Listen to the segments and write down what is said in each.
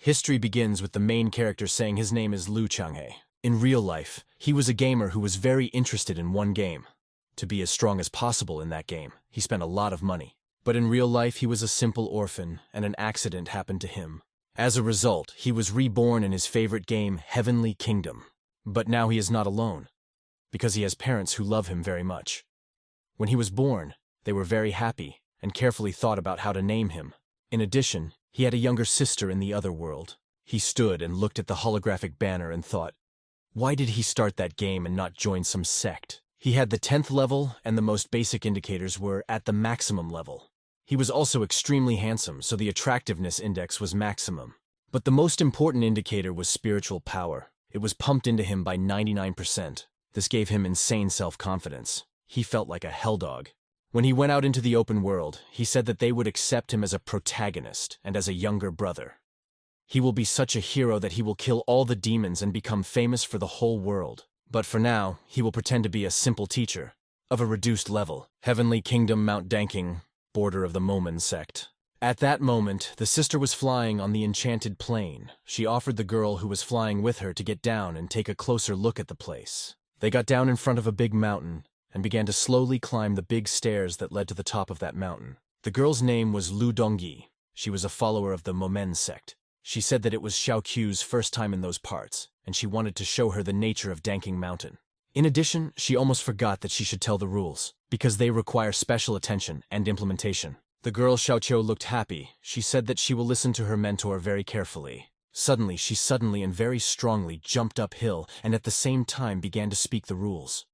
History begins with the main character saying his name is Lu Changhe. In real life, he was a gamer who was very interested in one game. To be as strong as possible in that game, he spent a lot of money. But in real life, he was a simple orphan, and an accident happened to him. As a result, he was reborn in his favorite game, Heavenly Kingdom. But now he is not alone, because he has parents who love him very much. When he was born, they were very happy, and carefully thought about how to name him. In addition, he had a younger sister in the other world. He stood and looked at the holographic banner and thought, why did he start that game and not join some sect? He had the 10th level, and the most basic indicators were at the maximum level. He was also extremely handsome, so the attractiveness index was maximum. But the most important indicator was spiritual power. It was pumped into him by 99%. This gave him insane self-confidence. He felt like a hell dog. When he went out into the open world, he said that they would accept him as a protagonist and as a younger brother. He will be such a hero that he will kill all the demons and become famous for the whole world. But for now, he will pretend to be a simple teacher, of a reduced level. Heavenly Kingdom, Mount Danking, border of the Momen sect. At that moment, the sister was flying on the enchanted plane. She offered the girl who was flying with her to get down and take a closer look at the place. They got down in front of a big mountain and began to slowly climb the big stairs that led to the top of that mountain. The girl's name was Lu Dongyi. She was a follower of the Momen sect. She said that it was Xiao Qiu's first time in those parts, and she wanted to show her the nature of Danking Mountain. In addition, she almost forgot that she should tell the rules, because they require special attention and implementation. The girl Xiao Qiu looked happy. She said that she will listen to her mentor very carefully. Suddenly and very strongly jumped uphill and at the same time began to speak the rules.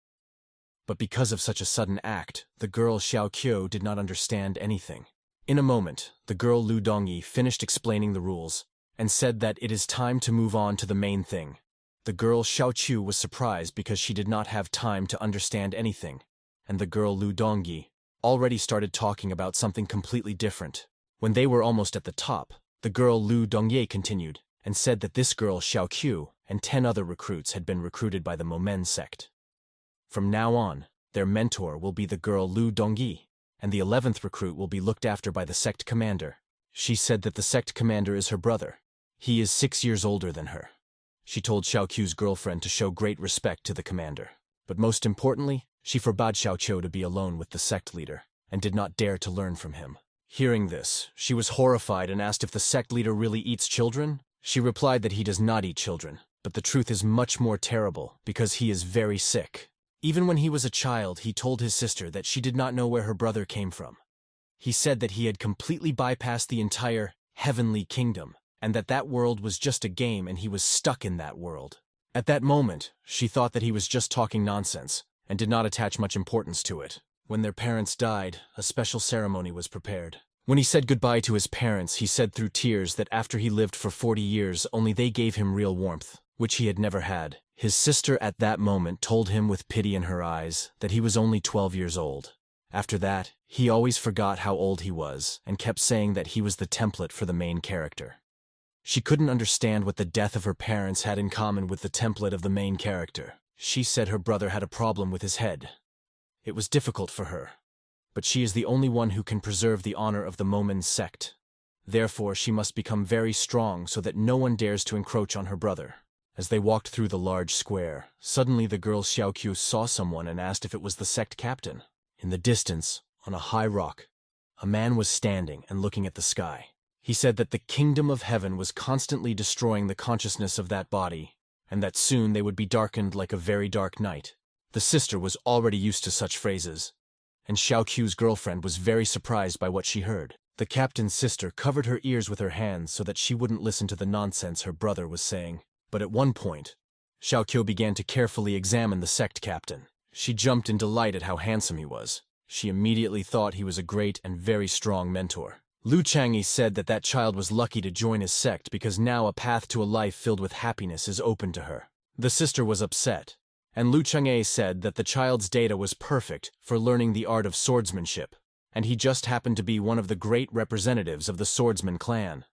But because of such a sudden act, the girl Xiao Qiu did not understand anything. In a moment, the girl Lu Dongyi finished explaining the rules and said that it is time to move on to the main thing. The girl Xiao Qiu was surprised because she did not have time to understand anything, and the girl Lu Dongyi already started talking about something completely different. When they were almost at the top, the girl Lu Dongye continued and said that this girl Xiao Qiu and 10 other recruits had been recruited by the Momen sect. From now on, their mentor will be the girl Lu Dongyi, and the 11th recruit will be looked after by the sect commander. She said that the sect commander is her brother. He is 6 years older than her. She told Xiao Qiu's girlfriend to show great respect to the commander. But most importantly, she forbade Xiao Qiu to be alone with the sect leader, and did not dare to learn from him. Hearing this, she was horrified and asked if the sect leader really eats children. She replied that he does not eat children, but the truth is much more terrible because he is very sick. Even when he was a child, he told his sister that she did not know where her brother came from. He said that he had completely bypassed the entire Heavenly Kingdom, and that world was just a game and he was stuck in that world. At that moment, she thought that he was just talking nonsense, and did not attach much importance to it. When their parents died, a special ceremony was prepared. When he said goodbye to his parents, he said through tears that after he lived for 40 years, only they gave him real warmth, which he had never had. His sister at that moment told him with pity in her eyes that he was only 12 years old. After that, he always forgot how old he was, and kept saying that he was the template for the main character. She couldn't understand what the death of her parents had in common with the template of the main character. She said her brother had a problem with his head. It was difficult for her, but she is the only one who can preserve the honor of the Momen sect. Therefore, she must become very strong so that no one dares to encroach on her brother. As they walked through the large square, suddenly the girl Xiao Qiu saw someone and asked if it was the sect captain. In the distance, on a high rock, a man was standing and looking at the sky. He said that the kingdom of heaven was constantly destroying the consciousness of that body, and that soon they would be darkened like a very dark night. The sister was already used to such phrases, and Xiao Qiu's girlfriend was very surprised by what she heard. The captain's sister covered her ears with her hands so that she wouldn't listen to the nonsense her brother was saying. But at one point, Xiao Qiu began to carefully examine the sect captain. She jumped in delight at how handsome he was. She immediately thought he was a great and very strong mentor. Lu Changyi said that that child was lucky to join his sect because now a path to a life filled with happiness is open to her. The sister was upset, and Lu Changyi said that the child's data was perfect for learning the art of swordsmanship, and he just happened to be one of the great representatives of the swordsman clan.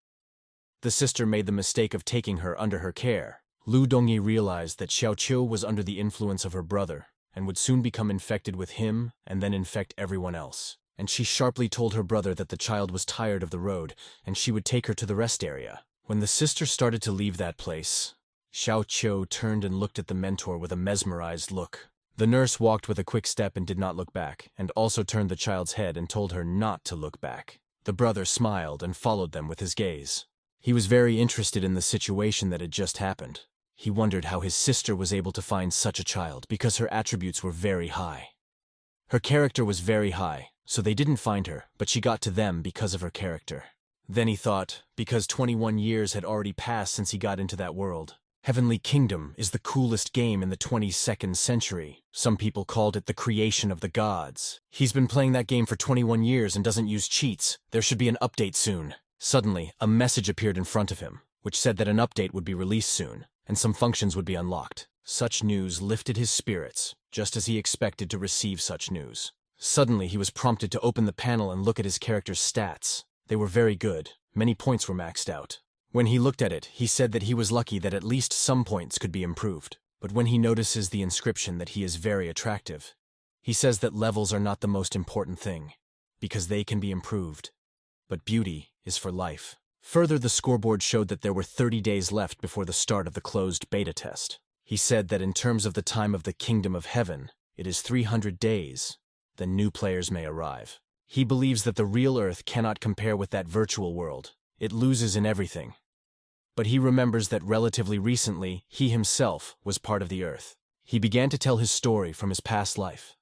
The sister made the mistake of taking her under her care. Lu Dongyi realized that Xiao Qiu was under the influence of her brother, and would soon become infected with him and then infect everyone else. And she sharply told her brother that the child was tired of the road, and she would take her to the rest area, When the sister started to leave that place, Xiao Qiu turned and looked at the mentor with a mesmerized look. The nurse walked with a quick step and did not look back, and also turned the child's head and told her not to look back. The brother smiled and followed them with his gaze. He was very interested in the situation that had just happened. He wondered how his sister was able to find such a child because her attributes were very high. Her character was very high, so they didn't find her, but she got to them because of her character. Then he thought, because 21 years had already passed since he got into that world. Heavenly Kingdom is the coolest game in the 22nd century. Some people called it the creation of the gods. He's been playing that game for 21 years and doesn't use cheats. There should be an update soon. Suddenly, a message appeared in front of him, which said that an update would be released soon, and some functions would be unlocked. Such news lifted his spirits, just as he expected to receive such news. Suddenly, he was prompted to open the panel and look at his character's stats. They were very good. Many points were maxed out. When he looked at it, he said that he was lucky that at least some points could be improved. But when he notices the inscription that he is very attractive, he says that levels are not the most important thing, because they can be improved. But beauty is for life. Further, the scoreboard showed that there were 30 days left before the start of the closed beta test. He said that in terms of the time of the Kingdom of Heaven, it is 300 days, then new players may arrive. He believes that the real Earth cannot compare with that virtual world. It loses in everything. But he remembers that relatively recently, he himself was part of the Earth. He began to tell his story from his past life.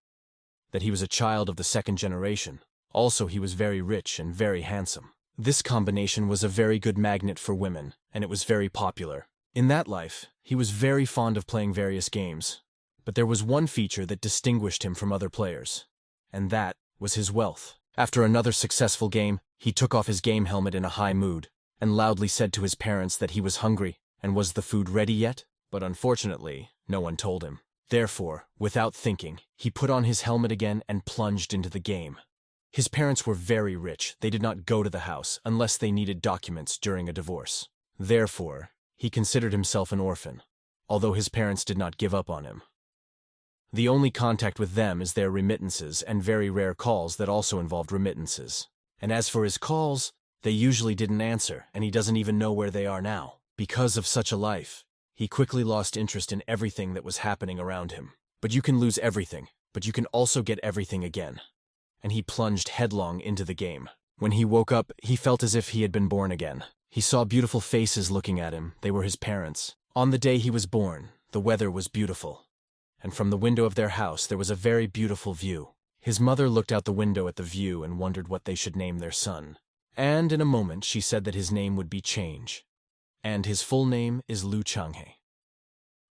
That he was a child of the second generation. Also, he was very rich and very handsome. This combination was a very good magnet for women, and it was very popular. In that life, he was very fond of playing various games. But there was one feature that distinguished him from other players. And that was his wealth. After another successful game, he took off his game helmet in a high mood, and loudly said to his parents that he was hungry, and was the food ready yet? But unfortunately, no one told him. Therefore, without thinking, he put on his helmet again and plunged into the game. His parents were very rich. They did not go to the house unless they needed documents during a divorce. Therefore, he considered himself an orphan, although his parents did not give up on him. The only contact with them is their remittances and very rare calls that also involved remittances. And as for his calls, they usually didn't answer, and he doesn't even know where they are now. Because of such a life, he quickly lost interest in everything that was happening around him. But you can lose everything, but you can also get everything again. And he plunged headlong into the game. When he woke up, he felt as if he had been born again. He saw beautiful faces looking at him. They were his parents. On the day he was born, the weather was beautiful. And from the window of their house there was a very beautiful view. His mother looked out the window at the view and wondered what they should name their son. And in a moment she said that his name would be Change. And his full name is Lu Changhe.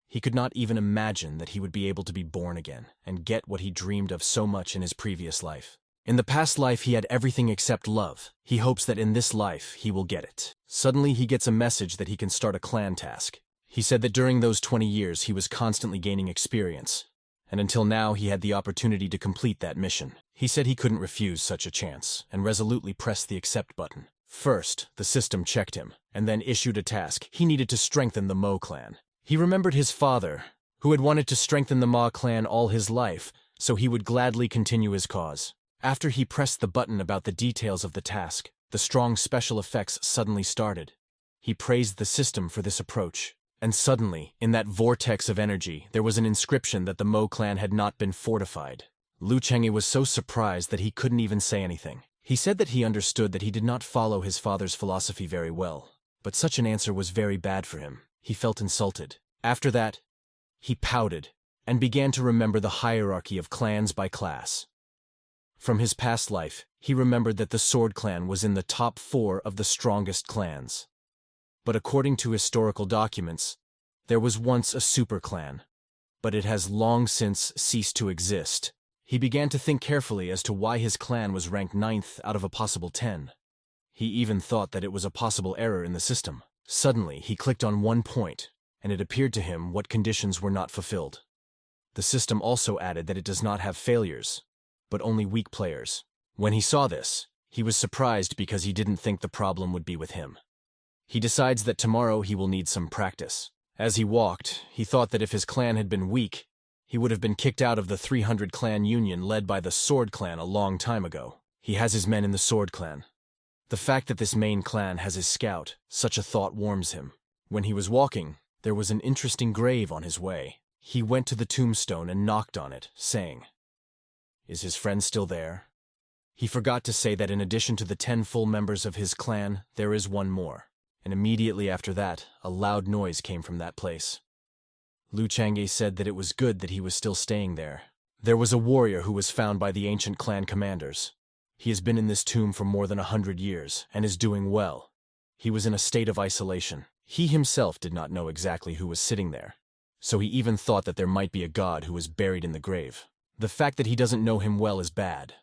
He could not even imagine that he would be able to be born again and get what he dreamed of so much in his previous life. In the past life he had everything except love. He hopes that in this life he will get it. Suddenly he gets a message that he can start a clan task. He said that during those 20 years he was constantly gaining experience, and until now he had the opportunity to complete that mission. He said he couldn't refuse such a chance, and resolutely pressed the accept button. First, the system checked him, and then issued a task. He needed to strengthen the Mo clan. He remembered his father, who had wanted to strengthen the Ma clan all his life, so he would gladly continue his cause. After he pressed the button about the details of the task, the strong special effects suddenly started. He praised the system for this approach. And suddenly, in that vortex of energy, there was an inscription that the Mo clan had not been fortified. Lu Chenghe was so surprised that he couldn't even say anything. He said that he understood that he did not follow his father's philosophy very well, but such an answer was very bad for him. He felt insulted. After that, he pouted and began to remember the hierarchy of clans by class. From his past life, he remembered that the Sword Clan was in the top 4 of the strongest clans. But according to historical documents, there was once a super clan, but it has long since ceased to exist. He began to think carefully as to why his clan was ranked 9th out of a possible 10. He even thought that it was a possible error in the system. Suddenly, he clicked on one point, and it appeared to him what conditions were not fulfilled. The system also added that it does not have failures, but only weak players. When he saw this, he was surprised because he didn't think the problem would be with him. He decides that tomorrow he will need some practice. As he walked, he thought that if his clan had been weak, he would have been kicked out of the 300 clan union led by the Sword Clan a long time ago. He has his men in the Sword Clan. The fact that this main clan has his scout, such a thought warms him. When he was walking, there was an interesting grave on his way. He went to the tombstone and knocked on it, saying, "Is his friend still there?" He forgot to say that in addition to the 10 full members of his clan, there is one more. And immediately after that, a loud noise came from that place. Lu Chang'e said that it was good that he was still staying there. There was a warrior who was found by the ancient clan commanders. He has been in this tomb for more than 100 years, and is doing well. He was in a state of isolation. He himself did not know exactly who was sitting there. So he even thought that there might be a god who was buried in the grave. The fact that he doesn't know him well is bad.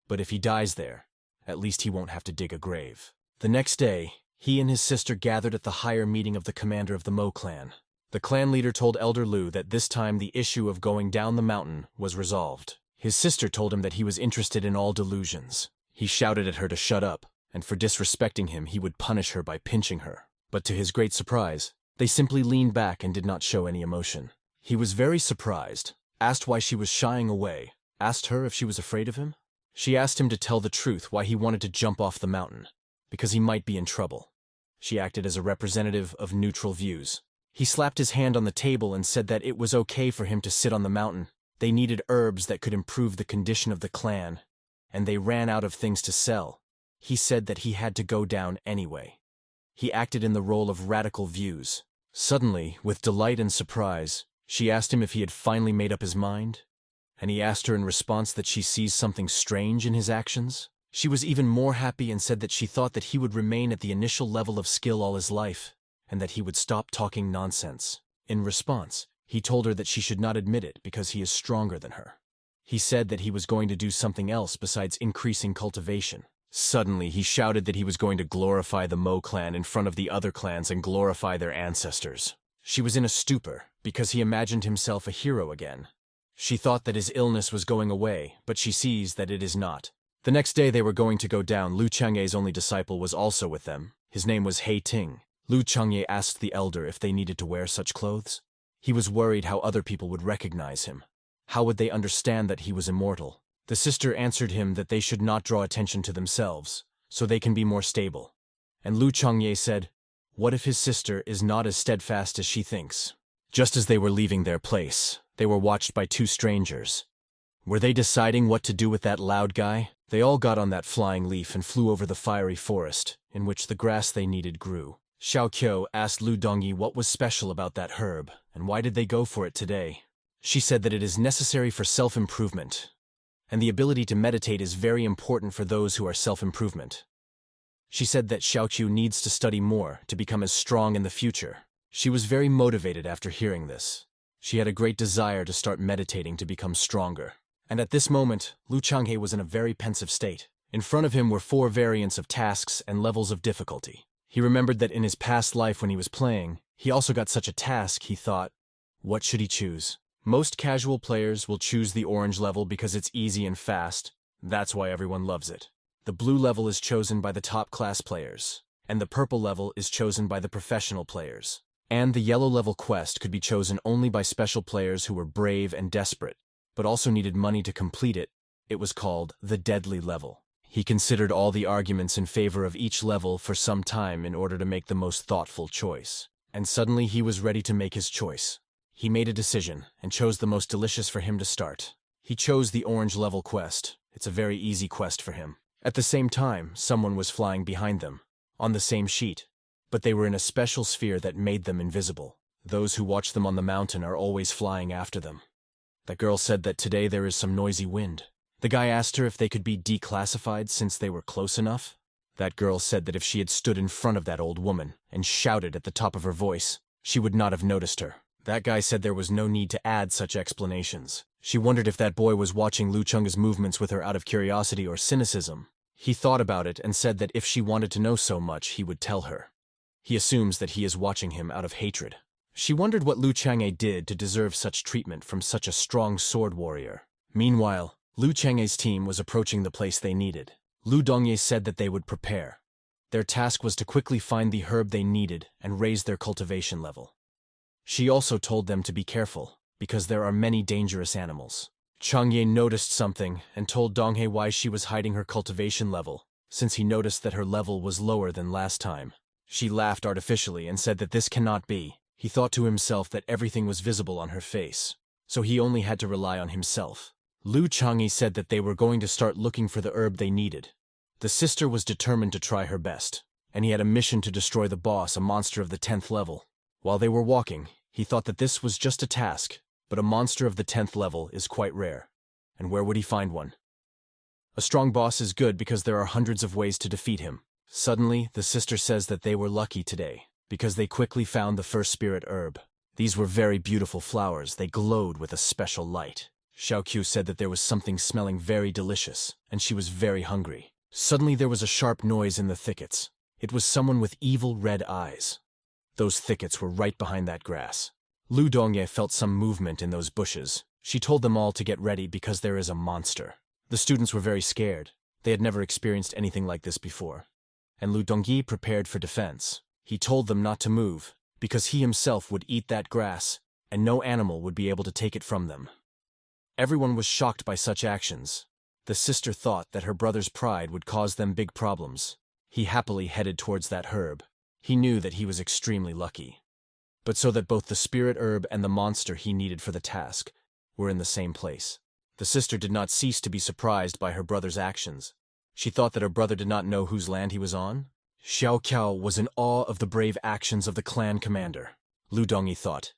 But if he dies there, at least he won't have to dig a grave. The next day, he and his sister gathered at the higher meeting of the commander of the Mo clan. The clan leader told Elder Lu that this time the issue of going down the mountain was resolved. His sister told him that he was interested in all delusions. He shouted at her to shut up, and for disrespecting him he would punish her by pinching her. But to his great surprise, they simply leaned back and did not show any emotion. He was very surprised, asked why she was shying away, asked her if she was afraid of him. She asked him to tell the truth why he wanted to jump off the mountain, because he might be in trouble. She acted as a representative of neutral views. He slapped his hand on the table and said that it was okay for him to sit on the mountain. They needed herbs that could improve the condition of the clan, and they ran out of things to sell. He said that he had to go down anyway. He acted in the role of radical views. Suddenly, with delight and surprise, she asked him if he had finally made up his mind, and he asked her in response that she sees something strange in his actions. She was even more happy and said that she thought that he would remain at the initial level of skill all his life, and that he would stop talking nonsense. In response, he told her that she should not admit it because he is stronger than her. He said that he was going to do something else besides increasing cultivation. Suddenly, he shouted that he was going to glorify the Mo clan in front of the other clans and glorify their ancestors. She was in a stupor because he imagined himself a hero again. She thought that his illness was going away, but she sees that it is not. The next day they were going to go down. Lu Chang'e's only disciple was also with them. His name was He Ting. Lu Chang'e asked the elder if they needed to wear such clothes. He was worried how other people would recognize him. How would they understand that he was immortal? The sister answered him that they should not draw attention to themselves, so they can be more stable. And Lu Chang'e said, "What if his sister is not as steadfast as she thinks?" Just as they were leaving their place, they were watched by 2 strangers. Were they deciding what to do with that loud guy? They all got on that flying leaf and flew over the fiery forest, in which the grass they needed grew. Xiao Qiu asked Lu Dongyi what was special about that herb, and why did they go for it today. She said that it is necessary for self-improvement, and the ability to meditate is very important for those who are self-improvement. She said that Xiao Qiu needs to study more to become as strong in the future. She was very motivated after hearing this. She had a great desire to start meditating to become stronger. And at this moment, Lu Chang'e was in a very pensive state. In front of him were 4 variants of tasks and levels of difficulty. He remembered that in his past life when he was playing, he also got such a task. He thought, what should he choose? Most casual players will choose the orange level because it's easy and fast. That's why everyone loves it. The blue level is chosen by the top class players, and the purple level is chosen by the professional players. And the yellow level quest could be chosen only by special players who were brave and desperate, but also needed money to complete it. It was called the deadly level. He considered all the arguments in favor of each level for some time in order to make the most thoughtful choice. And suddenly he was ready to make his choice. He made a decision and chose the most delicious for him to start. He chose the orange level quest. It's a very easy quest for him. At the same time, someone was flying behind them, on the same sheet, but they were in a special sphere that made them invisible. Those who watch them on the mountain are always flying after them. The girl said that today there is some noisy wind. The guy asked her if they could be declassified since they were close enough. That girl said that if she had stood in front of that old woman and shouted at the top of her voice, she would not have noticed her. That guy said there was no need to add such explanations. She wondered if that boy was watching Lu Chang'e's movements with her out of curiosity or cynicism. He thought about it and said that if she wanted to know so much, he would tell her. He assumes that he is watching him out of hatred. She wondered what Lu Chang'e did to deserve such treatment from such a strong sword warrior. Meanwhile, Lu Chang'e's team was approaching the place they needed. Lu Dongye said that they would prepare. Their task was to quickly find the herb they needed and raise their cultivation level. She also told them to be careful, because there are many dangerous animals. Chang'e noticed something and told Donghae why she was hiding her cultivation level. since he noticed that her level was lower than last time. She laughed artificially and said that this cannot be. He thought to himself that everything was visible on her face, so he only had to rely on himself. Lu Chang'e said that they were going to start looking for the herb they needed. The sister was determined to try her best, and he had a mission to destroy the boss, a monster of the 10th level. While they were walking, he thought that this was just a task, but a monster of the 10th level is quite rare. And where would he find one? A strong boss is good because there are hundreds of ways to defeat him. Suddenly, the sister says that they were lucky today, because they quickly found the first spirit herb. These were very beautiful flowers. They glowed with a special light. Xiaoqiu said that there was something smelling very delicious, and she was very hungry. Suddenly there was a sharp noise in the thickets. It was someone with evil red eyes. Those thickets were right behind that grass. Lu Dongye felt some movement in those bushes. She told them all to get ready because there is a monster. The students were very scared. They had never experienced anything like this before. And Lu Dongyi prepared for defense. He told them not to move, because he himself would eat that grass, and no animal would be able to take it from them. Everyone was shocked by such actions. The sister thought that her brother's pride would cause them big problems. He happily headed towards that herb. He knew that he was extremely lucky. But so that both the spirit herb and the monster he needed for the task were in the same place. The sister did not cease to be surprised by her brother's actions. She thought that her brother did not know whose land he was on. Xiao Qiao was in awe of the brave actions of the clan commander. Lu Dongyi thought,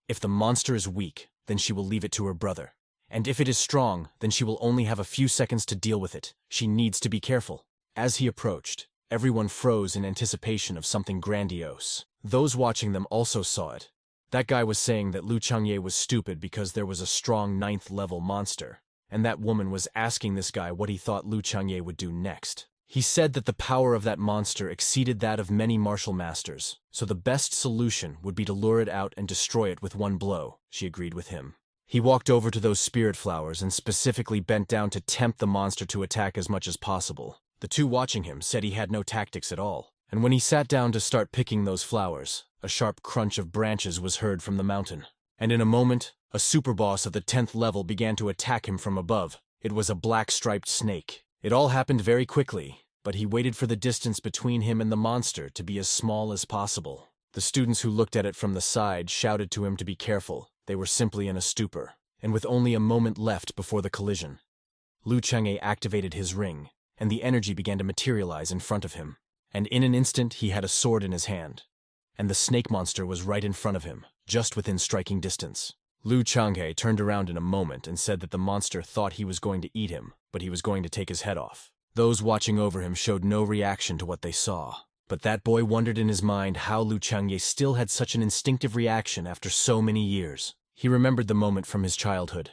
if the monster is weak, then she will leave it to her brother. And if it is strong, then she will only have a few seconds to deal with it. She needs to be careful. As he approached, everyone froze in anticipation of something grandiose. Those watching them also saw it. That guy was saying that Lu Chang'e was stupid because there was a strong 9th level monster, and that woman was asking this guy what he thought Lu Chang'e would do next. He said that the power of that monster exceeded that of many martial masters, so the best solution would be to lure it out and destroy it with one blow. She agreed with him. He walked over to those spirit flowers and specifically bent down to tempt the monster to attack as much as possible. The two watching him said he had no tactics at all, and when he sat down to start picking those flowers, a sharp crunch of branches was heard from the mountain. And in a moment, a superboss of the 10th level began to attack him from above. It was a black-striped snake. It all happened very quickly, but he waited for the distance between him and the monster to be as small as possible. The students who looked at it from the side shouted to him to be careful. They were simply in a stupor, and with only a moment left before the collision. Lu Chang'e activated his ring, and the energy began to materialize in front of him. And in an instant he had a sword in his hand. And the snake monster was right in front of him, just within striking distance. Lu Chang'e turned around in a moment and said that the monster thought he was going to eat him, but he was going to take his head off. Those watching over him showed no reaction to what they saw. But that boy wondered in his mind how Lu Chang'e still had such an instinctive reaction after so many years. He remembered the moment from his childhood,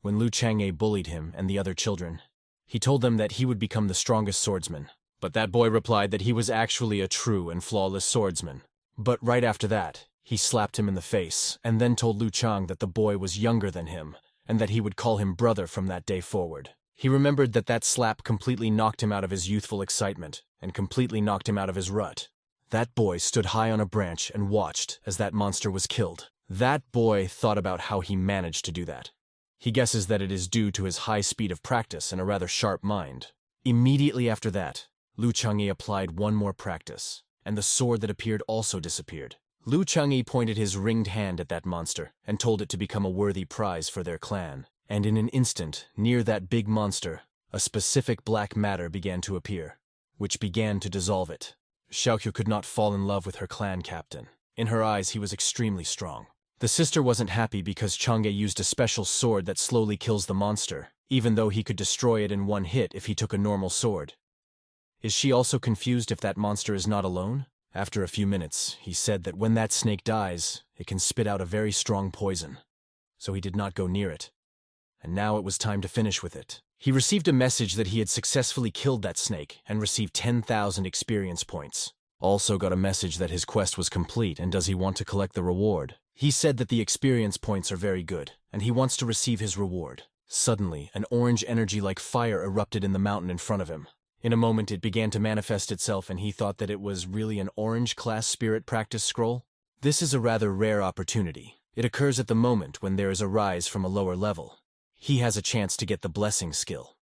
when Lu Chang'e bullied him and the other children. He told them that he would become the strongest swordsman, but that boy replied that he was actually a true and flawless swordsman. But right after that, he slapped him in the face, and then told Lu Chang that the boy was younger than him, and that he would call him brother from that day forward. He remembered that that slap completely knocked him out of his youthful excitement, and completely knocked him out of his rut. That boy stood high on a branch and watched as that monster was killed. That boy thought about how he managed to do that. He guesses that it is due to his high speed of practice and a rather sharp mind. Immediately after that, Lu Chang'e applied one more practice, and the sword that appeared also disappeared. Lu Chang'e pointed his ringed hand at that monster and told it to become a worthy prize for their clan. And in an instant, near that big monster, a specific black matter began to appear, which began to dissolve it. Xiaoqiu could not fall in love with her clan captain. In her eyes, he was extremely strong. The sister wasn't happy because Chang'e used a special sword that slowly kills the monster, even though he could destroy it in one hit if he took a normal sword. Is she also confused if that monster is not alone? After a few minutes, he said that when that snake dies, it can spit out a very strong poison. So he did not go near it. And now it was time to finish with it. He received a message that he had successfully killed that snake and received 10,000 experience points. Also got a message that his quest was complete and does he want to collect the reward. He said that the experience points are very good, and he wants to receive his reward. Suddenly, an orange energy like fire erupted in the mountain in front of him. In a moment it began to manifest itself and he thought that it was really an orange class spirit practice scroll. This is a rather rare opportunity. It occurs at the moment when there is a rise from a lower level. He has a chance to get the blessing skill.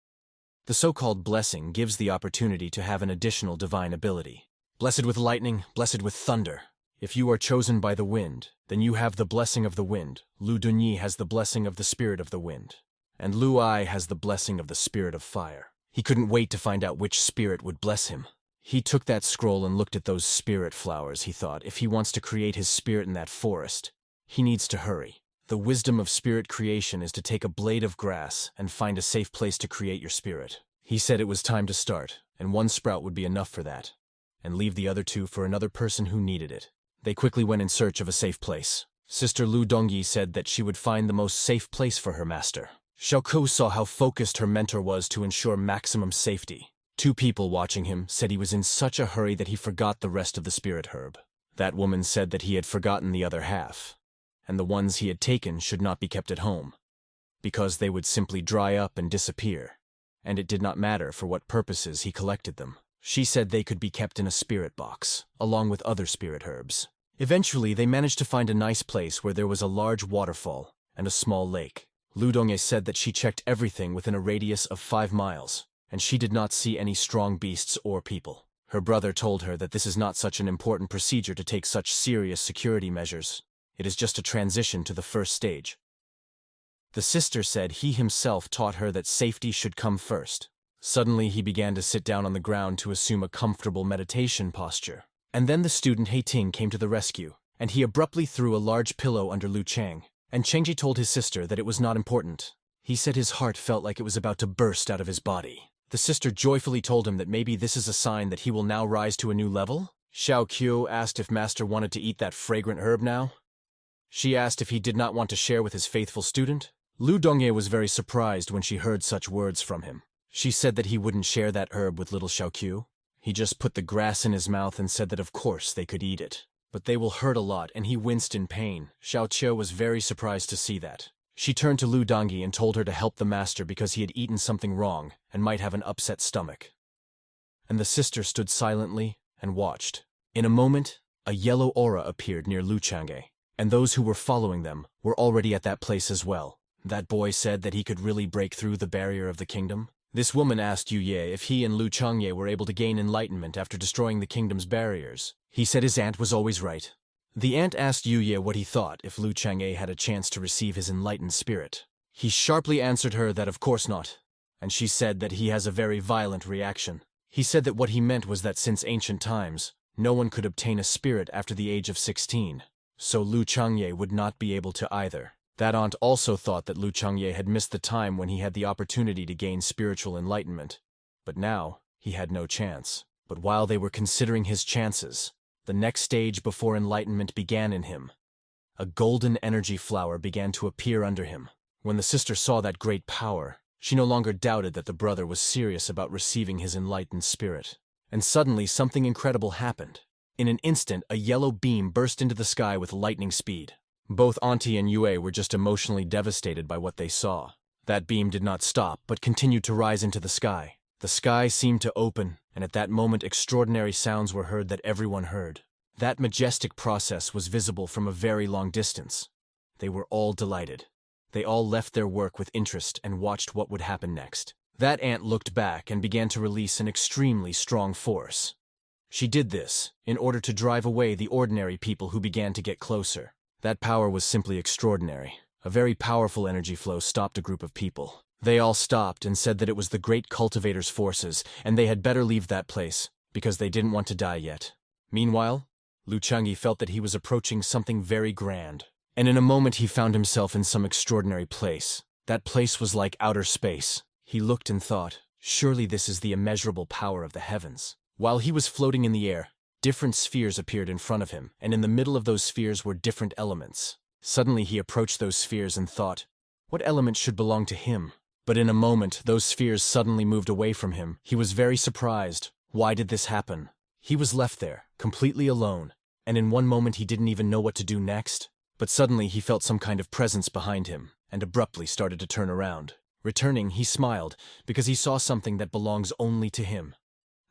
The so-called blessing gives the opportunity to have an additional divine ability. Blessed with lightning, blessed with thunder. If you are chosen by the wind, then you have the blessing of the wind. Lu Dunyi has the blessing of the spirit of the wind. And Lu Ai has the blessing of the spirit of fire. He couldn't wait to find out which spirit would bless him. He took that scroll and looked at those spirit flowers. He thought, if he wants to create his spirit in that forest, he needs to hurry. The wisdom of spirit creation is to take a blade of grass and find a safe place to create your spirit. He said it was time to start, and one sprout would be enough for that, and leave the other two for another person who needed it. They quickly went in search of a safe place. Sister Lu Dongyi said that she would find the most safe place for her master. Xiaokou saw how focused her mentor was to ensure maximum safety. Two people watching him said he was in such a hurry that he forgot the rest of the spirit herb. That woman said that he had forgotten the other half, and the ones he had taken should not be kept at home, because they would simply dry up and disappear, and it did not matter for what purposes he collected them. She said they could be kept in a spirit box, along with other spirit herbs. Eventually, they managed to find a nice place where there was a large waterfall and a small lake. Lu Dongye said that she checked everything within a radius of 5 miles, and she did not see any strong beasts or people. Her brother told her that this is not such an important procedure to take such serious security measures. It is just a transition to the first stage. The sister said he himself taught her that safety should come first. Suddenly he began to sit down on the ground to assume a comfortable meditation posture. And then the student He Ting came to the rescue, and he abruptly threw a large pillow under Lu Chang. And Chengji told his sister that it was not important. He said his heart felt like it was about to burst out of his body. The sister joyfully told him that maybe this is a sign that he will now rise to a new level. Xiao Qiu asked if Master wanted to eat that fragrant herb now. She asked if he did not want to share with his faithful student. Lu Dongye was very surprised when she heard such words from him. She said that he wouldn't share that herb with little Xiao Qiu. He just put the grass in his mouth and said that of course they could eat it. But they will hurt a lot, and he winced in pain. Xiao Qiu was very surprised to see that. She turned to Lu Dongyi and told her to help the master because he had eaten something wrong and might have an upset stomach. And the sister stood silently and watched. In a moment, a yellow aura appeared near Lu Chang'e, and those who were following them were already at that place as well. That boy said that he could really break through the barrier of the kingdom. This woman asked Yu Ye if he and Lu Chang'e were able to gain enlightenment after destroying the kingdom's barriers. He said his aunt was always right. The aunt asked Yu Ye what he thought if Lu Chang'e had a chance to receive his enlightened spirit. He sharply answered her that of course not, and she said that he has a very violent reaction. He said that what he meant was that since ancient times, no one could obtain a spirit after the age of 16, so Lu Chang'e would not be able to either. That aunt also thought that Lu Chang'e had missed the time when he had the opportunity to gain spiritual enlightenment, but now he had no chance. But while they were considering his chances, the next stage before enlightenment began in him. A golden energy flower began to appear under him. When the sister saw that great power, she no longer doubted that the brother was serious about receiving his enlightened spirit. And suddenly something incredible happened. In an instant, a yellow beam burst into the sky with lightning speed. Both Auntie and Yue were just emotionally devastated by what they saw. That beam did not stop, but continued to rise into the sky. The sky seemed to open, and at that moment extraordinary sounds were heard that everyone heard. That majestic process was visible from a very long distance. They were all delighted. They all left their work with interest and watched what would happen next. That ant looked back and began to release an extremely strong force. She did this in order to drive away the ordinary people who began to get closer. That power was simply extraordinary. A very powerful energy flow stopped a group of people. They all stopped and said that it was the great cultivator's forces, and they had better leave that place, because they didn't want to die yet. Meanwhile, Lu Chang'e felt that he was approaching something very grand. And in a moment he found himself in some extraordinary place. That place was like outer space. He looked and thought, surely this is the immeasurable power of the heavens. While he was floating in the air, different spheres appeared in front of him, and in the middle of those spheres were different elements. Suddenly he approached those spheres and thought, what element should belong to him? But in a moment, those spheres suddenly moved away from him. He was very surprised. Why did this happen? He was left there, completely alone, and in one moment he didn't even know what to do next. But suddenly he felt some kind of presence behind him, and abruptly started to turn around. Returning, he smiled, because he saw something that belongs only to him.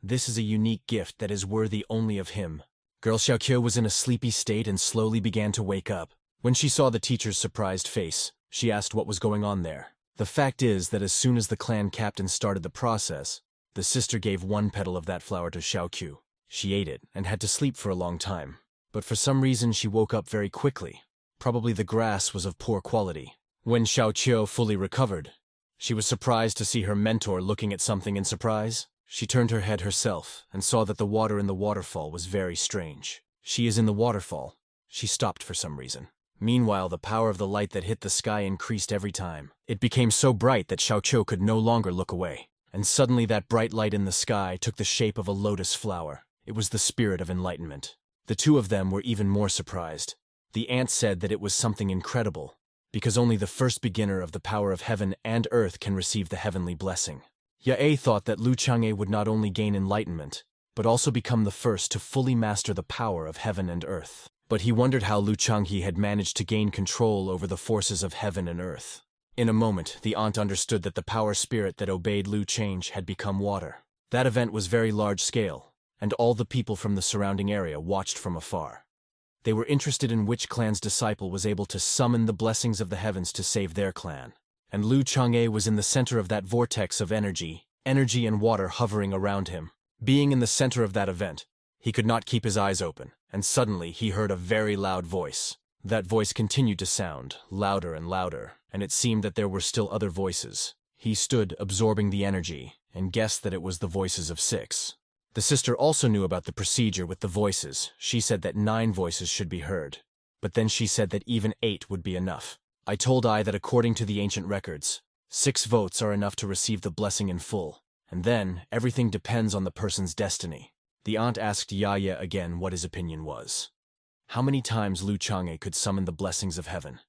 This is a unique gift that is worthy only of him. Girl Xiaoqiu was in a sleepy state and slowly began to wake up. When she saw the teacher's surprised face, she asked what was going on there. The fact is that as soon as the clan captain started the process, the sister gave one petal of that flower to Xiaoqiu. She ate it and had to sleep for a long time. But for some reason she woke up very quickly. Probably the grass was of poor quality. When Xiaoqiu fully recovered, she was surprised to see her mentor looking at something in surprise. She turned her head herself and saw that the water in the waterfall was very strange. She is in the waterfall. She stopped for some reason. Meanwhile, the power of the light that hit the sky increased every time. It became so bright that Xiaoqiu could no longer look away. And suddenly that bright light in the sky took the shape of a lotus flower. It was the spirit of enlightenment. The two of them were even more surprised. The ant said that it was something incredible, because only the first beginner of the power of heaven and earth can receive the heavenly blessing. Yae thought that Lu Chang'e would not only gain enlightenment, but also become the first to fully master the power of heaven and earth. But he wondered how Lu Chang'e had managed to gain control over the forces of heaven and earth. In a moment, the aunt understood that the power spirit that obeyed Lu Chang'e had become water. That event was very large scale, and all the people from the surrounding area watched from afar. They were interested in which clan's disciple was able to summon the blessings of the heavens to save their clan. And Lu Chang'e was in the center of that vortex of energy and water hovering around him. Being in the center of that event, he could not keep his eyes open, and suddenly he heard a very loud voice. That voice continued to sound, louder and louder, and it seemed that there were still other voices. He stood, absorbing the energy, and guessed that it was the voices of 6. The sister also knew about the procedure with the voices. She said that 9 voices should be heard. But then she said that even 8 would be enough. I told I that according to the ancient records, 6 votes are enough to receive the blessing in full, and then everything depends on the person's destiny. The aunt asked Yaya again what his opinion was. How many times Lu Chang'e could summon the blessings of heaven?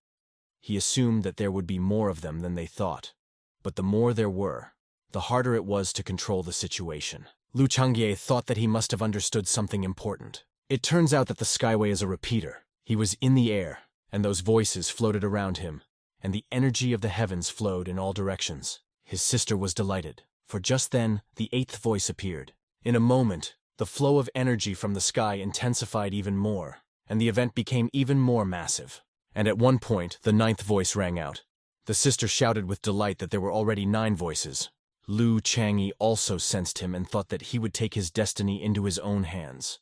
He assumed that there would be more of them than they thought, but the more there were, the harder it was to control the situation. Lu Chang'e thought that he must have understood something important. It turns out that the Skyway is a repeater. He was in the air, and those voices floated around him, and the energy of the heavens flowed in all directions. His sister was delighted, for just then the 8th voice appeared. In a moment, the flow of energy from the sky intensified even more, and the event became even more massive. And at one point, the 9th voice rang out. The sister shouted with delight that there were already 9 voices. Lu Chang'e also sensed him and thought that he would take his destiny into his own hands,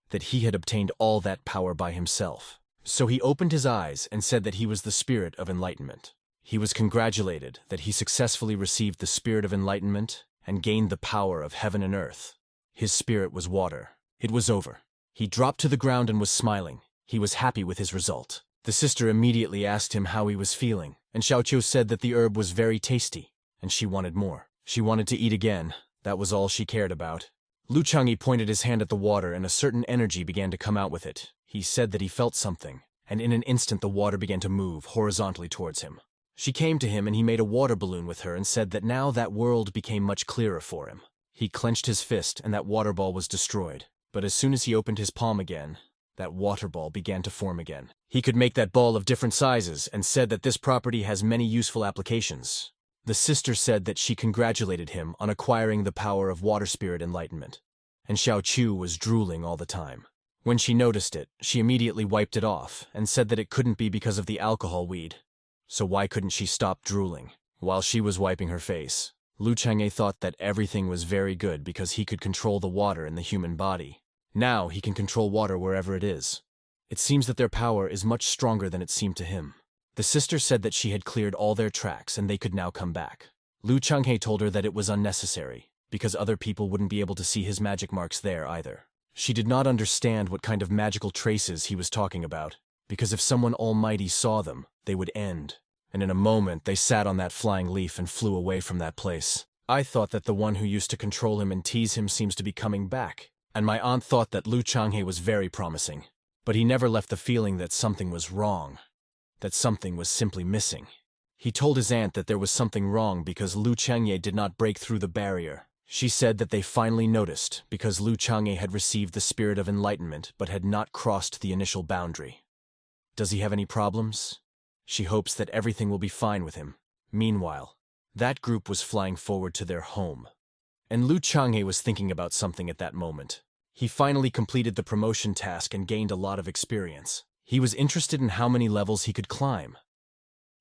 that he had obtained all that power by himself. So he opened his eyes and said that he was the spirit of enlightenment. He was congratulated that he successfully received the spirit of enlightenment and gained the power of heaven and earth. His spirit was water. It was over. He dropped to the ground and was smiling. He was happy with his result. The sister immediately asked him how he was feeling, and Xiaoqiu said that the herb was very tasty, and she wanted more. She wanted to eat again. That was all she cared about. Lu Chang'e pointed his hand at the water, and a certain energy began to come out with it. He said that he felt something, and in an instant the water began to move horizontally towards him. She came to him and he made a water balloon with her and said that now that world became much clearer for him. He clenched his fist and that water ball was destroyed. But as soon as he opened his palm again, that water ball began to form again. He could make that ball of different sizes and said that this property has many useful applications. The sister said that she congratulated him on acquiring the power of water spirit enlightenment, and Xiaoqiu was drooling all the time. When she noticed it, she immediately wiped it off and said that it couldn't be because of the alcohol weed. So why couldn't she stop drooling? While she was wiping her face, Lu Chang'e thought that everything was very good because he could control the water in the human body. Now he can control water wherever it is. It seems that their power is much stronger than it seemed to him. The sister said that she had cleared all their tracks and they could now come back. Lu Chang'e told her that it was unnecessary, because other people wouldn't be able to see his magic marks there either. She did not understand what kind of magical traces he was talking about, because if someone almighty saw them, they would end. And in a moment they sat on that flying leaf and flew away from that place. I thought that the one who used to control him and tease him seems to be coming back, and my aunt thought that Lu Chang'e was very promising. But he never left the feeling that something was wrong, that something was simply missing. He told his aunt that there was something wrong because Lu Chang'e did not break through the barrier. She said that they finally noticed because Lu Chang'e had received the spirit of enlightenment but had not crossed the initial boundary. Does he have any problems? She hopes that everything will be fine with him. Meanwhile, that group was flying forward to their home. And Lu Chang'e was thinking about something at that moment. He finally completed the promotion task and gained a lot of experience. He was interested in how many levels he could climb.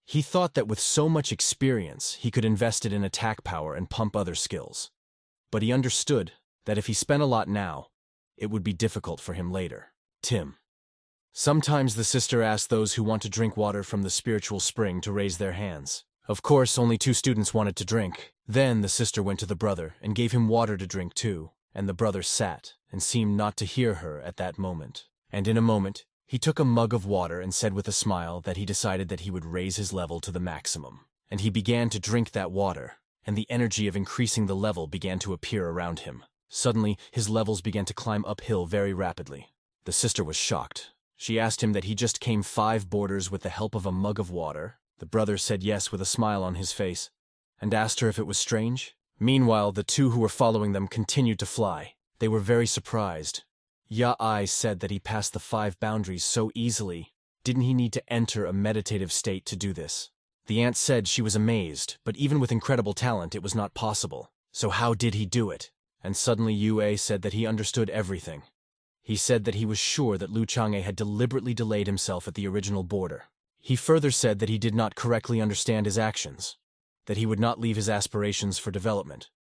He thought that with so much experience, he could invest it in attack power and pump other skills. But he understood that if he spent a lot now, it would be difficult for him later. Tim. Sometimes the sister asked those who want to drink water from the spiritual spring to raise their hands. Of course, only 2 students wanted to drink. Then the sister went to the brother and gave him water to drink too, and the brother sat and seemed not to hear her at that moment. And in a moment, he took a mug of water and said with a smile that he decided that he would raise his level to the maximum. And he began to drink that water, and the energy of increasing the level began to appear around him. Suddenly, his levels began to climb uphill very rapidly. The sister was shocked. She asked him that he just came 5 borders with the help of a mug of water. The brother said yes with a smile on his face, and asked her if it was strange. Meanwhile, the 2 who were following them continued to fly. They were very surprised. Ya-I said that he passed the 5 boundaries so easily. Didn't he need to enter a meditative state to do this? The aunt said she was amazed, but even with incredible talent, it was not possible. So how did he do it? And suddenly Yue said that he understood everything. He said that he was sure that Lu Chang'e had deliberately delayed himself at the original border. He further said that he did not correctly understand his actions, that he would not leave his aspirations for development.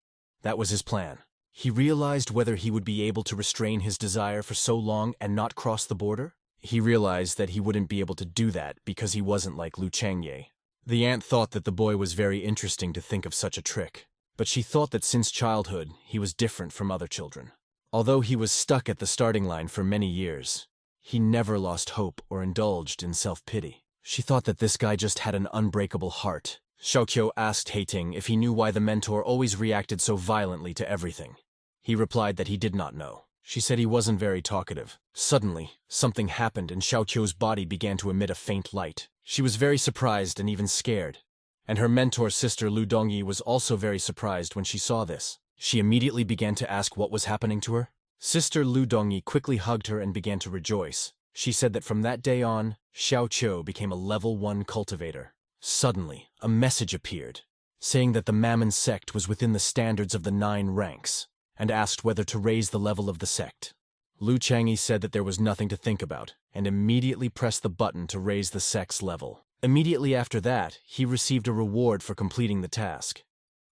That was his plan. He realized whether he would be able to restrain his desire for so long and not cross the border. He realized that he wouldn't be able to do that because he wasn't like Lu Chang'e. The aunt thought that the boy was very interesting to think of such a trick, but she thought that since childhood, he was different from other children. Although he was stuck at the starting line for many years, he never lost hope or indulged in self-pity. She thought that this guy just had an unbreakable heart. Xiaoqiu asked Heiting if he knew why the mentor always reacted so violently to everything. He replied that he did not know. She said he wasn't very talkative. Suddenly, something happened and Xiaoqiu's body began to emit a faint light. She was very surprised and even scared. And her mentor's sister Lu Dongyi was also very surprised when she saw this. She immediately began to ask what was happening to her. Sister Lu Dongyi quickly hugged her and began to rejoice. She said that from that day on, Xiaoqiu became a level 1 cultivator. Suddenly, a message appeared, saying that the Mammon sect was within the standards of the 9 ranks, and asked whether to raise the level of the sect. Lu Chang'e said that there was nothing to think about, and immediately pressed the button to raise the sect's level. Immediately after that, he received a reward for completing the task.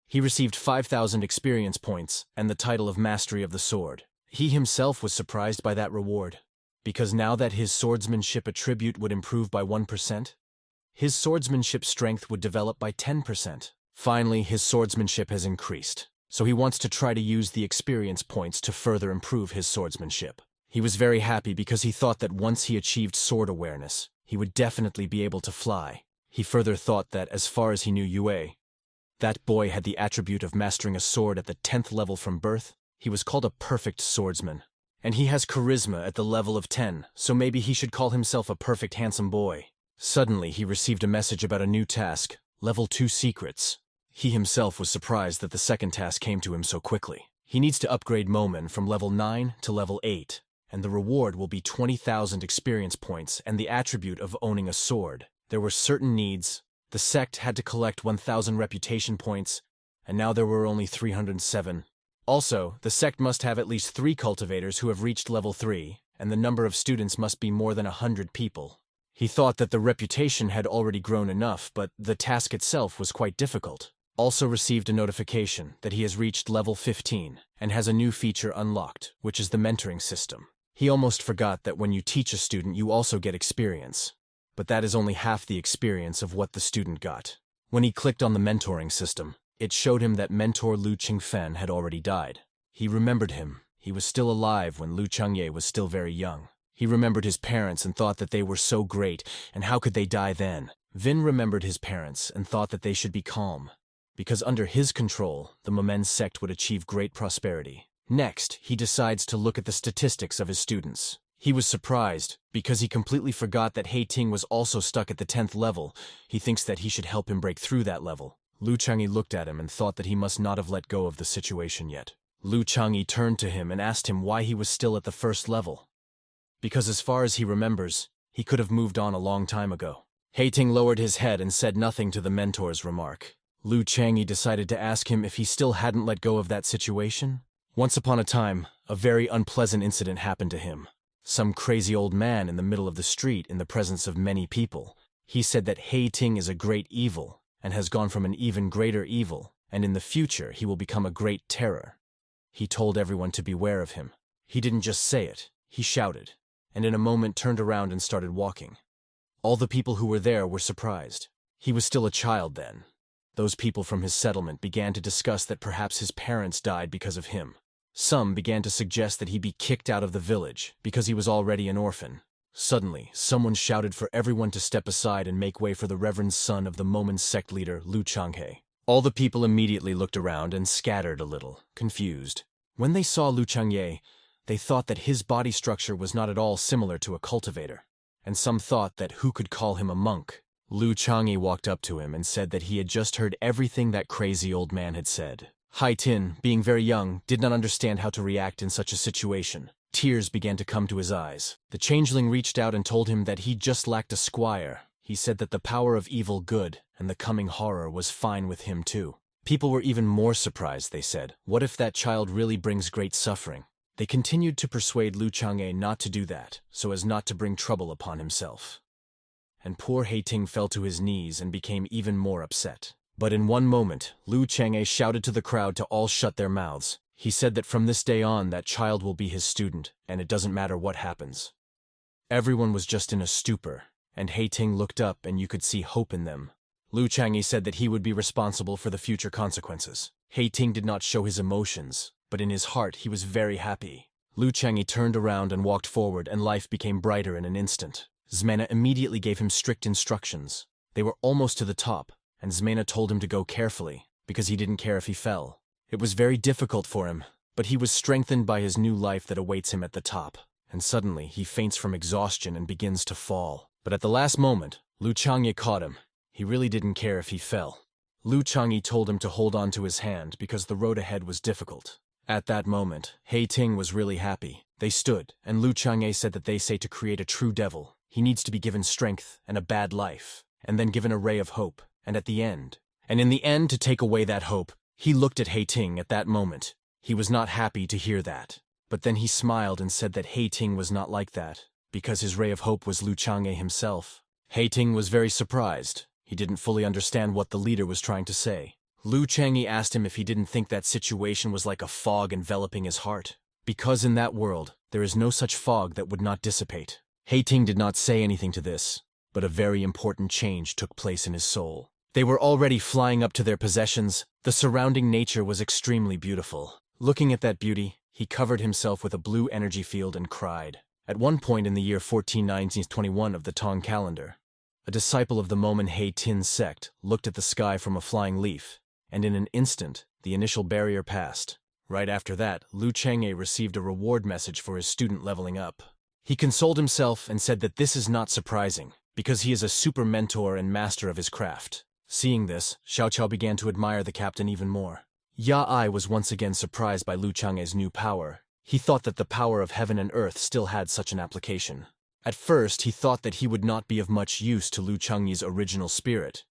He received 5,000 experience points and the title of Mastery of the Sword. He himself was surprised by that reward, because now that his swordsmanship attribute would improve by 1%, his swordsmanship strength would develop by 10%. Finally, his swordsmanship has increased, so he wants to try to use the experience points to further improve his swordsmanship. He was very happy because he thought that once he achieved sword awareness, he would definitely be able to fly. He further thought that as far as he knew Yue, that boy had the attribute of mastering a sword at the 10th level from birth. He was called a perfect swordsman. And he has charisma at the level of 10, so maybe he should call himself a perfect handsome boy. Suddenly, he received a message about a new task, level 2 secrets. He himself was surprised that the second task came to him so quickly. He needs to upgrade Momen from level 9 to level 8, and the reward will be 20,000 experience points and the attribute of owning a sword. There were certain needs. The sect had to collect 1,000 reputation points, and now there were only 307. Also, the sect must have at least 3 cultivators who have reached level 3, and the number of students must be more than 100 people. He thought that the reputation had already grown enough, but the task itself was quite difficult. Also received a notification that he has reached level 15 and has a new feature unlocked, which is the mentoring system. He almost forgot that when you teach a student, you also get experience. But that is only half the experience of what the student got. When he clicked on the mentoring system, it showed him that mentor Lu Qingfen had already died. He remembered him. He was still alive when Lu Chang'e was still very young. He remembered his parents and thought that they were so great, and how could they die then? Vin remembered his parents and thought that they should be calm, because under his control, the Momen sect would achieve great prosperity. Next, he decides to look at the statistics of his students. He was surprised, because he completely forgot that Heiting was also stuck at the 10th level. He thinks that he should help him break through that level. Lu Chang'e looked at him and thought that he must not have let go of the situation yet. Lu Chang'e turned to him and asked him why he was still at the 1st level. Because as far as he remembers, he could have moved on a long time ago. Heiting lowered his head and said nothing to the mentor's remark. Lu Chang'e decided to ask him if he still hadn't let go of that situation. Once upon a time, a very unpleasant incident happened to him. Some crazy old man in the middle of the street in the presence of many people He said that Ting is a great evil and has gone from an even greater evil, and in the future he will become a great terror. He told everyone to beware of him. He didn't just say it, he shouted, and in a moment turned around and started walking. All the people who were there were surprised. He was still a child then. Those people from his settlement began to discuss that perhaps his parents died because of him. Some began to suggest that he be kicked out of the village because he was already an orphan. Suddenly, someone shouted for everyone to step aside and make way for the reverend son of the Momon's sect leader, Lu Changhe. All the people immediately looked around and scattered a little, confused. When they saw Lu Changhe, they thought that his body structure was not at all similar to a cultivator, and some thought that who could call him a monk. Lu Changhe walked up to him and said that he had just heard everything that crazy old man had said. Tin, being very young, did not understand how to react in such a situation. Tears began to come to his eyes. The changeling reached out and told him that he just lacked a squire. He said that the power of evil good and the coming horror was fine with him too. People were even more surprised, they said. What if that child really brings great suffering? They continued to persuade Lu Changhe not to do that, so as not to bring trouble upon himself. And poor Ting fell to his knees and became even more upset. But in one moment, Lu Changhe shouted to the crowd to all shut their mouths. He said that from this day on, that child will be his student, and it doesn't matter what happens. Everyone was just in a stupor, and Ting looked up and you could see hope in them. Lu Changhe said that he would be responsible for the future consequences. Ting did not show his emotions, but in his heart he was very happy. Lu Changhe turned around and walked forward, and life became brighter in an instant. Zmena immediately gave him strict instructions. They were almost to the top, and Zmena told him to go carefully, because he didn't care if he fell. It was very difficult for him, but he was strengthened by his new life that awaits him at the top, and suddenly he faints from exhaustion and begins to fall. But at the last moment, Lu Changhe caught him. He really didn't care if he fell. Lu Changhe told him to hold on to his hand because the road ahead was difficult. At that moment, Ting was really happy. They stood, and Lu Changhe said that they say to create a true devil, he needs to be given strength and a bad life, and then given a ray of hope, and in the end to take away that hope. He looked at Ting at that moment. He was not happy to hear that, but then he smiled and said that Ting was not like that, because his ray of hope was Lu Changhe himself. Ting was very surprised. He didn't fully understand what the leader was trying to say. Lu Changhe asked him if he didn't think that situation was like a fog enveloping his heart, because in that world, there is no such fog that would not dissipate. Ting did not say anything to this, but a very important change took place in his soul. They were already flying up to their possessions. The surrounding nature was extremely beautiful. Looking at that beauty, he covered himself with a blue energy field and cried. At one point in the year 1419-21 of the Tong calendar, a disciple of the Momen Tin sect looked at the sky from a flying leaf, and in an instant, the initial barrier passed. Right after that, Lu Changhe received a reward message for his student leveling up. He consoled himself and said that this is not surprising, because he is a super mentor and master of his craft. Seeing this, Xiao Qiao began to admire the captain even more. Ya Ai was once again surprised by Lu Changhe's new power. He thought that the power of heaven and earth still had such an application. At first, he thought that he would not be of much use to Lu Changhe's original spirit,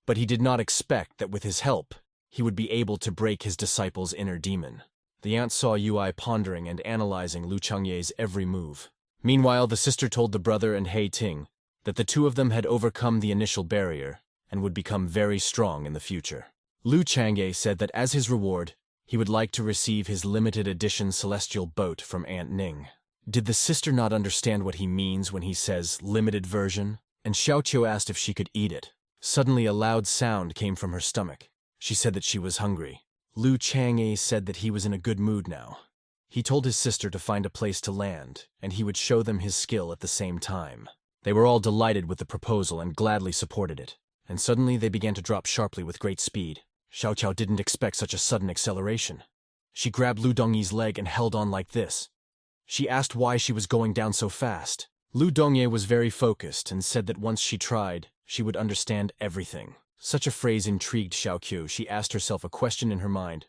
but he did not expect that with his help, he would be able to break his disciple's inner demon. The aunt saw Yu Ai pondering and analyzing Lu Changhe's every move. Meanwhile, the sister told the brother and Ting that the two of them had overcome the initial barrier and would become very strong in the future. Lu Changhe said that as his reward, he would like to receive his limited edition celestial boat from Aunt Ning. Did the sister not understand what he means when he says limited version? And Xiao Qiu asked if she could eat it. Suddenly a loud sound came from her stomach. She said that she was hungry. Lu Changhe said that he was in a good mood now. He told his sister to find a place to land, and he would show them his skill at the same time. They were all delighted with the proposal and gladly supported it. And suddenly they began to drop sharply with great speed. Xiao Qiao didn't expect such a sudden acceleration. She grabbed Lu Dongyi's leg and held on like this. She asked why she was going down so fast. Lu Dongye was very focused and said that once she tried, she would understand everything. Such a phrase intrigued Xiao Qiu. She asked herself a question in her mind.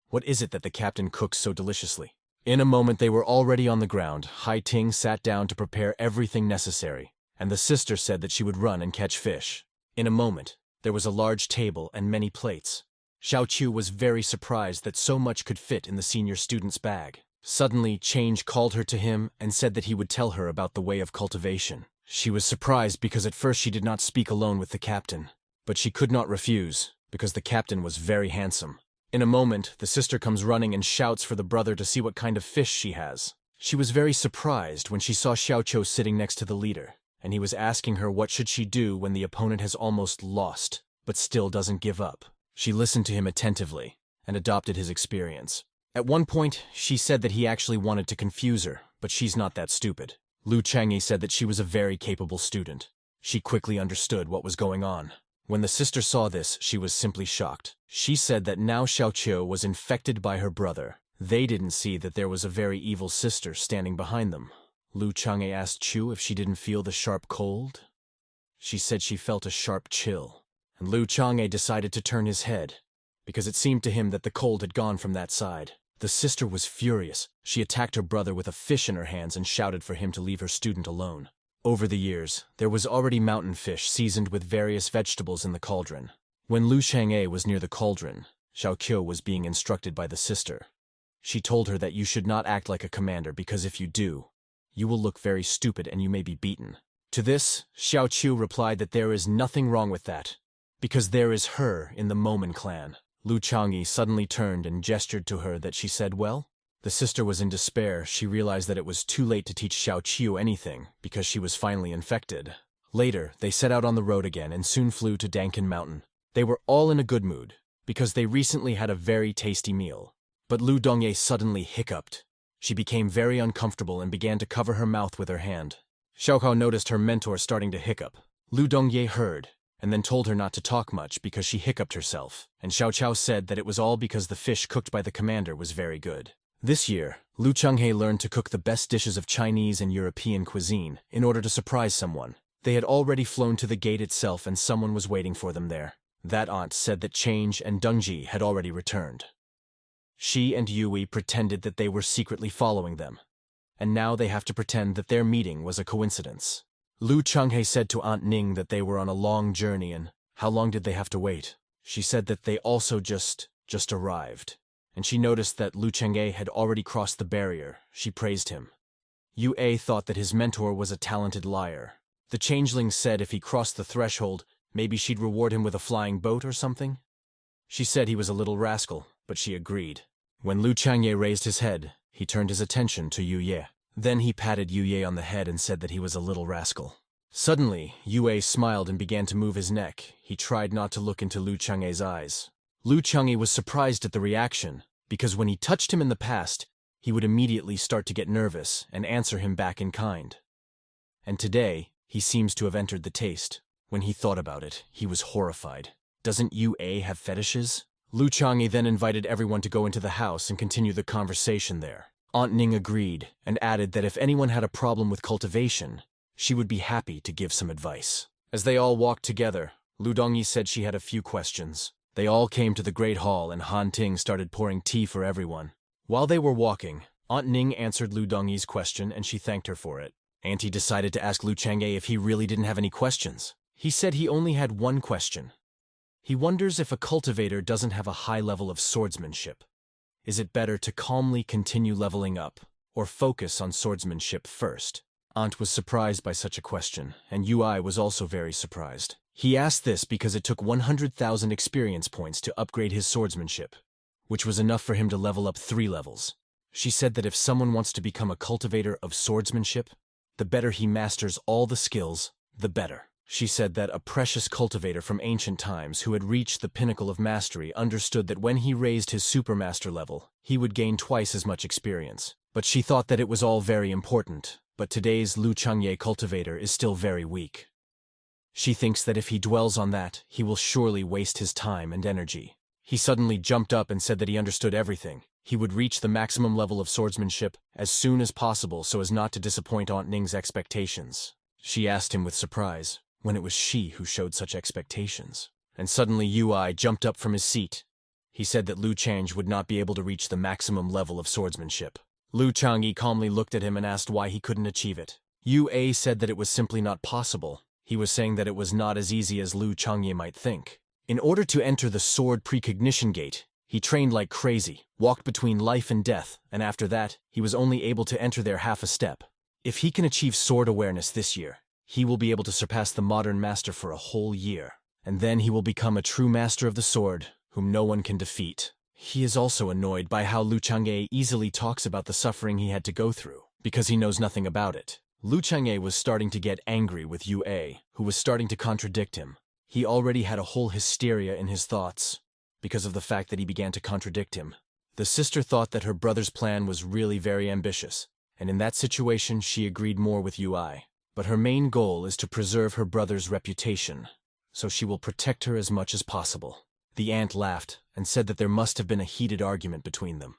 What is it that the captain cooks so deliciously? In a moment they were already on the ground. Ting sat down to prepare everything necessary, and the sister said that she would run and catch fish. In a moment, there was a large table and many plates. Xiao Qiu was very surprised that so much could fit in the senior student's bag. Suddenly, Change called her to him and said that he would tell her about the way of cultivation. She was surprised because at first she did not speak alone with the captain. But she could not refuse, because the captain was very handsome. In a moment, the sister comes running and shouts for the brother to see what kind of fish she has. She was very surprised when she saw Xiaoqiu sitting next to the leader, and he was asking her what should she do when the opponent has almost lost, but still doesn't give up. She listened to him attentively and adopted his experience. At one point, she said that he actually wanted to confuse her, but she's not that stupid. Lu Chang'e said that she was a very capable student. She quickly understood what was going on. When the sister saw this, she was simply shocked. She said that now Xiaoqiu was infected by her brother. They didn't see that there was a very evil sister standing behind them. Lu Chang'e asked Chu if she didn't feel the sharp cold. She said she felt a sharp chill, and Lu Chang'e decided to turn his head, because it seemed to him that the cold had gone from that side. The sister was furious. She attacked her brother with a fish in her hands and shouted for him to leave her student alone. Over the years, there was already mountain fish seasoned with various vegetables in the cauldron. When Lu Chang'e was near the cauldron, Xiaoqiu was being instructed by the sister. She told her that you should not act like a commander because if you do, you will look very stupid and you may be beaten. To this, Xiaoqiu replied that there is nothing wrong with that, because there is her in the Momen clan. Lu Chang'e suddenly turned and gestured to her that she said, well? The sister was in despair. She realized that it was too late to teach Xiaoqiu anything because she was finally infected. Later, they set out on the road again and soon flew to Dankin Mountain. They were all in a good mood because they recently had a very tasty meal. But Lu Dongye suddenly hiccuped. She became very uncomfortable and began to cover her mouth with her hand. Xiaohao noticed her mentor starting to hiccup. Lu Dongye heard and then told her not to talk much because she hiccuped herself, and Xiao Chao said that it was all because the fish cooked by the commander was very good. This year, Lu Chang'e learned to cook the best dishes of Chinese and European cuisine in order to surprise someone. They had already flown to the gate itself and someone was waiting for them there. That aunt said that Change and Dengji had already returned. She and Yui pretended that they were secretly following them, and now they have to pretend that their meeting was a coincidence. Lu Chang'e said to Aunt Ning that they were on a long journey and how long did they have to wait? She said that they also just arrived, and she noticed that Lu Chang'e had already crossed the barrier. She praised him. Yue thought that his mentor was a talented liar. The changeling said if he crossed the threshold, maybe she'd reward him with a flying boat or something. She said he was a little rascal, but she agreed. When Lu Chang'e raised his head, he turned his attention to Yue. Then he patted Yue on the head and said that he was a little rascal. Suddenly, Yue smiled and began to move his neck. He tried not to look into Lu Chang'e's eyes. Lu Chang'e was surprised at the reaction, because when he touched him in the past, he would immediately start to get nervous and answer him back in kind. And today, he seems to have entered the taste. When he thought about it, he was horrified. Doesn't Yue have fetishes? Lu Chang'e then invited everyone to go into the house and continue the conversation there. Aunt Ning agreed and added that if anyone had a problem with cultivation, she would be happy to give some advice. As they all walked together, Lu Dongyi said she had a few questions. They all came to the great hall and Han Ting started pouring tea for everyone. While they were walking, Aunt Ning answered Lu Dongyi's question and she thanked her for it. Auntie decided to ask Lu Chang'e if he really didn't have any questions. He said he only had one question. He wonders if a cultivator doesn't have a high level of swordsmanship. Is it better to calmly continue leveling up, or focus on swordsmanship first? Aunt was surprised by such a question, and Yui was also very surprised. He asked this because it took 100,000 experience points to upgrade his swordsmanship, which was enough for him to level up 3 levels. She said that if someone wants to become a cultivator of swordsmanship, the better he masters all the skills, the better. She said that a precious cultivator from ancient times who had reached the pinnacle of mastery understood that when he raised his supermaster level, he would gain twice as much experience. But she thought that it was all very important, but today's Lu Chang'e cultivator is still very weak. She thinks that if he dwells on that, he will surely waste his time and energy. He suddenly jumped up and said that he understood everything. He would reach the maximum level of swordsmanship as soon as possible so as not to disappoint Aunt Ning's expectations. She asked him with surprise, when it was she who showed such expectations. And suddenly Yui jumped up from his seat. He said that Lu Chang'e would not be able to reach the maximum level of swordsmanship. Lu Chang'e calmly looked at him and asked why he couldn't achieve it. Yue said that it was simply not possible. He was saying that it was not as easy as Lu Chang'e might think. In order to enter the sword precognition gate, he trained like crazy, walked between life and death, and after that, he was only able to enter there half a step. If he can achieve sword awareness this year, he will be able to surpass the modern master for a whole year. And then he will become a true master of the sword, whom no one can defeat. He is also annoyed by how Lu Chang'e easily talks about the suffering he had to go through, because he knows nothing about it. Lu Chang'e was starting to get angry with Yue, who was starting to contradict him. He already had a whole hysteria in his thoughts, because of the fact that he began to contradict him. The sister thought that her brother's plan was really very ambitious, and in that situation she agreed more with Yue. But her main goal is to preserve her brother's reputation, so she will protect her as much as possible. The aunt laughed and said that there must have been a heated argument between them.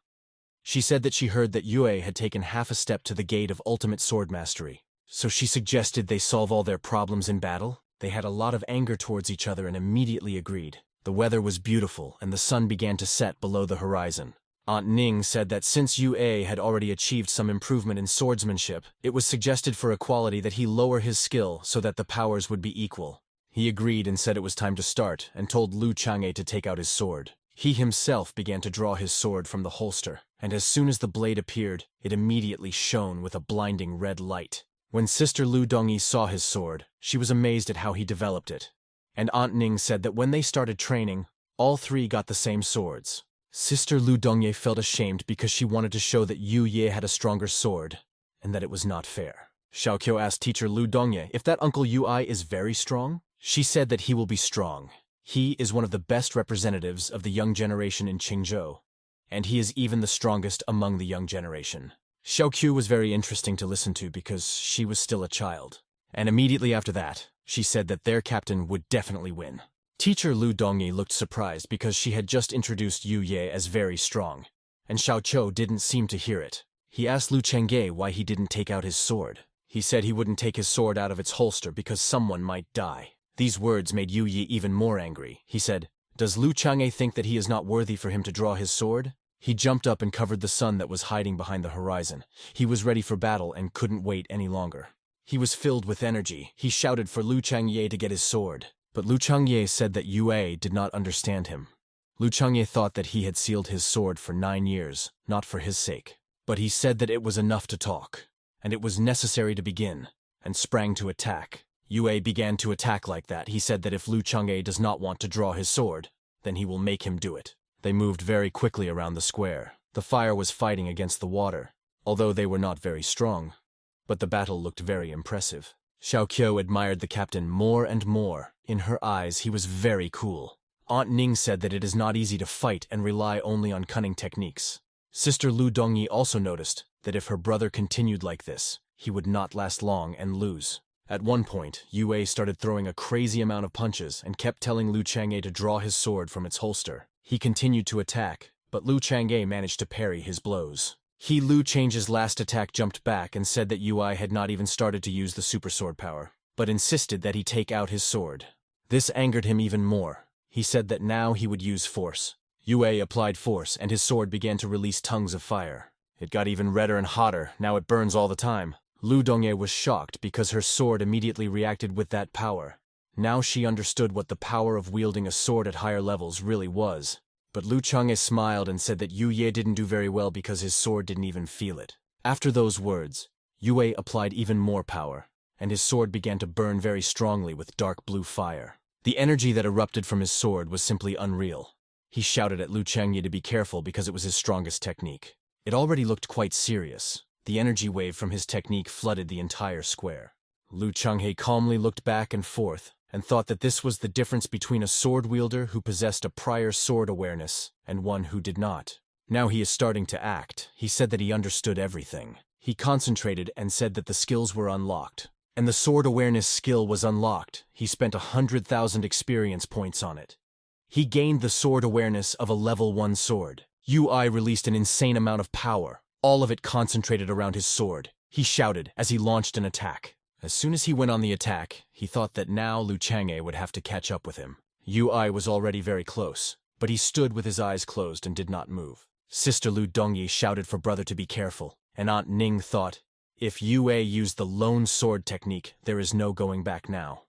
She said that she heard that Yue had taken half a step to the gate of ultimate sword mastery, so she suggested they solve all their problems in battle. They had a lot of anger towards each other and immediately agreed. The weather was beautiful and the sun began to set below the horizon. Aunt Ning said that since Yue had already achieved some improvement in swordsmanship, it was suggested for equality that he lower his skill so that the powers would be equal. He agreed and said it was time to start, and told Lu Chang'e to take out his sword. He himself began to draw his sword from the holster, and as soon as the blade appeared, it immediately shone with a blinding red light. When Sister Lu Dongyi saw his sword, she was amazed at how he developed it. And Aunt Ning said that when they started training, all three got the same swords. Sister Lu Dongye felt ashamed because she wanted to show that Yu Ye had a stronger sword, and that it was not fair. Xiaoqiu asked teacher Lu Dongye if that Uncle Yu is very strong. She said that he will be strong. He is one of the best representatives of the young generation in Qingzhou, and he is even the strongest among the young generation. Xiaoqiu was very interesting to listen to because she was still a child. And immediately after that, she said that their captain would definitely win. Teacher Lu Dongyi looked surprised because she had just introduced Yu Ye as very strong, and Xiaoqiu didn't seem to hear it. He asked Lu Chang'e why he didn't take out his sword. He said he wouldn't take his sword out of its holster because someone might die. These words made Yu Ye even more angry. He said, "Does Lu Chang'e think that he is not worthy for him to draw his sword?" He jumped up and covered the sun that was hiding behind the horizon. He was ready for battle and couldn't wait any longer. He was filled with energy. He shouted for Lu Chang'e to get his sword. But Lu Chang'e said that Yue did not understand him. Lu Chang'e thought that he had sealed his sword for 9 years, not for his sake. But he said that it was enough to talk, and it was necessary to begin, and sprang to attack. Yue began to attack like that. He said that if Lu Chang'e does not want to draw his sword, then he will make him do it. They moved very quickly around the square. The fire was fighting against the water, although they were not very strong. But the battle looked very impressive. Xiaoqiu admired the captain more and more. In her eyes, he was very cool. Aunt Ning said that it is not easy to fight and rely only on cunning techniques. Sister Lu Dongyi also noticed that if her brother continued like this, he would not last long and lose. At one point, Yue started throwing a crazy amount of punches and kept telling Lu Chang'e to draw his sword from its holster. He continued to attack, but Lu Chang'e managed to parry his blows. Lu Chang'e's last attack jumped back and said that Yue had not even started to use the super sword power, but insisted that he take out his sword. This angered him even more. He said that now he would use force. Yue applied force, and his sword began to release tongues of fire. It got even redder and hotter. Now it burns all the time. Lu Dongye was shocked because her sword immediately reacted with that power. Now she understood what the power of wielding a sword at higher levels really was. But Lu Chang'e smiled and said that Yu Ye didn't do very well because his sword didn't even feel it. After those words, Yue applied even more power, and his sword began to burn very strongly with dark blue fire. The energy that erupted from his sword was simply unreal. He shouted at Lu Chang'e to be careful because it was his strongest technique. It already looked quite serious. The energy wave from his technique flooded the entire square. Lu Chang'e calmly looked back and forth and thought that this was the difference between a sword wielder who possessed a prior sword awareness and one who did not. Now he is starting to act. He said that he understood everything. He concentrated and said that the skills were unlocked. And the sword awareness skill was unlocked. He spent 100,000 experience points on it. He gained the sword awareness of a level 1 sword. Ui released an insane amount of power, all of it concentrated around his sword. He shouted as he launched an attack. As soon as he went on the attack, he thought that now Lu Chang'e would have to catch up with him. Ui was already very close, but he stood with his eyes closed and did not move. Sister Lu Dongyi shouted for brother to be careful, and Aunt Ning thought, if Yue used the lone sword technique, there is no going back now.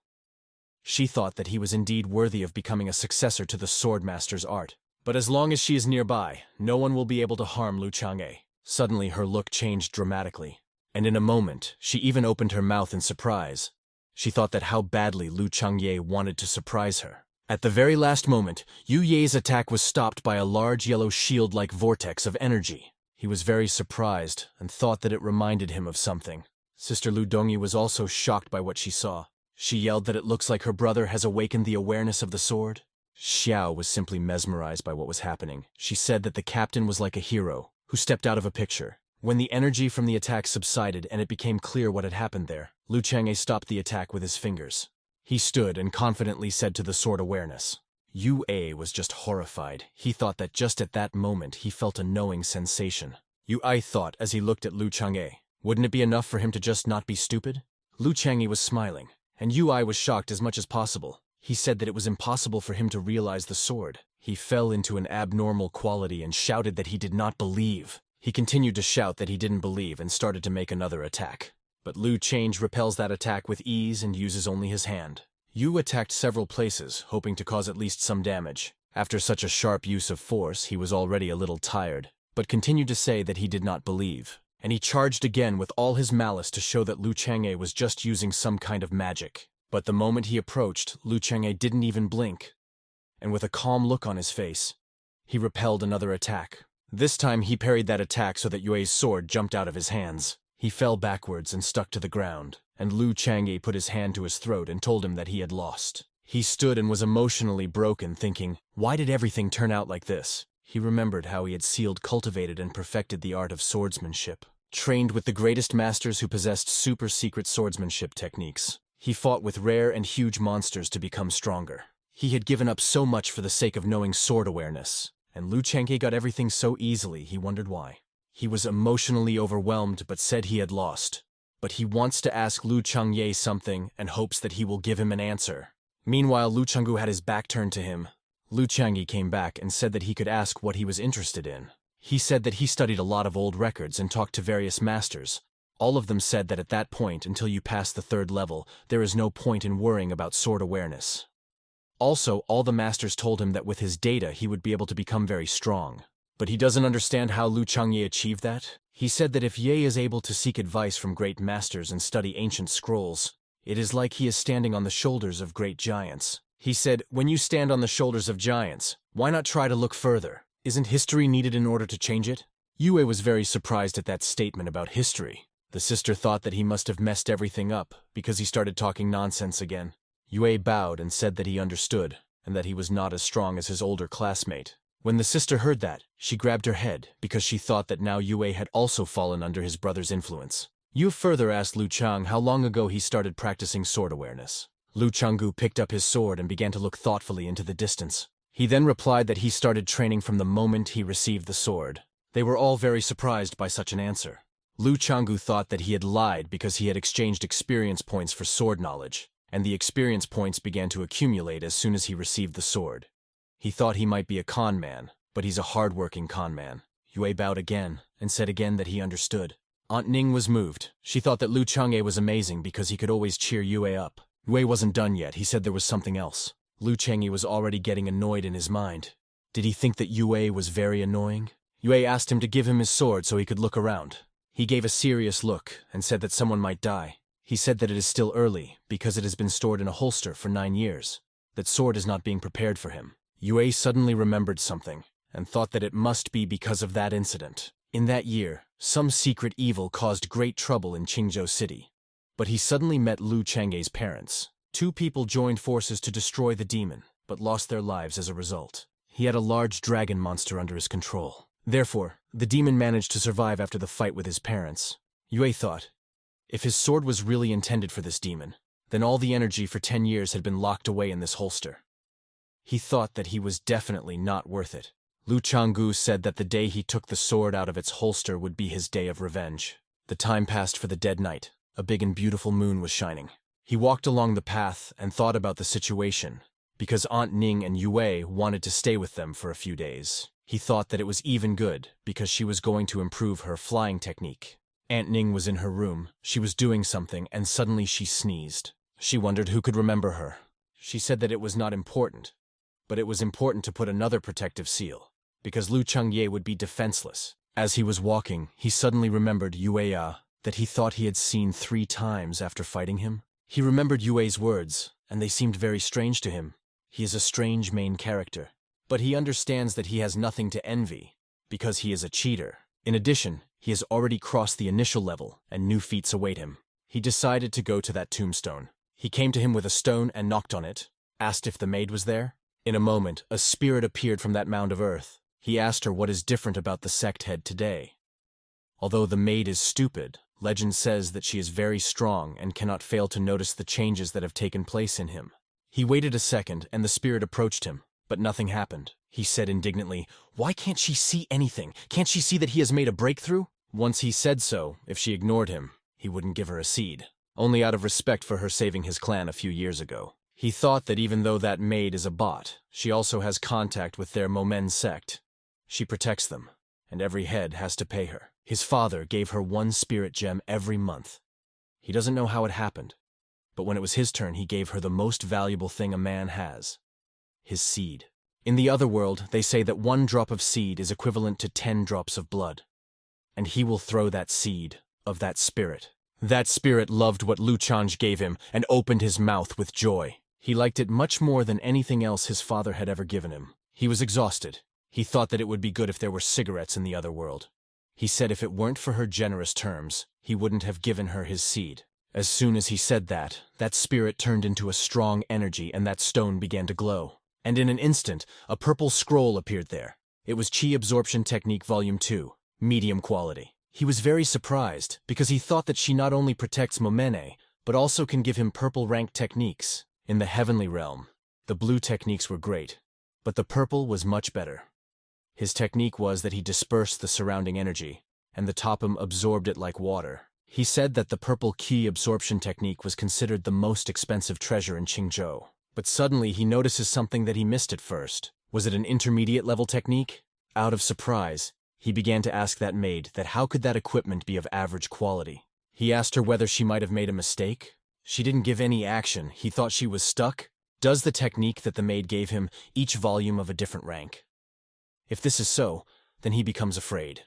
She thought that he was indeed worthy of becoming a successor to the swordmaster's art. But as long as she is nearby, no one will be able to harm Lu Chang'e. Suddenly her look changed dramatically, and in a moment she even opened her mouth in surprise. She thought that how badly Lu Changye wanted to surprise her. At the very last moment, Yu Ye's attack was stopped by a large yellow shield-like vortex of energy. He was very surprised and thought that it reminded him of something. Sister Lu Dongyi was also shocked by what she saw. She yelled that it looks like her brother has awakened the awareness of the sword. Xiao was simply mesmerized by what was happening. She said that the captain was like a hero who stepped out of a picture. When the energy from the attack subsided and it became clear what had happened there, Lu Chang'e stopped the attack with his fingers. He stood and confidently said to the sword awareness. Yu Ai was just horrified. He thought that just at that moment he felt a knowing sensation. Yu Ai thought as he looked at Lu Chang'e, wouldn't it be enough for him to just not be stupid? Lu Chang'e was smiling, and Yu Ai was shocked as much as possible. He said that it was impossible for him to realize the sword. He fell into an abnormal quality and shouted that he did not believe. He continued to shout that he didn't believe and started to make another attack. But Lu Change repels that attack with ease and uses only his hand. Yu attacked several places, hoping to cause at least some damage. After such a sharp use of force, he was already a little tired, but continued to say that he did not believe. And he charged again with all his malice to show that Lu Chang'e was just using some kind of magic. But the moment he approached, Lu Chang'e didn't even blink. And with a calm look on his face, he repelled another attack. This time he parried that attack so that Yue's sword jumped out of his hands. He fell backwards and stuck to the ground, and Lu Chang'e put his hand to his throat and told him that he had lost. He stood and was emotionally broken, thinking, why did everything turn out like this? He remembered how he had cultivated and perfected the art of swordsmanship, trained with the greatest masters who possessed super-secret swordsmanship techniques. He fought with rare and huge monsters to become stronger. He had given up so much for the sake of knowing sword awareness, and Lu Chang'e got everything so easily he wondered why. He was emotionally overwhelmed but said he had lost. But he wants to ask Lu Chang'e something and hopes that he will give him an answer. Meanwhile, Lu Chang'e had his back turned to him. Lu Chang'e came back and said that he could ask what he was interested in. He said that he studied a lot of old records and talked to various masters. All of them said that at that point, until you pass the 3rd level, there is no point in worrying about sword awareness. Also, all the masters told him that with his data he would be able to become very strong. But he doesn't understand how Lu Chang'e achieved that. He said that if Ye is able to seek advice from great masters and study ancient scrolls, it is like he is standing on the shoulders of great giants. He said, when you stand on the shoulders of giants, why not try to look further? Isn't history needed in order to change it? Yue was very surprised at that statement about history. The sister thought that he must have messed everything up because he started talking nonsense again. Yue bowed and said that he understood, and that he was not as strong as his older classmate. When the sister heard that, she grabbed her head because she thought that now Yue had also fallen under his brother's influence. Yu further asked Lu Chang how long ago he started practicing sword awareness. Lu Changgu picked up his sword and began to look thoughtfully into the distance. He then replied that he started training from the moment he received the sword. They were all very surprised by such an answer. Lu Changgu thought that he had lied because he had exchanged experience points for sword knowledge, and the experience points began to accumulate as soon as he received the sword. He thought he might be a con man, but he's a hard-working con man. Yue bowed again and said again that he understood. Aunt Ning was moved. She thought that Lu Chang'e was amazing because he could always cheer Yue up. Yue wasn't done yet. He said there was something else. Lu Chang'e was already getting annoyed in his mind. Did he think that Yue was very annoying? Yue asked him to give him his sword so he could look around. He gave a serious look and said that someone might die. He said that it is still early because it has been stored in a holster for 9 years. That sword is not being prepared for him. Yue suddenly remembered something and thought that it must be because of that incident. In that year, some secret evil caused great trouble in Qingzhou City. But he suddenly met Lu Chang'e's parents. 2 people joined forces to destroy the demon, but lost their lives as a result. He had a large dragon monster under his control. Therefore, the demon managed to survive after the fight with his parents. Yue thought, if his sword was really intended for this demon, then all the energy for 10 years had been locked away in this holster. He thought that he was definitely not worth it. Lu Changgu said that the day he took the sword out of its holster would be his day of revenge. The time passed for the dead night. A big and beautiful moon was shining. He walked along the path and thought about the situation, because Aunt Ning and Yue wanted to stay with them for a few days. He thought that it was even good, because she was going to improve her flying technique. Aunt Ning was in her room. She was doing something, and suddenly she sneezed. She wondered who could remember her. She said that it was not important, but it was important to put another protective seal, because Lu Changye would be defenseless. As he was walking, he suddenly remembered Yueya, that he thought he had seen 3 times after fighting him. He remembered Yue's words, and they seemed very strange to him. He is a strange main character. But he understands that he has nothing to envy, because he is a cheater. In addition, he has already crossed the initial level, and new feats await him. He decided to go to that tombstone. He came to him with a stone and knocked on it, asked if the maid was there. In a moment, a spirit appeared from that mound of earth. He asked her what is different about the sect head today. Although the maid is stupid, legend says that she is very strong and cannot fail to notice the changes that have taken place in him. He waited a second, and the spirit approached him, but nothing happened. He said indignantly, "Why can't she see anything? Can't she see that he has made a breakthrough?" Once he said so, if she ignored him, he wouldn't give her a seed, only out of respect for her saving his clan a few years ago. He thought that even though that maid is a bot, she also has contact with their Momen sect. She protects them, and every head has to pay her. His father gave her one spirit gem every month. He doesn't know how it happened, but when it was his turn, he gave her the most valuable thing a man has: his seed. In the other world, they say that 1 drop of seed is equivalent to 10 drops of blood. And he will throw that seed of that spirit. That spirit loved what Lu Chang gave him and opened his mouth with joy. He liked it much more than anything else his father had ever given him. He was exhausted. He thought that it would be good if there were cigarettes in the other world. He said if it weren't for her generous terms, he wouldn't have given her his seed. As soon as he said that, that spirit turned into a strong energy and that stone began to glow. And in an instant, a purple scroll appeared there. It was Chi Absorption Technique Volume 2, medium quality. He was very surprised, because he thought that she not only protects Momene, but also can give him purple rank techniques. In the heavenly realm, the blue techniques were great, but the purple was much better. His technique was that he dispersed the surrounding energy, and the Topum absorbed it like water. He said that the purple Qi absorption technique was considered the most expensive treasure in Qingzhou. But suddenly he notices something that he missed at first. Was it an intermediate level technique? Out of surprise, he began to ask that maid that how could that equipment be of average quality. He asked her whether she might have made a mistake. She didn't give any action. He thought she was stuck. Does the technique that the maid gave him each volume of a different rank? If this is so, then he becomes afraid.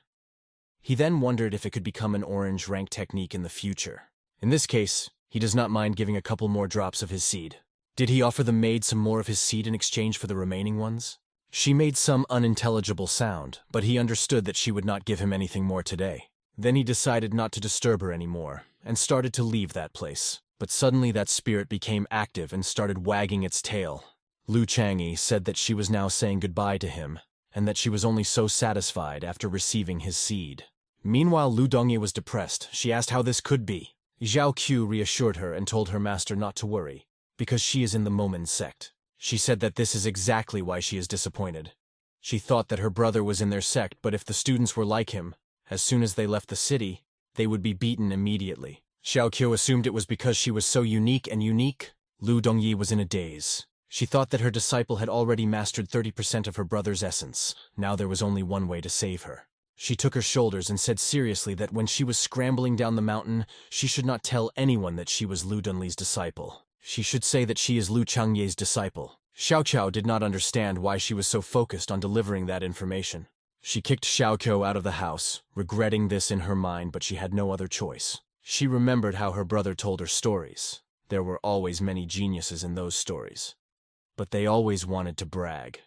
He then wondered if it could become an orange rank technique in the future. In this case, he does not mind giving a couple more drops of his seed. Did he offer the maid some more of his seed in exchange for the remaining ones? She made some unintelligible sound, but he understood that she would not give him anything more today. Then he decided not to disturb her anymore, and started to leave that place. But suddenly that spirit became active and started wagging its tail. Lu Chang'e said that she was now saying goodbye to him, and that she was only so satisfied after receiving his seed. Meanwhile, Lu Dongye was depressed. She asked how this could be. Zhao Qiu reassured her and told her master not to worry, because she is in the Momen sect. She said that this is exactly why she is disappointed. She thought that her brother was in their sect, but if the students were like him, as soon as they left the city, they would be beaten immediately. Xiao Qiu assumed it was because she was so unique. Lu Dongyi was in a daze. She thought that her disciple had already mastered 30% of her brother's essence. Now there was only one way to save her. She took her shoulders and said seriously that when she was scrambling down the mountain, she should not tell anyone that she was Lu Dunli's disciple. She should say that she is Lu Changye's disciple. Xiao Qiao did not understand why she was so focused on delivering that information. She kicked Xiao Qiao out of the house, regretting this in her mind, but she had no other choice. She remembered how her brother told her stories. There were always many geniuses in those stories. But they always wanted to brag.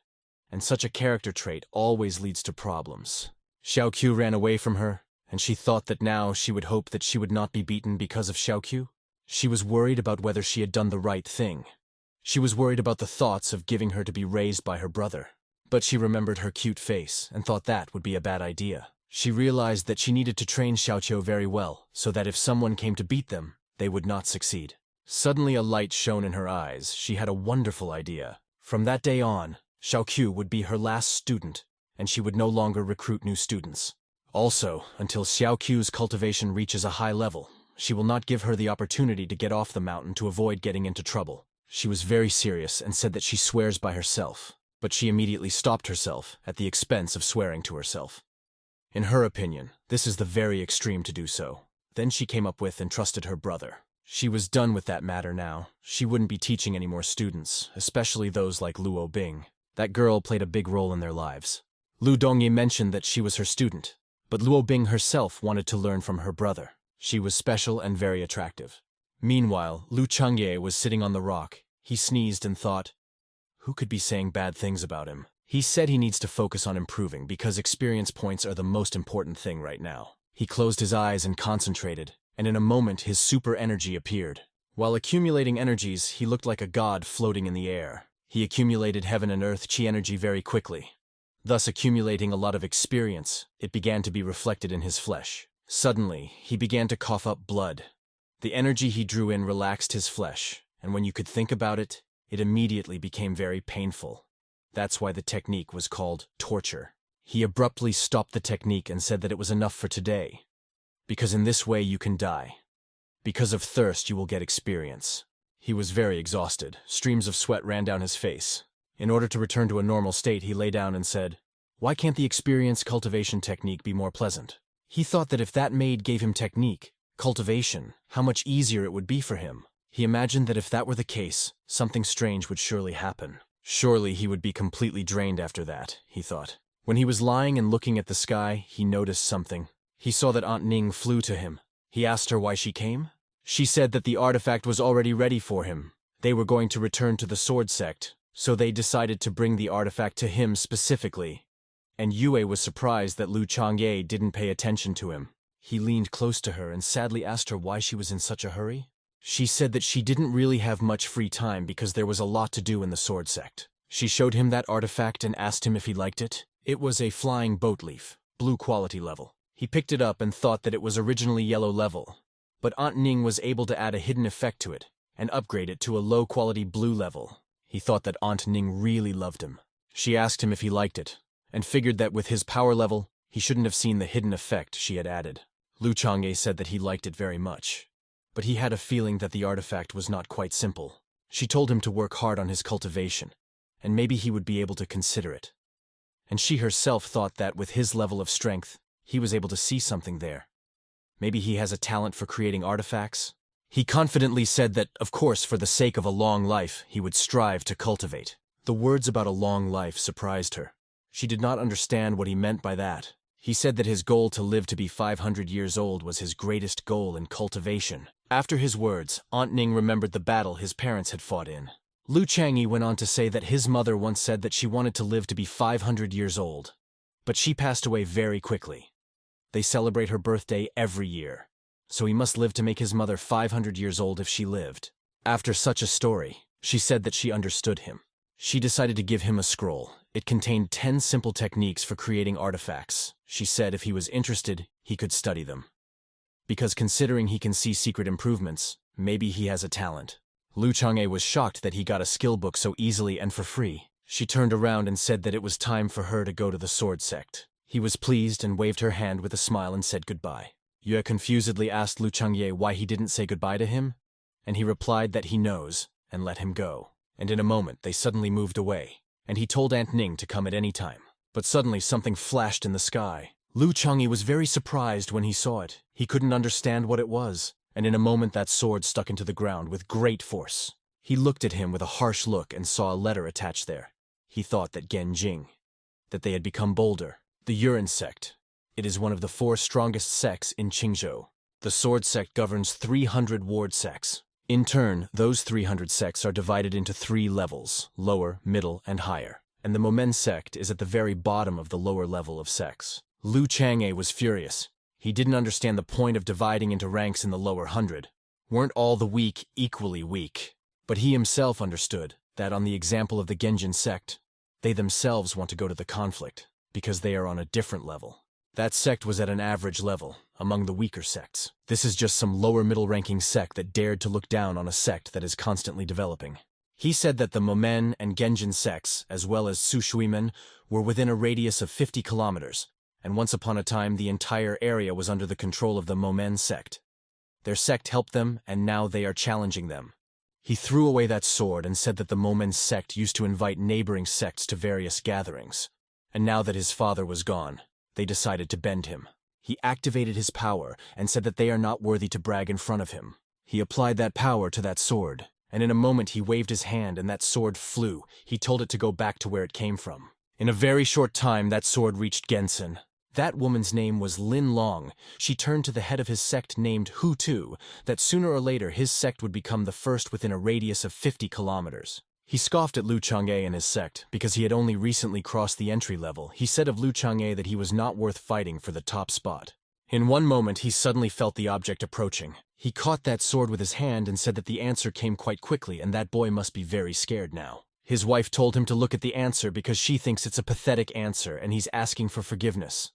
And such a character trait always leads to problems. Xiao Qiu ran away from her, and she thought that now she would hope that she would not be beaten because of Xiao Qiu. She was worried about whether she had done the right thing. She was worried about the thoughts of giving her to be raised by her brother. But she remembered her cute face and thought that would be a bad idea. She realized that she needed to train Xiao Qiu very well, so that if someone came to beat them, they would not succeed. Suddenly a light shone in her eyes. She had a wonderful idea. From that day on, Xiao Qiu would be her last student, and she would no longer recruit new students. Also, until Xiao Qiu's cultivation reaches a high level, she will not give her the opportunity to get off the mountain to avoid getting into trouble. She was very serious and said that she swears by herself, but she immediately stopped herself at the expense of swearing to herself. In her opinion, this is the very extreme to do so. Then she came up with and trusted her brother. She was done with that matter now. She wouldn't be teaching any more students, especially those like Luo Bing. That girl played a big role in their lives. Lu Dongyi mentioned that she was her student, but Luo Bing herself wanted to learn from her brother. She was special and very attractive. Meanwhile, Lu Changye was sitting on the rock. He sneezed and thought, who could be saying bad things about him? He said he needs to focus on improving because experience points are the most important thing right now. He closed his eyes and concentrated, and in a moment his super energy appeared. While accumulating energies, he looked like a god floating in the air. He accumulated heaven and earth chi energy very quickly, thus accumulating a lot of experience. It began to be reflected in his flesh. Suddenly, he began to cough up blood. The energy he drew in relaxed his flesh, and when you could think about it, it immediately became very painful. That's why the technique was called torture. He abruptly stopped the technique and said that it was enough for today, because in this way you can die. Because of thirst you will get experience. He was very exhausted. Streams of sweat ran down his face. In order to return to a normal state, he lay down and said, why can't the experience cultivation technique be more pleasant? He thought that if that maid gave him technique, cultivation, how much easier it would be for him. He imagined that if that were the case, something strange would surely happen. Surely he would be completely drained after that, he thought. When he was lying and looking at the sky, he noticed something. He saw that Aunt Ning flew to him. He asked her why she came. She said that the artifact was already ready for him. They were going to return to the sword sect, so they decided to bring the artifact to him specifically. And Yue was surprised that Lu Changye didn't pay attention to him. He leaned close to her and sadly asked her why she was in such a hurry. She said that she didn't really have much free time because there was a lot to do in the sword sect. She showed him that artifact and asked him if he liked it. It was a flying boat leaf, blue quality level. He picked it up and thought that it was originally yellow level, but Aunt Ning was able to add a hidden effect to it and upgrade it to a low quality blue level. He thought that Aunt Ning really loved him. She asked him if he liked it, and figured that with his power level, he shouldn't have seen the hidden effect she had added. Lu Changye said that he liked it very much, but he had a feeling that the artifact was not quite simple. She told him to work hard on his cultivation, and maybe he would be able to consider it. And she herself thought that with his level of strength, he was able to see something there. Maybe he has a talent for creating artifacts? He confidently said that, of course, for the sake of a long life, he would strive to cultivate. The words about a long life surprised her. She did not understand what he meant by that. He said that his goal to live to be 500 years old was his greatest goal in cultivation. After his words, Aunt Ning remembered the battle his parents had fought in. Lu Changye went on to say that his mother once said that she wanted to live to be 500 years old, but she passed away very quickly. They celebrate her birthday every year, so he must live to make his mother 500 years old if she lived. After such a story, she said that she understood him. She decided to give him a scroll. It contained 10 simple techniques for creating artifacts. She said if he was interested, he could study them. Because considering he can see secret improvements, maybe he has a talent. Lu Changye was shocked that he got a skill book so easily and for free. She turned around and said that it was time for her to go to the sword sect. He was pleased and waved her hand with a smile and said goodbye. Yue confusedly asked Lu Changye why he didn't say goodbye to him, and he replied that he knows, and let him go. And in a moment they suddenly moved away, and he told Aunt Ning to come at any time. But suddenly something flashed in the sky. Lu Changye was very surprised when he saw it. He couldn't understand what it was, and in a moment that sword stuck into the ground with great force. He looked at him with a harsh look and saw a letter attached there. He thought that Genjing, that they had become bolder. The Urine sect. It is one of the 4 strongest sects in Qingzhou. The sword sect governs 300 ward sects. In turn, those 300 sects are divided into 3 levels, lower, middle, and higher. And the Momen sect is at the very bottom of the lower level of sects. Lu Changye was furious. He didn't understand the point of dividing into ranks in the lower 100. Weren't all the weak equally weak? But he himself understood that on the example of the Genjin sect, they themselves want to go to the conflict, because they are on a different level. That sect was at an average level, among the weaker sects. This is just some lower middle-ranking sect that dared to look down on a sect that is constantly developing. He said that the Momen and Genjin sects, as well as Sushuimen, were within a radius of 50 kilometers, and once upon a time the entire area was under the control of the Momen sect. Their sect helped them, and now they are challenging them. He threw away that sword and said that the Momen sect used to invite neighboring sects to various gatherings, and now that his father was gone, they decided to bend him. He activated his power and said that they are not worthy to brag in front of him. He applied that power to that sword, and in a moment he waved his hand and that sword flew. He told it to go back to where it came from. In a very short time that sword reached Gensen. That woman's name was Lin Long. She turned to the head of his sect named Hu Tu, that sooner or later his sect would become the first within a radius of 50 kilometers. He scoffed at Lu Chang'e and his sect, because he had only recently crossed the entry level. He said of Lu Chang'e that he was not worth fighting for the top spot. In one moment he suddenly felt the object approaching. He caught that sword with his hand and said that the answer came quite quickly and that boy must be very scared now. His wife told him to look at the answer because she thinks it's a pathetic answer and he's asking for forgiveness.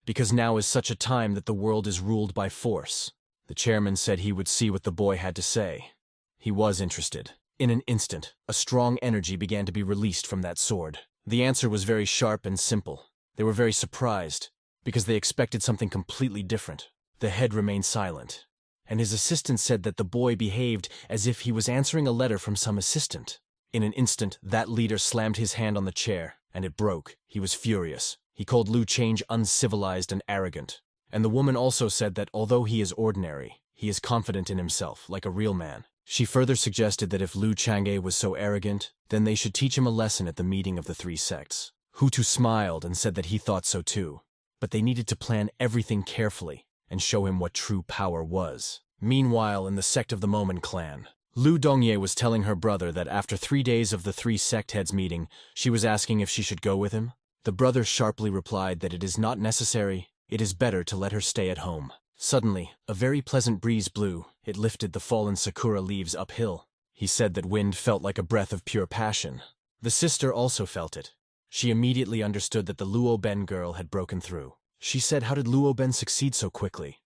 Because now is such a time that the world is ruled by force. The chairman said he would see what the boy had to say. He was interested. In an instant, a strong energy began to be released from that sword. The answer was very sharp and simple. They were very surprised, because they expected something completely different. The head remained silent, and his assistant said that the boy behaved as if he was answering a letter from some assistant. In an instant, that leader slammed his hand on the chair, and it broke. He was furious. He called Lu Chang'e uncivilized and arrogant. And the woman also said that although he is ordinary, he is confident in himself, like a real man. She further suggested that if Lu Chang'e was so arrogant, then they should teach him a lesson at the meeting of the three sects. Hutu smiled and said that he thought so too, but they needed to plan everything carefully and show him what true power was. Meanwhile, in the sect of the Momen clan, Lu Dongye was telling her brother that after 3 days of the three sect heads meeting, she was asking if she should go with him. The brother sharply replied that it is not necessary, it is better to let her stay at home. Suddenly, a very pleasant breeze blew. It lifted the fallen sakura leaves uphill. He said that wind felt like a breath of pure passion. The sister also felt it. She immediately understood that the Luo Ben girl had broken through. She said, how did Luo Ben succeed so quickly?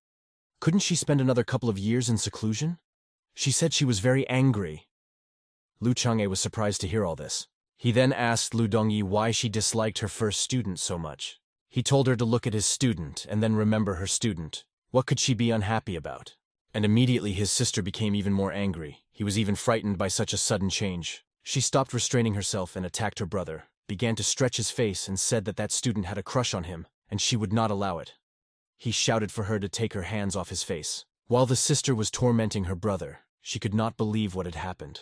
Couldn't she spend another couple of years in seclusion? She said she was very angry. Lu Chang'e was surprised to hear all this. He then asked Lu Dongyi why she disliked her first student so much. He told her to look at his student and then remember her student. What could she be unhappy about? And immediately his sister became even more angry. He was even frightened by such a sudden change. She stopped restraining herself and attacked her brother, began to stretch his face and said that that student had a crush on him, and she would not allow it. He shouted for her to take her hands off his face. While the sister was tormenting her brother, she could not believe what had happened.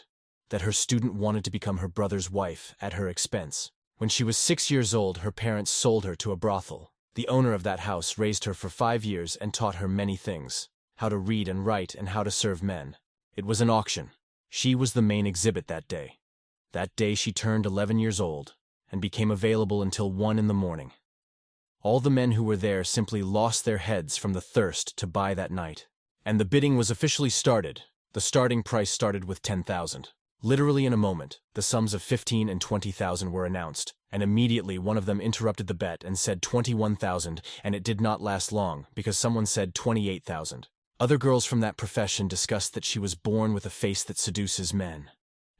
That her student wanted to become her brother's wife at her expense. When she was 6 years old, her parents sold her to a brothel. The owner of that house raised her for 5 years and taught her many things. How to read and write and how to serve men. It was an auction. She was the main exhibit that day. That day she turned 11 years old and became available until 1 in the morning. All the men who were there simply lost their heads from the thirst to buy that night. And the bidding was officially started. The starting price started with 10,000. Literally in a moment, the sums of 15 and 20,000 were announced, and immediately one of them interrupted the bet and said 21,000, and it did not last long because someone said 28,000. Other girls from that profession discussed that she was born with a face that seduces men.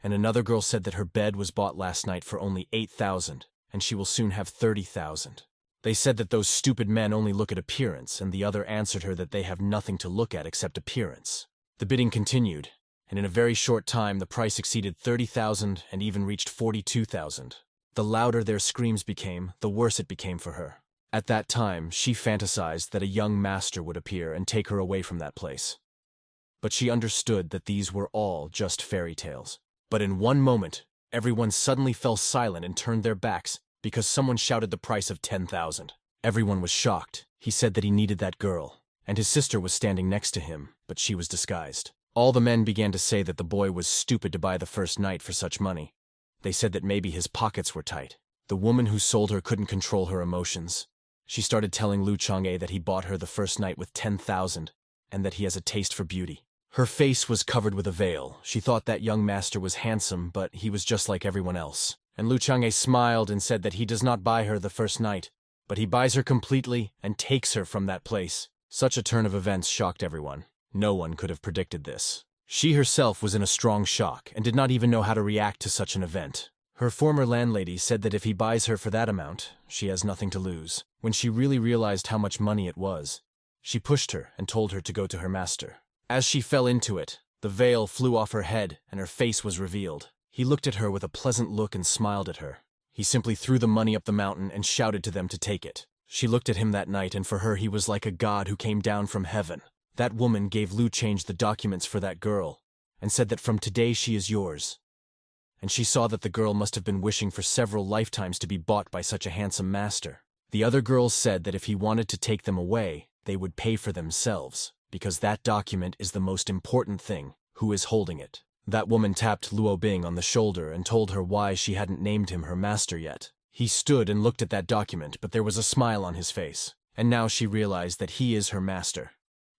And another girl said that her bed was bought last night for only 8,000, and she will soon have 30,000. They said that those stupid men only look at appearance, and the other answered her that they have nothing to look at except appearance. The bidding continued, and in a very short time the price exceeded 30,000 and even reached 42,000. The louder their screams became, the worse it became for her. At that time, she fantasized that a young master would appear and take her away from that place. But she understood that these were all just fairy tales. But in one moment, everyone suddenly fell silent and turned their backs because someone shouted the price of 10,000. Everyone was shocked. He said that he needed that girl, and his sister was standing next to him, but she was disguised. All the men began to say that the boy was stupid to buy the first night for such money. They said that maybe his pockets were tight. The woman who sold her couldn't control her emotions. She started telling Lu Chang'e that he bought her the first night with 10,000, and that he has a taste for beauty. Her face was covered with a veil. She thought that young master was handsome, but he was just like everyone else. And Lu Chang'e smiled and said that he does not buy her the first night, but he buys her completely and takes her from that place. Such a turn of events shocked everyone. No one could have predicted this. She herself was in a strong shock and did not even know how to react to such an event. Her former landlady said that if he buys her for that amount, she has nothing to lose. When she really realized how much money it was, she pushed her and told her to go to her master. As she fell into it, the veil flew off her head and her face was revealed. He looked at her with a pleasant look and smiled at her. He simply threw the money up the mountain and shouted to them to take it. She looked at him that night, and for her he was like a god who came down from heaven. That woman gave Lu Chang'e the documents for that girl and said that from today she is yours. And she saw that the girl must have been wishing for several lifetimes to be bought by such a handsome master. The other girls said that if he wanted to take them away, they would pay for themselves, because that document is the most important thing. Who is holding it? That woman tapped Luo Bing on the shoulder and told her why she hadn't named him her master yet. He stood and looked at that document, but there was a smile on his face, and now she realized that he is her master,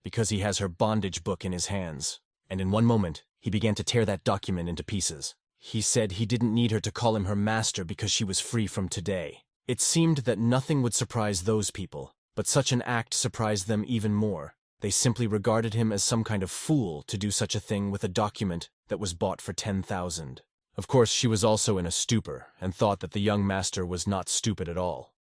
because he has her bondage book in his hands. And in one moment, he began to tear that document into pieces. He said he didn't need her to call him her master because she was free from today. It seemed that nothing would surprise those people, but such an act surprised them even more. They simply regarded him as some kind of fool to do such a thing with a document that was bought for 10,000. Of course, she was also in a stupor and thought that the young master was not stupid at all.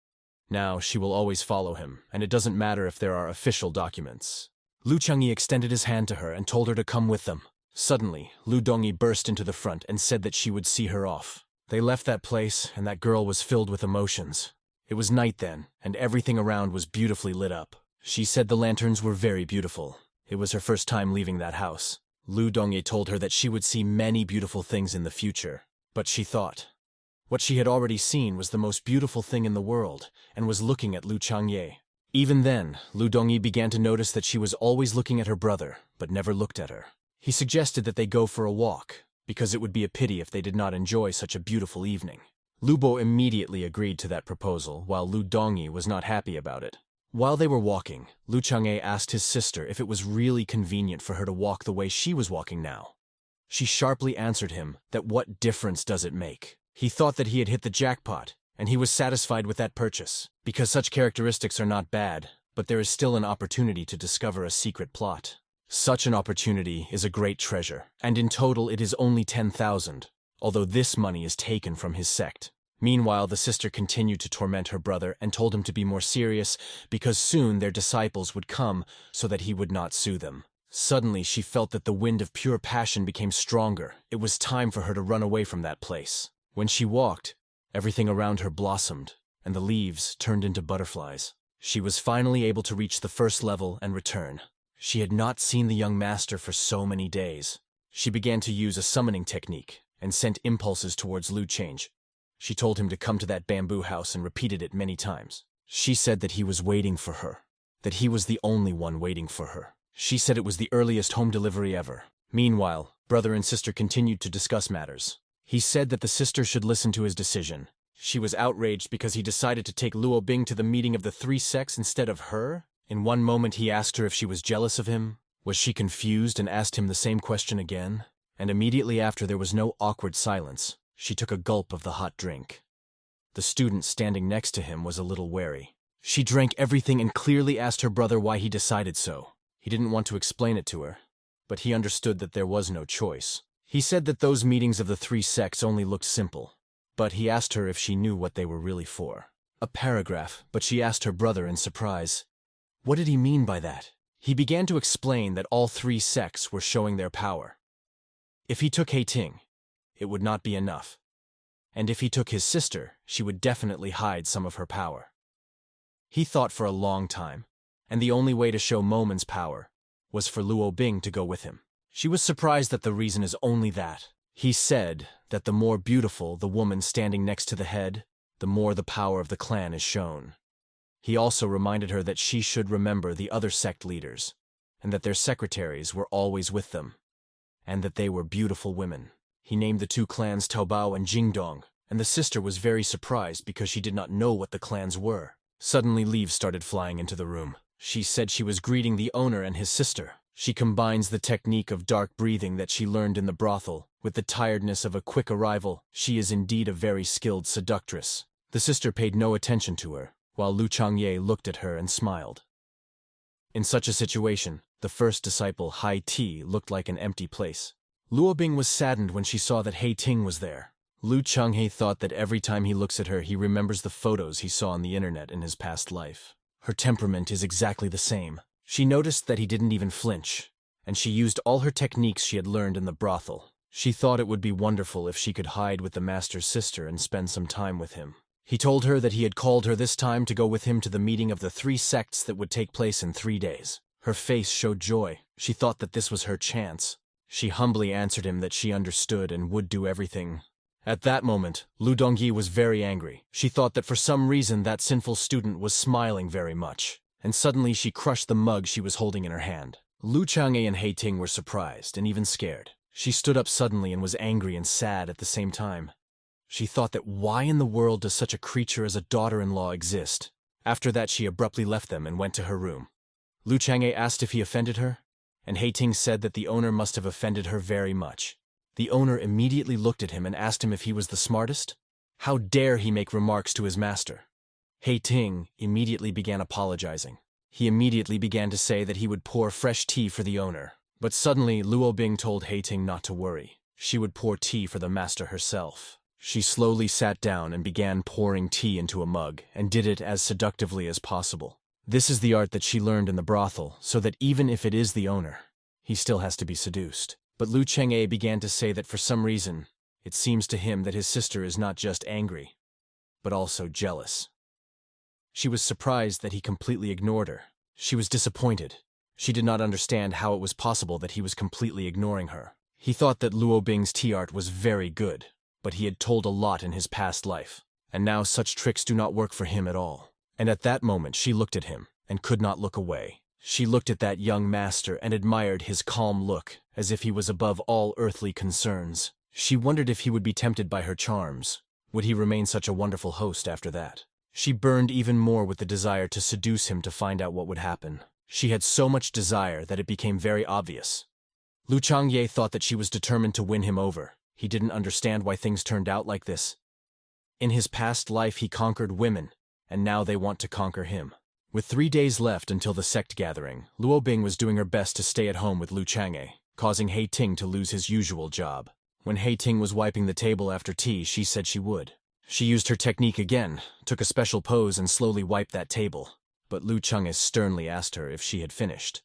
Now she will always follow him, and it doesn't matter if there are official documents. Lu Changyi extended his hand to her and told her to come with them. Suddenly, Lu Dongyi burst into the front and said that she would see her off. They left that place, and that girl was filled with emotions. It was night then, and everything around was beautifully lit up. She said the lanterns were very beautiful. It was her first time leaving that house. Lu Dongyi told her that she would see many beautiful things in the future. But she thought what she had already seen was the most beautiful thing in the world, and was looking at Lu Changyi. Even then, Lu Dongyi began to notice that she was always looking at her brother, but never looked at her. He suggested that they go for a walk, because it would be a pity if they did not enjoy such a beautiful evening. Lu Bo immediately agreed to that proposal, while Lu Dongyi was not happy about it. While they were walking, Lu Chang'e asked his sister if it was really convenient for her to walk the way she was walking now. She sharply answered him that what difference does it make? He thought that he had hit the jackpot, and he was satisfied with that purchase, because such characteristics are not bad, but there is still an opportunity to discover a secret plot. Such an opportunity is a great treasure, and in total it is only 10,000, although this money is taken from his sect. Meanwhile, the sister continued to torment her brother and told him to be more serious, because soon their disciples would come so that he would not sue them. Suddenly, she felt that the wind of pure passion became stronger. It was time for her to run away from that place. When she walked, everything around her blossomed, and the leaves turned into butterflies. She was finally able to reach the first level and return. She had not seen the young master for so many days. She began to use a summoning technique and sent impulses towards Lu Change. She told him to come to that bamboo house and repeated it many times. She said that he was waiting for her, that he was the only one waiting for her. She said it was the earliest home delivery ever. Meanwhile, brother and sister continued to discuss matters. He said that the sister should listen to his decision. She was outraged because he decided to take Luo Bing to the meeting of the three sects instead of her. In one moment he asked her if she was jealous of him. Was she confused and asked him the same question again? And immediately after there was no awkward silence. She took a gulp of the hot drink. The student standing next to him was a little wary. She drank everything and clearly asked her brother why he decided so. He didn't want to explain it to her, but he understood that there was no choice. He said that those meetings of the three sects only looked simple, but he asked her if she knew what they were really for. A paragraph, but she asked her brother in surprise. What did he mean by that? He began to explain that all three sects were showing their power. If he took Heiting, it would not be enough. And if he took his sister, she would definitely hide some of her power. He thought for a long time, and the only way to show Momon's power was for Luo Bing to go with him. She was surprised that the reason is only that. He said that the more beautiful the woman standing next to the head, the more the power of the clan is shown. He also reminded her that she should remember the other sect leaders, and that their secretaries were always with them, and that they were beautiful women. He named the two clans Taobao and Jingdong, and the sister was very surprised because she did not know what the clans were. Suddenly leaves started flying into the room. She said she was greeting the owner and his sister. She combines the technique of dark breathing that she learned in the brothel with the tiredness of a quick arrival. She is indeed a very skilled seductress. The sister paid no attention to her, while Lu Changye looked at her and smiled. In such a situation, the first disciple, Hai Ti, looked like an empty place. Luo Bing was saddened when she saw that Heiting was there. Lu Changhe thought that every time he looks at her, he remembers the photos he saw on the internet in his past life. Her temperament is exactly the same. She noticed that he didn't even flinch, and she used all her techniques she had learned in the brothel. She thought it would be wonderful if she could hide with the master's sister and spend some time with him. He told her that he had called her this time to go with him to the meeting of the three sects that would take place in 3 days. Her face showed joy. She thought that this was her chance. She humbly answered him that she understood and would do everything, At that moment, Lu Dongyi was very angry. She thought that for some reason that sinful student was smiling very much, and suddenly she crushed the mug she was holding in her hand. Lu Chang'e and He Ting were surprised and even scared. She stood up suddenly and was angry and sad at the same time. She thought that why in the world does such a creature as a daughter-in-law exist? After that she abruptly left them and went to her room. Lu Chang'e asked if he offended her, and He Ting said that the owner must have offended her very much. The owner immediately looked at him and asked him if he was the smartest. How dare he make remarks to his master? He Ting immediately began apologizing. He immediately began to say that he would pour fresh tea for the owner. But suddenly Luo Bing told He Ting not to worry. She would pour tea for the master herself. She slowly sat down and began pouring tea into a mug, and did it as seductively as possible. This is the art that she learned in the brothel, so that even if it is the owner, he still has to be seduced. But Lu Chang'e began to say that for some reason, it seems to him that his sister is not just angry, but also jealous. She was surprised that he completely ignored her. She was disappointed. She did not understand how it was possible that he was completely ignoring her. He thought that Luo Bing's tea art was very good, but he had told a lot in his past life, and now such tricks do not work for him at all. And at that moment she looked at him, and could not look away. She looked at that young master and admired his calm look, as if he was above all earthly concerns. She wondered if he would be tempted by her charms. Would he remain such a wonderful host after that? She burned even more with the desire to seduce him to find out what would happen. She had so much desire that it became very obvious. Lu Chang'e thought that she was determined to win him over. He didn't understand why things turned out like this. In his past life he conquered women, and now they want to conquer him. With 3 days left until the sect gathering, Luo Bing was doing her best to stay at home with Lu Chang'e, causing He Ting to lose his usual job. When He Ting was wiping the table after tea, she said she would. She used her technique again, took a special pose and slowly wiped that table. But Lu Chang'e sternly asked her if she had finished,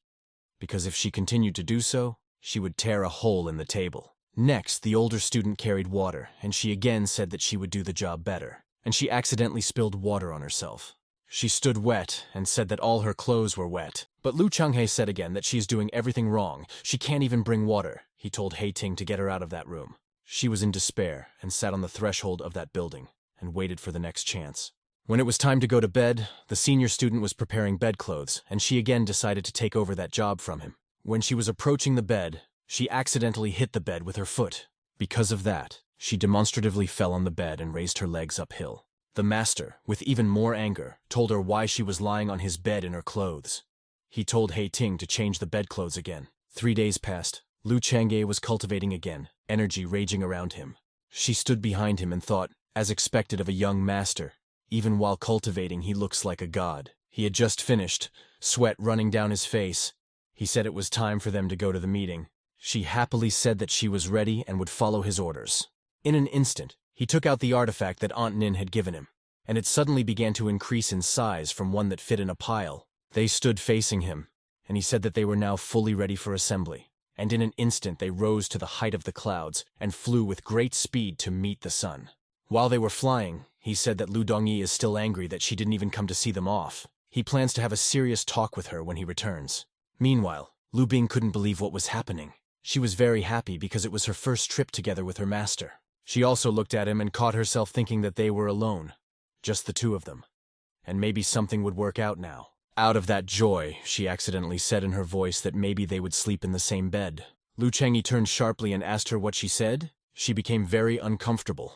because if she continued to do so, she would tear a hole in the table. Next, the older student carried water, and she again said that she would do the job better, and she accidentally spilled water on herself. She stood wet and said that all her clothes were wet. But Lu Chang'e said again that she is doing everything wrong. She can't even bring water. He told He Ting to get her out of that room. She was in despair and sat on the threshold of that building and waited for the next chance. When it was time to go to bed, the senior student was preparing bedclothes, and she again decided to take over that job from him. When she was approaching the bed, she accidentally hit the bed with her foot. Because of that, she demonstratively fell on the bed and raised her legs uphill. The master, with even more anger, told her why she was lying on his bed in her clothes. He told He Ting to change the bedclothes again. 3 days passed. Lu Chang'e was cultivating again, energy raging around him. She stood behind him and thought, as expected of a young master, even while cultivating he looks like a god. He had just finished, sweat running down his face. He said it was time for them to go to the meeting. She happily said that she was ready and would follow his orders. In an instant, he took out the artifact that Aunt Nin had given him, and it suddenly began to increase in size from one that fit in a pile. They stood facing him, and he said that they were now fully ready for assembly. And in an instant they rose to the height of the clouds and flew with great speed to meet the sun. While they were flying, he said that Lu Dongyi is still angry that she didn't even come to see them off. He plans to have a serious talk with her when he returns. Meanwhile, Lu Bing couldn't believe what was happening. She was very happy because it was her first trip together with her master. She also looked at him and caught herself thinking that they were alone, just the two of them, and maybe something would work out now. Out of that joy, she accidentally said in her voice that maybe they would sleep in the same bed. Lu Chang'e turned sharply and asked her what she said. She became very uncomfortable.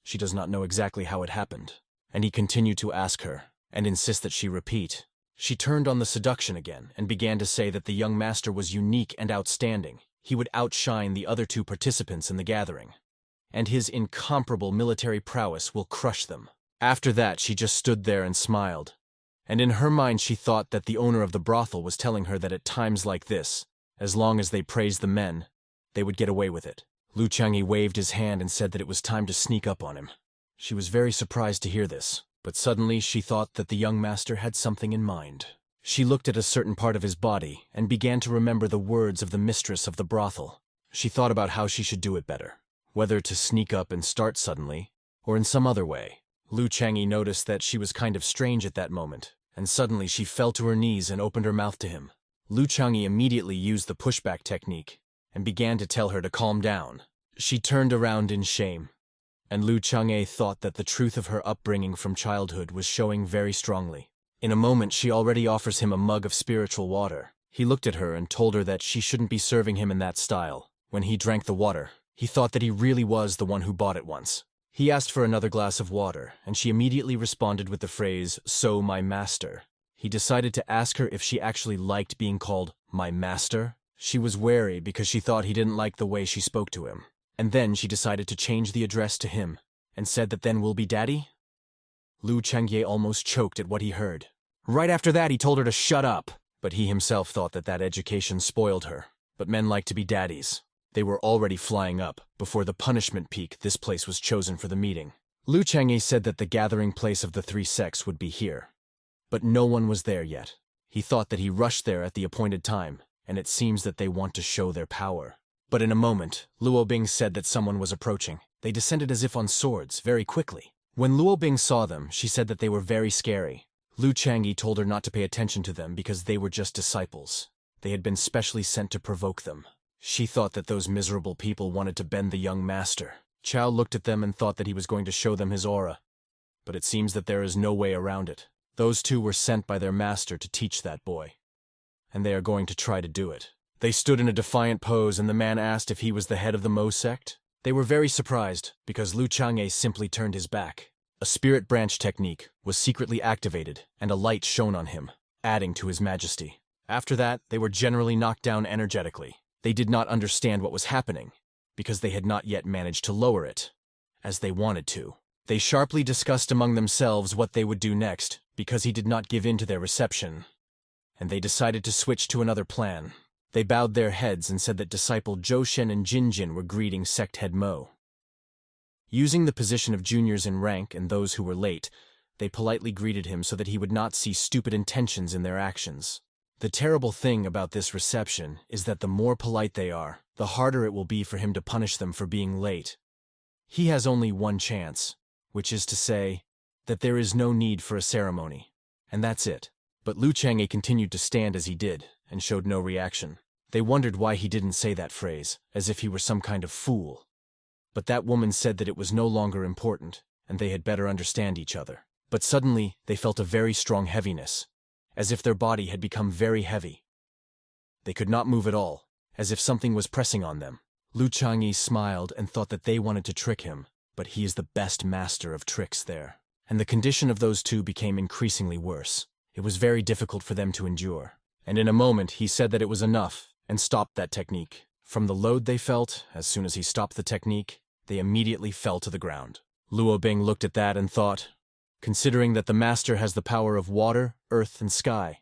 She does not know exactly how it happened, and he continued to ask her, and insist that she repeat. She turned on the seduction again and began to say that the young master was unique and outstanding. He would outshine the other 2 participants in the gathering, and his incomparable military prowess will crush them. After that, she just stood there and smiled, and in her mind she thought that the owner of the brothel was telling her that at times like this, as long as they praised the men, they would get away with it. Lu Chang'e waved his hand and said that it was time to sneak up on him. She was very surprised to hear this, but suddenly she thought that the young master had something in mind. She looked at a certain part of his body and began to remember the words of the mistress of the brothel. She thought about how she should do it better, whether to sneak up and start suddenly, or in some other way. Lu Chang'e noticed that she was kind of strange at that moment, and suddenly she fell to her knees and opened her mouth to him. Lu Chang'e immediately used the pushback technique and began to tell her to calm down. She turned around in shame, and Lu Chang'e thought that the truth of her upbringing from childhood was showing very strongly. In a moment, she already offers him a mug of spiritual water. He looked at her and told her that she shouldn't be serving him in that style. When he drank the water, he thought that he really was the one who bought it once. He asked for another glass of water, and she immediately responded with the phrase, "So, my master." He decided to ask her if she actually liked being called my master. She was wary because she thought he didn't like the way she spoke to him. And then she decided to change the address to him, and said that then we'll be daddy? Lu Chang'e almost choked at what he heard. Right after that, he told her to shut up. But he himself thought that that education spoiled her. But men like to be daddies. They were already flying up, before the punishment peak this place was chosen for the meeting. Lu Chang'e said that the gathering place of the three sects would be here. But no one was there yet. He thought that he rushed there at the appointed time, and it seems that they want to show their power. But in a moment, Luo Bing said that someone was approaching. They descended as if on swords, very quickly. When Luo Bing saw them, she said that they were very scary. Lu Chang'e told her not to pay attention to them because they were just disciples. They had been specially sent to provoke them. She thought that those miserable people wanted to bend the young master. Chao looked at them and thought that he was going to show them his aura. But it seems that there is no way around it. Those two were sent by their master to teach that boy. And they are going to try to do it. They stood in a defiant pose and the man asked if he was the head of the Mo sect. They were very surprised because Lu Chang'e simply turned his back. A spirit branch technique was secretly activated and a light shone on him, adding to his majesty. After that, they were generally knocked down energetically. They did not understand what was happening because they had not yet managed to lower it, as they wanted to. They sharply discussed among themselves what they would do next because he did not give in to their reception, and they decided to switch to another plan. They bowed their heads and said that disciple Zhou Shen and Jin Jin were greeting sect head Mo. Using the position of juniors in rank and those who were late, they politely greeted him so that he would not see stupid intentions in their actions. The terrible thing about this reception is that the more polite they are, the harder it will be for him to punish them for being late. He has only one chance, which is to say that there is no need for a ceremony, and that's it. But Lu Chang'e continued to stand as he did and showed no reaction. They wondered why he didn't say that phrase, as if he were some kind of fool. But that woman said that it was no longer important, and they had better understand each other. But suddenly, they felt a very strong heaviness, as if their body had become very heavy. They could not move at all, as if something was pressing on them. Lu Chang'e smiled and thought that they wanted to trick him, but he is the best master of tricks there. And the condition of those two became increasingly worse. It was very difficult for them to endure. And in a moment, he said that it was enough, and stopped that technique. From the load they felt, as soon as he stopped the technique, they immediately fell to the ground. Luo Bing looked at that and thought, considering that the master has the power of water, earth, and sky,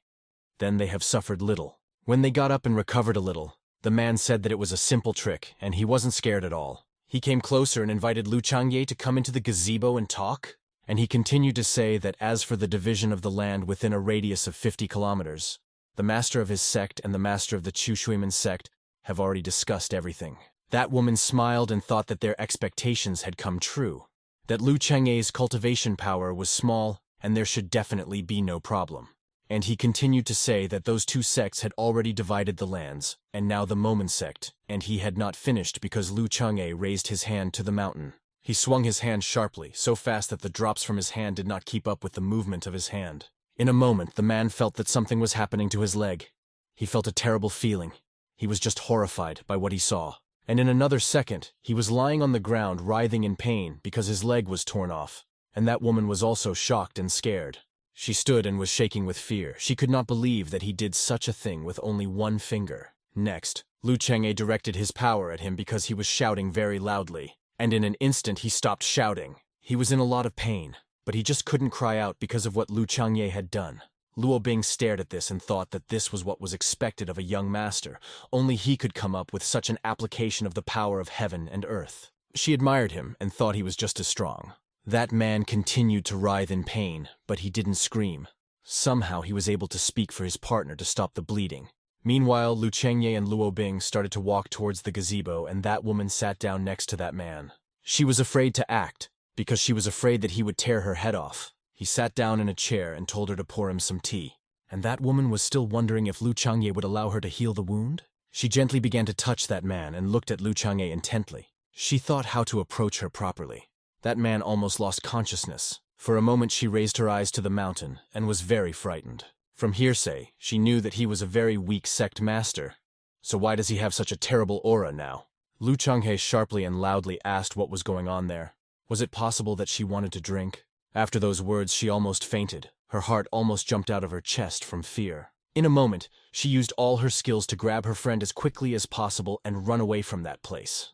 then they have suffered little. When they got up and recovered a little, the man said that it was a simple trick, and he wasn't scared at all. He came closer and invited Lu Chang'e to come into the gazebo and talk, and he continued to say that as for the division of the land within a radius of 50 kilometers, the master of his sect and the master of the Chu Shuiman sect have already discussed everything. That woman smiled and thought that their expectations had come true, that Lu Chang'e's cultivation power was small and there should definitely be no problem. And he continued to say that those two sects had already divided the lands, and now the Momen sect, and he had not finished because Lu Chang'e raised his hand to the mountain. He swung his hand sharply, so fast that the drops from his hand did not keep up with the movement of his hand. In a moment, the man felt that something was happening to his leg. He felt a terrible feeling. He was just horrified by what he saw. And in another second, he was lying on the ground writhing in pain because his leg was torn off. And that woman was also shocked and scared. She stood and was shaking with fear. She could not believe that he did such a thing with only one finger. Next, Lu Chang'e directed his power at him because he was shouting very loudly. And in an instant he stopped shouting. He was in a lot of pain, but he just couldn't cry out because of what Lu Chang'e had done. Luo Bing stared at this and thought that this was what was expected of a young master. Only he could come up with such an application of the power of heaven and earth. She admired him and thought he was just as strong. That man continued to writhe in pain, but he didn't scream. Somehow he was able to speak for his partner to stop the bleeding. Meanwhile, Lu Chang'e and Luo Bing started to walk towards the gazebo, and that woman sat down next to that man. She was afraid to act, because she was afraid that he would tear her head off. He sat down in a chair and told her to pour him some tea. And that woman was still wondering if Lu Chang'e would allow her to heal the wound. She gently began to touch that man and looked at Lu Chang'e intently. She thought how to approach her properly. That man almost lost consciousness. For a moment she raised her eyes to the mountain and was very frightened. From hearsay, she knew that he was a very weak sect master. So why does he have such a terrible aura now? Lu Changhe sharply and loudly asked what was going on there. Was it possible that she wanted to drink? After those words she almost fainted. Her heart almost jumped out of her chest from fear. In a moment, she used all her skills to grab her friend as quickly as possible and run away from that place.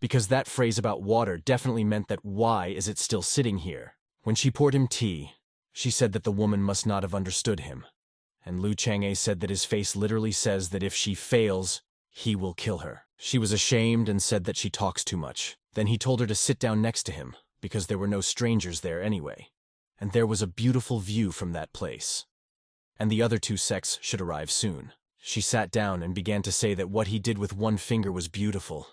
Because that phrase about water definitely meant that why is it still sitting here? When she poured him tea, she said that the woman must not have understood him. And Lu Chang'e said that his face literally says that if she fails, he will kill her. She was ashamed and said that she talks too much. Then he told her to sit down next to him, because there were no strangers there anyway. And there was a beautiful view from that place. And the other two sects should arrive soon. She sat down and began to say that what he did with one finger was beautiful.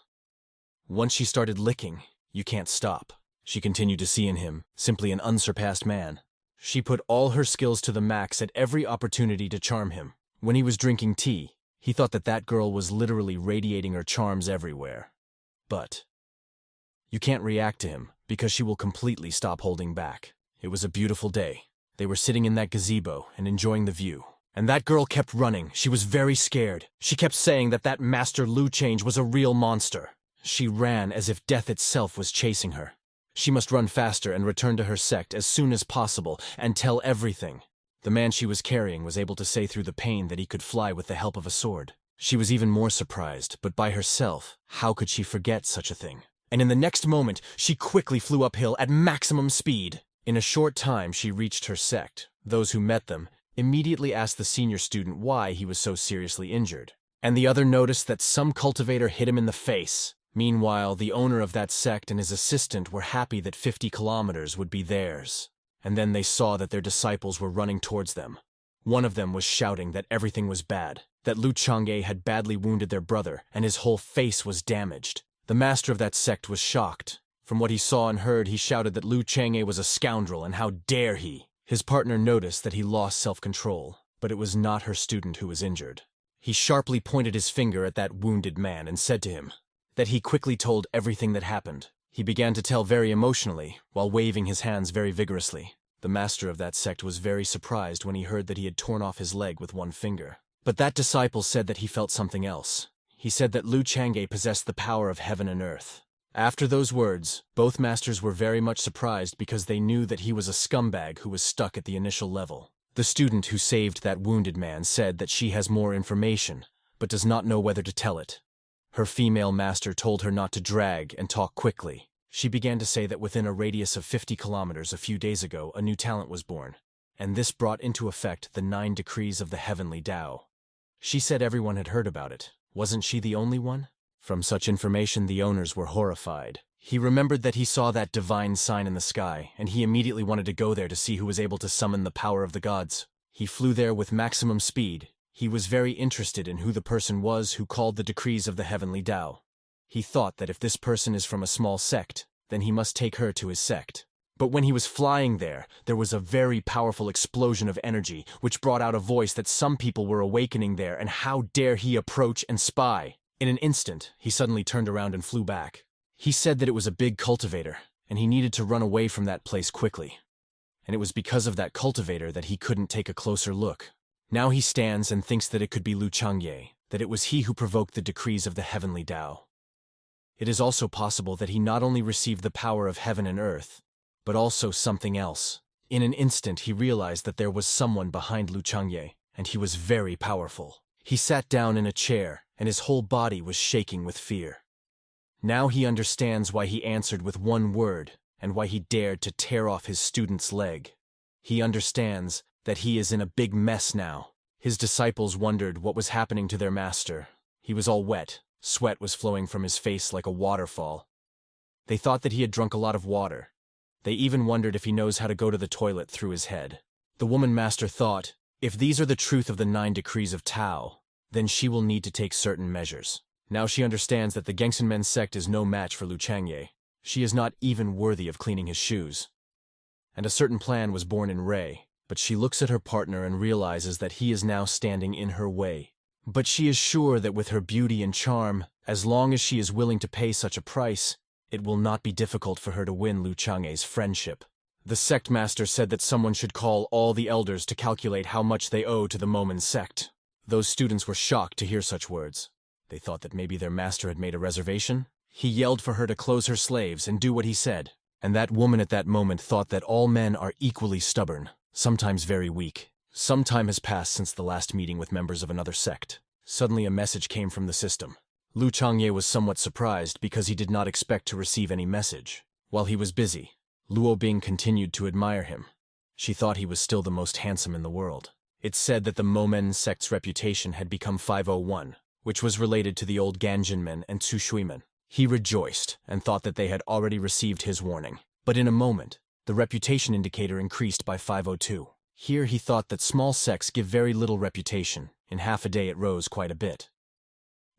Once she started licking, you can't stop. She continued to see in him simply an unsurpassed man. She put all her skills to the max at every opportunity to charm him. When he was drinking tea, he thought that that girl was literally radiating her charms everywhere. But you can't react to him because she will completely stop holding back. It was a beautiful day. They were sitting in that gazebo and enjoying the view. And that girl kept running. She was very scared. She kept saying that that Master Lu Change was a real monster. She ran as if death itself was chasing her. She must run faster and return to her sect as soon as possible and tell everything. The man she was carrying was able to say through the pain that he could fly with the help of a sword. She was even more surprised, but by herself, how could she forget such a thing? And in the next moment, she quickly flew uphill at maximum speed. In a short time, she reached her sect. Those who met them immediately asked the senior student why he was so seriously injured. And the other noticed that some cultivator hit him in the face. Meanwhile, the owner of that sect and his assistant were happy that 50 kilometers would be theirs. And then they saw that their disciples were running towards them. One of them was shouting that everything was bad, that Lu Chang'e had badly wounded their brother, and his whole face was damaged. The master of that sect was shocked. From what he saw and heard, he shouted that Lu Chang'e was a scoundrel, and how dare he! His partner noticed that he lost self-control, but it was not her student who was injured. He sharply pointed his finger at that wounded man and said to him that he quickly told everything that happened. He began to tell very emotionally, while waving his hands very vigorously. The master of that sect was very surprised when he heard that he had torn off his leg with one finger. But that disciple said that he felt something else. He said that Lu Chang'e possessed the power of heaven and earth. After those words, both masters were very much surprised because they knew that he was a scumbag who was stuck at the initial level. The student who saved that wounded man said that she has more information, but does not know whether to tell it. Her female master told her not to drag and talk quickly. She began to say that within a radius of 50 kilometers a few days ago, a new talent was born, and this brought into effect the 9 decrees of the heavenly Tao. She said everyone had heard about it. Wasn't she the only one? From such information, the owners were horrified. He remembered that he saw that divine sign in the sky, and he immediately wanted to go there to see who was able to summon the power of the gods. He flew there with maximum speed. He was very interested in who the person was who called the decrees of the heavenly Tao. He thought that if this person is from a small sect, then he must take her to his sect. But when he was flying there was a very powerful explosion of energy, which brought out a voice that some people were awakening there, and how dare he approach and spy. In an instant, he suddenly turned around and flew back. He said that it was a big cultivator, and he needed to run away from that place quickly. And it was because of that cultivator that he couldn't take a closer look. Now he stands and thinks that it could be Lu Chang'e, that it was he who provoked the decrees of the heavenly Tao. It is also possible that he not only received the power of heaven and earth, but also something else. In an instant, he realized that there was someone behind Lu Chang'e, and he was very powerful. He sat down in a chair, and his whole body was shaking with fear. Now he understands why he answered with one word, and why he dared to tear off his student's leg. He understands that he is in a big mess now. His disciples wondered what was happening to their master. He was all wet. Sweat was flowing from his face like a waterfall. They thought that he had drunk a lot of water. They even wondered if he knows how to go to the toilet through his head. The woman master thought, if these are the truth of the 9 decrees of Tao, then she will need to take certain measures. Now she understands that the Gengsenmen sect is no match for Lu Chang'e. She is not even worthy of cleaning his shoes. And a certain plan was born in Ray, but she looks at her partner and realizes that he is now standing in her way. But she is sure that with her beauty and charm, as long as she is willing to pay such a price, it will not be difficult for her to win Lu Chang'e's friendship. The sect master said that someone should call all the elders to calculate how much they owe to the Momen sect. Those students were shocked to hear such words. They thought that maybe their master had made a reservation. He yelled for her to close her slaves and do what he said. And that woman at that moment thought that all men are equally stubborn, sometimes very weak. Some time has passed since the last meeting with members of another sect. Suddenly a message came from the system. Lu Chang'e was somewhat surprised because he did not expect to receive any message. While he was busy, Luo Bing continued to admire him. She thought he was still the most handsome in the world. It said that the Momen sect's reputation had become 501, which was related to the old Ganjinmen and Tsushuimen. He rejoiced and thought that they had already received his warning. But in a moment, the reputation indicator increased by 502. Here he thought that small sects give very little reputation. In half a day it rose quite a bit.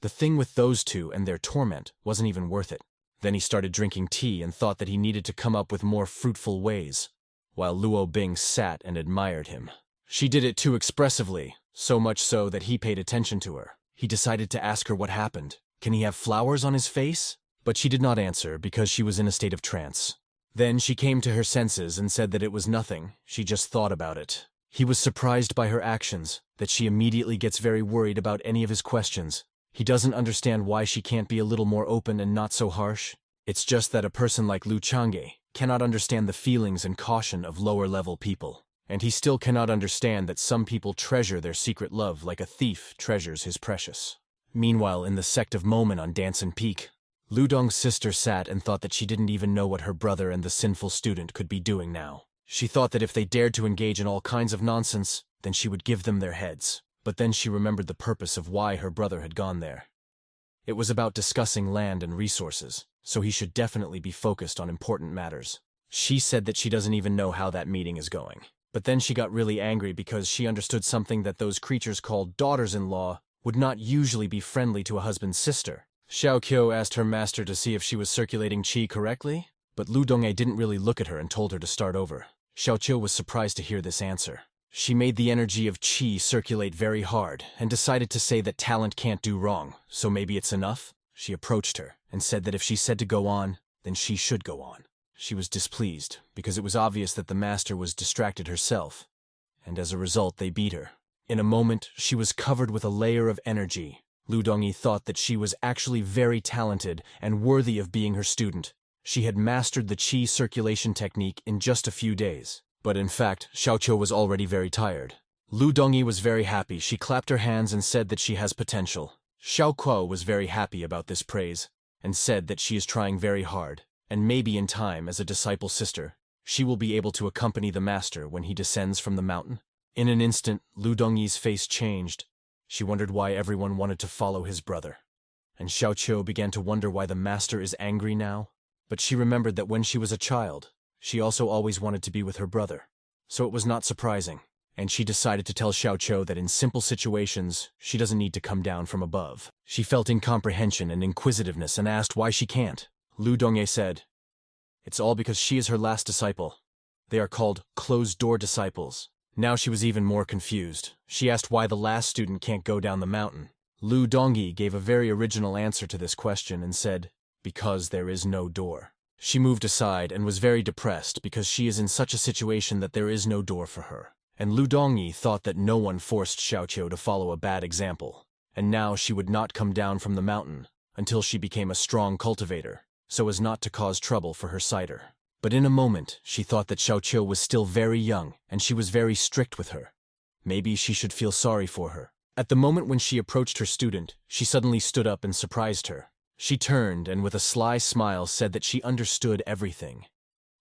The thing with those two and their torment wasn't even worth it. Then he started drinking tea and thought that he needed to come up with more fruitful ways, while Luo Bing sat and admired him. She did it too expressively, so much so that he paid attention to her. He decided to ask her what happened. Can he have flowers on his face? But she did not answer because she was in a state of trance. Then she came to her senses and said that it was nothing, she just thought about it. He was surprised by her actions, that she immediately gets very worried about any of his questions. He doesn't understand why she can't be a little more open and not so harsh. It's just that a person like Lu Chang'e cannot understand the feelings and caution of lower-level people. And he still cannot understand that some people treasure their secret love like a thief treasures his precious. Meanwhile, in the sect of Momen on Dancin' Peak, Lu Dong's sister sat and thought that she didn't even know what her brother and the sinful student could be doing now. She thought that if they dared to engage in all kinds of nonsense, then she would give them their heads. But then she remembered the purpose of why her brother had gone there. It was about discussing land and resources, so he should definitely be focused on important matters. She said that she doesn't even know how that meeting is going. But then she got really angry because she understood something that those creatures called daughters-in-law would not usually be friendly to a husband's sister. Xiao Qiu asked her master to see if she was circulating qi correctly, but Lu Dong'e didn't really look at her and told her to start over. Xiao Qiu was surprised to hear this answer. She made the energy of qi circulate very hard and decided to say that talent can't do wrong, so maybe it's enough. She approached her and said that if she said to go on, then she should go on. She was displeased because it was obvious that the master was distracted herself, and as a result they beat her. In a moment, she was covered with a layer of energy. Lu Dongyi thought that she was actually very talented and worthy of being her student. She had mastered the qi circulation technique in just a few days. But in fact, Xiao Qiu was already very tired. Lu Dongyi was very happy. She clapped her hands and said that she has potential. Xiao Kuo was very happy about this praise and said that she is trying very hard, and maybe in time, as a disciple sister, she will be able to accompany the master when he descends from the mountain. In an instant, Lu Dongyi's face changed. She wondered why everyone wanted to follow his brother. And Xiao Qiu began to wonder why the master is angry now. But she remembered that when she was a child, she also always wanted to be with her brother. So it was not surprising. And she decided to tell Xiao Qiu that in simple situations, she doesn't need to come down from above. She felt incomprehension and inquisitiveness and asked why she can't. Lu Dongye said, "It's all because she is her last disciple. They are called closed-door disciples." Now she was even more confused. She asked why the last student can't go down the mountain. Lu Dongyi gave a very original answer to this question and said, "Because there is no door." She moved aside and was very depressed because she is in such a situation that there is no door for her. And Lu Dongyi thought that no one forced Xiao Qiu to follow a bad example. And now she would not come down from the mountain until she became a strong cultivator, so as not to cause trouble for her cider. But in a moment, she thought that Xiao Qiu was still very young, and she was very strict with her. Maybe she should feel sorry for her. At the moment when she approached her student, she suddenly stood up and surprised her. She turned and with a sly smile said that she understood everything.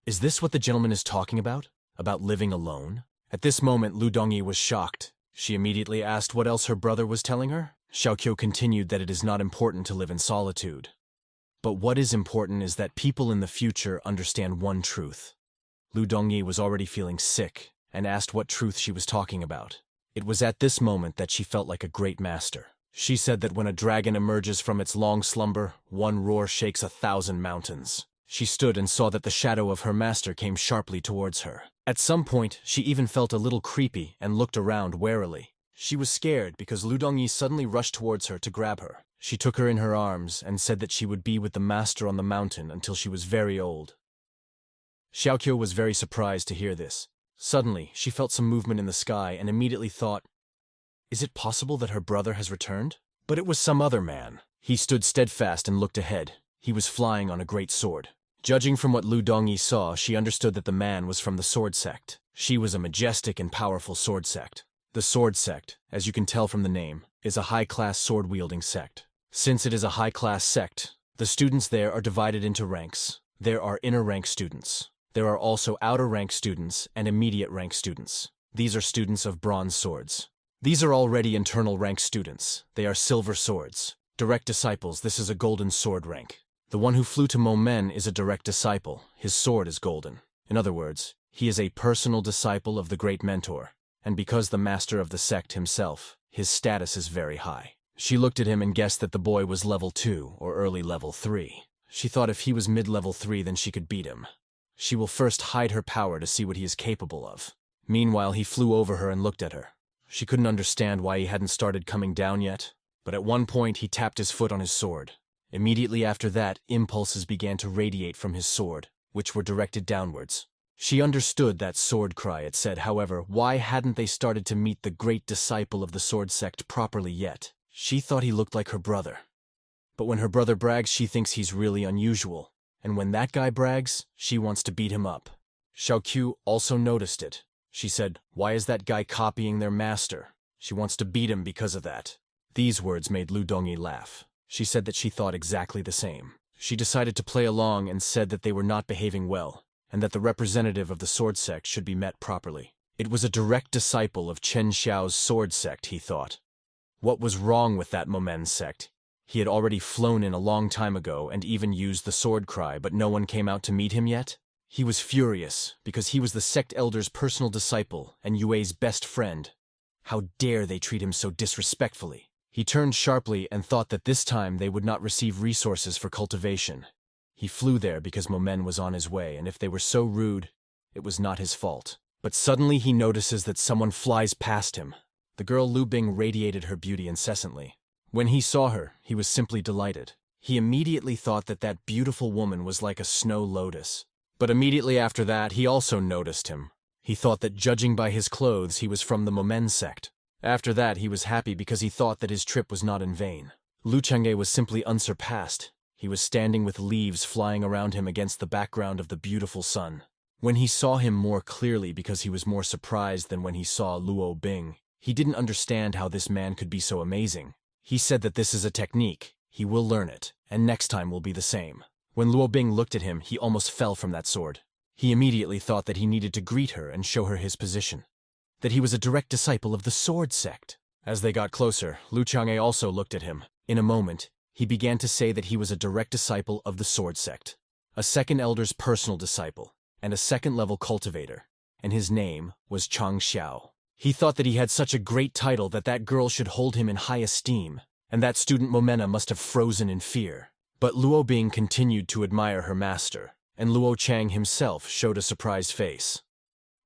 "Is this what the gentleman is talking about? About living alone?" At this moment, Lu Dongyi was shocked. She immediately asked what else her brother was telling her. Xiao Qiu continued that it is not important to live in solitude. But what is important is that people in the future understand one truth. Lu Dongyi was already feeling sick and asked what truth she was talking about. It was at this moment that she felt like a great master. She said that when a dragon emerges from its long slumber, one roar shakes 1,000 mountains. She stood and saw that the shadow of her master came sharply towards her. At some point, she even felt a little creepy and looked around warily. She was scared because Lu Dongyi suddenly rushed towards her to grab her. She took her in her arms and said that she would be with the master on the mountain until she was very old. Xiaoqiu was very surprised to hear this. Suddenly, she felt some movement in the sky and immediately thought, "Is it possible that her brother has returned?" But it was some other man. He stood steadfast and looked ahead. He was flying on a great sword. Judging from what Lu Dongyi saw, she understood that the man was from the sword sect. She was a majestic and powerful sword sect. The sword sect, as you can tell from the name, is a high-class sword-wielding sect. Since it is a high-class sect, the students there are divided into ranks. There are inner-rank students. There are also outer-rank students and immediate-rank students. These are students of bronze swords. These are already internal-rank students. They are silver swords. Direct disciples, this is a golden sword rank. The one who flew to Momen is a direct disciple. His sword is golden. In other words, he is a personal disciple of the great mentor. And because the master of the sect himself, his status is very high. She looked at him and guessed that the boy was level 2 or early level 3. She thought if he was mid-level 3 then she could beat him. She will first hide her power to see what he is capable of. Meanwhile, he flew over her and looked at her. She couldn't understand why he hadn't started coming down yet, but at one point he tapped his foot on his sword. Immediately after that, impulses began to radiate from his sword, which were directed downwards. She understood that sword cry. It said, however, why hadn't they started to meet the great disciple of the sword sect properly yet? She thought he looked like her brother. But when her brother brags, she thinks he's really unusual. And when that guy brags, she wants to beat him up. Xiaoqiu also noticed it. She said, why is that guy copying their master? She wants to beat him because of that. These words made Lu Dongyi laugh. She said that she thought exactly the same. She decided to play along and said that they were not behaving well, and that the representative of the sword sect should be met properly. It was a direct disciple of Chen Xiao's sword sect, he thought. What was wrong with that Momen sect? He had already flown in a long time ago and even used the sword cry, but no one came out to meet him yet? He was furious, because he was the sect elder's personal disciple and Yue's best friend. How dare they treat him so disrespectfully? He turned sharply and thought that this time they would not receive resources for cultivation. He flew there because Momen was on his way, and if they were so rude, it was not his fault. But suddenly he notices that someone flies past him. The girl Lu Bing radiated her beauty incessantly. When he saw her, he was simply delighted. He immediately thought that that beautiful woman was like a snow lotus. But immediately after that, he also noticed him. He thought that judging by his clothes, he was from the Momen sect. After that, he was happy because he thought that his trip was not in vain. Lu Chang'e was simply unsurpassed. He was standing with leaves flying around him against the background of the beautiful sun. When he saw him more clearly because he was more surprised than when he saw Luo Bing, he didn't understand how this man could be so amazing. He said that this is a technique. He will learn it, and next time will be the same. When Luo Bing looked at him, he almost fell from that sword. He immediately thought that he needed to greet her and show her his position. That he was a direct disciple of the sword sect. As they got closer, Lu Chang'e also looked at him. In a moment, he began to say that he was a direct disciple of the sword sect, a second elder's personal disciple, and a second-level cultivator, and his name was Chang Xiao. He thought that he had such a great title that that girl should hold him in high esteem, and that student Momena must have frozen in fear. But Luo Bing continued to admire her master, and Luo Chang himself showed a surprised face.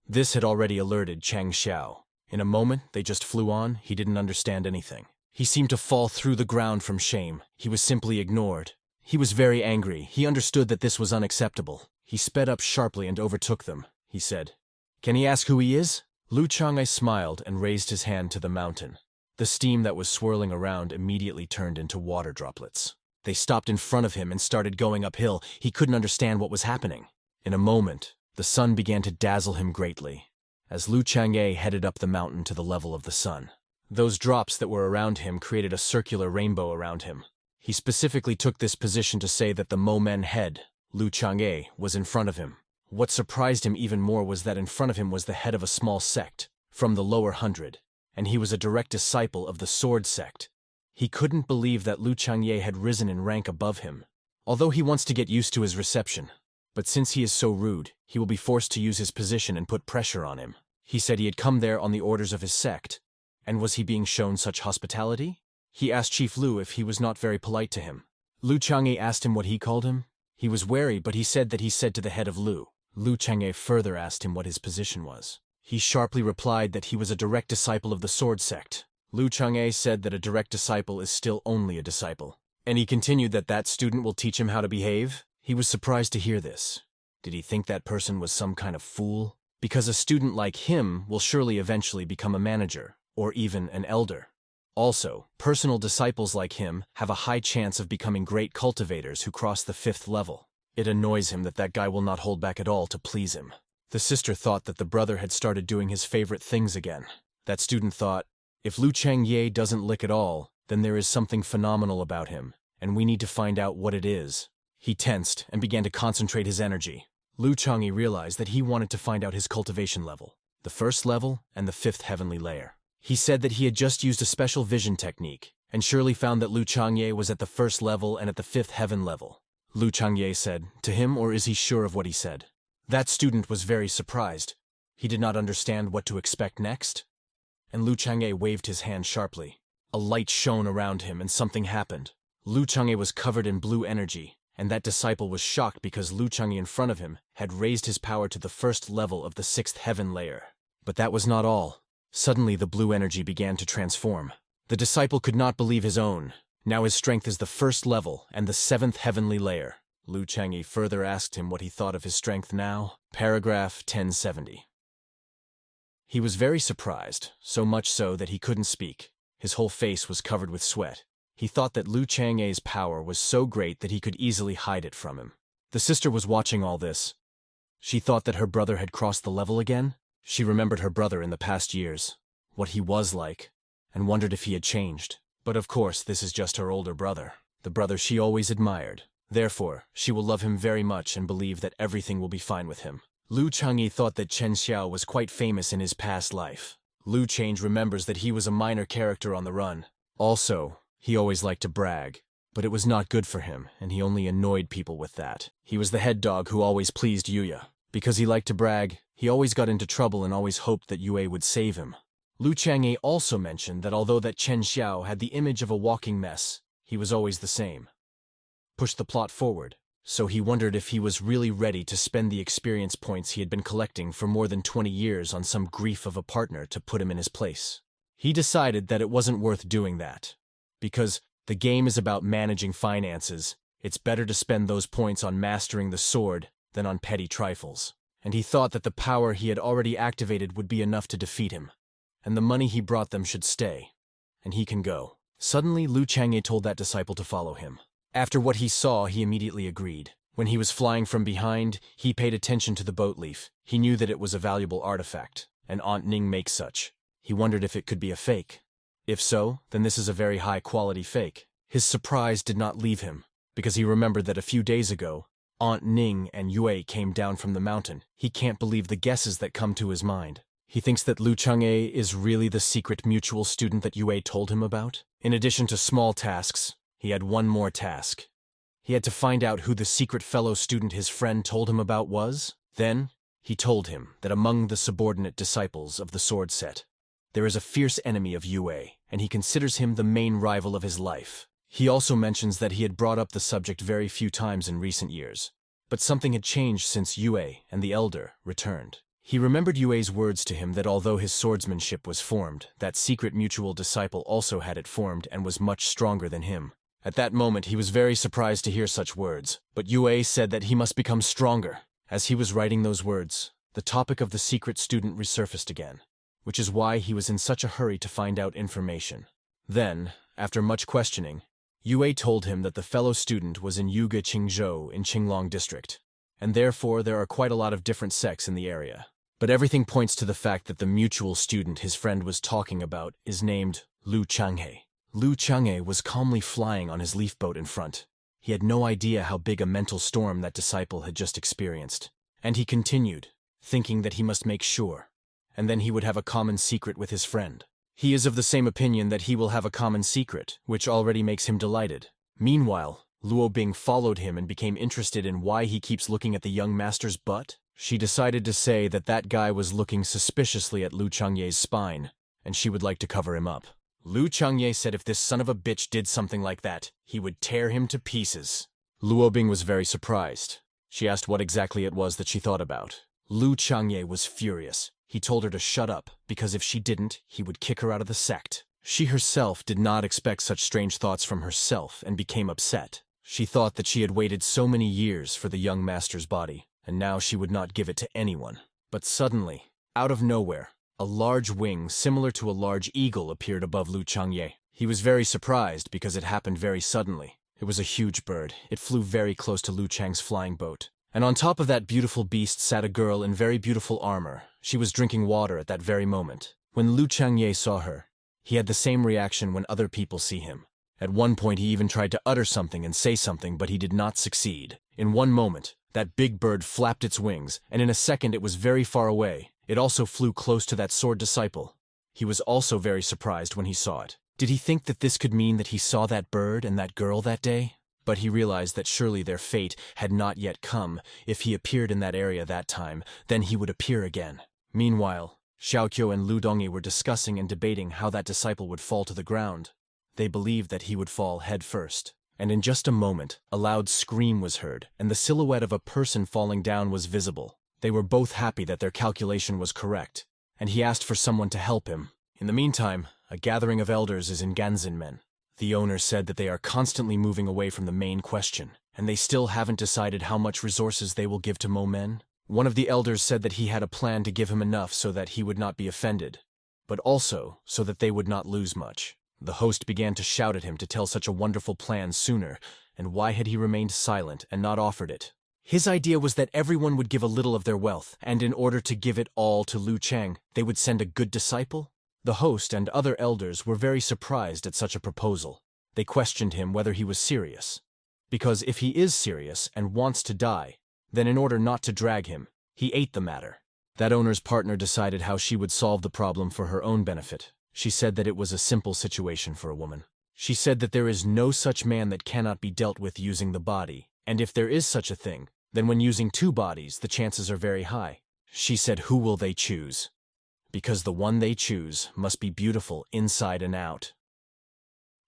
This had already alerted Chang Xiao. In a moment, they just flew on. He didn't understand anything. He seemed to fall through the ground from shame. He was simply ignored. He was very angry. He understood that this was unacceptable. He sped up sharply and overtook them. He said, "Can he ask who he is?" Lu Chang'e smiled and raised his hand to the mountain. The steam that was swirling around immediately turned into water droplets. They stopped in front of him and started going uphill. He couldn't understand what was happening. In a moment, the sun began to dazzle him greatly, as Lu Chang'e headed up the mountain to the level of the sun. Those drops that were around him created a circular rainbow around him. He specifically took this position to say that the Momen head, Lu Chang'e, was in front of him. What surprised him even more was that in front of him was the head of a small sect, from the lower 100, and he was a direct disciple of the sword sect. He couldn't believe that Lu Chang'e had risen in rank above him, although he wants to get used to his reception. But since he is so rude, he will be forced to use his position and put pressure on him. He said he had come there on the orders of his sect, and was he being shown such hospitality? He asked Chief Lu if he was not very polite to him. Lu Chang'e asked him what he called him. He was wary, but he said that he said to the head of Lu. Lu Chang'e further asked him what his position was. He sharply replied that he was a direct disciple of the sword sect. Lu Chang'e said that a direct disciple is still only a disciple. And he continued that that student will teach him how to behave. He was surprised to hear this. Did he think that person was some kind of fool? Because a student like him will surely eventually become a manager, or even an elder. Also, personal disciples like him have a high chance of becoming great cultivators who cross the 5th level. It annoys him that that guy will not hold back at all to please him. The sister thought that the brother had started doing his favorite things again. That student thought, if Lu Chang'e doesn't lick at all, then there is something phenomenal about him, and we need to find out what it is. He tensed and began to concentrate his energy. Lu Chang'e realized that he wanted to find out his cultivation level, the 1st level and the 5th heavenly layer. He said that he had just used a special vision technique, and surely found that Lu Chang'e was at the 1st level and at the 5th heaven level. Lu Chang'e said, to him, or is he sure of what he said? That student was very surprised. He did not understand what to expect next. And Lu Chang'e waved his hand sharply. A light shone around him and something happened. Lu Chang'e was covered in blue energy, and that disciple was shocked because Lu Chang'e in front of him had raised his power to the 1st level of the 6th heaven layer. But that was not all. Suddenly the blue energy began to transform. The disciple could not believe his own. Now his strength is the 1st level and the 7th heavenly layer. Lu Chang'e further asked him what he thought of his strength now. Paragraph 1070. He was very surprised, so much so that he couldn't speak. His whole face was covered with sweat. He thought that Lu Chang'e's power was so great that he could easily hide it from him. The sister was watching all this. She thought that her brother had crossed the level again. She remembered her brother in the past years, what he was like, and wondered if he had changed. But of course, this is just her older brother, the brother she always admired. Therefore, she will love him very much and believe that everything will be fine with him. Lu Chang'e thought that Chen Xiao was quite famous in his past life. Lu Chang'e remembers that he was a minor character on the run. Also, he always liked to brag. But it was not good for him, and he only annoyed people with that. He was the head dog who always pleased Yuya. Because he liked to brag, he always got into trouble and always hoped that Yue would save him. Lu Chang'e also mentioned that although that Chen Xiao had the image of a walking mess, he was always the same. Pushed the plot forward, so he wondered if he was really ready to spend the experience points he had been collecting for more than 20 years on some grief of a partner to put him in his place. He decided that it wasn't worth doing that. Because the game is about managing finances, it's better to spend those points on mastering the sword than on petty trifles. And he thought that the power he had already activated would be enough to defeat him. And the money he brought them should stay. And he can go. Suddenly, Lu Chang'e told that disciple to follow him. After what he saw, he immediately agreed. When he was flying from behind, he paid attention to the boat leaf. He knew that it was a valuable artifact, and Aunt Ning makes such. He wondered if it could be a fake. If so, then this is a very high-quality fake. His surprise did not leave him, because he remembered that a few days ago, Aunt Ning and Yue came down from the mountain. He can't believe the guesses that come to his mind. He thinks that Lu Chang'e is really the secret mutual student that Yue told him about. In addition to small tasks, he had one more task. He had to find out who the secret fellow student his friend told him about was. Then, he told him that among the subordinate disciples of the sword set, there is a fierce enemy of Yue, and he considers him the main rival of his life. He also mentions that he had brought up the subject very few times in recent years, but something had changed since Yue and the elder returned. He remembered Yue's words to him that although his swordsmanship was formed, that secret mutual disciple also had it formed and was much stronger than him. At that moment he was very surprised to hear such words, but Yue said that he must become stronger. As he was writing those words, the topic of the secret student resurfaced again, which is why he was in such a hurry to find out information. Then, after much questioning, Yue told him that the fellow student was in Yuga Qingzhou in Qinglong district, and therefore there are quite a lot of different sects in the area. But everything points to the fact that the mutual student his friend was talking about is named Lu Chang'e. Lu Chang'e was calmly flying on his leaf boat in front. He had no idea how big a mental storm that disciple had just experienced. And he continued, thinking that he must make sure, and then he would have a common secret with his friend. He is of the same opinion that he will have a common secret, which already makes him delighted. Meanwhile, Luo Bing followed him and became interested in why he keeps looking at the young master's butt. She decided to say that that guy was looking suspiciously at Lu Chang'e's spine, and she would like to cover him up. Lu Chang'e said if this son of a bitch did something like that, he would tear him to pieces. Luo Bing was very surprised. She asked what exactly it was that she thought about. Lu Chang'e was furious. He told her to shut up, because if she didn't, he would kick her out of the sect. She herself did not expect such strange thoughts from herself and became upset. She thought that she had waited so many years for the young master's body, and now she would not give it to anyone. But suddenly, out of nowhere, a large wing similar to a large eagle appeared above Lu Changye. He was very surprised because it happened very suddenly. It was a huge bird. It flew very close to Lu Chang's flying boat. And on top of that beautiful beast sat a girl in very beautiful armor. She was drinking water at that very moment. When Lu Changye saw her, he had the same reaction when other people see him. At one point he even tried to utter something and say something, but he did not succeed. In one moment, that big bird flapped its wings, and in a second it was very far away. It also flew close to that sword disciple. He was also very surprised when he saw it. Did he think that this could mean that he saw that bird and that girl that day? But he realized that surely their fate had not yet come. If he appeared in that area that time, then he would appear again. Meanwhile, Xiaoqiu and Lu Dongyi were discussing and debating how that disciple would fall to the ground. They believed that he would fall head first. And in just a moment, a loud scream was heard, and the silhouette of a person falling down was visible. They were both happy that their calculation was correct, and he asked for someone to help him. In the meantime, a gathering of elders is in Ganzenmen. The owner said that they are constantly moving away from the main question, and they still haven't decided how much resources they will give to Momen. One of the elders said that he had a plan to give him enough so that he would not be offended, but also so that they would not lose much. The host began to shout at him to tell such a wonderful plan sooner, and why had he remained silent and not offered it? His idea was that everyone would give a little of their wealth, and in order to give it all to Lu Chang, they would send a good disciple? The host and other elders were very surprised at such a proposal. They questioned him whether he was serious. Because if he is serious and wants to die, then in order not to drag him, he ate the matter. That owner's partner decided how she would solve the problem for her own benefit. She said that it was a simple situation for a woman. She said that there is no such man that cannot be dealt with using the body, and if there is such a thing, then when using two bodies, the chances are very high. She said, who will they choose? Because the one they choose must be beautiful inside and out.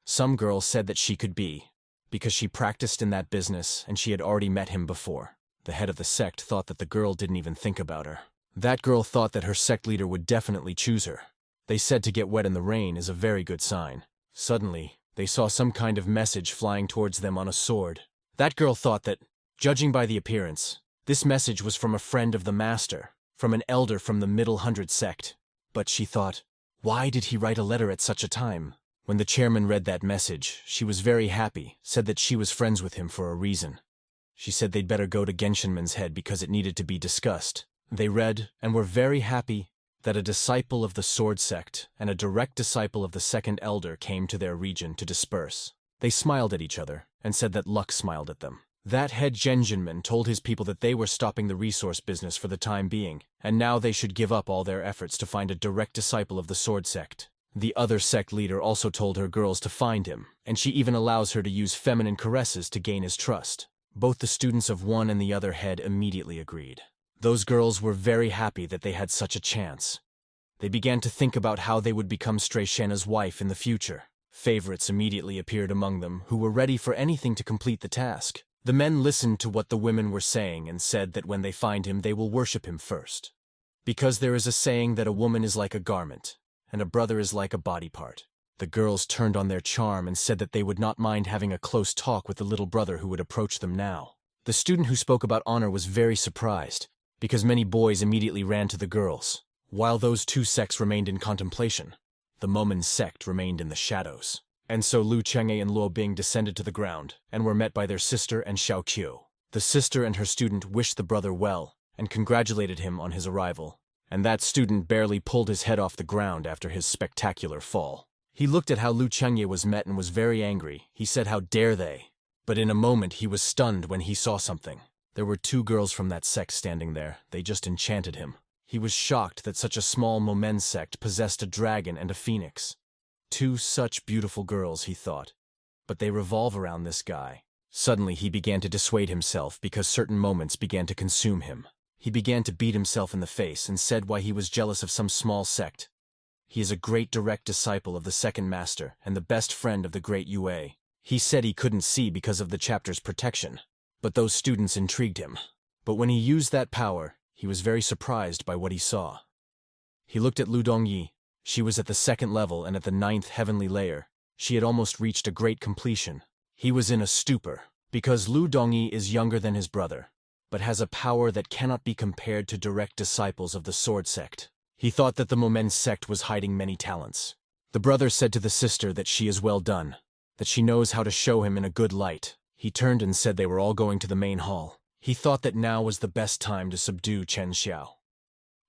Some girls said that she could be, because she practiced in that business and she had already met him before. The head of the sect thought that the girl didn't even think about her. That girl thought that her sect leader would definitely choose her. They said to get wet in the rain is a very good sign. Suddenly, they saw some kind of message flying towards them on a sword. That girl thought that, judging by the appearance, this message was from a friend of the master, from an elder from the Middle Hundred sect. But she thought, why did he write a letter at such a time? When the chairman read that message, she was very happy, said that she was friends with him for a reason. She said they'd better go to Genshinman's head because it needed to be discussed. They read and were very happy that a disciple of the sword sect and a direct disciple of the second elder came to their region to disperse. They smiled at each other and said that luck smiled at them. That head Genshinman told his people that they were stopping the resource business for the time being, and now they should give up all their efforts to find a direct disciple of the sword sect. The other sect leader also told her girls to find him, and she even allows her to use feminine caresses to gain his trust. Both the students of one and the other head immediately agreed. Those girls were very happy that they had such a chance. They began to think about how they would become Stray Shenna's wife in the future. Favorites immediately appeared among them who were ready for anything to complete the task. The men listened to what the women were saying and said that when they find him they will worship him first. Because there is a saying that a woman is like a garment, and a brother is like a body part. The girls turned on their charm and said that they would not mind having a close talk with the little brother who would approach them now. The student who spoke about honor was very surprised, because many boys immediately ran to the girls. While those two sects remained in contemplation, the Momen sect remained in the shadows. And so Lu Chang'e and Luo Bing descended to the ground and were met by their sister and Xiaoqiu. The sister and her student wished the brother well and congratulated him on his arrival, and that student barely pulled his head off the ground after his spectacular fall. He looked at how Lu Chang'e was met and was very angry. He said, how dare they? But in a moment he was stunned when he saw something. There were two girls from that sect standing there. They just enchanted him. He was shocked that such a small Momen sect possessed a dragon and a phoenix. Two such beautiful girls, he thought. But they revolve around this guy. Suddenly he began to dissuade himself because certain moments began to consume him. He began to beat himself in the face and said why he was jealous of some small sect. He is a great direct disciple of the second master and the best friend of the great Yue. He said he couldn't see because of the chapter's protection, but those students intrigued him. But when he used that power, he was very surprised by what he saw. He looked at Lu Dongyi, She was at the 2nd level and at the 9th heavenly layer. She had almost reached a great completion. He was in a stupor, because Lu Dongyi is younger than his brother, but has a power that cannot be compared to direct disciples of the sword sect. He thought that the Momen sect was hiding many talents. The brother said to the sister that she is well done, that she knows how to show him in a good light. He turned and said they were all going to the main hall. He thought that now was the best time to subdue Chen Xiao,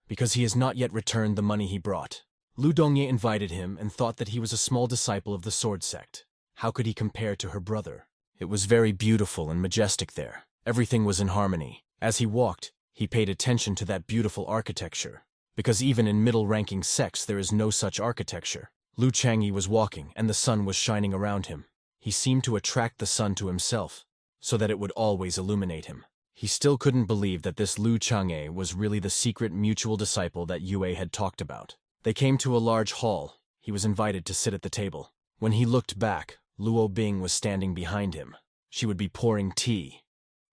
because he has not yet returned the money he brought. Lu Dongye invited him and thought that he was a small disciple of the sword sect. How could he compare to her brother? It was very beautiful and majestic there. Everything was in harmony. As he walked, he paid attention to that beautiful architecture, because even in middle-ranking sects there is no such architecture. Lu Chang'e was walking, and the sun was shining around him. He seemed to attract the sun to himself, so that it would always illuminate him. He still couldn't believe that this Lu Chang'e was really the secret mutual disciple that Yue had talked about. They came to a large hall. He was invited to sit at the table. When he looked back, Luo Bing was standing behind him. She would be pouring tea.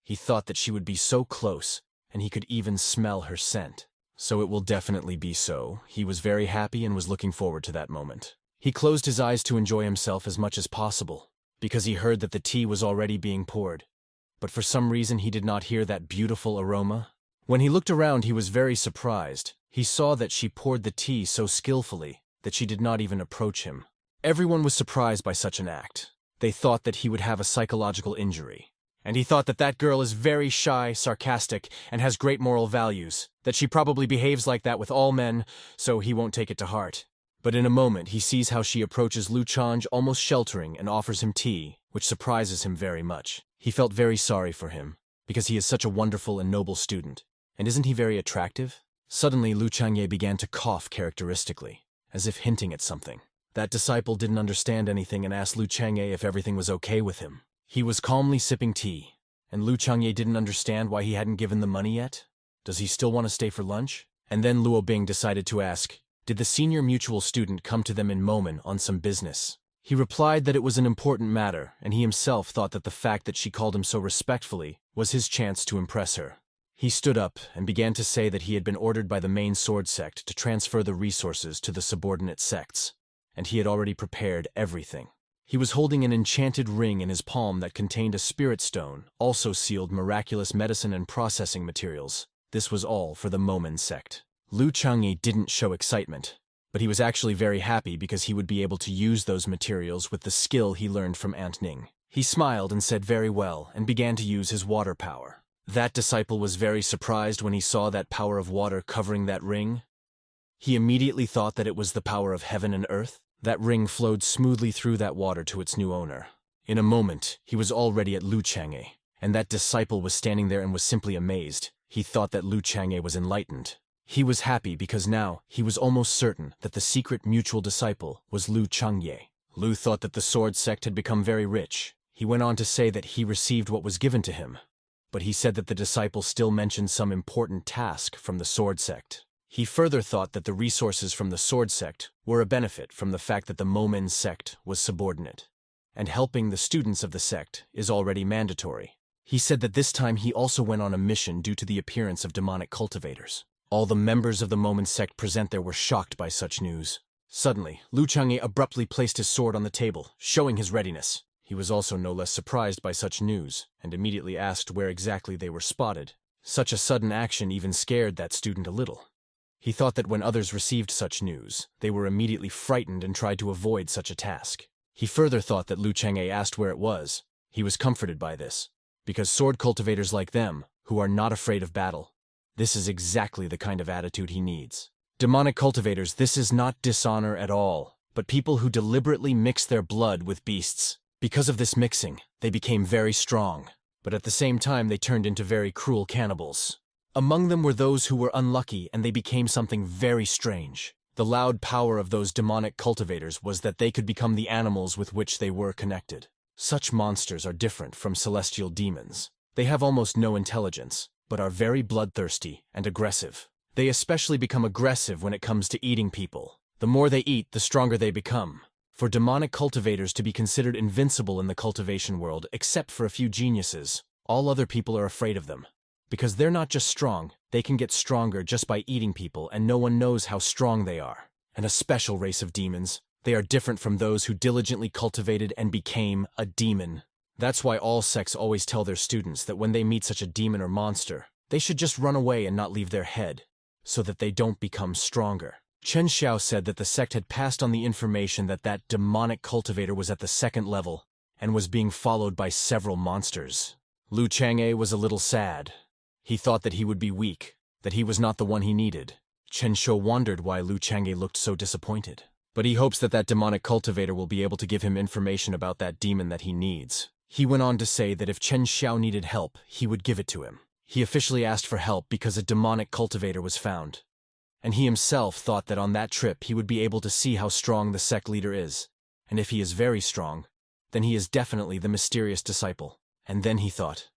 He thought that she would be so close, and he could even smell her scent. So it will definitely be so. He was very happy and was looking forward to that moment. He closed his eyes to enjoy himself as much as possible, because he heard that the tea was already being poured. But for some reason he did not hear that beautiful aroma. When he looked around, he was very surprised. He saw that she poured the tea so skillfully that she did not even approach him. Everyone was surprised by such an act. They thought that he would have a psychological injury. And he thought that that girl is very shy, sarcastic, and has great moral values, that she probably behaves like that with all men, so he won't take it to heart. But in a moment, he sees how she approaches Lu Change almost sheltering and offers him tea, which surprises him very much. He felt very sorry for him, because he is such a wonderful and noble student. And isn't he very attractive? Suddenly, Lu Chang'e began to cough characteristically, as if hinting at something. That disciple didn't understand anything and asked Lu Chang'e if everything was okay with him. He was calmly sipping tea, and Lu Chang'e didn't understand why he hadn't given the money yet. Does he still want to stay for lunch? And then Luo Bing decided to ask, did the senior mutual student come to them in Momen on some business? He replied that it was an important matter, and he himself thought that the fact that she called him so respectfully was his chance to impress her. He stood up and began to say that he had been ordered by the main sword sect to transfer the resources to the subordinate sects, and he had already prepared everything. He was holding an enchanted ring in his palm that contained a spirit stone, also sealed miraculous medicine and processing materials. This was all for the Momen sect. Lu Chang'e didn't show excitement, but he was actually very happy because he would be able to use those materials with the skill he learned from Aunt Ning. He smiled and said very well and began to use his water power. That disciple was very surprised when he saw that power of water covering that ring. He immediately thought that it was the power of heaven and earth. That ring flowed smoothly through that water to its new owner. In a moment, he was already at Lu Chang'e, and that disciple was standing there and was simply amazed. He thought that Lu Chang'e was enlightened. He was happy because now he was almost certain that the secret mutual disciple was Lu Chang'e. Lu thought that the sword sect had become very rich. He went on to say that he received what was given to him, but he said that the disciple still mentioned some important task from the sword sect. He further thought that the resources from the sword sect were a benefit from the fact that the Momen sect was subordinate, and helping the students of the sect is already mandatory. He said that this time he also went on a mission due to the appearance of demonic cultivators. All the members of the Momen sect present there were shocked by such news. Suddenly, Lu Chang'e abruptly placed his sword on the table, showing his readiness. He was also no less surprised by such news, and immediately asked where exactly they were spotted. Such a sudden action even scared that student a little. He thought that when others received such news, they were immediately frightened and tried to avoid such a task. He further thought that Lu Chang'e asked where it was. He was comforted by this, because sword cultivators like them, who are not afraid of battle, this is exactly the kind of attitude he needs. Demonic cultivators, this is not dishonor at all, but people who deliberately mix their blood with beasts. Because of this mixing, they became very strong, but at the same time they turned into very cruel cannibals. Among them were those who were unlucky and they became something very strange. The loud power of those demonic cultivators was that they could become the animals with which they were connected. Such monsters are different from celestial demons. They have almost no intelligence, but are very bloodthirsty and aggressive. They especially become aggressive when it comes to eating people. The more they eat, the stronger they become. For demonic cultivators to be considered invincible in the cultivation world, except for a few geniuses, all other people are afraid of them. Because they're not just strong, they can get stronger just by eating people and no one knows how strong they are. and a special race of demons. They are different from those who diligently cultivated and became a demon. That's why all sects always tell their students that when they meet such a demon or monster, they should just run away and not leave their head, so that they don't become stronger. Chen Xiao said that the sect had passed on the information that that demonic cultivator was at the 2nd level and was being followed by several monsters. Lu Chang'e was a little sad. He thought that he would be weak, that he was not the one he needed. Chen Xiao wondered why Lu Chang'e looked so disappointed. But he hopes that that demonic cultivator will be able to give him information about that demon that he needs. He went on to say that if Chen Xiao needed help, he would give it to him. He officially asked for help because a demonic cultivator was found. And he himself thought that on that trip he would be able to see how strong the sect leader is. And if he is very strong, then he is definitely the mysterious disciple. And then he thought,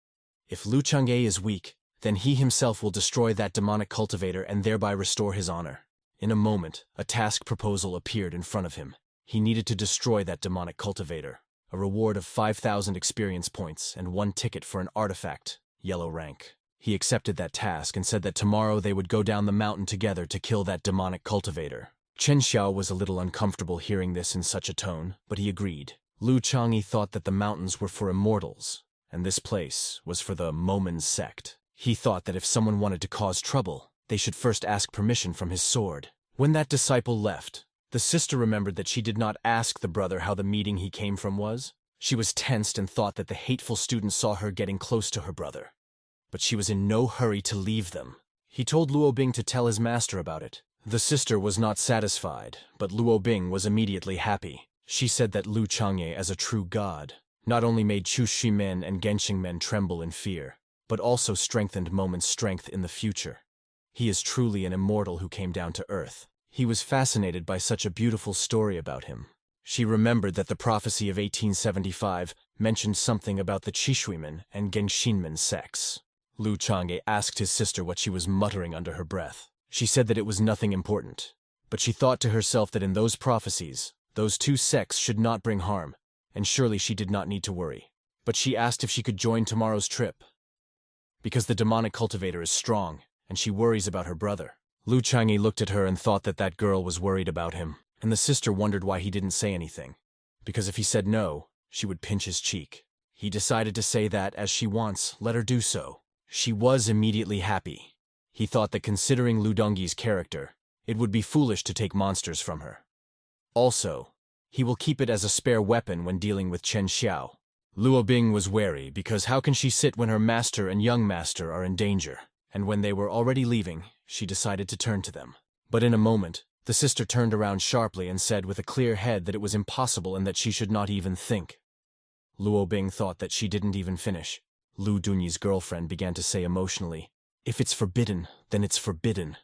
if Lu Chang'e is weak, then he himself will destroy that demonic cultivator and thereby restore his honor. In a moment, a task proposal appeared in front of him. He needed to destroy that demonic cultivator. A reward of 5,000 experience points and 1 ticket for an artifact, yellow rank. He accepted that task and said that tomorrow they would go down the mountain together to kill that demonic cultivator. Chen Xiao was a little uncomfortable hearing this in such a tone, but he agreed. Lu Chang'e thought that the mountains were for immortals, and this place was for the Momen sect. He thought that if someone wanted to cause trouble, they should first ask permission from his sword. When that disciple left, the sister remembered that she did not ask the brother how the meeting he came from was. She was tensed and thought that the hateful student saw her getting close to her brother. But she was in no hurry to leave them. He told Luo Bing to tell his master about it. The sister was not satisfied, but Luo Bing was immediately happy. She said that Lu Chang'e, as a true god, not only made Chushi men and Genxing men tremble in fear, but also strengthened Momen's strength in the future. He is truly an immortal who came down to earth. He was fascinated by such a beautiful story about him. She remembered that the prophecy of 1875 mentioned something about the Chishuimen and Genshinmen sects. Lu Chang'e asked his sister what she was muttering under her breath. She said that it was nothing important, but she thought to herself that in those prophecies, those 2 sects should not bring harm, and surely she did not need to worry. But she asked if she could join tomorrow's trip, because the demonic cultivator is strong, and she worries about her brother. Lu Chang'e looked at her and thought that that girl was worried about him, and the sister wondered why he didn't say anything, because if he said no, she would pinch his cheek. He decided to say that, as she wants, let her do so. She was immediately happy. He thought that considering Lu Dongyi's character, it would be foolish to take monsters from her. Also, he will keep it as a spare weapon when dealing with Chen Xiao. Luo Bing was wary because how can she sit when her master and young master are in danger? And when they were already leaving, she decided to turn to them. But in a moment, the sister turned around sharply and said with a clear head that it was impossible and that she should not even think. Luo Bing thought that she didn't even finish. Lu Dunyi's girlfriend began to say emotionally, if it's forbidden, then it's forbidden.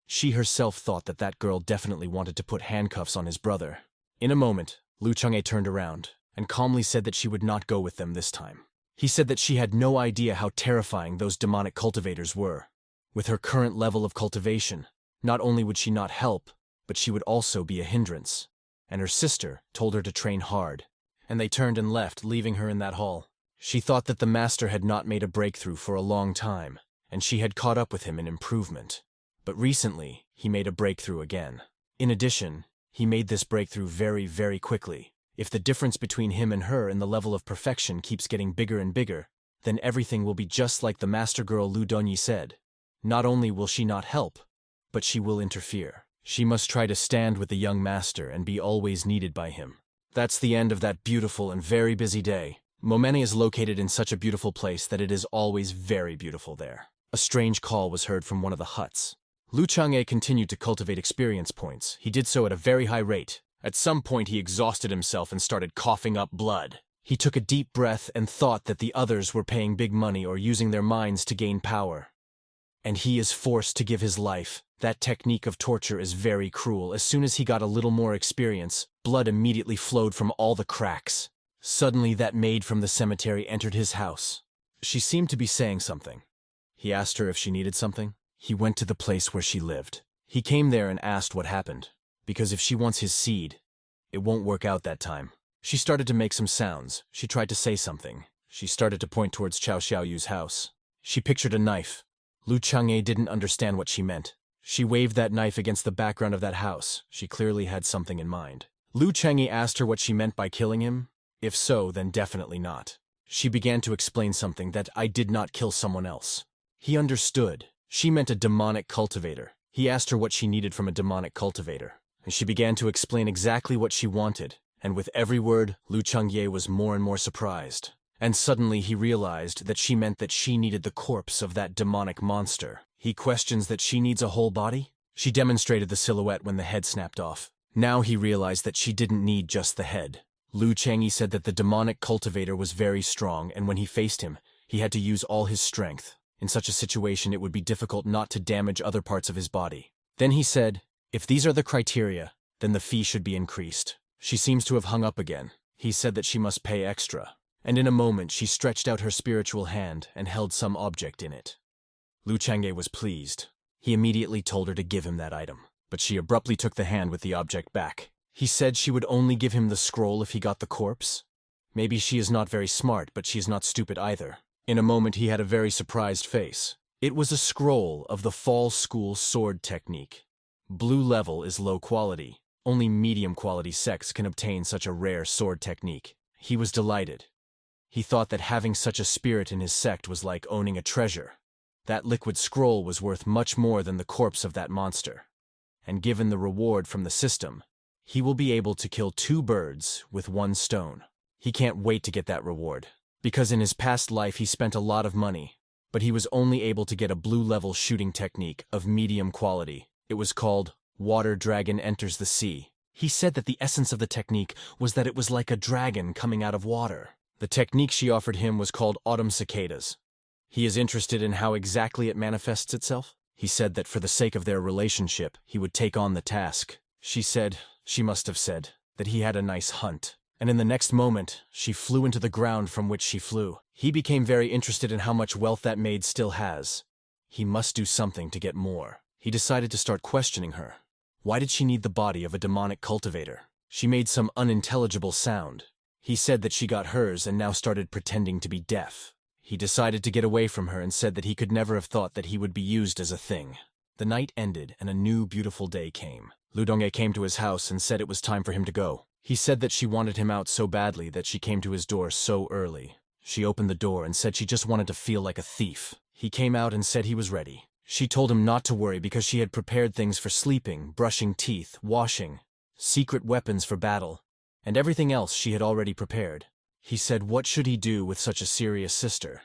She herself thought that that girl definitely wanted to put handcuffs on his brother. In a moment, Lu Chang'e turned around and calmly said that she would not go with them this time. He said that she had no idea how terrifying those demonic cultivators were. With her current level of cultivation, not only would she not help, but she would also be a hindrance. And her sister told her to train hard, and they turned and left, leaving her in that hall. She thought that the master had not made a breakthrough for a long time, and she had caught up with him in improvement. But recently, he made a breakthrough again. In addition, he made this breakthrough very, very quickly. If the difference between him and her in the level of perfection keeps getting bigger and bigger, then everything will be just like the master girl Lu Donyi said. Not only will she not help, but she will interfere. She must try to stand with the young master and be always needed by him. That's the end of that beautiful and very busy day. Momeni is located in such a beautiful place that it is always very beautiful there. A strange call was heard from one of the huts. Lu Chang'e continued to cultivate experience points. He did so at a very high rate. At some point he exhausted himself and started coughing up blood. He took a deep breath and thought that the others were paying big money or using their minds to gain power. And he is forced to give his life. That technique of torture is very cruel. As soon as he got a little more experience, blood immediately flowed from all the cracks. Suddenly that maid from the cemetery entered his house. She seemed to be saying something. He asked her if she needed something. He went to the place where she lived. He came there and asked what happened, because if she wants his seed, it won't work out that time. She started to make some sounds. She tried to say something. She started to point towards Chao Xiaoyu's house. She pictured a knife. Lu Chang'e didn't understand what she meant. She waved that knife against the background of that house. She clearly had something in mind. Lu Chang'e asked her what she meant by killing him. If so, then definitely not. She began to explain something that I did not kill someone else. He understood. She meant a demonic cultivator. He asked her what she needed from a demonic cultivator, and she began to explain exactly what she wanted, and with every word, Lu Chang'e was more and more surprised. And suddenly he realized that she meant that she needed the corpse of that demonic monster. He questions that she needs a whole body? She demonstrated the silhouette when the head snapped off. Now he realized that she didn't need just the head. Lu Chang'e said that the demonic cultivator was very strong, and when he faced him, he had to use all his strength. In such a situation, it would be difficult not to damage other parts of his body. Then he said, if these are the criteria, then the fee should be increased. She seems to have hung up again. He said that she must pay extra. And in a moment, she stretched out her spiritual hand and held some object in it. Lu Chang'e was pleased. He immediately told her to give him that item, but she abruptly took the hand with the object back. He said she would only give him the scroll if he got the corpse. Maybe she is not very smart, but she is not stupid either. In a moment, he had a very surprised face. It was a scroll of the Fall School sword technique. Blue level is low quality. Only medium quality sects can obtain such a rare sword technique. He was delighted. He thought that having such a spirit in his sect was like owning a treasure. That liquid scroll was worth much more than the corpse of that monster. And given the reward from the system, he will be able to kill 2 birds with 1 stone. He can't wait to get that reward, because in his past life he spent a lot of money, but he was only able to get a blue-level shooting technique of medium quality. It was called Water Dragon Enters the Sea. He said that the essence of the technique was that it was like a dragon coming out of water. The technique she offered him was called Autumn Cicadas. He is interested in how exactly it manifests itself. He said that for the sake of their relationship, he would take on the task. She must have said, that he had a nice hunt. And in the next moment, she flew into the ground from which she flew. He became very interested in how much wealth that maid still has. He must do something to get more. He decided to start questioning her. Why did she need the body of a demonic cultivator? She made some unintelligible sound. He said that she got hers and now started pretending to be deaf. He decided to get away from her and said that he could never have thought that he would be used as a thing. The night ended and a new beautiful day came. Lu Dongye came to his house and said it was time for him to go. He said that she wanted him out so badly that she came to his door so early. She opened the door and said she just wanted to feel like a thief. He came out and said he was ready. She told him not to worry because she had prepared things for sleeping, brushing teeth, washing, secret weapons for battle, and everything else she had already prepared. He said what should he do with such a serious sister?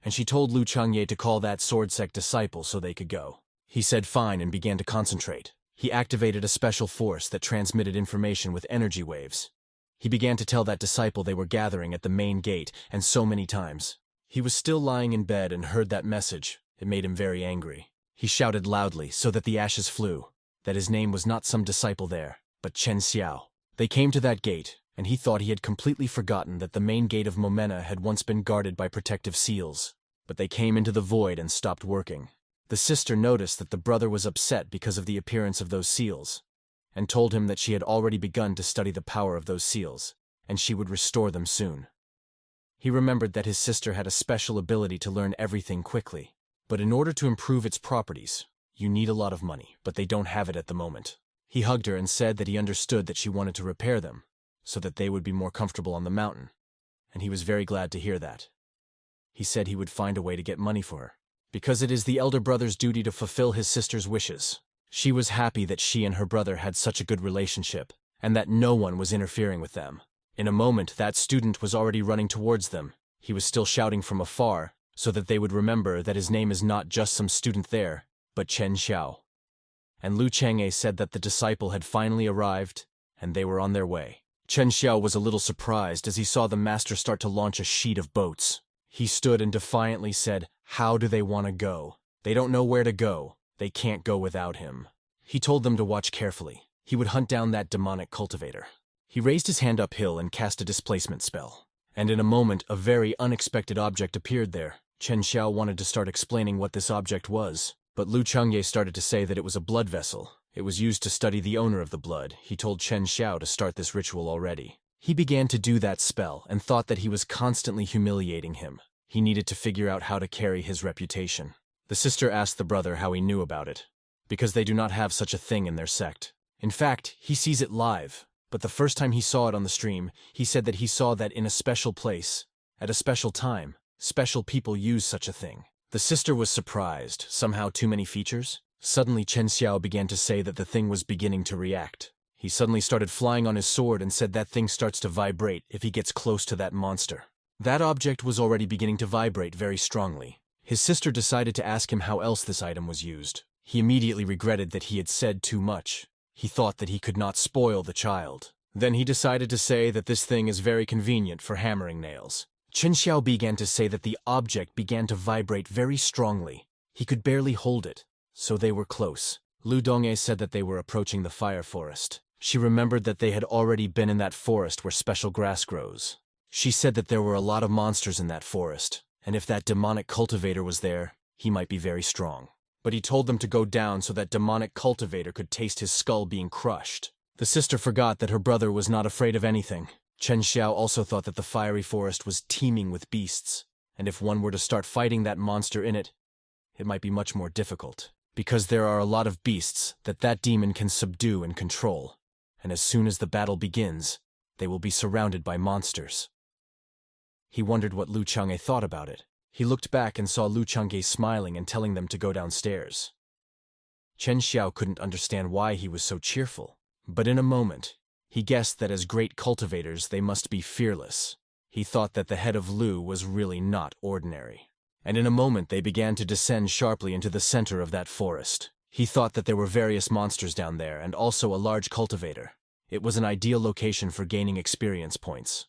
And she told Lu Chang'e to call that sword sect disciple so they could go. He said fine and began to concentrate. He activated a special force that transmitted information with energy waves. He began to tell that disciple they were gathering at the main gate, and so many times. He was still lying in bed and heard that message. It made him very angry. He shouted loudly so that the ashes flew, that his name was not some disciple there, but Chen Xiao. They came to that gate, and he thought he had completely forgotten that the main gate of Momena had once been guarded by protective seals. But they came into the void and stopped working. The sister noticed that the brother was upset because of the appearance of those seals, and told him that she had already begun to study the power of those seals, and she would restore them soon. He remembered that his sister had a special ability to learn everything quickly, but in order to improve its properties, you need a lot of money, but they don't have it at the moment. He hugged her and said that he understood that she wanted to repair them, so that they would be more comfortable on the mountain, and he was very glad to hear that. He said he would find a way to get money for her, because it is the elder brother's duty to fulfill his sister's wishes. She was happy that she and her brother had such a good relationship, and that no one was interfering with them. In a moment, that student was already running towards them. He was still shouting from afar, so that they would remember that his name is not just some student there, but Chen Xiao. And Lu Chang'e said that the disciple had finally arrived, and they were on their way. Chen Xiao was a little surprised as he saw the master start to launch a sheet of boats. He stood and defiantly said, "How do they want to go? They don't know where to go. They can't go without him." He told them to watch carefully. He would hunt down that demonic cultivator. He raised his hand uphill and cast a displacement spell. And in a moment, a very unexpected object appeared there. Chen Xiao wanted to start explaining what this object was, but Lu Chang'e started to say that it was a blood vessel. It was used to study the owner of the blood. He told Chen Xiao to start this ritual already. He began to do that spell and thought that he was constantly humiliating him. He needed to figure out how to carry his reputation. The sister asked the brother how he knew about it. because they do not have such a thing in their sect. In fact, he sees it live, but the first time he saw it on the stream, he said that he saw that in a special place, at a special time, special people use such a thing. The sister was surprised. Somehow too many features? Suddenly Chen Xiao began to say that the thing was beginning to react. He suddenly started flying on his sword and said that thing starts to vibrate if he gets close to that monster. That object was already beginning to vibrate very strongly. His sister decided to ask him how else this item was used. He immediately regretted that he had said too much. He thought that he could not spoil the child. Then he decided to say that this thing is very convenient for hammering nails. Chen Xiao began to say that the object began to vibrate very strongly. He could barely hold it, so they were close. Lu Dongye said that they were approaching the fire forest. She remembered that they had already been in that forest where special grass grows. She said that there were a lot of monsters in that forest, and if that demonic cultivator was there, he might be very strong. But he told them to go down so that demonic cultivator could taste his skull being crushed. The sister forgot that her brother was not afraid of anything. Chen Xiao also thought that the fiery forest was teeming with beasts, and if one were to start fighting that monster in it, it might be much more difficult, because there are a lot of beasts that demon can subdue and control, and as soon as the battle begins, they will be surrounded by monsters. He wondered what Lu Chang'e thought about it. He looked back and saw Lu Chang'e smiling and telling them to go downstairs. Chen Xiao couldn't understand why he was so cheerful, but in a moment, he guessed that as great cultivators they must be fearless. He thought that the head of Lu was really not ordinary. And in a moment they began to descend sharply into the center of that forest. He thought that there were various monsters down there and also a large cultivator. It was an ideal location for gaining experience points.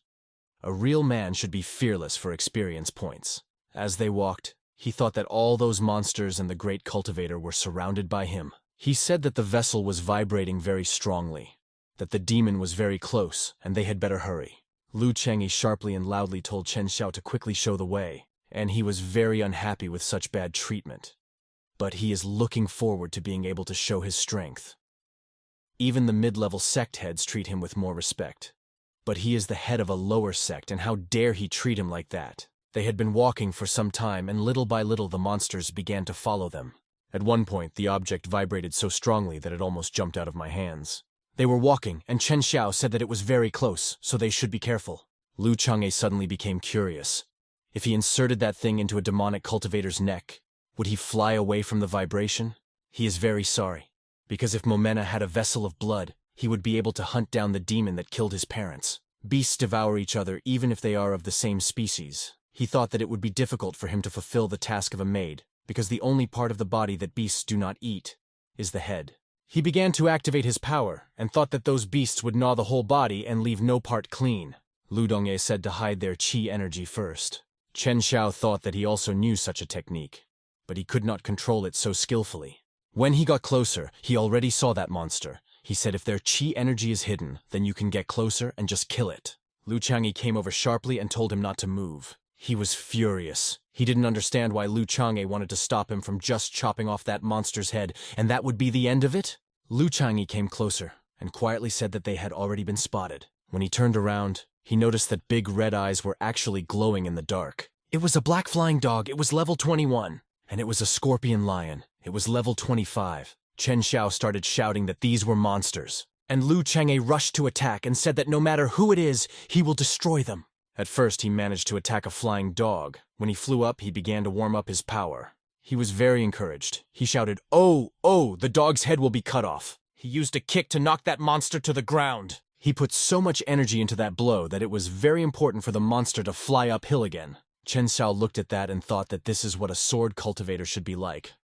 A real man should be fearless for experience points. As they walked, he thought that all those monsters and the great cultivator were surrounded by him. He said that the vessel was vibrating very strongly, that the demon was very close, and they had better hurry. Lu Chang'e sharply and loudly told Chen Xiao to quickly show the way, and he was very unhappy with such bad treatment. But he is looking forward to being able to show his strength. Even the mid-level sect heads treat him with more respect. But he is the head of a lower sect, and how dare he treat him like that? They had been walking for some time, and little by little the monsters began to follow them. At one point, the object vibrated so strongly that it almost jumped out of my hands. They were walking, and Chen Xiao said that it was very close, so they should be careful. Lu Chang'e suddenly became curious. If he inserted that thing into a demonic cultivator's neck, would he fly away from the vibration? He is very sorry, because if Momena had a vessel of blood, he would be able to hunt down the demon that killed his parents. Beasts devour each other even if they are of the same species. He thought that it would be difficult for him to fulfill the task of a maid, because the only part of the body that beasts do not eat is the head. He began to activate his power, and thought that those beasts would gnaw the whole body and leave no part clean. Lu Dongye said to hide their qi energy first. Chen Xiao thought that he also knew such a technique, but he could not control it so skillfully. When he got closer, he already saw that monster. He said if their qi energy is hidden, then you can get closer and just kill it. Lu Chang'e came over sharply and told him not to move. He was furious. He didn't understand why Lu Chang'e wanted to stop him from just chopping off that monster's head, and that would be the end of it? Lu Chang'e came closer and quietly said that they had already been spotted. When he turned around, he noticed that big red eyes were actually glowing in the dark. It was a black flying dog. It was level 21. And it was a scorpion lion. It was level 25. Chen Xiao started shouting that these were monsters. And Lu Chang'e rushed to attack and said that no matter who it is, he will destroy them. At first, he managed to attack a flying dog. When he flew up, he began to warm up his power. He was very encouraged. He shouted, "Oh, oh, the dog's head will be cut off." He used a kick to knock that monster to the ground. He put so much energy into that blow that it was very important for the monster to fly uphill again. Chen Xiao looked at that and thought that this is what a sword cultivator should be like.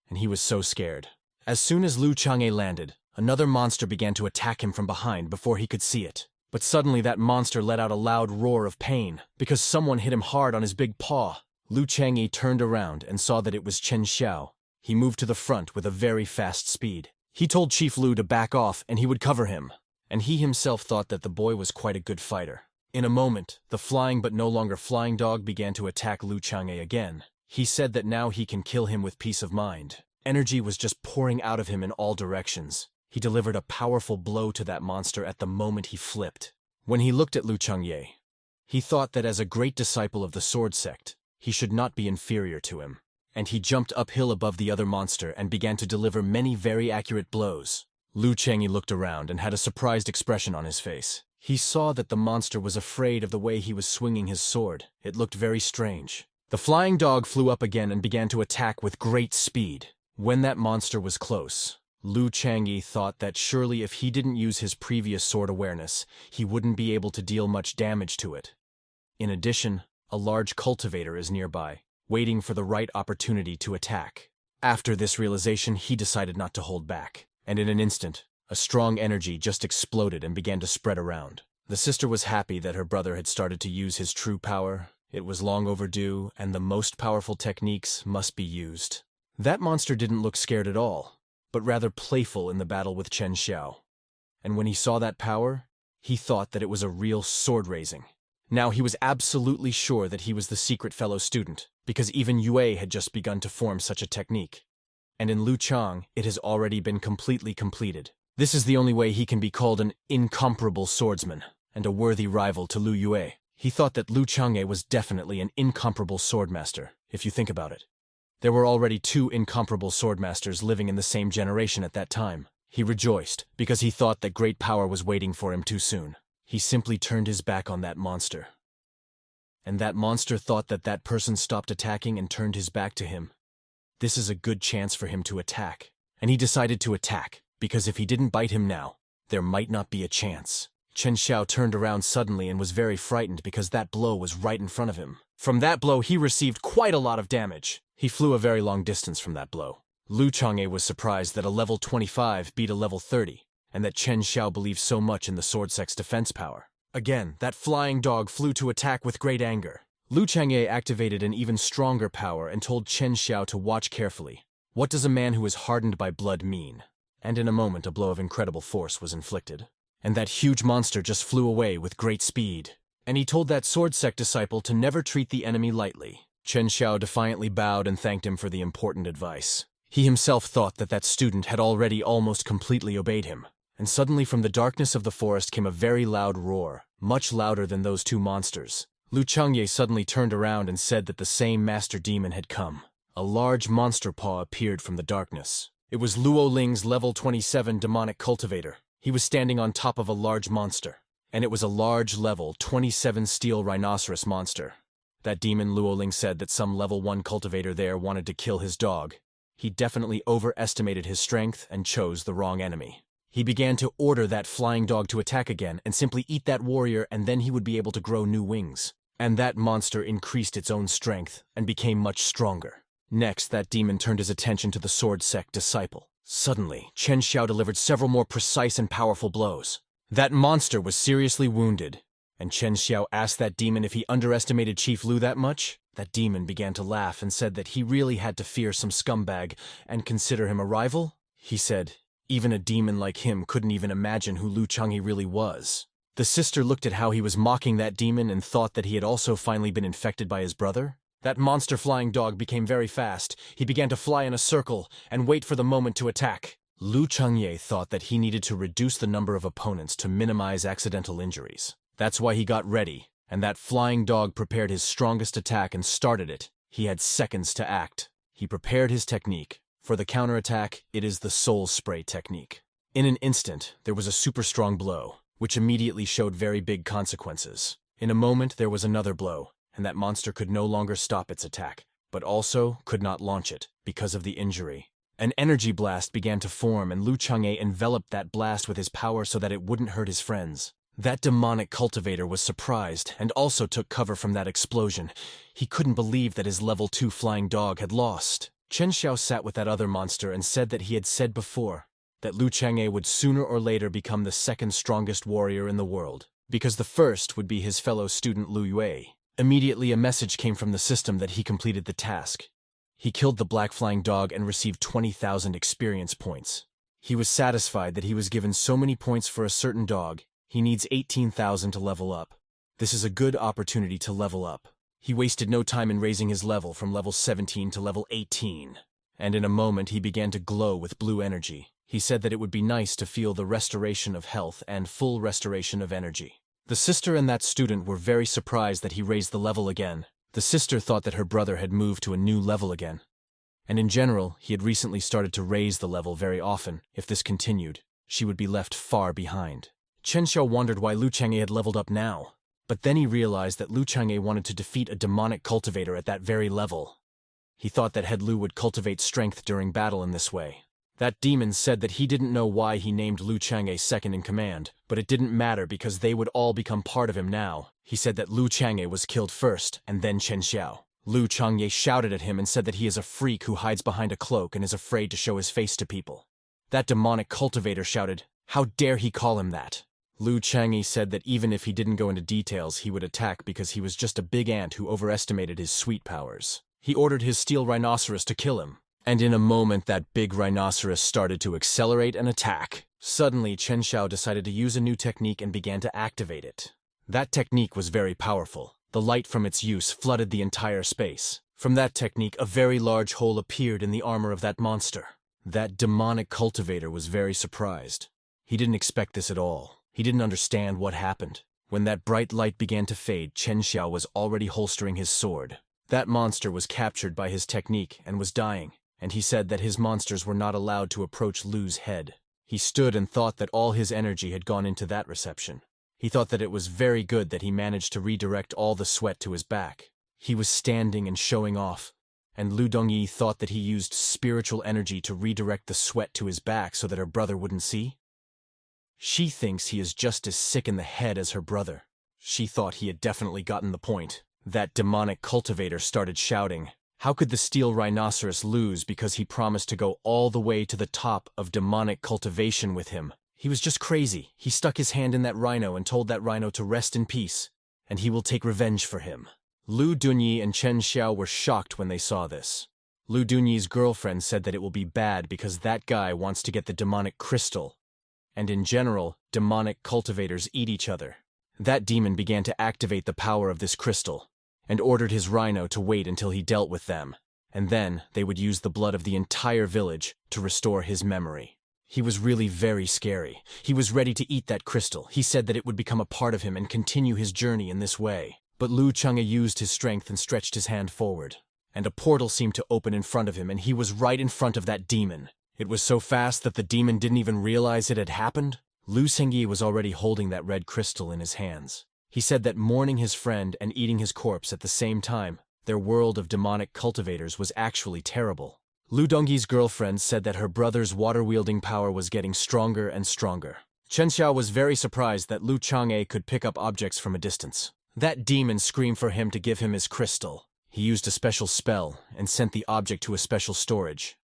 And he was so scared. As soon as Lu Chang'e landed, another monster began to attack him from behind before he could see it. But suddenly that monster let out a loud roar of pain, because someone hit him hard on his big paw. Lu Chang'e turned around and saw that it was Chen Xiao. He moved to the front with a very fast speed. He told Chief Lu to back off and he would cover him. And he himself thought that the boy was quite a good fighter. In a moment, the flying but no longer flying dog began to attack Lu Chang'e again. He said that now he can kill him with peace of mind. Energy was just pouring out of him in all directions. He delivered a powerful blow to that monster at the moment he flipped. When he looked at Lu Chang'e, he thought that as a great disciple of the sword sect, he should not be inferior to him. and he jumped uphill above the other monster and began to deliver many very accurate blows. Lu Chang'e looked around and had a surprised expression on his face. He saw that the monster was afraid of the way he was swinging his sword. It looked very strange. The flying dog flew up again and began to attack with great speed. When that monster was close, Lu Chang'e thought that surely if he didn't use his previous sword awareness, he wouldn't be able to deal much damage to it. In addition, a large cultivator is nearby, waiting for the right opportunity to attack. After this realization, he decided not to hold back, and in an instant, a strong energy just exploded and began to spread around. The sister was happy that her brother had started to use his true power. It was long overdue, and the most powerful techniques must be used. That monster didn't look scared at all, but rather playful in the battle with Chen Xiao. And when he saw that power, he thought that it was a real sword-raising. Now he was absolutely sure that he was the secret fellow student, because even Yue had just begun to form such a technique. And in Lu Chang, it has already been completely completed. This is the only way he can be called an incomparable swordsman, and a worthy rival to Lu Yue. He thought that Lu Chang'e was definitely an incomparable swordmaster, if you think about it. There were already 2 incomparable swordmasters living in the same generation at that time. He rejoiced, because he thought that great power was waiting for him too soon. He simply turned his back on that monster. And that monster thought that that person stopped attacking and turned his back to him. This is a good chance for him to attack. And he decided to attack, because if he didn't bite him now, there might not be a chance. Chen Xiao turned around suddenly and was very frightened because that blow was right in front of him. From that blow, he received quite a lot of damage. He flew a very long distance from that blow. Lu Chang'e was surprised that a level 25 beat a level 30, and that Chen Xiao believed so much in the sword sect's defense power. Again, that flying dog flew to attack with great anger. Lu Chang'e activated an even stronger power and told Chen Xiao to watch carefully. What does a man who is hardened by blood mean? And in a moment, a blow of incredible force was inflicted. And that huge monster just flew away with great speed. And he told that sword sect disciple to never treat the enemy lightly. Chen Xiao defiantly bowed and thanked him for the important advice. He himself thought that that student had already almost completely obeyed him. And suddenly from the darkness of the forest came a very loud roar, much louder than those 2 monsters. Lu Chang'e suddenly turned around and said that the same master demon had come. A large monster paw appeared from the darkness. It was Luo Ling's level 27 demonic cultivator. He was standing on top of a large monster, and it was a large level 27 steel rhinoceros monster. That demon Luo Ling said that some level 1 cultivator there wanted to kill his dog. He definitely overestimated his strength and chose the wrong enemy. He began to order that flying dog to attack again and simply eat that warrior, and then he would be able to grow new wings. And that monster increased its own strength and became much stronger. Next, that demon turned his attention to the sword sect disciple. Suddenly, Chen Xiao delivered several more precise and powerful blows. That monster was seriously wounded, and Chen Xiao asked that demon if he underestimated Chief Lu that much. That demon began to laugh and said that he really had to fear some scumbag and consider him a rival. He said, even a demon like him couldn't even imagine who Lu Chang'e really was. The sister looked at how he was mocking that demon and thought that he had also finally been infected by his brother. That monster flying dog became very fast. He began to fly in a circle and wait for the moment to attack. Lu Chang'e thought that he needed to reduce the number of opponents to minimize accidental injuries. That's why he got ready, and that flying dog prepared his strongest attack and started it. He had seconds to act. He prepared his technique. For the counterattack, it is the soul spray technique. In an instant, there was a super strong blow, which immediately showed very big consequences. In a moment, there was another blow, and that monster could no longer stop its attack, but also could not launch it because of the injury. An energy blast began to form, and Lu Chang'e enveloped that blast with his power so that it wouldn't hurt his friends. That demonic cultivator was surprised and also took cover from that explosion. He couldn't believe that his level 2 flying dog had lost. Chen Xiao sat with that other monster and said that he had said before that Lu Chang'e would sooner or later become the second strongest warrior in the world, because the first would be his fellow student Lu Yue. Immediately a message came from the system that he completed the task. He killed the black flying dog and received 20,000 experience points. He was satisfied that he was given so many points for a certain dog. He needs 18,000 to level up. This is a good opportunity to level up. He wasted no time in raising his level from level 17 to level 18. And in a moment he began to glow with blue energy. He said that it would be nice to feel the restoration of health and full restoration of energy. The sister and that student were very surprised that he raised the level again. The sister thought that her brother had moved to a new level again. And in general, he had recently started to raise the level very often. If this continued, she would be left far behind. Chen Xiao wondered why Lu Chang'e had leveled up now. But then he realized that Lu Chang'e wanted to defeat a demonic cultivator at that very level. He thought that Head Lu would cultivate strength during battle in this way. That demon said that he didn't know why he named Lu Chang'e second in command, but it didn't matter because they would all become part of him now. He said that Lu Chang'e was killed first, and then Chen Xiao. Lu Chang'e shouted at him and said that he is a freak who hides behind a cloak and is afraid to show his face to people. That demonic cultivator shouted, "How dare he call him that?" Lu Chang'e said that even if he didn't go into details, he would attack because he was just a big ant who overestimated his sweet powers. He ordered his steel rhinoceros to kill him. And in a moment, that big rhinoceros started to accelerate and attack. Suddenly, Chen Xiao decided to use a new technique and began to activate it. That technique was very powerful. The light from its use flooded the entire space. From that technique, a very large hole appeared in the armor of that monster. That demonic cultivator was very surprised. He didn't expect this at all. He didn't understand what happened. When that bright light began to fade, Chen Xiao was already holstering his sword. That monster was captured by his technique and was dying, and he said that his monsters were not allowed to approach Lu's head. He stood and thought that all his energy had gone into that reception. He thought that it was very good that he managed to redirect all the sweat to his back. He was standing and showing off, and Lu Dongyi thought that he used spiritual energy to redirect the sweat to his back so that her brother wouldn't see. She thinks he is just as sick in the head as her brother. She thought he had definitely gotten the point. That demonic cultivator started shouting. How could the steel rhinoceros lose because he promised to go all the way to the top of demonic cultivation with him? He was just crazy. He stuck his hand in that rhino and told that rhino to rest in peace, and he will take revenge for him. Lu Dunyi and Chen Xiao were shocked when they saw this. Lu Dunyi's girlfriend said that it will be bad because that guy wants to get the demonic crystal. And in general, demonic cultivators eat each other. That demon began to activate the power of this crystal, and ordered his rhino to wait until he dealt with them, and then they would use the blood of the entire village to restore his memory. He was really very scary. He was ready to eat that crystal. He said that it would become a part of him and continue his journey in this way. But Lu Chang'e used his strength and stretched his hand forward, and a portal seemed to open in front of him, and he was right in front of that demon. It was so fast that the demon didn't even realize it had happened. Lu Sengyi was already holding that red crystal in his hands. He said that mourning his friend and eating his corpse at the same time, their world of demonic cultivators was actually terrible. Lu Dongyi's girlfriend said that her brother's water-wielding power was getting stronger and stronger. Chen Xiao was very surprised that Lu Chang'e could pick up objects from a distance. That demon screamed for him to give him his crystal. He used a special spell and sent the object to a special storage.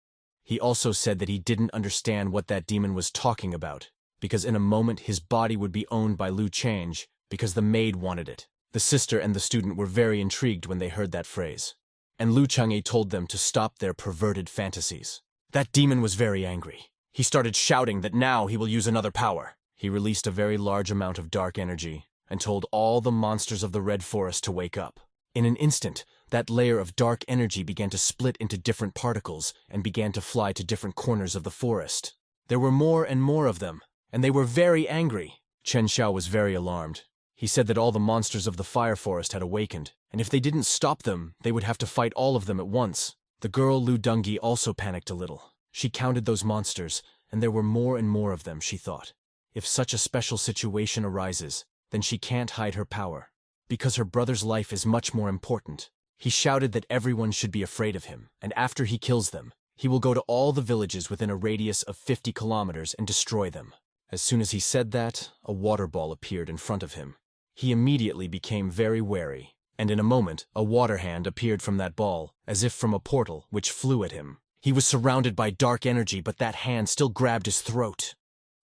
He also said that he didn't understand what that demon was talking about, because in a moment his body would be owned by Lu Chang'e, because the maid wanted it. The sister and the student were very intrigued when they heard that phrase. And Lu Chang'e told them to stop their perverted fantasies. That demon was very angry. He started shouting that now he will use another power. He released a very large amount of dark energy and told all the monsters of the Red Forest to wake up. In an instant, that layer of dark energy began to split into different particles and began to fly to different corners of the forest. There were more and more of them, and they were very angry. Chen Xiao was very alarmed. He said that all the monsters of the fire forest had awakened, and if they didn't stop them, they would have to fight all of them at once. The girl Lu Dongyi also panicked a little. She counted those monsters, and there were more and more of them, she thought. If such a special situation arises, then she can't hide her power, because her brother's life is much more important. He shouted that everyone should be afraid of him, and after he kills them, he will go to all the villages within a radius of 50 kilometers and destroy them. As soon as he said that, a water ball appeared in front of him. He immediately became very wary, and in a moment, a water hand appeared from that ball, as if from a portal, which flew at him. He was surrounded by dark energy, but that hand still grabbed his throat.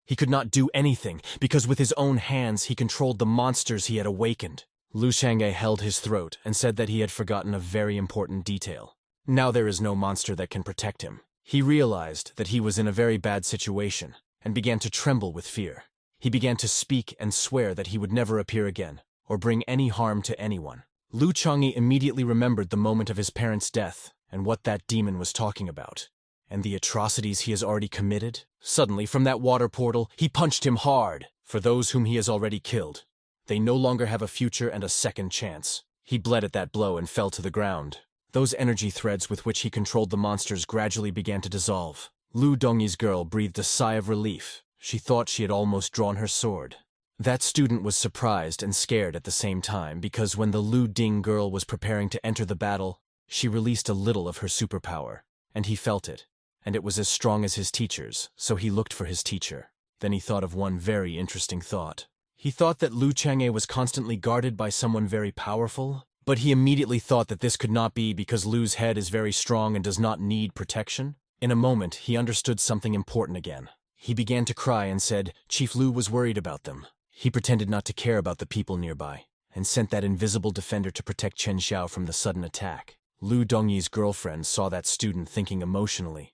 He could not do anything, because with his own hands he controlled the monsters he had awakened. Lu Chang'e held his throat and said that he had forgotten a very important detail. Now there is no monster that can protect him. He realized that he was in a very bad situation, and began to tremble with fear. He began to speak and swear that he would never appear again, or bring any harm to anyone. Lu Chang'e immediately remembered the moment of his parents' death, and what that demon was talking about, and the atrocities he has already committed. Suddenly, from that water portal, he punched him hard. For those whom he has already killed, they no longer have a future and a second chance. He bled at that blow and fell to the ground. Those energy threads with which he controlled the monsters gradually began to dissolve. Lu Dongyi's girl breathed a sigh of relief. She thought she had almost drawn her sword. That student was surprised and scared at the same time because when the Lu Ding girl was preparing to enter the battle, she released a little of her superpower, and he felt it, and it was as strong as his teacher's, so he looked for his teacher. Then he thought of one very interesting thought. He thought that Lu Chang'e was constantly guarded by someone very powerful, but he immediately thought that this could not be because Lu's head is very strong and does not need protection. In a moment, he understood something important again. He began to cry and said Chief Lu was worried about them. He pretended not to care about the people nearby, and sent that invisible defender to protect Chen Xiao from the sudden attack. Lu Dongyi's girlfriend saw that student thinking emotionally.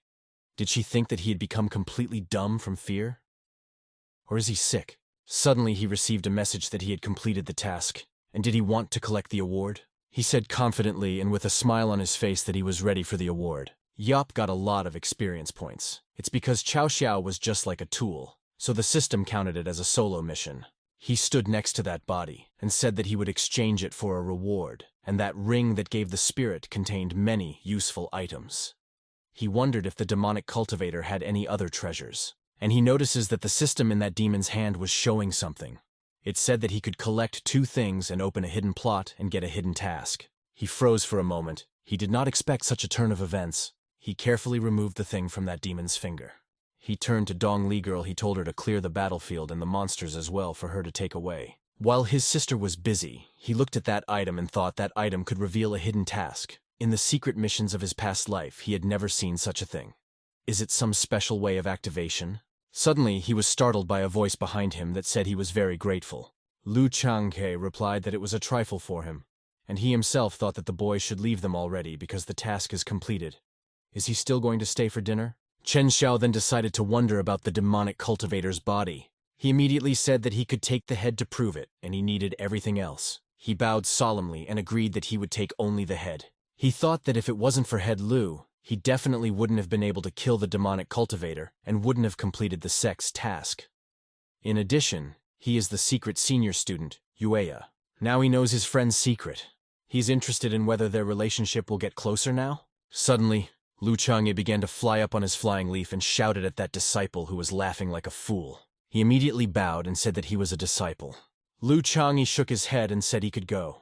Did she think that he had become completely dumb from fear? Or is he sick? Suddenly he received a message that he had completed the task. And did he want to collect the award? He said confidently and with a smile on his face that he was ready for the award. Yop got a lot of experience points. It's because Cao Xiao was just like a tool, so the system counted it as a solo mission. He stood next to that body and said that he would exchange it for a reward, and that ring that gave the spirit contained many useful items. He wondered if the demonic cultivator had any other treasures, and he notices that the system in that demon's hand was showing something. It said that he could collect 2 things and open a hidden plot and get a hidden task. He froze for a moment. He did not expect such a turn of events. He carefully removed the thing from that demon's finger. He turned to Dong Li girl. He told her to clear the battlefield and the monsters as well for her to take away. While his sister was busy, he looked at that item and thought that item could reveal a hidden task. In the secret missions of his past life, he had never seen such a thing. Is it some special way of activation? Suddenly, he was startled by a voice behind him that said he was very grateful. Lu Chang'e replied that it was a trifle for him, and he himself thought that the boy should leave them already because the task is completed. Is he still going to stay for dinner? Chen Xiao then decided to wonder about the demonic cultivator's body. He immediately said that he could take the head to prove it, and he needed everything else. He bowed solemnly and agreed that he would take only the head. He thought that if it wasn't for Head Lu, he definitely wouldn't have been able to kill the demonic cultivator and wouldn't have completed the sect's task. In addition, he is the secret senior student, Yueya. Now he knows his friend's secret. He's interested in whether their relationship will get closer now. Suddenly, Lu Chang'e began to fly up on his flying leaf and shouted at that disciple who was laughing like a fool. He immediately bowed and said that he was a disciple. Lu Chang'e shook his head and said he could go.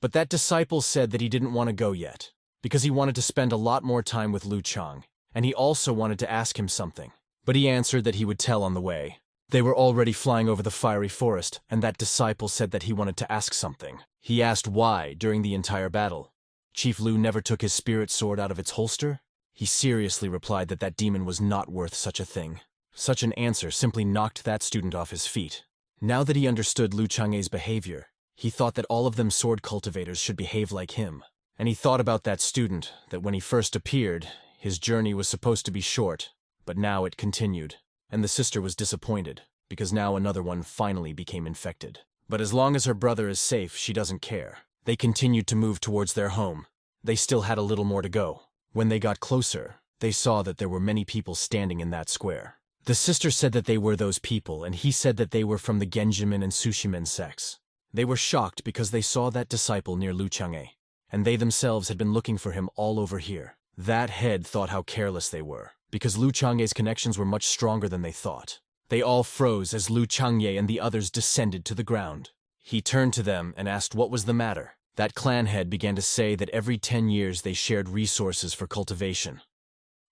But that disciple said that he didn't want to go yet, because he wanted to spend a lot more time with Lu Chang, and he also wanted to ask him something. But he answered that he would tell on the way. They were already flying over the fiery forest, and that disciple said that he wanted to ask something. He asked why during the entire battle. Chief Lu never took his spirit sword out of its holster? He seriously replied that that demon was not worth such a thing. Such an answer simply knocked that student off his feet. Now that he understood Lu Chang'e's behavior, he thought that all of them sword cultivators should behave like him. And he thought about that student, that when he first appeared, his journey was supposed to be short, but now it continued. And the sister was disappointed, because now another one finally became infected. But as long as her brother is safe, she doesn't care. They continued to move towards their home. They still had a little more to go. When they got closer, they saw that there were many people standing in that square. The sister said that they were those people, and he said that they were from the Genjimen and Sushimen sects. They were shocked because they saw that disciple near Lu Chang'e, and they themselves had been looking for him all over here. That head thought how careless they were, because Lu Chang'e's connections were much stronger than they thought. They all froze as Lu Chang'e and the others descended to the ground. He turned to them and asked what was the matter. That clan head began to say that every 10 years they shared resources for cultivation.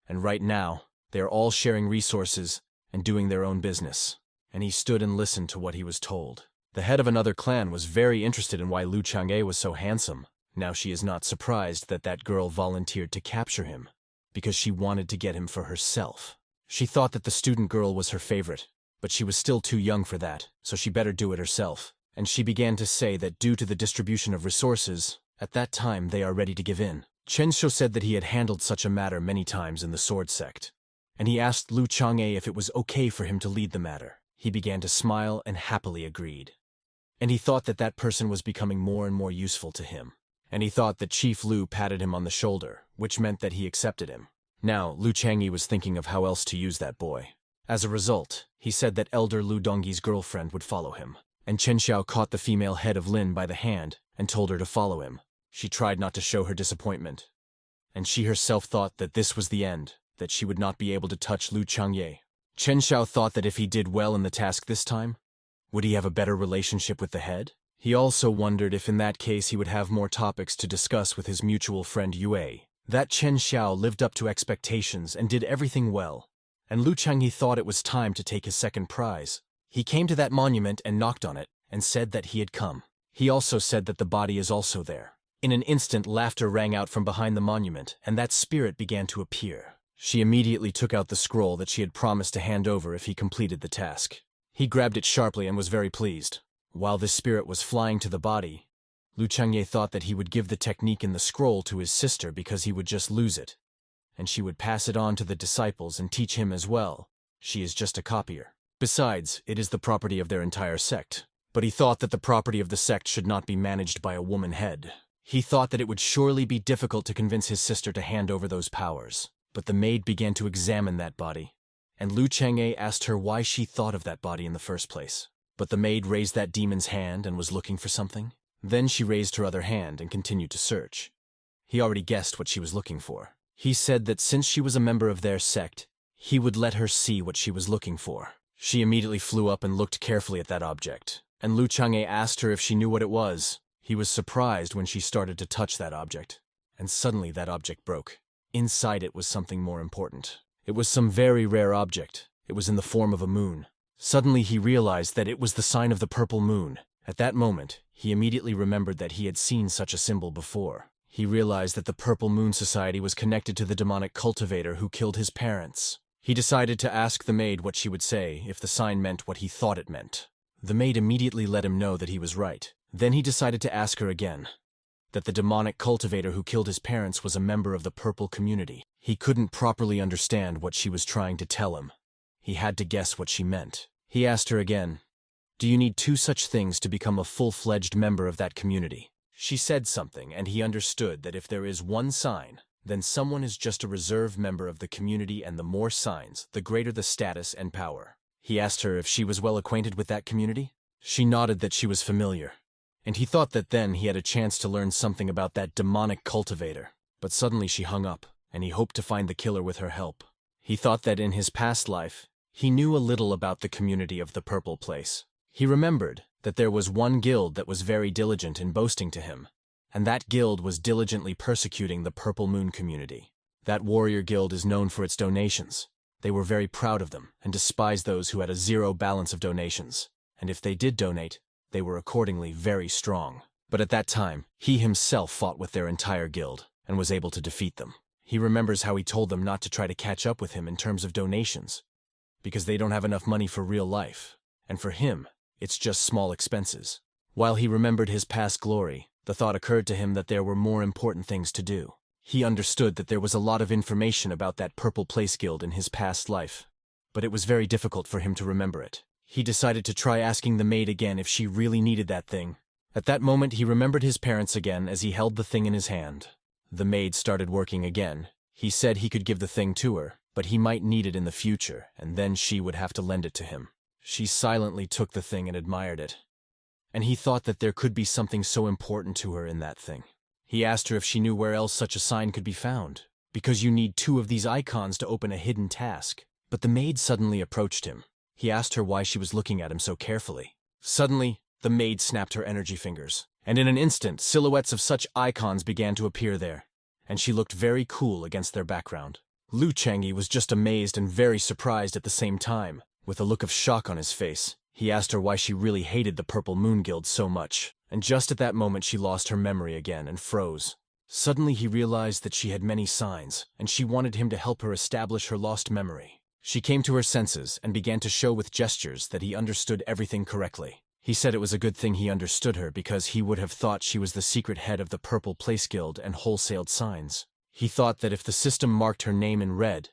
And right now, they are all sharing resources and doing their own business. And he stood and listened to what he was told. The head of another clan was very interested in why Lu Chang'e was so handsome. Now she is not surprised that that girl volunteered to capture him, because she wanted to get him for herself. She thought that the student girl was her favorite, but she was still too young for that, so she better do it herself. And she began to say that due to the distribution of resources, at that time they are ready to give in. Chen Shou said that he had handled such a matter many times in the sword sect, and he asked Lu Chang'e if it was okay for him to lead the matter. He began to smile and happily agreed. And he thought that that person was becoming more and more useful to him. And he thought that Chief Lu patted him on the shoulder, which meant that he accepted him. Now, Lu Chang'e was thinking of how else to use that boy. As a result, he said that Elder Lu Dongyi's girlfriend would follow him. And Chen Xiao caught the female head of Lin by the hand and told her to follow him. She tried not to show her disappointment. And she herself thought that this was the end, that she would not be able to touch Lu Changye. Chen Xiao thought that if he did well in the task this time, would he have a better relationship with the head? He also wondered if in that case he would have more topics to discuss with his mutual friend Yue. That Chen Xiao lived up to expectations and did everything well, and Lu Changye thought it was time to take his second prize. He came to that monument and knocked on it, and said that he had come. He also said that the body is also there. In an instant, laughter rang out from behind the monument, and that spirit began to appear. She immediately took out the scroll that she had promised to hand over if he completed the task. He grabbed it sharply and was very pleased. While this spirit was flying to the body, Lu Changye thought that he would give the technique in the scroll to his sister because he would just lose it, and she would pass it on to the disciples and teach him as well. She is just a copier. Besides, it is the property of their entire sect. But he thought that the property of the sect should not be managed by a woman head. He thought that it would surely be difficult to convince his sister to hand over those powers. But the maid began to examine that body, and Lu Changye asked her why she thought of that body in the first place. But the maid raised that demon's hand and was looking for something. Then she raised her other hand and continued to search. He already guessed what she was looking for. He said that since she was a member of their sect, he would let her see what she was looking for. She immediately flew up and looked carefully at that object, and Lu Changye asked her if she knew what it was. He was surprised when she started to touch that object, and suddenly that object broke. Inside it was something more important. It was some very rare object. It was in the form of a moon. Suddenly he realized that it was the sign of the purple moon. At that moment, he immediately remembered that he had seen such a symbol before. He realized that the Purple Moon Society was connected to the demonic cultivator who killed his parents. He decided to ask the maid what she would say if the sign meant what he thought it meant. The maid immediately let him know that he was right. Then he decided to ask her again, that the demonic cultivator who killed his parents was a member of the purple community. He couldn't properly understand what she was trying to tell him. He had to guess what she meant. He asked her again, "Do you need two such things to become a full-fledged member of that community?" She said something, and he understood that if there is one sign, then someone is just a reserve member of the community, and the more signs, the greater the status and power. He asked her if she was well acquainted with that community. She nodded that she was familiar, and he thought that then he had a chance to learn something about that demonic cultivator. But suddenly she hung up, and he hoped to find the killer with her help. He thought that in his past life, he knew a little about the community of the Purple Place. He remembered that there was one guild that was very diligent in boasting to him, and that guild was diligently persecuting the Purple Moon community. That warrior guild is known for its donations. They were very proud of them and despised those who had a zero balance of donations, and if they did donate, they were accordingly very strong. But at that time, he himself fought with their entire guild and was able to defeat them. He remembers how he told them not to try to catch up with him in terms of donations, because they don't have enough money for real life, and for him, it's just small expenses. While he remembered his past glory, the thought occurred to him that there were more important things to do. He understood that there was a lot of information about that Purple Place Guild in his past life, but it was very difficult for him to remember it. He decided to try asking the maid again if she really needed that thing. At that moment, he remembered his parents again as he held the thing in his hand. The maid started working again. He said he could give the thing to her, but he might need it in the future, and then she would have to lend it to him. She silently took the thing and admired it, and he thought that there could be something so important to her in that thing. He asked her if she knew where else such a sign could be found, because you need 2 of these icons to open a hidden task. But the maid suddenly approached him. He asked her why she was looking at him so carefully. Suddenly, the maid snapped her energy fingers, and in an instant, silhouettes of such icons began to appear there, and she looked very cool against their background. Lu Changye was just amazed and very surprised at the same time. With a look of shock on his face, he asked her why she really hated the Purple Moon Guild so much, and just at that moment she lost her memory again and froze. Suddenly he realized that she had many signs, and she wanted him to help her establish her lost memory. She came to her senses and began to show with gestures that he understood everything correctly. He said it was a good thing he understood her because he would have thought she was the secret head of the Purple Place Guild and wholesaled signs. He thought that if the system marked her name in red,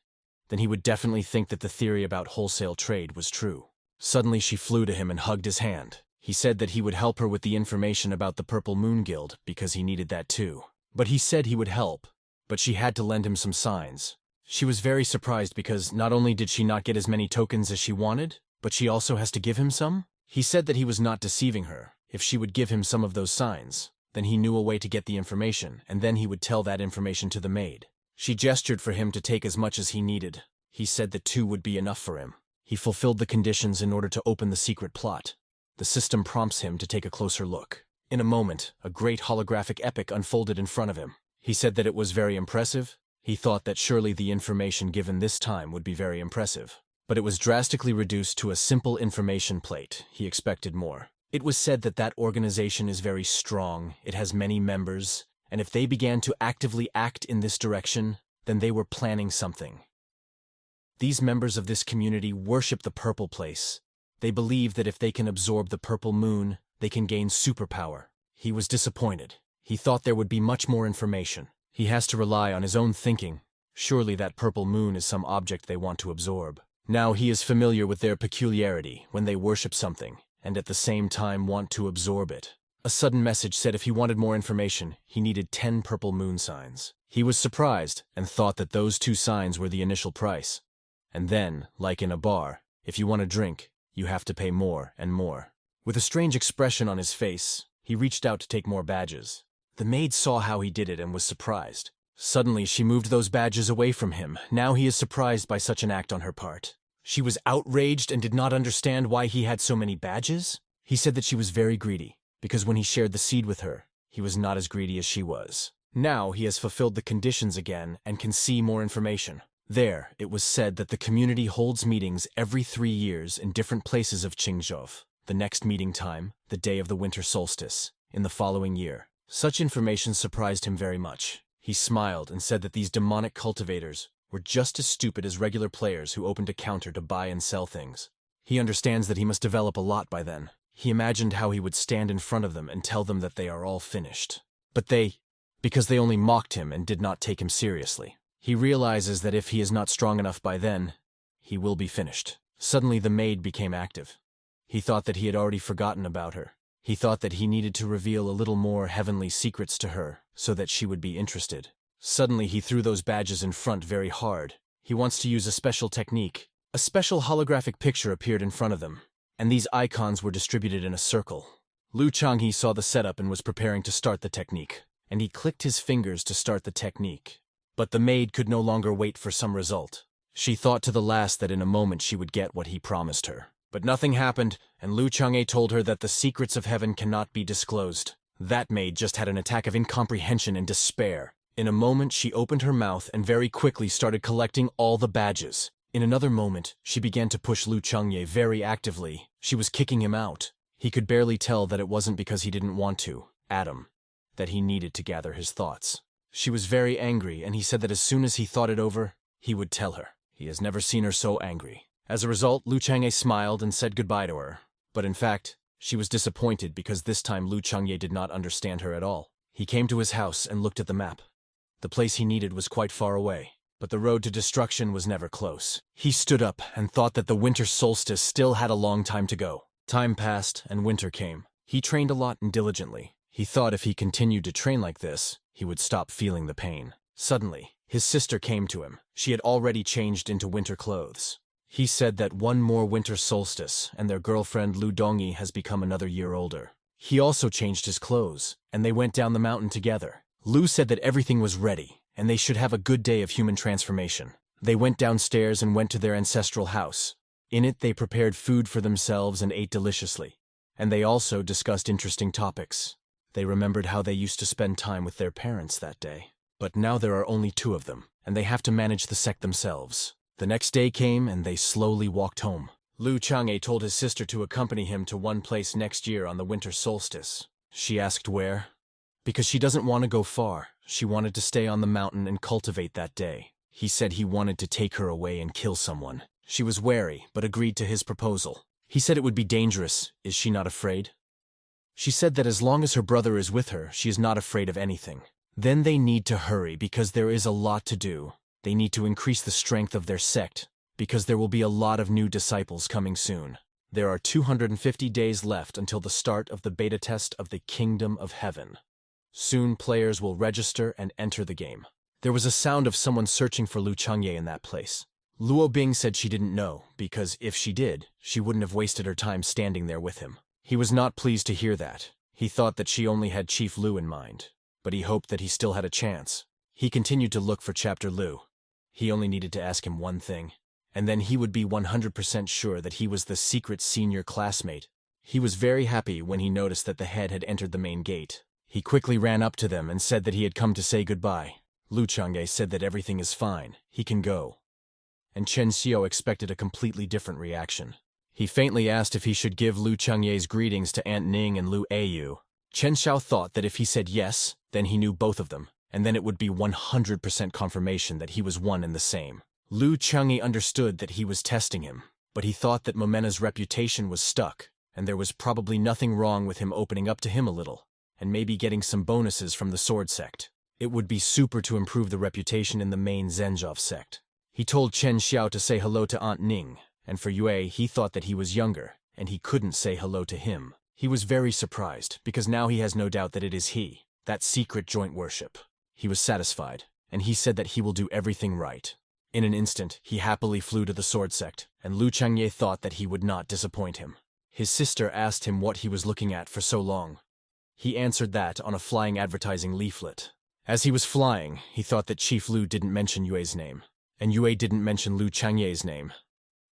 then he would definitely think that the theory about wholesale trade was true. Suddenly she flew to him and hugged his hand. He said that he would help her with the information about the Purple Moon Guild because he needed that too. But he said he would help, but she had to lend him some signs. She was very surprised because not only did she not get as many tokens as she wanted, but she also has to give him some? He said that he was not deceiving her. If she would give him some of those signs, then he knew a way to get the information, and then he would tell that information to the maid. She gestured for him to take as much as he needed. He said that 2 would be enough for him. He fulfilled the conditions in order to open the secret plot. The system prompts him to take a closer look. In a moment, a great holographic epic unfolded in front of him. He said that it was very impressive. He thought that surely the information given this time would be very impressive. But it was drastically reduced to a simple information plate. He expected more. It was said that that organization is very strong, it has many members, and if they began to actively act in this direction, then they were planning something. These members of this community worship the purple place. They believe that if they can absorb the purple moon, they can gain superpower. He was disappointed. He thought there would be much more information. He has to rely on his own thinking. Surely that purple moon is some object they want to absorb. Now he is familiar with their peculiarity when they worship something, and at the same time want to absorb it. A sudden message said if he wanted more information, he needed 10 purple moon signs. He was surprised and thought that those 2 signs were the initial price. And then, like in a bar, if you want a drink, you have to pay more and more. With a strange expression on his face, he reached out to take more badges. The maid saw how he did it and was surprised. Suddenly, she moved those badges away from him. Now he is surprised by such an act on her part. She was outraged and did not understand why he had so many badges. He said that she was very greedy, because when he shared the seed with her, he was not as greedy as she was. Now he has fulfilled the conditions again and can see more information. There, it was said that the community holds meetings every 3 years in different places of Qingzhou. The next meeting time, the day of the winter solstice, in the following year. Such information surprised him very much. He smiled and said that these demonic cultivators were just as stupid as regular players who opened a counter to buy and sell things. He understands that he must develop a lot by then. He imagined how he would stand in front of them and tell them that they are all finished. But because they only mocked him and did not take him seriously. He realizes that if he is not strong enough by then, he will be finished. Suddenly the maid became active. He thought that he had already forgotten about her. He thought that he needed to reveal a little more heavenly secrets to her so that she would be interested. Suddenly he threw those badges in front very hard. He wants to use a special technique. A special holographic picture appeared in front of them, and these icons were distributed in a circle. Lu Changhe saw the setup and was preparing to start the technique, and he clicked his fingers to start the technique. But the maid could no longer wait for some result. She thought to the last that in a moment she would get what he promised her. But nothing happened, and Lu Changhe told her that the secrets of heaven cannot be disclosed. That maid just had an attack of incomprehension and despair. In a moment she opened her mouth and very quickly started collecting all the badges. In another moment, she began to push Lu Changhe very actively. She was kicking him out. He could barely tell that it wasn't because he didn't want to, Adam, that he needed to gather his thoughts. She was very angry, and he said that as soon as he thought it over, he would tell her. He has never seen her so angry. As a result, Lu Changhe smiled and said goodbye to her. But in fact, she was disappointed because this time Lu Changhe did not understand her at all. He came to his house and looked at the map. The place he needed was quite far away, but the road to destruction was never close. He stood up and thought that the winter solstice still had a long time to go. Time passed and winter came. He trained a lot and diligently. He thought if he continued to train like this, he would stop feeling the pain. Suddenly, his sister came to him. She had already changed into winter clothes. He said that one more winter solstice and their girlfriend Lu Dongyi has become another year older. He also changed his clothes, and they went down the mountain together. Lu said that everything was ready, and they should have a good day of human transformation. They went downstairs and went to their ancestral house. In it they prepared food for themselves and ate deliciously. And they also discussed interesting topics. They remembered how they used to spend time with their parents that day. But now there are only 2 of them, and they have to manage the sect themselves. The next day came, and they slowly walked home. Lu Changhe told his sister to accompany him to one place next year on the winter solstice. She asked where. Because she doesn't want to go far. She wanted to stay on the mountain and cultivate that day. He said he wanted to take her away and kill someone. She was wary, but agreed to his proposal. He said it would be dangerous. Is she not afraid? She said that as long as her brother is with her, she is not afraid of anything. Then they need to hurry because there is a lot to do. They need to increase the strength of their sect, because there will be a lot of new disciples coming soon. There are 250 days left until the start of the beta test of the Kingdom of Heaven. Soon players will register and enter the game. There was a sound of someone searching for Lu Changhe in that place. Luo Bing said she didn't know, because if she did, she wouldn't have wasted her time standing there with him. He was not pleased to hear that. He thought that she only had Chief Lu in mind, but he hoped that he still had a chance. He continued to look for Chapter Lu. He only needed to ask him one thing, and then he would be 100% sure that he was the secret senior classmate. He was very happy when he noticed that the head had entered the main gate. He quickly ran up to them and said that he had come to say goodbye. Lu Chang'e said that everything is fine, he can go. And Chen Xiao expected a completely different reaction. He faintly asked if he should give Lu Chang'e's greetings to Aunt Ning and Lu Ayu. Chen Xiao thought that if he said yes, then he knew both of them, and then it would be 100% confirmation that he was one and the same. Lu Chang'e understood that he was testing him, but he thought that Momena's reputation was stuck, and there was probably nothing wrong with him opening up to him a little, and maybe getting some bonuses from the sword sect. It would be super to improve the reputation in the main Zhenjiao sect. He told Chen Xiao to say hello to Aunt Ning, and for Yue he thought that he was younger, and he couldn't say hello to him. He was very surprised, because now he has no doubt that it is he, that secret joint worship. He was satisfied, and he said that he will do everything right. In an instant, he happily flew to the sword sect, and Lu Chang'e thought that he would not disappoint him. His sister asked him what he was looking at for so long. He answered that on a flying advertising leaflet. As he was flying, he thought that Chief Lu didn't mention Yue's name, and Yue didn't mention Lu Chang'e's name.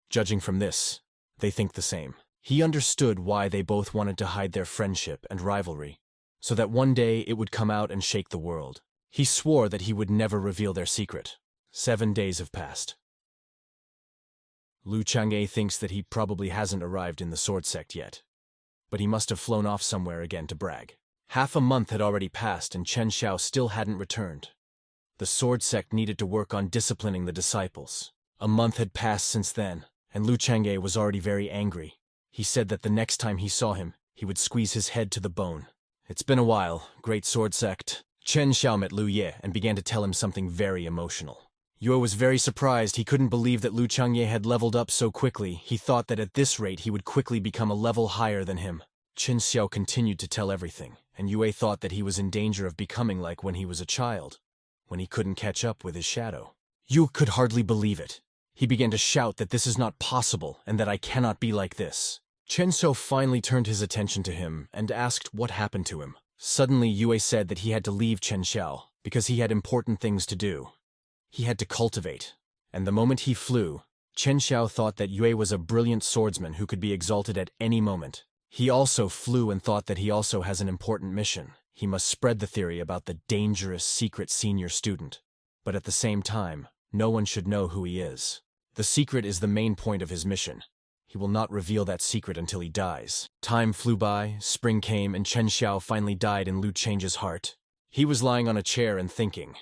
Judging from this, they think the same. He understood why they both wanted to hide their friendship and rivalry, so that one day it would come out and shake the world. He swore that he would never reveal their secret. 7 days have passed. Lu Chang'e thinks that he probably hasn't arrived in the sword sect yet, but he must have flown off somewhere again to brag. Half a month had already passed and Chen Xiao still hadn't returned. The sword sect needed to work on disciplining the disciples. A month had passed since then, and Lu Chang'e was already very angry. He said that the next time he saw him, he would squeeze his head to the bone. It's been a while, great sword sect. Chen Xiao met Lu Ye and began to tell him something very emotional. Yue was very surprised. He couldn't believe that Lu Chang'e had leveled up so quickly. He thought that at this rate he would quickly become a level higher than him. Chen Xiao continued to tell everything, and Yue thought that he was in danger of becoming like when he was a child, when he couldn't catch up with his shadow. Yue could hardly believe it. He began to shout that this is not possible and that I cannot be like this. Chen Xiao finally turned his attention to him and asked what happened to him. Suddenly Yue said that he had to leave Chen Xiao because he had important things to do. He had to cultivate, and the moment he flew, Chen Xiao thought that Yue was a brilliant swordsman who could be exalted at any moment. He also flew and thought that he also has an important mission. He must spread the theory about the dangerous secret senior student. But at the same time, no one should know who he is. The secret is the main point of his mission. He will not reveal that secret until he dies. Time flew by, spring came, and Chen Xiao finally died in Lu Chang'e's heart. He was lying on a chair and thinking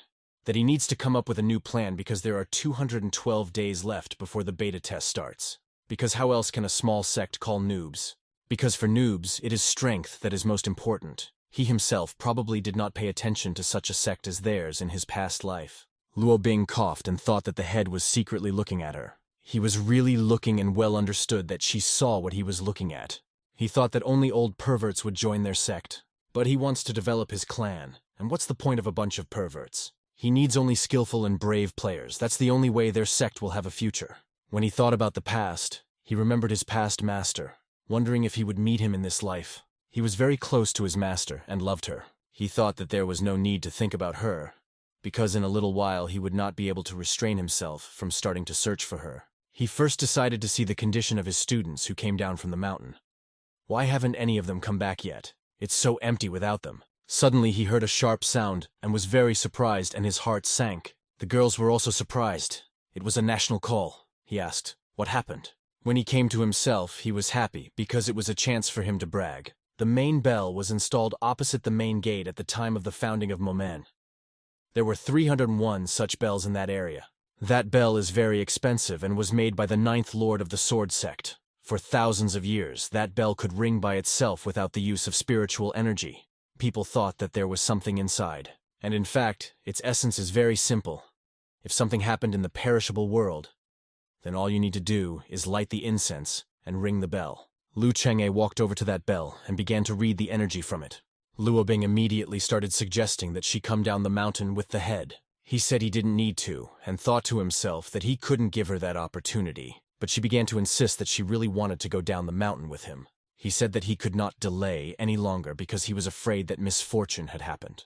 that he needs to come up with a new plan because there are 212 days left before the beta test starts. Because how else can a small sect call noobs? Because for noobs, it is strength that is most important. He himself probably did not pay attention to such a sect as theirs in his past life. Luo Bing coughed and thought that the head was secretly looking at her. He was really looking and well understood that she saw what he was looking at. He thought that only old perverts would join their sect. But he wants to develop his clan, and what's the point of a bunch of perverts? He needs only skillful and brave players. That's the only way their sect will have a future. When he thought about the past, he remembered his past master, wondering if he would meet him in this life. He was very close to his master and loved her. He thought that there was no need to think about her, because in a little while he would not be able to restrain himself from starting to search for her. He first decided to see the condition of his students who came down from the mountain. Why haven't any of them come back yet? It's so empty without them. Suddenly he heard a sharp sound and was very surprised, and his heart sank. The girls were also surprised. It was a national call. He asked, "What happened?" When he came to himself, he was happy because it was a chance for him to brag. The main bell was installed opposite the main gate at the time of the founding of Momen. There were 301 such bells in that area. That bell is very expensive and was made by the 9th Lord of the Sword Sect. For thousands of years, that bell could ring by itself without the use of spiritual energy. People thought that there was something inside. And in fact, its essence is very simple. If something happened in the perishable world, then all you need to do is light the incense and ring the bell. Lu Chang'e walked over to that bell and began to read the energy from it. Luo Bing immediately started suggesting that she come down the mountain with the head. He said he didn't need to, and thought to himself that he couldn't give her that opportunity. But she began to insist that she really wanted to go down the mountain with him. He said that he could not delay any longer because he was afraid that misfortune had happened.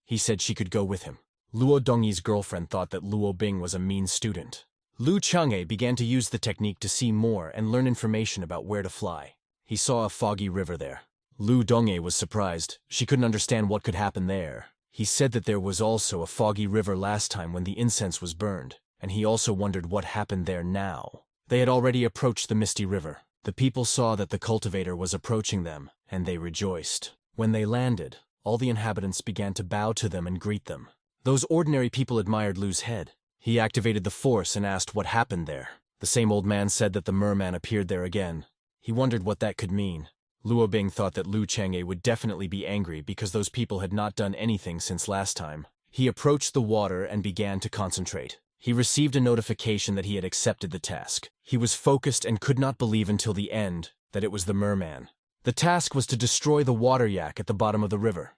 He said she could go with him. Luo Dongyi's girlfriend thought that Luo Bing was a mean student. Lu Chang'e began to use the technique to see more and learn information about where to fly. He saw a foggy river there. Lu Dongye was surprised. She couldn't understand what could happen there. He said that there was also a foggy river last time when the incense was burned, and he also wondered what happened there now. They had already approached the misty river. The people saw that the cultivator was approaching them, and they rejoiced. When they landed, all the inhabitants began to bow to them and greet them. Those ordinary people admired Lu's head. He activated the force and asked what happened there. The same old man said that the merman appeared there again. He wondered what that could mean. Luo Bing thought that Lu Chang'e would definitely be angry because those people had not done anything since last time. He approached the water and began to concentrate. He received a notification that he had accepted the task. He was focused and could not believe until the end that it was the merman. The task was to destroy the water yak at the bottom of the river.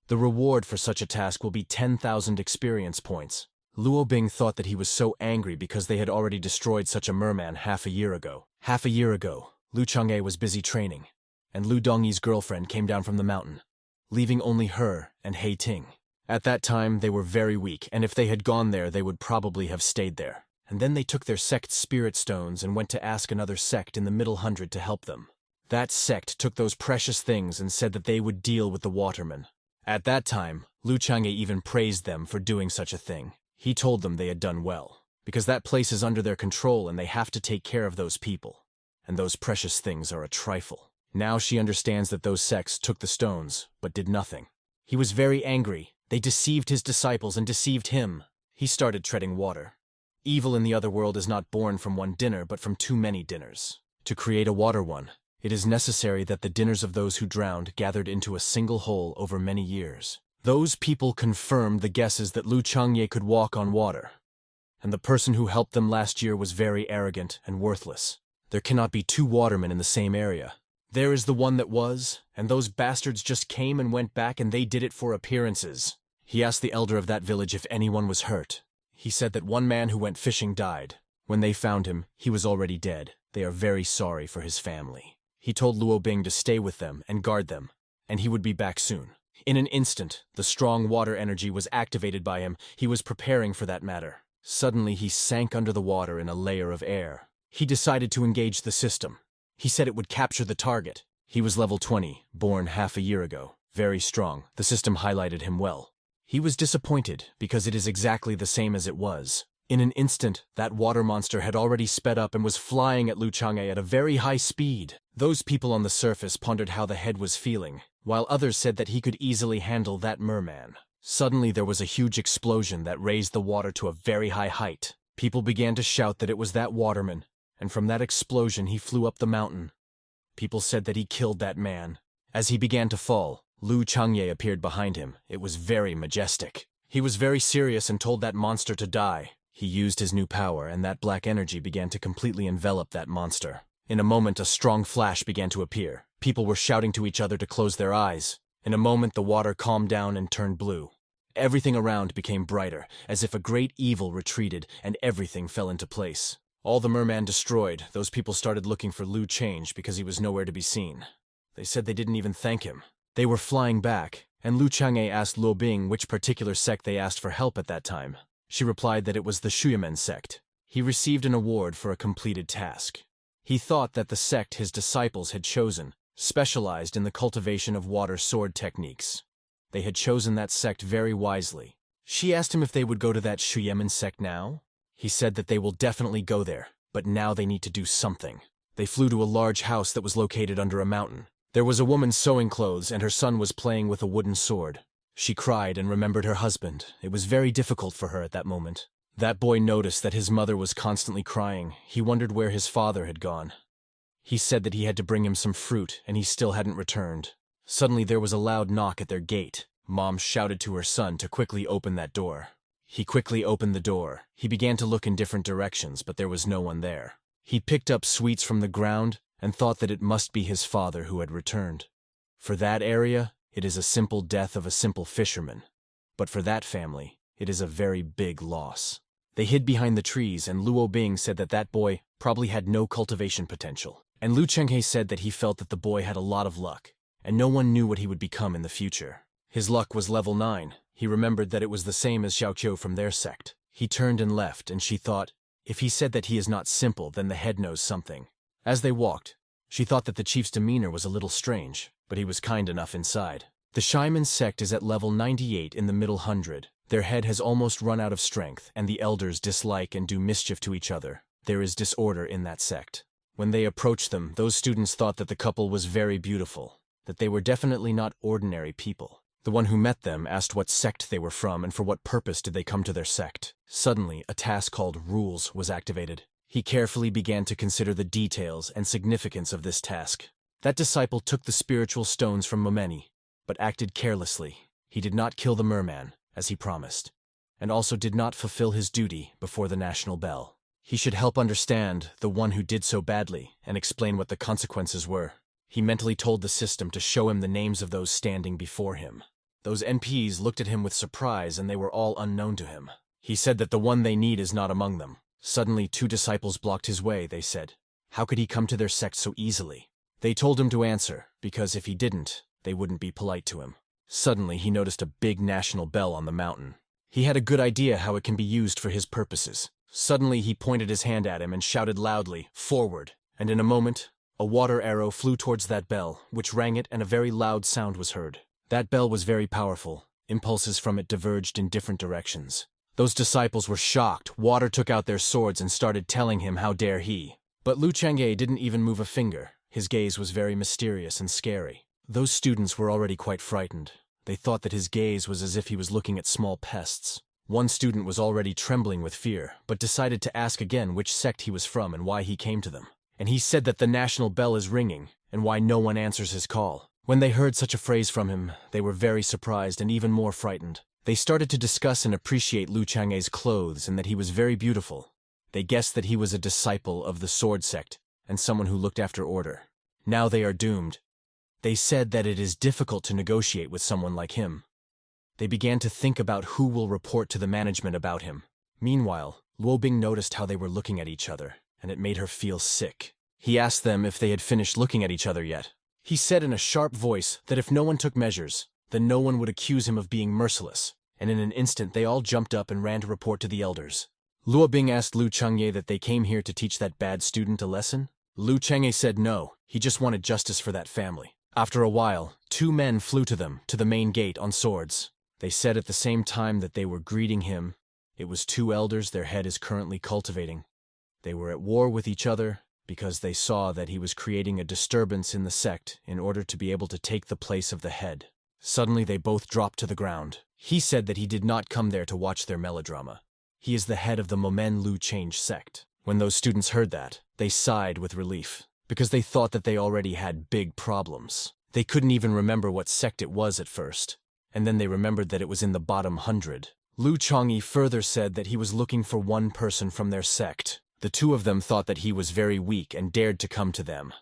The reward for such a task will be 10,000 experience points. Luo Bing thought that he was so angry because they had already destroyed such a merman half a year ago. Half a year ago, Lu Chang'e was busy training, and Lu Dongyi's girlfriend came down from the mountain, leaving only her and He Ting. At that time, they were very weak, and if they had gone there, they would probably have stayed there. And then they took their sect's spirit stones and went to ask another sect in the Middle Hundred to help them. That sect took those precious things and said that they would deal with the watermen. At that time, Lu Chang'e even praised them for doing such a thing. He told them they had done well, because that place is under their control and they have to take care of those people. And those precious things are a trifle. Now she understands that those sects took the stones, but did nothing. He was very angry. They deceived his disciples and deceived him. He started treading water. Evil in the other world is not born from one dinner, but from too many dinners. To create a water one, it is necessary that the dinners of those who drowned gathered into a single hole over many years. Those people confirmed the guesses that Lu Chang'e could walk on water. And the person who helped them last year was very arrogant and worthless. There cannot be two watermen in the same area. There is the one that was, and those bastards just came and went back and they did it for appearances. He asked the elder of that village if anyone was hurt. He said that one man who went fishing died. When they found him, he was already dead. They are very sorry for his family. He told Luo Bing to stay with them and guard them, and he would be back soon. In an instant, the strong water energy was activated by him. He was preparing for that matter. Suddenly, he sank under the water in a layer of air. He decided to engage the system. He said it would capture the target. He was level 20, born half a year ago. Very strong. The system highlighted him well. He was disappointed because it is exactly the same as it was. In an instant, that water monster had already sped up and was flying at Lu Chang'e at a very high speed. Those people on the surface pondered how the head was feeling, while others said that he could easily handle that merman. Suddenly there was a huge explosion that raised the water to a very high height. People began to shout that it was that waterman, and from that explosion he flew up the mountain. People said that he killed that man. As he began to fall, Lu Chang'e appeared behind him. It was very majestic. He was very serious and told that monster to die. He used his new power, and that black energy began to completely envelop that monster. In a moment, a strong flash began to appear. People were shouting to each other to close their eyes. In a moment, the water calmed down and turned blue. Everything around became brighter, as if a great evil retreated, and everything fell into place. All the merman destroyed, those people started looking for Lu Change because he was nowhere to be seen. They said they didn't even thank him. They were flying back, and Lu Chang'e asked Luo Bing which particular sect they asked for help at that time. She replied that it was the Shuyamen sect. He received an award for a completed task. He thought that the sect his disciples had chosen specialized in the cultivation of water sword techniques. They had chosen that sect very wisely. She asked him if they would go to that Shuyamen sect now. He said that they will definitely go there, but now they need to do something. They flew to a large house that was located under a mountain. There was a woman sewing clothes, and her son was playing with a wooden sword. She cried and remembered her husband. It was very difficult for her at that moment. That boy noticed that his mother was constantly crying. He wondered where his father had gone. He said that he had to bring him some fruit, and he still hadn't returned. Suddenly there was a loud knock at their gate. Mom shouted to her son to quickly open that door. He quickly opened the door. He began to look in different directions, but there was no one there. He picked up sweets from the ground and thought that it must be his father who had returned. For that area, it is a simple death of a simple fisherman. But for that family, it is a very big loss. They hid behind the trees, and Luo Bing said that that boy probably had no cultivation potential. And Lu Chenghe said that he felt that the boy had a lot of luck, and no one knew what he would become in the future. His luck was level 9. He remembered that it was the same as Xiaoqiu from their sect. He turned and left, and she thought, if he said that he is not simple, then the head knows something. As they walked, she thought that the chief's demeanor was a little strange, but he was kind enough inside. The Shaman sect is at level 98 in the middle 100. Their head has almost run out of strength, and the elders dislike and do mischief to each other. There is disorder in that sect. When they approached them, those students thought that the couple was very beautiful, that they were definitely not ordinary people. The one who met them asked what sect they were from and for what purpose did they come to their sect. Suddenly, a task called Rules was activated. He carefully began to consider the details and significance of this task. That disciple took the spiritual stones from Momeni, but acted carelessly. He did not kill the merman, as he promised, and also did not fulfill his duty before the national bell. He should help understand the one who did so badly and explain what the consequences were. He mentally told the system to show him the names of those standing before him. Those NPs looked at him with surprise, and they were all unknown to him. He said that the one they need is not among them. Suddenly, 2 disciples blocked his way, they said. How could he come to their sect so easily? They told him to answer, because if he didn't, they wouldn't be polite to him. Suddenly, he noticed a big national bell on the mountain. He had a good idea how it can be used for his purposes. Suddenly, he pointed his hand at him and shouted loudly, "Forward!" And in a moment, a water arrow flew towards that bell, which rang it, and a very loud sound was heard. That bell was very powerful. Impulses from it diverged in different directions. Those disciples were shocked. Water took out their swords and started telling him how dare he. But Lu Chang'e didn't even move a finger. His gaze was very mysterious and scary. Those students were already quite frightened. They thought that his gaze was as if he was looking at small pests. One student was already trembling with fear, but decided to ask again which sect he was from and why he came to them. And he said that the national bell is ringing, and why no one answers his call. When they heard such a phrase from him, they were very surprised and even more frightened. They started to discuss and appreciate Lu Chang'e's clothes and that he was very beautiful. They guessed that he was a disciple of the sword sect and someone who looked after order. Now they are doomed. They said that it is difficult to negotiate with someone like him. They began to think about who will report to the management about him. Meanwhile, Luo Bing noticed how they were looking at each other, and it made her feel sick. He asked them if they had finished looking at each other yet. He said in a sharp voice that if no one took measures, then no one would accuse him of being merciless, and in an instant they all jumped up and ran to report to the elders. Luo Bing asked Lu Chang'e that they came here to teach that bad student a lesson. Lu Chang'e said no, he just wanted justice for that family. After a while, 2 men flew to them, to the main gate on swords. They said at the same time that they were greeting him. It was 2 elders their head is currently cultivating. They were at war with each other because they saw that he was creating a disturbance in the sect in order to be able to take the place of the head. Suddenly they both dropped to the ground. He said that he did not come there to watch their melodrama. He is the head of the Momen Lu Change sect. When those students heard that, they sighed with relief, because they thought that they already had big problems. They couldn't even remember what sect it was at first, and then they remembered that it was in the bottom 100. Lu Chang'e further said that he was looking for one person from their sect. The 2 of them thought that he was very weak and dared to come to them.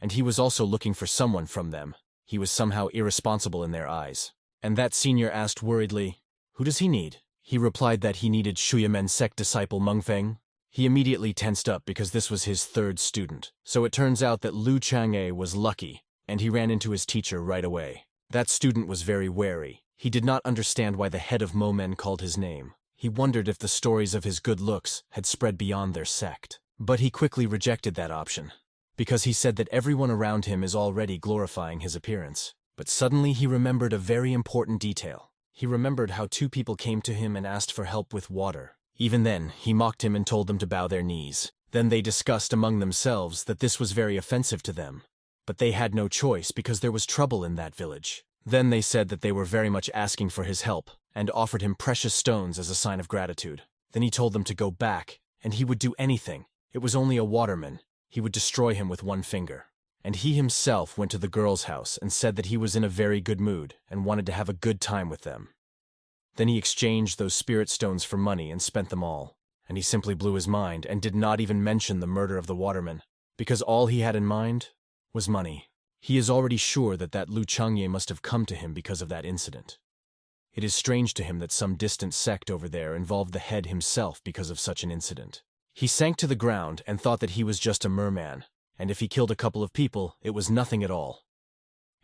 And he was also looking for someone from them. He was somehow irresponsible in their eyes. And that senior asked worriedly, "Who does he need?" He replied that he needed Shuyamen sect disciple Mengfeng. He immediately tensed up because this was his 3rd student. So it turns out that Lu Chang'e was lucky, and he ran into his teacher right away. That student was very wary. He did not understand why the head of Momen called his name. He wondered if the stories of his good looks had spread beyond their sect. But he quickly rejected that option, because he said that everyone around him is already glorifying his appearance. But suddenly he remembered a very important detail. He remembered how 2 people came to him and asked for help with water. Even then, he mocked him and told them to bow their knees. Then they discussed among themselves that this was very offensive to them. But they had no choice because there was trouble in that village. Then they said that they were very much asking for his help, and offered him precious stones as a sign of gratitude. Then he told them to go back, and he would do anything. It was only a waterman. He would destroy him with 1 finger. And he himself went to the girl's house and said that he was in a very good mood and wanted to have a good time with them. Then he exchanged those spirit stones for money and spent them all. And he simply blew his mind and did not even mention the murder of the waterman, because all he had in mind was money. He is already sure that that Lu Chang'e must have come to him because of that incident. It is strange to him that some distant sect over there involved the head himself because of such an incident. He sank to the ground and thought that he was just a merman. And if he killed a couple of people, it was nothing at all.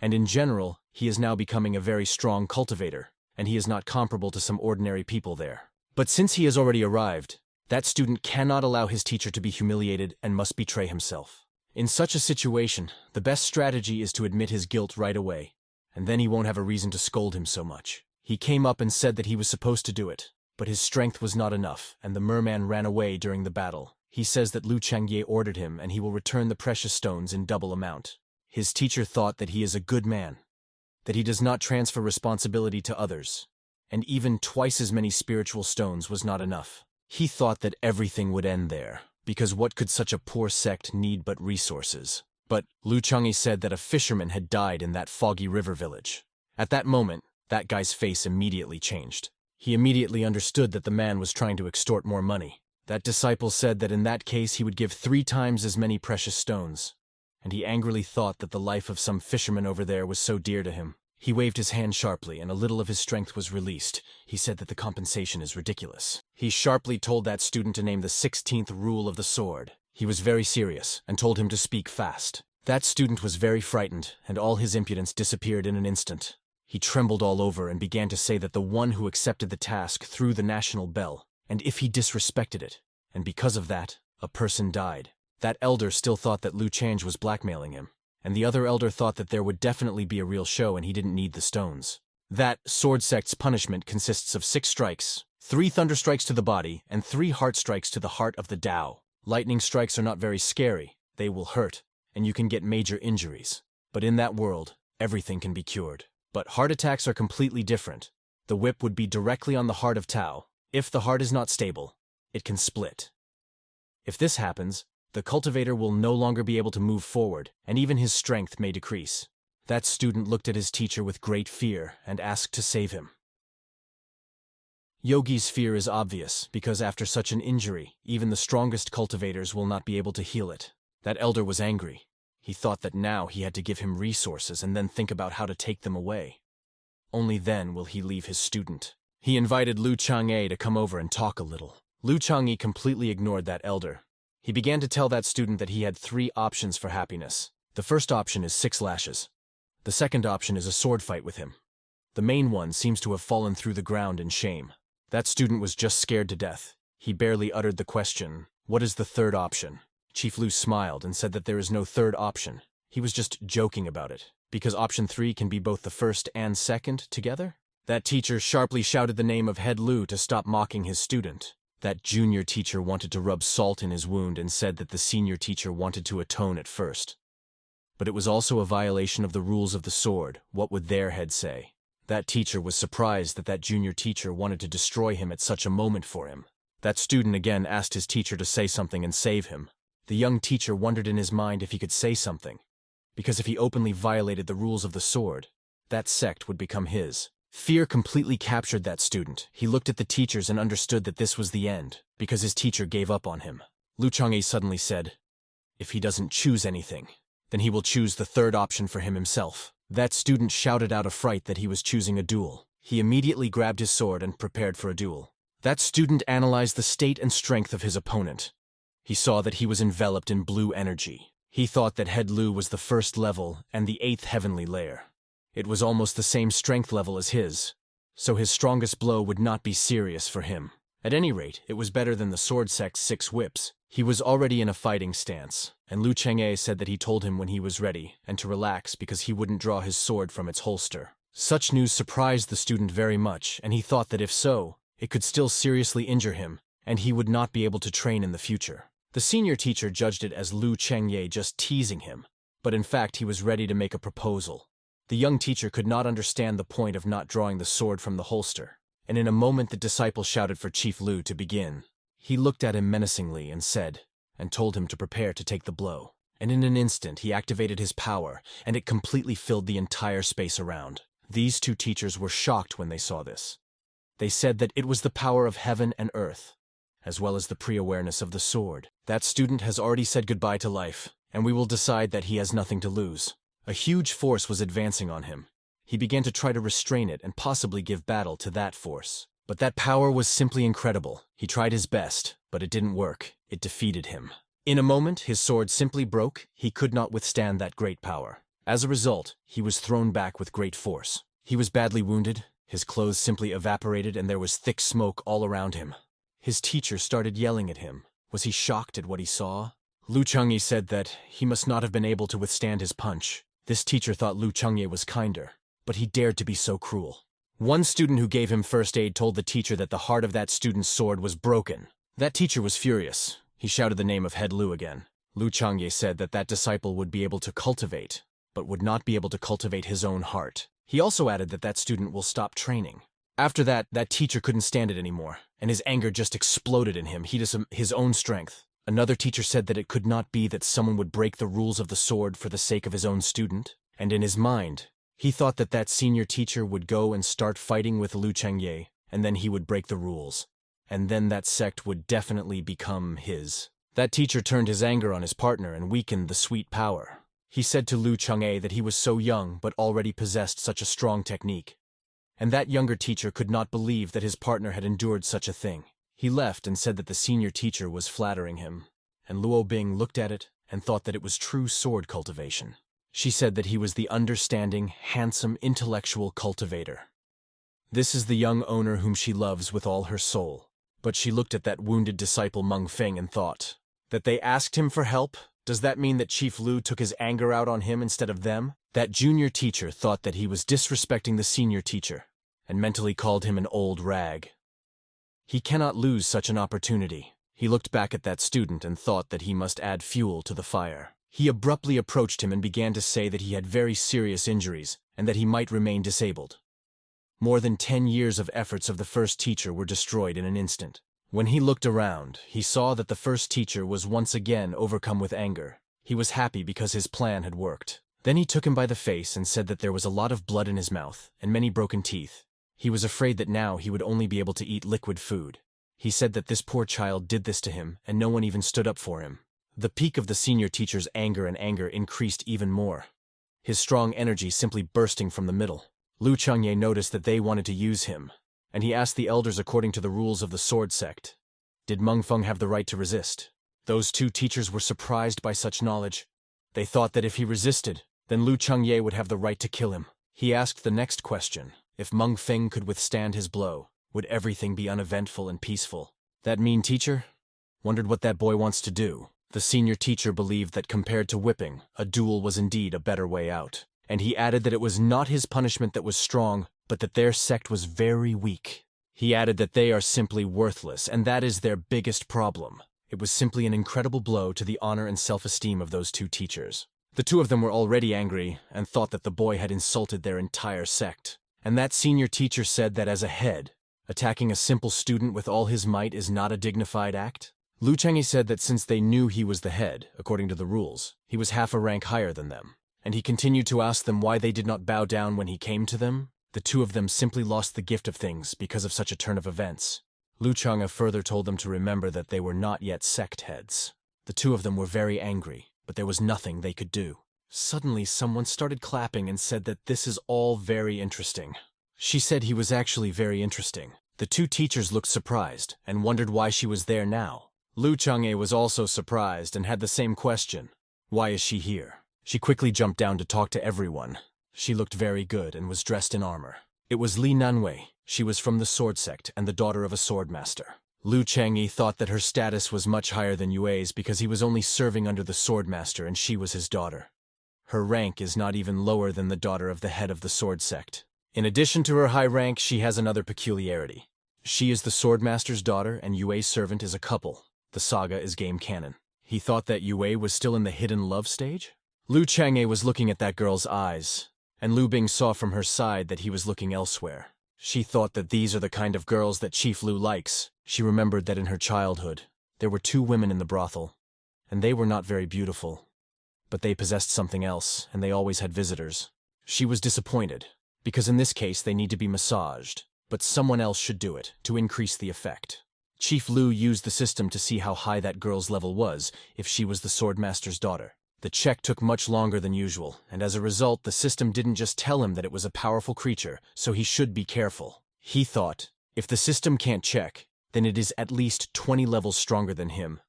And in general, he is now becoming a very strong cultivator, and he is not comparable to some ordinary people there. But since he has already arrived, that student cannot allow his teacher to be humiliated and must betray himself. In such a situation, the best strategy is to admit his guilt right away, and then he won't have a reason to scold him so much. He came up and said that he was supposed to do it, but his strength was not enough, and the merman ran away during the battle. He says that Lu Changye ordered him and he will return the precious stones in double amount. His teacher thought that he is a good man, that he does not transfer responsibility to others, and even twice as many spiritual stones was not enough. He thought that everything would end there, because what could such a poor sect need but resources? But Lu Changye said that a fisherman had died in that foggy river village. At that moment, that guy's face immediately changed. He immediately understood that the man was trying to extort more money. That disciple said that in that case he would give 3 times as many precious stones, and he angrily thought that the life of some fisherman over there was so dear to him. He waved his hand sharply, and a little of his strength was released. He said that the compensation is ridiculous. He sharply told that student to name the 16th rule of the sword. He was very serious, and told him to speak fast. That student was very frightened, and all his impudence disappeared in an instant. He trembled all over and began to say that the one who accepted the task threw the national bell, and if he disrespected it, and because of that, a person died. That elder still thought that Lu Changye was blackmailing him, and the other elder thought that there would definitely be a real show and he didn't need the stones. That sword sect's punishment consists of 6 strikes, 3 thunder strikes to the body, and 3 heart strikes to the heart of the Tao. Lightning strikes are not very scary, they will hurt, and you can get major injuries. But in that world, everything can be cured. But heart attacks are completely different. The whip would be directly on the heart of Tao. If the heart is not stable, it can split. If this happens, the cultivator will no longer be able to move forward, and even his strength may decrease. That student looked at his teacher with great fear and asked to save him. Yogi's fear is obvious, because after such an injury, even the strongest cultivators will not be able to heal it. That elder was angry. He thought that now he had to give him resources and then think about how to take them away. Only then will he leave his student. He invited Lu Changye to come over and talk a little. Lu Changye completely ignored that elder. He began to tell that student that he had 3 options for happiness. The first option is 6 lashes. The second option is a sword fight with him. The main one seems to have fallen through the ground in shame. That student was just scared to death. He barely uttered the question, "What is the third option?" Chief Lu smiled and said that there is no third option. He was just joking about it, because option 3 can be both the first and second together. That teacher sharply shouted the name of Head Lu to stop mocking his student. That junior teacher wanted to rub salt in his wound and said that the senior teacher wanted to atone at first. But it was also a violation of the rules of the sword. What would their head say? That teacher was surprised that that junior teacher wanted to destroy him at such a moment for him. That student again asked his teacher to say something and save him. The young teacher wondered in his mind if he could say something, because if he openly violated the rules of the sword, that sect would become his. Fear completely captured that student. He looked at the teachers and understood that this was the end, because his teacher gave up on him. Lu Changye suddenly said, "If he doesn't choose anything, then he will choose the third option for him himself." That student shouted out of fright that he was choosing a duel. He immediately grabbed his sword and prepared for a duel. That student analyzed the state and strength of his opponent. He saw that he was enveloped in blue energy. He thought that Head Lu was the 1st level and the 8th heavenly layer. It was almost the same strength level as his, so his strongest blow would not be serious for him. At any rate, it was better than the sword sect's 6 whips. He was already in a fighting stance, and Lu Changye said that he told him when he was ready, and to relax because he wouldn't draw his sword from its holster. Such news surprised the student very much, and he thought that if so, it could still seriously injure him, and he would not be able to train in the future. The senior teacher judged it as Lu Changye just teasing him, but in fact he was ready to make a proposal. The young teacher could not understand the point of not drawing the sword from the holster, and in a moment the disciple shouted for Chief Lu to begin. He looked at him menacingly and said, and told him to prepare to take the blow. And in an instant he activated his power, and it completely filled the entire space around. These 2 teachers were shocked when they saw this. They said that it was the power of heaven and earth, as well as the pre-awareness of the sword. That student has already said goodbye to life, and we will decide that he has nothing to lose. A huge force was advancing on him. He began to try to restrain it and possibly give battle to that force. But that power was simply incredible. He tried his best, but it didn't work. It defeated him. In a moment, his sword simply broke. He could not withstand that great power. As a result, he was thrown back with great force. He was badly wounded, his clothes simply evaporated, and there was thick smoke all around him. His teacher started yelling at him. Was he shocked at what he saw? Lu Changye said that he must not have been able to withstand his punch. This teacher thought Lu Changye was kinder, but he dared to be so cruel. One student who gave him first aid told the teacher that the heart of that student's sword was broken. That teacher was furious. He shouted the name of Head Lu again. Lu Changye said that that disciple would be able to cultivate, but would not be able to cultivate his own heart. He also added that that student will stop training. After that, that teacher couldn't stand it anymore, and his anger just exploded in him. He did his own strength. Another teacher said that it could not be that someone would break the rules of the sword for the sake of his own student, and in his mind, he thought that that senior teacher would go and start fighting with Lu Changye, and then he would break the rules. And then that sect would definitely become his. That teacher turned his anger on his partner and weakened the sweet power. He said to Lu Changye that he was so young but already possessed such a strong technique. And that younger teacher could not believe that his partner had endured such a thing. He left and said that the senior teacher was flattering him, and Luo Bing looked at it and thought that it was true sword cultivation. She said that he was the understanding, handsome, intellectual cultivator. This is the young owner whom she loves with all her soul. But she looked at that wounded disciple Meng Feng and thought, that they asked him for help? Does that mean that Chief Lu took his anger out on him instead of them? That junior teacher thought that he was disrespecting the senior teacher, and mentally called him an old rag. He cannot lose such an opportunity. He looked back at that student and thought that he must add fuel to the fire. He abruptly approached him and began to say that he had very serious injuries, and that he might remain disabled. More than 10 years of efforts of the first teacher were destroyed in an instant. When he looked around, he saw that the first teacher was once again overcome with anger. He was happy because his plan had worked. Then he took him by the face and said that there was a lot of blood in his mouth and many broken teeth. He was afraid that now he would only be able to eat liquid food. He said that this poor child did this to him and no one even stood up for him. The peak of the senior teacher's anger increased even more. His strong energy simply bursting from the middle. Lu Changye noticed that they wanted to use him, and he asked the elders according to the rules of the sword sect. Did Meng Feng have the right to resist? Those two teachers were surprised by such knowledge. They thought that if he resisted, then Lu Changye would have the right to kill him. He asked the next question. If Meng Feng could withstand his blow, would everything be uneventful and peaceful? That mean teacher wondered what that boy wants to do. The senior teacher believed that compared to whipping, a duel was indeed a better way out. And he added that it was not his punishment that was strong, but that their sect was very weak. He added that they are simply worthless, and that is their biggest problem. It was simply an incredible blow to the honor and self-esteem of those two teachers. The two of them were already angry and thought that the boy had insulted their entire sect. And that senior teacher said that as a head, attacking a simple student with all his might is not a dignified act. Lu Changye said that since they knew he was the head, according to the rules, he was half a rank higher than them. And he continued to ask them why they did not bow down when he came to them. The two of them simply lost the gift of things because of such a turn of events. Lu Changye further told them to remember that they were not yet sect heads. The two of them were very angry, but there was nothing they could do. Suddenly, someone started clapping and said that this is all very interesting. She said he was actually very interesting. The two teachers looked surprised and wondered why she was there now. Lu Changye was also surprised and had the same question. Why is she here? She quickly jumped down to talk to everyone. She looked very good and was dressed in armor. It was Li Nanwei. She was from the sword sect and the daughter of a swordmaster. Lu Changye thought that her status was much higher than Yue's because he was only serving under the swordmaster and she was his daughter. Her rank is not even lower than the daughter of the head of the sword sect. In addition to her high rank, she has another peculiarity. She is the swordmaster's daughter and Yue's servant is a couple. The saga is game canon. He thought that Yue was still in the hidden love stage? Lu Changye was looking at that girl's eyes, and Lu Bing saw from her side that he was looking elsewhere. She thought that these are the kind of girls that Chief Lu likes. She remembered that in her childhood, there were 2 women in the brothel, and they were not very beautiful. But they possessed something else, and they always had visitors. She was disappointed, because in this case they need to be massaged, but someone else should do it, to increase the effect. Chief Lu used the system to see how high that girl's level was, if she was the swordmaster's daughter. The check took much longer than usual, and as a result, the system didn't just tell him that it was a powerful creature, so he should be careful. He thought, if the system can't check, then it is at least 20 levels stronger than him.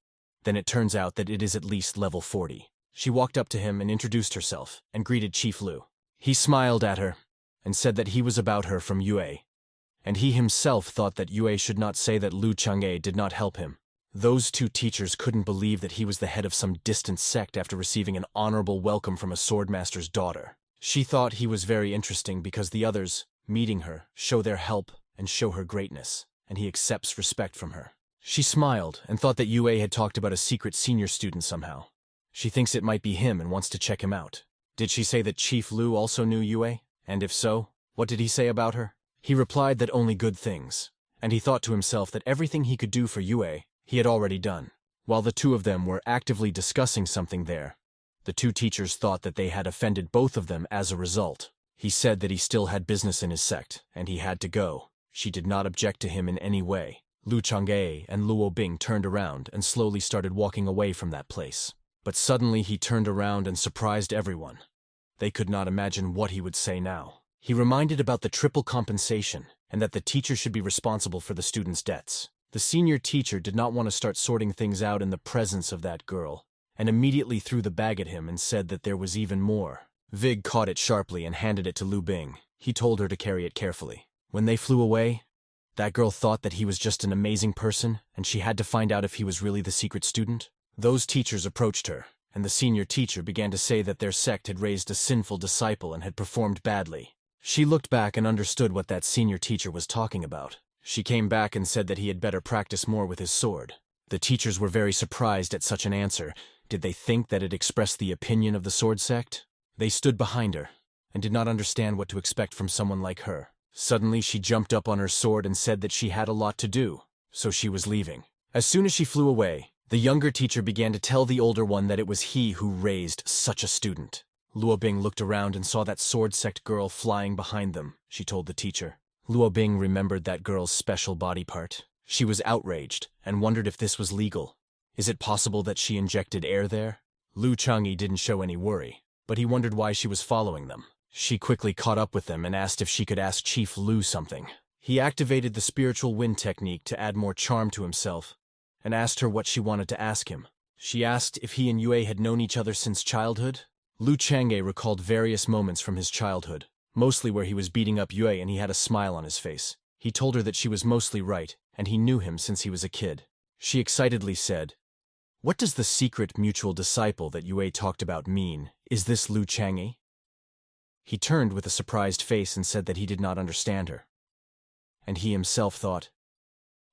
Then it turns out that it is at least level 40. She walked up to him and introduced herself, and greeted Chief Lu. He smiled at her, and said that he was about her from Yue, and he himself thought that Yue should not say that Lu Chang'e did not help him. Those two teachers couldn't believe that he was the head of some distant sect after receiving an honorable welcome from a swordmaster's daughter. She thought he was very interesting because the others, meeting her, show their help and show her greatness, and he accepts respect from her. She smiled and thought that Yue had talked about a secret senior student somehow. She thinks it might be him and wants to check him out. Did she say that Chief Lu also knew Yue? And if so, what did he say about her? He replied that only good things, and he thought to himself that everything he could do for Yue, he had already done. While the two of them were actively discussing something there, the two teachers thought that they had offended both of them as a result. He said that he still had business in his sect, and he had to go. She did not object to him in any way. Lu Chang'e and Luo Bing turned around and slowly started walking away from that place. But suddenly he turned around and surprised everyone. They could not imagine what he would say now. He reminded about the triple compensation and that the teacher should be responsible for the students' debts. The senior teacher did not want to start sorting things out in the presence of that girl, and immediately threw the bag at him and said that there was even more. Vig caught it sharply and handed it to Lu Bing. He told her to carry it carefully. When they flew away, that girl thought that he was just an amazing person, and she had to find out if he was really the secret student. Those teachers approached her, and the senior teacher began to say that their sect had raised a sinful disciple and had performed badly. She looked back and understood what that senior teacher was talking about. She came back and said that he had better practice more with his sword. The teachers were very surprised at such an answer. Did they think that it expressed the opinion of the sword sect? They stood behind her, and did not understand what to expect from someone like her. Suddenly she jumped up on her sword and said that she had a lot to do, so she was leaving. As soon as she flew away, the younger teacher began to tell the older one that it was he who raised such a student. Luo Bing looked around and saw that sword sect girl flying behind them, she told the teacher. Luo Bing remembered that girl's special body part. She was outraged and wondered if this was legal. Is it possible that she injected air there? Lu Chang'e didn't show any worry, but he wondered why she was following them. She quickly caught up with them and asked if she could ask Chief Lu something. He activated the spiritual wind technique to add more charm to himself, and asked her what she wanted to ask him. She asked if he and Yue had known each other since childhood. Lu Chang'e recalled various moments from his childhood, mostly where he was beating up Yue and he had a smile on his face. He told her that she was mostly right, and he knew him since he was a kid. She excitedly said, "What does the secret mutual disciple that Yue talked about mean? Is this Lu Chang'e?" He turned with a surprised face and said that he did not understand her. And he himself thought,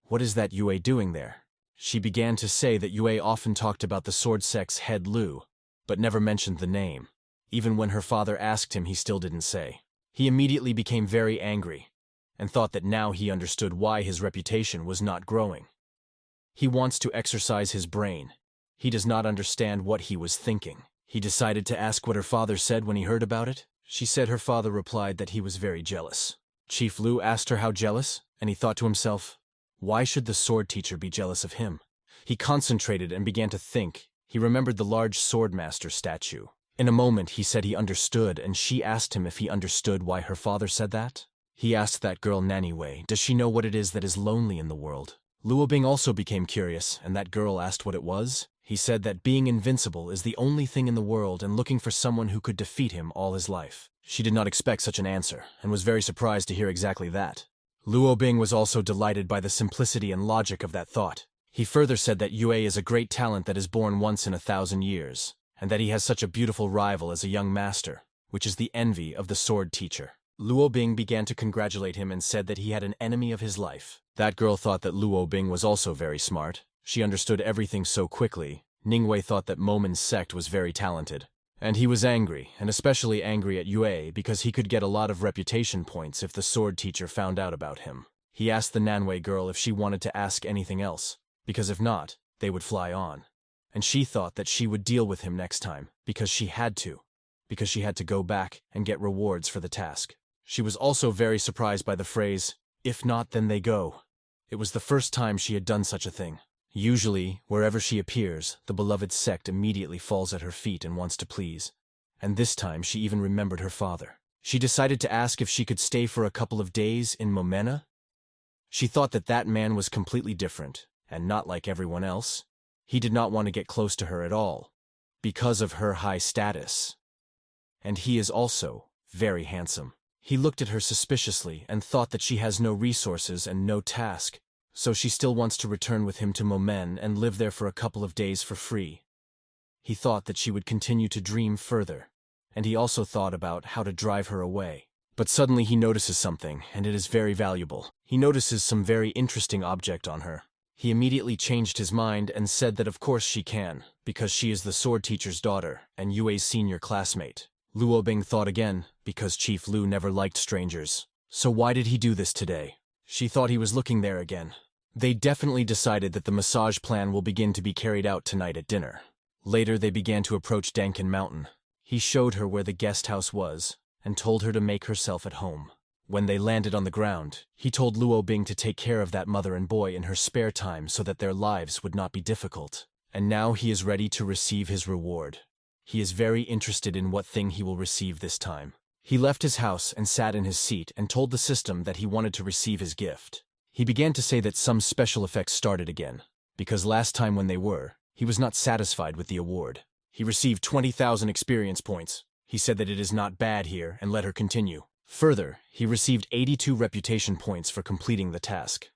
"What is that Yue doing there?" She began to say that Yue often talked about the sword sect's head Lu, but never mentioned the name. Even when her father asked him, he still didn't say. He immediately became very angry, and thought that now he understood why his reputation was not growing. He wants to exercise his brain. He does not understand what he was thinking. He decided to ask what her father said when he heard about it. She said her father replied that he was very jealous. Chief Lu asked her how jealous, and he thought to himself, why should the sword teacher be jealous of him? He concentrated and began to think. He remembered the large swordmaster statue. In a moment he said he understood, and she asked him if he understood why her father said that. He asked that girl Naniwei, does she know what it is that is lonely in the world? Luo Bing also became curious, and that girl asked what it was. He said that being invincible is the only thing in the world and looking for someone who could defeat him all his life. She did not expect such an answer, and was very surprised to hear exactly that. Luo Bing was also delighted by the simplicity and logic of that thought. He further said that Yue is a great talent that is born once in 1,000 years, and that he has such a beautiful rival as a young master, which is the envy of the sword teacher. Luo Bing began to congratulate him and said that he had an enemy of his life. That girl thought that Luo Bing was also very smart. She understood everything so quickly. Ningwei thought that Momin's sect was very talented. And he was angry, and especially angry at Yue because he could get a lot of reputation points if the sword teacher found out about him. He asked the Nanwei girl if she wanted to ask anything else, because if not, they would fly on. And she thought that she would deal with him next time, because she had to go back and get rewards for the task. She was also very surprised by the phrase, if not, then they go. It was the first time she had done such a thing. Usually, wherever she appears, the beloved sect immediately falls at her feet and wants to please. And this time she even remembered her father. She decided to ask if she could stay for a couple of days in Momena. She thought that that man was completely different, and not like everyone else. He did not want to get close to her at all, because of her high status. And he is also very handsome. He looked at her suspiciously and thought that she has no resources and no task, so she still wants to return with him to Momen and live there for a couple of days for free. He thought that she would continue to dream further, and he also thought about how to drive her away. But suddenly he notices something, and it is very valuable. He notices some very interesting object on her. He immediately changed his mind and said that of course she can, because she is the sword teacher's daughter and Yue's senior classmate. Luo Bing thought again, because Chief Lu never liked strangers. So why did he do this today? She thought he was looking there again. They definitely decided that the massage plan will begin to be carried out tonight at dinner. Later they began to approach Dankin Mountain. He showed her where the guest house was, and told her to make herself at home. When they landed on the ground, he told Luo Bing to take care of that mother and boy in her spare time so that their lives would not be difficult. And now he is ready to receive his reward. He is very interested in what thing he will receive this time. He left his house and sat in his seat and told the system that he wanted to receive his gift. He began to say that some special effects started again, because last time when they were, he was not satisfied with the award. He received 20,000 experience points. He said that it is not bad here and let her continue. Further, he received 82 reputation points for completing the task.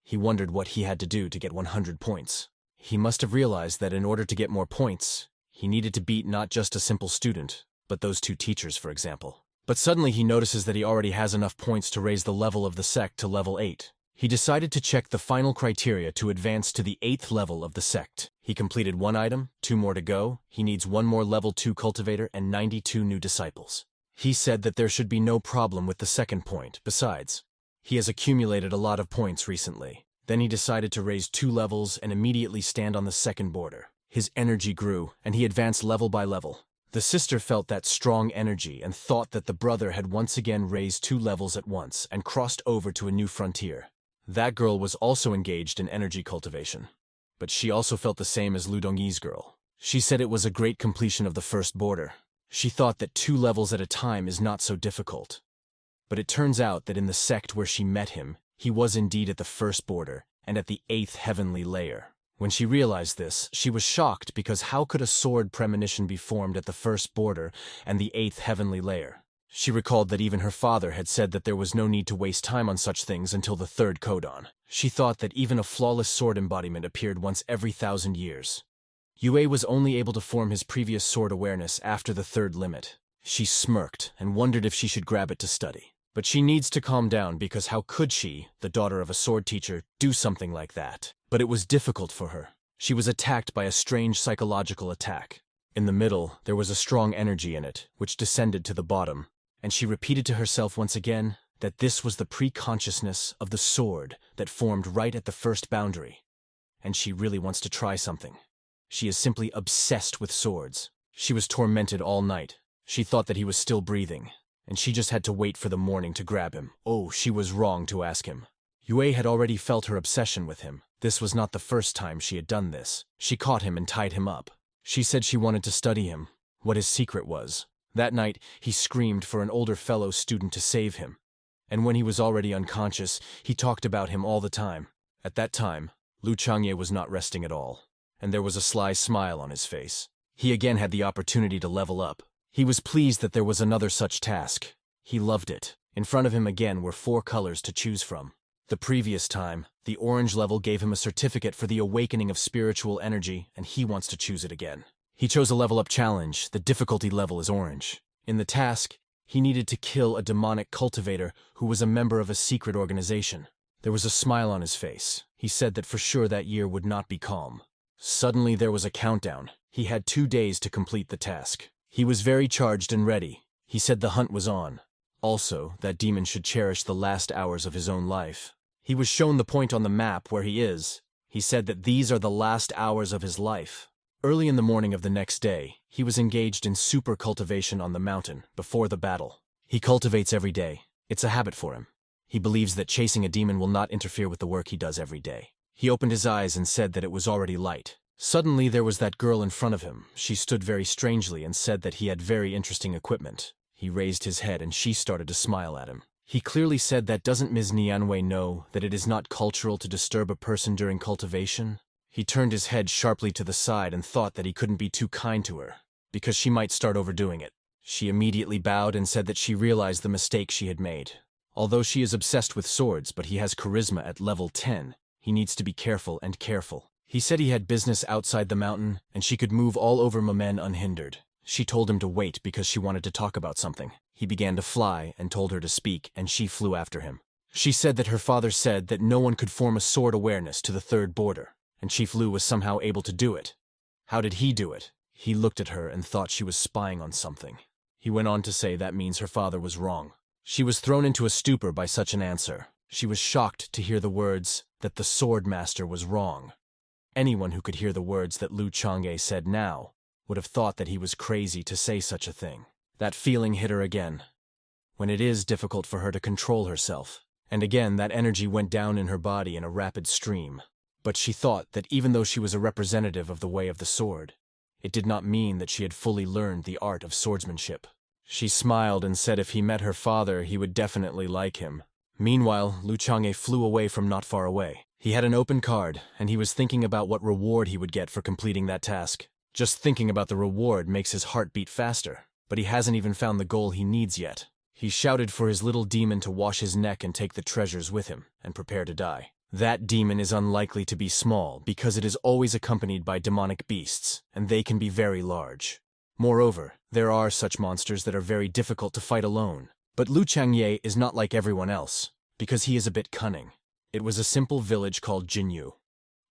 He wondered what he had to do to get 100 points. He must have realized that in order to get more points, he needed to beat not just a simple student, but those two teachers, for example. But suddenly he notices that he already has enough points to raise the level of the sect to level 8. He decided to check the final criteria to advance to the 8th level of the sect. He completed 1 item, 2 more to go. He needs 1 more level 2 cultivator and 92 new disciples. He said that there should be no problem with the second point. Besides, he has accumulated a lot of points recently. Then he decided to raise 2 levels and immediately stand on the second border. His energy grew, and he advanced level by level. The sister felt that strong energy and thought that the brother had once again raised 2 levels at once and crossed over to a new frontier. That girl was also engaged in energy cultivation. But she also felt the same as Lu Dongyi's girl. She said it was a great completion of the first border. She thought that 2 levels at a time is not so difficult. But it turns out that in the sect where she met him, he was indeed at the first border and at the 8th heavenly layer. When she realized this, she was shocked because how could a sword premonition be formed at the first border and the 8th heavenly layer? She recalled that even her father had said that there was no need to waste time on such things until the 3rd codon. She thought that even a flawless sword embodiment appeared once every 1,000 years. Yue was only able to form his previous sword awareness after the 3rd limit. She smirked and wondered if she should grab it to study. But she needs to calm down because how could she, the daughter of a sword teacher, do something like that? But it was difficult for her. She was attacked by a strange psychological attack. In the middle, there was a strong energy in it, which descended to the bottom, and she repeated to herself once again that this was the pre-consciousness of the sword that formed right at the first boundary. And she really wants to try something. She is simply obsessed with swords. She was tormented all night. She thought that he was still breathing, and she just had to wait for the morning to grab him. Oh, she was wrong to ask him. Yue had already felt her obsession with him. This was not the first time she had done this. She caught him and tied him up. She said she wanted to study him, what his secret was. That night, he screamed for an older fellow student to save him. And when he was already unconscious, he talked about him all the time. At that time, Lu Changye was not resting at all, and there was a sly smile on his face. He again had the opportunity to level up. He was pleased that there was another such task. He loved it. In front of him again were 4 colors to choose from. The previous time, the orange level gave him a certificate for the awakening of spiritual energy, and he wants to choose it again. He chose a level-up challenge. The difficulty level is orange. In the task, he needed to kill a demonic cultivator who was a member of a secret organization. There was a smile on his face. He said that for sure that year would not be calm. Suddenly there was a countdown. He had 2 days to complete the task. He was very charged and ready. He said the hunt was on. Also, that demon should cherish the last hours of his own life. He was shown the point on the map where he is. He said that these are the last hours of his life. Early in the morning of the next day, he was engaged in super cultivation on the mountain before the battle. He cultivates every day. It's a habit for him. He believes that chasing a demon will not interfere with the work he does every day. He opened his eyes and said that it was already light. Suddenly there was that girl in front of him. She stood very strangely and said that he had very interesting equipment. He raised his head and she started to smile at him. He clearly said that doesn't Ms. Nianwei know that it is not cultural to disturb a person during cultivation? He turned his head sharply to the side and thought that he couldn't be too kind to her, because she might start overdoing it. She immediately bowed and said that she realized the mistake she had made. Although she is obsessed with swords, but he has charisma at level 10, he needs to be careful and careful. He said he had business outside the mountain, and she could move all over Mamen unhindered. She told him to wait because she wanted to talk about something. He began to fly and told her to speak, and she flew after him. She said that her father said that no one could form a sword awareness to the third border, and Chief Lu was somehow able to do it. How did he do it? He looked at her and thought she was spying on something. He went on to say that means her father was wrong. She was thrown into a stupor by such an answer. She was shocked to hear the words that the sword master was wrong. Anyone who could hear the words that Lu Chang'e said now would have thought that he was crazy to say such a thing. That feeling hit her again, when it is difficult for her to control herself. And again that energy went down in her body in a rapid stream. But she thought that even though she was a representative of the way of the sword, it did not mean that she had fully learned the art of swordsmanship. She smiled and said if he met her father, he would definitely like him. Meanwhile, Lu Chang'e flew away from not far away. He had an open card, and he was thinking about what reward he would get for completing that task. Just thinking about the reward makes his heart beat faster, but he hasn't even found the goal he needs yet. He shouted for his little demon to wash his neck and take the treasures with him, and prepare to die. That demon is unlikely to be small, because it is always accompanied by demonic beasts, and they can be very large. Moreover, there are such monsters that are very difficult to fight alone. But Lu Chang'e is not like everyone else, because he is a bit cunning. It was a simple village called Jinyu,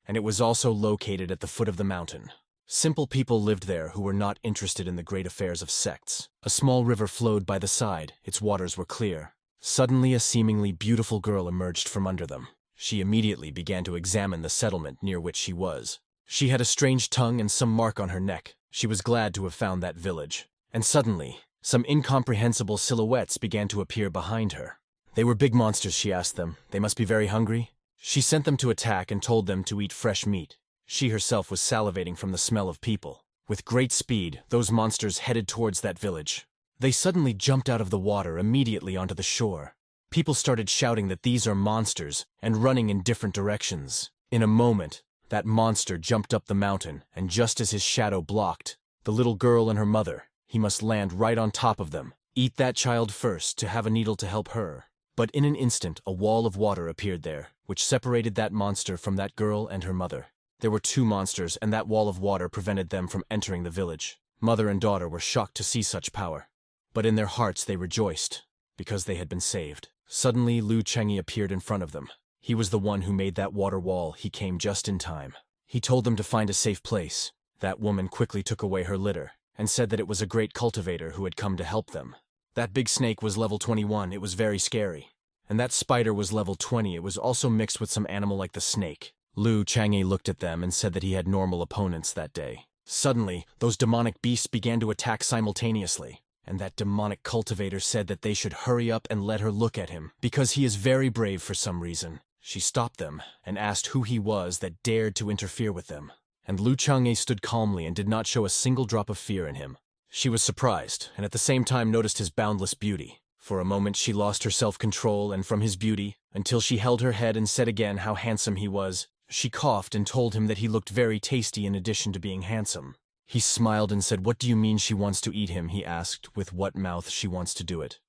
and it was also located at the foot of the mountain. Simple people lived there who were not interested in the great affairs of sects. A small river flowed by the side, its waters were clear. Suddenly a seemingly beautiful girl emerged from under them. She immediately began to examine the settlement near which she was. She had a strange tongue and some mark on her neck. She was glad to have found that village. And suddenly, some incomprehensible silhouettes began to appear behind her. They were big monsters, she asked them. They must be very hungry. She sent them to attack and told them to eat fresh meat. She herself was salivating from the smell of people. With great speed, those monsters headed towards that village. They suddenly jumped out of the water immediately onto the shore. People started shouting that these are monsters and running in different directions. In a moment, that monster jumped up the mountain, and just as his shadow blocked the little girl and her mother, he must land right on top of them. Eat that child first to have a needle to help her. But in an instant, a wall of water appeared there, which separated that monster from that girl and her mother. There were two monsters, and that wall of water prevented them from entering the village. Mother and daughter were shocked to see such power, but in their hearts they rejoiced, because they had been saved. Suddenly, Lu Chang'e appeared in front of them. He was the one who made that water wall. He came just in time. He told them to find a safe place. That woman quickly took away her litter, and said that it was a great cultivator who had come to help them. That big snake was level 21, it was very scary. And that spider was level 20, it was also mixed with some animal like the snake. Lu Chang'e looked at them and said that he had normal opponents that day. Suddenly, those demonic beasts began to attack simultaneously, and that demonic cultivator said that they should hurry up and let her look at him, because he is very brave for some reason. She stopped them and asked who he was that dared to interfere with them. And Lu Chang'e stood calmly and did not show a single drop of fear in him. She was surprised, and at the same time noticed his boundless beauty. For a moment she lost her self-control and from his beauty, until she held her head and said again how handsome he was. She coughed and told him that he looked very tasty in addition to being handsome. He smiled and said, "What do you mean she wants to eat him?" He asked with what mouth she wants to do it.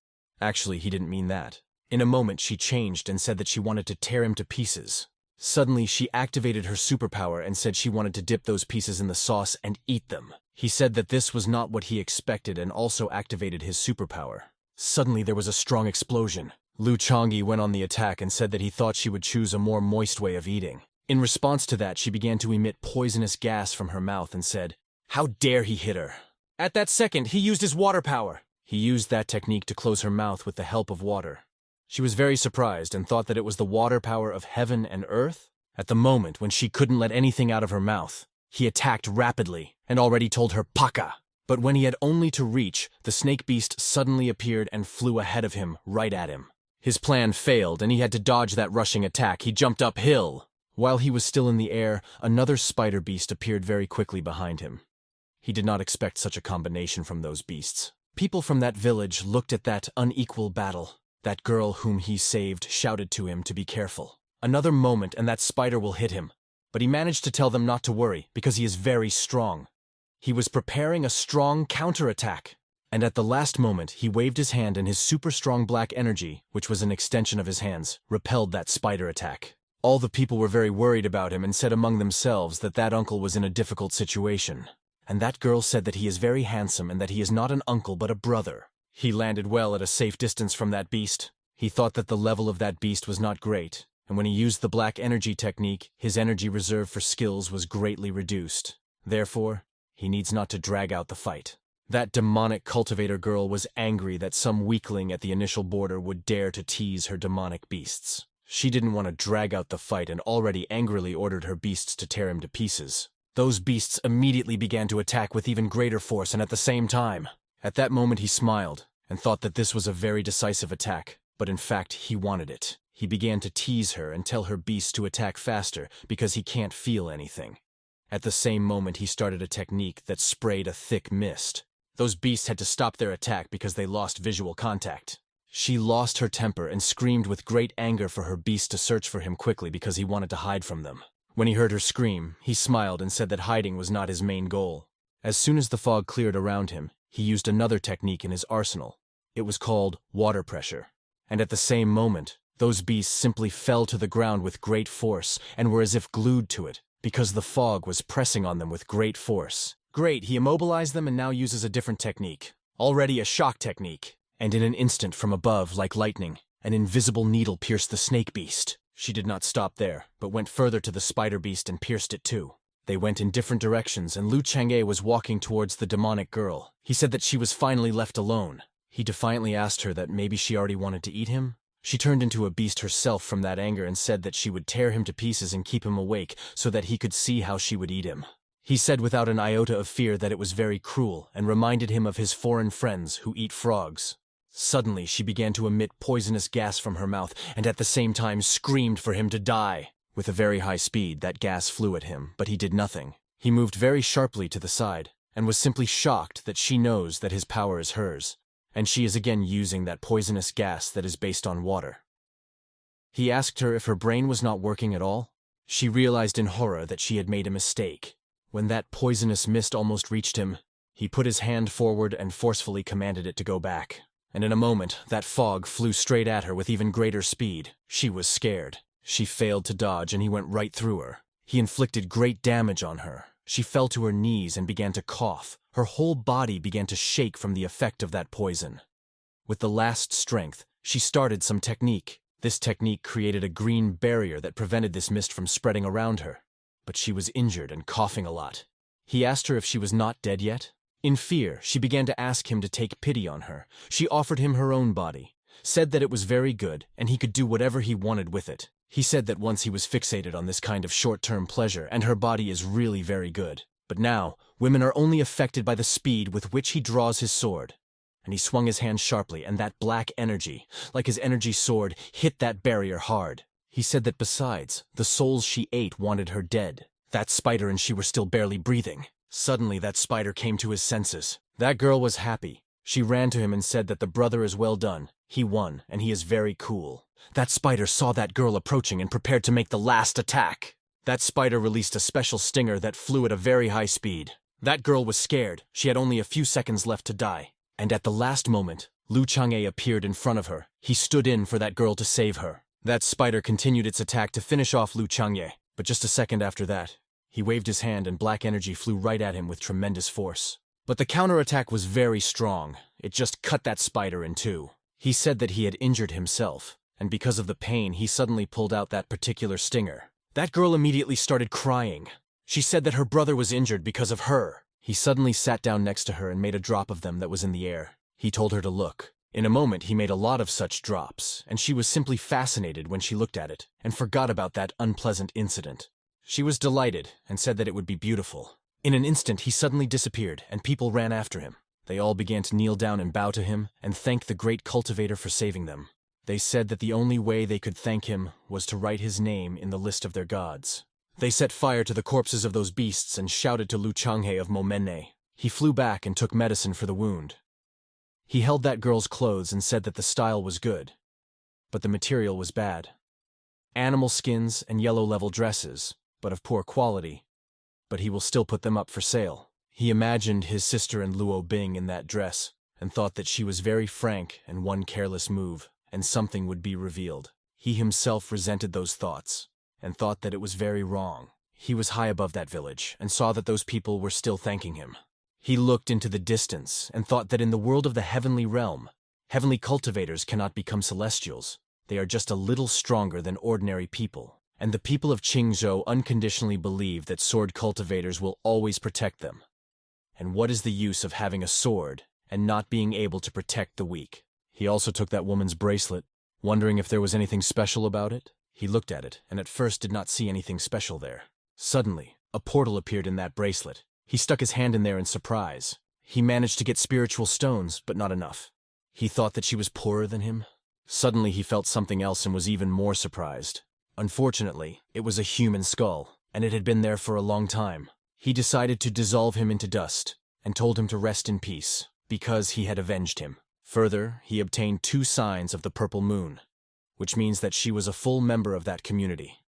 Actually, he didn't mean that. In a moment she changed and said that she wanted to tear him to pieces. Suddenly she activated her superpower and said she wanted to dip those pieces in the sauce and eat them. He said that this was not what he expected and also activated his superpower. Suddenly there was a strong explosion. Lu Chang'e went on the attack and said that he thought she would choose a more moist way of eating. In response to that, she began to emit poisonous gas from her mouth and said, "How dare he hit her?" At that second, he used his water power. He used that technique to close her mouth with the help of water. She was very surprised and thought that it was the water power of heaven and earth. At the moment when she couldn't let anything out of her mouth, he attacked rapidly and already told her "Paka." But when he had only to reach, the snake beast suddenly appeared and flew ahead of him, right at him. His plan failed and he had to dodge that rushing attack. He jumped uphill. While he was still in the air, another spider beast appeared very quickly behind him. He did not expect such a combination from those beasts. People from that village looked at that unequal battle. That girl whom he saved shouted to him to be careful. Another moment and that spider will hit him. but he managed to tell them not to worry because he is very strong. He was preparing a strong counterattack. And at the last moment, he waved his hand and his super strong black energy, which was an extension of his hands, repelled that spider attack. All the people were very worried about him and said among themselves that that uncle was in a difficult situation. And that girl said that he is very handsome and that he is not an uncle but a brother. He landed well at a safe distance from that beast. He thought that the level of that beast was not great, and when he used the black energy technique, his energy reserve for skills was greatly reduced. Therefore, he needs not to drag out the fight. That demonic cultivator girl was angry that some weakling at the initial border would dare to tease her demonic beasts. She didn't want to drag out the fight and already angrily ordered her beasts to tear him to pieces. Those beasts immediately began to attack with even greater force and at the same time. At that moment he smiled and thought that this was a very decisive attack, but in fact he wanted it. He began to tease her and tell her beasts to attack faster because he can't feel anything. At the same moment he started a technique that sprayed a thick mist. Those beasts had to stop their attack because they lost visual contact. She lost her temper and screamed with great anger for her beasts to search for him quickly because he wanted to hide from them. When he heard her scream, he smiled and said that hiding was not his main goal. As soon as the fog cleared around him, he used another technique in his arsenal. It was called water pressure. And at the same moment, those beasts simply fell to the ground with great force and were as if glued to it, because the fog was pressing on them with great force. Great, he immobilized them and now uses a different technique. Already a shock technique. And in an instant from above, like lightning, an invisible needle pierced the snake beast. She did not stop there, but went further to the spider beast and pierced it too. They went in different directions and Lu Chang'e was walking towards the demonic girl. He said that she was finally left alone. He defiantly asked her that maybe she already wanted to eat him. She turned into a beast herself from that anger and said that she would tear him to pieces and keep him awake so that he could see how she would eat him. He said without an iota of fear that it was very cruel and reminded him of his foreign friends who eat frogs. Suddenly, she began to emit poisonous gas from her mouth and at the same time screamed for him to die. With a very high speed, that gas flew at him, but he did nothing. He moved very sharply to the side and was simply shocked that she knows that his power is hers, and she is again using that poisonous gas that is based on water. He asked her if her brain was not working at all. She realized in horror that she had made a mistake. When that poisonous mist almost reached him, he put his hand forward and forcefully commanded it to go back. And in a moment, that fog flew straight at her with even greater speed. She was scared. She failed to dodge and he went right through her. He inflicted great damage on her. She fell to her knees and began to cough. Her whole body began to shake from the effect of that poison. With the last strength, she started some technique. This technique created a green barrier that prevented this mist from spreading around her. But she was injured and coughing a lot. He asked her if she was not dead yet. In fear, she began to ask him to take pity on her. She offered him her own body, said that it was very good and he could do whatever he wanted with it. He said that once he was fixated on this kind of short-term pleasure and her body is really very good. But now, women are only affected by the speed with which he draws his sword. And he swung his hand sharply and that black energy, like his energy sword, hit that barrier hard. He said that besides, the souls she ate wanted her dead. That spider and she were still barely breathing. Suddenly that spider came to his senses. That girl was happy. She ran to him and said that the brother is well done. He won, and he is very cool. That spider saw that girl approaching and prepared to make the last attack. That spider released a special stinger that flew at a very high speed. That girl was scared. She had only a few seconds left to die. And at the last moment, Lu Chang'e appeared in front of her. He stood in for that girl to save her. That spider continued its attack to finish off Lu Chang'e, but just a second after that, he waved his hand and black energy flew right at him with tremendous force. But the counterattack was very strong. It just cut that spider in two. He said that he had injured himself, and because of the pain, he suddenly pulled out that particular stinger. That girl immediately started crying. She said that her brother was injured because of her. He suddenly sat down next to her and made a drop of them that was in the air. He told her to look. In a moment, he made a lot of such drops, and she was simply fascinated when she looked at it, and forgot about that unpleasant incident. She was delighted, and said that it would be beautiful. In an instant, he suddenly disappeared, and people ran after him. They all began to kneel down and bow to him, and thank the great cultivator for saving them. They said that the only way they could thank him was to write his name in the list of their gods. They set fire to the corpses of those beasts and shouted to Lu Chang'e of Momenne. He flew back and took medicine for the wound. He held that girl's clothes and said that the style was good, but the material was bad. Animal skins and yellow-level dresses, but of poor quality. But he will still put them up for sale. He imagined his sister and Luo Bing in that dress, and thought that she was very frank, and one careless move, and something would be revealed. He himself resented those thoughts, and thought that it was very wrong. He was high above that village, and saw that those people were still thanking him. He looked into the distance, and thought that in the world of the heavenly realm, heavenly cultivators cannot become celestials. They are just a little stronger than ordinary people, and the people of Qingzhou unconditionally believe that sword cultivators will always protect them. And what is the use of having a sword and not being able to protect the weak? He also took that woman's bracelet, wondering if there was anything special about it. He looked at it, and at first did not see anything special there. Suddenly, a portal appeared in that bracelet. He stuck his hand in there in surprise. He managed to get spiritual stones, but not enough. He thought that she was poorer than him. Suddenly he felt something else and was even more surprised. Unfortunately, it was a human skull, and it had been there for a long time. He decided to dissolve him into dust, and told him to rest in peace, because he had avenged him. Further, he obtained 2 signs of the purple moon, which means that she was a full member of that community.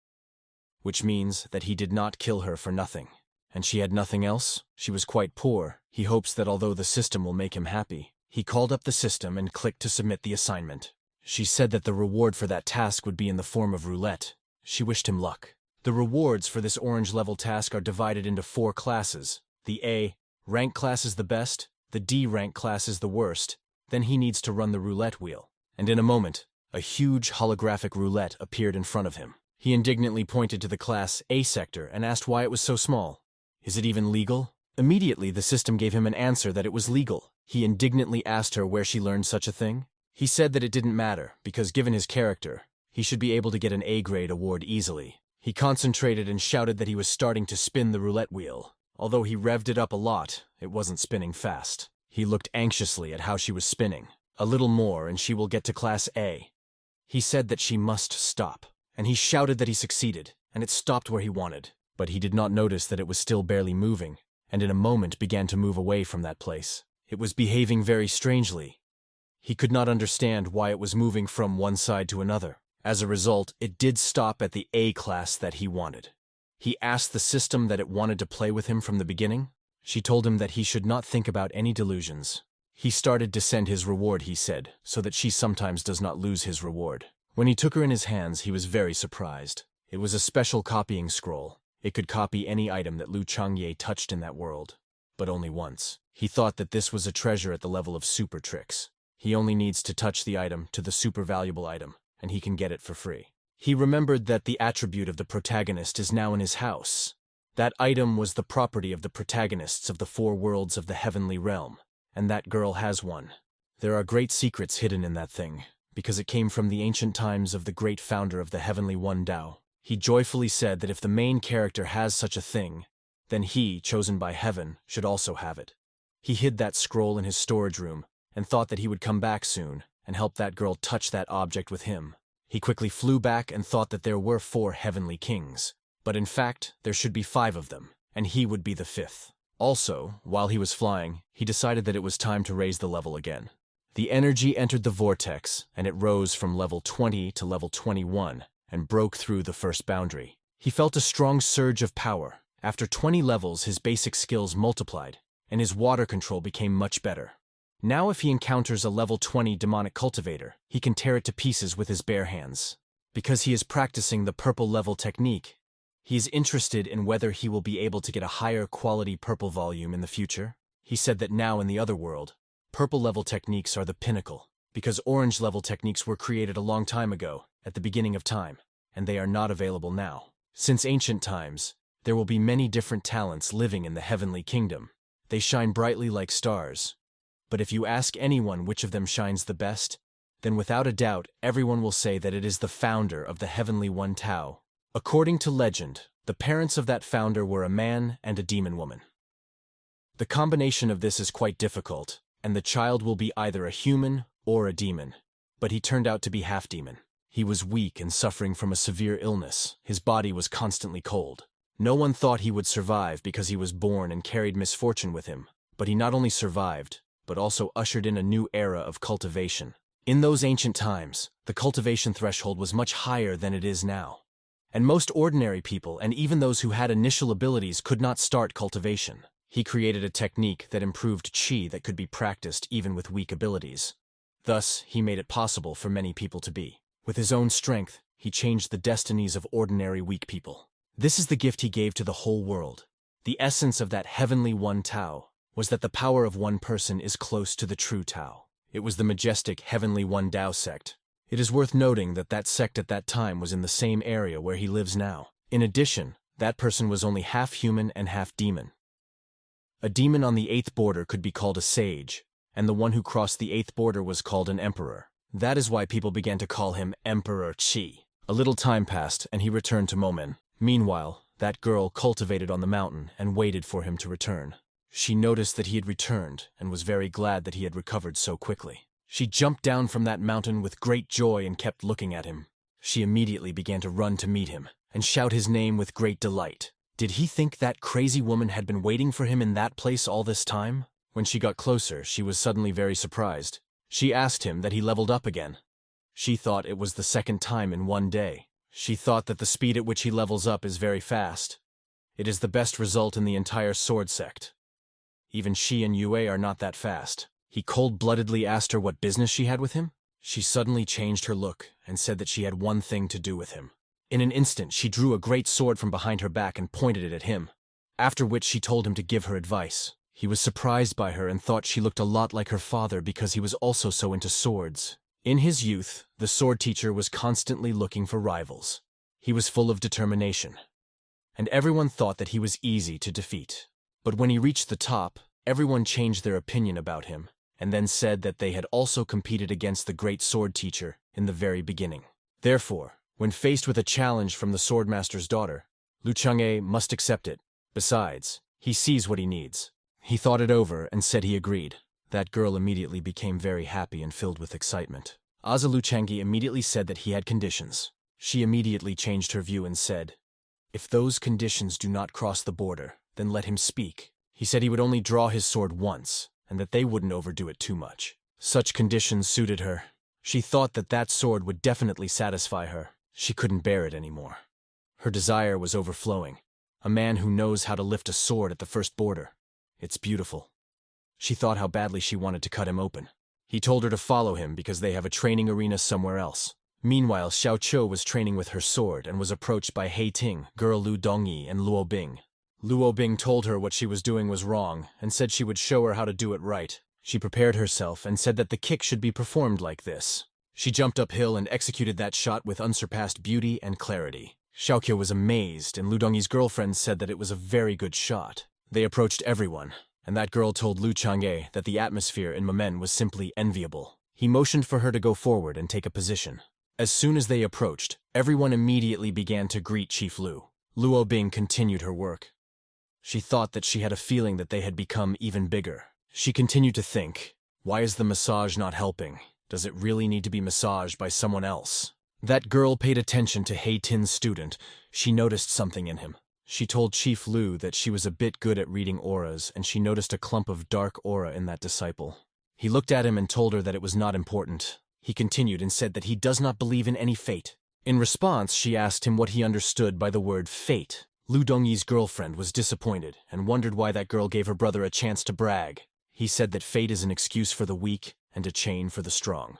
Which means that he did not kill her for nothing. And she had nothing else? She was quite poor. He hopes that although the system will make him happy. He called up the system and clicked to submit the assignment. She said that the reward for that task would be in the form of roulette. She wished him luck. The rewards for this orange level task are divided into 4 classes. The A rank class is the best, the D rank class is the worst. Then he needs to run the roulette wheel. And in a moment, a huge holographic roulette appeared in front of him. He indignantly pointed to the Class A sector and asked why it was so small. Is it even legal? Immediately, the system gave him an answer that it was legal. He indignantly asked her where she learned such a thing. He said that it didn't matter, because given his character, he should be able to get an A-grade award easily. He concentrated and shouted that he was starting to spin the roulette wheel. Although he revved it up a lot, it wasn't spinning fast. He looked anxiously at how she was spinning. A little more and she will get to Class A. He said that she must stop. And he shouted that he succeeded, and it stopped where he wanted. But he did not notice that it was still barely moving, and in a moment began to move away from that place. It was behaving very strangely. He could not understand why it was moving from one side to another. As a result, it did stop at the A class that he wanted. He asked the system that it wanted to play with him from the beginning. She told him that he should not think about any delusions. He started to send his reward, he said, so that she sometimes does not lose his reward. When he took her in his hands, he was very surprised. It was a special copying scroll. It could copy any item that Lu Changye touched in that world, but only once. He thought that this was a treasure at the level of super tricks. He only needs to touch the item to the super valuable item, and he can get it for free. He remembered that the attribute of the protagonist is now in his house. That item was the property of the protagonists of the 4 worlds of the heavenly realm, and that girl has one. There are great secrets hidden in that thing, because it came from the ancient times of the great founder of the Heavenly One Tao. He joyfully said that if the main character has such a thing, then he, chosen by heaven, should also have it. He hid that scroll in his storage room and thought that he would come back soon and help that girl touch that object with him. He quickly flew back and thought that there were 4 heavenly kings, but in fact, there should be 5 of them, and he would be the 5th. Also, while he was flying, he decided that it was time to raise the level again. The energy entered the vortex, and it rose from level 20 to level 21, and broke through the first boundary. He felt a strong surge of power. After 20 levels, his basic skills multiplied, and his water control became much better. Now if he encounters a level 20 demonic cultivator, he can tear it to pieces with his bare hands. Because he is practicing the purple level technique, he is interested in whether he will be able to get a higher quality purple volume in the future. He said that now in the other world, purple level techniques are the pinnacle, because orange level techniques were created a long time ago, at the beginning of time, and they are not available now. Since ancient times, there will be many different talents living in the heavenly kingdom. They shine brightly like stars. But if you ask anyone which of them shines the best, then without a doubt everyone will say that it is the founder of the Heavenly One Tao. According to legend, the parents of that founder were a man and a demon woman. The combination of this is quite difficult, and the child will be either a human or a demon. But he turned out to be half demon. He was weak and suffering from a severe illness. His body was constantly cold. No one thought he would survive because he was born and carried misfortune with him. But he not only survived, but also ushered in a new era of cultivation. In those ancient times, the cultivation threshold was much higher than it is now. And most ordinary people, and even those who had initial abilities, could not start cultivation. He created a technique that improved chi that could be practiced even with weak abilities. Thus, he made it possible for many people to be. With his own strength, he changed the destinies of ordinary weak people. This is the gift he gave to the whole world. The essence of that heavenly one Tao was that the power of one person is close to the true Tao. It was the majestic heavenly one Tao sect. It is worth noting that that sect at that time was in the same area where he lives now. In addition, that person was only half human and half demon. A demon on the 8th border could be called a sage, and the one who crossed the 8th border was called an emperor. That is why people began to call him Emperor Qi. A little time passed, and he returned to Momen. Meanwhile, that girl cultivated on the mountain and waited for him to return. She noticed that he had returned and was very glad that he had recovered so quickly. She jumped down from that mountain with great joy and kept looking at him. She immediately began to run to meet him and shout his name with great delight. Did he think that crazy woman had been waiting for him in that place all this time? When she got closer, she was suddenly very surprised. She asked him that he leveled up again. She thought it was the second time in one day. She thought that the speed at which he levels up is very fast. It is the best result in the entire sword sect. Even she and Yue are not that fast. He cold-bloodedly asked her what business she had with him. She suddenly changed her look and said that she had one thing to do with him. In an instant, she drew a great sword from behind her back and pointed it at him, after which she told him to give her advice. He was surprised by her and thought she looked a lot like her father because he was also so into swords. In his youth, the sword teacher was constantly looking for rivals. He was full of determination, and everyone thought that he was easy to defeat. But when he reached the top, everyone changed their opinion about him, and then said that they had also competed against the great sword teacher in the very beginning. Therefore, when faced with a challenge from the swordmaster's daughter, Lu Chang'e must accept it. Besides, he sees what he needs. He thought it over and said he agreed. That girl immediately became very happy and filled with excitement. Lu Chang'e immediately said that he had conditions. She immediately changed her view and said, "If those conditions do not cross the border, then let him speak." He said he would only draw his sword once, and that they wouldn't overdo it too much. Such conditions suited her. She thought that that sword would definitely satisfy her. She couldn't bear it anymore. Her desire was overflowing. A man who knows how to lift a sword at the first border. It's beautiful. She thought how badly she wanted to cut him open. He told her to follow him because they have a training arena somewhere else. Meanwhile, Xiao Qiu was training with her sword and was approached by He Ting, girl Lu Dongyi, and Luo Bing. Luo Bing told her what she was doing was wrong and said she would show her how to do it right. She prepared herself and said that the kick should be performed like this. She jumped uphill and executed that shot with unsurpassed beauty and clarity. Xiao Qiu was amazed, and Lu Dongyi's girlfriend said that it was a very good shot. They approached everyone, and that girl told Lu Chang'e that the atmosphere in Momen was simply enviable. He motioned for her to go forward and take a position. As soon as they approached, everyone immediately began to greet Chief Lu. Luo Bing continued her work. She thought that she had a feeling that they had become even bigger. She continued to think, why is the massage not helping? Does it really need to be massaged by someone else? That girl paid attention to He Tin's student. She noticed something in him. She told Chief Lu that she was a bit good at reading auras, and she noticed a clump of dark aura in that disciple. He looked at him and told her that it was not important. He continued and said that he does not believe in any fate. In response, she asked him what he understood by the word fate. Lu Dongyi's girlfriend was disappointed and wondered why that girl gave her brother a chance to brag. He said that fate is an excuse for the weak and a chain for the strong.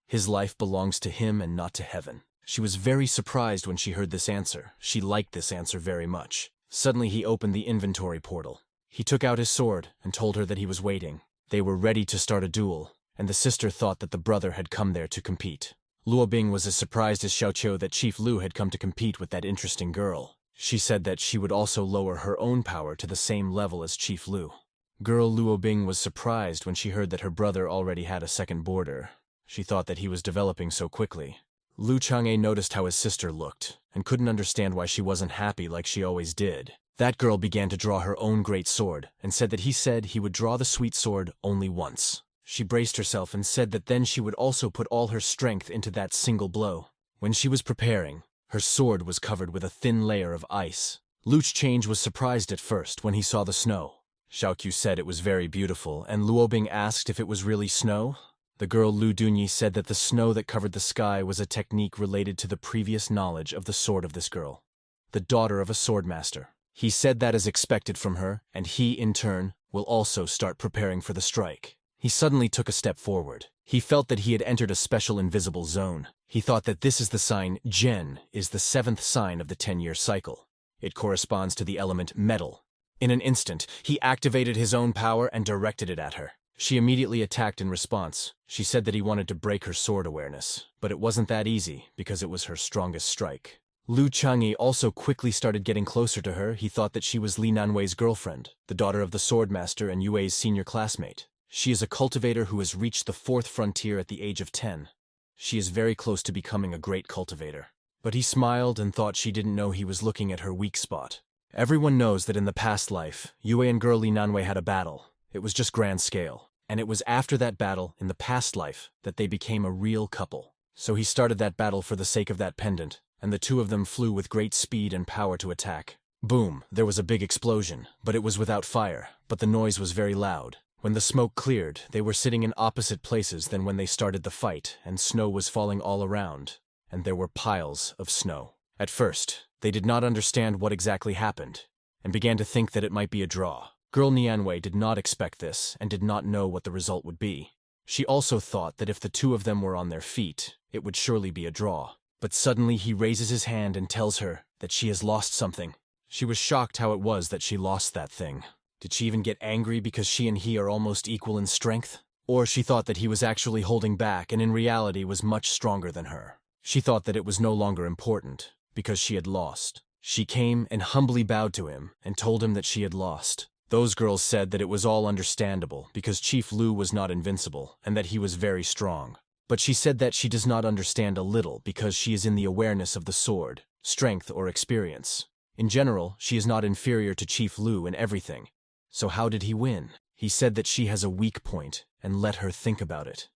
His life belongs to him and not to heaven. She was very surprised when she heard this answer. She liked this answer very much. Suddenly he opened the inventory portal. He took out his sword and told her that he was waiting. They were ready to start a duel, and the sister thought that the brother had come there to compete. Luo Bing was as surprised as Xiao Qiu that Chief Lu had come to compete with that interesting girl. She said that she would also lower her own power to the same level as Chief Lu. Girl Luo Bing was surprised when she heard that her brother already had a second border. She thought that he was developing so quickly. Lu Chang'e noticed how his sister looked, and couldn't understand why she wasn't happy like she always did. That girl began to draw her own great sword, and said that he would draw the sweet sword only once. She braced herself and said that then she would also put all her strength into that single blow. When she was preparing, her sword was covered with a thin layer of ice. Lu Chang'e was surprised at first when he saw the snow. Xiao Qiu said it was very beautiful, and Luo Bing asked if it was really snow. The girl Lu Dunyi said that the snow that covered the sky was a technique related to the previous knowledge of the sword of this girl, the daughter of a swordmaster. He said that is expected from her, and he, in turn, will also start preparing for the strike. He suddenly took a step forward. He felt that he had entered a special invisible zone. He thought that this is the sign Gen is the 7th sign of the 10-year cycle. It corresponds to the element metal. In an instant, he activated his own power and directed it at her. She immediately attacked in response. She said that he wanted to break her sword awareness, but it wasn't that easy because it was her strongest strike. Lu Changyi also quickly started getting closer to her. He thought that she was Li Nanwei's girlfriend, the daughter of the swordmaster and Yue's senior classmate. She is a cultivator who has reached the 4th frontier at the age of 10. She is very close to becoming a great cultivator. But he smiled and thought she didn't know he was looking at her weak spot. Everyone knows that in the past life, Yue and girl Li Nanwei had a battle. It was just grand scale. And it was after that battle, in the past life, that they became a real couple. So he started that battle for the sake of that pendant, and the two of them flew with great speed and power to attack. Boom, there was a big explosion, but it was without fire, but the noise was very loud. When the smoke cleared, they were sitting in opposite places than when they started the fight, and snow was falling all around, and there were piles of snow. At first, they did not understand what exactly happened, and began to think that it might be a draw. Girl Nianwei did not expect this and did not know what the result would be. She also thought that if the two of them were on their feet, it would surely be a draw. But suddenly he raises his hand and tells her that she has lost something. She was shocked how it was that she lost that thing. Did she even get angry because she and he are almost equal in strength? Or she thought that he was actually holding back and in reality was much stronger than her. She thought that it was no longer important because she had lost. She came and humbly bowed to him and told him that she had lost. Those girls said that it was all understandable because Chief Lu was not invincible and that he was very strong. But she said that she does not understand a little because she is in the awareness of the sword, strength or experience. In general, she is not inferior to Chief Lu in everything. So how did he win? He said that she has a weak point and let her think about it.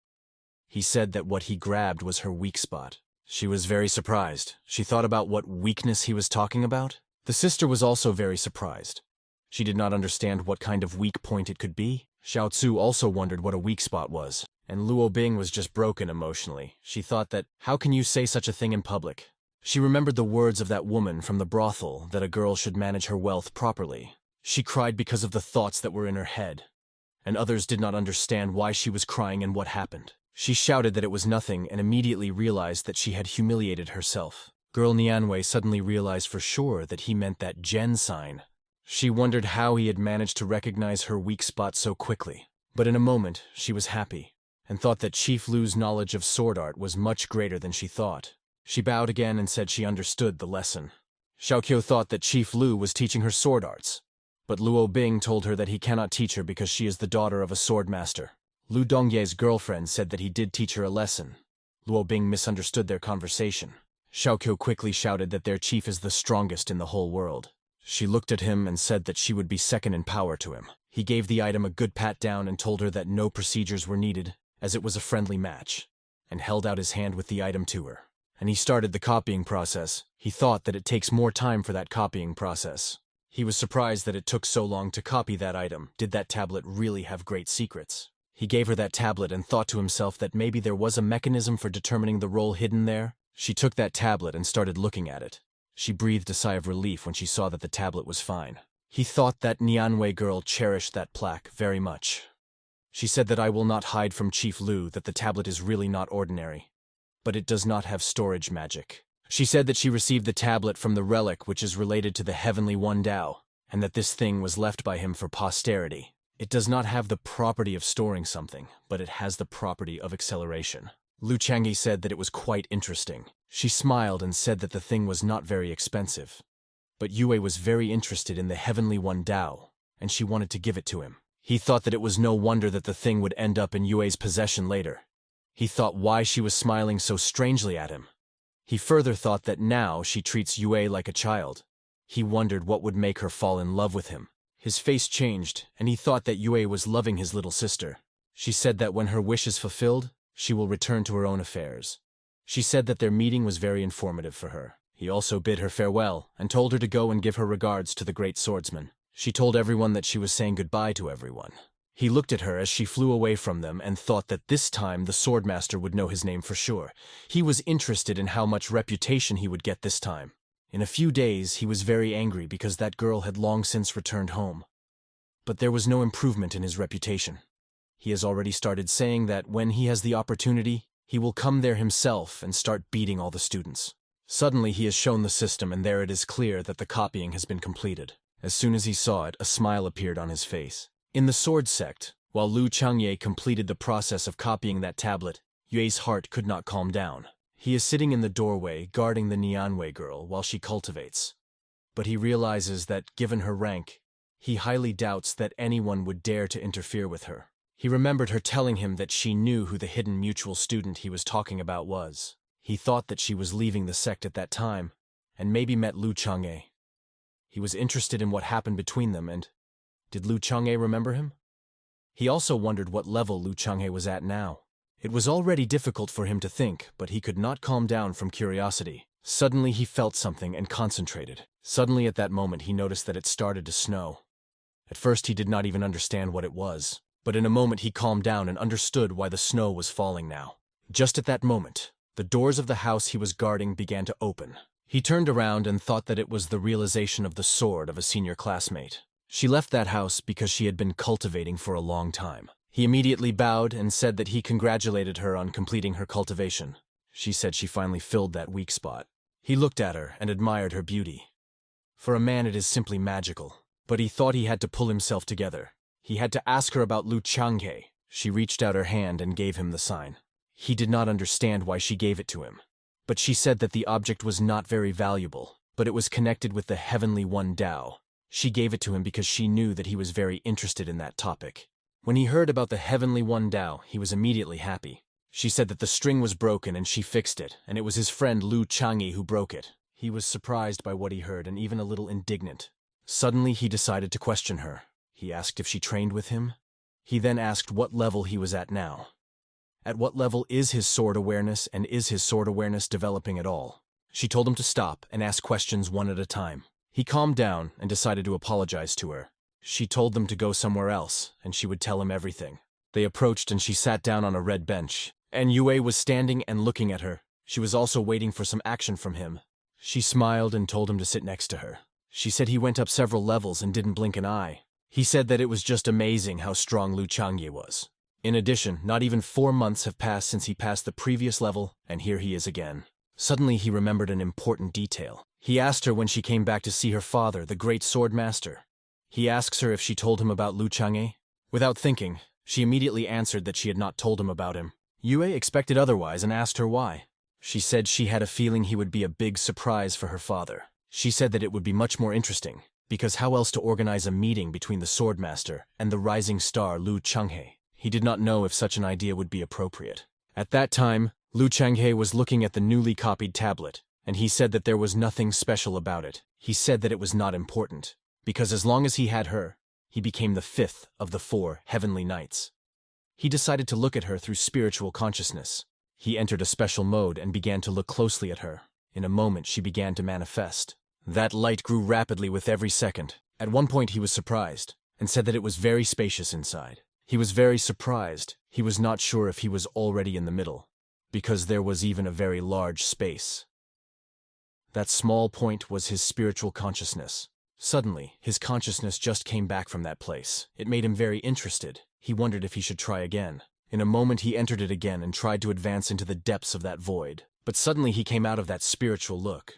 He said that what he grabbed was her weak spot. She was very surprised. She thought about what weakness he was talking about. The sister was also very surprised. She did not understand what kind of weak point it could be. Xiao Tzu also wondered what a weak spot was, and Luo Bing was just broken emotionally. She thought that, how can you say such a thing in public? She remembered the words of that woman from the brothel that a girl should manage her wealth properly. She cried because of the thoughts that were in her head, and others did not understand why she was crying and what happened. She shouted that it was nothing and immediately realized that she had humiliated herself. Girl Nianwei suddenly realized for sure that he meant that Gen sign. She wondered how he had managed to recognize her weak spot so quickly. But in a moment, she was happy, and thought that Chief Lu's knowledge of sword art was much greater than she thought. She bowed again and said she understood the lesson. Xiaoqiu thought that Chief Lu was teaching her sword arts, but Luo Bing told her that he cannot teach her because she is the daughter of a sword master. Lu Dongye's girlfriend said that he did teach her a lesson. Luo Bing misunderstood their conversation. Xiaoqiu quickly shouted that their chief is the strongest in the whole world. She looked at him and said that she would be second in power to him. He gave the item a good pat down and told her that no procedures were needed, as it was a friendly match, and held out his hand with the item to her. And he started the copying process. He thought that it takes more time for that copying process. He was surprised that it took so long to copy that item. Did that tablet really have great secrets? He gave her that tablet and thought to himself that maybe there was a mechanism for determining the role hidden there. She took that tablet and started looking at it. She breathed a sigh of relief when she saw that the tablet was fine. He thought that Nianwei girl cherished that plaque very much. She said that I will not hide from Chief Lu that the tablet is really not ordinary, but it does not have storage magic. She said that she received the tablet from the relic which is related to the Heavenly One Dao, and that this thing was left by him for posterity. It does not have the property of storing something, but it has the property of acceleration. Lu Changyi said that it was quite interesting. She smiled and said that the thing was not very expensive. But Yue was very interested in the Heavenly One Dao, and she wanted to give it to him. He thought that it was no wonder that the thing would end up in Yue's possession later. He thought why she was smiling so strangely at him. He further thought that now she treats Yue like a child. He wondered what would make her fall in love with him. His face changed, and he thought that Yue was loving his little sister. She said that when her wish is fulfilled, she will return to her own affairs. She said that their meeting was very informative for her. He also bid her farewell and told her to go and give her regards to the great swordsman. She told everyone that she was saying goodbye to everyone. He looked at her as she flew away from them and thought that this time the swordmaster would know his name for sure. He was interested in how much reputation he would get this time. In a few days, he was very angry because that girl had long since returned home. But there was no improvement in his reputation. He has already started saying that when he has the opportunity, he will come there himself and start beating all the students. Suddenly he has shown the system, and there it is clear that the copying has been completed. As soon as he saw it, a smile appeared on his face. In the sword sect, while Lu Changye completed the process of copying that tablet, Yue's heart could not calm down. He is sitting in the doorway, guarding the Nianwei girl while she cultivates. But he realizes that, given her rank, he highly doubts that anyone would dare to interfere with her. He remembered her telling him that she knew who the hidden mutual student he was talking about was. He thought that she was leaving the sect at that time, and maybe met Lu Chang'e. He was interested in what happened between them, and did Lu Chang'e remember him? He also wondered what level Lu Chang'e was at now. It was already difficult for him to think, but he could not calm down from curiosity. Suddenly he felt something and concentrated. Suddenly at that moment he noticed that it started to snow. At first he did not even understand what it was, but in a moment he calmed down and understood why the snow was falling now. Just at that moment, the doors of the house he was guarding began to open. He turned around and thought that it was the realization of the sword of a senior classmate. She left that house because she had been cultivating for a long time. He immediately bowed and said that he congratulated her on completing her cultivation. She said she finally filled that weak spot. He looked at her and admired her beauty. For a man it is simply magical. But he thought he had to pull himself together. He had to ask her about Lu Chang'e. She reached out her hand and gave him the sign. He did not understand why she gave it to him. But she said that the object was not very valuable, but it was connected with the Heavenly One Tao. She gave it to him because she knew that he was very interested in that topic. When he heard about the Heavenly One Tao, he was immediately happy. She said that the string was broken and she fixed it, and it was his friend Lu Chang'e who broke it. He was surprised by what he heard and even a little indignant. Suddenly he decided to question her. He asked if she trained with him. He then asked what level he was at now. At what level is his sword awareness, and is his sword awareness developing at all? She told him to stop and ask questions one at a time. He calmed down and decided to apologize to her. She told them to go somewhere else, and she would tell him everything. They approached and she sat down on a red bench, and Yue was standing and looking at her. She was also waiting for some action from him. She smiled and told him to sit next to her. She said he went up several levels and didn't blink an eye. He said that it was just amazing how strong Lu Chang'e was. In addition, not even 4 months have passed since he passed the previous level, and here he is again. Suddenly he remembered an important detail. He asked her when she came back to see her father, the great sword master. He asks her if she told him about Lu Chang'e. Without thinking, she immediately answered that she had not told him about him. Yue expected otherwise and asked her why. She said she had a feeling he would be a big surprise for her father. She said that it would be much more interesting, because how else to organize a meeting between the swordmaster and the rising star Lu Chang'e? He did not know if such an idea would be appropriate. At that time, Lu Chang'e was looking at the newly copied tablet, and he said that there was nothing special about it. He said that it was not important, because as long as he had her, he became the 5th of the 4 heavenly knights. He decided to look at her through spiritual consciousness. He entered a special mode and began to look closely at her. In a moment she began to manifest. That light grew rapidly with every second. At one point he was surprised, and said that it was very spacious inside. He was very surprised. He was not sure if he was already in the middle, because there was even a very large space. That small point was his spiritual consciousness. Suddenly, his consciousness just came back from that place. It made him very interested. He wondered if he should try again. In a moment he entered it again and tried to advance into the depths of that void. But suddenly he came out of that spiritual look.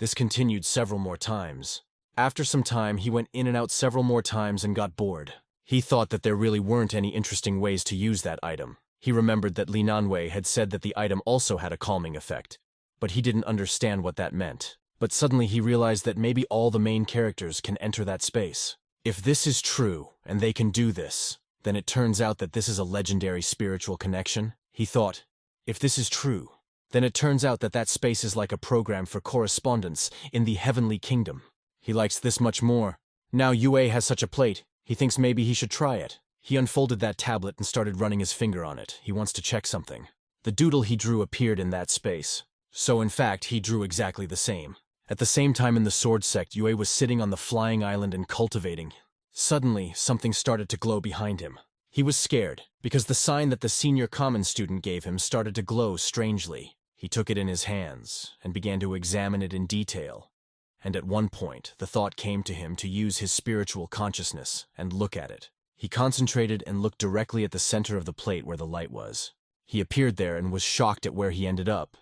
This continued several more times. After some time, he went in and out several more times and got bored. He thought that there really weren't any interesting ways to use that item. He remembered that Li Nanwei had said that the item also had a calming effect, but he didn't understand what that meant. But suddenly he realized that maybe all the main characters can enter that space. If this is true, and they can do this, then it turns out that this is a legendary spiritual connection. He thought, if this is true, then it turns out that that space is like a program for correspondence in the heavenly kingdom. He likes this much more. Now Yue has such a plate, he thinks maybe he should try it. He unfolded that tablet and started running his finger on it. He wants to check something. The doodle he drew appeared in that space. So in fact, he drew exactly the same. At the same time in the sword sect, Yue was sitting on the flying island and cultivating. Suddenly, something started to glow behind him. He was scared, because the sign that the senior common student gave him started to glow strangely. He took it in his hands and began to examine it in detail. And at one point, the thought came to him to use his spiritual consciousness and look at it. He concentrated and looked directly at the center of the plate where the light was. He appeared there and was shocked at where he ended up.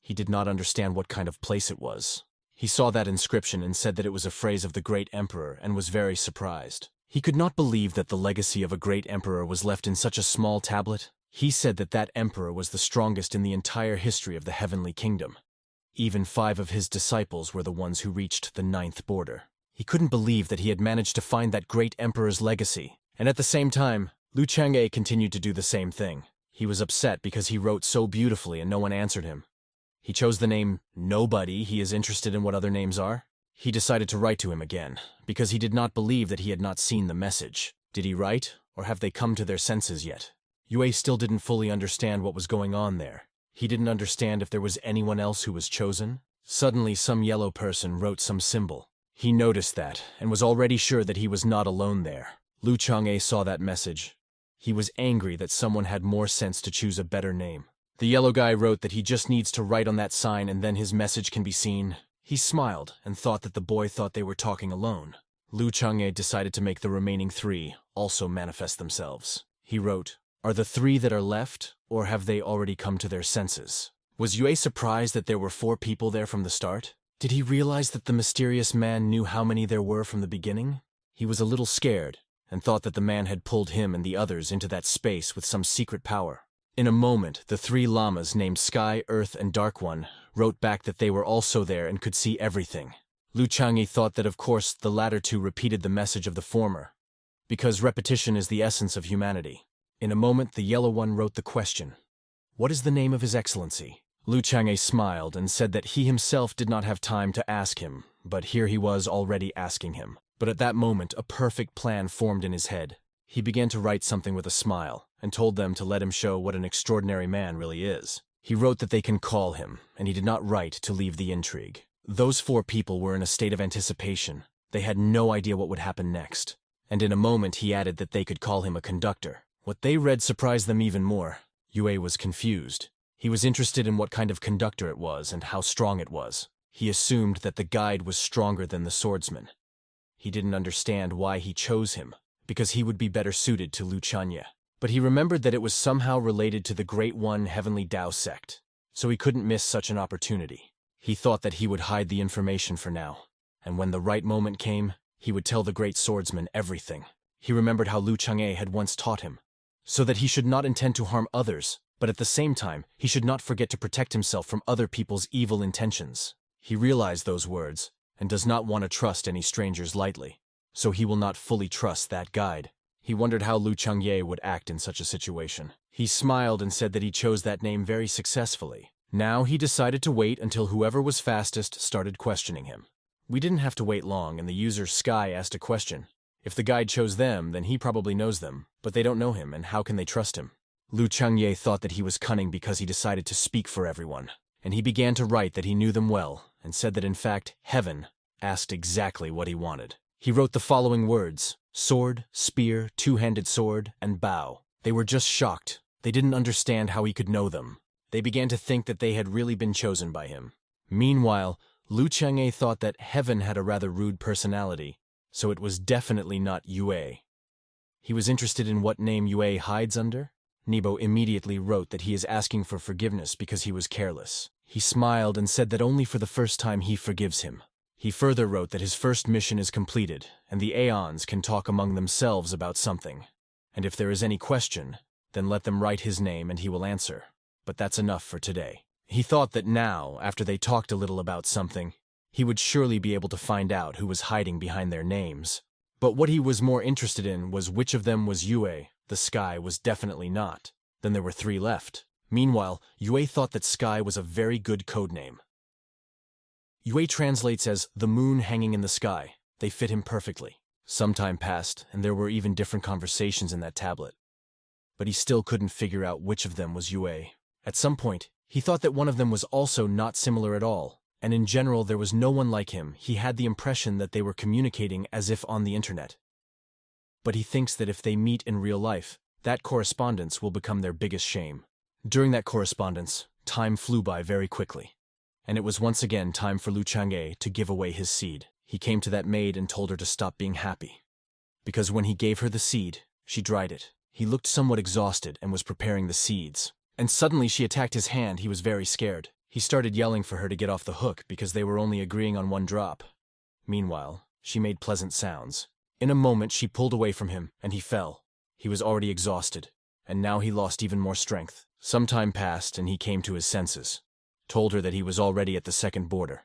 He did not understand what kind of place it was. He saw that inscription and said that it was a phrase of the great emperor and was very surprised. He could not believe that the legacy of a great emperor was left in such a small tablet. He said that that emperor was the strongest in the entire history of the heavenly kingdom. Even 5 of his disciples were the ones who reached the 9th border. He couldn't believe that he had managed to find that great emperor's legacy. And at the same time, Lu Chang'e continued to do the same thing. He was upset because he wrote so beautifully and no one answered him. He chose the name Nobody. He is interested in what other names are. He decided to write to him again, because he did not believe that he had not seen the message. Did he write, or have they come to their senses yet? Yue still didn't fully understand what was going on there. He didn't understand if there was anyone else who was chosen. Suddenly, some yellow person wrote some symbol. He noticed that, and was already sure that he was not alone there. Lu Chang'e saw that message. He was angry that someone had more sense to choose a better name. The yellow guy wrote that he just needs to write on that sign and then his message can be seen. He smiled and thought that the boy thought they were talking alone. Lu Chang'e decided to make the remaining 3 also manifest themselves. He wrote, "Are the 3 that are left, or have they already come to their senses?" Was Yue surprised that there were 4 people there from the start? Did he realize that the mysterious man knew how many there were from the beginning? He was a little scared, and thought that the man had pulled him and the others into that space with some secret power. In a moment, the 3 llamas named Sky, Earth, and Dark One wrote back that they were also there and could see everything. Lu Chang'e thought that of course the latter 2 repeated the message of the former, because repetition is the essence of humanity. In a moment, the yellow one wrote the question, "What is the name of His Excellency?" Lu Chang'e smiled and said that he himself did not have time to ask him, but here he was already asking him. But at that moment, a perfect plan formed in his head. He began to write something with a smile, and told them to let him show what an extraordinary man really is. He wrote that they can call him, and he did not write to leave the intrigue. Those 4 people were in a state of anticipation. They had no idea what would happen next. And in a moment he added that they could call him a conductor. What they read surprised them even more. Yue was confused. He was interested in what kind of conductor it was and how strong it was. He assumed that the guide was stronger than the swordsman. He didn't understand why he chose him, because he would be better suited to Lu Chang'e. But he remembered that it was somehow related to the Great One Heavenly Tao sect, so he couldn't miss such an opportunity. He thought that he would hide the information for now, and when the right moment came, he would tell the great swordsman everything. He remembered how Lu Chang'e had once taught him, so that he should not intend to harm others, but at the same time, he should not forget to protect himself from other people's evil intentions. He realized those words, and does not want to trust any strangers lightly, so he will not fully trust that guide. He wondered how Lu Chang'e would act in such a situation. He smiled and said that he chose that name very successfully. Now he decided to wait until whoever was fastest started questioning him. We didn't have to wait long, and the user Sky asked a question. If the guide chose them, then he probably knows them, but they don't know him, and how can they trust him? Lu Chang'e thought that he was cunning because he decided to speak for everyone, and he began to write that he knew them well, and said that in fact, Heaven asked exactly what he wanted. He wrote the following words: sword, spear, 2-handed sword, and bow. They were just shocked. They didn't understand how he could know them. They began to think that they had really been chosen by him. Meanwhile, Lu Chang'e thought that Heaven had a rather rude personality, so it was definitely not Yue. He was interested in what name Yue hides under. Nebo immediately wrote that he is asking for forgiveness because he was careless. He smiled and said that only for the first time he forgives him. He further wrote that his first mission is completed, and the Aeons can talk among themselves about something. And if there is any question, then let them write his name and he will answer. But that's enough for today. He thought that now, after they talked a little about something, he would surely be able to find out who was hiding behind their names. But what he was more interested in was which of them was Yue. The Sky was definitely not. Then there were 3 left. Meanwhile, Yue thought that Sky was a very good codename. Yue translates as the moon hanging in the sky. They fit him perfectly. Some time passed, and there were even different conversations in that tablet. But he still couldn't figure out which of them was Yue. At some point, he thought that one of them was also not similar at all, and in general there was no one like him. He had the impression that they were communicating as if on the internet. But he thinks that if they meet in real life, That correspondence will become their biggest shame. During that correspondence, time flew by very quickly. And it was once again time for Lu Chang'e to give away his seed. He came to that maid and told her to stop being happy. Because when he gave her the seed, she dried it. He looked somewhat exhausted and was preparing the seeds. And suddenly she attacked his hand. He was very scared. He started yelling for her to get off the hook because they were only agreeing on one drop. Meanwhile, she made pleasant sounds. In a moment she pulled away from him, and he fell. He was already exhausted, and now he lost even more strength. Some time passed, and he came to his senses. Told her that he was already at the second border.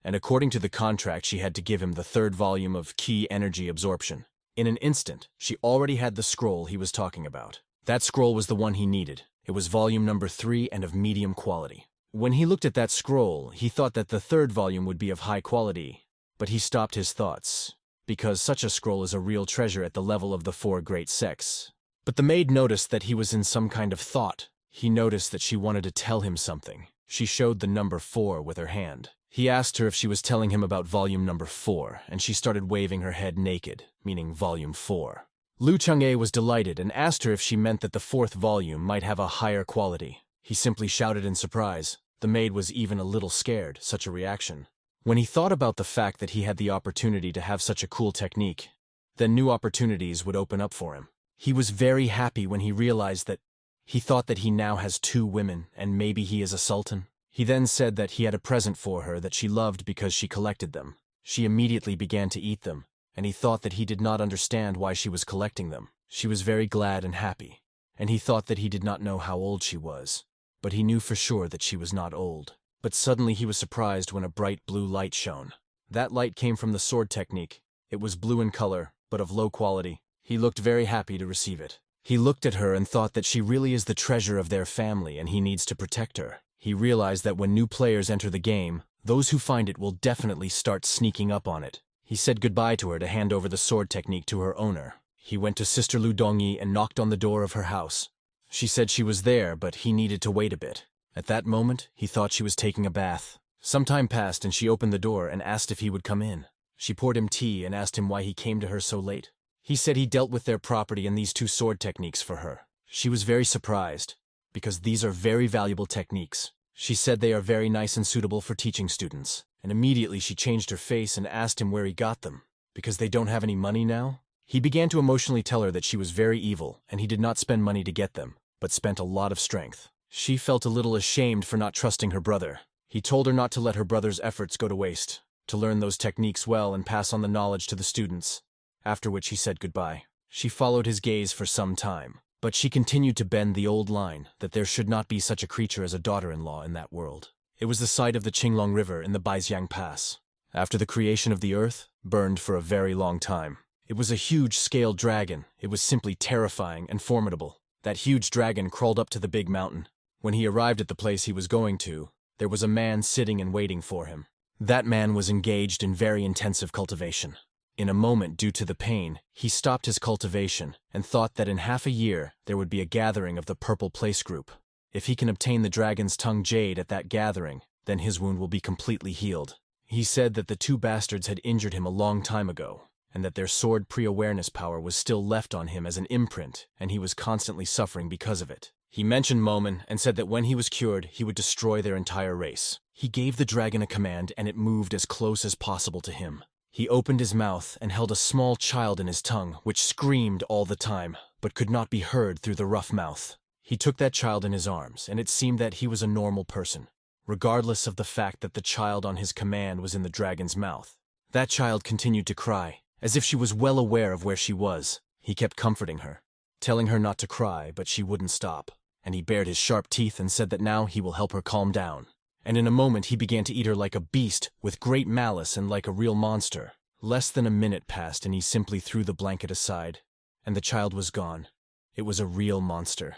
And according to the contract, she had to give him the third volume of Key Energy Absorption. In an instant, she already had the scroll he was talking about. That scroll was the one he needed. It was volume number 3 and of medium quality. When he looked at that scroll, he thought that the third volume would be of high quality, but he stopped his thoughts, because such a scroll is a real treasure at the level of the 4 great sects. But the maid noticed that he was in some kind of thought. He noticed that she wanted to tell him something. She showed the number 4 with her hand. He asked her if she was telling him about volume number 4, and she started waving her head naked, meaning volume 4. Lu Chang'e was delighted and asked her if she meant that the 4th volume might have a higher quality. He simply shouted in surprise. The maid was even a little scared, such a reaction. When he thought about the fact that he had the opportunity to have such a cool technique, then new opportunities would open up for him. He was very happy when he realized that he thought that he now has 2 women and maybe he is a sultan. He then said that he had a present for her that she loved because she collected them. She immediately began to eat them, and he thought that he did not understand why she was collecting them. She was very glad and happy, and he thought that he did not know how old she was, but he knew for sure that she was not old. But suddenly he was surprised when a bright blue light shone. That light came from the sword technique. It was blue in color, but of low quality. He looked very happy to receive it. He looked at her and thought that she really is the treasure of their family and he needs to protect her. He realized that when new players enter the game, those who find it will definitely start sneaking up on it. He said goodbye to her to hand over the sword technique to her owner. He went to Sister Lu Dongyi and knocked on the door of her house. She said she was there, but he needed to wait a bit. At that moment, he thought she was taking a bath. Some time passed and she opened the door and asked if he would come in. She poured him tea and asked him why he came to her so late. He said he dealt with their property and these 2 sword techniques for her. She was very surprised, because these are very valuable techniques. She said they are very nice and suitable for teaching students, and immediately she changed her face and asked him where he got them. Because they don't have any money now? He began to emotionally tell her that she was very evil, and he did not spend money to get them, but spent a lot of strength. She felt a little ashamed for not trusting her brother. He told her not to let her brother's efforts go to waste, to learn those techniques well and pass on the knowledge to the students, after which he said goodbye. She followed his gaze for some time, but she continued to bend the old line that there should not be such a creature as a daughter-in-law in that world. It was the site of the Qinglong River in the Baijiang Pass. After the creation of the earth, burned for a very long time. It was a huge scaled dragon. It was simply terrifying and formidable. That huge dragon crawled up to the big mountain. When he arrived at the place he was going to, there was a man sitting and waiting for him. That man was engaged in very intensive cultivation. In a moment, due to the pain, he stopped his cultivation and thought that in half a year there would be a gathering of the Purple Place group. If he can obtain the dragon's tongue jade at that gathering, then his wound will be completely healed. He said that the 2 bastards had injured him a long time ago, and that their sword pre-awareness power was still left on him as an imprint, and he was constantly suffering because of it. He mentioned Momen and said that when he was cured, he would destroy their entire race. He gave the dragon a command and it moved as close as possible to him. He opened his mouth and held a small child in his tongue, which screamed all the time, but could not be heard through the rough mouth. He took that child in his arms, and it seemed that he was a normal person, regardless of the fact that the child on his command was in the dragon's mouth. That child continued to cry, as if she was well aware of where she was. He kept comforting her, telling her not to cry, but she wouldn't stop. And he bared his sharp teeth and said that now he will help her calm down. And in a moment he began to eat her like a beast, with great malice and like a real monster. Less than a minute passed and he simply threw the blanket aside, and the child was gone. It was a real monster.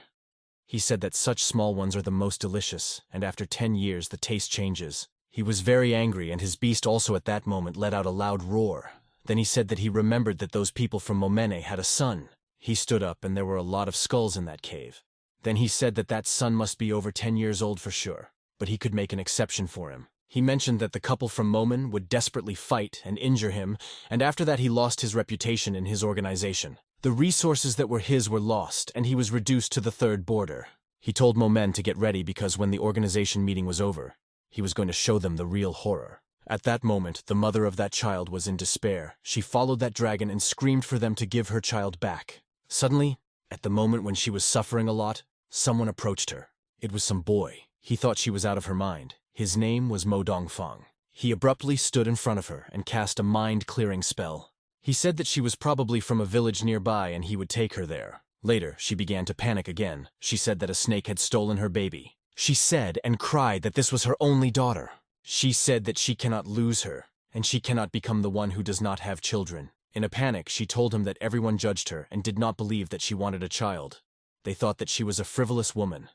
He said that such small ones are the most delicious, and after 10 years the taste changes. He was very angry, and his beast also at that moment let out a loud roar. Then he said that he remembered that those people from Momene had a son. He stood up and there were a lot of skulls in that cave. Then he said that that son must be over 10 years old for sure, but he could make an exception for him. He mentioned that the couple from Momen would desperately fight and injure him, and after that he lost his reputation in his organization. The resources that were his were lost, and he was reduced to the third border. He told Momen to get ready because when the organization meeting was over, he was going to show them the real horror. At that moment, the mother of that child was in despair. She followed that dragon and screamed for them to give her child back. Suddenly, at the moment when she was suffering a lot, someone approached her. It was some boy. He thought she was out of her mind. His name was Mo Dongfang. He abruptly stood in front of her and cast a mind-clearing spell. He said that she was probably from a village nearby and he would take her there. Later, she began to panic again. She said that a snake had stolen her baby. She said and cried that this was her only daughter. She said that she cannot lose her, and she cannot become the one who does not have children. In a panic, she told him that everyone judged her and did not believe that she wanted a child. They thought that she was a frivolous woman.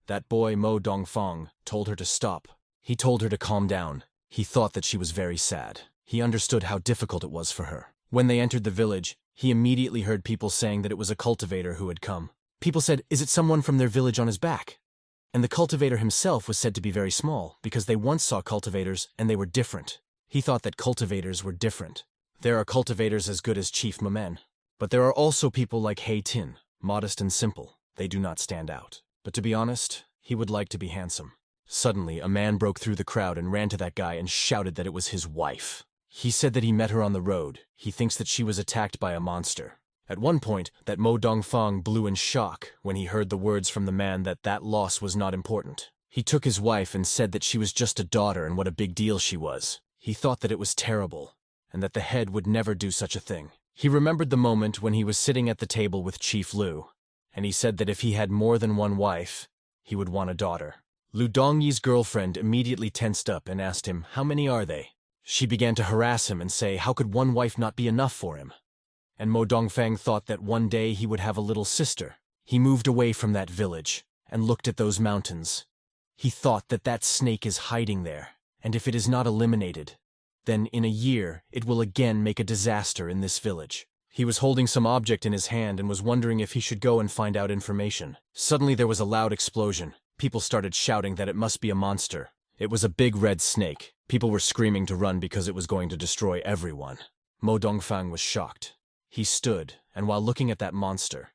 That boy, Mo Dongfang, told her to stop. He told her to calm down. He thought that she was very sad. He understood how difficult it was for her. When they entered the village, he immediately heard people saying that it was a cultivator who had come. People said, "Is it someone from their village on his back?" And the cultivator himself was said to be very small, because they once saw cultivators and they were different. He thought that cultivators were different. There are cultivators as good as Chief Momen. But there are also people like Hei Tin, modest and simple. They do not stand out. But to be honest, he would like to be handsome. Suddenly, a man broke through the crowd and ran to that guy and shouted that it was his wife. He said that he met her on the road. He thinks that she was attacked by a monster. At one point, that Mo Dongfang blew in shock when he heard the words from the man that that loss was not important. He took his wife and said that she was just a daughter and what a big deal she was. He thought that it was terrible, and that the head would never do such a thing. He remembered the moment when he was sitting at the table with Chief Lu, and he said that if he had more than one wife, he would want a daughter. Lu Dongyi's girlfriend immediately tensed up and asked him, "How many are they?" She began to harass him and say, how could one wife not be enough for him? And Mo Dongfang thought that one day he would have a little sister. He moved away from that village and looked at those mountains. He thought that that snake is hiding there, and if it is not eliminated, then in a year it will again make a disaster in this village. He was holding some object in his hand and was wondering if he should go and find out information. Suddenly there was a loud explosion. People started shouting that it must be a monster. It was a big red snake. People were screaming to run because it was going to destroy everyone. Mo Dongfang was shocked. He stood, and while looking at that monster,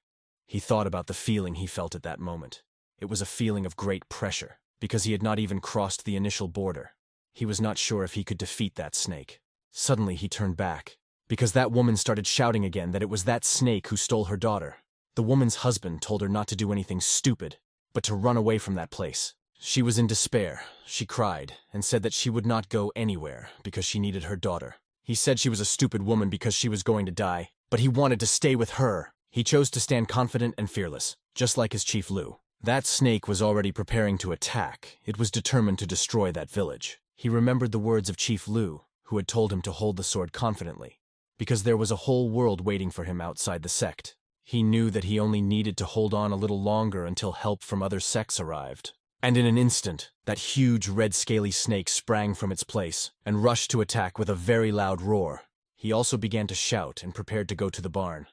he thought about the feeling he felt at that moment. It was a feeling of great pressure, because he had not even crossed the initial border. He was not sure if he could defeat that snake. Suddenly he turned back, because that woman started shouting again that it was that snake who stole her daughter. The woman's husband told her not to do anything stupid, but to run away from that place. She was in despair. She cried, and said that she would not go anywhere because she needed her daughter. He said she was a stupid woman because she was going to die, but he wanted to stay with her. He chose to stand confident and fearless, just like his Chief Lu. That snake was already preparing to attack. It was determined to destroy that village. He remembered the words of Chief Lu, who had told him to hold the sword confidently, because there was a whole world waiting for him outside the sect. He knew that he only needed to hold on a little longer until help from other sects arrived. And in an instant, that huge red scaly snake sprang from its place and rushed to attack with a very loud roar. He also began to shout and prepared to go to the barn.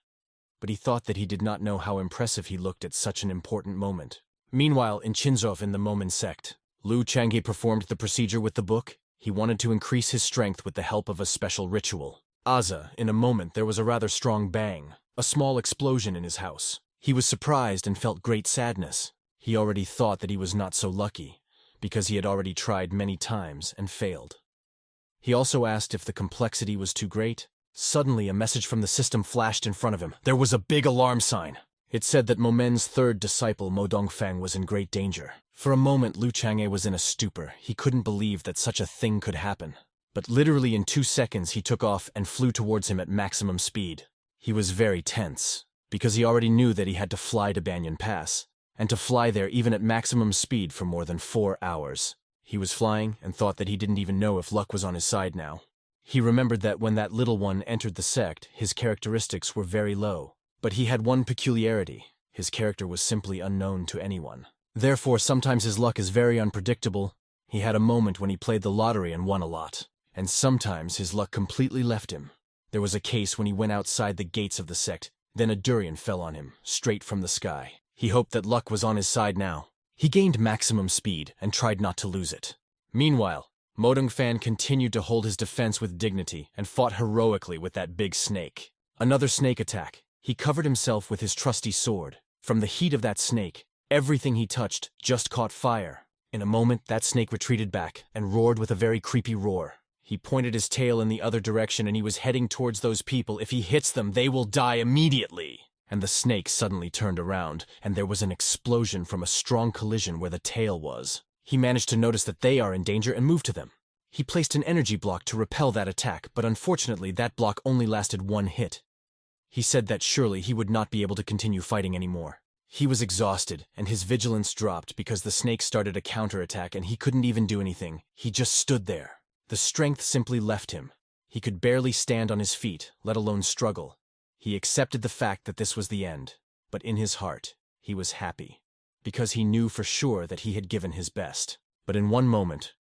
But he thought that he did not know how impressive he looked at such an important moment. Meanwhile, in Chinzov in the Momen sect, Lu Changhe performed the procedure with the book. He wanted to increase his strength with the help of a special ritual. In a moment there was a rather strong bang, a small explosion in his house. He was surprised and felt great sadness. He already thought that he was not so lucky, because he had already tried many times and failed. He also asked if the complexity was too great. Suddenly a message from the system flashed in front of him. There was a big alarm sign. It said that Momen's third disciple, Mo Dongfang, was in great danger. For a moment, Lu Changhe was in a stupor. He couldn't believe that such a thing could happen. But literally in 2 seconds he took off and flew towards him at maximum speed. He was very tense, because he already knew that he had to fly to Banyan Pass, and to fly there even at maximum speed for more than 4 hours. He was flying and thought that he didn't even know if luck was on his side now. He remembered that when that little one entered the sect, his characteristics were very low. But he had one peculiarity. His character was simply unknown to anyone. Therefore, sometimes his luck is very unpredictable. He had a moment when he played the lottery and won a lot. And sometimes his luck completely left him. There was a case when he went outside the gates of the sect, then a durian fell on him, straight from the sky. He hoped that luck was on his side now. He gained maximum speed and tried not to lose it. Meanwhile, Mo Dongfang continued to hold his defense with dignity and fought heroically with that big snake. Another snake attack. He covered himself with his trusty sword. From the heat of that snake, everything he touched just caught fire. In a moment, that snake retreated back and roared with a very creepy roar. He pointed his tail in the other direction and he was heading towards those people. If he hits them, they will die immediately. And the snake suddenly turned around, and there was an explosion from a strong collision where the tail was. He managed to notice that they are in danger and moved to them. He placed an energy block to repel that attack, but unfortunately that block only lasted one hit. He said that surely he would not be able to continue fighting anymore. He was exhausted, and his vigilance dropped because the snake started a counterattack and he couldn't even do anything. He just stood there. The strength simply left him. He could barely stand on his feet, let alone struggle. He accepted the fact that this was the end, but in his heart, he was happy, because he knew for sure that he had given his best. But in one moment,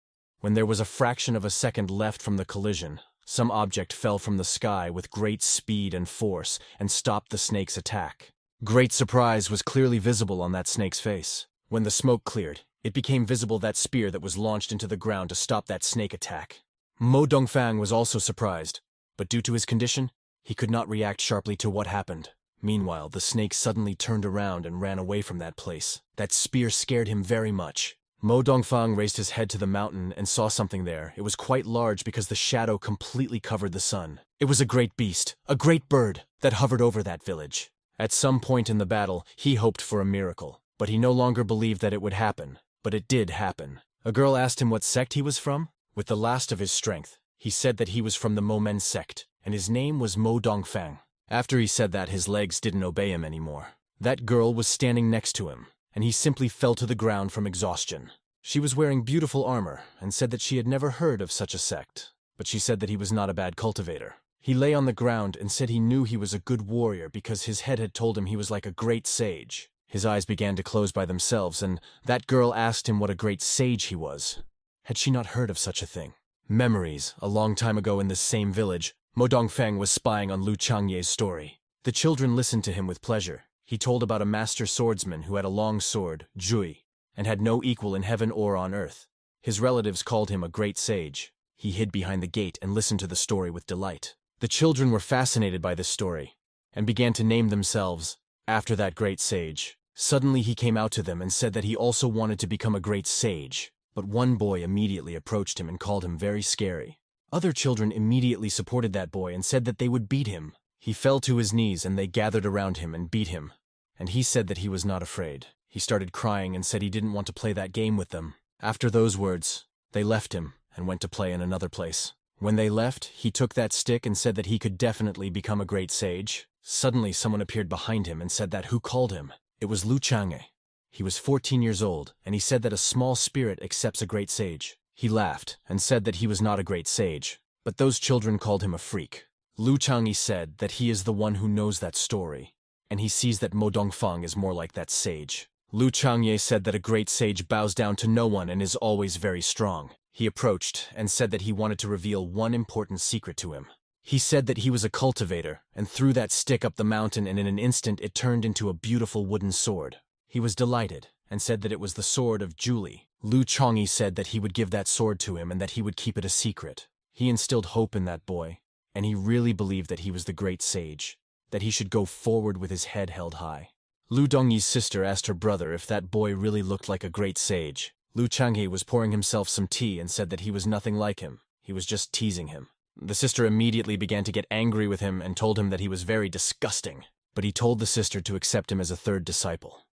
when there was a fraction of a second left from the collision, some object fell from the sky with great speed and force and stopped the snake's attack. Great surprise was clearly visible on that snake's face. When the smoke cleared, it became visible that spear that was launched into the ground to stop that snake attack. Mo Dongfang was also surprised, but due to his condition, he could not react sharply to what happened. Meanwhile, the snake suddenly turned around and ran away from that place. That spear scared him very much. Mo Dongfang raised his head to the mountain and saw something there. It was quite large because the shadow completely covered the sun. It was a great beast, a great bird, that hovered over that village. At some point in the battle, he hoped for a miracle, but he no longer believed that it would happen. But it did happen. A girl asked him what sect he was from. With the last of his strength, he said that he was from the Momen sect, and his name was Mo Dongfang. After he said that, his legs didn't obey him anymore. That girl was standing next to him, and he simply fell to the ground from exhaustion. She was wearing beautiful armor, and said that she had never heard of such a sect, but she said that he was not a bad cultivator. He lay on the ground and said he knew he was a good warrior because his head had told him he was like a great sage. His eyes began to close by themselves, and that girl asked him what a great sage he was. Had she not heard of such a thing? Memories. A long time ago in this same village, Mo Dongfang was spying on Lu Changye's story. The children listened to him with pleasure. He told about a master swordsman who had a long sword, Jui, and had no equal in heaven or on earth. His relatives called him a great sage. He hid behind the gate and listened to the story with delight. The children were fascinated by this story, and began to name themselves after that great sage. Suddenly he came out to them and said that he also wanted to become a great sage, but one boy immediately approached him and called him very scary. Other children immediately supported that boy and said that they would beat him. He fell to his knees and they gathered around him and beat him, and he said that he was not afraid. He started crying and said he didn't want to play that game with them. After those words, they left him and went to play in another place. When they left, he took that stick and said that he could definitely become a great sage. Suddenly someone appeared behind him and said that who called him? It was Lu Changye. He was 14 years old, and he said that a small spirit accepts a great sage. He laughed and said that he was not a great sage, but those children called him a freak. Lu Changye said that he is the one who knows that story, and he sees that Mo Dongfang is more like that sage. Lu Changye said that a great sage bows down to no one and is always very strong. He approached and said that he wanted to reveal one important secret to him. He said that he was a cultivator and threw that stick up the mountain, and in an instant it turned into a beautiful wooden sword. He was delighted and said that it was the sword of Julie. Lu Changye said that he would give that sword to him and that he would keep it a secret. He instilled hope in that boy, and he really believed that he was the great sage, that he should go forward with his head held high. Lu Dongyi's sister asked her brother if that boy really looked like a great sage. Lu Changye was pouring himself some tea and said that he was nothing like him. He was just teasing him. The sister immediately began to get angry with him and told him that he was very disgusting, but he told the sister to accept him as a third disciple.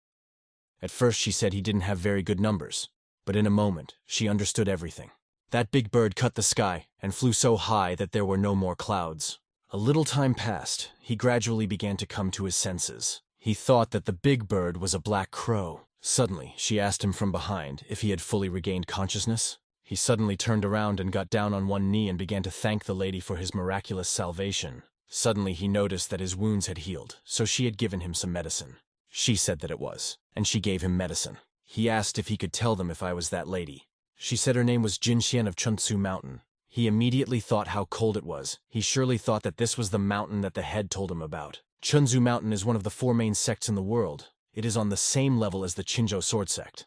At first she said he didn't have very good numbers, but in a moment she understood everything. That big bird cut the sky and flew so high that there were no more clouds. A little time passed. He gradually began to come to his senses. He thought that the big bird was a black crow. Suddenly, she asked him from behind if he had fully regained consciousness. He suddenly turned around and got down on one knee and began to thank the lady for his miraculous salvation. Suddenly he noticed that his wounds had healed, so she had given him some medicine. She said that it was, and she gave him medicine. He asked if he could tell them if I was that lady. She said her name was Jin Xian of Chunsu Mountain. He immediately thought how cold it was. He surely thought that this was the mountain that the head told him about. Chunzu Mountain is one of the 4 main sects in the world. It is on the same level as the Chinjo sword sect,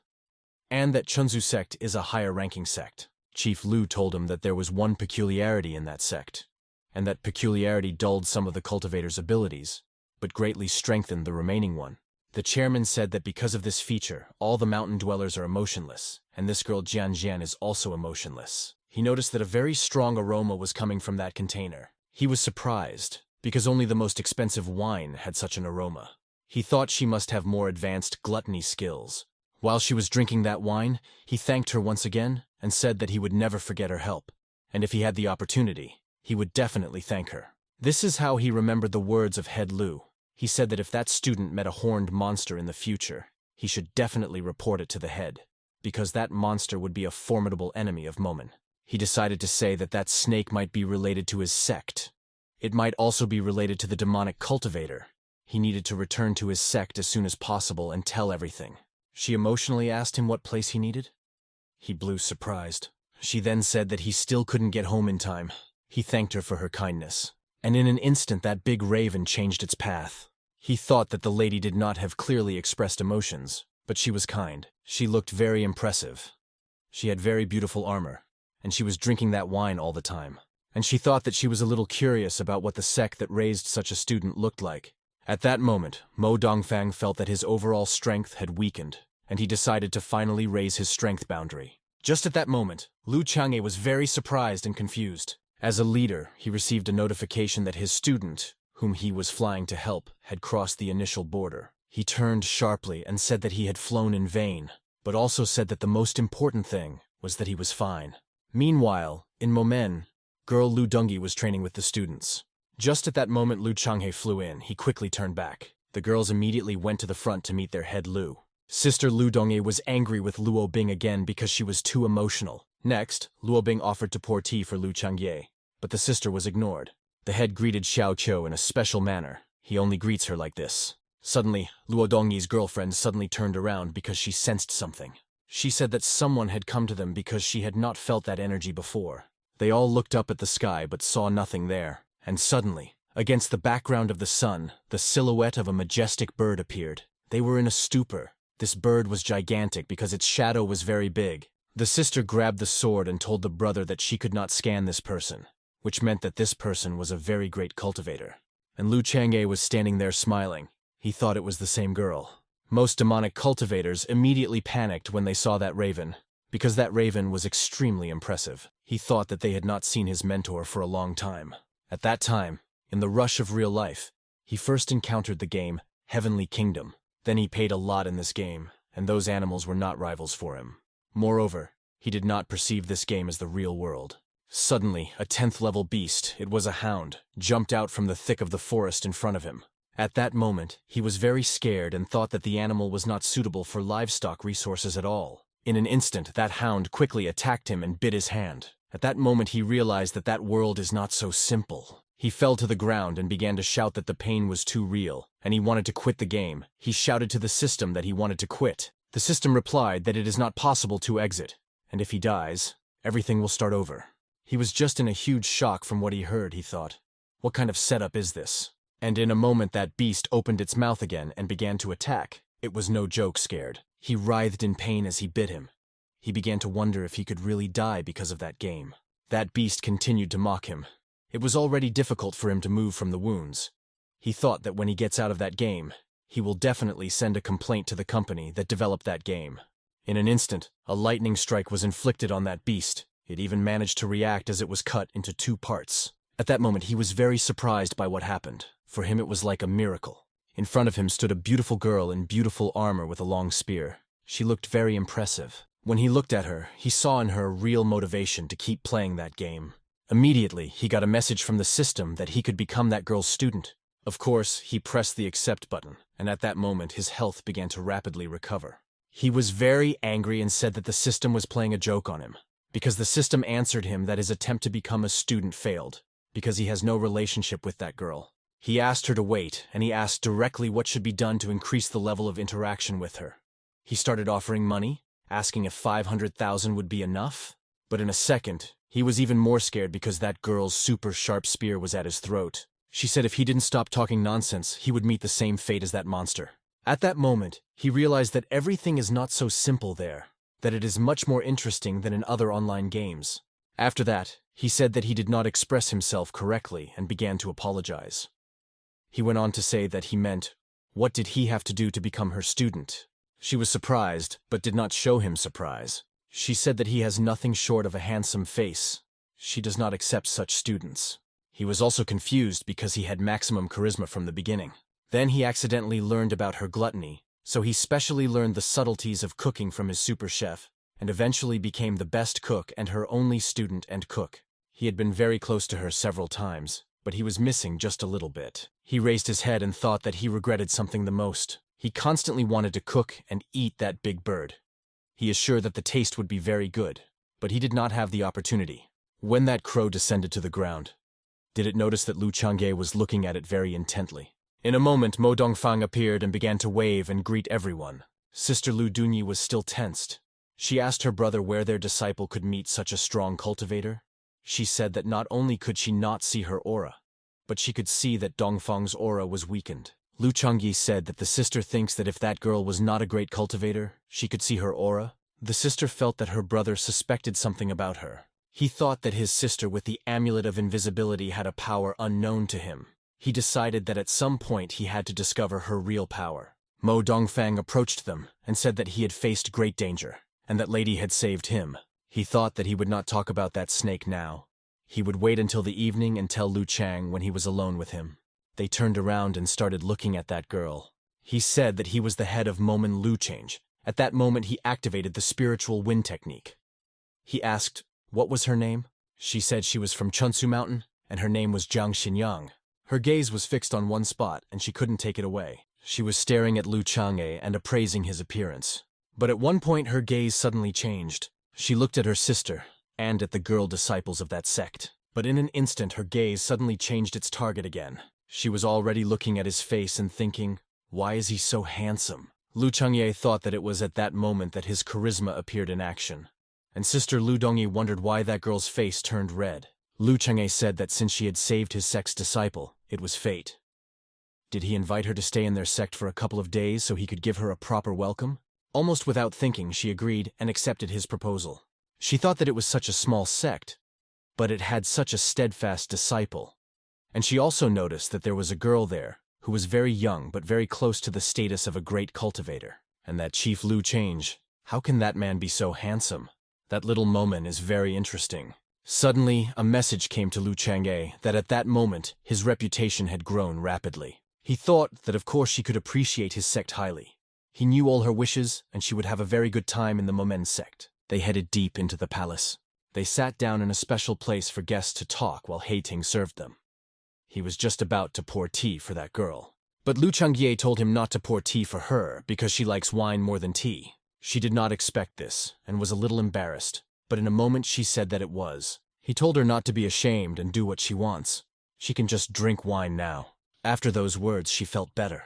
and that Chunzu sect is a higher-ranking sect. Chief Lu told him that there was one peculiarity in that sect, and that peculiarity dulled some of the cultivators' abilities. but greatly strengthened the remaining one. The chairman said that because of this feature, all the mountain dwellers are emotionless, and this girl Jian Jian is also emotionless. He noticed that a very strong aroma was coming from that container. He was surprised, because only the most expensive wine had such an aroma. He thought she must have more advanced gluttony skills. While she was drinking that wine, he thanked her once again and said that he would never forget her help, and if he had the opportunity, he would definitely thank her. This is how he remembered the words of Head Lu. He said that if that student met a horned monster in the future, he should definitely report it to the head, because that monster would be a formidable enemy of Momen. He decided to say that that snake might be related to his sect. It might also be related to the demonic cultivator. He needed to return to his sect as soon as possible and tell everything. She emotionally asked him what place he needed. He blew surprised. She then said that he still couldn't get home in time. He thanked her for her kindness. And in an instant that big raven changed its path. He thought that the lady did not have clearly expressed emotions, but she was kind. She looked very impressive. She had very beautiful armor, and she was drinking that wine all the time. And she thought that she was a little curious about what the sect that raised such a student looked like. At that moment, Mo Dongfang felt that his overall strength had weakened, and he decided to finally raise his strength boundary. Just at that moment, Lu Chang'e was very surprised and confused. As a leader, he received a notification that his student, whom he was flying to help, had crossed the initial border. He turned sharply and said that he had flown in vain, but also said that the most important thing was that he was fine. Meanwhile, in Momen, girl Lu Dongyi was training with the students. Just at that moment Lu Chang'e flew in. He quickly turned back. The girls immediately went to the front to meet their head Lu. Sister Lu Dongyi was angry with Luo Bing again because she was too emotional. Next, Luo Bing offered to pour tea for Lu Chang'e, but the sister was ignored. The head greeted Xiao Qiu in a special manner. He only greets her like this. Suddenly, Luo Dongyi's girlfriend suddenly turned around because she sensed something. She said that someone had come to them because she had not felt that energy before. They all looked up at the sky but saw nothing there. And suddenly, against the background of the sun, the silhouette of a majestic bird appeared. They were in a stupor. This bird was gigantic because its shadow was very big. The sister grabbed the sword and told the brother that she could not scan this person, which meant that this person was a very great cultivator. And Lu Chang'e was standing there smiling. He thought it was the same girl. Most demonic cultivators immediately panicked when they saw that raven, because that raven was extremely impressive. He thought that they had not seen his mentor for a long time. At that time, in the rush of real life, he first encountered the game Heavenly Kingdom. Then he paid a lot in this game, and those animals were not rivals for him. Moreover, he did not perceive this game as the real world. Suddenly, a 10th level beast, it was a hound, jumped out from the thick of the forest in front of him. At that moment, he was very scared and thought that the animal was not suitable for livestock resources at all. In an instant, that hound quickly attacked him and bit his hand. At that moment, he realized that that world is not so simple. He fell to the ground and began to shout that the pain was too real, and he wanted to quit the game. He shouted to the system that he wanted to quit. The system replied that it is not possible to exit, and if he dies, everything will start over. He was just in a huge shock from what he heard, he thought. What kind of setup is this? And in a moment that beast opened its mouth again and began to attack. It was no joke scared. He writhed in pain as he bit him. He began to wonder if he could really die because of that game. That beast continued to mock him. It was already difficult for him to move from the wounds. He thought that when he gets out of that game, he will definitely send a complaint to the company that developed that game. In an instant, a lightning strike was inflicted on that beast. It even managed to react as it was cut into 2 parts. At that moment, he was very surprised by what happened. For him, it was like a miracle. In front of him stood a beautiful girl in beautiful armor with a long spear. She looked very impressive. When he looked at her, he saw in her real motivation to keep playing that game. Immediately, he got a message from the system that he could become that girl's student. Of course, he pressed the accept button, and at that moment his health began to rapidly recover. He was very angry and said that the system was playing a joke on him, because the system answered him that his attempt to become a student failed, because he has no relationship with that girl. He asked her to wait, and he asked directly what should be done to increase the level of interaction with her. He started offering money, asking if 500,000 would be enough, but in a second, he was even more scared because that girl's super sharp spear was at his throat. She said if he didn't stop talking nonsense, he would meet the same fate as that monster. At that moment, he realized that everything is not so simple there, that it is much more interesting than in other online games. After that, he said that he did not express himself correctly and began to apologize. He went on to say that he meant, what did he have to do to become her student? She was surprised, but did not show him surprise. She said that he has nothing short of a handsome face. She does not accept such students. He was also confused because he had maximum charisma from the beginning. Then he accidentally learned about her gluttony, so he specially learned the subtleties of cooking from his super chef, and eventually became the best cook and her only student and cook. He had been very close to her several times, but he was missing just a little bit. He raised his head and thought that he regretted something the most. He constantly wanted to cook and eat that big bird. He is sure that the taste would be very good, but he did not have the opportunity. When that crow descended to the ground, did it notice that Lu Chang'e was looking at it very intently? In a moment, Mo Dongfang appeared and began to wave and greet everyone. Sister Lu Dunyi was still tensed. She asked her brother where their disciple could meet such a strong cultivator. She said that not only could she not see her aura, but she could see that Dongfang's aura was weakened. Lu Changyi said that the sister thinks that if that girl was not a great cultivator, she could see her aura. The sister felt that her brother suspected something about her. He thought that his sister with the amulet of invisibility had a power unknown to him. He decided that at some point he had to discover her real power. Mo Dongfang approached them and said that he had faced great danger, and that lady had saved him. He thought that he would not talk about that snake now. He would wait until the evening and tell Lu Chang when he was alone with him. They turned around and started looking at that girl. He said that he was the head of Momen Lu Change. At that moment he activated the spiritual wind technique. He asked, what was her name? She said she was from Chunsu Mountain, and her name was Jiang Xinyang. Her gaze was fixed on one spot, and she couldn't take it away. She was staring at Lu Chang'e and appraising his appearance. But at one point her gaze suddenly changed. She looked at her sister, and at the girl disciples of that sect. But in an instant her gaze suddenly changed its target again. She was already looking at his face and thinking, why is he so handsome? Lu Chang'e thought that it was at that moment that his charisma appeared in action. And Sister Lu Dongyi wondered why that girl's face turned red. Lu Chang'e said that since she had saved his sect's disciple, it was fate. Did he invite her to stay in their sect for a couple of days so he could give her a proper welcome? Almost without thinking, she agreed and accepted his proposal. She thought that it was such a small sect, but it had such a steadfast disciple. And she also noticed that there was a girl there who was very young but very close to the status of a great cultivator. And that Chief Lu Change, how can that man be so handsome? That little Momen is very interesting. Suddenly, a message came to Lu Chang'e that at that moment his reputation had grown rapidly. He thought that of course she could appreciate his sect highly. He knew all her wishes, and she would have a very good time in the Momen sect. They headed deep into the palace. They sat down in a special place for guests to talk while Heiting served them. He was just about to pour tea for that girl. But Lu Chang'e told him not to pour tea for her because she likes wine more than tea. She did not expect this, and was a little embarrassed, but in a moment she said that it was. He told her not to be ashamed and do what she wants. She can just drink wine now. After those words she felt better.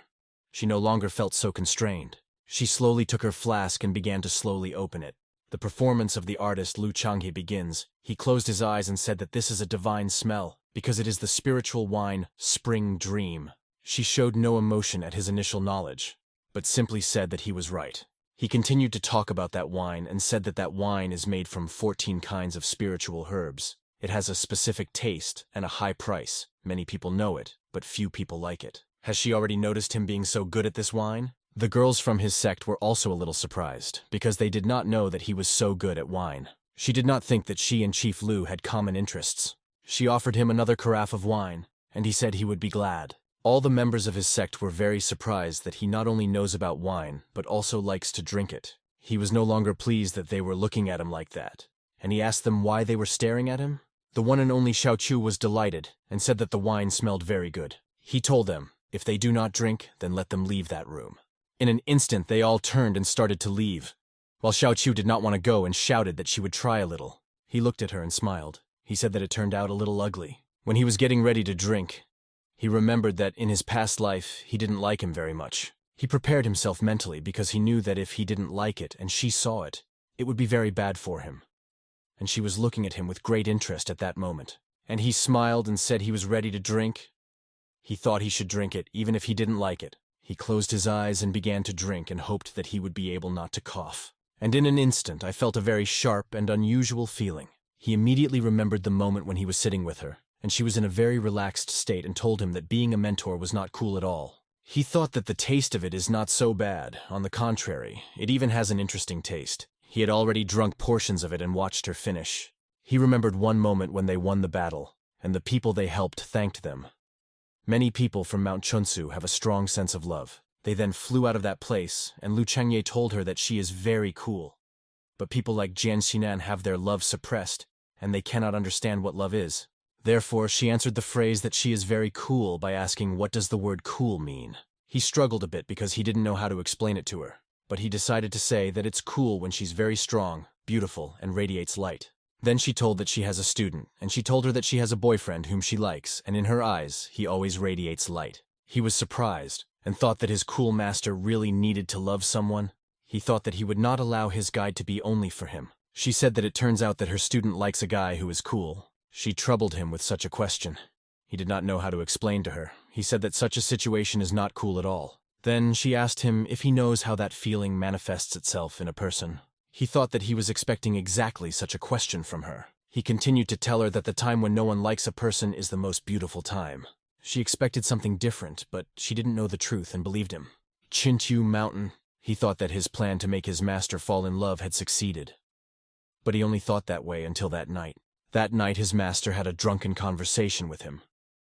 She no longer felt so constrained. She slowly took her flask and began to slowly open it. The performance of the artist Lu Chang'e begins. He closed his eyes and said that this is a divine smell, because it is the spiritual wine, Spring Dream. She showed no emotion at his initial knowledge, but simply said that he was right. He continued to talk about that wine and said that that wine is made from 14 kinds of spiritual herbs. It has a specific taste and a high price. Many people know it, but few people like it. Has she already noticed him being so good at this wine? The girls from his sect were also a little surprised, because they did not know that he was so good at wine. She did not think that she and Chief Lu had common interests. She offered him another carafe of wine, and he said he would be glad. All the members of his sect were very surprised that he not only knows about wine, but also likes to drink it. He was no longer pleased that they were looking at him like that, and he asked them why they were staring at him. The one and only Xiao Chu was delighted, and said that the wine smelled very good. He told them, if they do not drink, then let them leave that room. In an instant they all turned and started to leave, while Xiao Chu did not want to go and shouted that she would try a little. He looked at her and smiled. He said that it turned out a little ugly. When he was getting ready to drink, he remembered that in his past life he didn't like him very much. He prepared himself mentally because he knew that if he didn't like it and she saw it, it would be very bad for him. And she was looking at him with great interest at that moment. And he smiled and said he was ready to drink. He thought he should drink it even if he didn't like it. He closed his eyes and began to drink and hoped that he would be able not to cough. And in an instant I felt a very sharp and unusual feeling. He immediately remembered the moment when he was sitting with her, and she was in a very relaxed state and told him that being a mentor was not cool at all. He thought that the taste of it is not so bad. On the contrary, it even has an interesting taste. He had already drunk portions of it and watched her finish. He remembered one moment when they won the battle, and the people they helped thanked them. Many people from Mount Chunsu have a strong sense of love. They then flew out of that place, and Lu Changye told her that she is very cool. But people like Jian Xinan have their love suppressed, and they cannot understand what love is. Therefore, she answered the phrase that she is very cool by asking what does the word cool mean. He struggled a bit because he didn't know how to explain it to her, but he decided to say that it's cool when she's very strong, beautiful, and radiates light. Then she told that she has a student, and she told her that she has a boyfriend whom she likes, and in her eyes, he always radiates light. He was surprised, and thought that his cool master really needed to love someone. He thought that he would not allow his guide to be only for him. She said that it turns out that her student likes a guy who is cool. She troubled him with such a question. He did not know how to explain to her. He said that such a situation is not cool at all. Then she asked him if he knows how that feeling manifests itself in a person. He thought that he was expecting exactly such a question from her. He continued to tell her that the time when no one likes a person is the most beautiful time. She expected something different, but she didn't know the truth and believed him. Chintu Mountain. He thought that his plan to make his master fall in love had succeeded. But he only thought that way until that night. That night his master had a drunken conversation with him.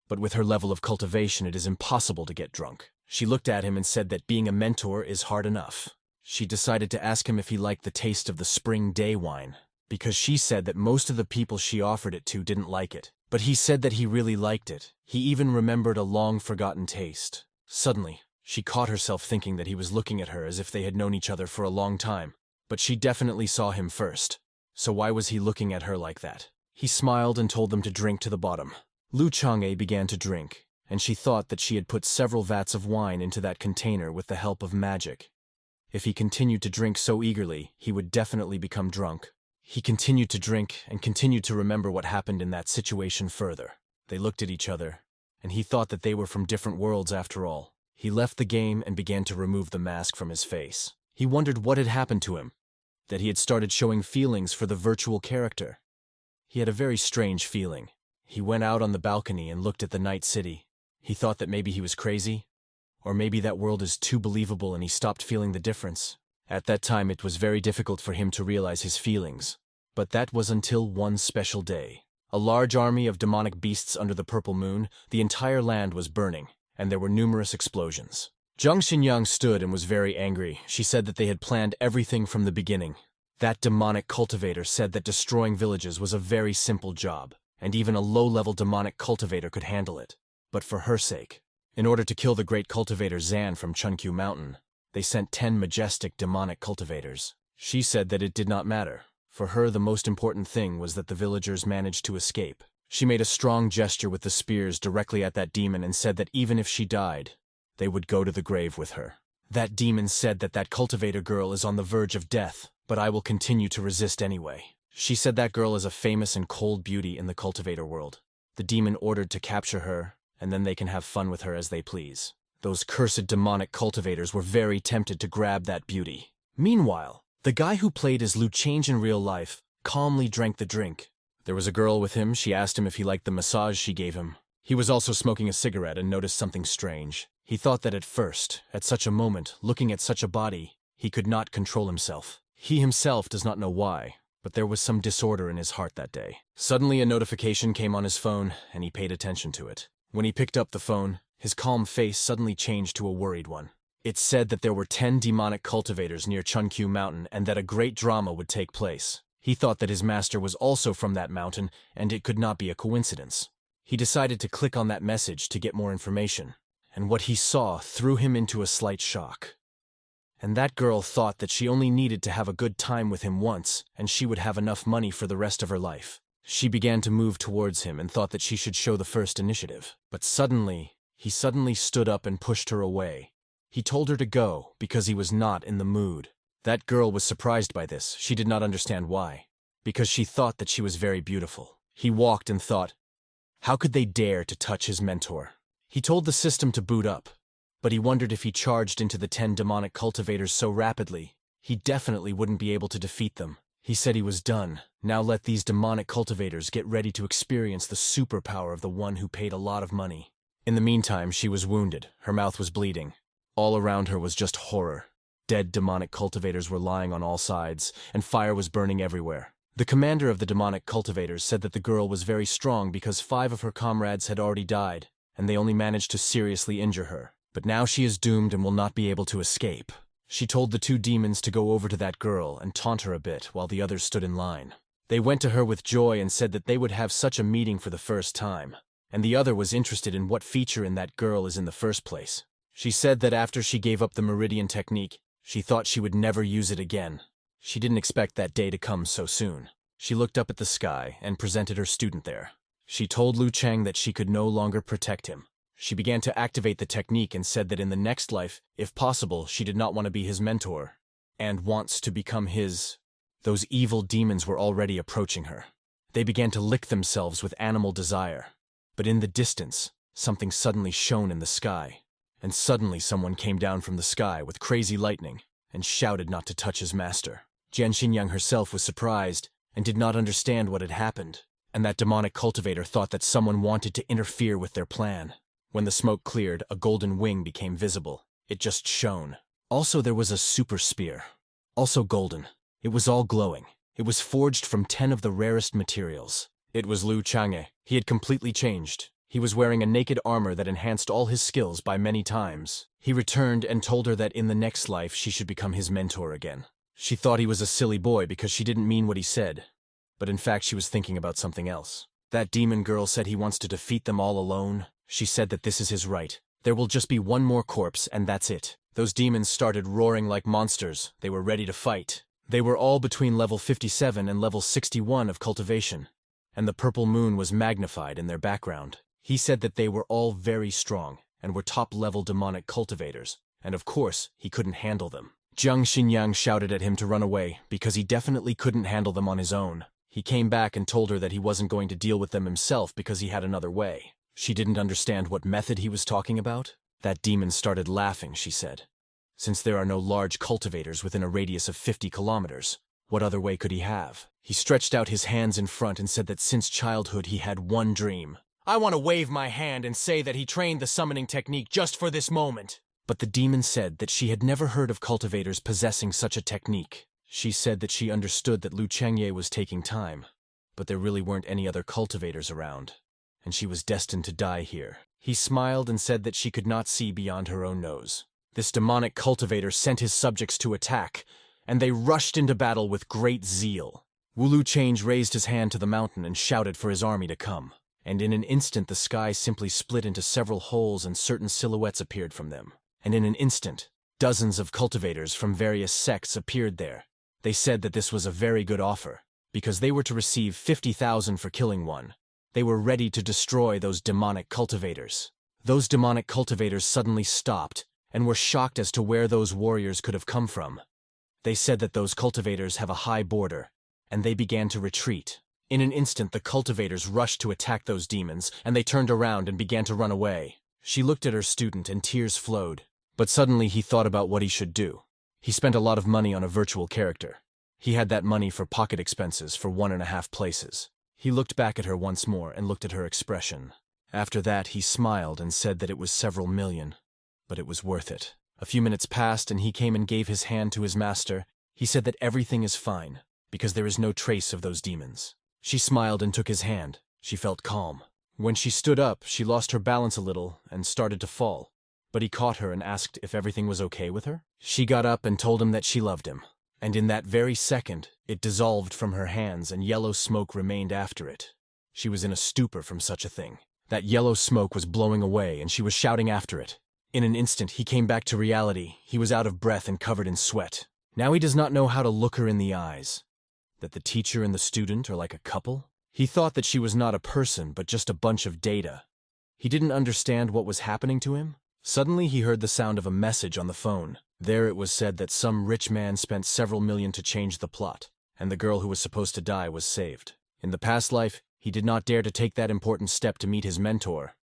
But with her level of cultivation it is impossible to get drunk. She looked at him and said that being a mentor is hard enough. She decided to ask him if he liked the taste of the spring day wine, because she said that most of the people she offered it to didn't like it. But he said that he really liked it. He even remembered a long-forgotten taste. Suddenly, she caught herself thinking that he was looking at her as if they had known each other for a long time. But she definitely saw him first. So why was he looking at her like that? He smiled and told them to drink to the bottom. Lu Chang'e began to drink, and she thought that she had put several vats of wine into that container with the help of magic. If he continued to drink so eagerly, he would definitely become drunk. He continued to drink and continued to remember what happened in that situation further. They looked at each other, and he thought that they were from different worlds after all. He left the game and began to remove the mask from his face. He wondered what had happened to him, that he had started showing feelings for the virtual character. He had a very strange feeling. He went out on the balcony and looked at the night city. He thought that maybe he was crazy, or maybe that world is too believable and he stopped feeling the difference. At that time it was very difficult for him to realize his feelings. But that was until one special day. A large army of demonic beasts under the purple moon, the entire land was burning, and there were numerous explosions. Zhang Xinyang stood and was very angry. She said that they had planned everything from the beginning. That demonic cultivator said that destroying villages was a very simple job, and even a low-level demonic cultivator could handle it. But for her sake, in order to kill the great cultivator Zan from Chunkyu Mountain, they sent 10 majestic demonic cultivators. She said that it did not matter. For her, the most important thing was that the villagers managed to escape. She made a strong gesture with the spears directly at that demon and said that even if she died, they would go to the grave with her. That demon said that that cultivator girl is on the verge of death, but I will continue to resist anyway. She said that girl is a famous and cold beauty in the cultivator world. The demon ordered to capture her, and then they can have fun with her as they please. Those cursed demonic cultivators were very tempted to grab that beauty. Meanwhile, the guy who played as Lu Change in real life calmly drank the drink. There was a girl with him. She asked him if he liked the massage she gave him. He was also smoking a cigarette and noticed something strange. He thought that at first, at such a moment, looking at such a body, he could not control himself. He himself does not know why, but there was some disorder in his heart that day. Suddenly a notification came on his phone, and he paid attention to it. When he picked up the phone, his calm face suddenly changed to a worried one. It said that there were 10 demonic cultivators near Chunkyu Mountain and that a great drama would take place. He thought that his master was also from that mountain, and it could not be a coincidence. He decided to click on that message to get more information, and what he saw threw him into a slight shock. And that girl thought that she only needed to have a good time with him once, and she would have enough money for the rest of her life. She began to move towards him and thought that she should show the first initiative. But suddenly, he stood up and pushed her away. He told her to go because he was not in the mood. That girl was surprised by this. She did not understand why. Because she thought that she was very beautiful. He walked and thought, how could they dare to touch his mentor? He told the system to boot up, but he wondered if he charged into the 10 demonic cultivators so rapidly, he definitely wouldn't be able to defeat them. He said he was done. Now let these demonic cultivators get ready to experience the superpower of the one who paid a lot of money. In the meantime, she was wounded. Her mouth was bleeding. All around her was just horror. Dead demonic cultivators were lying on all sides, and fire was burning everywhere. The commander of the demonic cultivators said that the girl was very strong because 5 of her comrades had already died, and they only managed to seriously injure her. But now she is doomed and will not be able to escape. She told the 2 demons to go over to that girl and taunt her a bit while the others stood in line. They went to her with joy and said that they would have such a meeting for the first time, and the other was interested in what feature in that girl is in the first place. She said that after she gave up the meridian technique, she thought she would never use it again. She didn't expect that day to come so soon. She looked up at the sky and presented her student there. She told Lu Chang that she could no longer protect him. She began to activate the technique and said that in the next life, if possible, she did not want to be his mentor, and wants to become his. Those evil demons were already approaching her. They began to lick themselves with animal desire. But in the distance, something suddenly shone in the sky, and suddenly someone came down from the sky with crazy lightning and shouted not to touch his master. Jian Xinyang herself was surprised and did not understand what had happened, and that demonic cultivator thought that someone wanted to interfere with their plan. When the smoke cleared, a golden wing became visible. It just shone. Also, there was a super spear. Also golden. It was all glowing. It was forged from 10 of the rarest materials. It was Lu Chang'e. He had completely changed. He was wearing a naked armor that enhanced all his skills by many times. He returned and told her that in the next life she should become his mentor again. She thought he was a silly boy because she didn't mean what he said, but in fact she was thinking about something else. That demon girl said he wants to defeat them all alone. She said that this is his right. There will just be one more corpse, and that's it. Those demons started roaring like monsters. They were ready to fight. They were all between level 57 and level 61 of cultivation, and the purple moon was magnified in their background. He said that they were all very strong, and were top-level demonic cultivators, and of course, he couldn't handle them. Jiang Xinyang shouted at him to run away, because he definitely couldn't handle them on his own. He came back and told her that he wasn't going to deal with them himself because he had another way. She didn't understand what method he was talking about. That demon started laughing, she said. Since there are no large cultivators within a radius of 50 kilometers, what other way could he have? He stretched out his hands in front and said that since childhood he had one dream. I want to wave my hand and say that he trained the summoning technique just for this moment. But the demon said that she had never heard of cultivators possessing such a technique. She said that she understood that Lu Chang'e was taking time, but there really weren't any other cultivators around, and she was destined to die here. He smiled and said that she could not see beyond her own nose. This demonic cultivator sent his subjects to attack, and they rushed into battle with great zeal. Wu Lu Change raised his hand to the mountain and shouted for his army to come, and in an instant the sky simply split into several holes and certain silhouettes appeared from them. And in an instant, dozens of cultivators from various sects appeared there. They said that this was a very good offer, because they were to receive 50,000 for killing one. They were ready to destroy those demonic cultivators. Those demonic cultivators suddenly stopped and were shocked as to where those warriors could have come from. They said that those cultivators have a high border, and they began to retreat. In an instant, the cultivators rushed to attack those demons, and they turned around and began to run away. She looked at her student and tears flowed. But suddenly he thought about what he should do. He spent a lot of money on a virtual character. He had that money for pocket expenses for 1.5 places. He looked back at her once more and looked at her expression. After that, he smiled and said that it was several million, but it was worth it. A few minutes passed and he came and gave his hand to his master. He said that everything is fine, because there is no trace of those demons. She smiled and took his hand. She felt calm. When she stood up, she lost her balance a little and started to fall. But he caught her and asked if everything was okay with her. She got up and told him that she loved him. And in that very second, it dissolved from her hands and yellow smoke remained after it. She was in a stupor from such a thing. That yellow smoke was blowing away and she was shouting after it. In an instant, he came back to reality. He was out of breath and covered in sweat. Now he does not know how to look her in the eyes. That the teacher and the student are like a couple? He thought that she was not a person, but just a bunch of data. He didn't understand what was happening to him. Suddenly he heard the sound of a message on the phone. There it was said that some rich man spent several million to change the plot, and the girl who was supposed to die was saved. In the past life, he did not dare to take that important step to meet his mentor.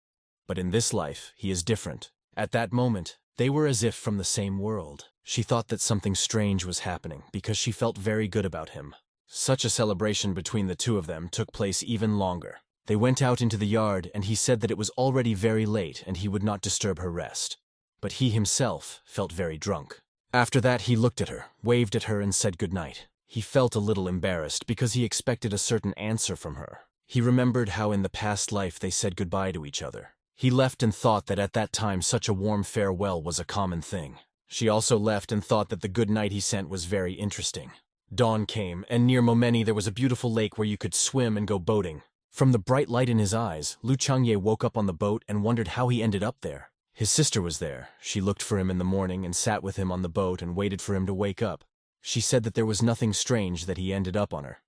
But in this life, he is different. At that moment, they were as if from the same world. She thought that something strange was happening because she felt very good about him. Such a celebration between the two of them took place even longer. They went out into the yard, and he said that it was already very late and he would not disturb her rest. But he himself felt very drunk. After that, he looked at her, waved at her, and said goodnight. He felt a little embarrassed because he expected a certain answer from her. He remembered how in the past life they said goodbye to each other. He left and thought that at that time such a warm farewell was a common thing. She also left and thought that the good night he sent was very interesting. Dawn came, and near Momeni there was a beautiful lake where you could swim and go boating. From the bright light in his eyes, Lu Changye woke up on the boat and wondered how he ended up there. His sister was there. She looked for him in the morning and sat with him on the boat and waited for him to wake up. She said that there was nothing strange that he ended up on her,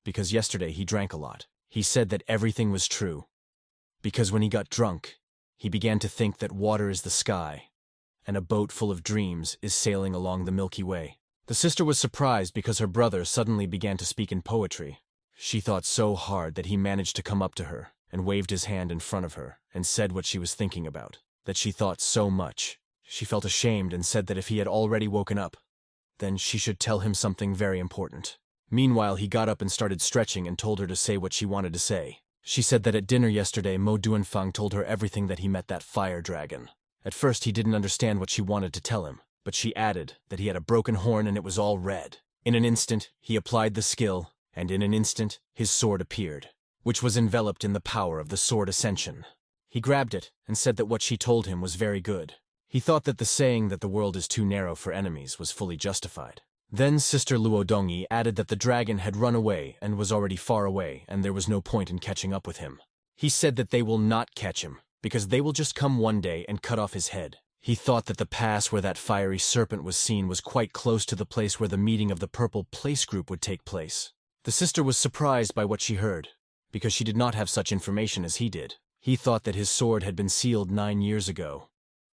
because yesterday he drank a lot. He said that everything was true, because when he got drunk, he began to think that water is the sky, and a boat full of dreams is sailing along the Milky Way. The sister was surprised because her brother suddenly began to speak in poetry. She thought so hard that he managed to come up to her and waved his hand in front of her and said what she was thinking about, that she thought so much. She felt ashamed and said that if he had already woken up, then she should tell him something very important. Meanwhile, he got up and started stretching and told her to say what she wanted to say. She said that at dinner yesterday, Mo Duanfang told her everything that he met that fire dragon. At first, he didn't understand what she wanted to tell him, but she added that he had a broken horn and it was all red. In an instant, he applied the skill, and in an instant, his sword appeared, which was enveloped in the power of the sword ascension. He grabbed it and said that what she told him was very good. He thought that the saying that the world is too narrow for enemies was fully justified. Then Sister Luodongi added that the dragon had run away and was already far away, and there was no point in catching up with him. He said that they will not catch him, because they will just come one day and cut off his head. He thought that the pass where that fiery serpent was seen was quite close to the place where the meeting of the Purple Place group would take place. The sister was surprised by what she heard, because she did not have such information as he did. He thought that his sword had been sealed 9 years ago.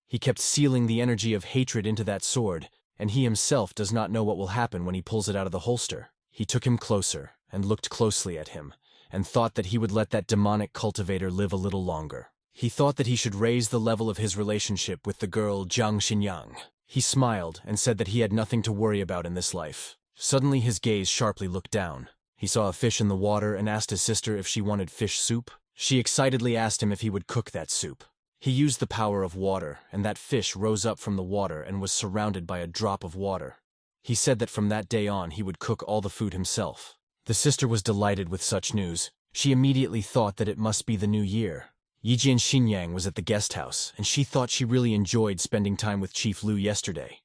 He kept sealing the energy of hatred into that sword, and he himself does not know what will happen when he pulls it out of the holster. He took him closer and looked closely at him, and thought that he would let that demonic cultivator live a little longer. He thought that he should raise the level of his relationship with the girl Jiang Xinyang. He smiled and said that he had nothing to worry about in this life. Suddenly his gaze sharply looked down. He saw a fish in the water and asked his sister if she wanted fish soup. She excitedly asked him if he would cook that soup. He used the power of water, and that fish rose up from the water and was surrounded by a drop of water. He said that from that day on he would cook all the food himself. The sister was delighted with such news. She immediately thought that it must be the new year. Yijian Xinyang was at the guest house, and she thought she really enjoyed spending time with Chief Lu yesterday.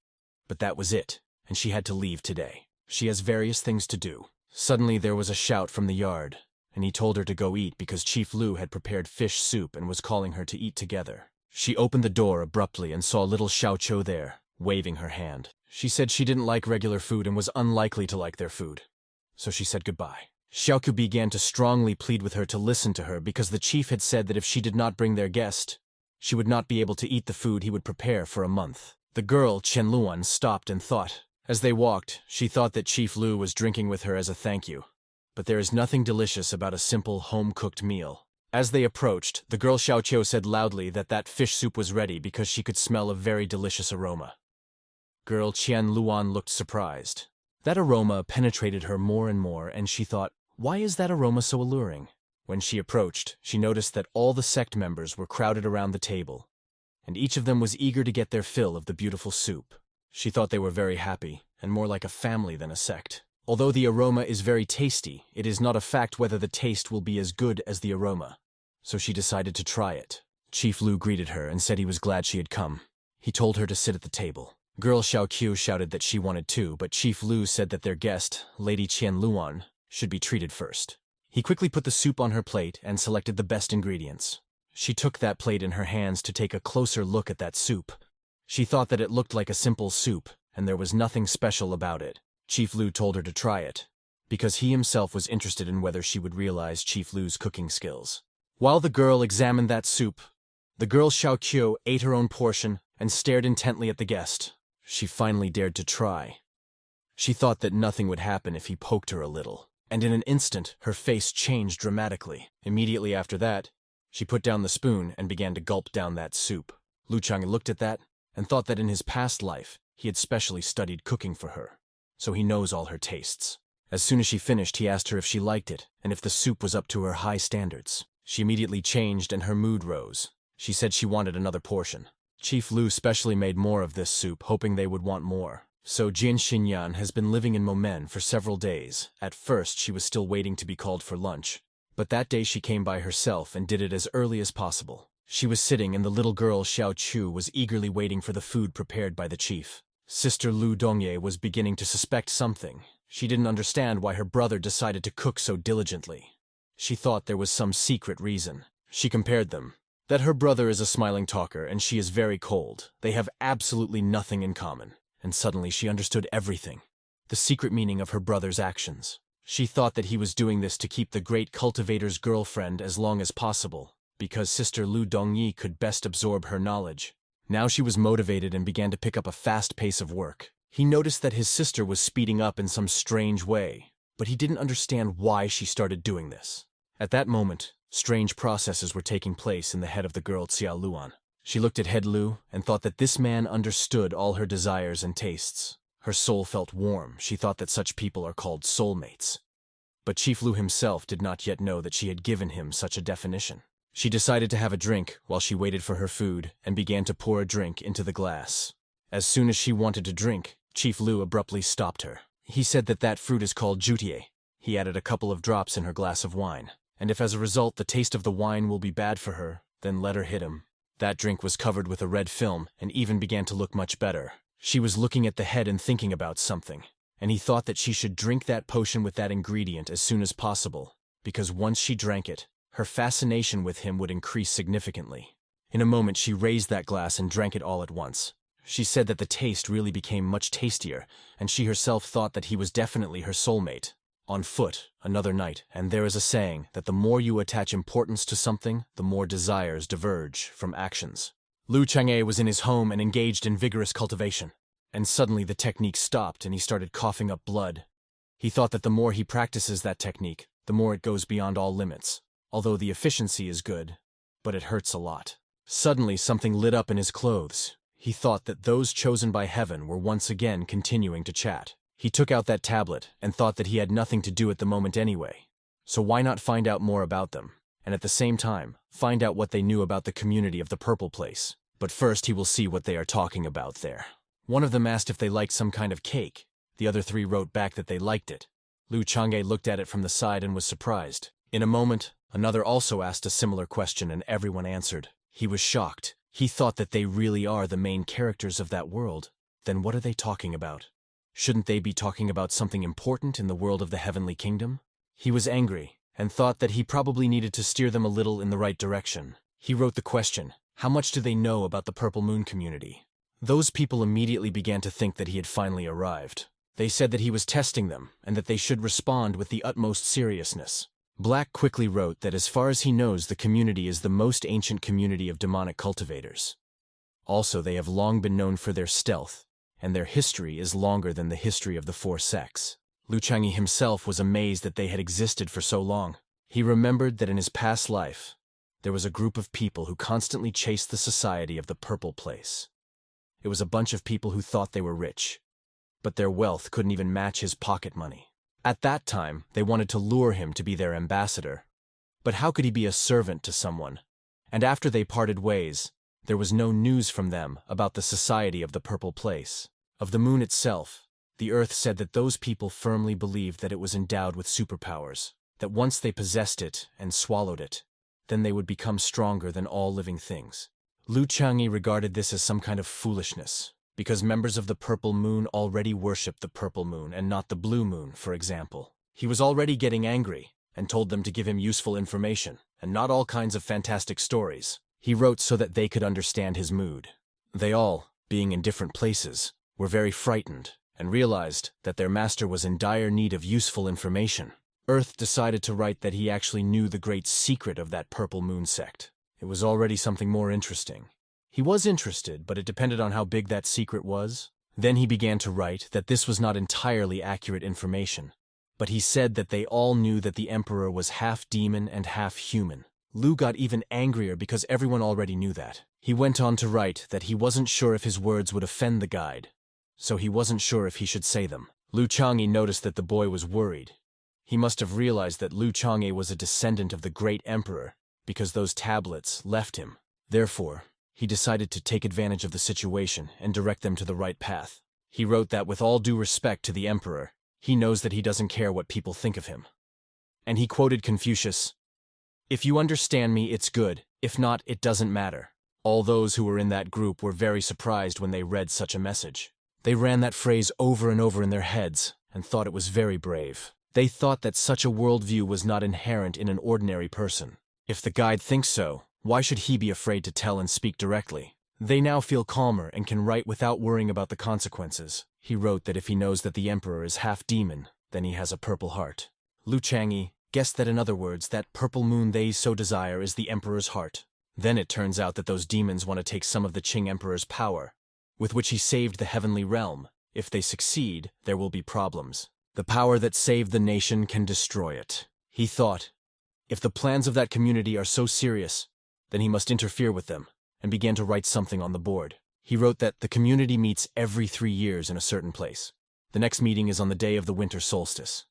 But that was it, and she had to leave today. She has various things to do. Suddenly there was a shout from the yard, and he told her to go eat because Chief Lu had prepared fish soup and was calling her to eat together. She opened the door abruptly and saw little Xiaoqiu there, waving her hand. She said she didn't like regular food and was unlikely to like their food, so she said goodbye. Xiaoqiu began to strongly plead with her to listen to her because the chief had said that if she did not bring their guest, she would not be able to eat the food he would prepare for a month. The girl, Chen Luan, stopped and thought. As they walked, she thought that Chief Lu was drinking with her as a thank you. But there is nothing delicious about a simple, home-cooked meal. As they approached, the girl Xiaoqiu said loudly that fish soup was ready because she could smell a very delicious aroma. Girl Qian Luan looked surprised. That aroma penetrated her more and more, and she thought, why is that aroma so alluring? When she approached, she noticed that all the sect members were crowded around the table, and each of them was eager to get their fill of the beautiful soup. She thought they were very happy, and more like a family than a sect. Although the aroma is very tasty, it is not a fact whether the taste will be as good as the aroma. So she decided to try it. Chief Lu greeted her and said he was glad she had come. He told her to sit at the table. Girl Xiaoqiu shouted that she wanted too, but Chief Lu said that their guest, Lady Qian Luan, should be treated first. He quickly put the soup on her plate and selected the best ingredients. She took that plate in her hands to take a closer look at that soup. She thought that it looked like a simple soup, and there was nothing special about it. Chief Lu told her to try it, because he himself was interested in whether she would realize Chief Lu's cooking skills. While the girl examined that soup, the girl Xiaoqiu ate her own portion and stared intently at the guest. She finally dared to try. She thought that nothing would happen if he poked her a little, and in an instant her face changed dramatically. Immediately after that, she put down the spoon and began to gulp down that soup. Lu Chang looked at that and thought that in his past life he had specially studied cooking for her, so he knows all her tastes. As soon as she finished, he asked her if she liked it and if the soup was up to her high standards. She immediately changed and her mood rose. She said she wanted another portion. Chief Lu specially made more of this soup, hoping they would want more. So Jian Xinyan has been living in Momen for several days. At first, she was still waiting to be called for lunch. But that day she came by herself and did it as early as possible. She was sitting and the little girl Xiao Chu was eagerly waiting for the food prepared by the chief. Sister Lu Dongye was beginning to suspect something. She didn't understand why her brother decided to cook so diligently. She thought there was some secret reason. She compared them. That her brother is a smiling talker and she is very cold. They have absolutely nothing in common. And suddenly she understood everything. The secret meaning of her brother's actions. She thought that he was doing this to keep the great cultivator's girlfriend as long as possible, because Sister Lu Dongyi could best absorb her knowledge. Now she was motivated and began to pick up a fast pace of work. He noticed that his sister was speeding up in some strange way, but he didn't understand why she started doing this. At that moment, strange processes were taking place in the head of the girl Xia Luan. She looked at Head Lu and thought that this man understood all her desires and tastes. Her soul felt warm. She thought that such people are called soulmates. But Chief Lu himself did not yet know that she had given him such a definition. She decided to have a drink while she waited for her food and began to pour a drink into the glass. As soon as she wanted to drink, Chief Lu abruptly stopped her. He said that that fruit is called jutie. He added a couple of drops in her glass of wine. And if as a result the taste of the wine will be bad for her, then let her hit him. That drink was covered with a red film and even began to look much better. She was looking at the head and thinking about something, and he thought that she should drink that potion with that ingredient as soon as possible, because once she drank it, her fascination with him would increase significantly. In a moment she raised that glass and drank it all at once. She said that the taste really became much tastier, and she herself thought that he was definitely her soulmate. On foot, another night, and there is a saying that the more you attach importance to something, the more desires diverge from actions. Lu Chang'e was in his home and engaged in vigorous cultivation. And suddenly the technique stopped and he started coughing up blood. He thought that the more he practices that technique, the more it goes beyond all limits. Although the efficiency is good, but it hurts a lot. Suddenly something lit up in his clothes. He thought that those chosen by heaven were once again continuing to chat. He took out that tablet and thought that he had nothing to do at the moment anyway. So why not find out more about them? And at the same time, find out what they knew about the community of the Purple Place. But first he will see what they are talking about there. One of them asked if they liked some kind of cake. The other three wrote back that they liked it. Lu Chang'e looked at it from the side and was surprised. In a moment, another also asked a similar question and everyone answered. He was shocked. He thought that they really are the main characters of that world. Then what are they talking about? Shouldn't they be talking about something important in the world of the Heavenly Kingdom? He was angry and thought that he probably needed to steer them a little in the right direction. He wrote the question, how much do they know about the Purple Moon community? Those people immediately began to think that he had finally arrived. They said that he was testing them and that they should respond with the utmost seriousness. Black quickly wrote that as far as he knows, the community is the most ancient community of demonic cultivators. Also, they have long been known for their stealth, and their history is longer than the history of the four sects. Lu Chang'e himself was amazed that they had existed for so long. He remembered that in his past life, there was a group of people who constantly chased the society of the Purple Place. It was a bunch of people who thought they were rich, but their wealth couldn't even match his pocket money. At that time, they wanted to lure him to be their ambassador. But how could he be a servant to someone? And after they parted ways, there was no news from them about the society of the Purple Place. Of the moon itself, the earth said that those people firmly believed that it was endowed with superpowers, that once they possessed it and swallowed it, then they would become stronger than all living things. Lu Chang'e regarded this as some kind of foolishness, because members of the Purple Moon already worshipped the Purple Moon and not the Blue Moon, for example. He was already getting angry and told them to give him useful information and not all kinds of fantastic stories. He wrote so that they could understand his mood. They all, being in different places, were very frightened and realized that their master was in dire need of useful information. Earth decided to write that he actually knew the great secret of that Purple Moon sect. It was already something more interesting. He was interested, but it depended on how big that secret was. Then he began to write that this was not entirely accurate information, but he said that they all knew that the Emperor was half demon and half human. Lu got even angrier because everyone already knew that. He went on to write that he wasn't sure if his words would offend the guide, so he wasn't sure if he should say them. Lu Chang'e noticed that the boy was worried. He must have realized that Lu Chang'e was a descendant of the great emperor, because those tablets left him. Therefore, he decided to take advantage of the situation and direct them to the right path. He wrote that with all due respect to the emperor, he knows that he doesn't care what people think of him. And he quoted Confucius, "If you understand me, it's good. If not, it doesn't matter." All those who were in that group were very surprised when they read such a message. They ran that phrase over and over in their heads and thought it was very brave. They thought that such a worldview was not inherent in an ordinary person. If the guide thinks so, why should he be afraid to tell and speak directly? They now feel calmer and can write without worrying about the consequences. He wrote that if he knows that the emperor is half demon, then he has a purple heart. Lu Chang'e guessed that in other words, that purple moon they so desire is the emperor's heart. Then it turns out that those demons want to take some of the Qing emperor's power, with which he saved the heavenly realm. If they succeed, there will be problems. The power that saved the nation can destroy it. He thought, if the plans of that community are so serious, then he must interfere with them, and began to write something on the board. He wrote that the community meets every 3 years in a certain place. The next meeting is on the day of the winter solstice.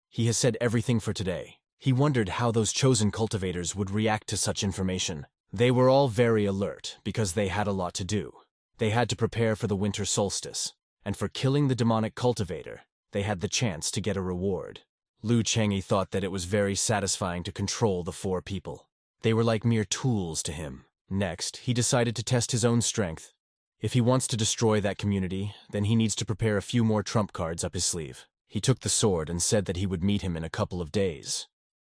He has said everything for today. He wondered how those chosen cultivators would react to such information. They were all very alert because they had a lot to do. They had to prepare for the winter solstice, and for killing the demonic cultivator, they had the chance to get a reward. Lu Chang'e thought that it was very satisfying to control the 4 people. They were like mere tools to him. Next, he decided to test his own strength. If he wants to destroy that community, then he needs to prepare a few more trump cards up his sleeve. He took the sword and said that he would meet him in a couple of days.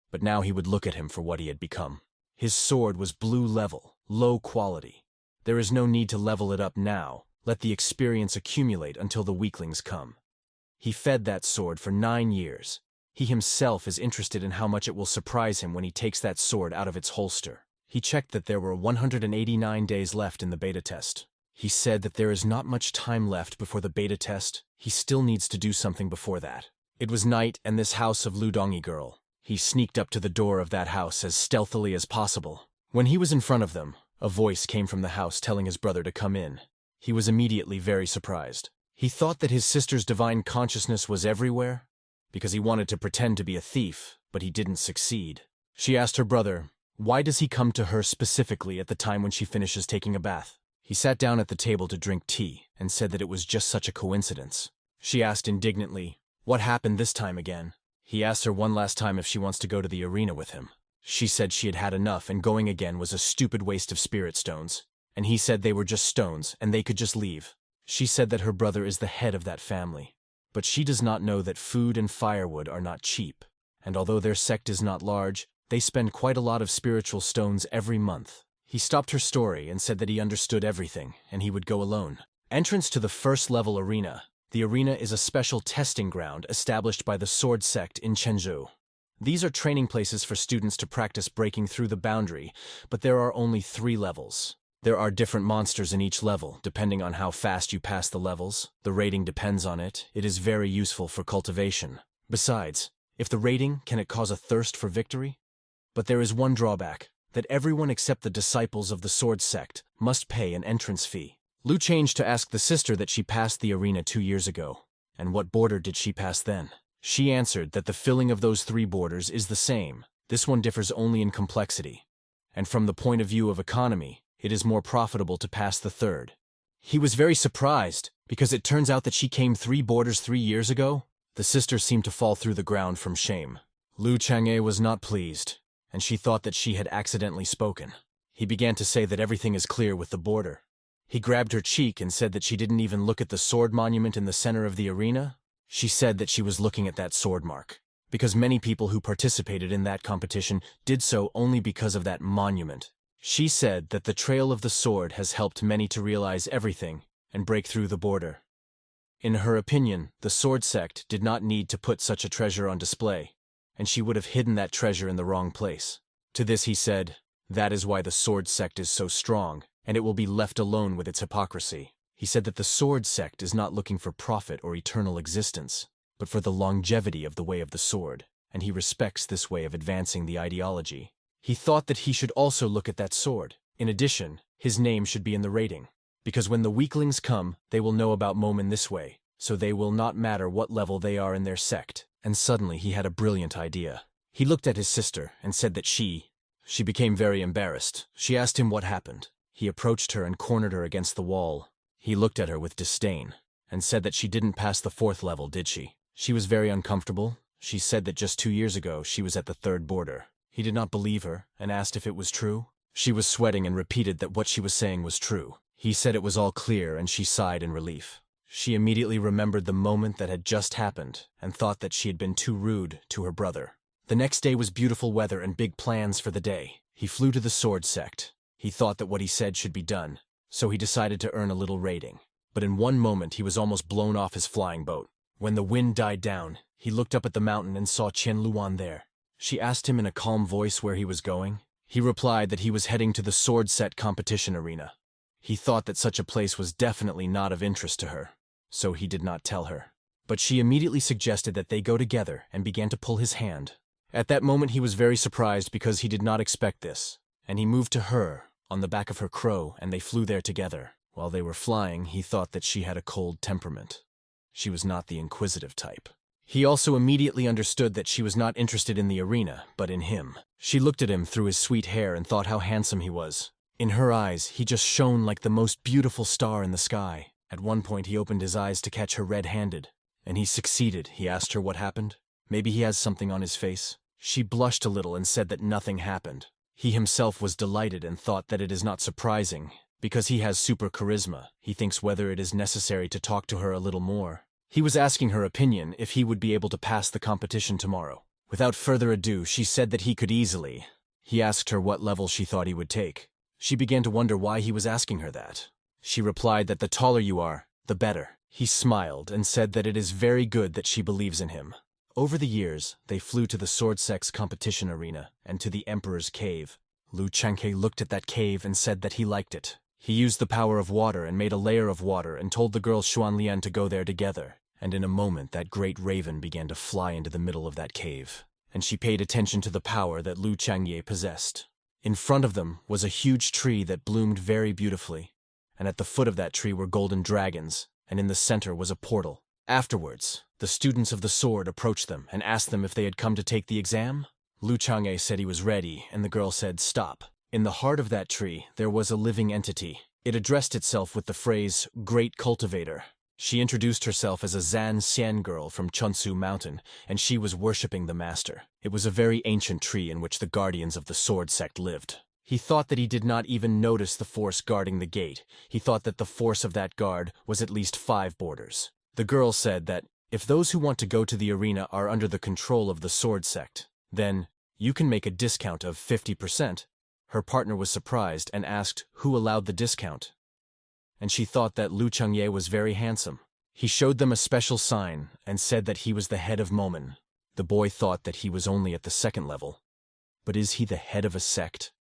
But now he would look at him for what he had become. His sword was blue level, low quality. There is no need to level it up now. Let the experience accumulate until the weaklings come. He fed that sword for 9 years. He himself is interested in how much it will surprise him when he takes that sword out of its holster. He checked that there were 189 days left in the beta test. He said that there is not much time left before the beta test. He still needs to do something before that. It was night and this house of Lu Dongi girl. He sneaked up to the door of that house as stealthily as possible. When he was in front of them, a voice came from the house telling his brother to come in. He was immediately very surprised. He thought that his sister's divine consciousness was everywhere, because he wanted to pretend to be a thief, but he didn't succeed. She asked her brother, why does he come to her specifically at the time when she finishes taking a bath? He sat down at the table to drink tea and said that it was just such a coincidence. She asked indignantly, what happened this time again? He asked her one last time if she wants to go to the arena with him. She said she had had enough and going again was a stupid waste of spirit stones. And he said they were just stones and they could just leave. She said that her brother is the head of that family. But she does not know that food and firewood are not cheap. And although their sect is not large, they spend quite a lot of spiritual stones every month. He stopped her story and said that he understood everything and he would go alone. Entrance to the first level arena. The arena is a special testing ground established by the Sword Sect in Chenzhou. These are training places for students to practice breaking through the boundary, but there are only 3 levels. There are different monsters in each level, depending on how fast you pass the levels. The rating depends on it. It is very useful for cultivation. Besides, if the rating, can it cause a thirst for victory? But there is one drawback, that everyone except the disciples of the Sword Sect must pay an entrance fee. Lu changed to ask the sister that she passed the arena 2 years ago. And what border did she pass then? She answered that the filling of those 3 borders is the same. This one differs only in complexity. And from the point of view of economy, it is more profitable to pass the 3rd. He was very surprised, because it turns out that she came 3 borders 3 years ago. The sister seemed to fall through the ground from shame. Lu Chang'e was not pleased, and she thought that she had accidentally spoken. He began to say that everything is clear with the border. He grabbed her cheek and said that she didn't even look at the sword monument in the center of the arena. She said that she was looking at that sword mark, because many people who participated in that competition did so only because of that monument. She said that the trail of the sword has helped many to realize everything and break through the border. In her opinion, the Sword Sect did not need to put such a treasure on display, and she would have hidden that treasure in the wrong place. To this he said, that is why the Sword Sect is so strong, and it will be left alone with its hypocrisy. He said that the Sword Sect is not looking for profit or eternal existence, but for the longevity of the way of the sword, and he respects this way of advancing the ideology. He thought that he should also look at that sword. In addition, his name should be in the rating, because when the weaklings come, they will know about Momen this way. so they will not matter what level they are in their sect. And suddenly he had a brilliant idea. He looked at his sister and said that she became very embarrassed. She asked him what happened. He approached her and cornered her against the wall. He looked at her with disdain and said that she didn't pass the 4th level, did she? She was very uncomfortable. She said that just 2 years ago she was at the 3rd border. He did not believe her and asked if it was true. She was sweating and repeated that what she was saying was true. He said it was all clear and she sighed in relief. She immediately remembered the moment that had just happened and thought that she had been too rude to her brother. The next day was beautiful weather and big plans for the day. He flew to the sword sect. He thought that what he said should be done, so he decided to earn a little rating. But in one moment he was almost blown off his flying boat. When the wind died down, he looked up at the mountain and saw Qian Luan there. She asked him in a calm voice where he was going. He replied that he was heading to the sword set competition arena. He thought that such a place was definitely not of interest to her, so he did not tell her. But she immediately suggested that they go together and began to pull his hand. At that moment he was very surprised because he did not expect this, and he moved to her on the back of her crow and they flew there together. While they were flying, he thought that she had a cold temperament. She was not the inquisitive type. He also immediately understood that she was not interested in the arena, but in him. She looked at him through his sweet hair and thought how handsome he was. In her eyes, he just shone like the most beautiful star in the sky. At one point he opened his eyes to catch her red-handed, and he succeeded. He asked her what happened. Maybe he has something on his face. She blushed a little and said that nothing happened. He himself was delighted and thought that it is not surprising. Because he has super charisma, he thinks whether it is necessary to talk to her a little more. He was asking her opinion if he would be able to pass the competition tomorrow. Without further ado, she said that he could easily. He asked her what level she thought he would take. She began to wonder why he was asking her that. She replied that the taller you are, the better. He smiled and said that it is very good that she believes in him. Over the years, they flew to the sword sex competition arena and to the Emperor's cave. Lu Changhe looked at that cave and said that he liked it. He used the power of water and made a layer of water and told the girl Xuanlian to go there together. And in a moment that great raven began to fly into the middle of that cave. And she paid attention to the power that Lu Changye possessed. In front of them was a huge tree that bloomed very beautifully. And at the foot of that tree were golden dragons, and in the center was a portal. Afterwards, the students of the sword approached them and asked them if they had come to take the exam. Lu Changye said he was ready, and the girl said, "Stop." In the heart of that tree, there was a living entity. It addressed itself with the phrase, "Great Cultivator." She introduced herself as a Zan Xian girl from Chunsu Mountain, and she was worshipping the master. It was a very ancient tree in which the guardians of the sword sect lived. He thought that he did not even notice the force guarding the gate. He thought that the force of that guard was at least 5 borders. The girl said that, if those who want to go to the arena are under the control of the sword sect, then you can make a discount of 50%. Her partner was surprised and asked who allowed the discount. And she thought that Lu Changye was very handsome. He showed them a special sign and said that he was the head of Momen. The boy thought that he was only at the 2nd level. But is he the head of a sect?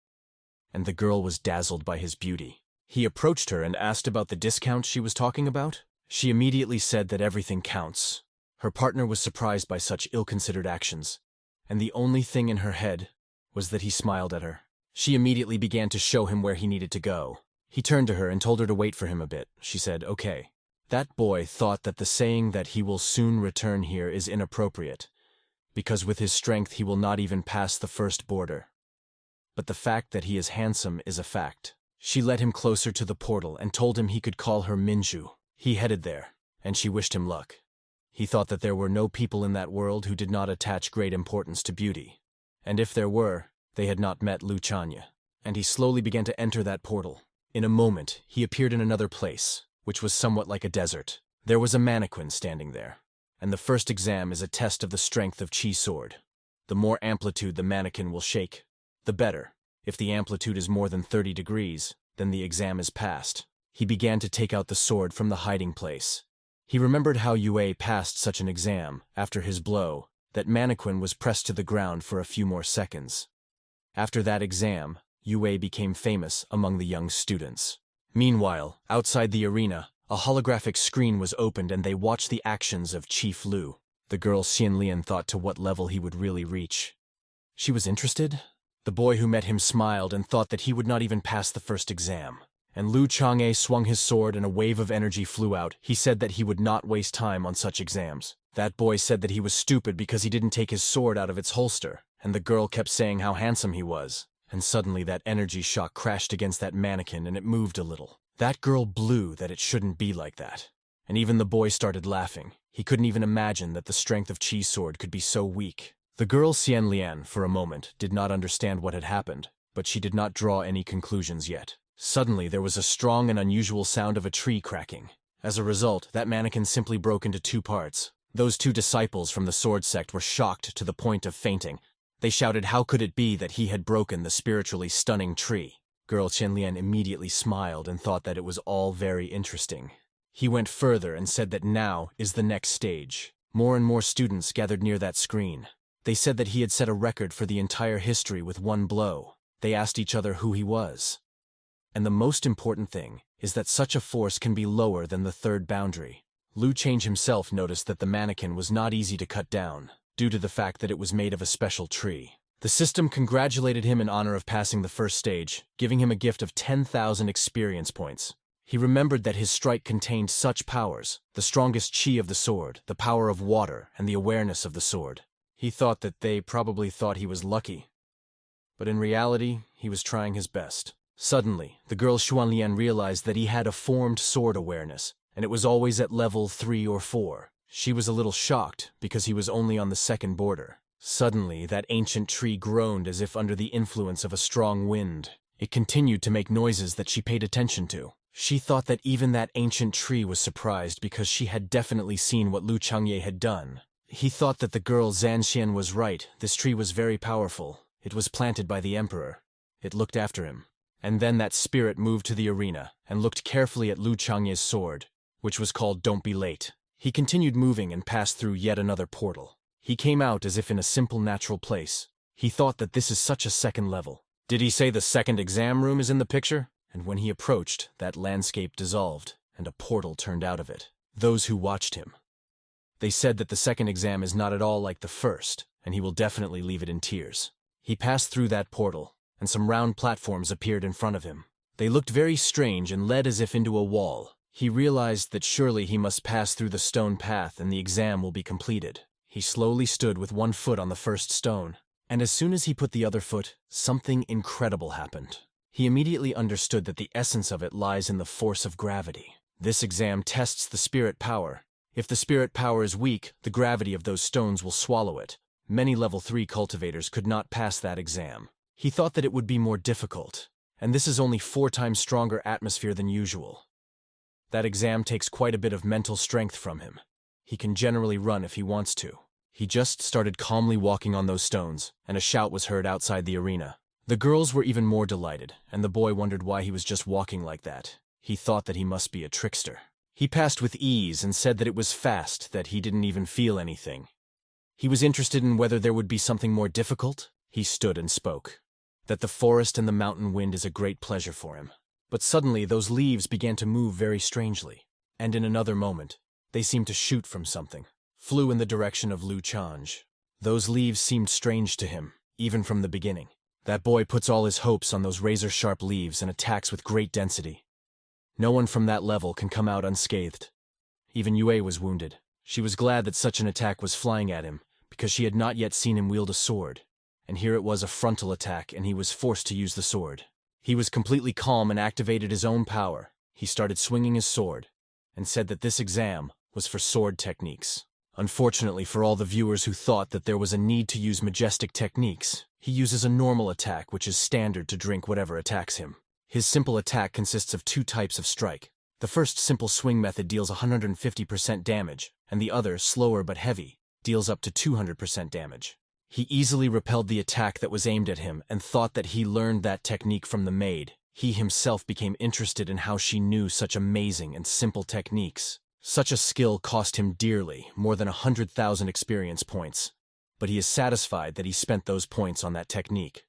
And the girl was dazzled by his beauty. He approached her and asked about the discount she was talking about. She immediately said that everything counts. Her partner was surprised by such ill-considered actions, and the only thing in her head was that he smiled at her. She immediately began to show him where he needed to go. He turned to her and told her to wait for him a bit. She said, "Okay." That boy thought that the saying that he will soon return here is inappropriate, because with his strength he will not even pass the 1st border. But the fact that he is handsome is a fact. She led him closer to the portal and told him he could call her Minju. He headed there, and she wished him luck. He thought that there were no people in that world who did not attach great importance to beauty. And if there were, they had not met Lu Changye. And he slowly began to enter that portal. In a moment, he appeared in another place, which was somewhat like a desert. There was a mannequin standing there, and the first exam is a test of the strength of Qi sword. The more amplitude the mannequin will shake, the better. If the amplitude is more than 30 degrees, then the exam is passed. He began to take out the sword from the hiding place. He remembered how Yue passed such an exam. After his blow, that mannequin was pressed to the ground for a few more seconds. After that exam, Yue became famous among the young students. Meanwhile, outside the arena, a holographic screen was opened and they watched the actions of Chief Lu. The girl Xianlian thought to what level he would really reach. She was interested? The boy who met him smiled and thought that he would not even pass the first exam. And Lu Chang'e swung his sword and a wave of energy flew out. He said that he would not waste time on such exams. That boy said that he was stupid because he didn't take his sword out of its holster, and the girl kept saying how handsome he was. And suddenly that energy shock crashed against that mannequin and it moved a little. That girl blew that it shouldn't be like that. And even the boy started laughing. He couldn't even imagine that the strength of Chi's sword could be so weak. The girl Xian Lian, for a moment, did not understand what had happened, but she did not draw any conclusions yet. Suddenly there was a strong and unusual sound of a tree cracking. As a result, that mannequin simply broke into two parts. Those two disciples from the sword sect were shocked to the point of fainting. They shouted how could it be that he had broken the spiritually stunning tree. Girl Qianlian immediately smiled and thought that it was all very interesting. He went further and said that now is the next stage. More and more students gathered near that screen. They said that he had set a record for the entire history with one blow. They asked each other who he was. And the most important thing is that such a force can be lower than the third boundary. Lu Change himself noticed that the mannequin was not easy to cut down, due to the fact that it was made of a special tree. The system congratulated him in honor of passing the first stage, giving him a gift of 10,000 experience points. He remembered that his strike contained such powers, the strongest chi of the sword, the power of water, and the awareness of the sword. He thought that they probably thought he was lucky. But in reality, he was trying his best. Suddenly, the girl Xuanlian realized that he had a formed sword awareness, and it was always at level 3 or 4. She was a little shocked, because he was only on the second border. Suddenly, that ancient tree groaned as if under the influence of a strong wind. It continued to make noises that she paid attention to. She thought that even that ancient tree was surprised because she had definitely seen what Lu Chang'e had done. He thought that the girl Zanxian was right. This tree was very powerful. It was planted by the emperor. It looked after him. And then that spirit moved to the arena and looked carefully at Lu Chang'e's sword, which was called Don't Be Late. He continued moving and passed through yet another portal. He came out as if in a simple natural place. He thought that this is such a second level. Did he say the second exam room is in the picture? And when he approached, that landscape dissolved, and a portal turned out of it. Those who watched him. They said that the second exam is not at all like the first, and he will definitely leave it in tears. He passed through that portal, and some round platforms appeared in front of him. They looked very strange and led as if into a wall. He realized that surely he must pass through the stone path and the exam will be completed. He slowly stood with one foot on the first stone, and as soon as he put the other foot, something incredible happened. He immediately understood that the essence of it lies in the force of gravity. This exam tests the spirit power. If the spirit power is weak, the gravity of those stones will swallow it. Many level 3 cultivators could not pass that exam. He thought that it would be more difficult, and this is only 4 times stronger atmosphere than usual. That exam takes quite a bit of mental strength from him. He can generally run if he wants to. He just started calmly walking on those stones, and a shout was heard outside the arena. The girls were even more delighted, and the boy wondered why he was just walking like that. He thought that he must be a trickster. He passed with ease and said that it was fast, that he didn't even feel anything. He was interested in whether there would be something more difficult. He stood and spoke. That the forest and the mountain wind is a great pleasure for him. But suddenly those leaves began to move very strangely, and in another moment, they seemed to shoot from something, flew in the direction of Lu Change. Those leaves seemed strange to him, even from the beginning. That boy puts all his hopes on those razor-sharp leaves and attacks with great density. No one from that level can come out unscathed. Even Yue was wounded. She was glad that such an attack was flying at him, because she had not yet seen him wield a sword. And here it was a frontal attack, and he was forced to use the sword. He was completely calm and activated his own power. He started swinging his sword, and said that this exam was for sword techniques. Unfortunately for all the viewers who thought that there was a need to use majestic techniques, he uses a normal attack which is standard to drink whatever attacks him. His simple attack consists of 2 types of strike. The first simple swing method deals 150% damage, and the other, slower but heavy, deals up to 200% damage. He easily repelled the attack that was aimed at him and thought that he learned that technique from the maid. He himself became interested in how she knew such amazing and simple techniques. Such a skill cost him dearly, more than 100,000 experience points. But he is satisfied that he spent those points on that technique.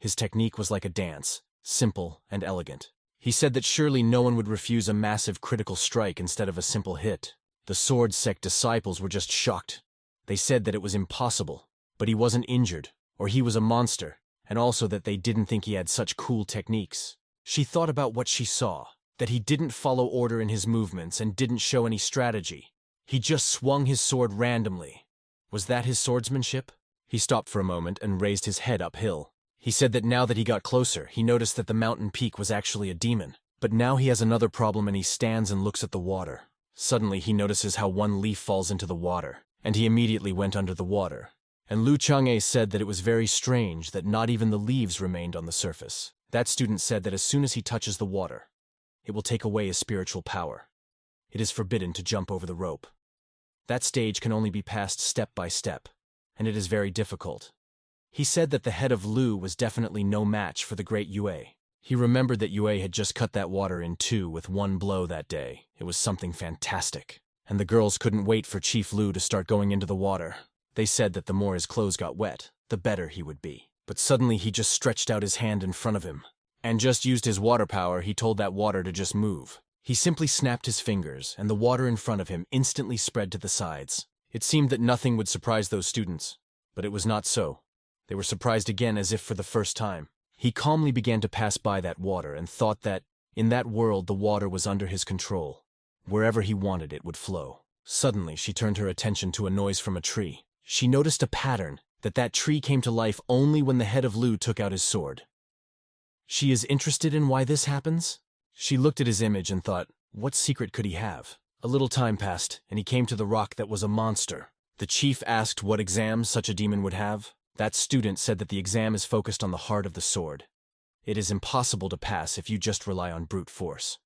His technique was like a dance, simple and elegant. He said that surely no one would refuse a massive critical strike instead of a simple hit. The sword sect disciples were just shocked. They said that it was impossible. But he wasn't injured, or he was a monster, and also that they didn't think he had such cool techniques. She thought about what she saw, that he didn't follow order in his movements and didn't show any strategy. He just swung his sword randomly. Was that his swordsmanship? He stopped for a moment and raised his head uphill. He said that now that he got closer, he noticed that the mountain peak was actually a demon. But now he has another problem and he stands and looks at the water. Suddenly he notices how one leaf falls into the water, and he immediately went under the water. And Lu Chang'e said that it was very strange that not even the leaves remained on the surface. That student said that as soon as he touches the water, it will take away his spiritual power. It is forbidden to jump over the rope. That stage can only be passed step by step, and it is very difficult. He said that the head of Lu was definitely no match for the great Yue. He remembered that Yue had just cut that water in two with one blow that day. It was something fantastic. And the girls couldn't wait for Chief Lu to start going into the water. They said that the more his clothes got wet, the better he would be. But suddenly he just stretched out his hand in front of him, and just used his water power. He told that water to just move. He simply snapped his fingers, and the water in front of him instantly spread to the sides. It seemed that nothing would surprise those students, but it was not so. They were surprised again as if for the first time. He calmly began to pass by that water and thought that, in that world, the water was under his control. Wherever he wanted it would flow. Suddenly, she turned her attention to a noise from a tree. She noticed a pattern, that tree came to life only when the head of Lu took out his sword. She is interested in why this happens? She looked at his image and thought, what secret could he have? A little time passed, and he came to the rock that was a monster. The chief asked what exams such a demon would have. That student said that the exam is focused on the heart of the sword. It is impossible to pass if you just rely on brute force.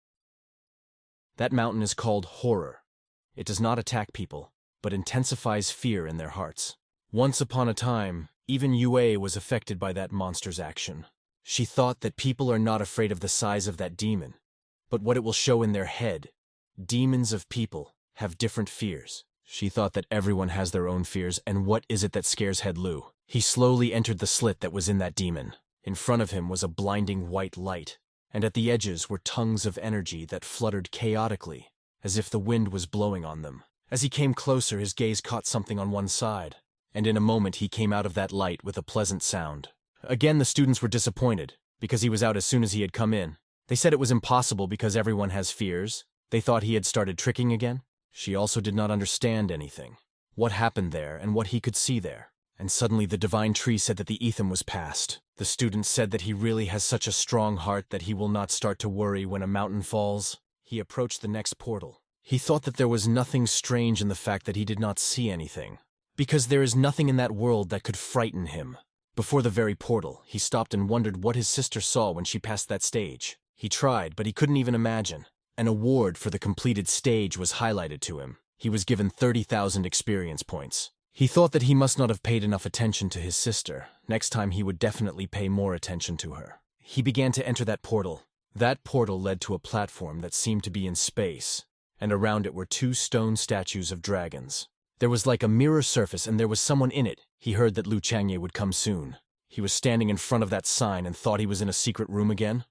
That mountain is called horror. It does not attack people, but intensifies fear in their hearts. Once upon a time, even Yue was affected by that monster's action. She thought that people are not afraid of the size of that demon, but what it will show in their head. Demons of people have different fears. She thought that everyone has their own fears, and what is it that scares head Lu? He slowly entered the slit that was in that demon. In front of him was a blinding white light, and at the edges were tongues of energy that fluttered chaotically, as if the wind was blowing on them. As he came closer, his gaze caught something on one side, and in a moment he came out of that light with a pleasant sound. Again the students were disappointed, because he was out as soon as he had come in. They said it was impossible because everyone has fears. They thought he had started tricking again. She also did not understand anything. What happened there and what he could see there. And suddenly the divine tree said that the ether was past. The student said that he really has such a strong heart that he will not start to worry when a mountain falls. He approached the next portal. He thought that there was nothing strange in the fact that he did not see anything, because there is nothing in that world that could frighten him. Before the very portal, he stopped and wondered what his sister saw when she passed that stage. He tried, but he couldn't even imagine. An award for the completed stage was highlighted to him. He was given 30,000 experience points. He thought that he must not have paid enough attention to his sister. Next time he would definitely pay more attention to her. He began to enter that portal. That portal led to a platform that seemed to be in space, and around it were 2 stone statues of dragons. There was like a mirror surface and there was someone in it. He heard that Lu Chang'e would come soon. He was standing in front of that sign and thought he was in a secret room again.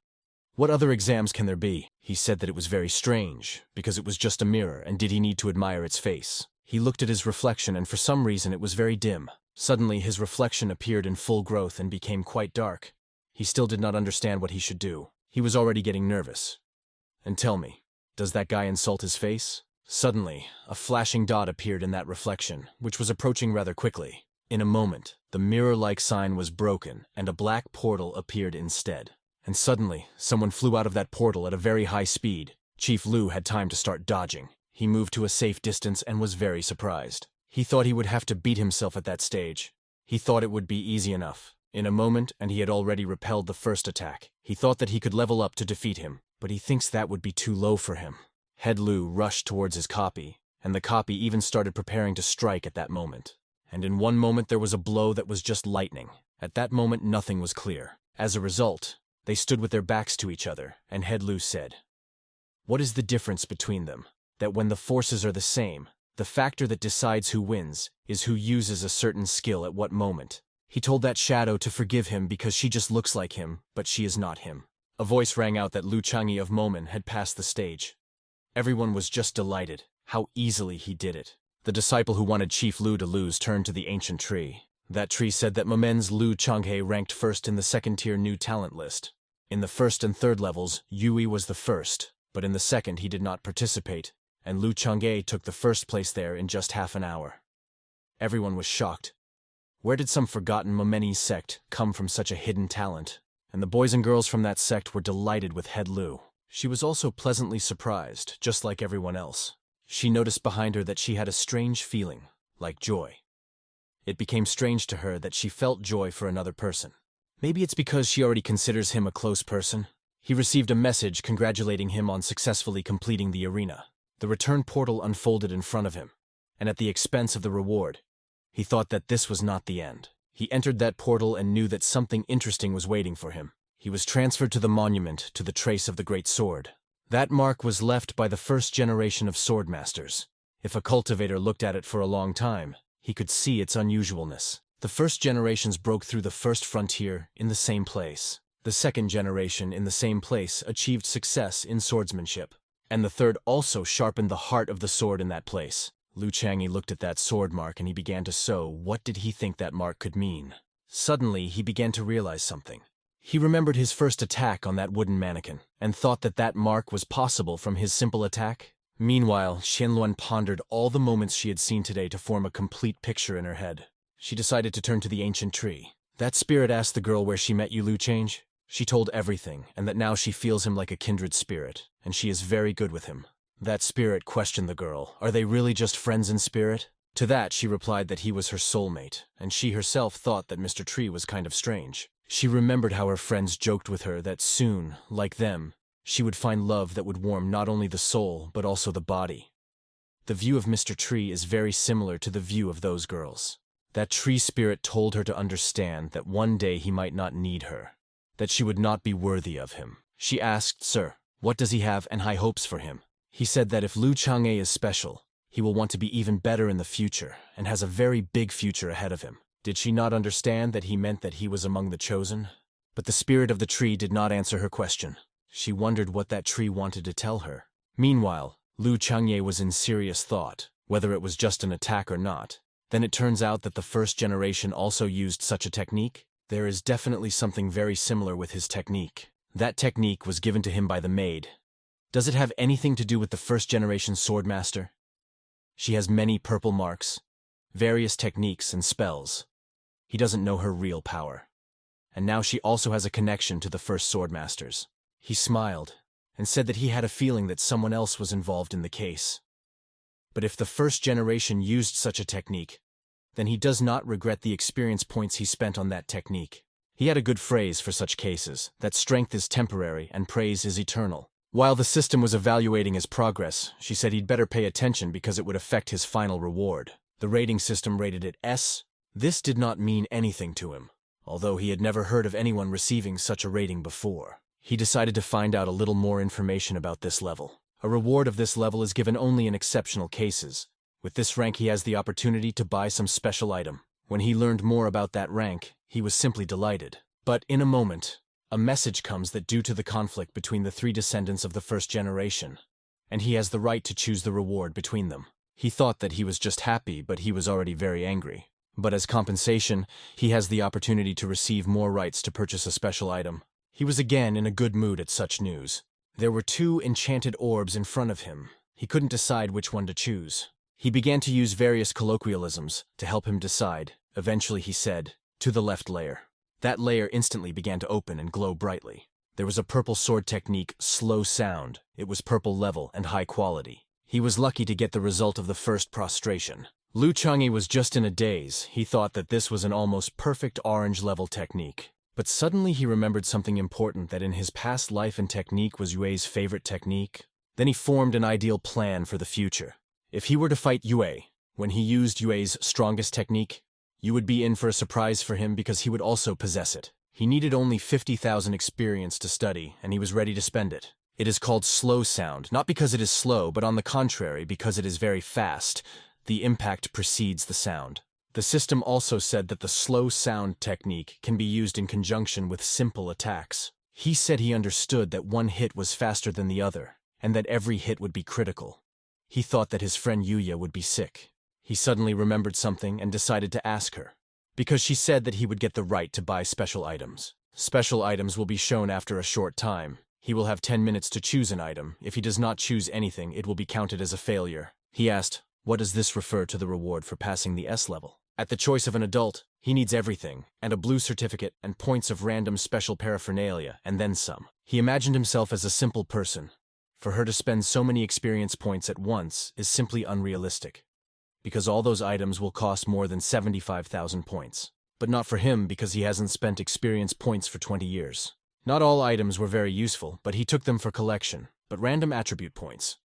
What other exams can there be? He said that it was very strange, because it was just a mirror, and did he need to admire its face? He looked at his reflection and for some reason it was very dim. Suddenly his reflection appeared in full growth and became quite dark. He still did not understand what he should do. He was already getting nervous. And tell me, does that guy insult his face? Suddenly, a flashing dot appeared in that reflection, which was approaching rather quickly. In a moment, the mirror-like sign was broken and a black portal appeared instead. And suddenly, someone flew out of that portal at a very high speed. Chief Lu had time to start dodging. He moved to a safe distance and was very surprised. He thought he would have to beat himself at that stage. He thought it would be easy enough. In a moment, and he had already repelled the first attack. He thought that he could level up to defeat him, but he thinks that would be too low for him. Head Lu rushed towards his copy, and the copy even started preparing to strike at that moment. And in one moment there was a blow that was just lightning. At that moment nothing was clear. As a result, they stood with their backs to each other, and Head Lu said, "What is the difference between them? That when the forces are the same, the factor that decides who wins is who uses a certain skill at what moment." He told that shadow to forgive him because she just looks like him, but she is not him. A voice rang out that Lu Chang'e of Momen had passed the stage. Everyone was just delighted. How easily he did it. The disciple who wanted Chief Lu to lose turned to the ancient tree. That tree said that Momen's Lu Chang'e ranked first in the second-tier new talent list. In the first and third levels, Yui was the first, but in the second he did not participate, and Lu Chang'e took the first place there in just half an hour. Everyone was shocked. Where did some forgotten Momeni sect come from such a hidden talent? And the boys and girls from that sect were delighted with head Lu. She was also pleasantly surprised, just like everyone else. She noticed behind her that she had a strange feeling, like joy. It became strange to her that she felt joy for another person. Maybe it's because she already considers him a close person. He received a message congratulating him on successfully completing the arena. The return portal unfolded in front of him, and at the expense of the reward, he thought that this was not the end. He entered that portal and knew that something interesting was waiting for him. He was transferred to the monument to the trace of the great sword. That mark was left by the first generation of swordmasters. If a cultivator looked at it for a long time, he could see its unusualness. The first generations broke through the first frontier in the same place. The second generation in the same place achieved success in swordsmanship. And the third also sharpened the heart of the sword in that place. Lu Chang'e looked at that sword mark and he began to sew. What did he think that mark could mean? Suddenly, he began to realize something. He remembered his first attack on that wooden mannequin, and thought that that mark was possible from his simple attack. Meanwhile, Xianluan pondered all the moments she had seen today to form a complete picture in her head. She decided to turn to the ancient tree. That spirit asked the girl where she met you, Lu Chang'e. She told everything, and that now she feels him like a kindred spirit, and she is very good with him. That spirit questioned the girl. Are they really just friends in spirit? To that, she replied that he was her soulmate, and she herself thought that Mr. Tree was kind of strange. She remembered how her friends joked with her that soon, like them, she would find love that would warm not only the soul, but also the body. The view of Mr. Tree is very similar to the view of those girls. That tree spirit told her to understand that one day he might not need her, that she would not be worthy of him. She asked, Sir, what does he have and high hopes for him? He said that if Lu Chang'e is special, he will want to be even better in the future, and has a very big future ahead of him. Did she not understand that he meant that he was among the chosen? But the spirit of the tree did not answer her question. She wondered what that tree wanted to tell her. Meanwhile, Lu Chang'e was in serious thought, whether it was just an attack or not. Then it turns out that the first generation also used such a technique. There is definitely something very similar with his technique. That technique was given to him by the maid. Does it have anything to do with the first generation swordmaster? She has many purple marks, various techniques and spells. He doesn't know her real power. And now she also has a connection to the first swordmasters. He smiled and said that he had a feeling that someone else was involved in the case. But if the first generation used such a technique, then he does not regret the experience points he spent on that technique. He had a good phrase for such cases, that strength is temporary and praise is eternal. While the system was evaluating his progress, she said he'd better pay attention because it would affect his final reward. The rating system rated it S. This did not mean anything to him, although he had never heard of anyone receiving such a rating before. He decided to find out a little more information about this level. A reward of this level is given only in exceptional cases. With this rank he has the opportunity to buy some special item. When he learned more about that rank, he was simply delighted. But in a moment, a message comes that due to the conflict between the three descendants of the first generation, and he has the right to choose the reward between them. He thought that he was just happy, but he was already very angry. But as compensation, he has the opportunity to receive more rights to purchase a special item. He was again in a good mood at such news. There were 2 enchanted orbs in front of him. He couldn't decide which one to choose. He began to use various colloquialisms to help him decide. Eventually he said, "To the left layer." That layer instantly began to open and glow brightly. There was a purple sword technique, slow sound. It was purple level and high quality. He was lucky to get the result of the first prostration. Lu Chang'e was just in a daze. He thought that this was an almost perfect orange level technique. But suddenly he remembered something important that in his past life and technique was Yue's favorite technique. Then he formed an ideal plan for the future. If he were to fight Yue, when he used Yue's strongest technique, you would be in for a surprise for him because he would also possess it. He needed only 50,000 experience to study, and he was ready to spend it. It is called slow sound, not because it is slow, but on the contrary, because it is very fast. The impact precedes the sound. The system also said that the slow sound technique can be used in conjunction with simple attacks. He said he understood that one hit was faster than the other, and that every hit would be critical. He thought that his friend Yuya would be sick. He suddenly remembered something and decided to ask her, because she said that he would get the right to buy special items. Special items will be shown after a short time. He will have 10 minutes to choose an item. If he does not choose anything, it will be counted as a failure. He asked, what does this refer to the reward for passing the S level? At the choice of an adult, he needs everything, and a blue certificate and points of random special paraphernalia, and then some. He imagined himself as a simple person. For her to spend so many experience points at once is simply unrealistic, because all those items will cost more than 75,000 points. But not for him, because he hasn't spent experience points for 20 years. Not all items were very useful, but he took them for collection, but random attribute points.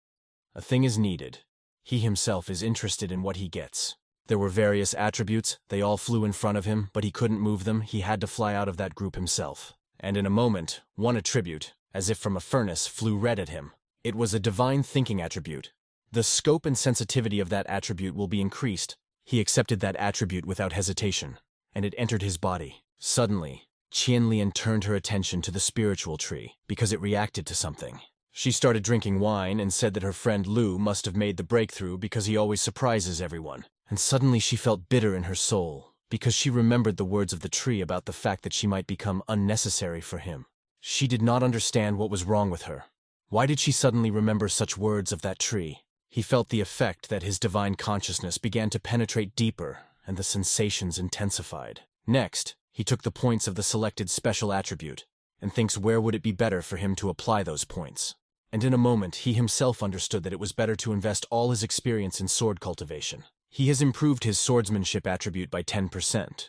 A thing is needed. He himself is interested in what he gets. There were various attributes, they all flew in front of him, but he couldn't move them, he had to fly out of that group himself. And in a moment, one attribute, as if from a furnace, flew red at him. It was a divine thinking attribute. The scope and sensitivity of that attribute will be increased. He accepted that attribute without hesitation, and it entered his body. Suddenly, Qianlian turned her attention to the spiritual tree, because it reacted to something. She started drinking wine and said that her friend Lu must have made the breakthrough because he always surprises everyone. And suddenly she felt bitter in her soul, because she remembered the words of the tree about the fact that she might become unnecessary for him. She did not understand what was wrong with her. Why did she suddenly remember such words of that tree? He felt the effect that his divine consciousness began to penetrate deeper, and the sensations intensified. Next, he took the points of the selected special attribute, and thinks where would it be better for him to apply those points. And in a moment he himself understood that it was better to invest all his experience in sword cultivation. He has improved his swordsmanship attribute by 10%.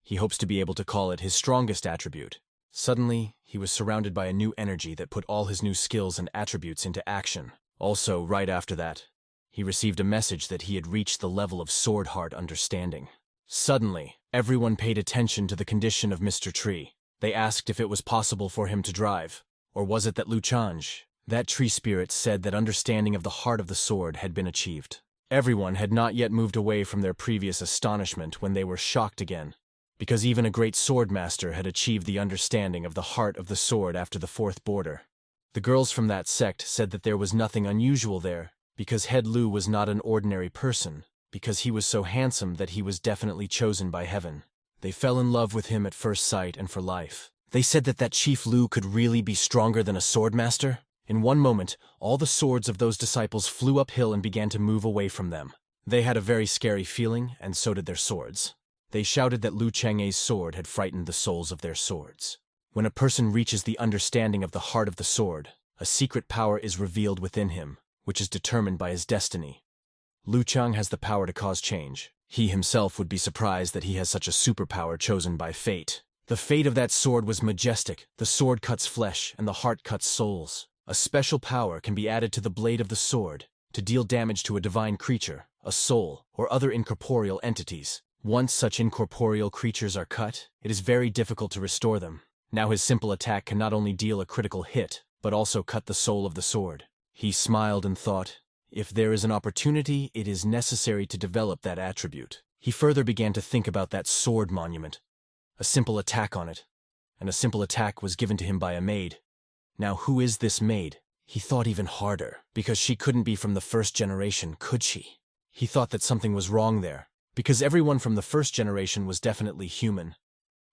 He hopes to be able to call it his strongest attribute. Suddenly, he was surrounded by a new energy that put all his new skills and attributes into action. Also, right after that, he received a message that he had reached the level of sword heart understanding. Suddenly, everyone paid attention to the condition of Mr. Tree. They asked if it was possible for him to drive, or was it that Lu Change, that tree spirit, said that understanding of the heart of the sword had been achieved. Everyone had not yet moved away from their previous astonishment when they were shocked again, because even a great sword master had achieved the understanding of the heart of the sword after the fourth border. The girls from that sect said that there was nothing unusual there, because Head Lu was not an ordinary person, because he was so handsome that he was definitely chosen by heaven. They fell in love with him at first sight and for life. They said that Chief Lu could really be stronger than a sword master. In one moment, all the swords of those disciples flew uphill and began to move away from them. They had a very scary feeling, and so did their swords. They shouted that Lu Chang'e's sword had frightened the souls of their swords. When a person reaches the understanding of the heart of the sword, a secret power is revealed within him, which is determined by his destiny. Lu Chang has the power to cause change. He himself would be surprised that he has such a superpower chosen by fate. The fate of that sword was majestic. The sword cuts flesh, and the heart cuts souls. A special power can be added to the blade of the sword to deal damage to a divine creature, a soul, or other incorporeal entities. Once such incorporeal creatures are cut, it is very difficult to restore them. Now his simple attack can not only deal a critical hit, but also cut the soul of the sword. He smiled and thought, if there is an opportunity, it is necessary to develop that attribute. He further began to think about that sword monument, a simple attack on it, and a simple attack was given to him by a maid. Now who is this maid? He thought even harder, because she couldn't be from the first generation, could she? He thought that something was wrong there, because everyone from the first generation was definitely human.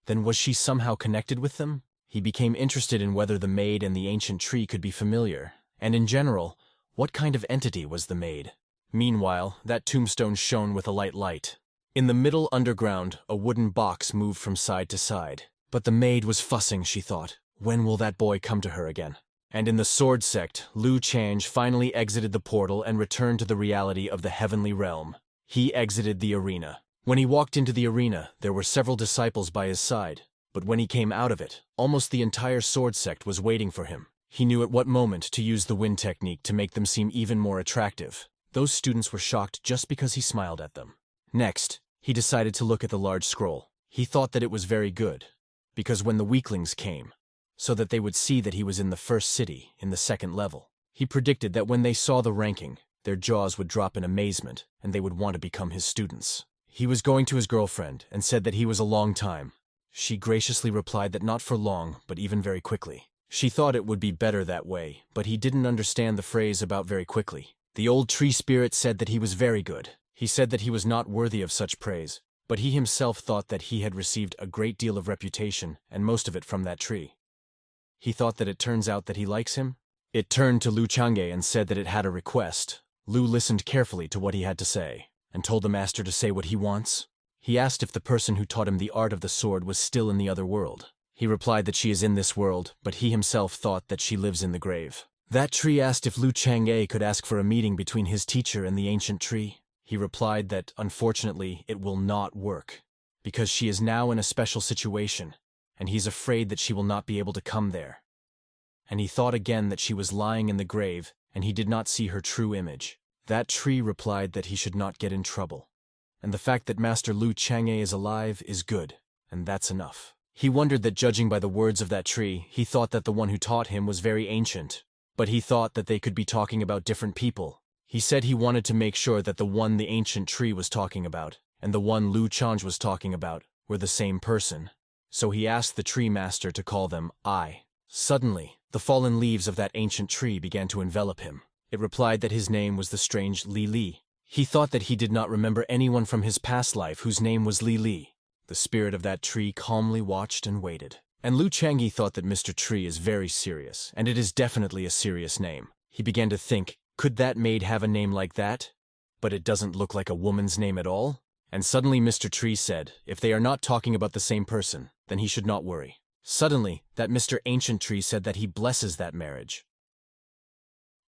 Then was she somehow connected with them? He became interested in whether the maid and the ancient tree could be familiar, and in general, what kind of entity was the maid? Meanwhile, that tombstone shone with a light. In the middle underground, a wooden box moved from side to side. But the maid was fussing, she thought. When will that boy come to her again? And in the sword sect, Lu Change finally exited the portal and returned to the reality of the heavenly realm. He exited the arena. When he walked into the arena, there were several disciples by his side. But when he came out of it, almost the entire sword sect was waiting for him. He knew at what moment to use the wind technique to make them seem even more attractive. Those students were shocked just because he smiled at them. Next, he decided to look at the large scroll. He thought that it was very good, because when the weaklings came, so that they would see that he was in the first city, in the second level, he predicted that when they saw the ranking, their jaws would drop in amazement, and they would want to become his students. He was going to his girlfriend, and said that he was a long time. She graciously replied that not for long, but even very quickly. She thought it would be better that way, but he didn't understand the phrase about very quickly. The old tree spirit said that he was very good. He said that he was not worthy of such praise, but he himself thought that he had received a great deal of reputation, and most of it from that tree. He thought that it turns out that he likes him. It turned to Lu Chang'e and said that it had a request. Lu listened carefully to what he had to say, and told the master to say what he wants. He asked if the person who taught him the art of the sword was still in the other world. He replied that she is in this world, but he himself thought that she lives in the grave. That tree asked if Lu Chang'e could ask for a meeting between his teacher and the ancient tree. He replied that, unfortunately, it will not work, because she is now in a special situation, and he's afraid that she will not be able to come there. And he thought again that she was lying in the grave, and he did not see her true image. That tree replied that he should not get in trouble, and the fact that Master Lu Chang'e is alive is good, and that's enough. He wondered that, judging by the words of that tree, he thought that the one who taught him was very ancient, but he thought that they could be talking about different people. He said he wanted to make sure that the one the ancient tree was talking about and the one Lu Chang'e was talking about were the same person, so he asked the tree master to call them I. Suddenly, the fallen leaves of that ancient tree began to envelop him. It replied that his name was the strange Li Li. He thought that he did not remember anyone from his past life whose name was Li Li. The spirit of that tree calmly watched and waited. And Lu Chang'e thought that Mr. Tree is very serious, and it is definitely a serious name. He began to think, could that maid have a name like that? But it doesn't look like a woman's name at all? And suddenly Mr. Tree said, if they are not talking about the same person, then he should not worry. Suddenly, that Mr. Ancient Tree said that he blesses that marriage.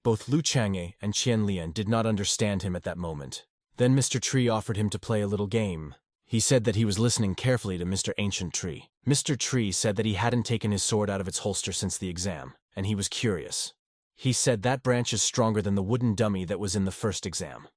Both Lu Chang'e and Qian Lian did not understand him at that moment. Then Mr. Tree offered him to play a little game. He said that he was listening carefully to Mr. Ancient Tree. Mr. Tree said that he hadn't taken his sword out of its holster since the exam, and he was curious. He said that branch is stronger than the wooden dummy that was in the first exam.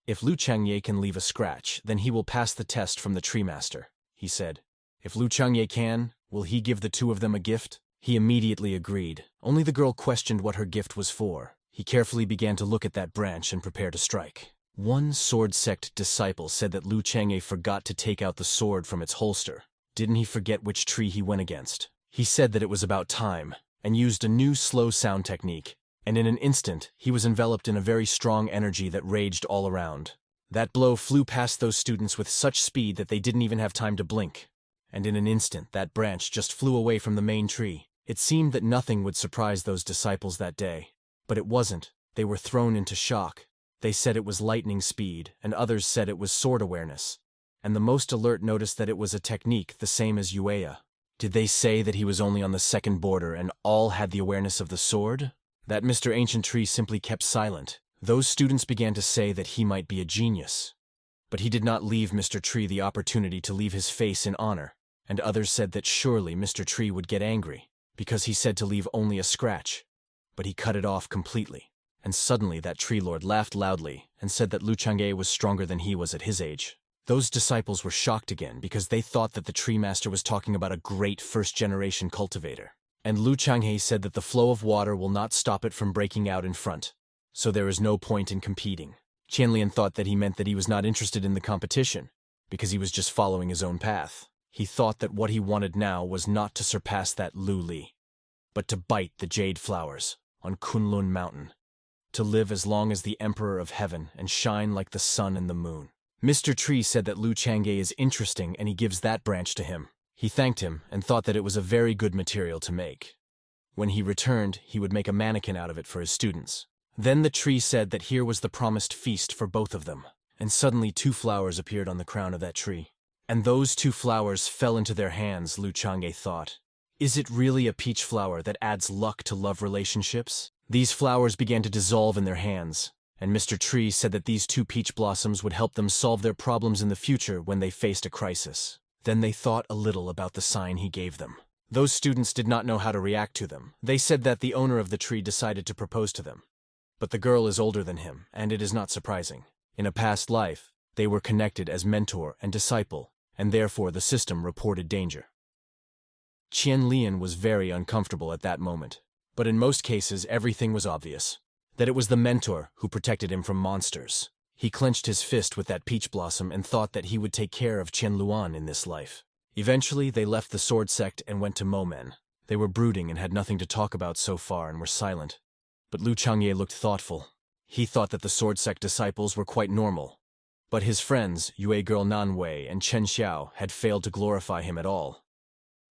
If Lu Chang'e can leave a scratch, then he will pass the test from the tree master, he said. If Lu Chang'e can, will he give the two of them a gift? He immediately agreed. Only the girl questioned what her gift was for. He carefully began to look at that branch and prepare to strike. One sword sect disciple said that Lu Chang'e forgot to take out the sword from its holster. Didn't he forget which tree he went against? He said that it was about time, and used a new slow sound technique, and in an instant he was enveloped in a very strong energy that raged all around. That blow flew past those students with such speed that they didn't even have time to blink. And in an instant that branch just flew away from the main tree. It seemed that nothing would surprise those disciples that day. But it wasn't. They were thrown into shock. They said it was lightning speed, and others said it was sword awareness. And the most alert noticed that it was a technique the same as Yueya. Did they say that he was only on the second border and all had the awareness of the sword? That Mr. Ancient Tree simply kept silent. Those students began to say that he might be a genius. But he did not leave Mr. Tree the opportunity to leave his face in honor, and others said that surely Mr. Tree would get angry, because he said to leave only a scratch. But he cut it off completely, and suddenly that tree lord laughed loudly and said that Lu Chang'e was stronger than he was at his age. Those disciples were shocked again because they thought that the tree master was talking about a great first-generation cultivator. And Lu Chang'e said that the flow of water will not stop it from breaking out in front, so there is no point in competing. Qianlian thought that he meant that he was not interested in the competition, because he was just following his own path. He thought that what he wanted now was not to surpass that Lu Li, but to bite the jade flowers on Kunlun Mountain, to live as long as the Emperor of Heaven and shine like the sun and the moon. Mr. Tree said that Lu Chang'e is interesting and he gives that branch to him. He thanked him and thought that it was a very good material to make. When he returned, he would make a mannequin out of it for his students. Then the tree said that here was the promised feast for both of them, and suddenly 2 flowers appeared on the crown of that tree. And those 2 flowers fell into their hands, Lu Chang'e thought. Is it really a peach flower that adds luck to love relationships? These flowers began to dissolve in their hands, and Mr. Tree said that these 2 peach blossoms would help them solve their problems in the future when they faced a crisis. Then they thought a little about the sign he gave them. Those students did not know how to react to them. They said that the owner of the tree decided to propose to them. But the girl is older than him, and it is not surprising. In a past life, they were connected as mentor and disciple, and therefore the system reported danger. Qian Lian was very uncomfortable at that moment, but in most cases everything was obvious. That it was the mentor who protected him from monsters. He clenched his fist with that peach blossom and thought that he would take care of Qian Luan in this life. Eventually, they left the sword sect and went to Momen. They were brooding and had nothing to talk about so far and were silent. But Lu Chang'e looked thoughtful. He thought that the sword sect disciples were quite normal. But his friends, Yue girl Nanwei and Chen Xiao, had failed to glorify him at all.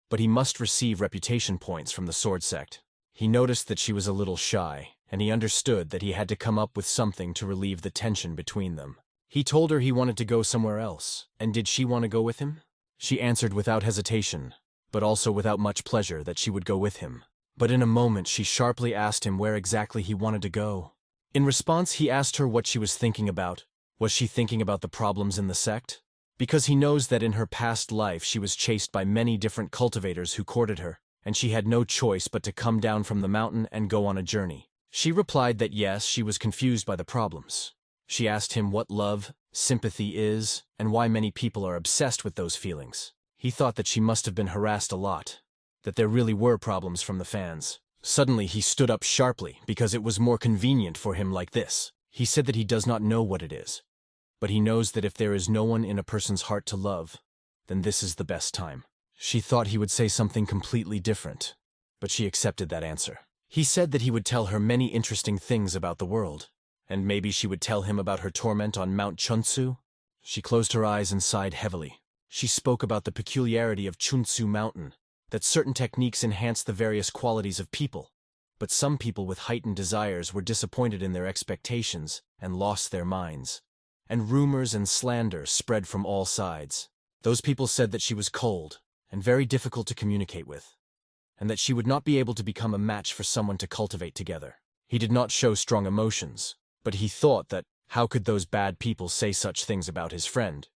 But he must receive reputation points from the sword sect. He noticed that she was a little shy, and he understood that he had to come up with something to relieve the tension between them. He told her he wanted to go somewhere else, and did she want to go with him? She answered without hesitation, but also without much pleasure that she would go with him. But in a moment she sharply asked him where exactly he wanted to go. In response, he asked her what she was thinking about. Was she thinking about the problems in the sect? Because he knows that in her past life she was chased by many different cultivators who courted her, and she had no choice but to come down from the mountain and go on a journey. She replied that yes, she was confused by the problems. She asked him what love, sympathy is, and why many people are obsessed with those feelings. He thought that she must have been harassed a lot, that there really were problems from the fans. Suddenly he stood up sharply because it was more convenient for him like this. He said that he does not know what it is, but he knows that if there is no one in a person's heart to love, then this is the best time. She thought he would say something completely different, but she accepted that answer. He said that he would tell her many interesting things about the world, and maybe she would tell him about her torment on Mount Chunsu. She closed her eyes and sighed heavily. She spoke about the peculiarity of Chunsu Mountain, that certain techniques enhance the various qualities of people, but some people with heightened desires were disappointed in their expectations and lost their minds. And rumors and slander spread from all sides. Those people said that she was cold and very difficult to communicate with, and that she would not be able to become a match for someone to cultivate together. He did not show strong emotions, but he thought that how could those bad people say such things about his friend?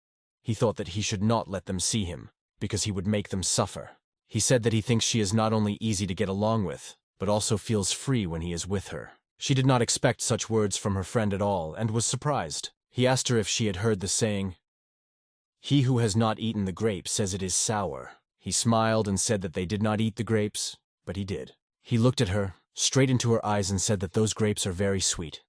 He thought that he should not let them see him, because he would make them suffer. He said that he thinks she is not only easy to get along with, but also feels free when he is with her. She did not expect such words from her friend at all, and was surprised. He asked her if she had heard the saying, "He who has not eaten the grapes says it is sour." He smiled and said that they did not eat the grapes, but he did. He looked at her, straight into her eyes, and said that those grapes are very sweet.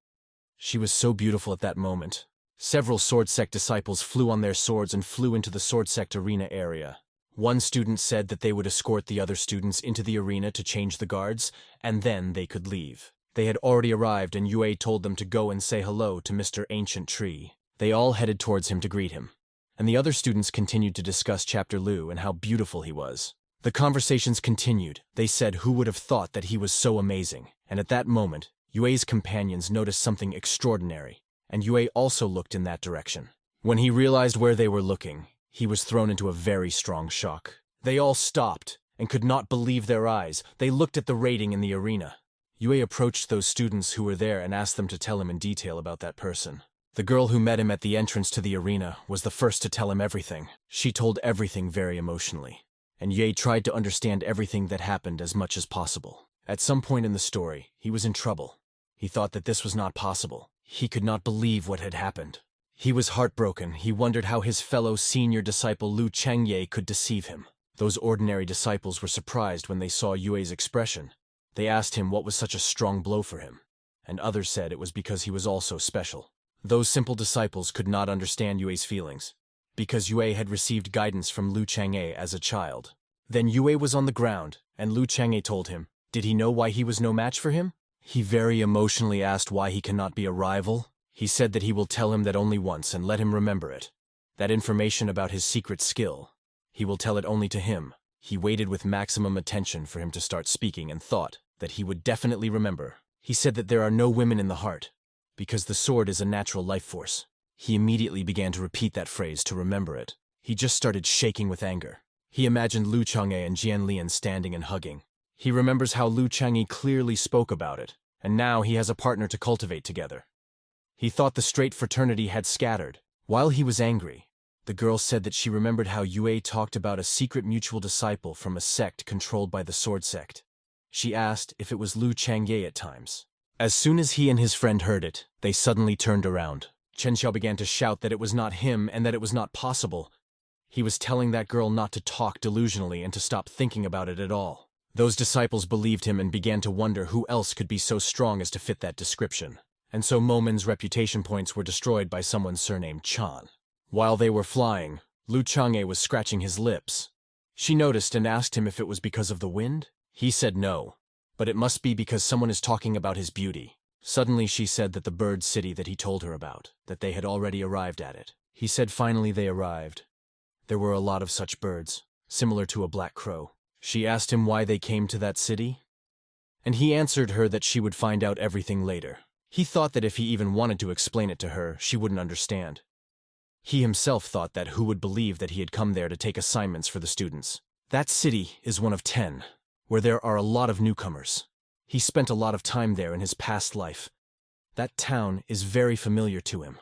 She was so beautiful at that moment. Several sword sect disciples flew on their swords and flew into the sword sect arena area. One student said that they would escort the other students into the arena to change the guards, and then they could leave. They had already arrived, and Yue told them to go and say hello to Mr. Ancient Tree. They all headed towards him to greet him, and the other students continued to discuss Chapter Lu and how beautiful he was. The conversations continued. They said who would have thought that he was so amazing, and at that moment, Yue's companions noticed something extraordinary, and Yue also looked in that direction. When he realized where they were looking, he was thrown into a very strong shock. They all stopped and could not believe their eyes. They looked at the rating in the arena. Yue approached those students who were there and asked them to tell him in detail about that person. The girl who met him at the entrance to the arena was the first to tell him everything. She told everything very emotionally, and Yue tried to understand everything that happened as much as possible. At some point in the story, he was in trouble. He thought that this was not possible. He could not believe what had happened. He was heartbroken. He wondered how his fellow senior disciple Lu Chengye could deceive him. Those ordinary disciples were surprised when they saw Yue's expression. They asked him what was such a strong blow for him, and others said it was because he was also special. Those simple disciples could not understand Yue's feelings, because Yue had received guidance from Lu Chang'e as a child. Then Yue was on the ground, and Lu Chang'e told him, did he know why he was no match for him? He very emotionally asked why he cannot be a rival. He said that he will tell him that only once and let him remember it. That information about his secret skill, he will tell it only to him. He waited with maximum attention for him to start speaking and thought that he would definitely remember. He said that there are no women in the heart, because the sword is a natural life force. He immediately began to repeat that phrase to remember it. He just started shaking with anger. He imagined Lu Chang'e and Jian Lian standing and hugging. He remembers how Lu Chang'e clearly spoke about it, and now he has a partner to cultivate together. He thought the straight fraternity had scattered. While he was angry, the girl said that she remembered how Yue talked about a secret mutual disciple from a sect controlled by the sword sect. She asked if it was Lu Chang'e at times. As soon as he and his friend heard it, they suddenly turned around. Chen Xiao began to shout that it was not him and that it was not possible. He was telling that girl not to talk delusionally and to stop thinking about it at all. Those disciples believed him and began to wonder who else could be so strong as to fit that description. And so Momin's reputation points were destroyed by someone surnamed Chan. While they were flying, Lu Chang'e was scratching his lips. She noticed and asked him if it was because of the wind. He said no, but it must be because someone is talking about his beauty. Suddenly she said that the bird city that he told her about, that they had already arrived at it. He said finally they arrived. There were a lot of such birds, similar to a black crow. She asked him why they came to that city, and he answered her that she would find out everything later. He thought that if he even wanted to explain it to her, she wouldn't understand. He himself thought that who would believe that he had come there to take assignments for the students. That city is one of 10, where there are a lot of newcomers. He spent a lot of time there in his past life. That town is very familiar to him.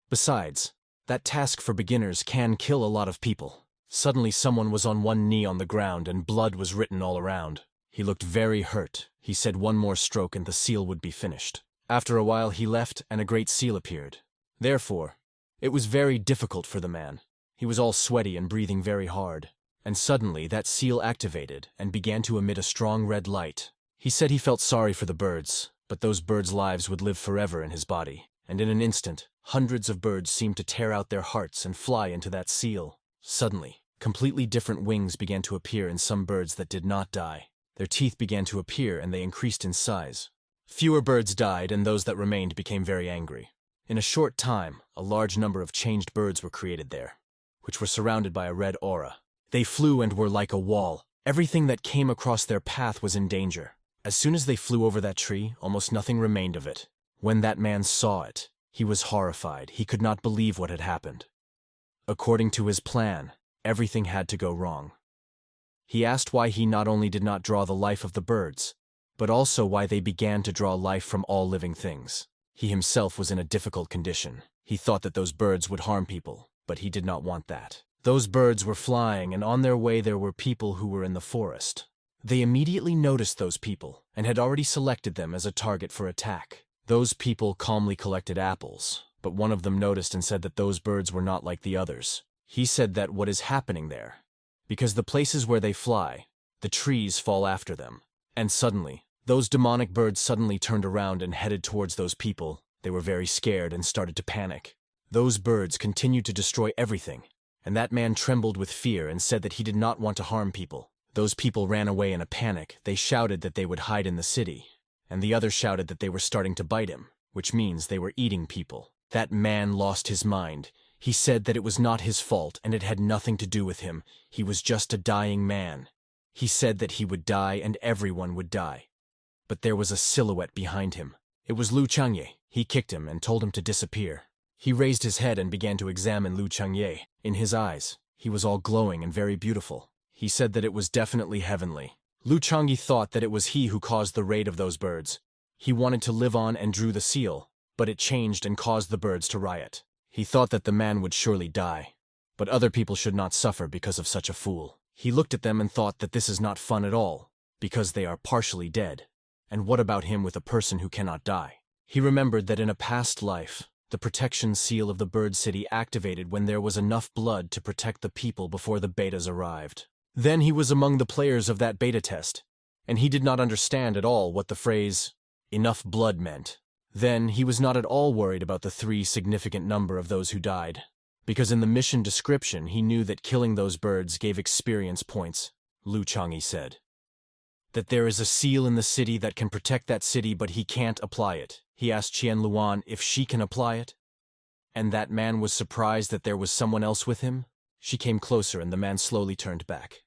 Besides, that task for beginners can kill a lot of people. Suddenly someone was on one knee on the ground and blood was written all around. He looked very hurt. He said one more stroke and the seal would be finished. After a while he left and a great seal appeared. Therefore, it was very difficult for the man. He was all sweaty and breathing very hard. And suddenly that seal activated and began to emit a strong red light. He said he felt sorry for the birds, but those birds' lives would live forever in his body. And in an instant, hundreds of birds seemed to tear out their hearts and fly into that seal. Suddenly, completely different wings began to appear in some birds that did not die. Their teeth began to appear and they increased in size. Fewer birds died and those that remained became very angry. In a short time, a large number of changed birds were created there, which were surrounded by a red aura. They flew and were like a wall. Everything that came across their path was in danger. As soon as they flew over that tree, almost nothing remained of it. When that man saw it, he was horrified. He could not believe what had happened. According to his plan, everything had to go wrong. He asked why he not only did not draw the life of the birds, but also why they began to draw life from all living things. He himself was in a difficult condition. He thought that those birds would harm people, but he did not want that. Those birds were flying, and on their way there were people who were in the forest. They immediately noticed those people, and had already selected them as a target for attack. Those people calmly collected apples, but one of them noticed and said that those birds were not like the others. He said that what is happening there, because the places where they fly, the trees fall after them. And suddenly, those demonic birds suddenly turned around and headed towards those people. They were very scared and started to panic. Those birds continued to destroy everything, and that man trembled with fear and said that he did not want to harm people. Those people ran away in a panic. They shouted that they would hide in the city, and the others shouted that they were starting to bite him, which means they were eating people. That man lost his mind. He said that it was not his fault and it had nothing to do with him. He was just a dying man. He said that he would die and everyone would die. But there was a silhouette behind him. It was Lu Changye. He kicked him and told him to disappear. He raised his head and began to examine Lu Changye. In his eyes, he was all glowing and very beautiful. He said that it was definitely heavenly. Lu Changye thought that it was he who caused the raid of those birds. He wanted to live on and drew the seal, but it changed and caused the birds to riot. He thought that the man would surely die, but other people should not suffer because of such a fool. He looked at them and thought that this is not fun at all, because they are partially dead. And what about him with a person who cannot die? He remembered that in a past life, the protection seal of the bird city activated when there was enough blood to protect the people before the betas arrived. Then he was among the players of that beta test, and he did not understand at all what the phrase, enough blood meant. Then he was not at all worried about the 3 significant number of those who died, because in the mission description he knew that killing those birds gave experience points. Lu Changye said that there is a seal in the city that can protect that city, but he can't apply it. He asked Qian Luan if she can apply it, and that man was surprised that there was someone else with him. She came closer and the man slowly turned back,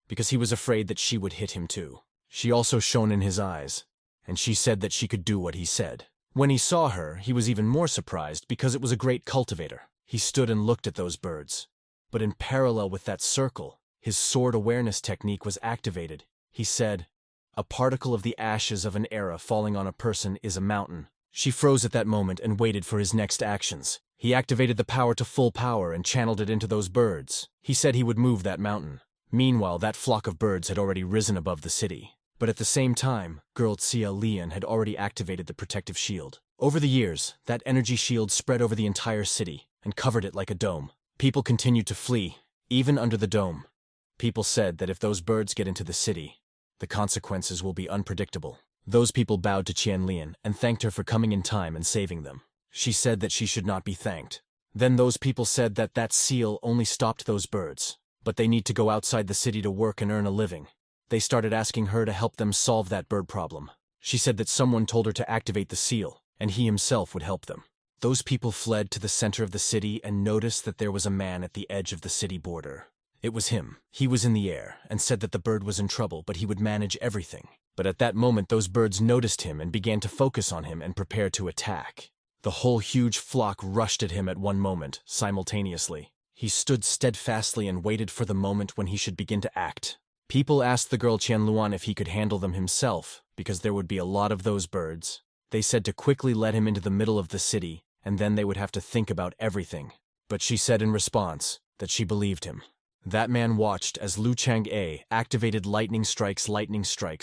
because he was afraid that she would hit him too. She also shone in his eyes, and she said that she could do what he said. When he saw her, he was even more surprised because it was a great cultivator. He stood and looked at those birds. But in parallel with that circle, his sword awareness technique was activated. He said, "A particle of the ashes of an era falling on a person is a mountain." She froze at that moment and waited for his next actions. He activated the power to full power and channeled it into those birds. He said he would move that mountain. Meanwhile, that flock of birds had already risen above the city. But at the same time, girl Xia Lian had already activated the protective shield. Over the years, that energy shield spread over the entire city and covered it like a dome. People continued to flee, even under the dome. People said that if those birds get into the city, the consequences will be unpredictable. Those people bowed to Qian Lian and thanked her for coming in time and saving them. She said that she should not be thanked. Then those people said that that seal only stopped those birds, but they need to go outside the city to work and earn a living. They started asking her to help them solve that bird problem. She said that someone told her to activate the seal, and he himself would help them. Those people fled to the center of the city and noticed that there was a man at the edge of the city border. It was him. He was in the air and said that the bird was in trouble, but he would manage everything. But at that moment, those birds noticed him and began to focus on him and prepare to attack. The whole huge flock rushed at him at one moment, simultaneously. He stood steadfastly and waited for the moment when he should begin to act. People asked the girl Qianluan if he could handle them himself, because there would be a lot of those birds. They said to quickly let him into the middle of the city, and then they would have to think about everything. But she said in response that she believed him. That man watched as Lu Chang'e activated lightning strikes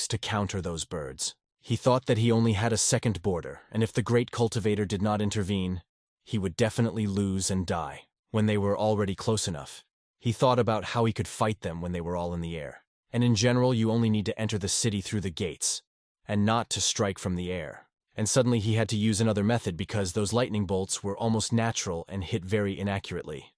to counter those birds. He thought that he only had a second border, and if the great cultivator did not intervene, he would definitely lose and die. When they were already close enough, he thought about how he could fight them when they were all in the air. And in general, you only need to enter the city through the gates, and not to strike from the air. And suddenly he had to use another method because those lightning bolts were almost natural and hit very inaccurately.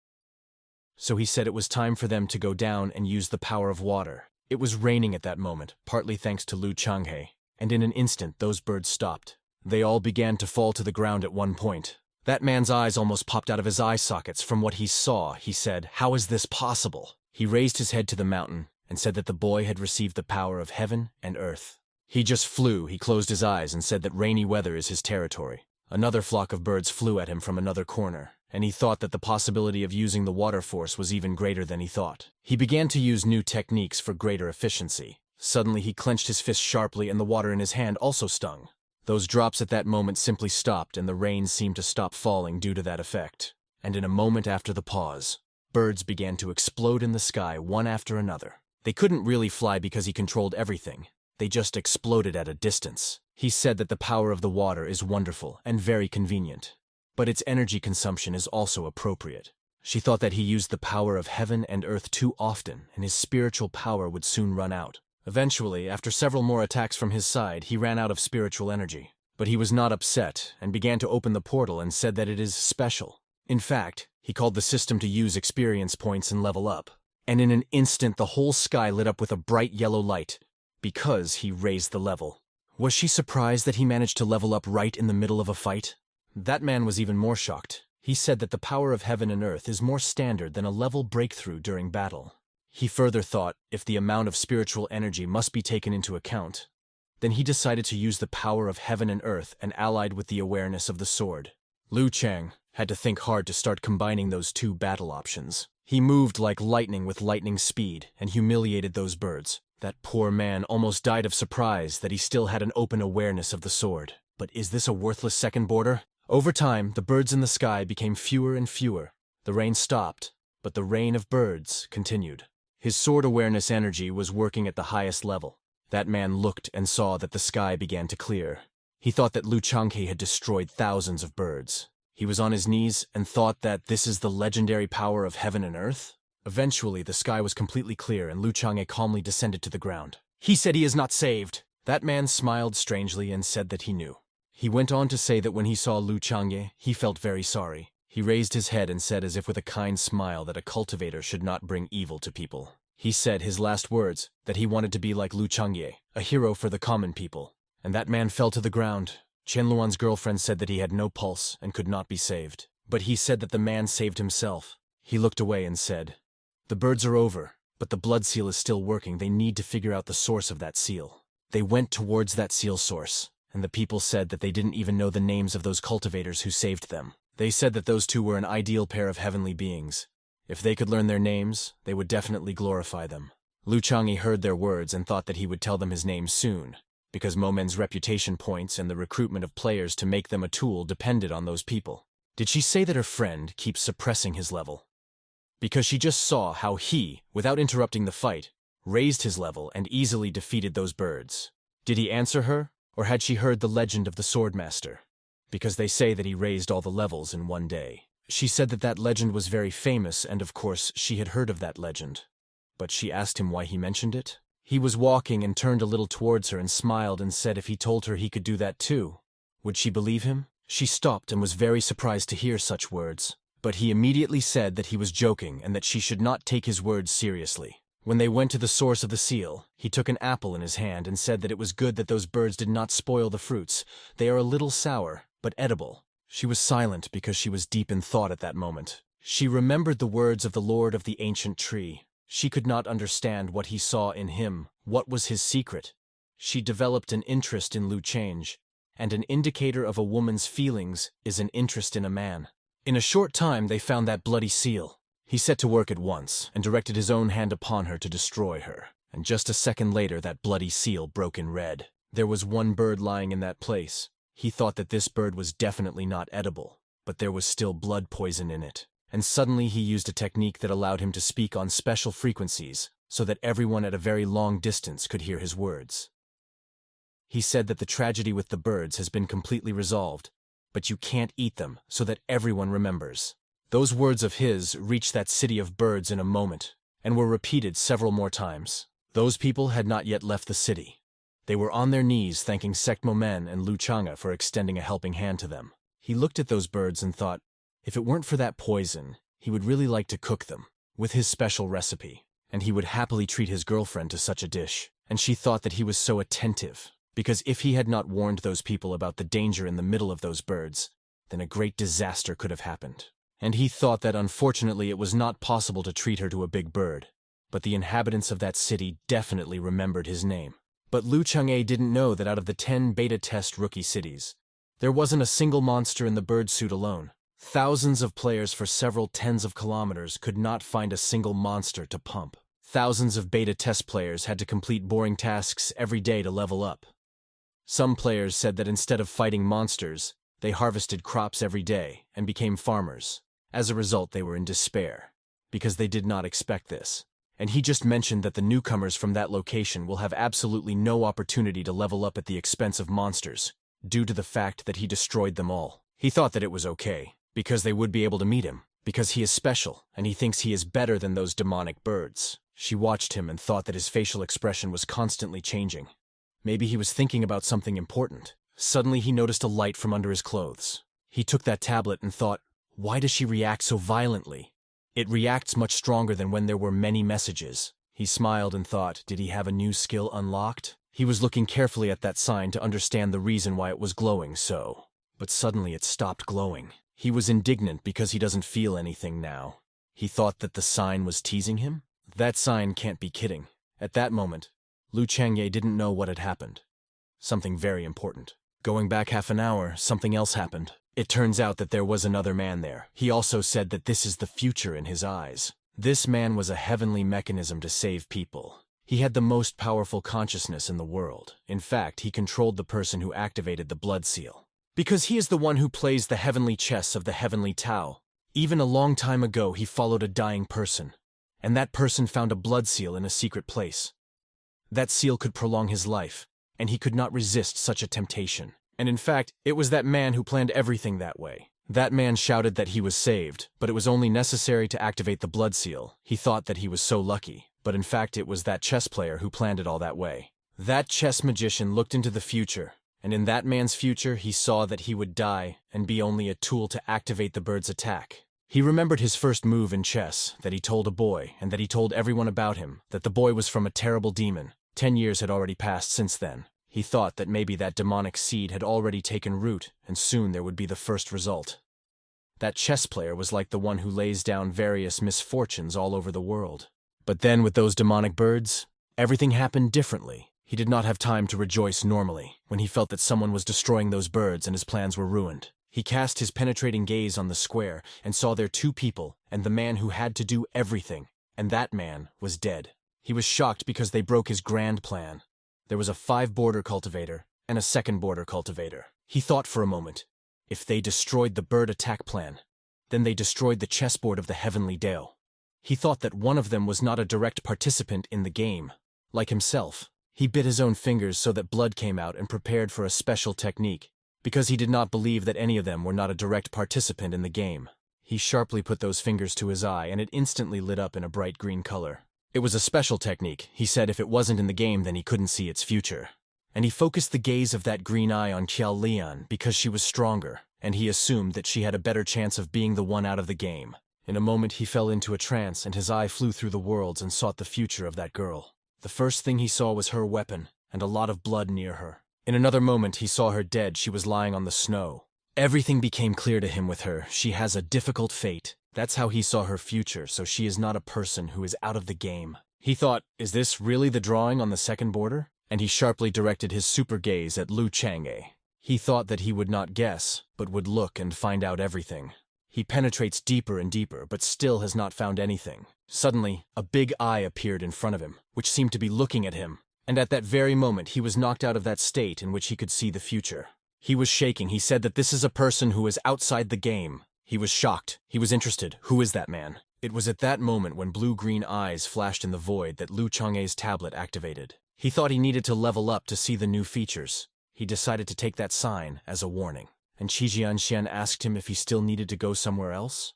So he said it was time for them to go down and use the power of water. It was raining at that moment, partly thanks to Lu Chang'e, and in an instant those birds stopped. They all began to fall to the ground at one point. That man's eyes almost popped out of his eye sockets from what he saw. He said, "How is this possible?" He raised his head to the mountain and said that the boy had received the power of heaven and earth. He just flew. He closed his eyes and said that rainy weather is his territory. Another flock of birds flew at him from another corner, and he thought that the possibility of using the water force was even greater than he thought. He began to use new techniques for greater efficiency. Suddenly he clenched his fist sharply and the water in his hand also stung. Those drops at that moment simply stopped and the rain seemed to stop falling due to that effect. And in a moment after the pause, birds began to explode in the sky one after another. They couldn't really fly because he controlled everything. They just exploded at a distance. He said that the power of the water is wonderful and very convenient, but its energy consumption is also appropriate. She thought that he used the power of heaven and earth too often, and his spiritual power would soon run out. Eventually, after several more attacks from his side, he ran out of spiritual energy. But he was not upset, and began to open the portal and said that it is special. In fact, he called the system to use experience points and level up. And in an instant, the whole sky lit up with a bright yellow light, because he raised the level. Was she surprised that he managed to level up right in the middle of a fight? That man was even more shocked. He said that the power of heaven and earth is more standard than a level breakthrough during battle. He further thought if the amount of spiritual energy must be taken into account, then he decided to use the power of heaven and earth and allied with the awareness of the sword. Lu Chang had to think hard to start combining those two battle options. He moved like lightning with lightning speed and humiliated those birds. That poor man almost died of surprise that he still had an open awareness of the sword. But is this a worthless second border? Over time, the birds in the sky became fewer and fewer. The rain stopped, but the rain of birds continued. His sword awareness energy was working at the highest level. That man looked and saw that the sky began to clear. He thought that Lu Chang'e had destroyed thousands of birds. He was on his knees and thought that this is the legendary power of heaven and earth. Eventually, the sky was completely clear and Lu Chang'e calmly descended to the ground. He said he is not saved. That man smiled strangely and said that he knew. He went on to say that when he saw Lu Chang'e, he felt very sorry. He raised his head and said as if with a kind smile that a cultivator should not bring evil to people. He said his last words, that he wanted to be like Lu Chang'e, a hero for the common people. And that man fell to the ground. Qianluan's girlfriend said that he had no pulse and could not be saved. But he said that the man saved himself. He looked away and said, "The birds are over, but the blood seal is still working. They need to figure out the source of that seal." They went towards that seal source, and the people said that they didn't even know the names of those cultivators who saved them. They said that those two were an ideal pair of heavenly beings. If they could learn their names, they would definitely glorify them. Lu Chang'e heard their words and thought that he would tell them his name soon, because Momen's reputation points and the recruitment of players to make them a tool depended on those people. Did she say that her friend keeps suppressing his level? Because she just saw how he, without interrupting the fight, raised his level and easily defeated those birds. Did he answer her, or had she heard the legend of the Swordmaster? Because they say that he raised all the levels in one day. She said that that legend was very famous, and of course she had heard of that legend. But she asked him why he mentioned it. He was walking and turned a little towards her and smiled and said if he told her he could do that too, would she believe him? She stopped and was very surprised to hear such words. But he immediately said that he was joking and that she should not take his words seriously. When they went to the source of the seal, he took an apple in his hand and said that it was good that those birds did not spoil the fruits. They are a little sour, but edible. She was silent because she was deep in thought at that moment. She remembered the words of the Lord of the Ancient Tree. She could not understand what he saw in him. What was his secret? She developed an interest in Lu Change, and an indicator of a woman's feelings is an interest in a man. In a short time they found that bloody seal. He set to work at once, and directed his own hand upon her to destroy her. And just a second later that bloody seal broke in red. There was one bird lying in that place. He thought that this bird was definitely not edible, but there was still blood poison in it. And suddenly he used a technique that allowed him to speak on special frequencies, so that everyone at a very long distance could hear his words. He said that the tragedy with the birds has been completely resolved, but you can't eat them, so that everyone remembers. Those words of his reached that city of birds in a moment, and were repeated several more times. Those people had not yet left the city. They were on their knees thanking Secmo Men and Lu Chang'e for extending a helping hand to them. He looked at those birds and thought, if it weren't for that poison, he would really like to cook them, with his special recipe, and he would happily treat his girlfriend to such a dish. And she thought that he was so attentive, because if he had not warned those people about the danger in the middle of those birds, then a great disaster could have happened. And he thought that unfortunately it was not possible to treat her to a big bird, but the inhabitants of that city definitely remembered his name. But Lu Chang'e didn't know that out of the 10 beta test rookie cities, there wasn't a single monster in the bird suit alone. Thousands of players for several tens of kilometers could not find a single monster to pump. Thousands of beta test players had to complete boring tasks every day to level up. Some players said that instead of fighting monsters, they harvested crops every day and became farmers. As a result, they were in despair, because they did not expect this. And he just mentioned that the newcomers from that location will have absolutely no opportunity to level up at the expense of monsters, due to the fact that he destroyed them all. He thought that it was okay, because they would be able to meet him, because he is special, and he thinks he is better than those demonic birds. She watched him and thought that his facial expression was constantly changing. Maybe he was thinking about something important. Suddenly he noticed a light from under his clothes. He took that tablet and thought, why does she react so violently? It reacts much stronger than when there were many messages. He smiled and thought, did he have a new skill unlocked? He was looking carefully at that sign to understand the reason why it was glowing so. But suddenly it stopped glowing. He was indignant because he doesn't feel anything now. He thought that the sign was teasing him? That sign can't be kidding. At that moment, Lu Chang'e didn't know what had happened. Something very important. Going back half an hour, something else happened. It turns out that there was another man there. He also said that this is the future in his eyes. This man was a heavenly mechanism to save people. He had the most powerful consciousness in the world. In fact, he controlled the person who activated the blood seal. Because he is the one who plays the heavenly chess of the heavenly Tao. Even a long time ago, he followed a dying person. And that person found a blood seal in a secret place. That seal could prolong his life, and he could not resist such a temptation. And in fact, it was that man who planned everything that way. That man shouted that he was saved, but it was only necessary to activate the blood seal. He thought that he was so lucky, but in fact it was that chess player who planned it all that way. That chess magician looked into the future, and in that man's future he saw that he would die and be only a tool to activate the bird's attack. He remembered his first move in chess, that he told a boy, and that he told everyone about him, that the boy was from a terrible demon. 10 years had already passed since then. He thought that maybe that demonic seed had already taken root, and soon there would be the first result. That chess player was like the one who lays down various misfortunes all over the world. But then with those demonic birds, everything happened differently. He did not have time to rejoice normally, when he felt that someone was destroying those birds and his plans were ruined. He cast his penetrating gaze on the square and saw there 2 people and the man who had to do everything, and that man was dead. He was shocked because they broke his grand plan. There was a 5-border cultivator and a 2nd border cultivator. He thought for a moment, if they destroyed the bird attack plan, then they destroyed the chessboard of the Heavenly Dao. He thought that one of them was not a direct participant in the game. Like himself, he bit his own fingers so that blood came out and prepared for a special technique, because he did not believe that any of them were not a direct participant in the game. He sharply put those fingers to his eye and it instantly lit up in a bright green color. It was a special technique. He said if it wasn't in the game then he couldn't see its future. And he focused the gaze of that green eye on Qiao Lian because she was stronger, and he assumed that she had a better chance of being the one out of the game. In a moment he fell into a trance and his eye flew through the worlds and sought the future of that girl. The first thing he saw was her weapon and a lot of blood near her. In another moment he saw her dead. She was lying on the snow. Everything became clear to him with her. She has a difficult fate. That's how he saw her future, so she is not a person who is out of the game. He thought, is this really the drawing on the second border? And he sharply directed his super gaze at Lu Chang'e. He thought that he would not guess, but would look and find out everything. He penetrates deeper and deeper, but still has not found anything. Suddenly, a big eye appeared in front of him, which seemed to be looking at him. And at that very moment, he was knocked out of that state in which he could see the future. He was shaking. He said that this is a person who is outside the game. He was shocked. He was interested. Who is that man? It was at that moment when blue-green eyes flashed in the void that Lu Chang'e's tablet activated. He thought he needed to level up to see the new features. He decided to take that sign as a warning. And Qi Jianxian asked him if he still needed to go somewhere else.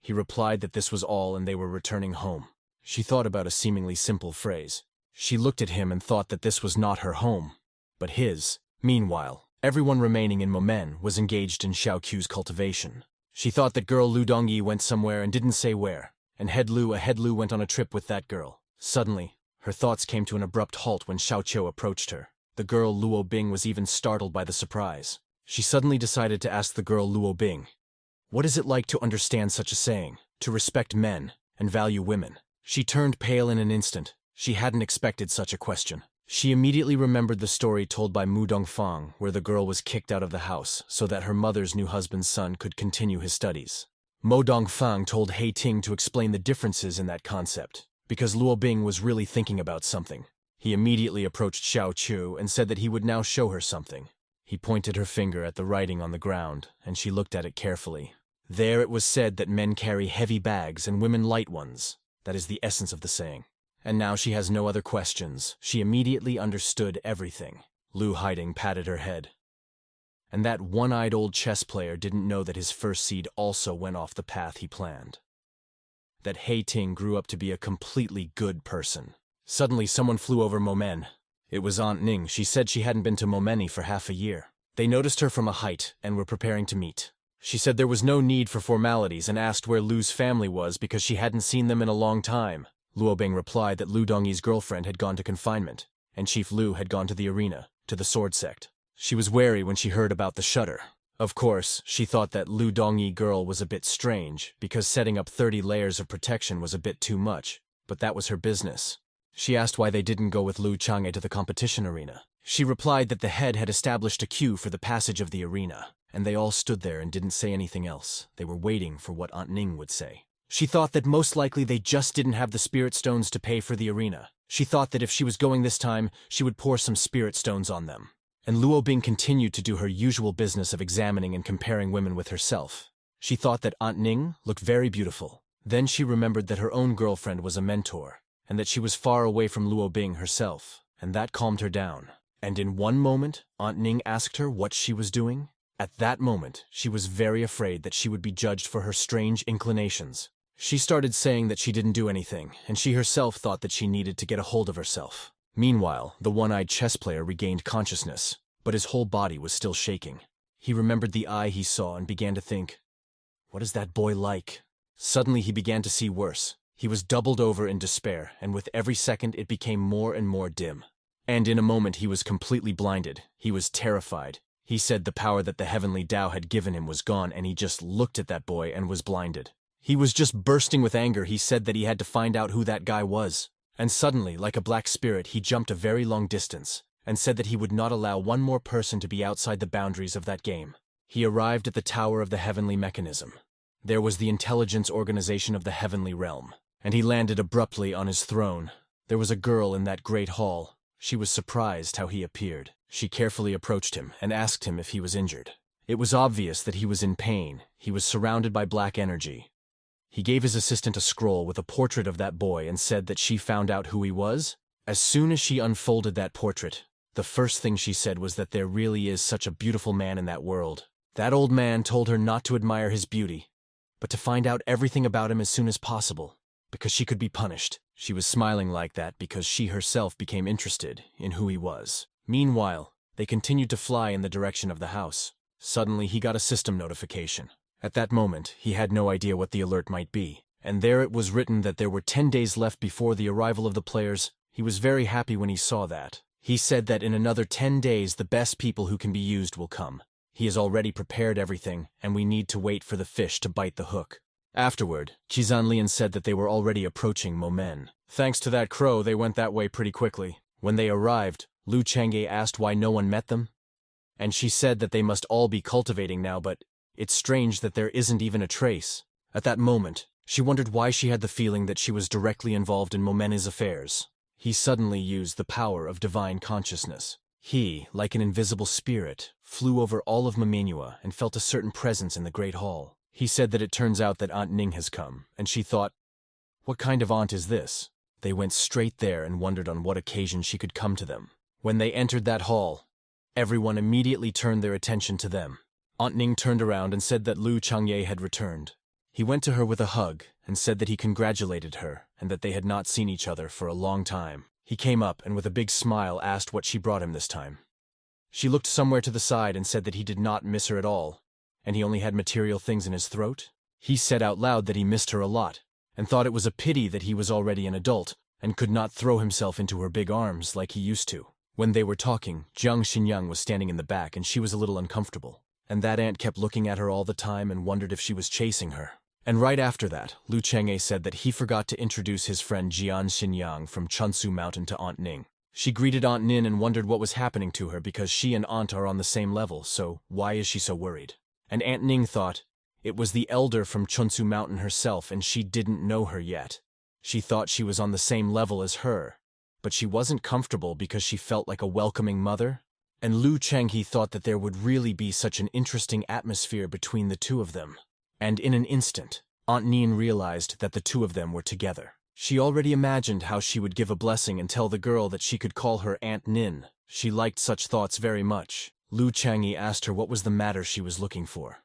He replied that this was all and they were returning home. She thought about a seemingly simple phrase. She looked at him and thought that this was not her home, but his. Meanwhile, everyone remaining in Momen was engaged in Xiaoqiu's cultivation. She thought that girl Lu Dongyi went somewhere and didn't say where, and Head Lu went on a trip with that girl. Suddenly, her thoughts came to an abrupt halt when Xiaoqiu approached her. The girl Luo Bing was even startled by the surprise. She suddenly decided to ask the girl Luo Bing, "What is it like to understand such a saying, to respect men and value women?" She turned pale in an instant. She hadn't expected such a question. She immediately remembered the story told by Mu Dongfang, where the girl was kicked out of the house so that her mother's new husband's son could continue his studies. Mo Dongfang told He Ting to explain the differences in that concept, because Luo Bing was really thinking about something. He immediately approached Xiaoqiu and said that he would now show her something. He pointed her finger at the writing on the ground, and she looked at it carefully. There it was said that men carry heavy bags and women light ones. That is the essence of the saying. And now she has no other questions. She immediately understood everything. Lu Haiding patted her head. And that one-eyed old chess player didn't know that his first seed also went off the path he planned. That He Ting grew up to be a completely good person. Suddenly someone flew over Momen. It was Aunt Ning. She said she hadn't been to Momeni for half a year. They noticed her from a height and were preparing to meet. She said there was no need for formalities and asked where Lu's family was because she hadn't seen them in a long time. Luo Bing replied that Lu Dongyi's girlfriend had gone to confinement, and Chief Lu had gone to the arena, to the sword sect. She was wary when she heard about the shutter. Of course, she thought that Lu Dongyi girl was a bit strange, because setting up 30 layers of protection was a bit too much, but that was her business. She asked why they didn't go with Lu Chang'e to the competition arena. She replied that the head had established a queue for the passage of the arena, and they all stood there and didn't say anything else. They were waiting for what Aunt Ning would say. She thought that most likely they just didn't have the spirit stones to pay for the arena. She thought that if she was going this time, she would pour some spirit stones on them. And Luo Bing continued to do her usual business of examining and comparing women with herself. She thought that Aunt Ning looked very beautiful. Then she remembered that her own girlfriend was a mentor, and that she was far away from Luo Bing herself, and that calmed her down. And in one moment, Aunt Ning asked her what she was doing. At that moment, she was very afraid that she would be judged for her strange inclinations. She started saying that she didn't do anything, and she herself thought that she needed to get a hold of herself. Meanwhile, the one-eyed chess player regained consciousness, but his whole body was still shaking. He remembered the eye he saw and began to think, "What is that boy like?" Suddenly he began to see worse. He was doubled over in despair, and with every second it became more and more dim. And in a moment he was completely blinded. He was terrified. He said the power that the heavenly Tao had given him was gone, and he just looked at that boy and was blinded. He was just bursting with anger. He said that he had to find out who that guy was. And suddenly, like a black spirit, he jumped a very long distance, and said that he would not allow one more person to be outside the boundaries of that game. He arrived at the tower of the heavenly mechanism. There was the intelligence organization of the heavenly realm, and he landed abruptly on his throne. There was a girl in that great hall. She was surprised how he appeared. She carefully approached him and asked him if he was injured. It was obvious that he was in pain. He was surrounded by black energy. He gave his assistant a scroll with a portrait of that boy and said that she found out who he was. As soon as she unfolded that portrait, the first thing she said was that there really is such a beautiful man in that world. That old man told her not to admire his beauty, but to find out everything about him as soon as possible, because she could be punished. She was smiling like that because she herself became interested in who he was. Meanwhile, they continued to fly in the direction of the house. Suddenly he got a system notification. At that moment, he had no idea what the alert might be, and there it was written that there were 10 days left before the arrival of the players. He was very happy when he saw that. He said that in another 10 days the best people who can be used will come. He has already prepared everything, and we need to wait for the fish to bite the hook. Afterward, Qizhanlian said that they were already approaching Momen. Thanks to that crow, they went that way pretty quickly. When they arrived, Lu Chang'e asked why no one met them, and she said that they must all be cultivating now, but it's strange that there isn't even a trace. At that moment, she wondered why she had the feeling that she was directly involved in Momen's affairs. He suddenly used the power of divine consciousness. He, like an invisible spirit, flew over all of Manhua and felt a certain presence in the Great Hall. He said that it turns out that Aunt Ning has come, and she thought, what kind of aunt is this? They went straight there and wondered on what occasion she could come to them. When they entered that hall, everyone immediately turned their attention to them. Aunt Ning turned around and said that Lu Chang'e had returned. He went to her with a hug and said that he congratulated her and that they had not seen each other for a long time. He came up and with a big smile asked what she brought him this time. She looked somewhere to the side and said that he did not miss her at all, and he only had material things in his throat. He said out loud that he missed her a lot, and thought it was a pity that he was already an adult and could not throw himself into her big arms like he used to. When they were talking, Jiang Xinyang was standing in the back and she was a little uncomfortable, and that aunt kept looking at her all the time and wondered if she was chasing her. And right after that, Lu Chang'e said that he forgot to introduce his friend Jian Xinyang from Chunsu Mountain to Aunt Ning. She greeted Aunt Nin and wondered what was happening to her because she and Aunt are on the same level, so why is she so worried? And Aunt Ning thought it was the elder from Chunsu Mountain herself and she didn't know her yet. She thought she was on the same level as her, but she wasn't comfortable because she felt like a welcoming mother. And Lu Chang'e thought that there would really be such an interesting atmosphere between the two of them. And in an instant, Aunt Nin realized that the two of them were together. She already imagined how she would give a blessing and tell the girl that she could call her Aunt Nin. She liked such thoughts very much. Lu Chang'e asked her what was the matter she was looking for.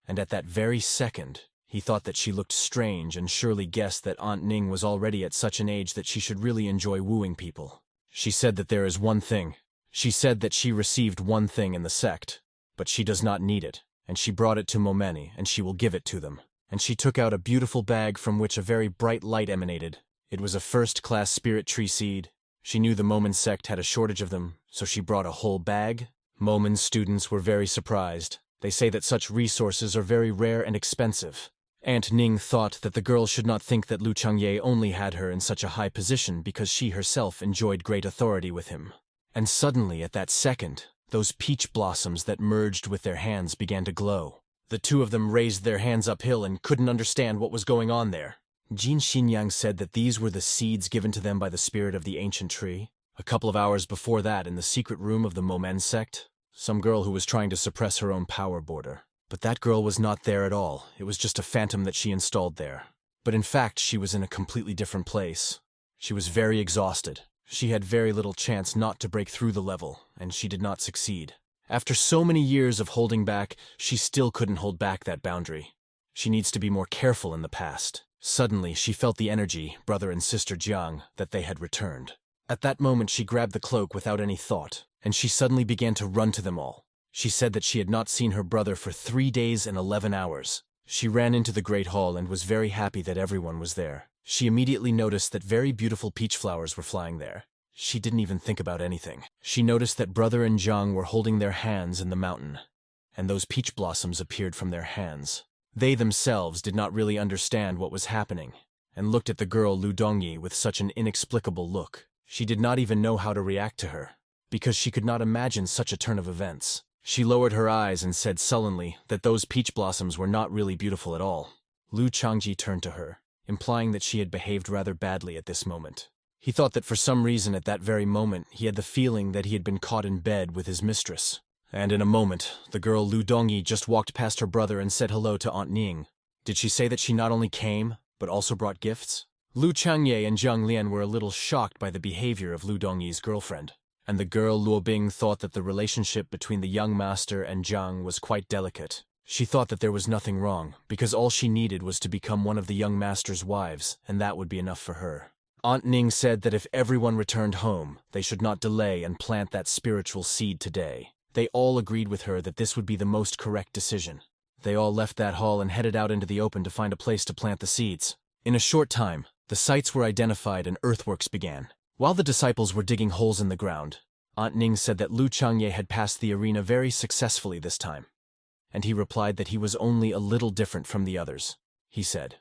And at that very second, he thought that she looked strange and surely guessed that Aunt Ning was already at such an age that she should really enjoy wooing people. She said that there is one thing. She said that she received one thing in the sect, but she does not need it, and she brought it to Momeni, and she will give it to them. And she took out a beautiful bag from which a very bright light emanated. It was a first-class spirit tree seed. She knew the Momen sect had a shortage of them, so she brought a whole bag. Momen students were very surprised. They say that such resources are very rare and expensive. Aunt Ning thought that the girl should not think that Lu Chang'e only had her in such a high position because she herself enjoyed great authority with him. And suddenly, at that second, those peach blossoms that merged with their hands began to glow. The two of them raised their hands uphill and couldn't understand what was going on there. Jin Xinyang said that these were the seeds given to them by the spirit of the ancient tree. A couple of hours before that, in the secret room of the Momen sect, some girl who was trying to suppress her own power border. But that girl was not there at all. It was just a phantom that she installed there. But in fact, she was in a completely different place. She was very exhausted. She had very little chance not to break through the level, and she did not succeed. After so many years of holding back, she still couldn't hold back that boundary. She needs to be more careful in the past. Suddenly, she felt the energy, brother and sister Jiang, that they had returned. At that moment, she grabbed the cloak without any thought, and she suddenly began to run to them all. She said that she had not seen her brother for 3 days and 11 hours. She ran into the Great Hall and was very happy that everyone was there. She immediately noticed that very beautiful peach flowers were flying there. She didn't even think about anything. She noticed that brother and Jiang were holding their hands in the mountain, and those peach blossoms appeared from their hands. They themselves did not really understand what was happening, and looked at the girl Lu Dongyi with such an inexplicable look. She did not even know how to react to her, because she could not imagine such a turn of events. She lowered her eyes and said sullenly that those peach blossoms were not really beautiful at all. Lu Changji turned to her, implying that she had behaved rather badly at this moment. He thought that for some reason at that very moment he had the feeling that he had been caught in bed with his mistress. And in a moment, the girl Lu Dongyi just walked past her brother and said hello to Aunt Ning. Did she say that she not only came, but also brought gifts? Lu Changye and Zhang Lian were a little shocked by the behavior of Lu Dongyi's girlfriend, and the girl Luo Bing thought that the relationship between the young master and Zhang was quite delicate. She thought that there was nothing wrong, because all she needed was to become one of the young master's wives, and that would be enough for her. Aunt Ning said that if everyone returned home, they should not delay and plant that spiritual seed today. They all agreed with her that this would be the most correct decision. They all left that hall and headed out into the open to find a place to plant the seeds. In a short time, the sites were identified and earthworks began. While the disciples were digging holes in the ground, Aunt Ning said that Lu Changye had passed the arena very successfully this time. and he replied that he was only a little different from the others. He said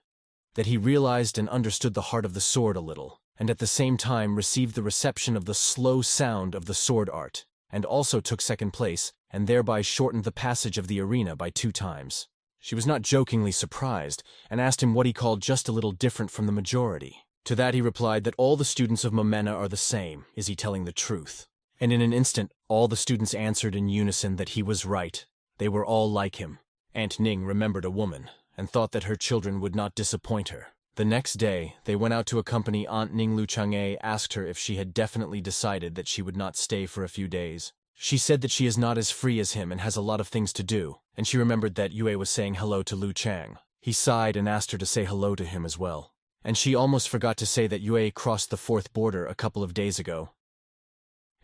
that he realized and understood the heart of the sword a little, and at the same time received the reception of the slow sound of the sword art, and also took second place, and thereby shortened the passage of the arena by 2 times. She was not jokingly surprised, and asked him what he called just a little different from the majority. To that he replied that all the students of Manhwa are the same. Is he telling the truth? And in an instant, all the students answered in unison that he was right. They were all like him. Aunt Ning remembered a woman, and thought that her children would not disappoint her. The next day, they went out to accompany Aunt Ning. Lu Chang'e asked her if she had definitely decided that she would not stay for a few days. She said that she is not as free as him and has a lot of things to do, and she remembered that Yue was saying hello to Lu Chang. He sighed and asked her to say hello to him as well. And she almost forgot to say that Yue crossed the 4th border a couple of days ago.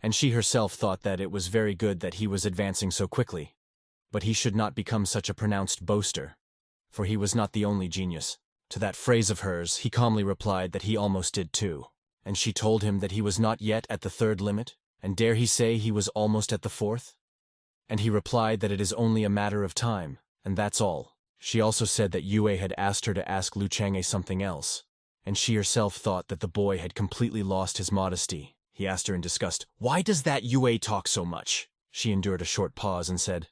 And she herself thought that it was very good that he was advancing so quickly. But he should not become such a pronounced boaster, for he was not the only genius. To that phrase of hers, he calmly replied that he almost did too. And she told him that he was not yet at the 3rd limit, and dare he say he was almost at the 4th? And he replied that it is only a matter of time, and that's all. She also said that Yue had asked her to ask Lu Chang'e something else, and she herself thought that the boy had completely lost his modesty. He asked her in disgust, "Why does that Yue talk so much?" She endured a short pause and said,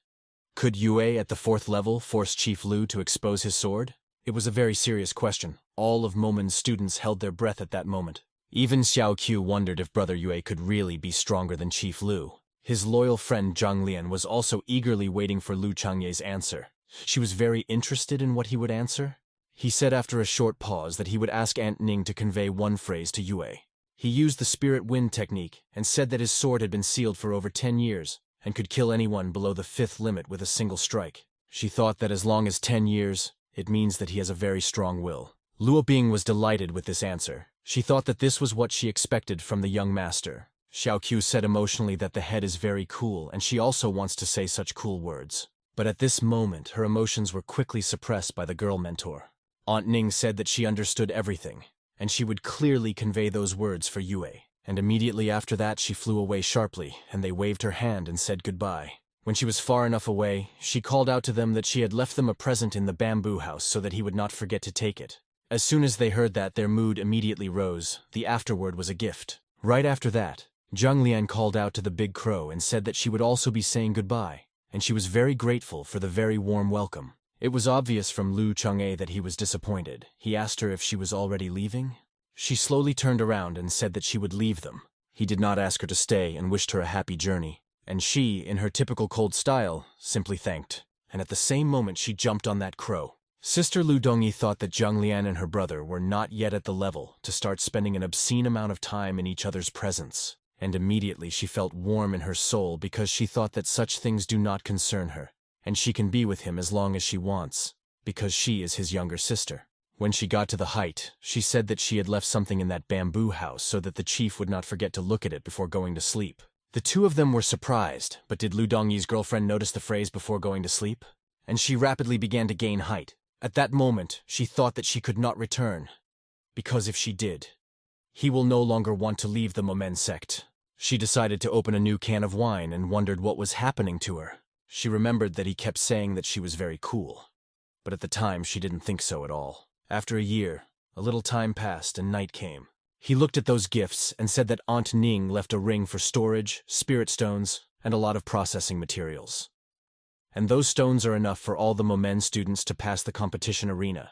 "Could Yue at the 4th level force Chief Lu to expose his sword?" It was a very serious question. All of Momon's students held their breath at that moment. Even Xiao Qiu wondered if Brother Yue could really be stronger than Chief Lu. His loyal friend Zhang Lian was also eagerly waiting for Lu Chang'e's answer. She was very interested in what he would answer. He said after a short pause that he would ask Aunt Ning to convey one phrase to Yue. He used the spirit wind technique and said that his sword had been sealed for over 10 years and could kill anyone below the 5th limit with a single strike. She thought that as long as 10 years, it means that he has a very strong will. Luo Bing was delighted with this answer. She thought that this was what she expected from the young master. Xiao Qiu said emotionally that the head is very cool and she also wants to say such cool words. But at this moment, her emotions were quickly suppressed by the girl mentor. Aunt Ning said that she understood everything, and she would clearly convey those words for Yue. And immediately after that she flew away sharply, and they waved her hand and said goodbye. When she was far enough away, she called out to them that she had left them a present in the bamboo house so that he would not forget to take it. As soon as they heard that, their mood immediately rose. The afterword was a gift. Right after that, Zhang Lian called out to the big crow and said that she would also be saying goodbye, and she was very grateful for the very warm welcome. It was obvious from Lu Chang'e that he was disappointed. He asked her if she was already leaving. She slowly turned around and said that she would leave them. He did not ask her to stay and wished her a happy journey. And she, in her typical cold style, simply thanked. And at the same moment she jumped on that crow. Sister Lu Dongyi thought that Zhang Lian and her brother were not yet at the level to start spending an obscene amount of time in each other's presence. And immediately she felt warm in her soul because she thought that such things do not concern her, and she can be with him as long as she wants, because she is his younger sister. When she got to the height, she said that she had left something in that bamboo house so that the chief would not forget to look at it before going to sleep. The two of them were surprised, but did Lu Dongyi's girlfriend notice the phrase before going to sleep? And she rapidly began to gain height. At that moment, she thought that she could not return, because if she did, he will no longer want to leave the Momen sect. She decided to open a new can of wine and wondered what was happening to her. She remembered that he kept saying that she was very cool, but at the time she didn't think so at all. After a year, a little time passed and night came. He looked at those gifts and said that Aunt Ning left a ring for storage, spirit stones, and a lot of processing materials. And those stones are enough for all the Momen students to pass the competition arena,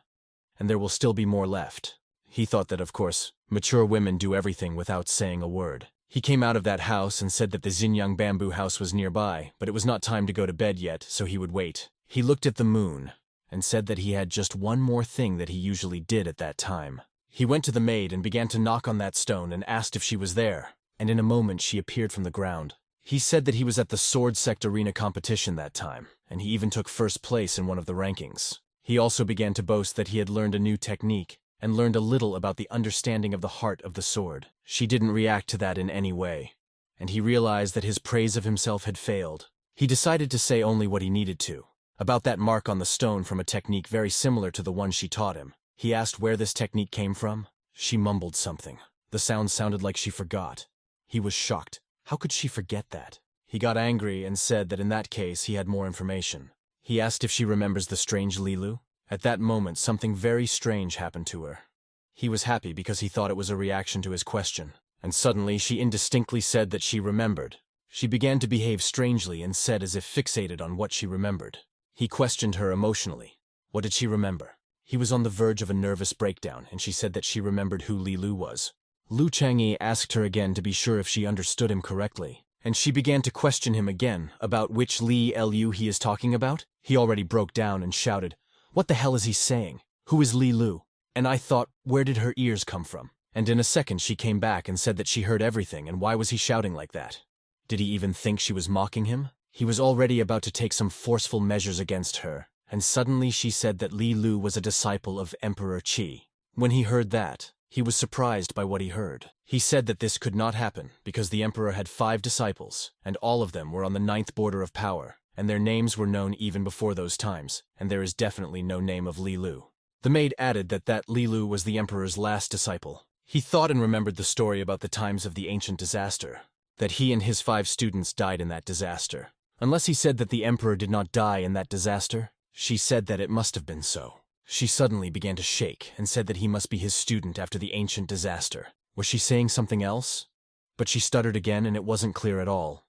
and there will still be more left. He thought that, of course, mature women do everything without saying a word. He came out of that house and said that the Xinyang bamboo house was nearby, but it was not time to go to bed yet, so he would wait. He looked at the moon and said that he had just one more thing that he usually did at that time. He went to the maid and began to knock on that stone and asked if she was there, and in a moment she appeared from the ground. He said that he was at the Sword Sect Arena competition that time, and he even took first place in one of the rankings. He also began to boast that he had learned a new technique, and learned a little about the understanding of the heart of the sword. She didn't react to that in any way, and he realized that his praise of himself had failed. He decided to say only what he needed to, about that mark on the stone from a technique very similar to the one she taught him. He asked where this technique came from. She mumbled something. The sound sounded like she forgot. He was shocked. How could she forget that? He got angry and said that in that case he had more information. He asked if she remembers the strange Lilu. At that moment, something very strange happened to her. He was happy because he thought it was a reaction to his question, and suddenly she indistinctly said that she remembered. She began to behave strangely and said as if fixated on what she remembered. He questioned her emotionally. What did she remember? He was on the verge of a nervous breakdown, and she said that she remembered who Lilu was. Lu Chang'e asked her again to be sure if she understood him correctly, and she began to question him again about which Lilu he is talking about. He already broke down and shouted, "What the hell is he saying? Who is Lilu?" And I thought, where did her ears come from? And in a second she came back and said that she heard everything, and why was he shouting like that? Did he even think she was mocking him? He was already about to take some forceful measures against her, and suddenly she said that Lilu was a disciple of Emperor Qi. When he heard that, he was surprised by what he heard. He said that this could not happen because the emperor had 5 disciples, and all of them were on the 9th border of power, and their names were known even before those times, and there is definitely no name of Lilu. The maid added that Lilu was the emperor's last disciple. He thought and remembered the story about the times of the ancient disaster, that he and his 5 students died in that disaster. Unless he said that the emperor did not die in that disaster, she said that it must have been so. She suddenly began to shake and said that he must be his student after the ancient disaster. Was she saying something else? But she stuttered again and it wasn't clear at all.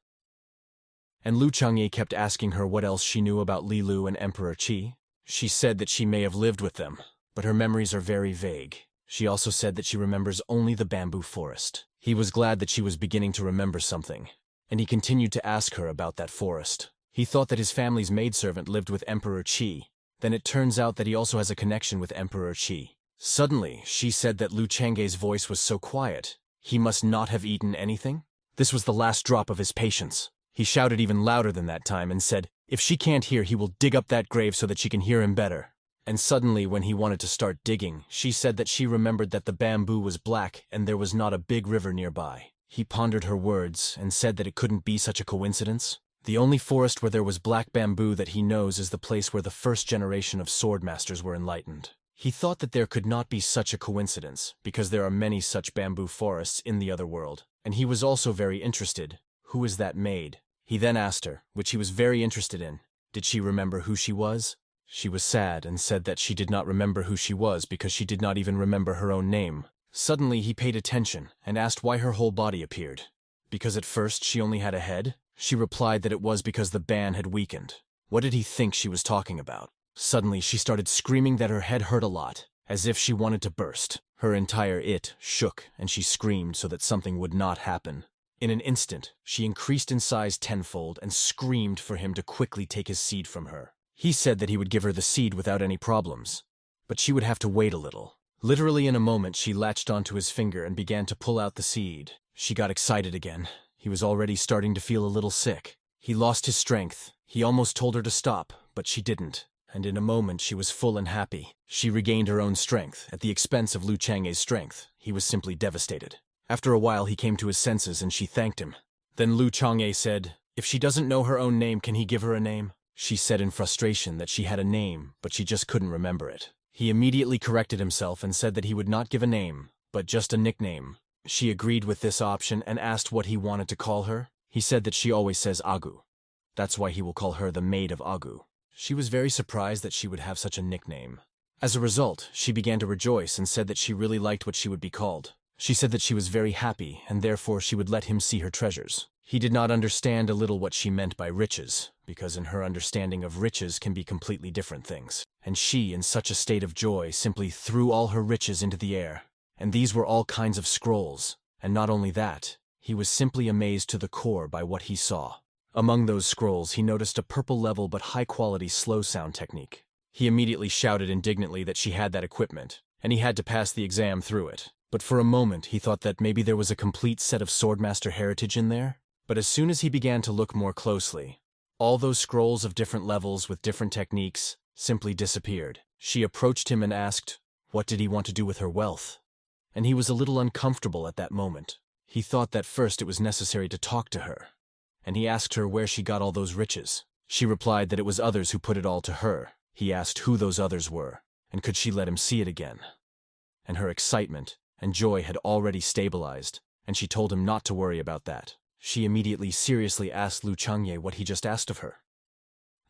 And Lu Chang'e kept asking her what else she knew about Lilu and Emperor Qi. She said that she may have lived with them, but her memories are very vague. She also said that she remembers only the bamboo forest. He was glad that she was beginning to remember something, and he continued to ask her about that forest. He thought that his family's maidservant lived with Emperor Qi. Then it turns out that he also has a connection with Emperor Qi. Suddenly, she said that Lu Chang'e's voice was so quiet. He must not have eaten anything? This was the last drop of his patience. He shouted even louder than that time and said, if she can't hear, he will dig up that grave so that she can hear him better. And suddenly, when he wanted to start digging, she said that she remembered that the bamboo was black and there was not a big river nearby. He pondered her words and said that it couldn't be such a coincidence. The only forest where there was black bamboo that he knows is the place where the first generation of swordmasters were enlightened. He thought that there could not be such a coincidence, because there are many such bamboo forests in the other world, and he was also very interested. Who is that maid? He then asked her, which he was very interested in. Did she remember who she was? She was sad and said that she did not remember who she was because she did not even remember her own name. Suddenly he paid attention and asked why her whole body appeared. Because at first she only had a head? She replied that it was because the ban had weakened. What did he think she was talking about? Suddenly she started screaming that her head hurt a lot, as if she wanted to burst. Her entire it shook and she screamed so that something would not happen. In an instant, she increased in size tenfold and screamed for him to quickly take his seed from her. He said that he would give her the seed without any problems, but she would have to wait a little. Literally in a moment she latched onto his finger and began to pull out the seed. She got excited again. He was already starting to feel a little sick. He lost his strength. He almost told her to stop, but she didn't. And in a moment she was full and happy. She regained her own strength, at the expense of Lu Chang'e's strength. He was simply devastated. After a while he came to his senses and she thanked him. Then Lu Chang'e said, if she doesn't know her own name, can he give her a name? She said in frustration that she had a name, but she just couldn't remember it. He immediately corrected himself and said that he would not give a name, but just a nickname. She agreed with this option and asked what he wanted to call her. He said that she always says Agu. That's why he will call her the Maid of Agu. She was very surprised that she would have such a nickname. As a result, she began to rejoice and said that she really liked what she would be called. She said that she was very happy and therefore she would let him see her treasures. He did not understand a little what she meant by riches, because in her understanding of riches can be completely different things. And she, in such a state of joy, simply threw all her riches into the air. And these were all kinds of scrolls. And not only that, he was simply amazed to the core by what he saw. Among those scrolls, he noticed a purple-level but high-quality slow sound technique. He immediately shouted indignantly that she had that equipment, and he had to pass the exam through it. But for a moment, he thought that maybe there was a complete set of Swordmaster heritage in there. But as soon as he began to look more closely, all those scrolls of different levels with different techniques simply disappeared. She approached him and asked, what did he want to do with her wealth? And he was a little uncomfortable at that moment. He thought that first it was necessary to talk to her, and he asked her where she got all those riches. She replied that it was others who put it all to her. He asked who those others were, and could she let him see it again. And her excitement and joy had already stabilized, and she told him not to worry about that. She immediately seriously asked Lu Chang'e what he just asked of her.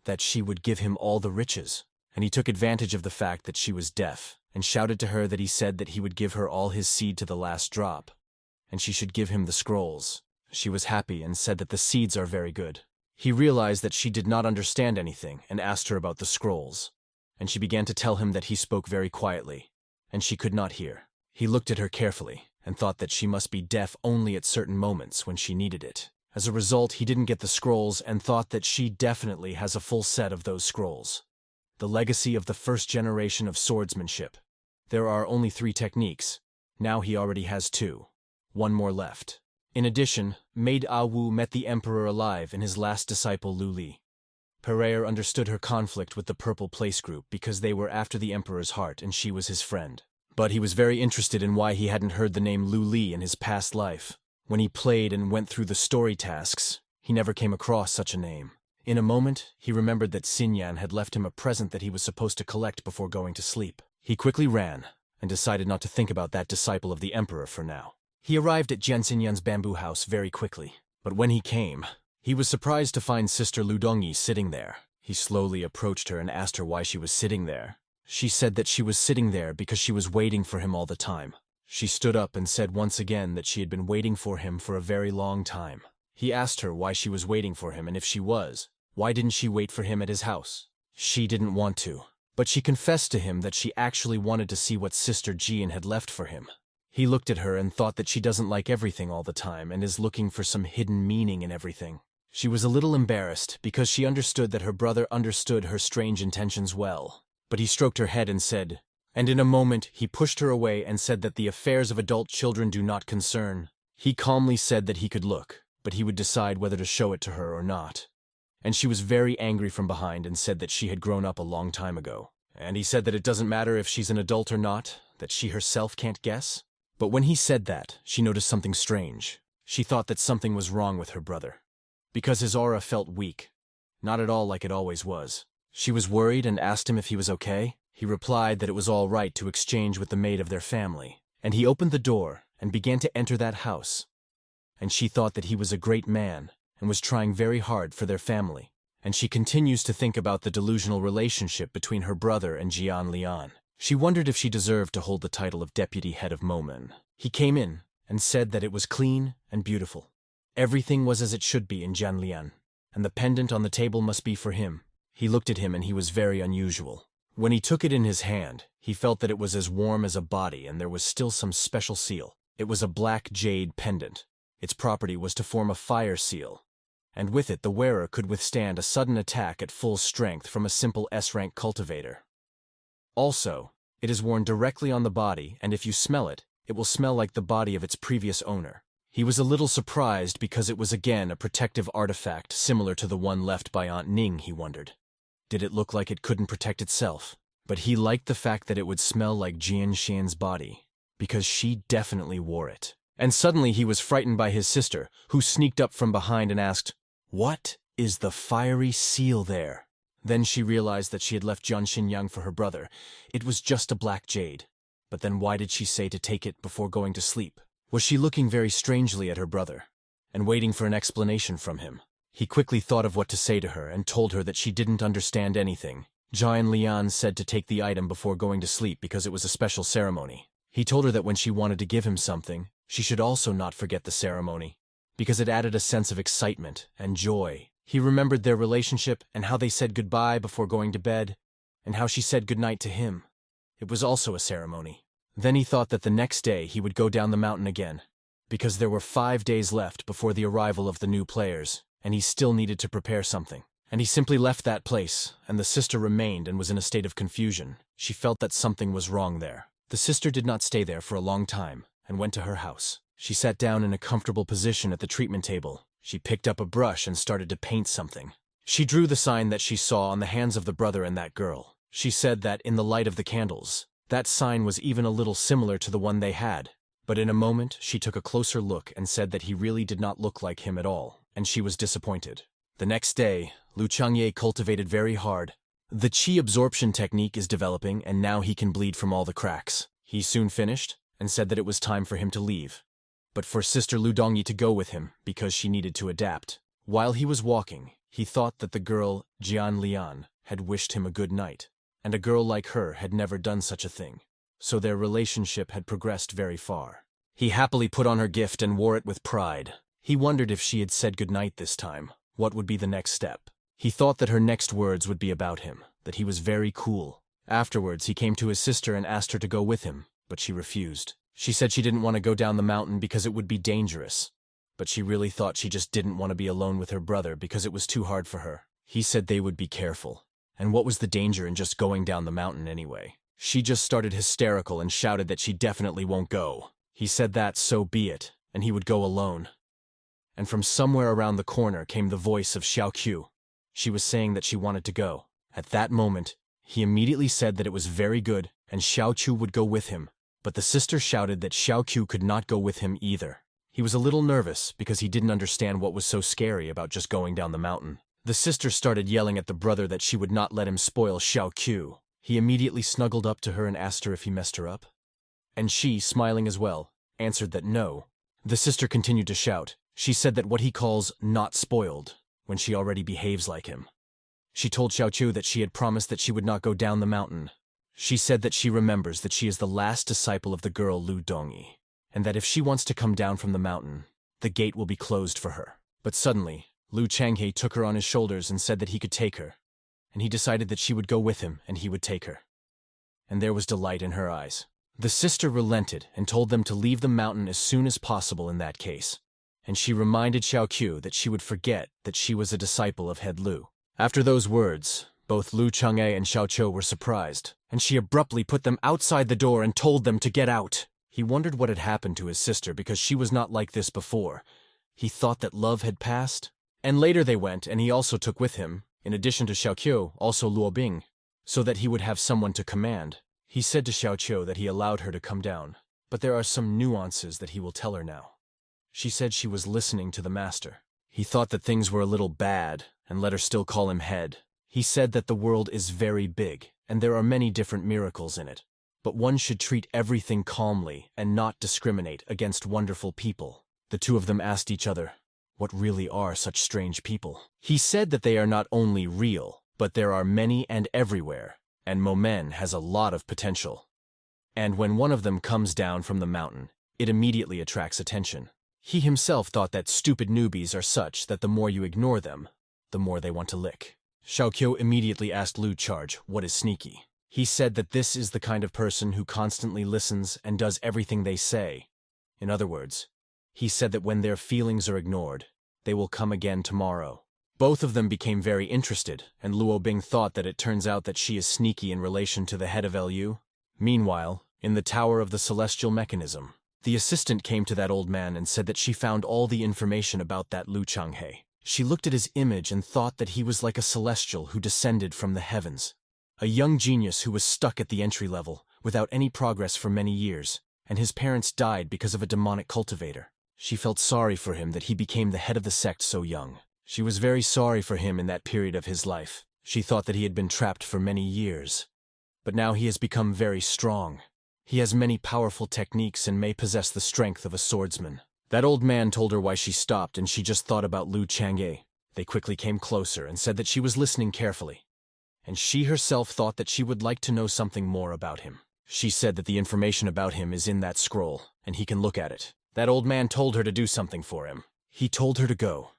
that she would give him all the riches, and he took advantage of the fact that she was deaf, and shouted to her that he said that he would give her all his seed to the last drop, and she should give him the scrolls. She was happy and said that the seeds are very good. He realized that she did not understand anything and asked her about the scrolls, and she began to tell him that he spoke very quietly, and she could not hear. He looked at her carefully and thought that she must be deaf only at certain moments when she needed it. As a result, he didn't get the scrolls and thought that she definitely has a full set of those scrolls. The legacy of the first generation of swordsmanship. There are only 3 techniques. Now he already has 2. 1 more left. In addition, Maid Ah Wu met the emperor alive and his last disciple Lu Li. Pereire understood her conflict with the Purple Place group because they were after the emperor's heart and she was his friend. But he was very interested in why he hadn't heard the name Lu Li in his past life. When he played and went through the story tasks, he never came across such a name. In a moment, he remembered that Xinyan had left him a present that he was supposed to collect before going to sleep. He quickly ran and decided not to think about that disciple of the emperor for now. He arrived at Jian Xinyan's bamboo house very quickly, but when he came, he was surprised to find Sister Lu Dongyi sitting there. He slowly approached her and asked her why she was sitting there. She said that she was sitting there because she was waiting for him all the time. She stood up and said once again that she had been waiting for him for a very long time. He asked her why she was waiting for him, and if she was, why didn't she wait for him at his house? She didn't want to, but she confessed to him that she actually wanted to see what Sister Jian had left for him. He looked at her and thought that she doesn't like everything all the time and is looking for some hidden meaning in everything. She was a little embarrassed because she understood that her brother understood her strange intentions well. But he stroked her head and said, and in a moment he pushed her away and said that the affairs of adult children do not concern. He calmly said that he could look, but he would decide whether to show it to her or not. And she was very angry from behind and said that she had grown up a long time ago. And he said that it doesn't matter if she's an adult or not, that she herself can't guess. But when he said that, she noticed something strange. She thought that something was wrong with her brother, because his aura felt weak, not at all like it always was. She was worried and asked him if he was okay. He replied that it was all right to exchange with the maid of their family, and he opened the door and began to enter that house. And she thought that he was a great man and was trying very hard for their family. And she continues to think about the delusional relationship between her brother and Jian Lian. She wondered if she deserved to hold the title of deputy head of Momen. He came in and said that it was clean and beautiful. Everything was as it should be in Jianlian, and the pendant on the table must be for him. He looked at him and he was very unusual. When he took it in his hand, he felt that it was as warm as a body and there was still some special seal. It was a black jade pendant. Its property was to form a fire seal, and with it the wearer could withstand a sudden attack at full strength from a simple S-rank cultivator. Also, it is worn directly on the body, and if you smell it, it will smell like the body of its previous owner. He was a little surprised because it was again a protective artifact similar to the one left by Aunt Ning, he wondered. Did it look like it couldn't protect itself? But he liked the fact that it would smell like Jian Xian's body, because she definitely wore it. And suddenly he was frightened by his sister, who sneaked up from behind and asked, "What is the fiery seal there?" Then she realized that she had left Jian Xinyang for her brother. It was just a black jade. But then why did she say to take it before going to sleep? Was she looking very strangely at her brother, and waiting for an explanation from him? He quickly thought of what to say to her and told her that she didn't understand anything. Jian Lian said to take the item before going to sleep because it was a special ceremony. He told her that when she wanted to give him something, she should also not forget the ceremony, because it added a sense of excitement and joy. He remembered their relationship and how they said goodbye before going to bed, and how she said goodnight to him. It was also a ceremony. Then he thought that the next day he would go down the mountain again, because there were 5 days left before the arrival of the new players, and he still needed to prepare something. And he simply left that place, and the sister remained and was in a state of confusion. She felt that something was wrong there. The sister did not stay there for a long time, and went to her house. She sat down in a comfortable position at the treatment table. She picked up a brush and started to paint something. She drew the sign that she saw on the hands of the brother and that girl. She said that in the light of the candles, that sign was even a little similar to the one they had. But in a moment, she took a closer look and said that he really did not look like him at all, and she was disappointed. The next day, Lu Changye cultivated very hard. The qi absorption technique is developing, and now he can bleed from all the cracks. He soon finished, and said that it was time for him to leave, but for Sister Lu Dongyi to go with him, because she needed to adapt. While he was walking, He thought that the girl, Jian Lian, had wished him a good night, and a girl like her had never done such a thing, so their relationship had progressed very far. He happily put on her gift and wore it with pride. He wondered if she had said goodnight this time, what would be the next step. He thought that her next words would be about him, that he was very cool. Afterwards, he came to his sister and asked her to go with him, but she refused. She said she didn't want to go down the mountain because it would be dangerous, but she really thought she just didn't want to be alone with her brother because it was too hard for her. He said they would be careful, and what was the danger in just going down the mountain anyway? She just started hysterical and shouted that she definitely won't go. He said that so be it, and he would go alone. And from somewhere around the corner came the voice of Xiao Qiu. She was saying that she wanted to go. At that moment, he immediately said that it was very good and Xiao Qiu would go with him, but the sister shouted that Xiao Qiu could not go with him either. He was a little nervous because he didn't understand what was so scary about just going down the mountain. The sister started yelling at the brother that she would not let him spoil Xiao Qiu. He immediately snuggled up to her and asked her if he messed her up. And she, smiling as well, answered that no. The sister continued to shout. She said that what he calls not spoiled, when she already behaves like him. She told Xiao Qiu that she had promised that she would not go down the mountain. She said that she remembers that she is the last disciple of the girl Lu Dongyi, and that if she wants to come down from the mountain, the gate will be closed for her. But suddenly, Lu Changhe took her on his shoulders and said that he could take her, and he decided that she would go with him and he would take her. And there was delight in her eyes. The sister relented and told them to leave the mountain as soon as possible in that case, and she reminded Xiao Qiu that she would forget that she was a disciple of head Lu. After those words, both Lu Chang'e and Xiao Qiu were surprised, and she abruptly put them outside the door and told them to get out. He wondered what had happened to his sister because she was not like this before. He thought that love had passed. And later they went, and he also took with him, in addition to Xiao Qiu, also Luo Bing, so that he would have someone to command. He said to Xiao Qiu that he allowed her to come down, but there are some nuances that he will tell her now. She said she was listening to the master. He thought that things were a little bad, and let her still call him head. He said that the world is very big, and there are many different miracles in it, but one should treat everything calmly and not discriminate against wonderful people. The two of them asked each other, what really are such strange people? He said that they are not only real, but there are many and everywhere, and Momen has a lot of potential. And when one of them comes down from the mountain, it immediately attracts attention. He himself thought that stupid newbies are such that the more you ignore them, the more they want to lick. Xiao Qiu immediately asked Lu Charge what is sneaky. He said that this is the kind of person who constantly listens and does everything they say. In other words, he said that when their feelings are ignored, they will come again tomorrow. Both of them became very interested, and Luo Bing thought that it turns out that she is sneaky in relation to the head of LU. Meanwhile, in the tower of the celestial mechanism, the assistant came to that old man and said that she found all the information about that Lu Changhe. She looked at his image and thought that he was like a celestial who descended from the heavens. A young genius who was stuck at the entry level, without any progress for many years, and his parents died because of a demonic cultivator. She felt sorry for him that he became the head of the sect so young. She was very sorry for him in that period of his life. She thought that he had been trapped for many years. But now he has become very strong. He has many powerful techniques and may possess the strength of a swordsman. That old man told her why she stopped, and she just thought about Lu Chang'e. They quickly came closer and said that she was listening carefully, and she herself thought that she would like to know something more about him. She said that the information about him is in that scroll, and he can look at it. That old man told her to do something for him. He told her to go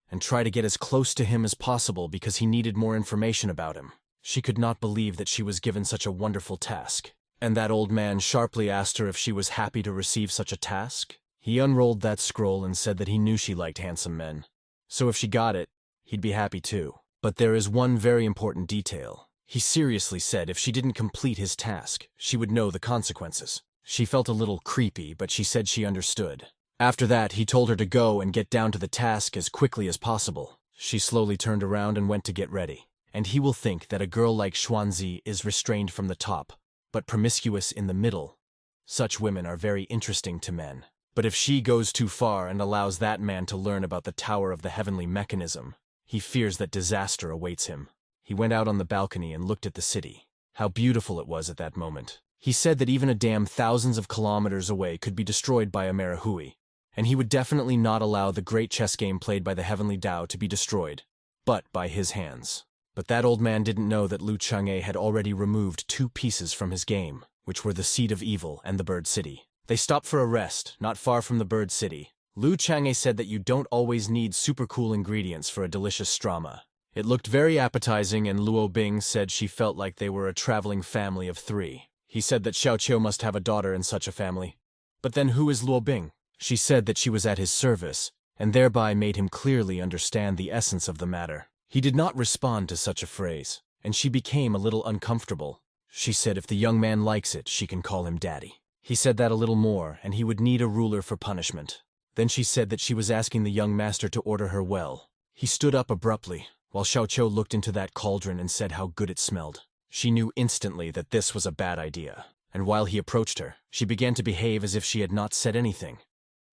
and try to get as close to him as possible because he needed more information about him. She could not believe that she was given such a wonderful task. And that old man sharply asked her if she was happy to receive such a task. He unrolled that scroll and said that he knew she liked handsome men. So if she got it, he'd be happy too. But there is one very important detail. He seriously said if she didn't complete his task, she would know the consequences. She felt a little creepy, but she said she understood. After that, he told her to go and get down to the task as quickly as possible. She slowly turned around and went to get ready. And he will think that a girl like Xuanzi is restrained from the top, but promiscuous in the middle. Such women are very interesting to men. But if she goes too far and allows that man to learn about the Tower of the Heavenly Mechanism, he fears that disaster awaits him. He went out on the balcony and looked at the city. How beautiful it was at that moment. He said that even a dam thousands of kilometers away could be destroyed by a Marahui, and he would definitely not allow the great chess game played by the Heavenly Tao to be destroyed. but by his hands. But that old man didn't know that Lu Chang'e had already removed 2 pieces from his game, which were the Seed of Evil and the Bird City. They stopped for a rest, not far from the Bird City. Lu Chang'e said that you don't always need super cool ingredients for a delicious strama. It looked very appetizing, and Luo Bing said she felt like they were a traveling family of 3. He said that Xiao Qiu must have a daughter in such a family. But then who is Luo Bing? She said that she was at his service, and thereby made him clearly understand the essence of the matter. He did not respond to such a phrase, and she became a little uncomfortable. She said if the young man likes it, she can call him daddy. He said that a little more, and he would need a ruler for punishment. Then she said that she was asking the young master to order her well. He stood up abruptly, while Xiao Qiu looked into that cauldron and said how good it smelled. She knew instantly that this was a bad idea, and while he approached her, she began to behave as if she had not said anything,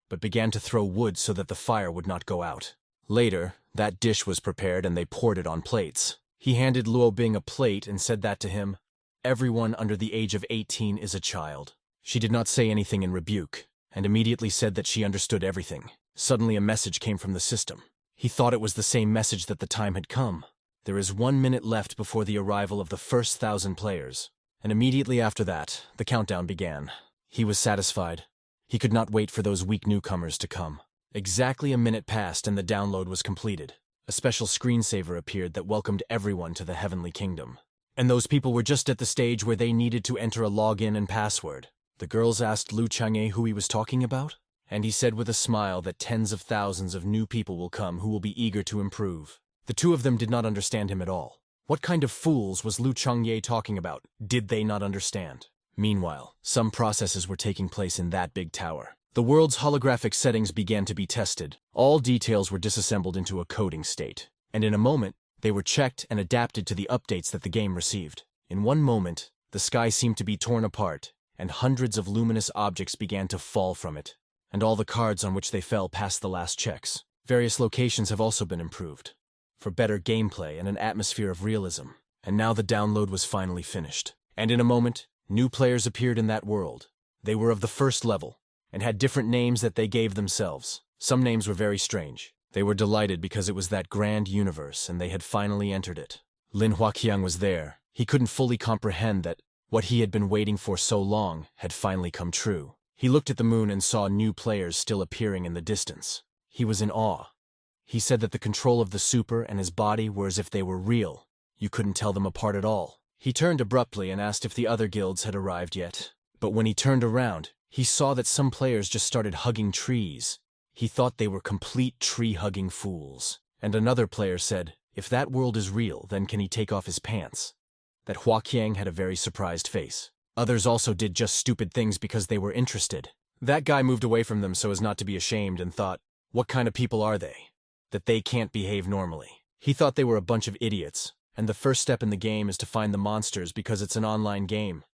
but began to throw wood so that the fire would not go out. Later, that dish was prepared and they poured it on plates. He handed Luo Bing a plate and said that to him, "Everyone under the age of 18 is a child." She did not say anything in rebuke, and immediately said that she understood everything. Suddenly a message came from the system. He thought it was the same message that the time had come. There is 1 minute left before the arrival of the first 1,000 players, and immediately after that, the countdown began. He was satisfied. He could not wait for those weak newcomers to come. Exactly a minute passed and the download was completed. A special screensaver appeared that welcomed everyone to the Heavenly Kingdom. And those people were just at the stage where they needed to enter a login and password. The girls asked Lu Chang'e who he was talking about, and he said with a smile that tens of thousands of new people will come who will be eager to improve. The 2 of them did not understand him at all. What kind of fools was Lu Chang'e talking about? Did they not understand? Meanwhile, some processes were taking place in that big tower. The world's holographic settings began to be tested. All details were disassembled into a coding state, and in a moment, they were checked and adapted to the updates that the game received. In one moment, the sky seemed to be torn apart, and hundreds of luminous objects began to fall from it, and all the cards on which they fell passed the last checks. Various locations have also been improved, for better gameplay and an atmosphere of realism. And now the download was finally finished. And in a moment, new players appeared in that world. They were of the first level, and had different names that they gave themselves. Some names were very strange. They were delighted because it was that grand universe, and they had finally entered it. Lin Huaqiang was there. He couldn't fully comprehend that what he had been waiting for so long had finally come true. He looked at the moon and saw new players still appearing in the distance. He was in awe. He said that the control of the super and his body were as if they were real. You couldn't tell them apart at all. He turned abruptly and asked if the other guilds had arrived yet. But when he turned around, he saw that some players just started hugging trees. He thought they were complete tree-hugging fools. And another player said, if that world is real, then can he take off his pants? That Huaqiang had a very surprised face. Others also did just stupid things because they were interested. That guy moved away from them so as not to be ashamed and thought, what kind of people are they? That they can't behave normally. He thought they were a bunch of idiots, and the first step in the game is to find the monsters because it's an online game.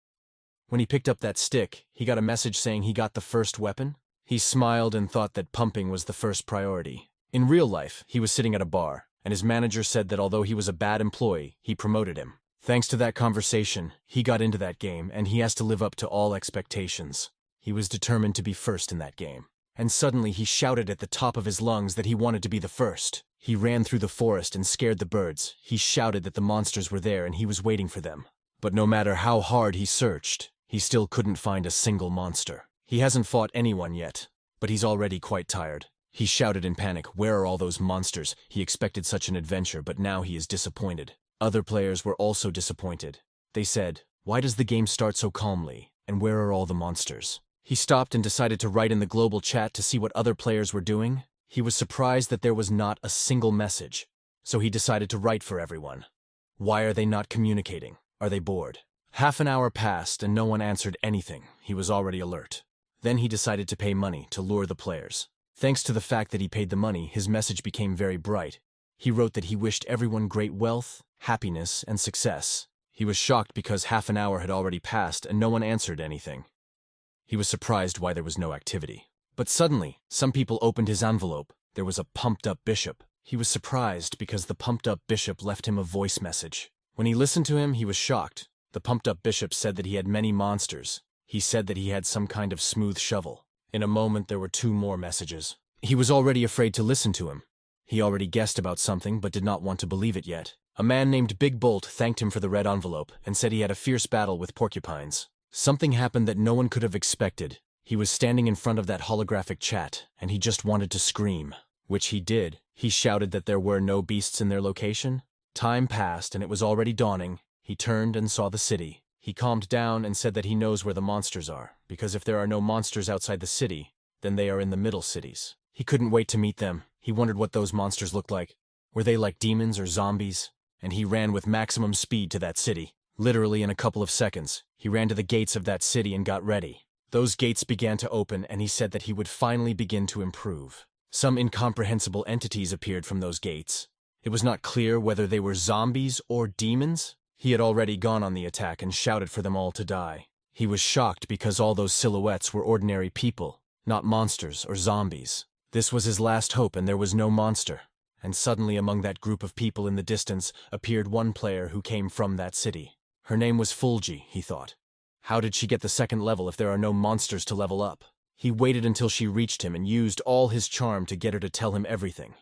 When he picked up that stick, he got a message saying he got the first weapon. He smiled and thought that pumping was the first priority. In real life, he was sitting at a bar, and his manager said that although he was a bad employee, he promoted him. Thanks to that conversation, he got into that game, and he has to live up to all expectations. He was determined to be first in that game. And suddenly he shouted at the top of his lungs that he wanted to be the first. He ran through the forest and scared the birds. He shouted that the monsters were there and he was waiting for them. But no matter how hard he searched, he still couldn't find a single monster. He hasn't fought anyone yet, but he's already quite tired. He shouted in panic, where are all those monsters? He expected such an adventure, but now he is disappointed. Other players were also disappointed. They said, why does the game start so calmly, and where are all the monsters? He stopped and decided to write in the global chat to see what other players were doing. He was surprised that there was not a single message, so he decided to write for everyone. Why are they not communicating? Are they bored? Half an hour passed and no one answered anything. He was already alert. Then he decided to pay money to lure the players. Thanks to the fact that he paid the money, his message became very bright. He wrote that he wished everyone great wealth, happiness, and success. He was shocked because half an hour had already passed and no one answered anything. He was surprised why there was no activity. But suddenly, some people opened his envelope. There was a pumped-up bishop. He was surprised because the pumped-up bishop left him a voice message. When he listened to him, he was shocked. The pumped-up bishop said that he had many monsters. He said that he had some kind of smooth shovel. In a moment, there were 2 more messages. He was already afraid to listen to him. He already guessed about something but did not want to believe it yet. A man named Big Bolt thanked him for the red envelope and said he had a fierce battle with porcupines. Something happened that no one could have expected. He was standing in front of that holographic chat, and he just wanted to scream. Which he did. He shouted that there were no beasts in their location. Time passed, and it was already dawning. He turned and saw the city. He calmed down and said that he knows where the monsters are, because if there are no monsters outside the city, then they are in the middle cities. He couldn't wait to meet them. He wondered what those monsters looked like. Were they like demons or zombies? And he ran with maximum speed to that city. Literally in a couple of seconds, he ran to the gates of that city and got ready. Those gates began to open, and he said that he would finally begin to improve. Some incomprehensible entities appeared from those gates. It was not clear whether they were zombies or demons. He had already gone on the attack and shouted for them all to die. He was shocked because all those silhouettes were ordinary people, not monsters or zombies. This was his last hope, and there was no monster. And suddenly among that group of people in the distance appeared one player who came from that city. Her name was Fulgi, he thought. How did she get the second level if there are no monsters to level up? He waited until she reached him and used all his charm to get her to tell him everything.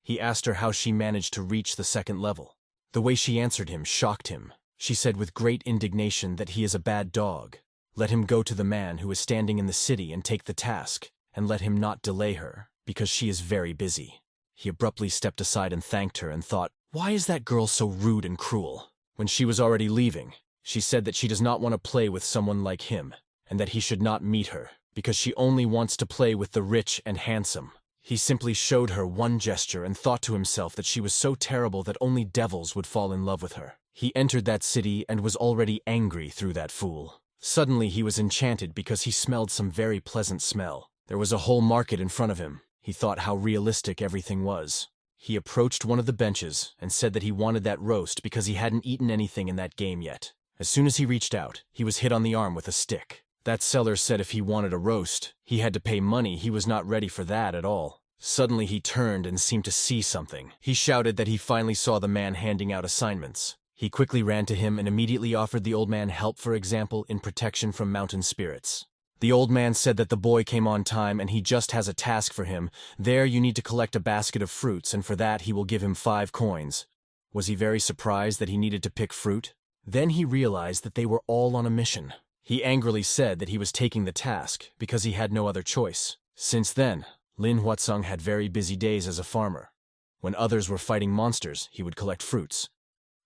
He asked her how she managed to reach the second level. The way she answered him shocked him. She said with great indignation that he is a bad dog. Let him go to the man who is standing in the city and take the task, and let him not delay her, because she is very busy. He abruptly stepped aside and thanked her and thought, why is that girl so rude and cruel? When she was already leaving, she said that she does not want to play with someone like him, and that he should not meet her, because she only wants to play with the rich and handsome. He simply showed her one gesture and thought to himself that she was so terrible that only devils would fall in love with her. He entered that city and was already angry through that fool. Suddenly he was enchanted because he smelled some very pleasant smell. There was a whole market in front of him. He thought how realistic everything was. He approached one of the benches and said that he wanted that roast because he hadn't eaten anything in that game yet. As soon as he reached out, he was hit on the arm with a stick. That seller said if he wanted a roast, he had to pay money. He was not ready for that at all. Suddenly he turned and seemed to see something. He shouted that he finally saw the man handing out assignments. He quickly ran to him and immediately offered the old man help, for example, in protection from mountain spirits. The old man said that the boy came on time and he just has a task for him. There you need to collect a basket of fruits, and for that he will give him 5 coins. Was he very surprised that he needed to pick fruit? Then he realized that they were all on a mission. He angrily said that he was taking the task because he had no other choice. Since then, Lin Huatsung had very busy days as a farmer. When others were fighting monsters, he would collect fruits.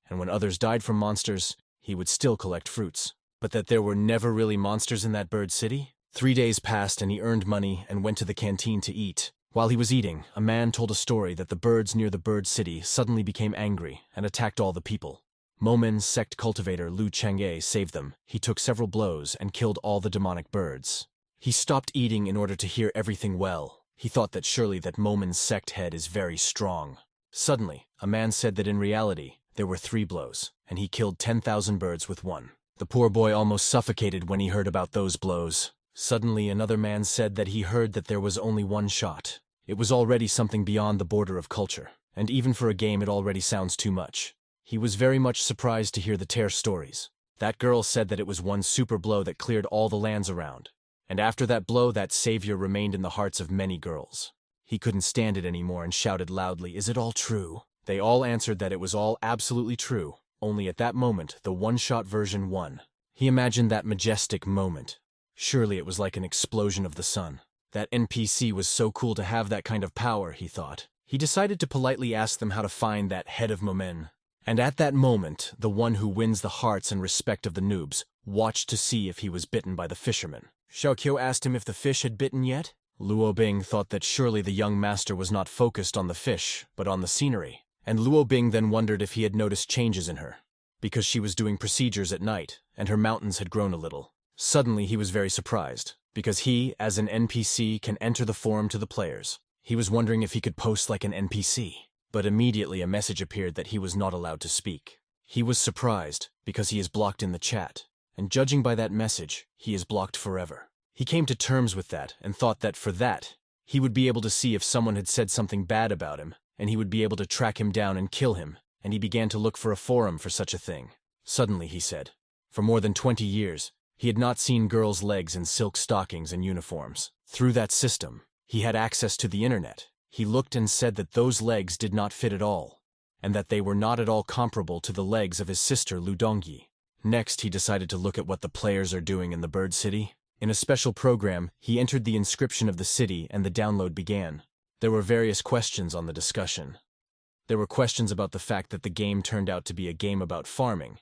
And when others died from monsters, he would still collect fruits. But that there were never really monsters in that bird city? 3 days passed and he earned money and went to the canteen to eat. While he was eating, a man told a story that the birds near the bird city suddenly became angry and attacked all the people. Momin's sect cultivator Lu Chang'e saved them. He took several blows and killed all the demonic birds. He stopped eating in order to hear everything well. He thought that surely that Momin's sect head is very strong. Suddenly, a man said that in reality, there were 3 blows, and he killed 10,000 birds with one. The poor boy almost suffocated when he heard about those blows. Suddenly, another man said that he heard that there was only 1 shot. It was already something beyond the border of culture, and even for a game it already sounds too much. He was very much surprised to hear the Tear stories. That girl said that it was 1 super blow that cleared all the lands around. And after that blow, that savior remained in the hearts of many girls. He couldn't stand it anymore and shouted loudly, "Is it all true?" They all answered that it was all absolutely true. Only at that moment, the one-shot version won. He imagined that majestic moment. Surely it was like an explosion of the sun. That NPC was so cool to have that kind of power, he thought. He decided to politely ask them how to find that head of Momen. And at that moment, the one who wins the hearts and respect of the noobs watched to see if he was bitten by the fisherman. Xiaoqiu asked him if the fish had bitten yet. Luo Bing thought that surely the young master was not focused on the fish, but on the scenery. And Luo Bing then wondered if he had noticed changes in her, because she was doing procedures at night, and her mountains had grown a little. Suddenly he was very surprised, because he, as an NPC, can enter the forum to the players. He was wondering if he could post like an NPC, but immediately a message appeared that he was not allowed to speak. He was surprised, because he is blocked in the chat, and judging by that message, he is blocked forever. He came to terms with that, and thought that for that, he would be able to see if someone had said something bad about him, and he would be able to track him down and kill him, and he began to look for a forum for such a thing. Suddenly, he said, for more than 20 years, he had not seen girls' legs in silk stockings and uniforms. Through that system, he had access to the internet. He looked and said that those legs did not fit at all, and that they were not at all comparable to the legs of his sister Lu Dongyi. Next, he decided to look at what the players are doing in the bird city. In a special program, he entered the inscription of the city and the download began. There were various questions on the discussion. There were questions about the fact that the game turned out to be a game about farming,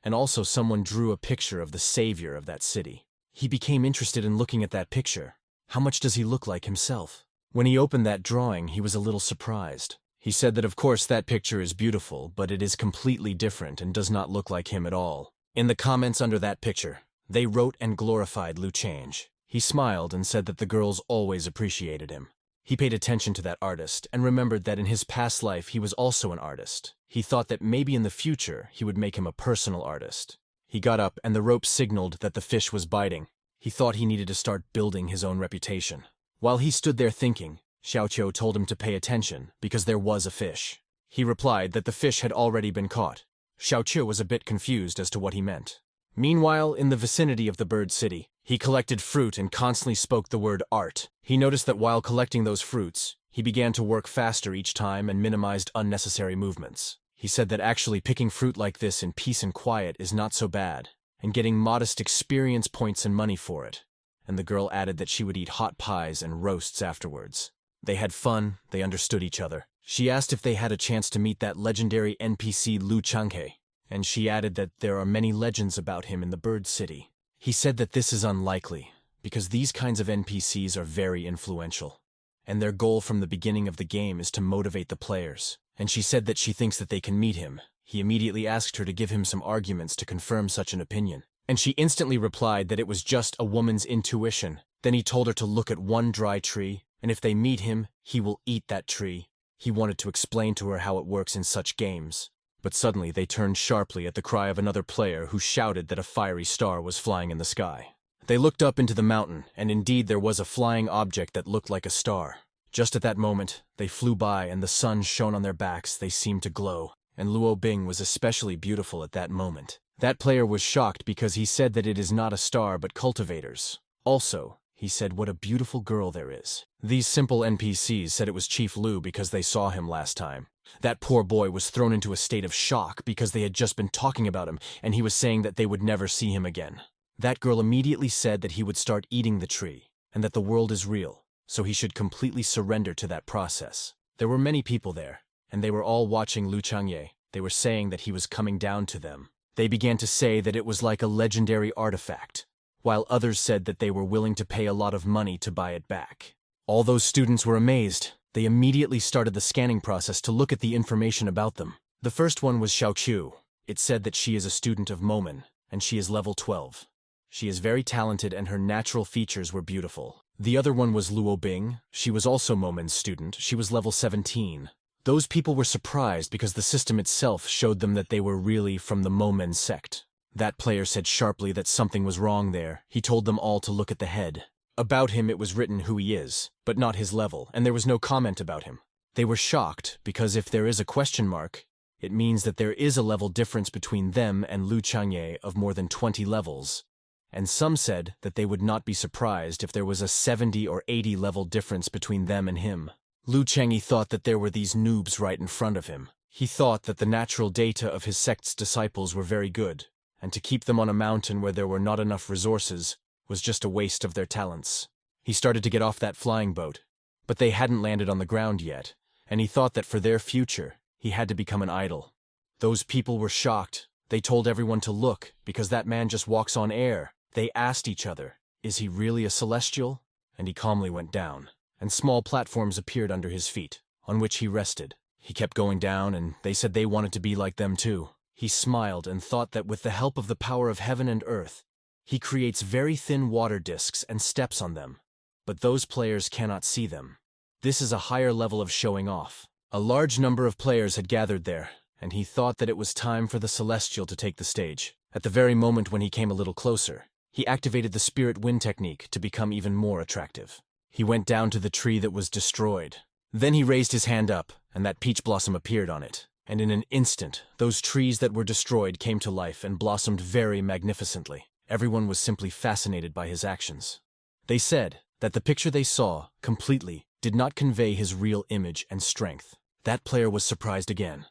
and also someone drew a picture of the savior of that city. He became interested in looking at that picture. How much does he look like himself? When he opened that drawing, he was a little surprised. He said that of course that picture is beautiful, but it is completely different and does not look like him at all. In the comments under that picture, they wrote and glorified Lu Change. He smiled and said that the girls always appreciated him. He paid attention to that artist and remembered that in his past life he was also an artist. He thought that maybe in the future he would make him a personal artist. He got up and the rope signaled that the fish was biting. He thought he needed to start building his own reputation. While he stood there thinking, Xiaoqiu told him to pay attention because there was a fish. He replied that the fish had already been caught. Xiaoqiu was a bit confused as to what he meant. Meanwhile, in the vicinity of the bird city, he collected fruit and constantly spoke the word art. He noticed that while collecting those fruits, he began to work faster each time and minimized unnecessary movements. He said that actually picking fruit like this in peace and quiet is not so bad, and getting modest experience points and money for it. And the girl added that she would eat hot pies and roasts afterwards. They had fun, they understood each other. She asked if they had a chance to meet that legendary NPC Lu Changhe, and she added that there are many legends about him in the bird city. He said that this is unlikely, because these kinds of NPCs are very influential, and their goal from the beginning of the game is to motivate the players. And she said that she thinks that they can meet him. He immediately asked her to give him some arguments to confirm such an opinion, and she instantly replied that it was just a woman's intuition. Then he told her to look at one dry tree, and if they meet him, he will eat that tree. He wanted to explain to her how it works in such games. But suddenly they turned sharply at the cry of another player who shouted that a fiery star was flying in the sky. They looked up into the mountain, and indeed there was a flying object that looked like a star. Just at that moment, they flew by and the sun shone on their backs. They seemed to glow, and Luo Bing was especially beautiful at that moment. That player was shocked because he said that it is not a star but cultivators. Also, he said what a beautiful girl there is. These simple NPCs said it was Chief Lu because they saw him last time. That poor boy was thrown into a state of shock because they had just been talking about him and he was saying that they would never see him again. That girl immediately said that he would start eating the tree and that the world is real, so he should completely surrender to that process. There were many people there, and they were all watching Lu Changye. They were saying that he was coming down to them. They began to say that it was like a legendary artifact, while others said that they were willing to pay a lot of money to buy it back. All those students were amazed. They immediately started the scanning process to look at the information about them. The first one was Xiaoqiu. It said that she is a student of Momen, and she is level 12. She is very talented and her natural features were beautiful. The other one was Luo Bing. She was also Momen's student. She was level 17. Those people were surprised because the system itself showed them that they were really from the Momen sect. That player said sharply that something was wrong there. He told them all to look at the head. About him it was written who he is, but not his level, and there was no comment about him. They were shocked because if there is a question mark, it means that there is a level difference between them and Lu Changye of more than 20 levels. And some said that they would not be surprised if there was a 70 or 80 level difference between them and him. Lu Changye thought that there were these noobs right in front of him. He thought that the natural data of his sect's disciples were very good, and to keep them on a mountain where there were not enough resources was just a waste of their talents. He started to get off that flying boat, but they hadn't landed on the ground yet, and he thought that for their future, he had to become an idol. Those people were shocked. They told everyone to look, because that man just walks on air. They asked each other, is he really a celestial? And he calmly went down, and small platforms appeared under his feet, on which he rested. He kept going down, and they said they wanted to be like them too. He smiled and thought that with the help of the power of heaven and earth, he creates very thin water discs and steps on them, but those players cannot see them. This is a higher level of showing off. A large number of players had gathered there, and he thought that it was time for the Celestial to take the stage. At the very moment when he came a little closer, he activated the Spirit Wind technique to become even more attractive. He went down to the tree that was destroyed. Then he raised his hand up, and that peach blossom appeared on it. And in an instant, those trees that were destroyed came to life and blossomed very magnificently. Everyone was simply fascinated by his actions. They said that the picture they saw, completely, did not convey his real image and strength. That player was surprised again,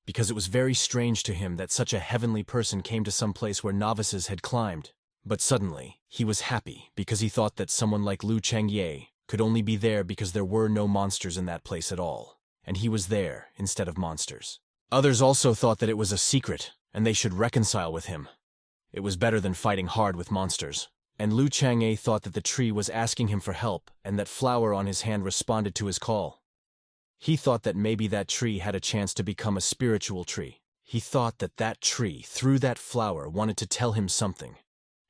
because it was very strange to him that such a heavenly person came to some place where novices had climbed. But suddenly, he was happy because he thought that someone like Lu Changye could only be there because there were no monsters in that place at all, and he was there instead of monsters. Others also thought that it was a secret, and they should reconcile with him. It was better than fighting hard with monsters. And Lu Chang'e thought that the tree was asking him for help and that flower on his hand responded to his call. He thought that maybe that tree had a chance to become a spiritual tree. He thought that that tree, through that flower, wanted to tell him something.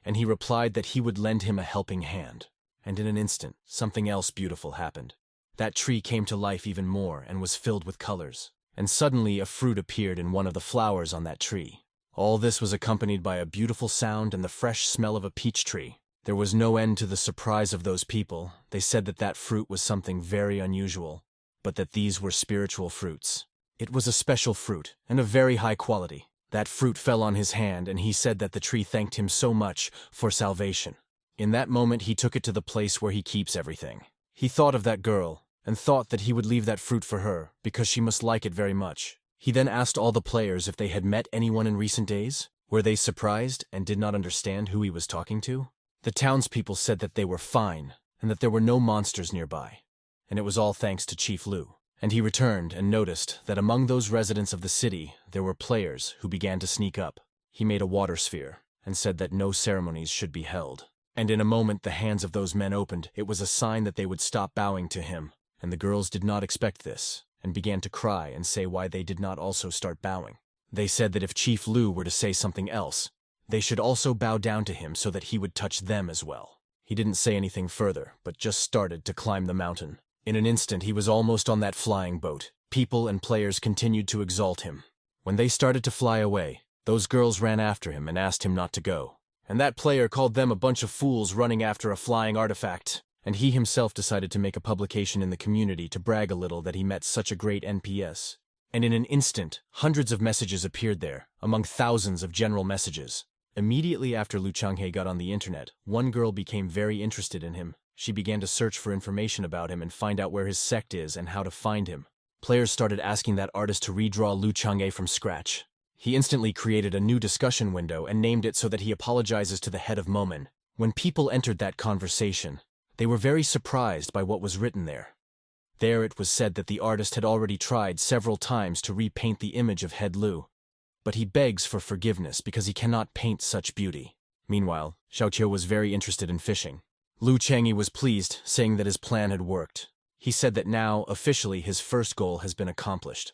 And he replied that he would lend him a helping hand. And in an instant, something else beautiful happened. That tree came to life even more and was filled with colors. And suddenly a fruit appeared in one of the flowers on that tree. All this was accompanied by a beautiful sound and the fresh smell of a peach tree. There was no end to the surprise of those people. They said that that fruit was something very unusual, but that these were spiritual fruits. It was a special fruit, and of very high quality. That fruit fell on his hand, and he said that the tree thanked him so much for salvation. In that moment he took it to the place where he keeps everything. He thought of that girl, and thought that he would leave that fruit for her, because she must like it very much. He then asked all the players if they had met anyone in recent days. Were they surprised and did not understand who he was talking to? The townspeople said that they were fine, and that there were no monsters nearby. And it was all thanks to Chief Lu. And he returned and noticed that among those residents of the city, there were players who began to sneak up. He made a water sphere, and said that no ceremonies should be held. And in a moment the hands of those men opened. It was a sign that they would stop bowing to him. And the girls did not expect this, and began to cry and say why they did not also start bowing. They said that if Chief Lu were to say something else, they should also bow down to him so that he would touch them as well. He didn't say anything further, but just started to climb the mountain. In an instant he was almost on that flying boat. People and players continued to exalt him. When they started to fly away, those girls ran after him and asked him not to go. And that player called them a bunch of fools running after a flying artifact. And he himself decided to make a publication in the community to brag a little that he met such a great NPS. And in an instant, hundreds of messages appeared there, among thousands of general messages. Immediately after Lu Changhe got on the internet, one girl became very interested in him. She began to search for information about him and find out where his sect is and how to find him. Players started asking that artist to redraw Lu Changhe from scratch. He instantly created a new discussion window and named it so that he apologizes to the head of Momen. When people entered that conversation, they were very surprised by what was written there. There it was said that the artist had already tried several times to repaint the image of Head Lu, but he begs for forgiveness because he cannot paint such beauty. Meanwhile, Xiaoqiu was very interested in fishing. Lu Chang'e was pleased, saying that his plan had worked. He said that now, officially, his first goal has been accomplished.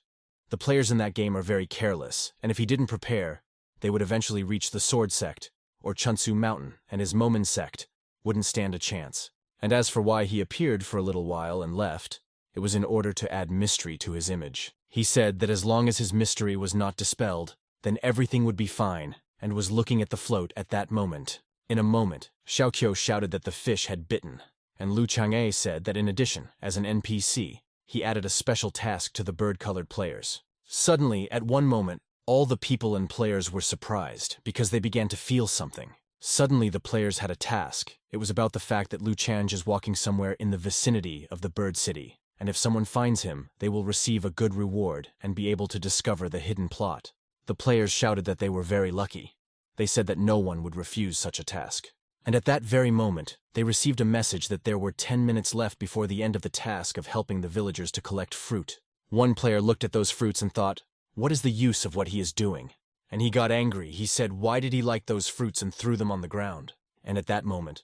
The players in that game are very careless, and if he didn't prepare, they would eventually reach the Sword Sect, or Chunsu Mountain, and his Momen sect wouldn't stand a chance. And as for why he appeared for a little while and left, it was in order to add mystery to his image. He said that as long as his mystery was not dispelled, then everything would be fine, and was looking at the float at that moment. In a moment, Xiaoqiu shouted that the fish had bitten, and Lu Chang'e said that in addition, as an NPC, he added a special task to the bird-colored players. Suddenly, at one moment, all the people and players were surprised because they began to feel something. Suddenly the players had a task. It was about the fact that Lu Chang'e is walking somewhere in the vicinity of the bird city, and if someone finds him, they will receive a good reward and be able to discover the hidden plot. The players shouted that they were very lucky. They said that no one would refuse such a task. And at that very moment, they received a message that there were 10 minutes left before the end of the task of helping the villagers to collect fruit. One player looked at those fruits and thought, what is the use of what he is doing? And he got angry. He said, why did he like those fruits and threw them on the ground? And at that moment,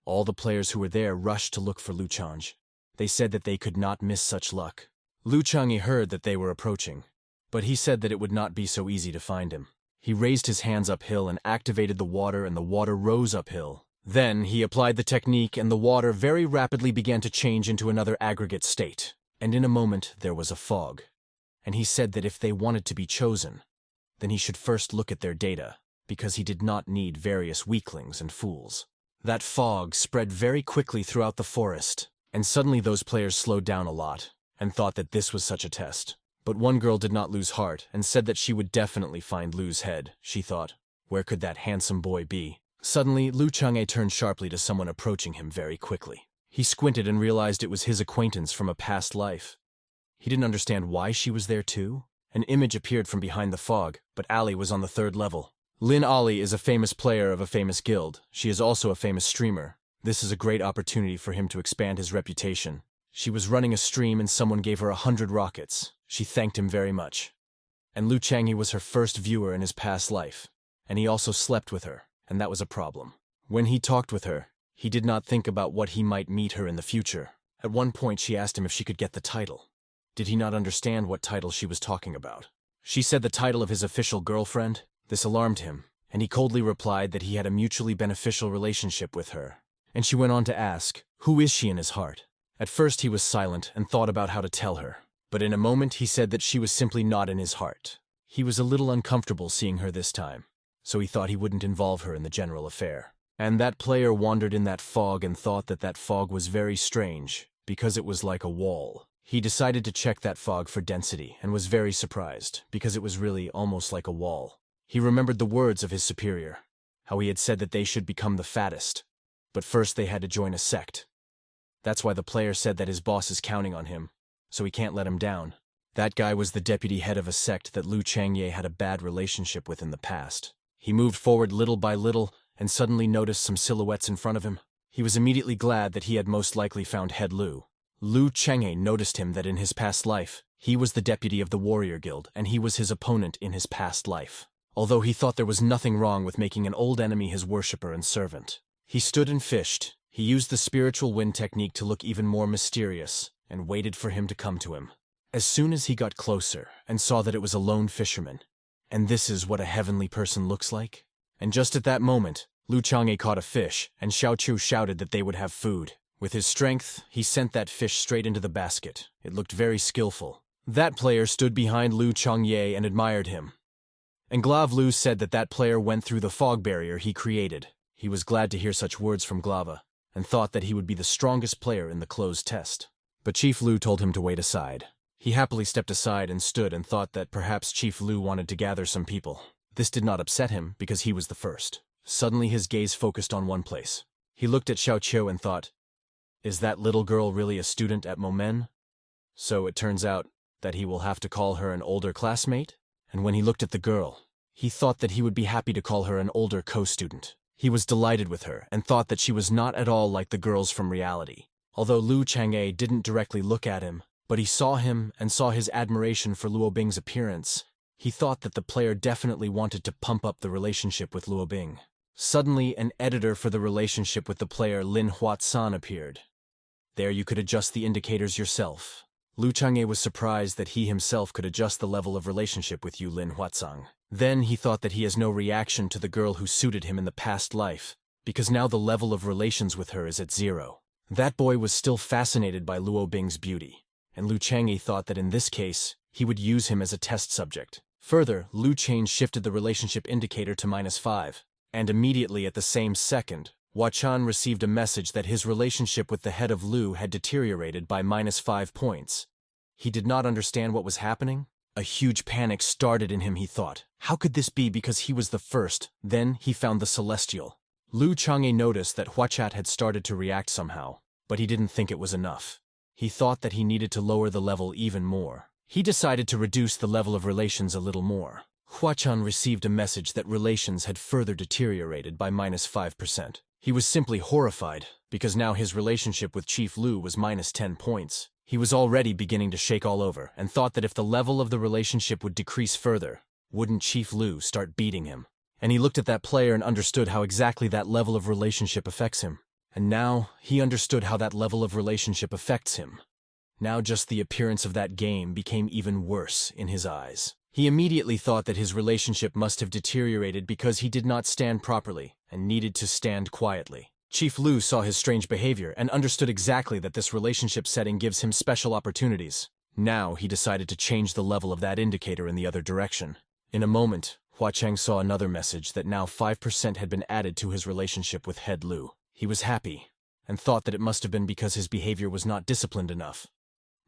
all the players who were there rushed to look for Lu Chang'e. They said that they could not miss such luck. Lu Chang'e heard that they were approaching, but he said that it would not be so easy to find him. He raised his hands uphill and activated the water, and the water rose uphill. Then he applied the technique, and the water very rapidly began to change into another aggregate state. And in a moment there was a fog. And he said that if they wanted to be chosen, then he should first look at their data, because he did not need various weaklings and fools. That fog spread very quickly throughout the forest, and suddenly those players slowed down a lot, and thought that this was such a test. But one girl did not lose heart, and said that she would definitely find Lu's head. She thought, where could that handsome boy be? Suddenly, Lu Chang'e turned sharply to someone approaching him very quickly. He squinted and realized it was his acquaintance from a past life. He didn't understand why she was there too. An image appeared from behind the fog, but Ali was on the 3rd level. Lin Ali is a famous player of a famous guild. She is also a famous streamer. This is a great opportunity for him to expand his reputation. She was running a stream and someone gave her 100 rockets. She thanked him very much. And Lu Chang'e was her first viewer in his past life. And he also slept with her, and that was a problem. When he talked with her, he did not think about what he might meet her in the future. At one point she asked him if she could get the title. Did he not understand what title she was talking about? She said the title of his official girlfriend. This alarmed him, and he coldly replied that he had a mutually beneficial relationship with her. And she went on to ask, who is she in his heart? At first he was silent and thought about how to tell her, but in a moment he said that she was simply not in his heart. He was a little uncomfortable seeing her this time, so he thought he wouldn't involve her in the general affair. And that player wandered in that fog and thought that that fog was very strange, because it was like a wall. He decided to check that fog for density and was very surprised, because it was really almost like a wall. He remembered the words of his superior, how he had said that they should become the fattest, but first they had to join a sect. That's why the player said that his boss is counting on him, so he can't let him down. That guy was the deputy head of a sect that Lu Chang'e had a bad relationship with in the past. He moved forward little by little and suddenly noticed some silhouettes in front of him. He was immediately glad that he had most likely found Head Lu. Lu Chang'e noticed him that in his past life, he was the deputy of the warrior guild and he was his opponent in his past life. Although he thought there was nothing wrong with making an old enemy his worshipper and servant. He stood and fished. He used the spiritual wind technique to look even more mysterious and waited for him to come to him. As soon as he got closer and saw that it was a lone fisherman, and this is what a heavenly person looks like? And just at that moment, Lu Chang'e caught a fish, and Xiao Chu shouted that they would have food. With his strength, he sent that fish straight into the basket. It looked very skillful. That player stood behind Lu Chang'e and admired him. And Glav Lu said that that player went through the fog barrier he created. He was glad to hear such words from Glava, and thought that he would be the strongest player in the closed test. But Chief Lu told him to wait aside. He happily stepped aside and stood and thought that perhaps Chief Lu wanted to gather some people. This did not upset him because he was the first. Suddenly his gaze focused on one place. He looked at Xiao Qiu and thought, is that little girl really a student at Momen? So it turns out that he will have to call her an older classmate? And when he looked at the girl, he thought that he would be happy to call her an older co-student. He was delighted with her and thought that she was not at all like the girls from reality. Although Lu Chang'e didn't directly look at him, but he saw him and saw his admiration for Luo Bing's appearance, he thought that the player definitely wanted to pump up the relationship with Luo Bing. Suddenly, an editor for the relationship with the player Lin Huat-san appeared. There you could adjust the indicators yourself. Lu Chang'e was surprised that he himself could adjust the level of relationship with you, Lin Huatsang. Then he thought that he has no reaction to the girl who suited him in the past life, because now the level of relations with her is at 0. That boy was still fascinated by Luo Bing's beauty, and Lu Chang'e thought that in this case, he would use him as a test subject. Further, Lu Chang'e shifted the relationship indicator to -5, and immediately at the same second, Huachan received a message that his relationship with the head of Lu had deteriorated by -5 points. He did not understand what was happening. A huge panic started in him, he thought. How could this be because he was the first? Then he found the celestial. Lu Chang'e noticed that Huachat had started to react somehow, but he didn't think it was enough. He thought that he needed to lower the level even more. He decided to reduce the level of relations a little more. Huachan received a message that relations had further deteriorated by -5%. He was simply horrified, because now his relationship with Chief Lu was -10 points. He was already beginning to shake all over, and thought that if the level of the relationship would decrease further, wouldn't Chief Lu start beating him? And he looked at that player and understood how exactly that level of relationship affects him. And now, he understood how that level of relationship affects him. Now just the appearance of that game became even worse in his eyes. He immediately thought that his relationship must have deteriorated because he did not stand properly and needed to stand quietly. Chief Lu saw his strange behavior and understood exactly that this relationship setting gives him special opportunities. Now he decided to change the level of that indicator in the other direction. In a moment, Huacheng saw another message that now 5% had been added to his relationship with Head Lu. He was happy and thought that it must have been because his behavior was not disciplined enough.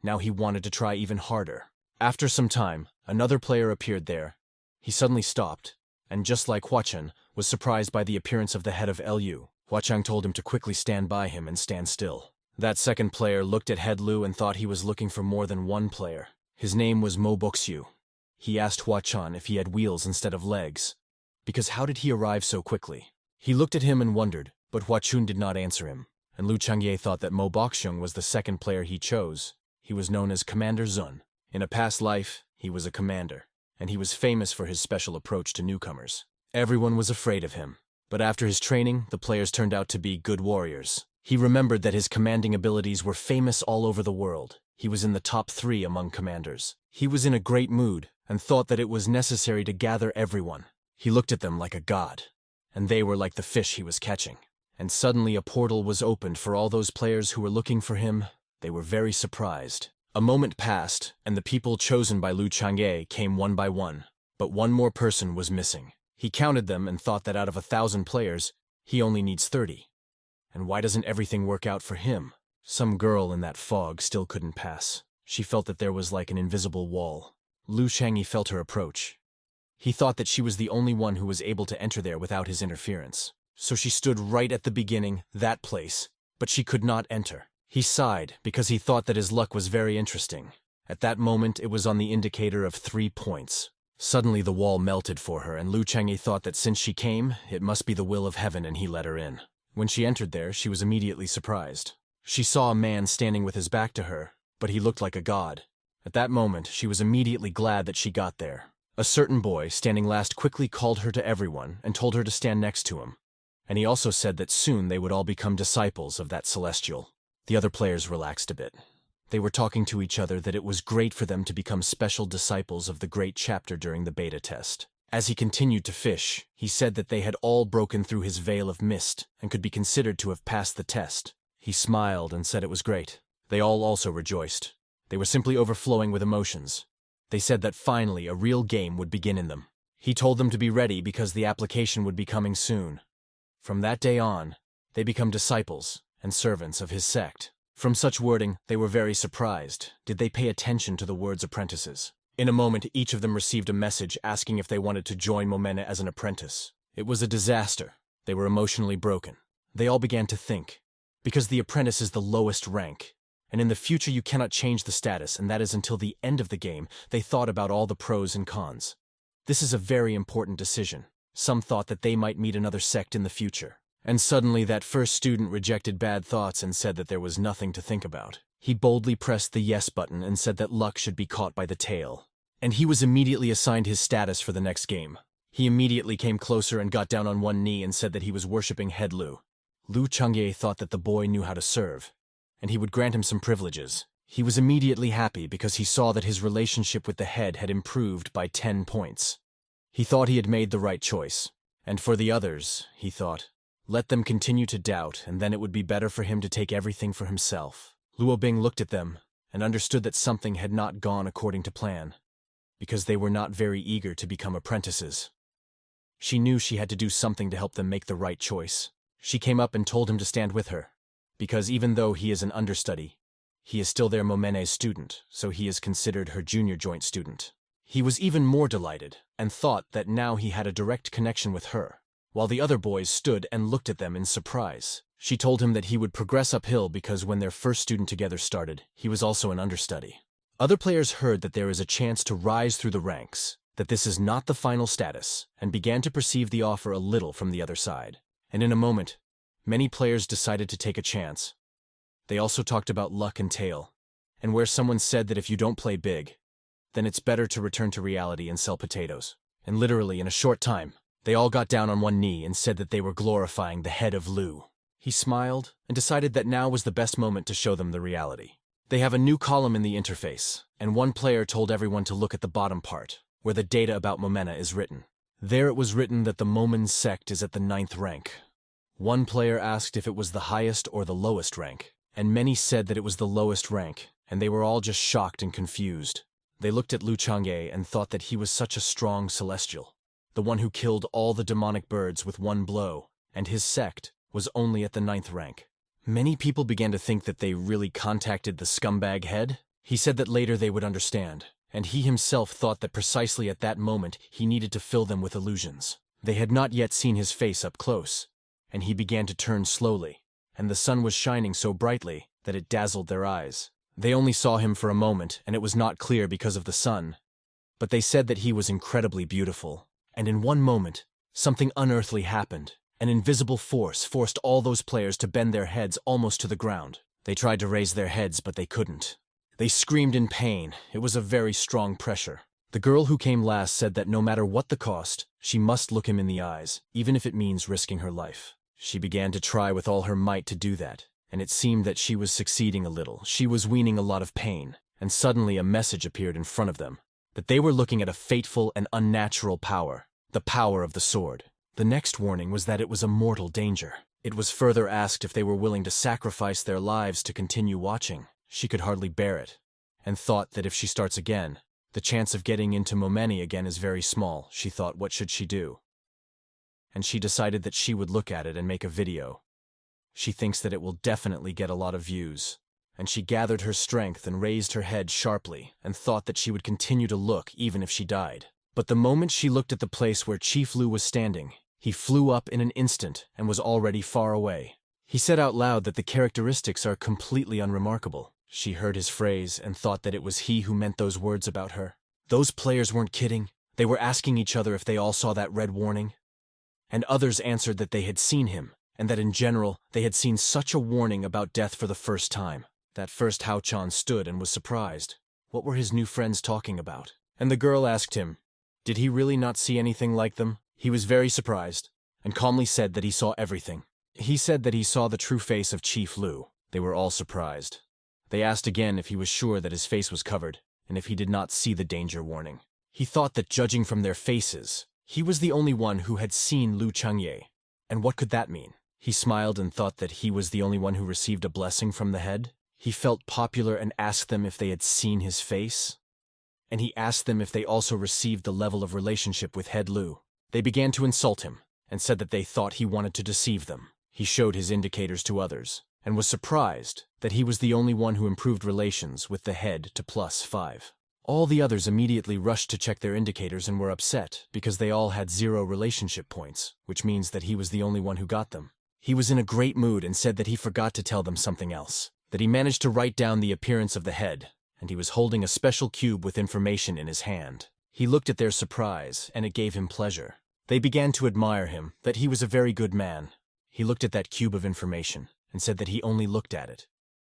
Now he wanted to try even harder. After some time, another player appeared there. He suddenly stopped, and just like Huacheng, was surprised by the appearance of the head of Lu. Huacheng told him to quickly stand by him and stand still. That second player looked at Head Lu and thought he was looking for more than one player. His name was Mo Boxu. He asked Hua Chun if he had wheels instead of legs. Because how did he arrive so quickly? He looked at him and wondered, but Hua Chun did not answer him. And Lu Changye thought that Mo Boxung was the second player he chose. He was known as Commander Zun. In a past life, he was a commander, and he was famous for his special approach to newcomers. Everyone was afraid of him, but after his training, the players turned out to be good warriors. He remembered that his commanding abilities were famous all over the world. He was in the top 3 among commanders. He was in a great mood and thought that it was necessary to gather everyone. He looked at them like a god, and they were like the fish he was catching. And suddenly a portal was opened for all those players who were looking for him. They were very surprised. A moment passed, and the people chosen by Lu Changye came one by one. But one more person was missing. He counted them and thought that out of 1,000 players, he only needs 30. And why doesn't everything work out for him? Some girl in that fog still couldn't pass. She felt that there was like an invisible wall. Lu Changye felt her approach. He thought that she was the only one who was able to enter there without his interference. So she stood right at the beginning, that place, but she could not enter. He sighed because he thought that his luck was very interesting. At that moment, it was on the indicator of 3 points. Suddenly the wall melted for her, and Lu Changye thought that since she came, it must be the will of heaven, and he let her in. When she entered there, she was immediately surprised. She saw a man standing with his back to her, but he looked like a god. At that moment, she was immediately glad that she got there. A certain boy, standing last, quickly called her to everyone and told her to stand next to him. And he also said that soon they would all become disciples of that celestial. The other players relaxed a bit. They were talking to each other that it was great for them to become special disciples of the great chapter during the beta test. As he continued to fish, he said that they had all broken through his veil of mist and could be considered to have passed the test. He smiled and said it was great. They all also rejoiced. They were simply overflowing with emotions. They said that finally a real game would begin in them. He told them to be ready because the application would be coming soon. From that day on, they become disciples and servants of his sect. From such wording, they were very surprised. Did they pay attention to the words apprentices? In a moment, each of them received a message asking if they wanted to join Momena as an apprentice. It was a disaster. They were emotionally broken. They all began to think. Because the apprentice is the lowest rank, and in the future you cannot change the status, and that is until the end of the game, they thought about all the pros and cons. This is a very important decision. Some thought that they might meet another sect in the future. And suddenly that first student rejected bad thoughts and said that there was nothing to think about. He boldly pressed the yes button and said that luck should be caught by the tail. And he was immediately assigned his status for the next game. He immediately came closer and got down on one knee and said that he was worshipping Head Lu. Lu Changye thought that the boy knew how to serve, and he would grant him some privileges. He was immediately happy because he saw that his relationship with the head had improved by 10 points. He thought he had made the right choice. And for the others, he thought, let them continue to doubt, and then it would be better for him to take everything for himself. Luo Bing looked at them and understood that something had not gone according to plan, because they were not very eager to become apprentices. She knew she had to do something to help them make the right choice. She came up and told him to stand with her, because even though he is an understudy, he is still their Momene's student, so he is considered her junior joint student. He was even more delighted, and thought that now he had a direct connection with her, while the other boys stood and looked at them in surprise. She told him that he would progress uphill because when their first student together started, he was also an understudy. Other players heard that there is a chance to rise through the ranks, that this is not the final status, and began to perceive the offer a little from the other side. And in a moment, many players decided to take a chance. They also talked about luck and tail, and where someone said that if you don't play big, then it's better to return to reality and sell potatoes. And literally, in a short time, they all got down on one knee and said that they were glorifying the head of Lu. He smiled and decided that now was the best moment to show them the reality. They have a new column in the interface, and one player told everyone to look at the bottom part, where the data about Momena is written. There it was written that the Momen sect is at the 9th rank. One player asked if it was the highest or the lowest rank, and many said that it was the lowest rank, and they were all just shocked and confused. They looked at Lu Changye and thought that he was such a strong celestial, the one who killed all the demonic birds with one blow, and his sect was only at the 9th rank. Many people began to think that they really contacted the scumbag head. He said that later they would understand, and he himself thought that precisely at that moment he needed to fill them with illusions. They had not yet seen his face up close, and he began to turn slowly, and the sun was shining so brightly that it dazzled their eyes. They only saw him for a moment, and it was not clear because of the sun. But they said that he was incredibly beautiful. And in one moment, something unearthly happened. An invisible force forced all those players to bend their heads almost to the ground. They tried to raise their heads, but they couldn't. They screamed in pain. It was a very strong pressure. The girl who came last said that no matter what the cost, she must look him in the eyes, even if it means risking her life. She began to try with all her might to do that, and it seemed that she was succeeding a little. She was weaning a lot of pain, and suddenly a message appeared in front of them, that they were looking at a fateful and unnatural power, the power of the sword. The next warning was that it was a mortal danger. It was further asked if they were willing to sacrifice their lives to continue watching. She could hardly bear it, and thought that if she starts again, the chance of getting into Momeni again is very small. She thought, what should she do? And she decided that she would look at it and make a video. She thinks that it will definitely get a lot of views. And she gathered her strength and raised her head sharply and thought that she would continue to look even if she died. But the moment she looked at the place where Chief Lu was standing, he flew up in an instant and was already far away. He said out loud that the characteristics are completely unremarkable. She heard his phrase and thought that it was he who meant those words about her. Those players weren't kidding. They were asking each other if they all saw that red warning. And others answered that they had seen him, and that in general they had seen such a warning about death for the first time. That first Hao-chan stood and was surprised. What were his new friends talking about? And the girl asked him, did he really not see anything like them? He was very surprised, and calmly said that he saw everything. He said that he saw the true face of Chief Lu. They were all surprised. They asked again if he was sure that his face was covered, and if he did not see the danger warning. He thought that judging from their faces, he was the only one who had seen Lu Changye. And what could that mean? He smiled and thought that he was the only one who received a blessing from the head. He felt popular and asked them if they had seen his face. And he asked them if they also received the level of relationship with Head Lu. They began to insult him, and said that they thought he wanted to deceive them. He showed his indicators to others, and was surprised that he was the only one who improved relations with the head to +5. All the others immediately rushed to check their indicators and were upset, because they all had 0 relationship points, which means that he was the only one who got them. He was in a great mood and said that he forgot to tell them something else, that he managed to write down the appearance of the head, and he was holding a special cube with information in his hand. He looked at their surprise, and it gave him pleasure. They began to admire him, that he was a very good man. He looked at that cube of information, and said that he only looked at it,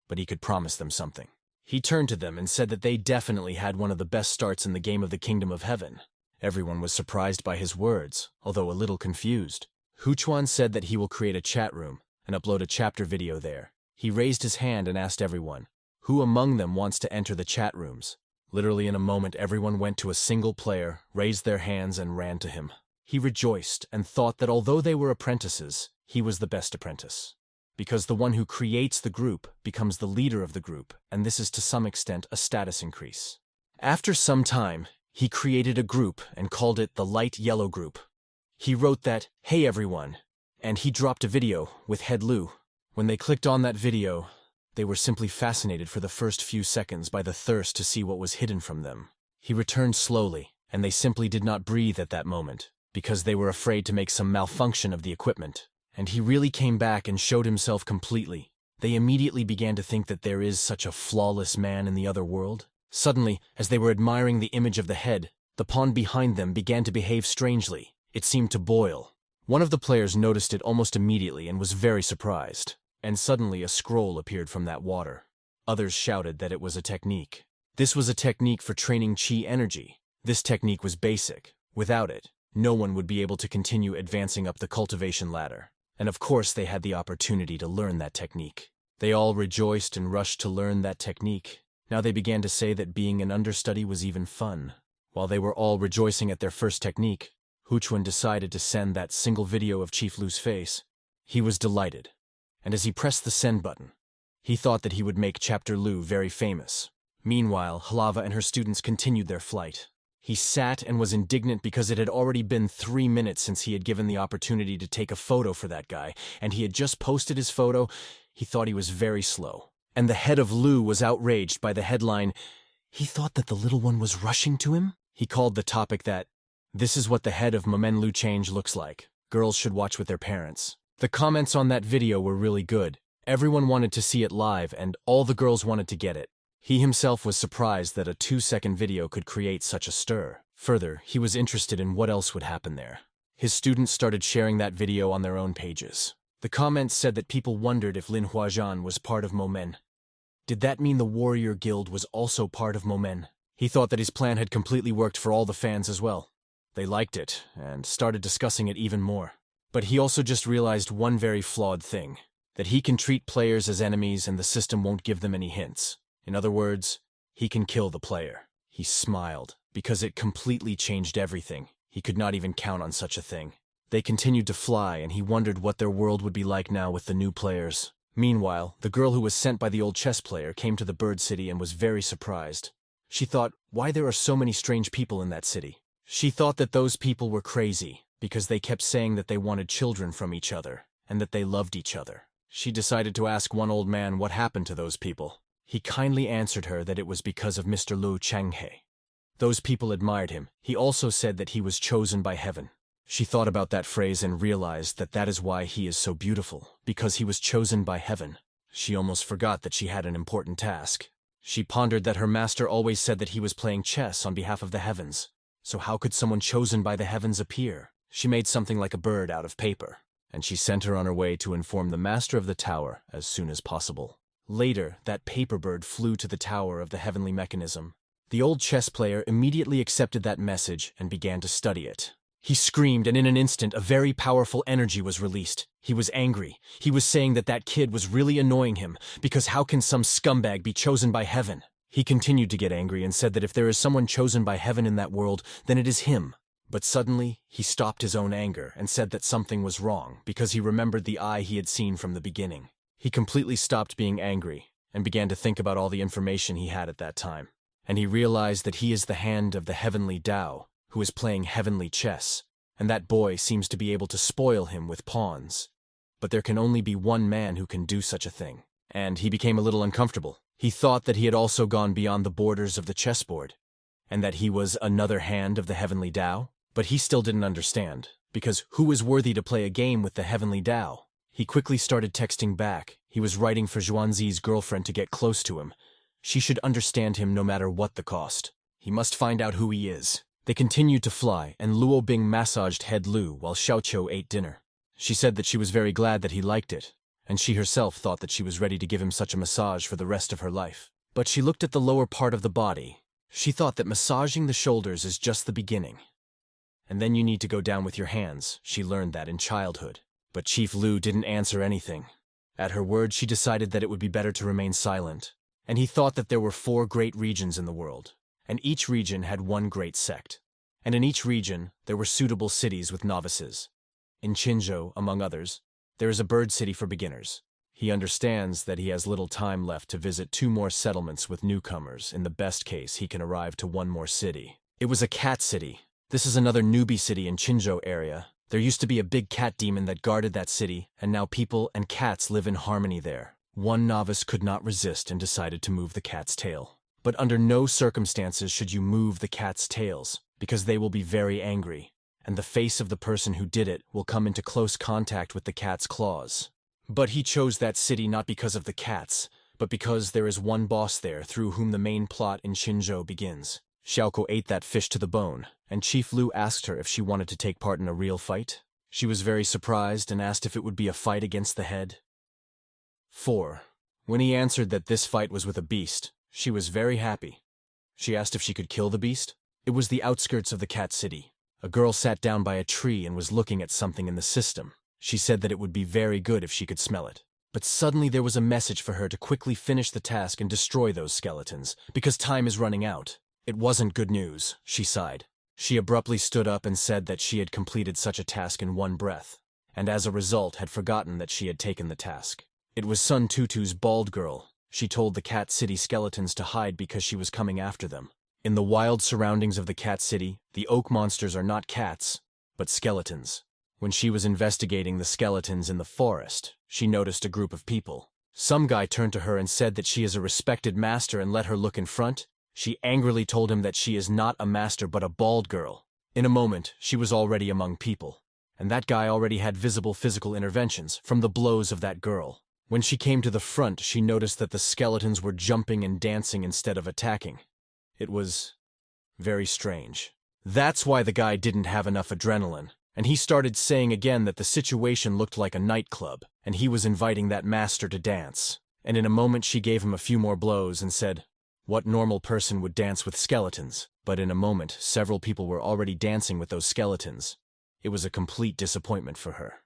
but he could promise them something. He turned to them and said that they definitely had one of the best starts in the game of the Kingdom of Heaven. Everyone was surprised by his words, although a little confused. Huchuan said that he will create a chat room and upload a chapter video there. He raised his hand and asked everyone, who among them wants to enter the chat rooms? Literally in a moment everyone went to a single player, raised their hands and ran to him. He rejoiced and thought that although they were apprentices, he was the best apprentice. Because the one who creates the group becomes the leader of the group, and this is to some extent a status increase. After some time, he created a group and called it the Light Yellow Group. He wrote that, hey everyone, and he dropped a video with Head Lu. When they clicked on that video, they were simply fascinated for the first few seconds by the thirst to see what was hidden from them. He returned slowly, and they simply did not breathe at that moment, because they were afraid to make some malfunction of the equipment. And he really came back and showed himself completely. They immediately began to think that there is such a flawless man in the other world. Suddenly, as they were admiring the image of the head, the pond behind them began to behave strangely. It seemed to boil. One of the players noticed it almost immediately and was very surprised. And suddenly a scroll appeared from that water. Others shouted that it was a technique. This was a technique for training chi energy. This technique was basic. Without it, no one would be able to continue advancing up the cultivation ladder. And of course they had the opportunity to learn that technique. They all rejoiced and rushed to learn that technique. Now they began to say that being an understudy was even fun. While they were all rejoicing at their first technique, Huchuan decided to send that single video of Chief Lu's face. He was delighted, and as he pressed the send button, he thought that he would make Chapter Lu very famous. Meanwhile, Halava and her students continued their flight. He sat and was indignant because it had already been 3 minutes since he had given the opportunity to take a photo for that guy, and he had just posted his photo. He thought he was very slow. And the head of Lu was outraged by the headline, he thought that the little one was rushing to him? He called the topic that, this is what the head of Momen Lu change looks like. Girls should watch with their parents. The comments on that video were really good, Everyone wanted to see it live, and all the girls wanted to get it. He himself was surprised that a 2-second video could create such a stir. Further, he was interested in what else would happen there. His students started sharing that video on their own pages. The comments said that people wondered if Lin Huajian was part of Momen. Did that mean the warrior guild was also part of Momen? He thought that his plan had completely worked for all the fans as well. They liked it, and started discussing it even more. But he also just realized one very flawed thing, that he can treat players as enemies and the system won't give them any hints. In other words, he can kill the player. He smiled, because it completely changed everything. He could not even count on such a thing. They continued to fly, and he wondered what their world would be like now with the new players. Meanwhile, the girl who was sent by the old chess player came to the bird city and was very surprised. She thought, why there are so many strange people in that city? She thought that those people were crazy, because they kept saying that they wanted children from each other, and that they loved each other. She decided to ask one old man what happened to those people. He kindly answered her that it was because of Mr. Liu Changhe. Those people admired him. He also said that he was chosen by heaven. She thought about that phrase and realized that that is why he is so beautiful, because he was chosen by heaven. She almost forgot that she had an important task. She pondered that her master always said that he was playing chess on behalf of the heavens. So how could someone chosen by the heavens appear? She made something like a bird out of paper, and she sent her on her way to inform the master of the tower as soon as possible. Later, that paper bird flew to the tower of the heavenly mechanism. The old chess player immediately accepted that message and began to study it. He screamed, and in an instant a very powerful energy was released. He was angry. He was saying that that kid was really annoying him, because how can some scumbag be chosen by heaven? He continued to get angry and said that if there is someone chosen by heaven in that world, then it is him. But suddenly, he stopped his own anger and said that something was wrong, because he remembered the eye he had seen from the beginning. He completely stopped being angry and began to think about all the information he had at that time. And he realized that he is the hand of the heavenly Tao, who is playing heavenly chess, and that boy seems to be able to spoil him with pawns. But there can only be one man who can do such a thing. And he became a little uncomfortable. He thought that he had also gone beyond the borders of the chessboard, and that he was another hand of the heavenly Tao. But he still didn't understand, because who is worthy to play a game with the heavenly Tao? He quickly started texting back. He was writing for Zhuangzi's girlfriend to get close to him. She should understand him no matter what the cost. He must find out who he is. They continued to fly, and Luo Bing massaged head Lu while Xiaoqiu ate dinner. She said that she was very glad that he liked it, and she herself thought that she was ready to give him such a massage for the rest of her life. But she looked at the lower part of the body. She thought that massaging the shoulders is just the beginning. And then you need to go down with your hands. She learned that in childhood. But Chief Lu didn't answer anything. At her words, she decided that it would be better to remain silent. And he thought that there were 4 great regions in the world, and each region had one great sect. And in each region, there were suitable cities with novices. In Qinzhou, among others, there is a bird city for beginners. He understands that he has little time left to visit 2 more settlements with newcomers. In the best case, he can arrive to 1 more city. It was a cat city. This is another newbie city in Qinzhou area. There used to be a big cat demon that guarded that city, and now people and cats live in harmony there. One novice could not resist and decided to move the cat's tail. But under no circumstances should you move the cat's tails, because they will be very angry, and the face of the person who did it will come into close contact with the cat's claws. But he chose that city not because of the cats, but because there is one boss there through whom the main plot in Qinzhou begins. Xiaoko ate that fish to the bone, and Chief Lu asked her if she wanted to take part in a real fight. She was very surprised and asked if it would be a fight against the head. 4. When he answered that this fight was with a beast, she was very happy. She asked if she could kill the beast. It was the outskirts of the cat city. A girl sat down by a tree and was looking at something in the system. She said that it would be very good if she could smell it. But suddenly there was a message for her to quickly finish the task and destroy those skeletons, because time is running out. It wasn't good news, she sighed. She abruptly stood up and said that she had completed such a task in one breath, and as a result had forgotten that she had taken the task. It was Sun Tutu's bald girl. She told the cat city skeletons to hide because she was coming after them. In the wild surroundings of the cat city, the oak monsters are not cats, but skeletons. When she was investigating the skeletons in the forest, she noticed a group of people. Some guy turned to her and said that she is a respected master and let her look in front. She angrily told him that she is not a master but a bald girl. In a moment, she was already among people, and that guy already had visible physical interventions from the blows of that girl. When she came to the front, she noticed that the skeletons were jumping and dancing instead of attacking. It was very strange. That's why the guy didn't have enough adrenaline, and he started saying again that the situation looked like a nightclub, and he was inviting that master to dance. And in a moment she gave him a few more blows and said, "What normal person would dance with skeletons?" But in a moment, several people were already dancing with those skeletons. It was a complete disappointment for her.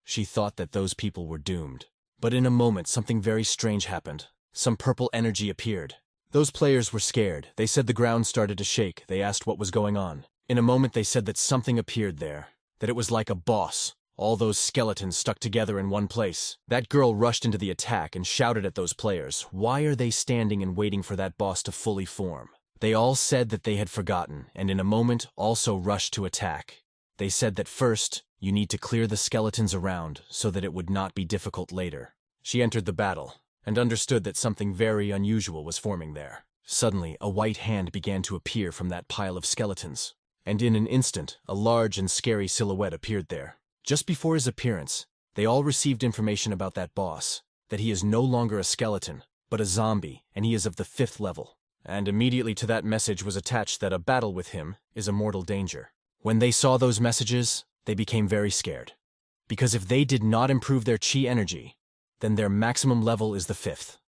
She thought that those people were doomed. But in a moment, something very strange happened. Some purple energy appeared. Those players were scared. They said the ground started to shake. They asked what was going on. In a moment, they said that something appeared there, that it was like a boss. All those skeletons stuck together in one place. That girl rushed into the attack and shouted at those players, "Why are they standing and waiting for that boss to fully form?" They all said that they had forgotten, and in a moment also rushed to attack. They said that first, you need to clear the skeletons around so that it would not be difficult later. She entered the battle and understood that something very unusual was forming there. Suddenly, a white hand began to appear from that pile of skeletons, and in an instant, a large and scary silhouette appeared there. Just before his appearance, they all received information about that boss, that he is no longer a skeleton, but a zombie, and he is of the 5th level. And immediately to that message was attached that a battle with him is a mortal danger. When they saw those messages, they became very scared. Because if they did not improve their chi energy, then their maximum level is the 5th.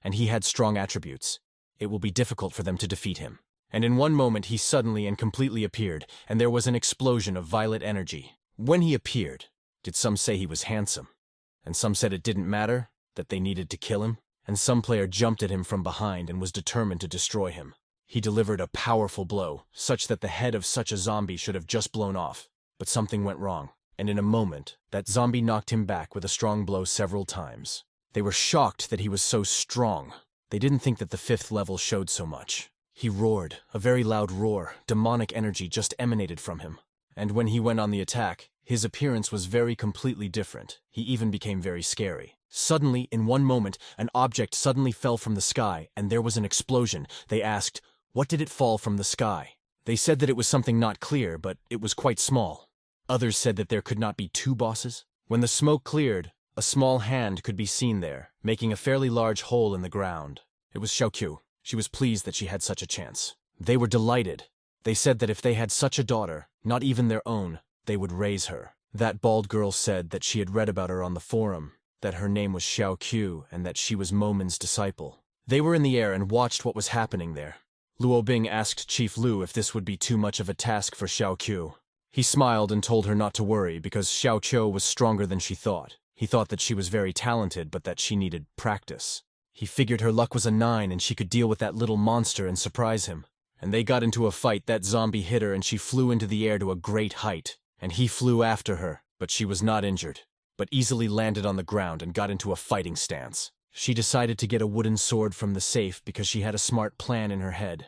And he had strong attributes. It will be difficult for them to defeat him. And in one moment he suddenly and completely appeared, and there was an explosion of violet energy. When he appeared, did some say he was handsome? And some said it didn't matter, that they needed to kill him? And some player jumped at him from behind and was determined to destroy him. He delivered a powerful blow, such that the head of such a zombie should have just blown off. But something went wrong, and in a moment, that zombie knocked him back with a strong blow several times. They were shocked that he was so strong. They didn't think that the 5th level showed so much. He roared, a very loud roar. Demonic energy just emanated from him. And when he went on the attack, his appearance was very completely different. He even became very scary. Suddenly, in one moment, an object suddenly fell from the sky, and there was an explosion. They asked, "What did it fall from the sky?" They said that it was something not clear, but it was quite small. Others said that there could not be 2 bosses. When the smoke cleared, a small hand could be seen there, making a fairly large hole in the ground. It was Xiaoqiu. She was pleased that she had such a chance. They were delighted. They said that if they had such a daughter, not even their own, they would raise her. That bald girl said that she had read about her on the forum, that her name was Xiaoqiu and that she was Momin's disciple. They were in the air and watched what was happening there. Luo Bing asked Chief Lu if this would be too much of a task for Xiaoqiu. He smiled and told her not to worry because Xiaoqiu was stronger than she thought. He thought that she was very talented but that she needed practice. He figured her luck was a 9 and she could deal with that little monster and surprise him. And they got into a fight. That zombie hit her and she flew into the air to a great height. And he flew after her, but she was not injured, but easily landed on the ground and got into a fighting stance. She decided to get a wooden sword from the safe because she had a smart plan in her head.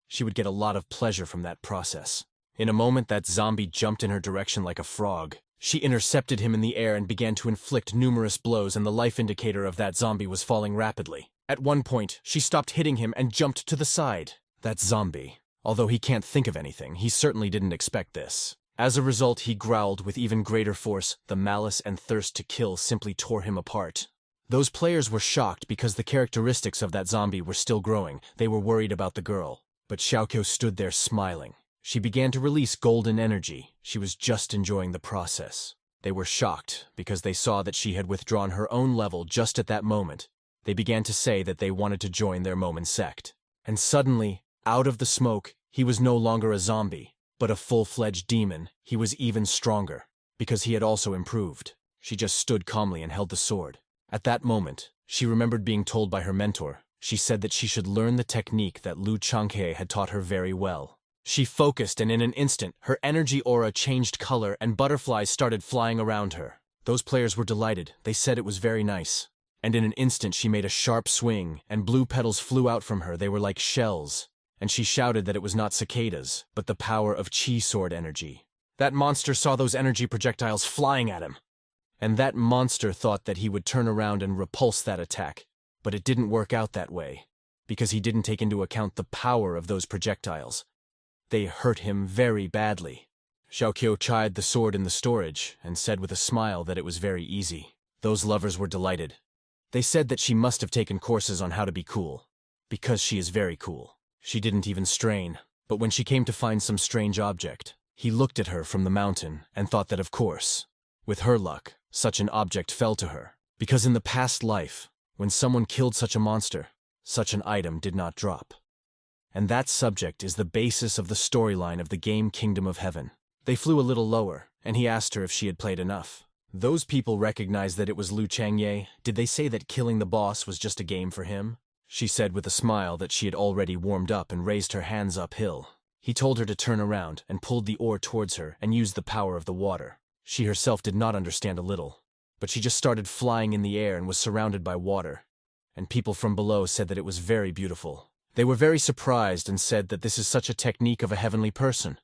She would get a lot of pleasure from that process. In a moment, that zombie jumped in her direction like a frog. She intercepted him in the air and began to inflict numerous blows, and the life indicator of that zombie was falling rapidly. At one point, she stopped hitting him and jumped to the side. That zombie, although he can't think of anything, he certainly didn't expect this. As a result, he growled with even greater force. The malice and thirst to kill simply tore him apart. Those players were shocked because the characteristics of that zombie were still growing. They were worried about the girl. But Xiaoqiu stood there smiling. She began to release golden energy. She was just enjoying the process. They were shocked because they saw that she had withdrawn her own level just at that moment. They began to say that they wanted to join their Momin sect. And suddenly, out of the smoke, he was no longer a zombie, but a full-fledged demon. He was even stronger, because he had also improved. She just stood calmly and held the sword. At that moment, she remembered being told by her mentor. She said that she should learn the technique that Lu Changhe had taught her very well. She focused, and in an instant, her energy aura changed color and butterflies started flying around her. Those players were delighted. They said it was very nice. And in an instant she made a sharp swing, and blue petals flew out from her. They were like shells. And she shouted that it was not cicadas, but the power of chi sword energy. That monster saw those energy projectiles flying at him. And that monster thought that he would turn around and repulse that attack. But it didn't work out that way, because he didn't take into account the power of those projectiles. They hurt him very badly. Xiaoqiu chid the sword in the storage, and said with a smile that it was very easy. Those lovers were delighted. They said that she must have taken courses on how to be cool. Because she is very cool. She didn't even strain, but when she came to find some strange object, he looked at her from the mountain and thought that of course, with her luck, such an object fell to her. Because in the past life, when someone killed such a monster, such an item did not drop. And that subject is the basis of the storyline of the game Kingdom of Heaven. They flew a little lower, and he asked her if she had played enough. Those people recognized that it was Lu Changye. Did they say that killing the boss was just a game for him? She said with a smile that she had already warmed up and raised her hands uphill. He told her to turn around and pulled the oar towards her and used the power of the water. She herself did not understand a little, but she just started flying in the air and was surrounded by water. And people from below said that it was very beautiful. They were very surprised and said that this is such a technique of a heavenly person.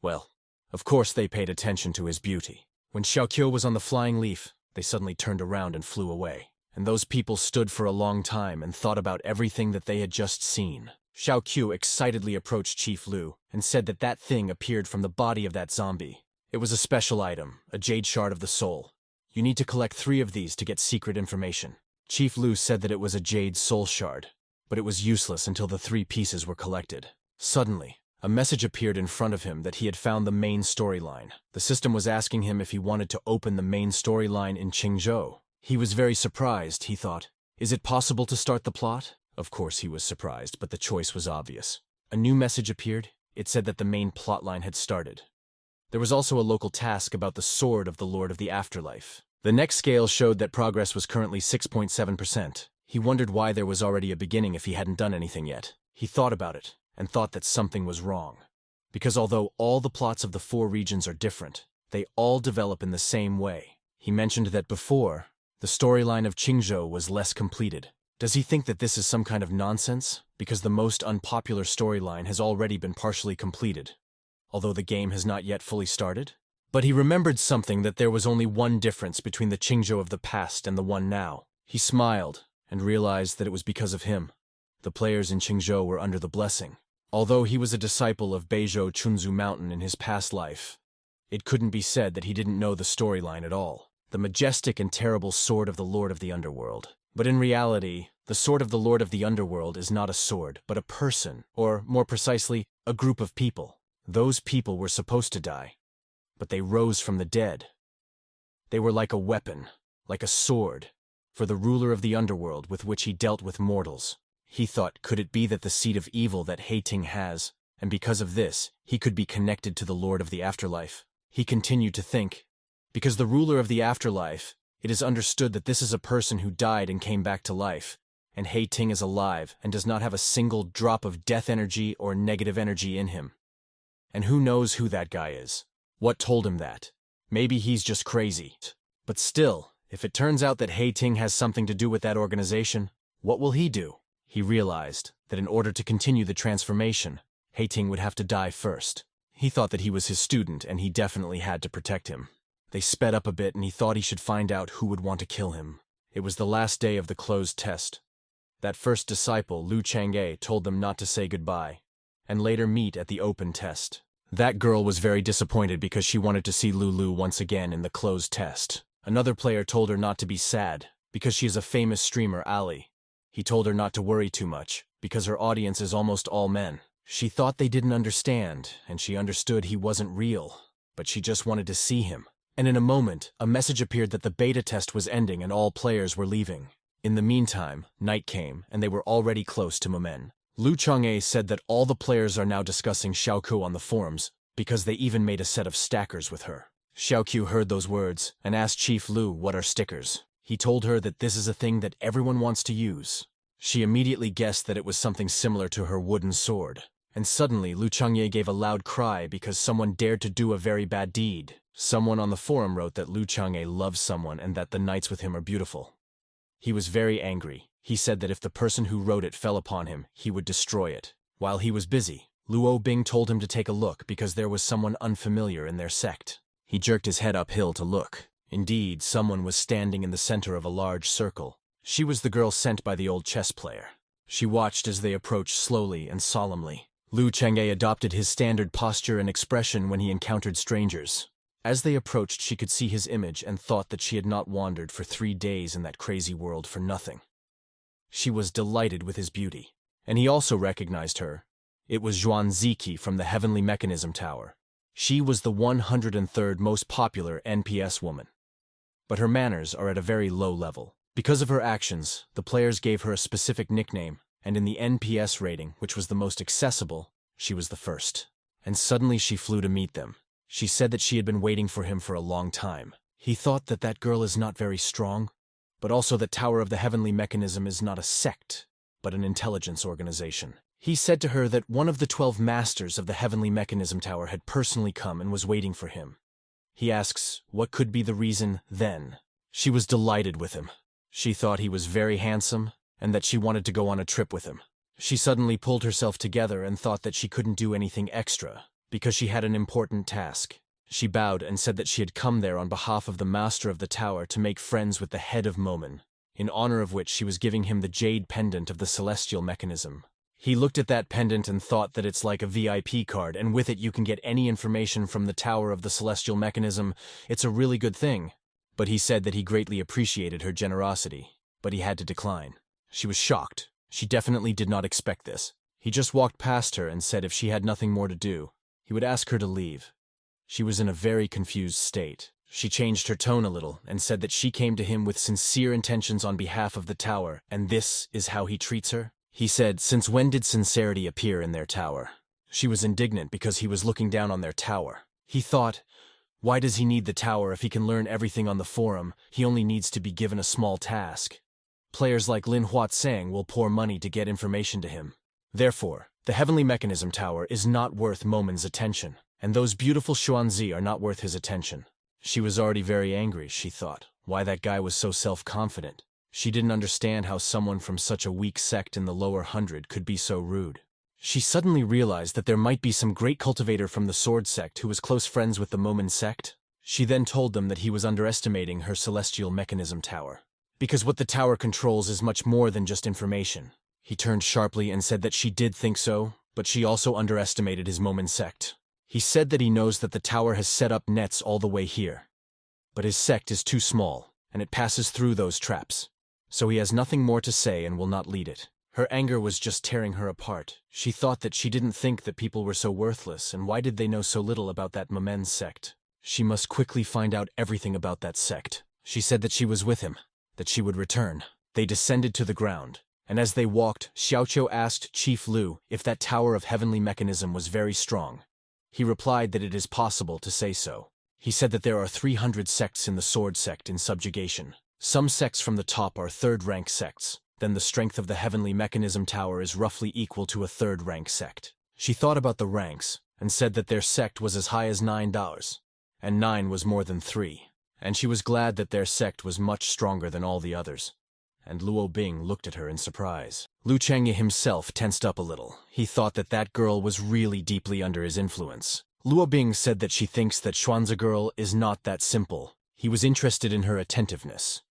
Well, of course they paid attention to his beauty. When Xiaoqiu was on the flying leaf, they suddenly turned around and flew away. And those people stood for a long time and thought about everything that they had just seen. Xiaoqiu excitedly approached Chief Lu and said that that thing appeared from the body of that zombie. It was a special item, a jade shard of the soul. You need to collect 3 of these to get secret information. Chief Lu said that it was a jade soul shard, but it was useless until the 3 pieces were collected. Suddenly, a message appeared in front of him that he had found the main storyline. The system was asking him if he wanted to open the main storyline in Qingzhou. He was very surprised, he thought. Is it possible to start the plot? Of course he was surprised, but the choice was obvious. A new message appeared. It said that the main plotline had started. There was also a local task about the sword of the Lord of the Afterlife. The next scale showed that progress was currently 6.7%. He wondered why there was already a beginning if he hadn't done anything yet. He thought about it, and thought that something was wrong. Because although all the plots of the 4 regions are different, they all develop in the same way. He mentioned that before, the storyline of Qingzhou was less completed. Does he think that this is some kind of nonsense? Because the most unpopular storyline has already been partially completed, although the game has not yet fully started? But he remembered something, that there was only one difference between the Qingzhou of the past and the one now. He smiled and realized that it was because of him. The players in Qingzhou were under the blessing. Although he was a disciple of Beizhou Chunzu Mountain in his past life, it couldn't be said that he didn't know the storyline at all. The majestic and terrible sword of the Lord of the Underworld. But in reality, the sword of the Lord of the Underworld is not a sword, but a person, or more precisely, a group of people. Those people were supposed to die, but they rose from the dead. They were like a weapon, like a sword, for the ruler of the underworld with which he dealt with mortals. He thought, could it be that the seed of evil that Heiting has, and because of this, he could be connected to the Lord of the Afterlife? He continued to think, because the ruler of the afterlife, it is understood that this is a person who died and came back to life, and Heiting is alive and does not have a single drop of death energy or negative energy in him. And who knows who that guy is? What told him that? Maybe he's just crazy. But still, if it turns out that Heiting has something to do with that organization, what will he do? He realized that in order to continue the transformation, Heiting would have to die first. He thought that he was his student and he definitely had to protect him. They sped up a bit and he thought he should find out who would want to kill him. It was the last day of the closed test. That first disciple, Lu Changye, told them not to say goodbye, and later meet at the open test. That girl was very disappointed because she wanted to see Lulu once again in the closed test. Another player told her not to be sad, because she is a famous streamer, Ali. He told her not to worry too much, because her audience is almost all men. She thought they didn't understand, and she understood he wasn't real, but she just wanted to see him. And in a moment, a message appeared that the beta test was ending and all players were leaving. In the meantime, night came, and they were already close to Momen. Lu Chang'e said that all the players are now discussing Xiaoqiu on the forums, because they even made a set of stackers with her. Xiaoqiu heard those words, and asked Chief Lu what are stickers. He told her that this is a thing that everyone wants to use. She immediately guessed that it was something similar to her wooden sword. And suddenly, Lu Chang'e gave a loud cry because someone dared to do a very bad deed. Someone on the forum wrote that Lu Chang'e loves someone and that the nights with him are beautiful. He was very angry. He said that if the person who wrote it fell upon him, he would destroy it. While he was busy, Luo Bing told him to take a look because there was someone unfamiliar in their sect. He jerked his head uphill to look. Indeed, someone was standing in the center of a large circle. She was the girl sent by the old chess player. She watched as they approached slowly and solemnly. Lu Chang'e adopted his standard posture and expression when he encountered strangers. As they approached, she could see his image and thought that she had not wandered for 3 days in that crazy world for nothing. She was delighted with his beauty, and he also recognized her. It was Zhuan Ziki from the Heavenly Mechanism Tower. She was the 103rd most popular NPS woman. But her manners are at a very low level. Because of her actions, the players gave her a specific nickname, and in the NPS rating, which was the most accessible, she was the first. And suddenly she flew to meet them. She said that she had been waiting for him for a long time. He thought that that girl is not very strong, but also that Tower of the Heavenly Mechanism is not a sect, but an intelligence organization. He said to her that one of the 12 masters of the Heavenly Mechanism Tower had personally come and was waiting for him. He asks what could be the reason then. She was delighted with him. She thought he was very handsome and that she wanted to go on a trip with him. She suddenly pulled herself together and thought that she couldn't do anything extra because she had an important task. She bowed and said that she had come there on behalf of the master of the tower to make friends with the head of Momen, in honor of which she was giving him the jade pendant of the celestial mechanism. He looked at that pendant and thought that it's like a VIP card, and with it you can get any information from the Tower of the Celestial Mechanism. It's a really good thing. But he said that he greatly appreciated her generosity, but he had to decline. She was shocked. She definitely did not expect this. He just walked past her and said if she had nothing more to do, he would ask her to leave. She was in a very confused state. She changed her tone a little and said that she came to him with sincere intentions on behalf of the tower, and this is how he treats her? He said, since when did sincerity appear in their tower? She was indignant because he was looking down on their tower. He thought, why does he need the tower if he can learn everything on the forum? He only needs to be given a small task. Players like Lin Huatsang will pour money to get information to him. Therefore, the Heavenly Mechanism Tower is not worth Momen's attention, and those beautiful Xuanzi are not worth his attention. She was already very angry, she thought, why that guy was so self-confident. She didn't understand how someone from such a weak sect in the lower 100 could be so rude. She suddenly realized that there might be some great cultivator from the sword sect who was close friends with the Momen sect. She then told them that he was underestimating her celestial mechanism tower. Because what the tower controls is much more than just information. He turned sharply and said that she did think so, but she also underestimated his Momen sect. He said that he knows that the tower has set up nets all the way here. But his sect is too small, and it passes through those traps. So he has nothing more to say and will not lead it. Her anger was just tearing her apart. She thought that she didn't think that people were so worthless, and why did they know so little about that Momen sect? She must quickly find out everything about that sect. She said that she was with him, that she would return. They descended to the ground, and as they walked, Xiaoqiu asked Chief Lu if that Tower of Heavenly Mechanism was very strong. He replied that it is possible to say so. He said that there are 300 sects in the sword sect in subjugation. Some sects from the top are third-rank sects. Then the strength of the Heavenly Mechanism Tower is roughly equal to a third-rank sect. She thought about the ranks and said that their sect was as high as $9, and 9 was more than 3. And she was glad that their sect was much stronger than all the others. And Luo Bing looked at her in surprise. Lu Changye himself tensed up a little. He thought that that girl was really deeply under his influence. Luo Bing said that she thinks that Xuanzi girl is not that simple. He was interested in her attentiveness.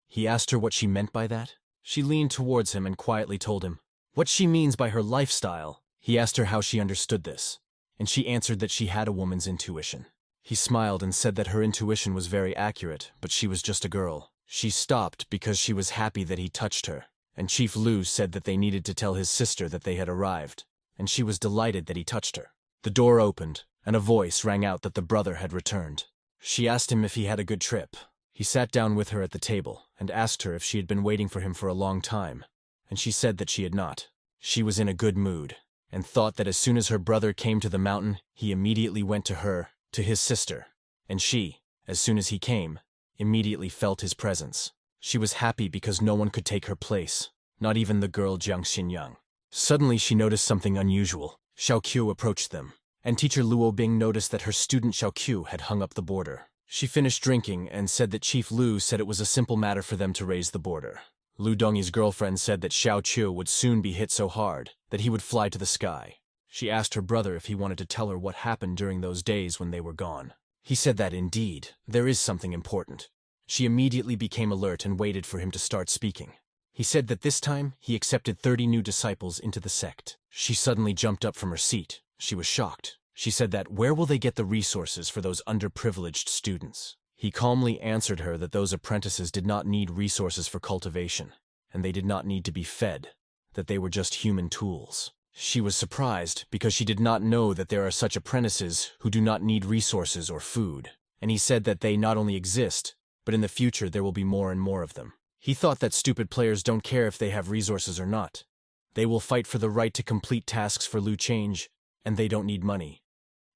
He asked her what she meant by that. She leaned towards him and quietly told him what she means by her lifestyle. He asked her how she understood this, and she answered that she had a woman's intuition. He smiled and said that her intuition was very accurate, but she was just a girl. She stopped because she was happy that he touched her, and Chief Lu said that they needed to tell his sister that they had arrived, and she was delighted that he touched her. The door opened, and a voice rang out that the brother had returned. She asked him if he had a good trip. He sat down with her at the table and asked her if she had been waiting for him for a long time, and she said that she had not. She was in a good mood, and thought that as soon as her brother came to the mountain, he immediately went to her, to his sister, and she, as soon as he came, immediately felt his presence. She was happy because no one could take her place, not even the girl Jiang Xinyang. Suddenly she noticed something unusual. Xiaoqiu approached them, and teacher Luo Bing noticed that her student Xiaoqiu had hung up the border. She finished drinking and said that Chief Lu said it was a simple matter for them to raise the border. Lu Dongyi's girlfriend said that Xiaoqiu would soon be hit so hard that he would fly to the sky. She asked her brother if he wanted to tell her what happened during those days when they were gone. He said that indeed, there is something important. She immediately became alert and waited for him to start speaking. He said that this time he accepted 30 new disciples into the sect. She suddenly jumped up from her seat. She was shocked. She said that where will they get the resources for those underprivileged students? He calmly answered her that those apprentices did not need resources for cultivation, and they did not need to be fed, that they were just human tools. She was surprised because she did not know that there are such apprentices who do not need resources or food, and he said that they not only exist, but in the future there will be more and more of them. He thought that stupid players don't care if they have resources or not. They will fight for the right to complete tasks for loot change, and they don't need money.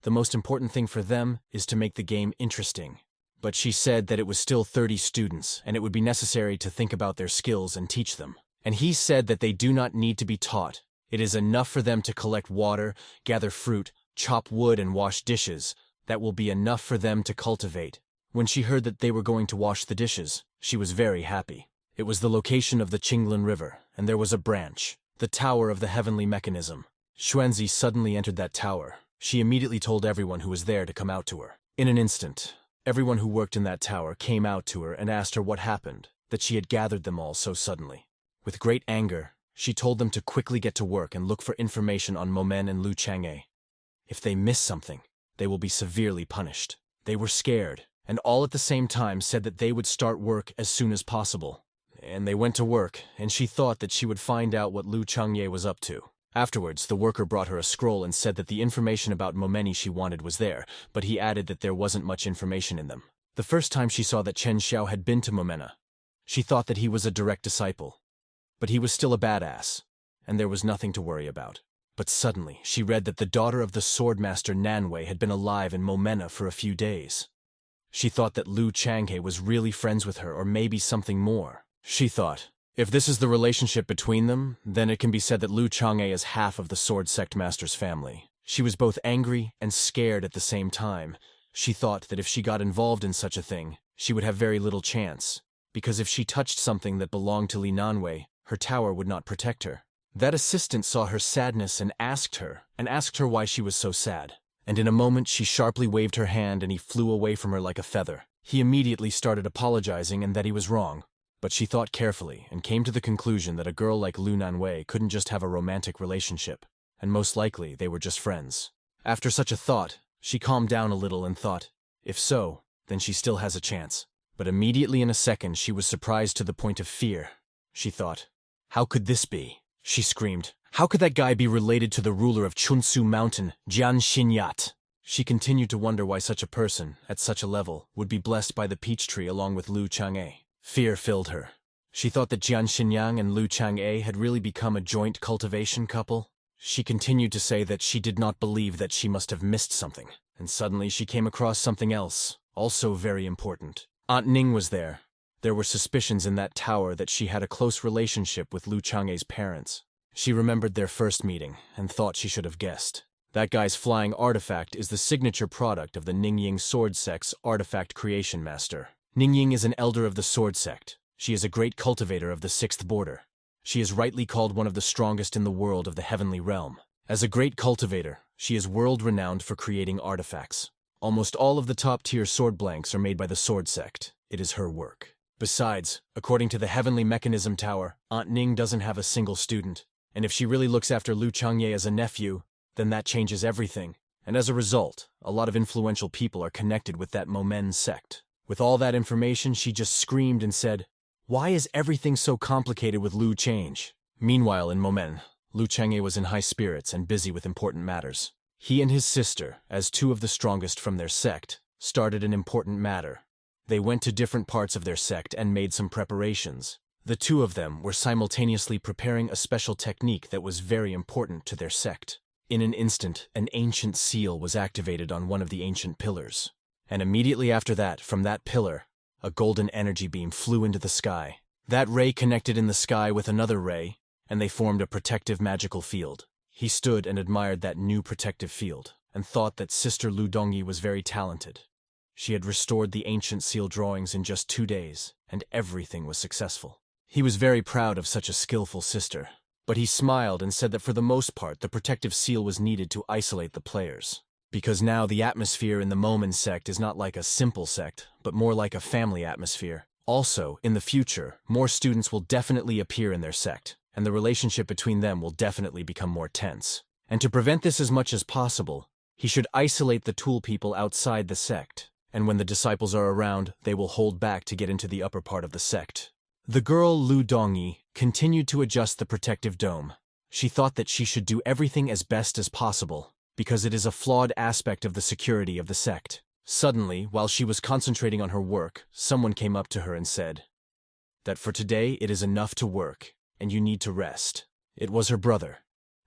The most important thing for them is to make the game interesting. But she said that it was still 30 students, and it would be necessary to think about their skills and teach them. And he said that they do not need to be taught. It is enough for them to collect water, gather fruit, chop wood, and wash dishes. That will be enough for them to cultivate. When she heard that they were going to wash the dishes, she was very happy. It was the location of the Qinglan River, and there was a branch, the Tower of the Heavenly Mechanism. Xuanzi suddenly entered that tower. She immediately told everyone who was there to come out to her. In an instant, everyone who worked in that tower came out to her and asked her what happened, that she had gathered them all so suddenly. With great anger, she told them to quickly get to work and look for information on Momen and Lu Chang'e. If they miss something, they will be severely punished. They were scared, and all at the same time said that they would start work as soon as possible. And they went to work, and she thought that she would find out what Lu Chang'e was up to. Afterwards, the worker brought her a scroll and said that the information about Momeni she wanted was there, but he added that there wasn't much information in them. The first time she saw that Chen Xiao had been to Momena, she thought that he was a direct disciple. But he was still a badass, and there was nothing to worry about. But suddenly, she read that the daughter of the swordmaster Nanwei had been alive in Momena for a few days. She thought that Lu Chang'e was really friends with her, or maybe something more. She thought, if this is the relationship between them, then it can be said that Lu Chang'e is half of the sword sect master's family. She was both angry and scared at the same time. She thought that if she got involved in such a thing, she would have very little chance, because if she touched something that belonged to Li Nanwei, her tower would not protect her. That assistant saw her sadness and asked her why she was so sad. And in a moment she sharply waved her hand and he flew away from her like a feather. He immediately started apologizing and that he was wrong. But she thought carefully and came to the conclusion that a girl like Lu Nanwei couldn't just have a romantic relationship, and most likely they were just friends. After such a thought, she calmed down a little and thought, if so, then she still has a chance. But immediately in a second she was surprised to the point of fear. She thought, how could this be? She screamed, how could that guy be related to the ruler of Chunsu Mountain, Jian Xinyat? She continued to wonder why such a person, at such a level, would be blessed by the peach tree along with Lu Chang'e. Fear filled her. She thought that Jian Xinyang and Lu Chang'e had really become a joint cultivation couple. She continued to say that she did not believe that she must have missed something. And suddenly she came across something else, also very important. Aunt Ning was there. There were suspicions in that tower that she had a close relationship with Lu Chang'e's parents. She remembered their first meeting and thought she should have guessed. That guy's flying artifact is the signature product of the Ningying Sword Sect's artifact creation master. Ningying is an elder of the Sword Sect. She is a great cultivator of the Sixth Border. She is rightly called one of the strongest in the world of the Heavenly Realm. As a great cultivator, she is world-renowned for creating artifacts. Almost all of the top-tier sword blanks are made by the Sword Sect. It is her work. Besides, according to the Heavenly Mechanism Tower, Aunt Ning doesn't have a single student. And if she really looks after Lu Chang'e as a nephew, then that changes everything. And as a result, a lot of influential people are connected with that Momen sect. With all that information, she just screamed and said, why is everything so complicated with Lu Change? Meanwhile, in Momen, Lu Chang'e was in high spirits and busy with important matters. He and his sister, as two of the strongest from their sect, started an important matter. They went to different parts of their sect and made some preparations. The two of them were simultaneously preparing a special technique that was very important to their sect. In an instant, an ancient seal was activated on one of the ancient pillars. And immediately after that, from that pillar, a golden energy beam flew into the sky. That ray connected in the sky with another ray, and they formed a protective magical field. He stood and admired that new protective field, and thought that Sister Lu Dongyi was very talented. She had restored the ancient seal drawings in just 2 days, and everything was successful. He was very proud of such a skillful sister, but he smiled and said that for the most part the protective seal was needed to isolate the players. Because now the atmosphere in the Momen sect is not like a simple sect, but more like a family atmosphere. Also, in the future, more students will definitely appear in their sect, and the relationship between them will definitely become more tense. And to prevent this as much as possible, He should isolate the tool people outside the sect, and when the disciples are around, they will hold back to get into the upper part of the sect. The girl Lu Dongyi continued to adjust the protective dome. She thought that she should do everything as best as possible, because it is a flawed aspect of the security of the sect. Suddenly, while she was concentrating on her work, someone came up to her and said that for today it is enough to work, and you need to rest. It was her brother,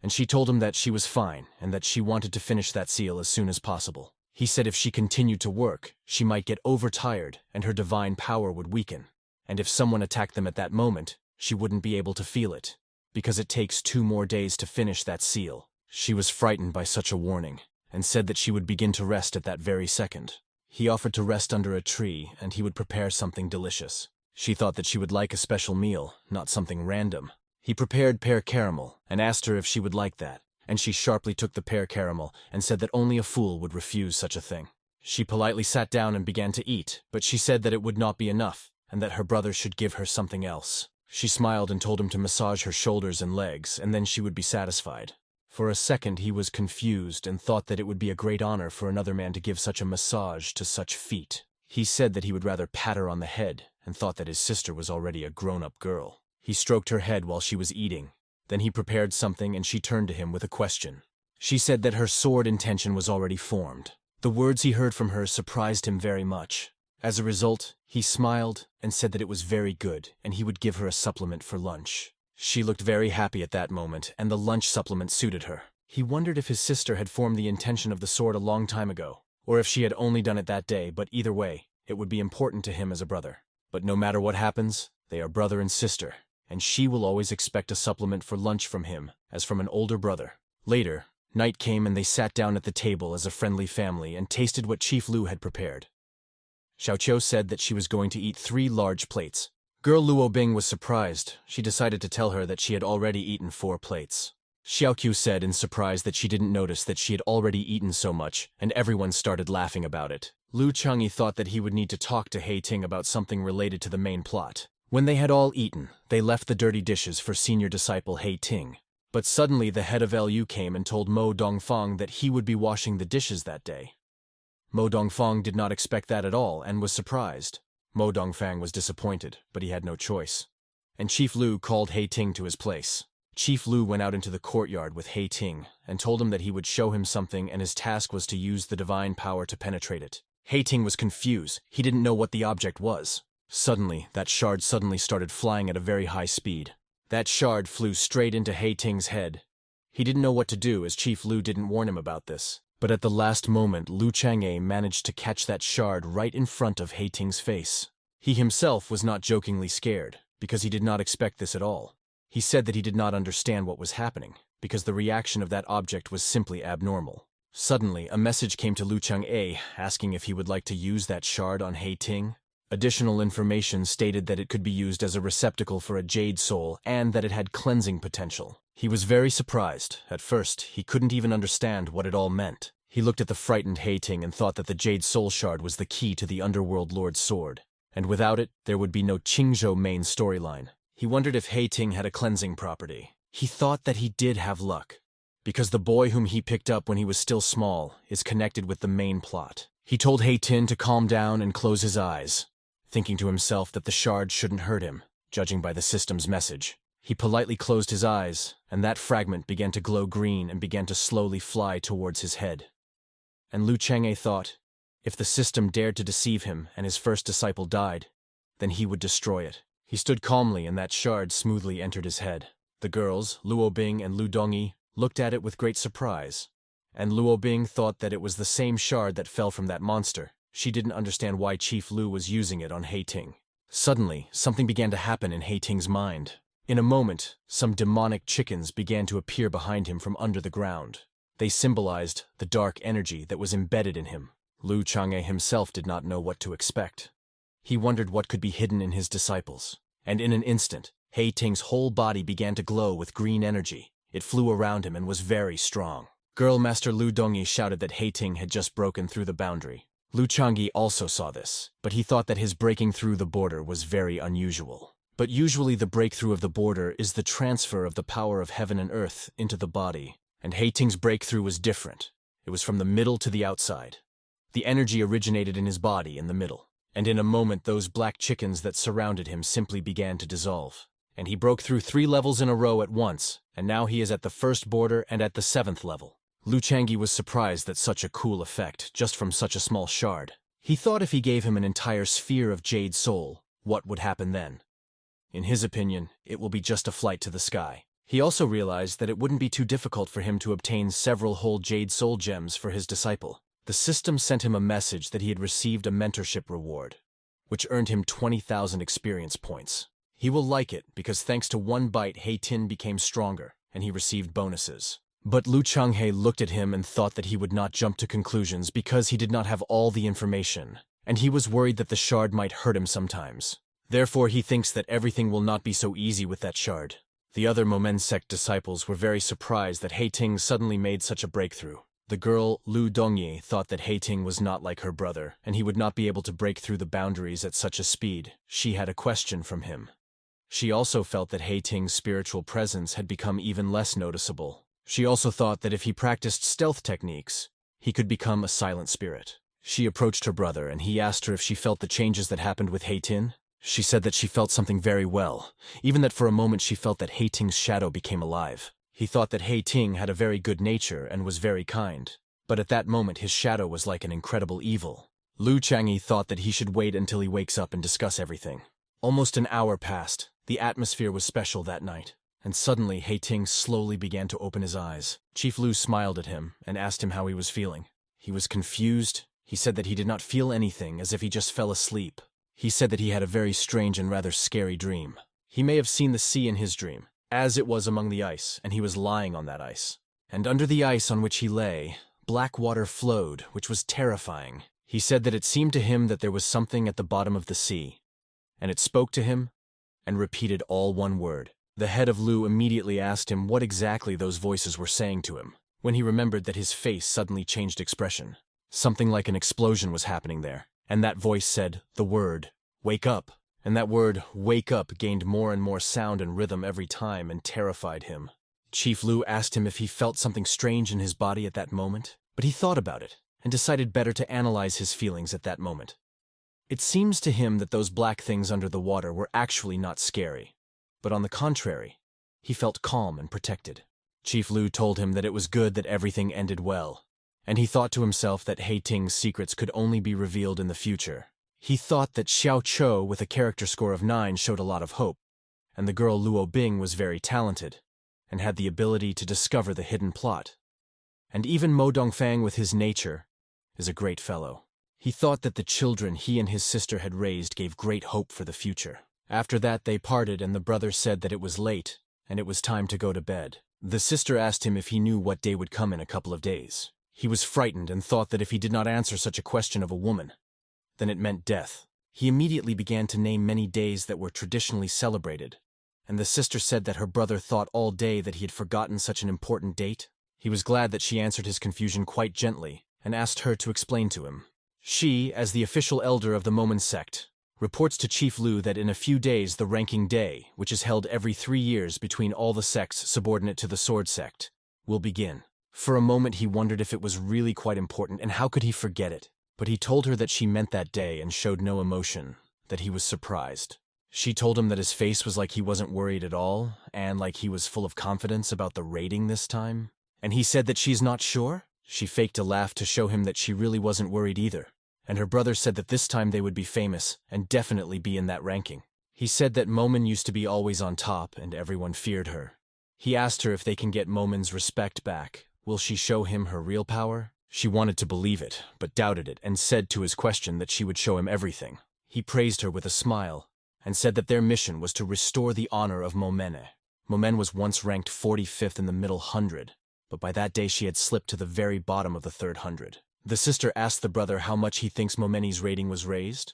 and she told him that she was fine and that she wanted to finish that seal as soon as possible. He said if she continued to work, she might get overtired and her divine power would weaken, and if someone attacked them at that moment, she wouldn't be able to feel it, because it takes 2 more days to finish that seal. She was frightened by such a warning, and said that she would begin to rest at that very second. He offered to rest under a tree, and he would prepare something delicious. She thought that she would like a special meal, not something random. He prepared pear caramel, and asked her if she would like that, and she sharply took the pear caramel and said that only a fool would refuse such a thing. She politely sat down and began to eat, but she said that it would not be enough, and that her brother should give her something else. She smiled and told him to massage her shoulders and legs, and then she would be satisfied. For a second he was confused and thought that it would be a great honor for another man to give such a massage to such feet. He said that he would rather pat her on the head, and thought that his sister was already a grown-up girl. He stroked her head while she was eating. Then he prepared something and she turned to him with a question. She said that her sword intention was already formed. The words he heard from her surprised him very much. As a result, he smiled and said that it was very good and he would give her a supplement for lunch. She looked very happy at that moment, and the lunch supplement suited her. He wondered if his sister had formed the intention of the sword a long time ago, or if she had only done it that day, but either way, it would be important to him as a brother. But no matter what happens, they are brother and sister, and she will always expect a supplement for lunch from him, as from an older brother. Later, night came and they sat down at the table as a friendly family and tasted what Chief Lu had prepared. Xiaoqiu said that she was going to eat 3 large plates. Girl Luo Bing was surprised. She decided to tell her that she had already eaten 4 plates. Xiaoqiu said in surprise that she didn't notice that she had already eaten so much, and everyone started laughing about it. Lu Changyi thought that he would need to talk to He Ting about something related to the main plot. When they had all eaten, they left the dirty dishes for senior disciple He Ting. But suddenly the head of LU came and told Mo Dongfang that he would be washing the dishes that day. Mo Dongfang did not expect that at all and was surprised. Mo Dongfang was disappointed, but he had no choice. And Chief Lu called He Ting to his place. Chief Lu went out into the courtyard with He Ting and told him that he would show him something and his task was to use the divine power to penetrate it. He Ting was confused. He didn't know what the object was. Suddenly, that shard started flying at a very high speed. That shard flew straight into He Ting's head. He didn't know what to do as Chief Lu didn't warn him about this. But at the last moment, Lu Chang'e managed to catch that shard right in front of He Ting's face. He himself was not jokingly scared, because he did not expect this at all. He said that he did not understand what was happening, because the reaction of that object was simply abnormal. Suddenly, a message came to Lu Chang'e asking if he would like to use that shard on He Ting. Additional information stated that it could be used as a receptacle for a jade soul and that it had cleansing potential. He was very surprised. At first, he couldn't even understand what it all meant. He looked at the frightened He Ting and thought that the jade soul shard was the key to the underworld lord's sword, and without it, there would be no Qingzhou main storyline. He wondered if He Ting had a cleansing property. He thought that he did have luck, because the boy whom he picked up when he was still small is connected with the main plot. He told He Ting to calm down and close his eyes, thinking to himself that the shard shouldn't hurt him, judging by the system's message. He politely closed his eyes, and that fragment began to glow green and began to slowly fly towards his head. And Lu Chang'e thought, if the system dared to deceive him and his first disciple died, then he would destroy it. He stood calmly and that shard smoothly entered his head. The girls, Luo Bing and Lu Dongyi, looked at it with great surprise, and Luo Bing thought that it was the same shard that fell from that monster. She didn't understand why Chief Lu was using it on He Ting. Suddenly, something began to happen in He Ting's mind. In a moment, some demonic chickens began to appear behind him from under the ground. They symbolized the dark energy that was embedded in him. Lu Chang'e himself did not know what to expect. He wondered what could be hidden in his disciples. And in an instant, He Ting's whole body began to glow with green energy. It flew around him and was very strong. Girl Master Lu Dongyi shouted that He Ting had just broken through the boundary. Lu Chang'e also saw this, but he thought that his breaking through the border was very unusual. But usually the breakthrough of the border is the transfer of the power of heaven and earth into the body, and He Ting's breakthrough was different. It was from the middle to the outside. The energy originated in his body in the middle, and in a moment those black chickens that surrounded him simply began to dissolve. And he broke through 3 levels in a row at once, and now he is at the first border and at the 7th level. Lu Chang'e was surprised that such a cool effect, just from such a small shard. He thought if he gave him an entire sphere of Jade Soul, what would happen then? In his opinion, it will be just a flight to the sky. He also realized that it wouldn't be too difficult for him to obtain several whole Jade Soul gems for his disciple. The system sent him a message that he had received a mentorship reward, which earned him 20,000 experience points. He will like it because thanks to one bite, He Tin became stronger, and he received bonuses. But Lu Chang'e looked at him and thought that he would not jump to conclusions because he did not have all the information, and he was worried that the shard might hurt him sometimes. Therefore he thinks that everything will not be so easy with that shard. The other Momen sect disciples were very surprised that He Ting suddenly made such a breakthrough. The girl, Lu Dongye, thought that He Ting was not like her brother, and he would not be able to break through the boundaries at such a speed. She had a question from him. She also felt that He Ting's spiritual presence had become even less noticeable. She also thought that if he practiced stealth techniques, he could become a silent spirit. She approached her brother, and he asked her if she felt the changes that happened with He Tin. She said that she felt something very well, even that for a moment she felt that He Ting's shadow became alive. He thought that He Ting had a very good nature and was very kind, but at that moment his shadow was like an incredible evil. Lu Chang'e thought that he should wait until he wakes up and discuss everything. Almost an hour passed. The atmosphere was special that night, and suddenly He Ting slowly began to open his eyes. Chief Lu smiled at him and asked him how he was feeling. He was confused. He said that he did not feel anything, as if he just fell asleep. He said that he had a very strange and rather scary dream. He may have seen the sea in his dream, as it was among the ice, and he was lying on that ice. And under the ice on which he lay, black water flowed, which was terrifying. He said that it seemed to him that there was something at the bottom of the sea, and it spoke to him and repeated all one word. The head of Lu immediately asked him what exactly those voices were saying to him, when he remembered that his face suddenly changed expression. Something like an explosion was happening there, and that voice said the word, "Wake up." And that word, "wake up," gained more and more sound and rhythm every time and terrified him. Chief Lu asked him if he felt something strange in his body at that moment, but he thought about it and decided better to analyze his feelings at that moment. It seems to him that those black things under the water were actually not scary, but on the contrary, he felt calm and protected. Chief Lu told him that it was good that everything ended well, and he thought to himself that He Ting's secrets could only be revealed in the future. He thought that Xiao Chou with a character score of 9 showed a lot of hope, and the girl Luo Bing was very talented and had the ability to discover the hidden plot. And even Mo Dongfang with his nature is a great fellow. He thought that the children he and his sister had raised gave great hope for the future. After that they parted, and the brother said that it was late and it was time to go to bed. The sister asked him if he knew what day would come in a couple of days. He was frightened and thought that if he did not answer such a question of a woman, then it meant death. He immediately began to name many days that were traditionally celebrated, and the sister said that her brother thought all day that he had forgotten such an important date. He was glad that she answered his confusion quite gently and asked her to explain to him. She, as the official elder of the Momen sect, reports to Chief Lu that in a few days the ranking day, which is held every 3 years between all the sects subordinate to the sword sect, will begin. For a moment he wondered if it was really quite important and how could he forget it. But he told her that she meant that day and showed no emotion, that he was surprised. She told him that his face was like he wasn't worried at all, and like he was full of confidence about the rating this time. And he said that she's not sure? She faked a laugh to show him that she really wasn't worried either. And her brother said that this time they would be famous and definitely be in that ranking. He said that Momen used to be always on top and everyone feared her. He asked her if they can get Momen's respect back. Will she show him her real power? She wanted to believe it, but doubted it, and said to his question that she would show him everything. He praised her with a smile, and said that their mission was to restore the honor of Momene. Momen was once ranked 45th in the middle 100, but by that day she had slipped to the very bottom of the 3rd 100. The sister asked the brother how much he thinks Momene's rating was raised.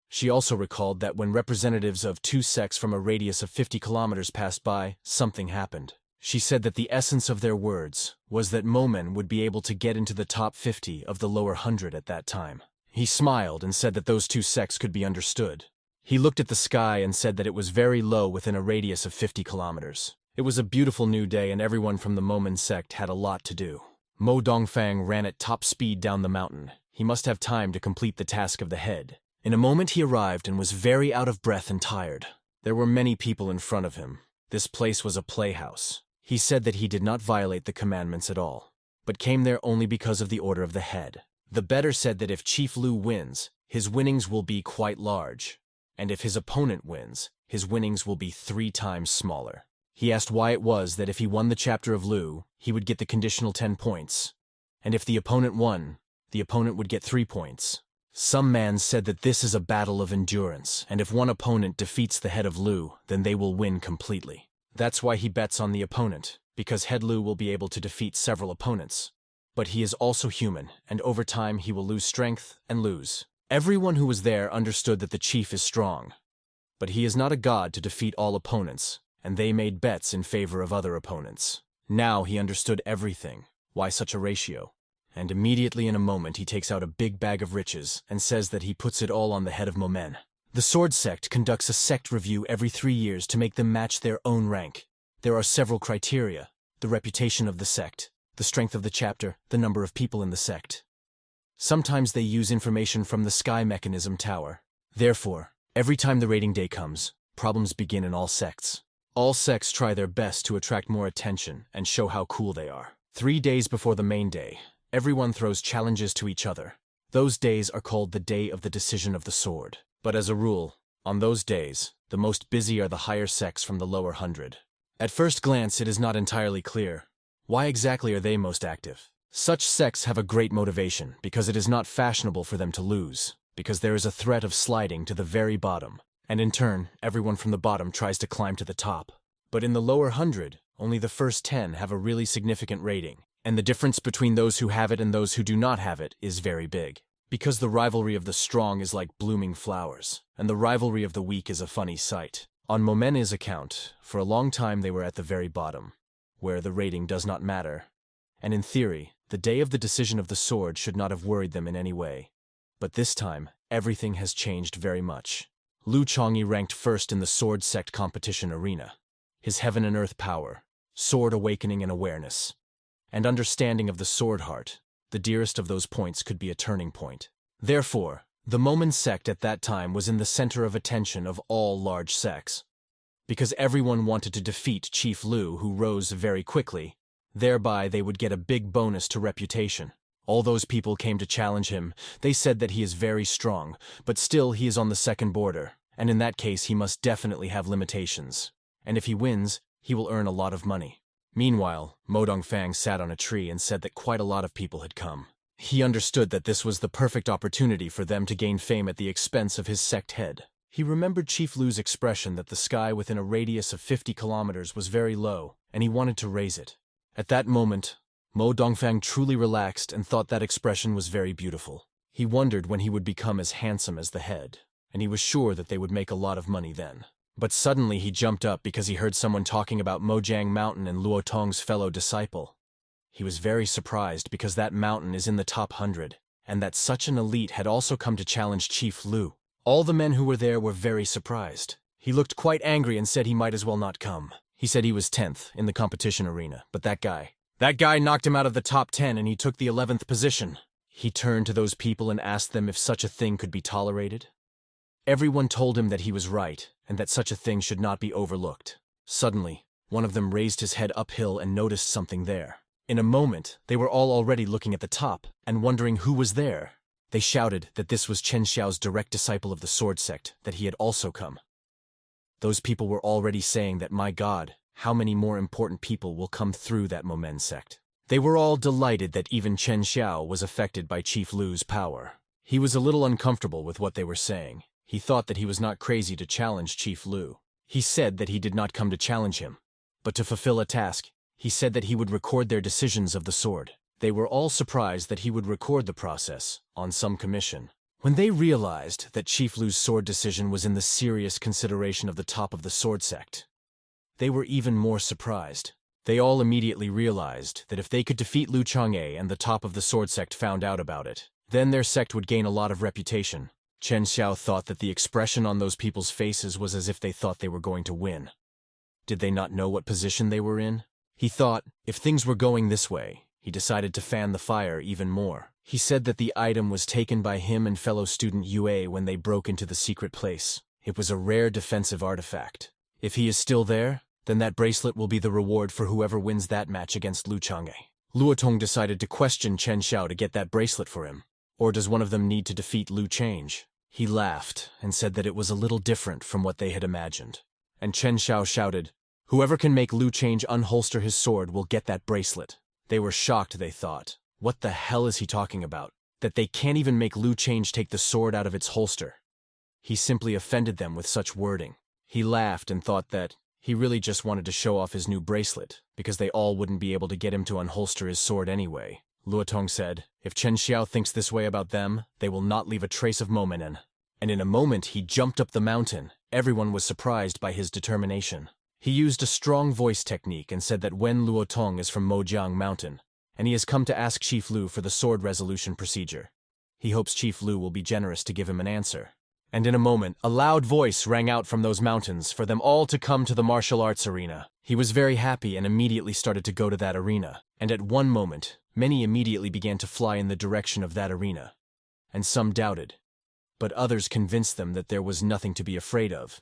She also recalled that when representatives of 2 sects from a radius of 50 kilometers passed by, something happened. She said that the essence of their words was that Momen would be able to get into the top 50 of the lower 100 at that time. He smiled and said that those 2 sects could be understood. He looked at the sky and said that it was very low within a radius of 50 kilometers. It was a beautiful new day and everyone from the Momen sect had a lot to do. Mo Dongfang ran at top speed down the mountain. He must have time to complete the task of the head. In a moment he arrived and was very out of breath and tired. There were many people in front of him. This place was a playhouse. He said that he did not violate the commandments at all, but came there only because of the order of the head. The bettor said that if Chief Lu wins, his winnings will be quite large, and if his opponent wins, his winnings will be 3 times smaller. He asked why it was that if he won the chapter of Lu, he would get the conditional 10 points, and if the opponent won, the opponent would get 3 points. Some man said that this is a battle of endurance, and if one opponent defeats the head of Lu, then they will win completely. That's why he bets on the opponent, because head Lu will be able to defeat several opponents. But he is also human, and over time he will lose strength and lose. Everyone who was there understood that the chief is strong, but he is not a god to defeat all opponents, and they made bets in favor of other opponents. Now he understood everything. Why such a ratio? And immediately in a moment he takes out a big bag of riches and says that he puts it all on the head of Momen. The sword sect conducts a sect review every 3 years to make them match their own rank. There are several criteria: the reputation of the sect, the strength of the chapter, the number of people in the sect. Sometimes they use information from the sky mechanism tower. Therefore, every time the rating day comes, problems begin in all sects. All sects try their best to attract more attention and show how cool they are. 3 days before the main day, everyone throws challenges to each other. Those days are called the Day of the Decision of the Sword. But as a rule, on those days, the most busy are the higher sects from the lower 100. At first glance, it is not entirely clear. Why exactly are they most active? Such sects have a great motivation, because it is not fashionable for them to lose, because there is a threat of sliding to the very bottom, and in turn, everyone from the bottom tries to climb to the top. But in the lower 100, only the first 10 have a really significant rating, and the difference between those who have it and those who do not have it is very big. Because the rivalry of the strong is like blooming flowers, and the rivalry of the weak is a funny sight. On Momen's account, for a long time they were at the very bottom, where the rating does not matter, and in theory, the day of the decision of the sword should not have worried them in any way. But this time, everything has changed very much. Lu Changyi ranked first in the sword sect competition arena. His heaven and earth power, sword awakening and awareness, and understanding of the sword heart, the dearest of those points could be a turning point. Therefore, the Momen sect at that time was in the center of attention of all large sects. Because everyone wanted to defeat Chief Lu, who rose very quickly, thereby they would get a big bonus to reputation. All those people came to challenge him. They said that he is very strong, but still he is on the second border, and in that case he must definitely have limitations. And if he wins, he will earn a lot of money. Meanwhile, Mo Dongfang sat on a tree and said that quite a lot of people had come. He understood that this was the perfect opportunity for them to gain fame at the expense of his sect head. He remembered Chief Lu's expression that the sky within a radius of 50 kilometers was very low, and he wanted to raise it. At that moment, Mo Dongfang truly relaxed and thought that expression was very beautiful. He wondered when he would become as handsome as the head, and he was sure that they would make a lot of money then. But suddenly he jumped up because he heard someone talking about Mojang Mountain and Luo Tong's fellow disciple. He was very surprised because that mountain is in the top 100, and that such an elite had also come to challenge Chief Lu. All the men who were there were very surprised. He looked quite angry and said he might as well not come. He said he was 10th in the competition arena, but that guy knocked him out of the top 10 and he took the 11th position. He turned to those people and asked them if such a thing could be tolerated. Everyone told him that he was right, and that such a thing should not be overlooked. Suddenly, one of them raised his head uphill and noticed something there. In a moment, they were all already looking at the top, and wondering who was there. They shouted that this was Chen Xiao's direct disciple of the sword sect, that he had also come. Those people were already saying that, my God, how many more important people will come through that Momen sect. They were all delighted that even Chen Xiao was affected by Chief Lu's power. He was a little uncomfortable with what they were saying. He thought that he was not crazy to challenge Chief Lu. He said that he did not come to challenge him, but to fulfill a task. He said that he would record their decisions of the sword. They were all surprised that he would record the process, on some commission. When they realized that Chief Lu's sword decision was in the serious consideration of the top of the sword sect, they were even more surprised. They all immediately realized that if they could defeat Lu Chang'e and the top of the sword sect found out about it, then their sect would gain a lot of reputation. Chen Xiao thought that the expression on those people's faces was as if they thought they were going to win. Did they not know what position they were in? He thought, if things were going this way, he decided to fan the fire even more. He said that the item was taken by him and fellow student Yue when they broke into the secret place. It was a rare defensive artifact. If he is still there, then that bracelet will be the reward for whoever wins that match against Lu Chang'e. Luotong decided to question Chen Xiao to get that bracelet for him. Or does one of them need to defeat Lu Change? He laughed and said that it was a little different from what they had imagined. And Chen Xiao shouted, "Whoever can make Lu Change unholster his sword will get that bracelet." They were shocked, they thought. What the hell is he talking about? That they can't even make Lu Change take the sword out of its holster. He simply offended them with such wording. He laughed and thought that he really just wanted to show off his new bracelet, because they all wouldn't be able to get him to unholster his sword anyway. Luotong said, "If Chen Xiao thinks this way about them, they will not leave a trace of Momenen." And in a moment he jumped up the mountain. Everyone was surprised by his determination. He used a strong voice technique and said that Wen Luotong is from Mojiang Mountain, and he has come to ask Chief Lu for the sword resolution procedure. He hopes Chief Lu will be generous to give him an answer. And in a moment, a loud voice rang out from those mountains for them all to come to the martial arts arena. He was very happy and immediately started to go to that arena. And at one moment, many immediately began to fly in the direction of that arena. And some doubted. But others convinced them that there was nothing to be afraid of,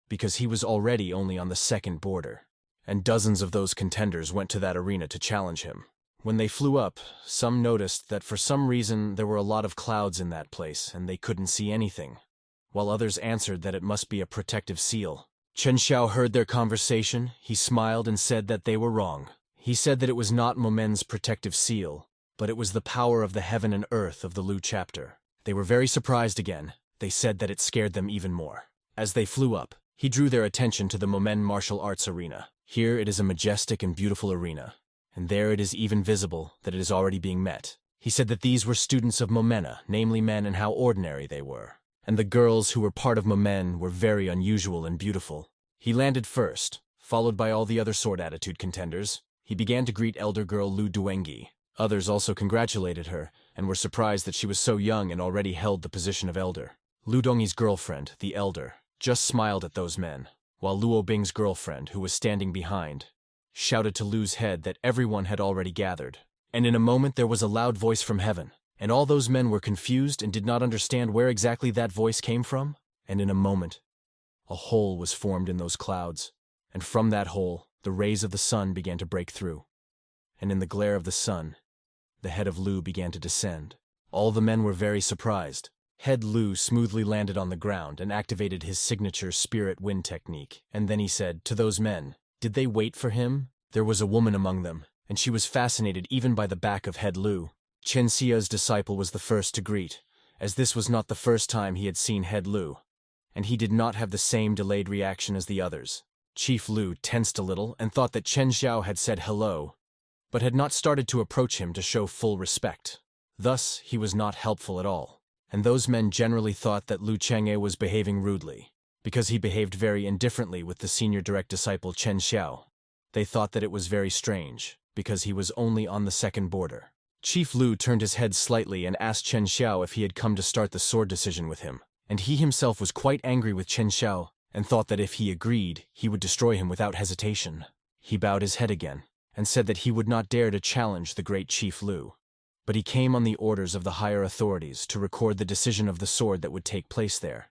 because he was already only on the second border. And dozens of those contenders went to that arena to challenge him. When they flew up, some noticed that for some reason there were a lot of clouds in that place and they couldn't see anything, while others answered that it must be a protective seal. Chen Xiao heard their conversation. He smiled and said that they were wrong. He said that it was not Momen's protective seal, but it was the power of the heaven and earth of the Lu chapter. They were very surprised again. They said that it scared them even more. As they flew up, he drew their attention to the Momen martial arts arena. Here it is a majestic and beautiful arena, and there it is even visible that it is already being met. He said that these were students of Momena, namely men, and how ordinary they were. And the girls who were part of Momen were very unusual and beautiful. He landed first, followed by all the other sword attitude contenders. He began to greet elder girl Lu Duengi. Others also congratulated her, and were surprised that she was so young and already held the position of elder. Lu Dongyi's girlfriend, the elder, just smiled at those men, while Luo Bing's girlfriend, who was standing behind, shouted to Lu's head that everyone had already gathered. And in a moment there was a loud voice from heaven. And all those men were confused and did not understand where exactly that voice came from. And in a moment, a hole was formed in those clouds. And from that hole, the rays of the sun began to break through. And in the glare of the sun, the head of Lu began to descend. All the men were very surprised. Head Lu smoothly landed on the ground and activated his signature spirit wind technique. And then he said to those men, did they wait for him? There was a woman among them, and she was fascinated even by the back of Head Lu. Chen Xia's disciple was the first to greet, as this was not the first time he had seen Head Lu, and he did not have the same delayed reaction as the others. Chief Lu tensed a little and thought that Chen Xiao had said hello, but had not started to approach him to show full respect. Thus, he was not helpful at all, and those men generally thought that Lu Chang'e was behaving rudely, because he behaved very indifferently with the senior direct disciple Chen Xiao. They thought that it was very strange, because he was only on the second border. Chief Lu turned his head slightly and asked Chen Xiao if he had come to start the sword decision with him, and he himself was quite angry with Chen Xiao and thought that if he agreed, he would destroy him without hesitation. He bowed his head again and said that he would not dare to challenge the great Chief Lu, but he came on the orders of the higher authorities to record the decision of the sword that would take place there,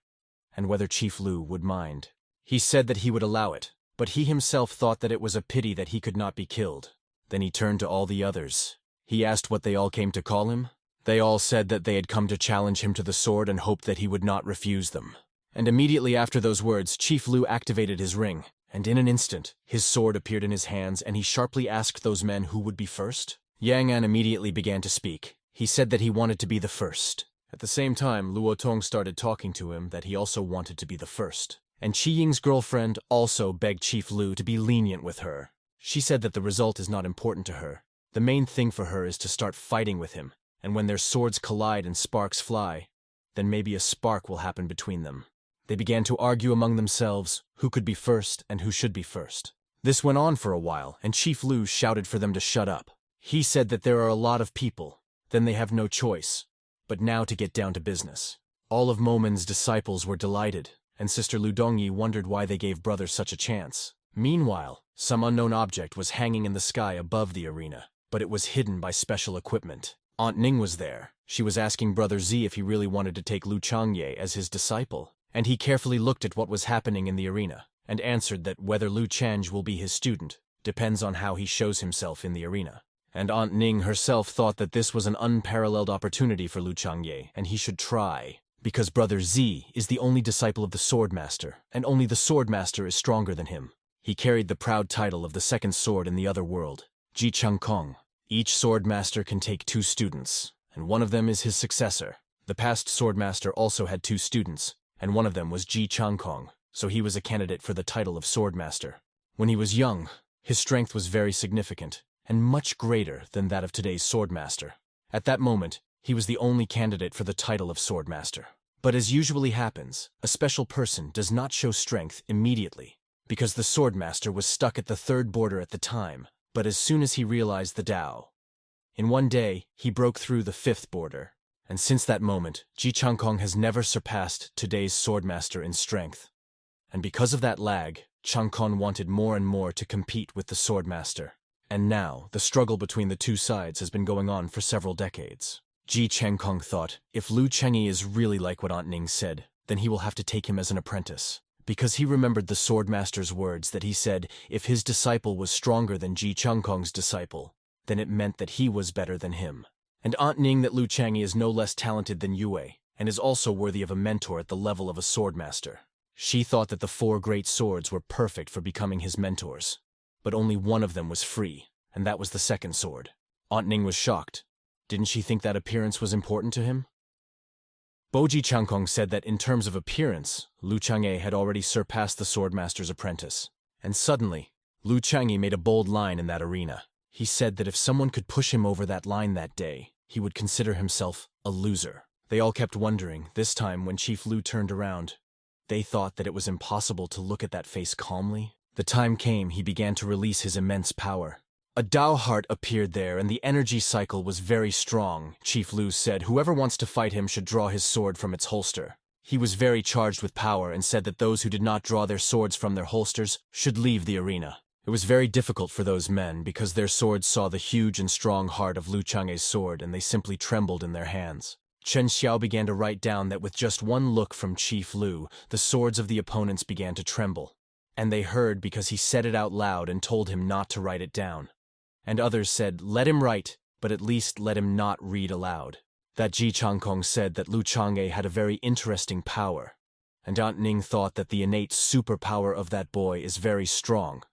and whether Chief Lu would mind. He said that he would allow it, but he himself thought that it was a pity that he could not be killed. Then he turned to all the others. He asked what they all came to call him. They all said that they had come to challenge him to the sword and hoped that he would not refuse them. And immediately after those words, Chief Lu activated his ring, and in an instant, his sword appeared in his hands, and he sharply asked those men who would be first. Yang An immediately began to speak. He said that he wanted to be the first. At the same time, Luo Tong started talking to him that he also wanted to be the first. And Qi Ying's girlfriend also begged Chief Lu to be lenient with her. She said that the result is not important to her. The main thing for her is to start fighting with him, and when their swords collide and sparks fly, then maybe a spark will happen between them. They began to argue among themselves who could be first and who should be first. This went on for a while, and Chief Lu shouted for them to shut up. He said that there are a lot of people, then they have no choice, but now to get down to business. All of Momen's disciples were delighted, and Sister Lu Dongyi wondered why they gave brother such a chance. Meanwhile, some unknown object was hanging in the sky above the arena. but it was hidden by special equipment. Aunt Ning was there. She was asking Brother Z if he really wanted to take Lu Changye as his disciple, and he carefully looked at what was happening in the arena, and answered that whether Lu Chang will be his student depends on how he shows himself in the arena. And Aunt Ning herself thought that this was an unparalleled opportunity for Lu Changye, and he should try, because Brother Z is the only disciple of the Swordmaster, and only the Swordmaster is stronger than him. He carried the proud title of the second sword in the other world, Ji Chang Kong. Each Swordmaster can take 2 students, and one of them is his successor. The past Swordmaster also had 2 students, and one of them was Ji Chang Kong, so he was a candidate for the title of Swordmaster. When he was young, his strength was very significant, and much greater than that of today's Swordmaster. At that moment, he was the only candidate for the title of Swordmaster. But as usually happens, a special person does not show strength immediately, because the Swordmaster was stuck at the 3rd border at the time, but as soon as he realized the Tao, in one day, he broke through the 5th border, and since that moment, Ji Chang Kong has never surpassed today's Swordmaster in strength. And because of that lag, Chang Kong wanted more and more to compete with the Swordmaster. And now, the struggle between the 2 sides has been going on for several decades. Ji Chang Kong thought, if Lu Changyi is really like what Aunt Ning said, then he will have to take him as an apprentice. Because he remembered the Swordmaster's words that he said if his disciple was stronger than Ji Chang Kong's disciple, then it meant that he was better than him. And Aunt Ning that Lu Changyi is no less talented than Yue, and is also worthy of a mentor at the level of a Swordmaster. She thought that the 4 great swords were perfect for becoming his mentors. But only one of them was free, and that was the 2nd sword. Aunt Ning was shocked. Didn't she think that appearance was important to him? Boji Changkong said that in terms of appearance, Lu Changye had already surpassed the Swordmaster's apprentice. And suddenly, Lu Changye made a bold line in that arena. He said that if someone could push him over that line that day, he would consider himself a loser. They all kept wondering, this time when Chief Lu turned around. They thought that it was impossible to look at that face calmly. The time came he began to release his immense power. A Dao heart appeared there, and the energy cycle was very strong. Chief Lu said whoever wants to fight him should draw his sword from its holster. He was very charged with power and said that those who did not draw their swords from their holsters should leave the arena. It was very difficult for those men because their swords saw the huge and strong heart of Lu Changye's sword and they simply trembled in their hands. Chen Xiao began to write down that with just one look from Chief Lu, the swords of the opponents began to tremble. And they heard because he said it out loud and told him not to write it down. And others said, let him write, but at least let him not read aloud. That Ji Changkong said that Lu Changye had a very interesting power, and Aunt Ning thought that the innate superpower of that boy is very strong.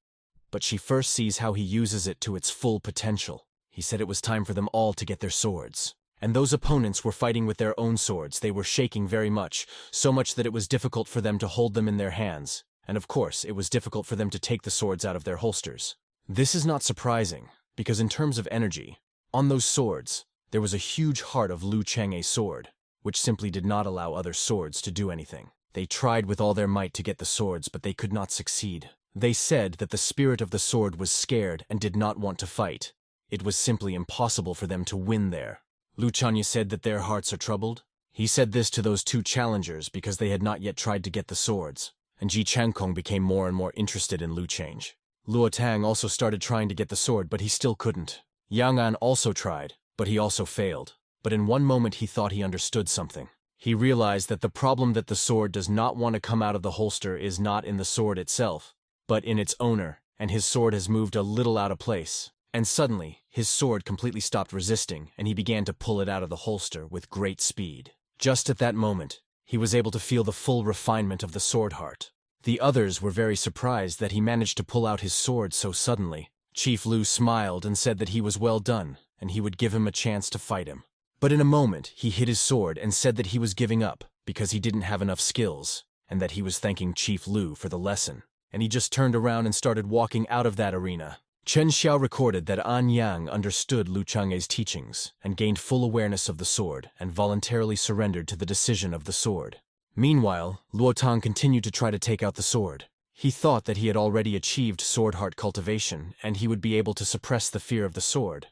But she first sees how he uses it to its full potential. He said it was time for them all to get their swords. And those opponents were fighting with their own swords. They were shaking very much, so much that it was difficult for them to hold them in their hands. And of course, it was difficult for them to take the swords out of their holsters. This is not surprising, because in terms of energy, on those swords, there was a huge heart of Lu Changye's sword, which simply did not allow other swords to do anything. They tried with all their might to get the swords, but they could not succeed. They said that the spirit of the sword was scared and did not want to fight. It was simply impossible for them to win there. Lu Changye said that their hearts are troubled. He said this to those 2 challengers because they had not yet tried to get the swords, and Ji Changkong became more and more interested in Lu Changye. Luo Tang also started trying to get the sword, but he still couldn't. Yang An also tried, but he also failed. But in one moment he thought he understood something. He realized that the problem that the sword does not want to come out of the holster is not in the sword itself, but in its owner, and his sword has moved a little out of place. And suddenly, his sword completely stopped resisting, and he began to pull it out of the holster with great speed. Just at that moment, he was able to feel the full refinement of the sword heart. The others were very surprised that he managed to pull out his sword so suddenly. Chief Lu smiled and said that he was well done, and he would give him a chance to fight him. But in a moment, he hid his sword and said that he was giving up because he didn't have enough skills, and that he was thanking Chief Lu for the lesson. And he just turned around and started walking out of that arena. Chen Xiao recorded that An Yang understood Lu Changye's teachings and gained full awareness of the sword and voluntarily surrendered to the decision of the sword. Meanwhile, Luo Tang continued to try to take out the sword. He thought that he had already achieved sword heart cultivation and he would be able to suppress the fear of the sword.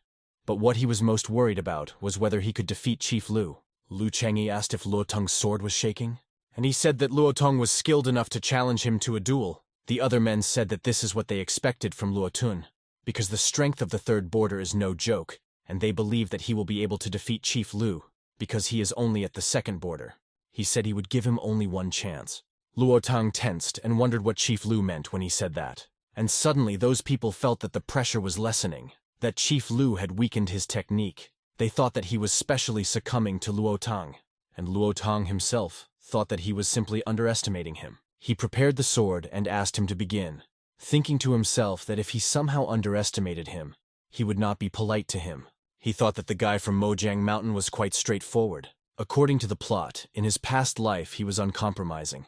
But what he was most worried about was whether he could defeat Chief Lu. Lu Changye asked if Luo Tang's sword was shaking, and he said that Luo Tang was skilled enough to challenge him to a duel. The other men said that this is what they expected from Luo Tun. because the strength of the third border is no joke, and they believe that he will be able to defeat Chief Lu, because he is only at the second border. He said he would give him only one chance. Luo Tang tensed and wondered what Chief Lu meant when he said that. And suddenly those people felt that the pressure was lessening, that Chief Lu had weakened his technique. They thought that he was specially succumbing to Luo Tang, and Luo Tang himself thought that he was simply underestimating him. He prepared the sword and asked him to begin, thinking to himself that if he somehow underestimated him, he would not be polite to him. He thought that the guy from Mojang Mountain was quite straightforward. According to the plot, in his past life he was uncompromising,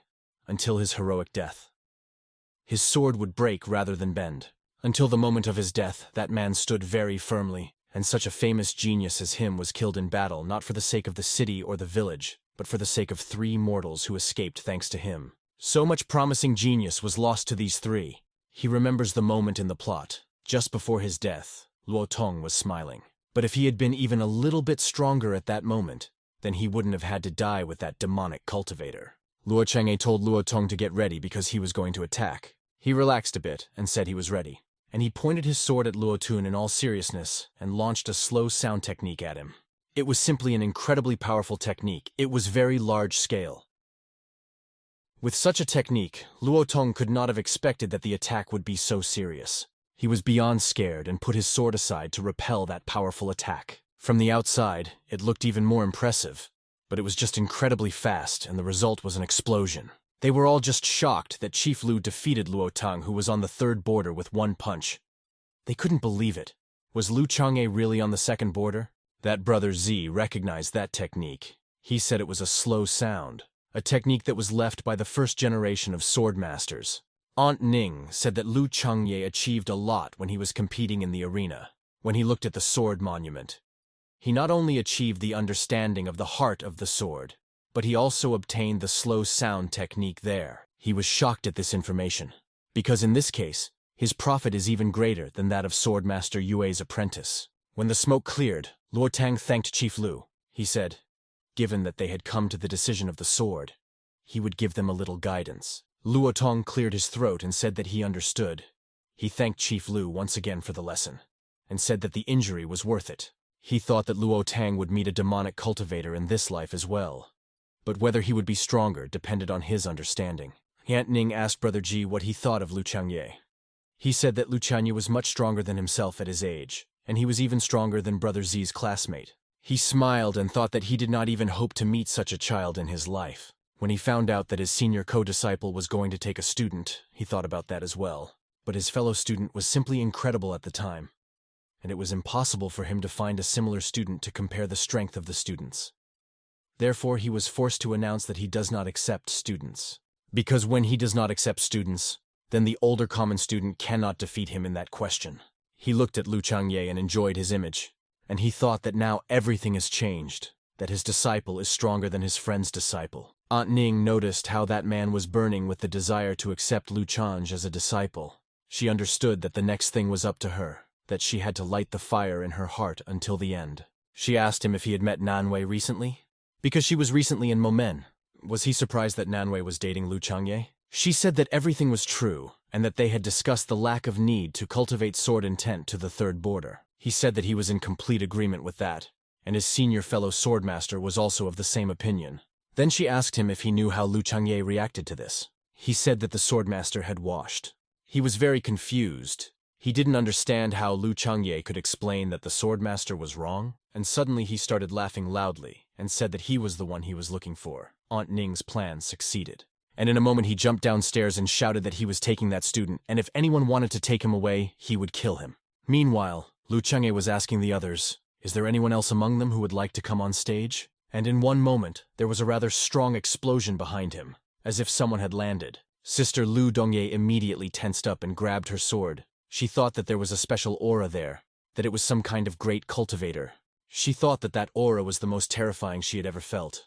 until his heroic death. His sword would break rather than bend. Until the moment of his death, that man stood very firmly, and such a famous genius as him was killed in battle not for the sake of the city or the village, but for the sake of 3 mortals who escaped thanks to him. So much promising genius was lost to these 3. He remembers the moment in the plot. Just before his death, Luo Tong was smiling. But if he had been even a little bit stronger at that moment, then he wouldn't have had to die with that demonic cultivator. Luo Chang'e told Luo Tong to get ready because he was going to attack. He relaxed a bit and said he was ready. And he pointed his sword at Luo Tun in all seriousness and launched a slow sound technique at him. It was simply an incredibly powerful technique. It was very large scale. With such a technique, Luo Tong could not have expected that the attack would be so serious. He was beyond scared and put his sword aside to repel that powerful attack. From the outside, it looked even more impressive, but it was just incredibly fast, and the result was an explosion. They were all just shocked that Chief Lu defeated Luo Tang, who was on the third border, with one punch. They couldn't believe it. Was Lu Chang'e really on the second border? That brother Z recognized that technique. He said it was a slow sound, a technique that was left by the first generation of sword masters. Aunt Ning said that Lu Chang'e achieved a lot when he was competing in the arena. When he looked at the sword monument, he not only achieved the understanding of the heart of the sword, but he also obtained the slow sound technique there. He was shocked at this information, because in this case, his profit is even greater than that of Swordmaster Yue's apprentice. When the smoke cleared, Luo Tang thanked Chief Lu. He said, given that they had come to the decision of the sword, he would give them a little guidance. Luo Tang cleared his throat and said that he understood. He thanked Chief Lu once again for the lesson, and said that the injury was worth it. He thought that Luo Tang would meet a demonic cultivator in this life as well, but whether he would be stronger depended on his understanding. Aunt Ning asked Brother Ji what he thought of Lu Chang'e. He said that Lu Chang'e was much stronger than himself at his age, and he was even stronger than Brother Z's classmate. He smiled and thought that he did not even hope to meet such a child in his life. When he found out that his senior co-disciple was going to take a student, he thought about that as well. But his fellow student was simply incredible at the time, and it was impossible for him to find a similar student to compare the strength of the students. Therefore, he was forced to announce that he does not accept students. Because when he does not accept students, then the older common student cannot defeat him in that question. He looked at Lu Chang'e and enjoyed his image, and he thought that now everything has changed, that his disciple is stronger than his friend's disciple. Aunt Ning noticed how that man was burning with the desire to accept Lu Chang'e as a disciple. She understood that the next thing was up to her, that she had to light the fire in her heart until the end. She asked him if he had met Nanwei recently, because she was recently in Momen. Was he surprised that Nanwei was dating Lu Chang'e? She said that everything was true, and that they had discussed the lack of need to cultivate sword intent to the third border. He said that he was in complete agreement with that, and his senior fellow swordmaster was also of the same opinion. Then she asked him if he knew how Lu Chang'e reacted to this. He said that the swordmaster had washed. He was very confused. He didn't understand how Lu Chang'e could explain that the swordmaster was wrong, and suddenly he started laughing loudly and said that he was the one he was looking for. Aunt Ning's plan succeeded. And in a moment he jumped downstairs and shouted that he was taking that student, and if anyone wanted to take him away, he would kill him. Meanwhile, Lu Chang'e was asking the others, is there anyone else among them who would like to come on stage? And in one moment, there was a rather strong explosion behind him, as if someone had landed. Sister Lu Dongye immediately tensed up and grabbed her sword. She thought that there was a special aura there, that it was some kind of great cultivator. She thought that that aura was the most terrifying she had ever felt.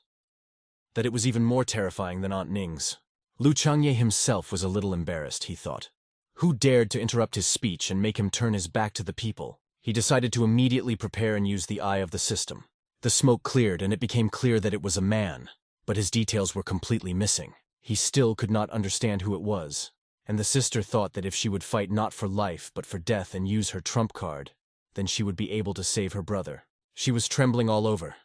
That it was even more terrifying than Aunt Ning's. Lu Chang'e himself was a little embarrassed, he thought. Who dared to interrupt his speech and make him turn his back to the people? He decided to immediately prepare and use the eye of the system. The smoke cleared and it became clear that it was a man, but his details were completely missing. He still could not understand who it was. And the sister thought that if she would fight not for life but for death and use her trump card, then she would be able to save her brother. She was trembling all over.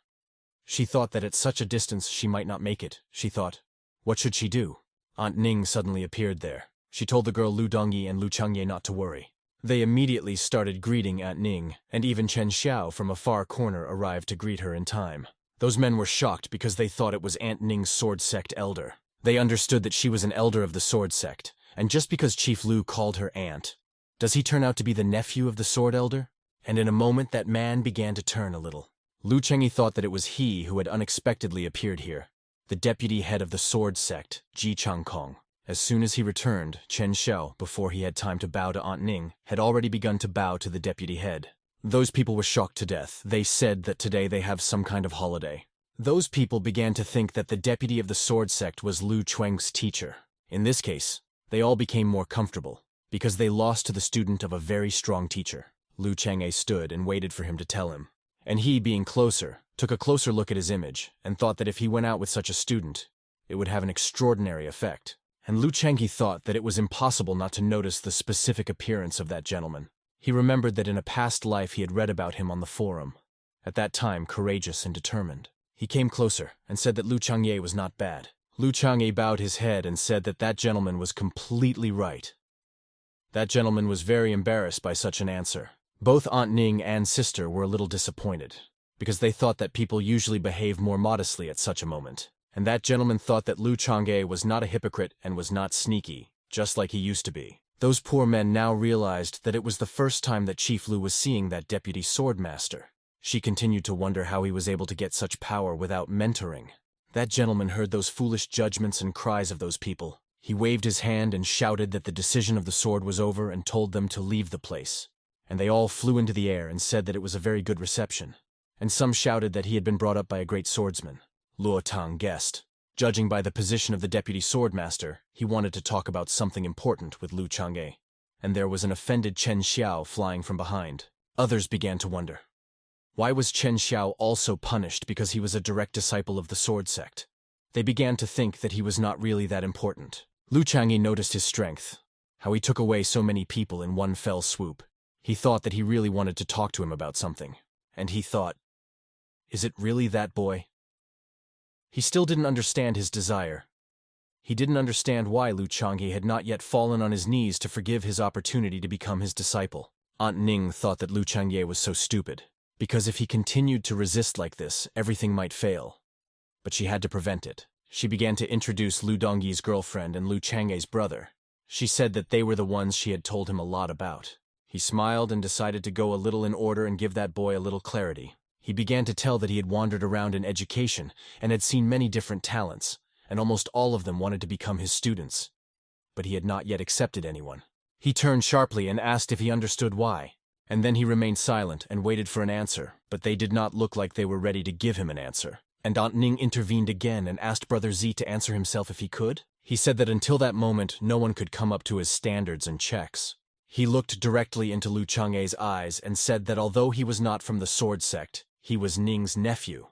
She thought that at such a distance she might not make it. She thought, what should she do? Aunt Ning suddenly appeared there. She told the girl Lu Dongyi and Lu Changye not to worry. They immediately started greeting Aunt Ning, and even Chen Xiao from a far corner arrived to greet her in time. Those men were shocked because they thought it was Aunt Ning's sword sect elder. They understood that she was an elder of the sword sect, and just because Chief Lu called her aunt, does he turn out to be the nephew of the sword elder? And in a moment that man began to turn a little. Lu Chengyi thought that it was he who had unexpectedly appeared here, the deputy head of the sword sect, Ji Changkong. As soon as he returned, Chen Xiao, before he had time to bow to Aunt Ning, had already begun to bow to the deputy head. Those people were shocked to death. They said that today they have some kind of holiday. Those people began to think that the deputy of the sword sect was Lu Chuang's teacher. In this case, they all became more comfortable, because they lost to the student of a very strong teacher. Lu Chang'e stood and waited for him to tell him. And he, being closer, took a closer look at his image, and thought that if he went out with such a student, it would have an extraordinary effect. And Lu Chang'e thought that it was impossible not to notice the specific appearance of that gentleman. He remembered that in a past life he had read about him on the forum, at that time courageous and determined. He came closer and said that Lu Chang'e was not bad. Lu Chang'e bowed his head and said that that gentleman was completely right. That gentleman was very embarrassed by such an answer. Both Aunt Ning and sister were a little disappointed, because they thought that people usually behave more modestly at such a moment. And that gentleman thought that Lu Chang'e was not a hypocrite and was not sneaky, just like he used to be. Those poor men now realized that it was the first time that Chief Lu was seeing that deputy swordmaster. She continued to wonder how he was able to get such power without mentoring. That gentleman heard those foolish judgments and cries of those people. He waved his hand and shouted that the decision of the sword was over and told them to leave the place. And they all flew into the air and said that it was a very good reception. And some shouted that he had been brought up by a great swordsman. Luo Tang guessed. Judging by the position of the deputy swordmaster, he wanted to talk about something important with Lu Chang'e. And there was an offended Chen Xiao flying from behind. Others began to wonder. Why was Chen Xiao also punished because he was a direct disciple of the sword sect? They began to think that he was not really that important. Lu Chang'e noticed his strength, how he took away so many people in one fell swoop. He thought that he really wanted to talk to him about something. And he thought, is it really that boy? He still didn't understand his desire. He didn't understand why Lu Chang'e had not yet fallen on his knees to forgive his opportunity to become his disciple. Aunt Ning thought that Lu Chang'e was so stupid, because if he continued to resist like this, everything might fail. But she had to prevent it. She began to introduce Lu Dongyi's girlfriend and Lu Chang'e's brother. She said that they were the ones she had told him a lot about. He smiled and decided to go a little in order and give that boy a little clarity. He began to tell that he had wandered around in education and had seen many different talents, and almost all of them wanted to become his students. But he had not yet accepted anyone. He turned sharply and asked if he understood why, and then he remained silent and waited for an answer, but they did not look like they were ready to give him an answer. And Aunt Ning intervened again and asked Brother Z to answer himself if he could. He said that until that moment, no one could come up to his standards and checks. He looked directly into Lu Chang'e's eyes and said that although he was not from the sword sect, he was Ning's nephew,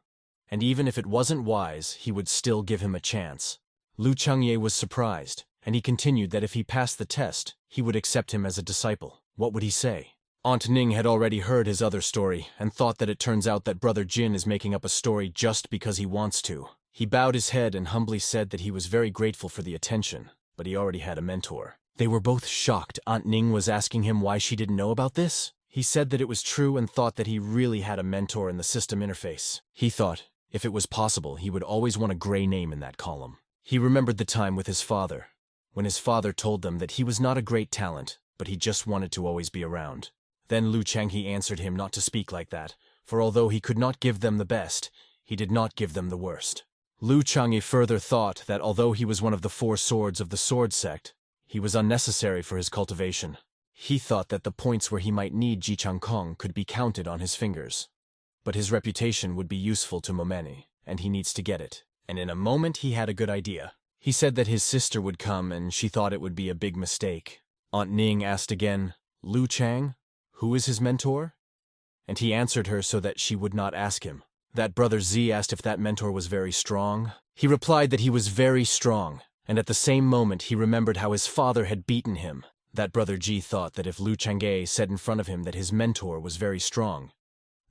and even if it wasn't wise, he would still give him a chance. Lu Chang'e was surprised, and he continued that if he passed the test, he would accept him as a disciple. What would he say? Aunt Ning had already heard his other story, and thought that it turns out that Brother Jin is making up a story just because he wants to. He bowed his head and humbly said that he was very grateful for the attention, but he already had a mentor. They were both shocked. Aunt Ning was asking him why she didn't know about this. He said that it was true and thought that he really had a mentor in the system interface. He thought, if it was possible, he would always want a gray name in that column. He remembered the time with his father, when his father told them that he was not a great talent, but he just wanted to always be around. Then Lu Chang'e answered him not to speak like that, for although he could not give them the best, he did not give them the worst. Lu Chang'e further thought that although he was one of the 4 swords of the sword sect, he was unnecessary for his cultivation. He thought that the points where he might need Ji Changkong could be counted on his fingers. But his reputation would be useful to Momeni, and he needs to get it. And in a moment he had a good idea. He said that his sister would come and she thought it would be a big mistake. Aunt Ning asked again, Lu Chang, who is his mentor? And he answered her so that she would not ask him. That Brother Z asked if that mentor was very strong. He replied that he was very strong, And at the same moment he remembered how his father had beaten him. That brother Ji thought that if Lu Chang'e said in front of him that his mentor was very strong,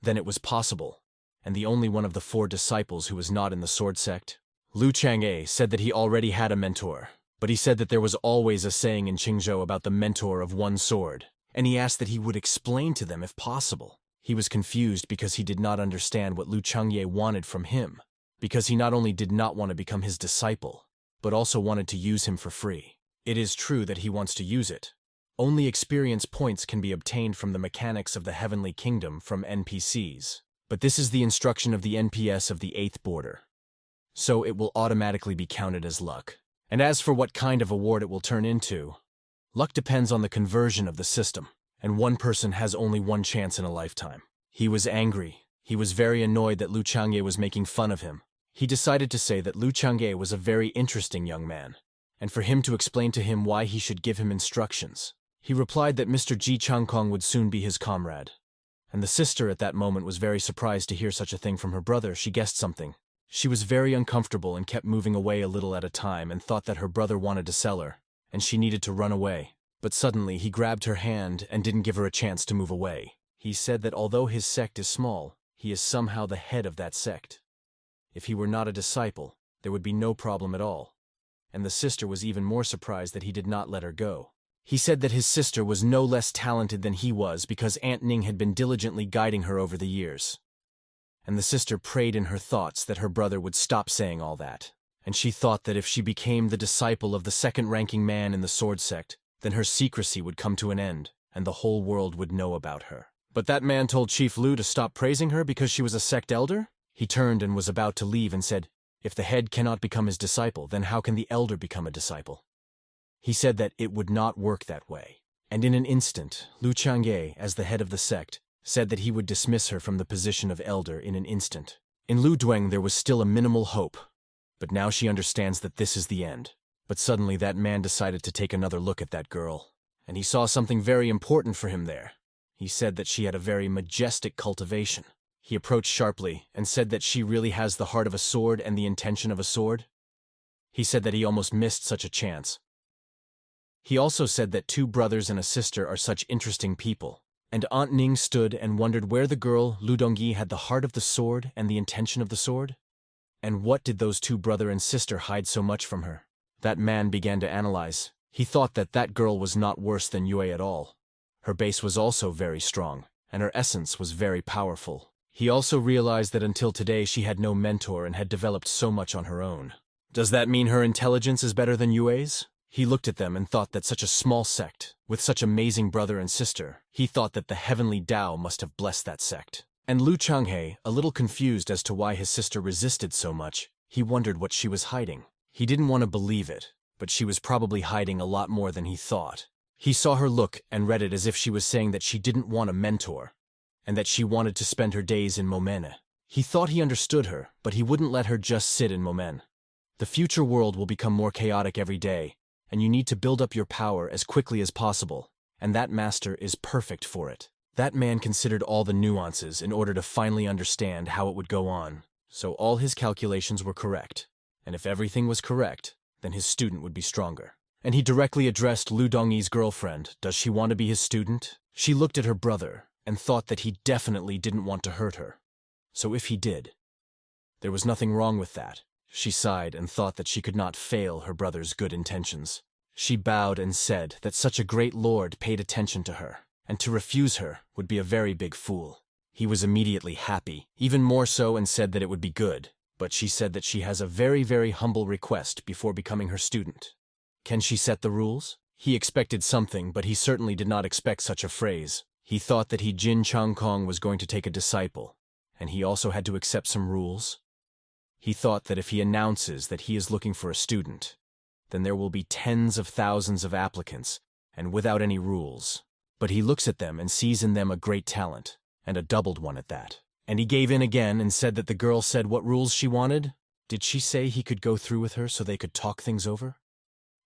then it was possible, and the only one of the 4 disciples who was not in the sword sect. Lu Chang'e said that he already had a mentor, but he said that there was always a saying in Qingzhou about the mentor of one sword, and he asked that he would explain to them if possible. He was confused because he did not understand what Lu Chang'e wanted from him, because he not only did not want to become his disciple, but also wanted to use him for free. It is true that he wants to use it. Only experience points can be obtained from the mechanics of the Heavenly Kingdom from NPCs, but this is the instruction of the NPS of the 8th border, so it will automatically be counted as luck. And as for what kind of award it will turn into, luck depends on the conversion of the system, and one person has only one chance in a lifetime. He was angry. He was very annoyed that Lu Chang'e was making fun of him. He decided to say that Lu Chang'e was a very interesting young man, and for him to explain to him why he should give him instructions. He replied that Mr. Ji Changkong would soon be his comrade. And the sister at that moment was very surprised to hear such a thing from her brother. She guessed something. She was very uncomfortable and kept moving away a little at a time and thought that her brother wanted to sell her, and she needed to run away. But suddenly he grabbed her hand and didn't give her a chance to move away. He said that although his sect is small, he is somehow the head of that sect. If he were not a disciple, there would be no problem at all. And the sister was even more surprised that he did not let her go. He said that his sister was no less talented than he was because Aunt Ning had been diligently guiding her over the years. And the sister prayed in her thoughts that her brother would stop saying all that. And she thought that if she became the disciple of the second-ranking man in the sword sect, then her secrecy would come to an end, and the whole world would know about her. But that man told Chief Lu to stop praising her because she was a sect elder? He turned and was about to leave and said, "If the head cannot become his disciple, then how can the elder become a disciple?" He said that it would not work that way. And in an instant, Lu Chang'e, as the head of the sect, said that he would dismiss her from the position of elder in an instant. In Lu Dueng there was still a minimal hope, but now she understands that this is the end. But suddenly that man decided to take another look at that girl, and he saw something very important for him there. He said that she had a very majestic cultivation. He approached sharply and said that she really has the heart of a sword and the intention of a sword. He said that he almost missed such a chance. He also said that 2 brothers and a sister are such interesting people, and Aunt Ning stood and wondered where the girl Lu Dongyi had the heart of the sword and the intention of the sword. And what did those 2 brother and sister hide so much from her? That man began to analyze. He thought that that girl was not worse than Yue at all. Her base was also very strong, and her essence was very powerful. He also realized that until today she had no mentor and had developed so much on her own. Does that mean her intelligence is better than Yue's? He looked at them and thought that such a small sect, with such amazing brother and sister, he thought that the heavenly Tao must have blessed that sect. And Lu Chang'e, a little confused as to why his sister resisted so much, he wondered what she was hiding. He didn't want to believe it, but she was probably hiding a lot more than he thought. He saw her look and read it as if she was saying that she didn't want a mentor, and that she wanted to spend her days in Momene. He thought he understood her, but he wouldn't let her just sit in Momene. The future world will become more chaotic every day, and you need to build up your power as quickly as possible, and that master is perfect for it. That man considered all the nuances in order to finally understand how it would go on, so all his calculations were correct, and if everything was correct, then his student would be stronger. And he directly addressed Lu Dongyi's girlfriend. Does she want to be his student? She looked at her brother and thought that he definitely didn't want to hurt her. So if he did, there was nothing wrong with that. She sighed and thought that she could not fail her brother's good intentions. She bowed and said that such a great lord paid attention to her, and to refuse her would be a very big fool. He was immediately happy, even more so, and said that it would be good. But she said that she has a very, very humble request before becoming her student. Can she set the rules? He expected something, but he certainly did not expect such a phrase. He thought that Jin Changkong was going to take a disciple, and he also had to accept some rules. He thought that if he announces that he is looking for a student, then there will be tens of thousands of applicants, and without any rules. But he looks at them and sees in them a great talent, and a doubled one at that. And he gave in again and said that the girl said what rules she wanted. Did she say he could go through with her so they could talk things over?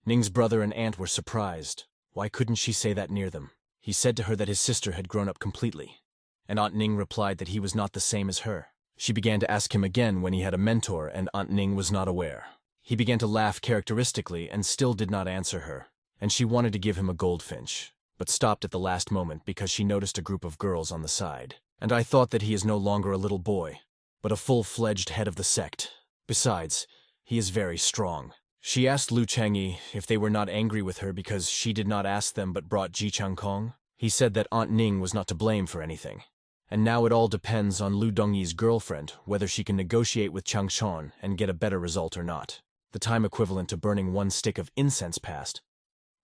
Ning's brother and aunt were surprised. Why couldn't she say that near them? He said to her that his sister had grown up completely, and Aunt Ning replied that he was not the same as her. She began to ask him again when he had a mentor, and Aunt Ning was not aware. He began to laugh characteristically and still did not answer her, and she wanted to give him a goldfinch, but stopped at the last moment because she noticed a group of girls on the side. And I thought that he is no longer a little boy, but a full-fledged head of the sect. Besides, he is very strong. She asked Lu Changyi if they were not angry with her because she did not ask them but brought Ji Changkong. He said that Aunt Ning was not to blame for anything, and now it all depends on Lu Dongyi's girlfriend whether she can negotiate with Changshon and get a better result or not. The time equivalent to burning one stick of incense passed.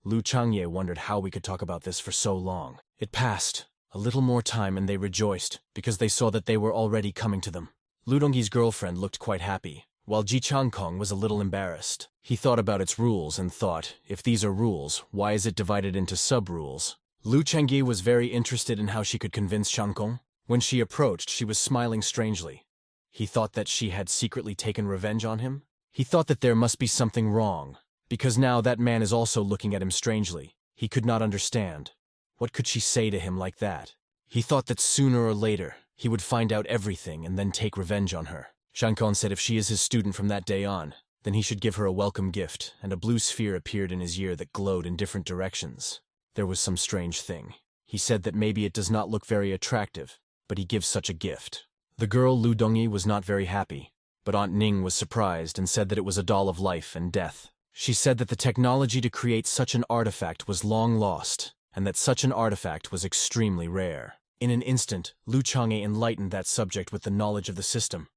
Lu Changye wondered how we could talk about this for so long. It passed. A little more time and they rejoiced, because they saw that they were already coming to them. Lu Dongyi's girlfriend looked quite happy, while Ji Changkong was a little embarrassed. He thought about its rules and thought, if these are rules, why is it divided into sub-rules? Lu Changyi was very interested in how she could convince Changkong. When she approached, she was smiling strangely. He thought that she had secretly taken revenge on him. He thought that there must be something wrong, because now that man is also looking at him strangely. He could not understand. What could she say to him like that? He thought that sooner or later, he would find out everything and then take revenge on her. Changkong said if she is his student from that day on, then he should give her a welcome gift, and a blue sphere appeared in his ear that glowed in different directions. There was some strange thing. He said that maybe it does not look very attractive, but he gives such a gift. The girl Lu Dongyi was not very happy, but Aunt Ning was surprised and said that it was a doll of life and death. She said that the technology to create such an artifact was long lost, and that such an artifact was extremely rare. In an instant, Lu Chang'e enlightened that subject with the knowledge of the system,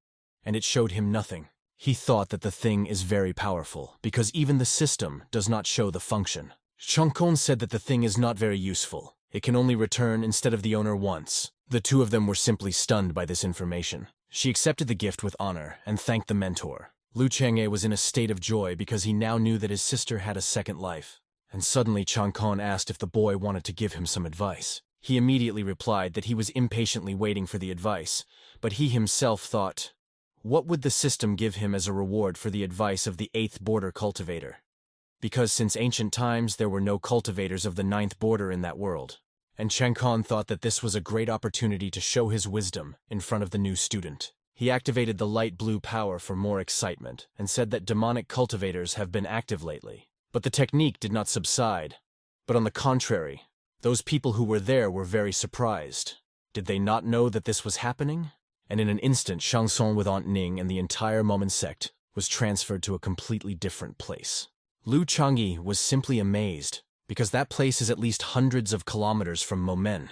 and it showed him nothing. He thought that the thing is very powerful, because even the system does not show the function. Changkong said that the thing is not very useful. It can only return instead of the owner once. The two of them were simply stunned by this information. She accepted the gift with honor and thanked the mentor. Lu Chang'e was in a state of joy because he now knew that his sister had a second life. And suddenly Changkong asked if the boy wanted to give him some advice. He immediately replied that he was impatiently waiting for the advice, but he himself thought, what would the system give him as a reward for the advice of the 8th border cultivator? Because since ancient times there were no cultivators of the 9th border in that world. And Changkong thought that this was a great opportunity to show his wisdom in front of the new student. He activated the light blue power for more excitement and said that demonic cultivators have been active lately. But the technique did not subside. But on the contrary, those people who were there were very surprised. Did they not know that this was happening? And in an instant, Shangson with Aunt Ning and the entire Momen sect was transferred to a completely different place. Lu Changyi was simply amazed, because that place is at least hundreds of kilometers from Momen.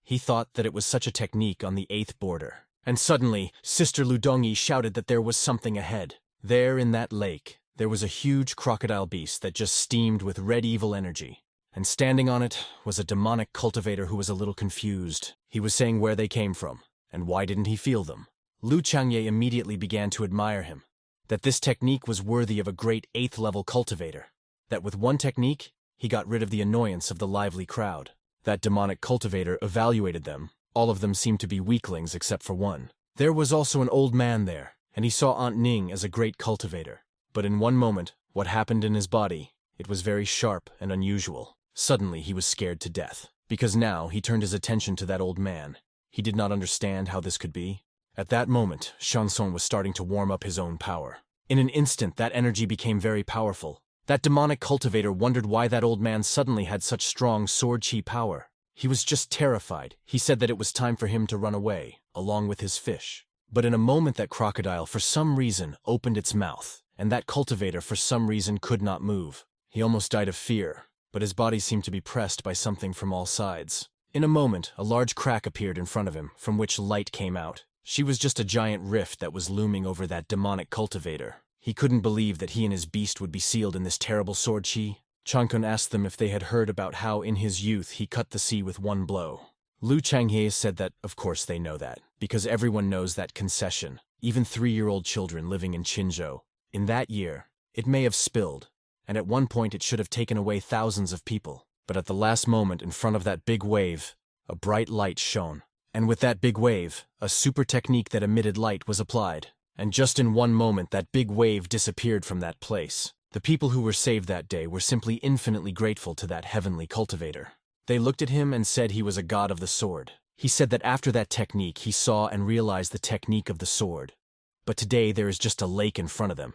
He thought that it was such a technique on the 8th border. And suddenly, Sister Lu Dongyi shouted that there was something ahead. There in that lake, there was a huge crocodile beast that just steamed with red evil energy. And standing on it was a demonic cultivator who was a little confused. He was saying where they came from, and why didn't he feel them? Lu Changye immediately began to admire him, that this technique was worthy of a great 8th-level cultivator, that with one technique, he got rid of the annoyance of the lively crowd. That demonic cultivator evaluated them. All of them seemed to be weaklings except for one. There was also an old man there, and he saw Aunt Ning as a great cultivator. But in one moment, what happened in his body, it was very sharp and unusual. Suddenly he was scared to death, because now he turned his attention to that old man. He did not understand how this could be. At that moment, Chanson was starting to warm up his own power. In an instant, that energy became very powerful. That demonic cultivator wondered why that old man suddenly had such strong sword chi power. He was just terrified. He said that it was time for him to run away, along with his fish. But in a moment that crocodile, for some reason, opened its mouth, and that cultivator, for some reason, could not move. He almost died of fear, but his body seemed to be pressed by something from all sides. In a moment, a large crack appeared in front of him, from which light came out. She was just a giant rift that was looming over that demonic cultivator. He couldn't believe that he and his beast would be sealed in this terrible sword chi. Chankun asked them if they had heard about how in his youth he cut the sea with one blow. Lu Changhe said that, of course they know that, because everyone knows that concession, even 3-year-old children living in Qinzhou. In that year, it may have spilled, and at one point it should have taken away thousands of people. But at the last moment, in front of that big wave, a bright light shone. And with that big wave, a super technique that emitted light was applied. And just in one moment, that big wave disappeared from that place. The people who were saved that day were simply infinitely grateful to that heavenly cultivator. They looked at him and said he was a god of the sword. He said that after that technique, he saw and realized the technique of the sword. But today there is just a lake in front of them.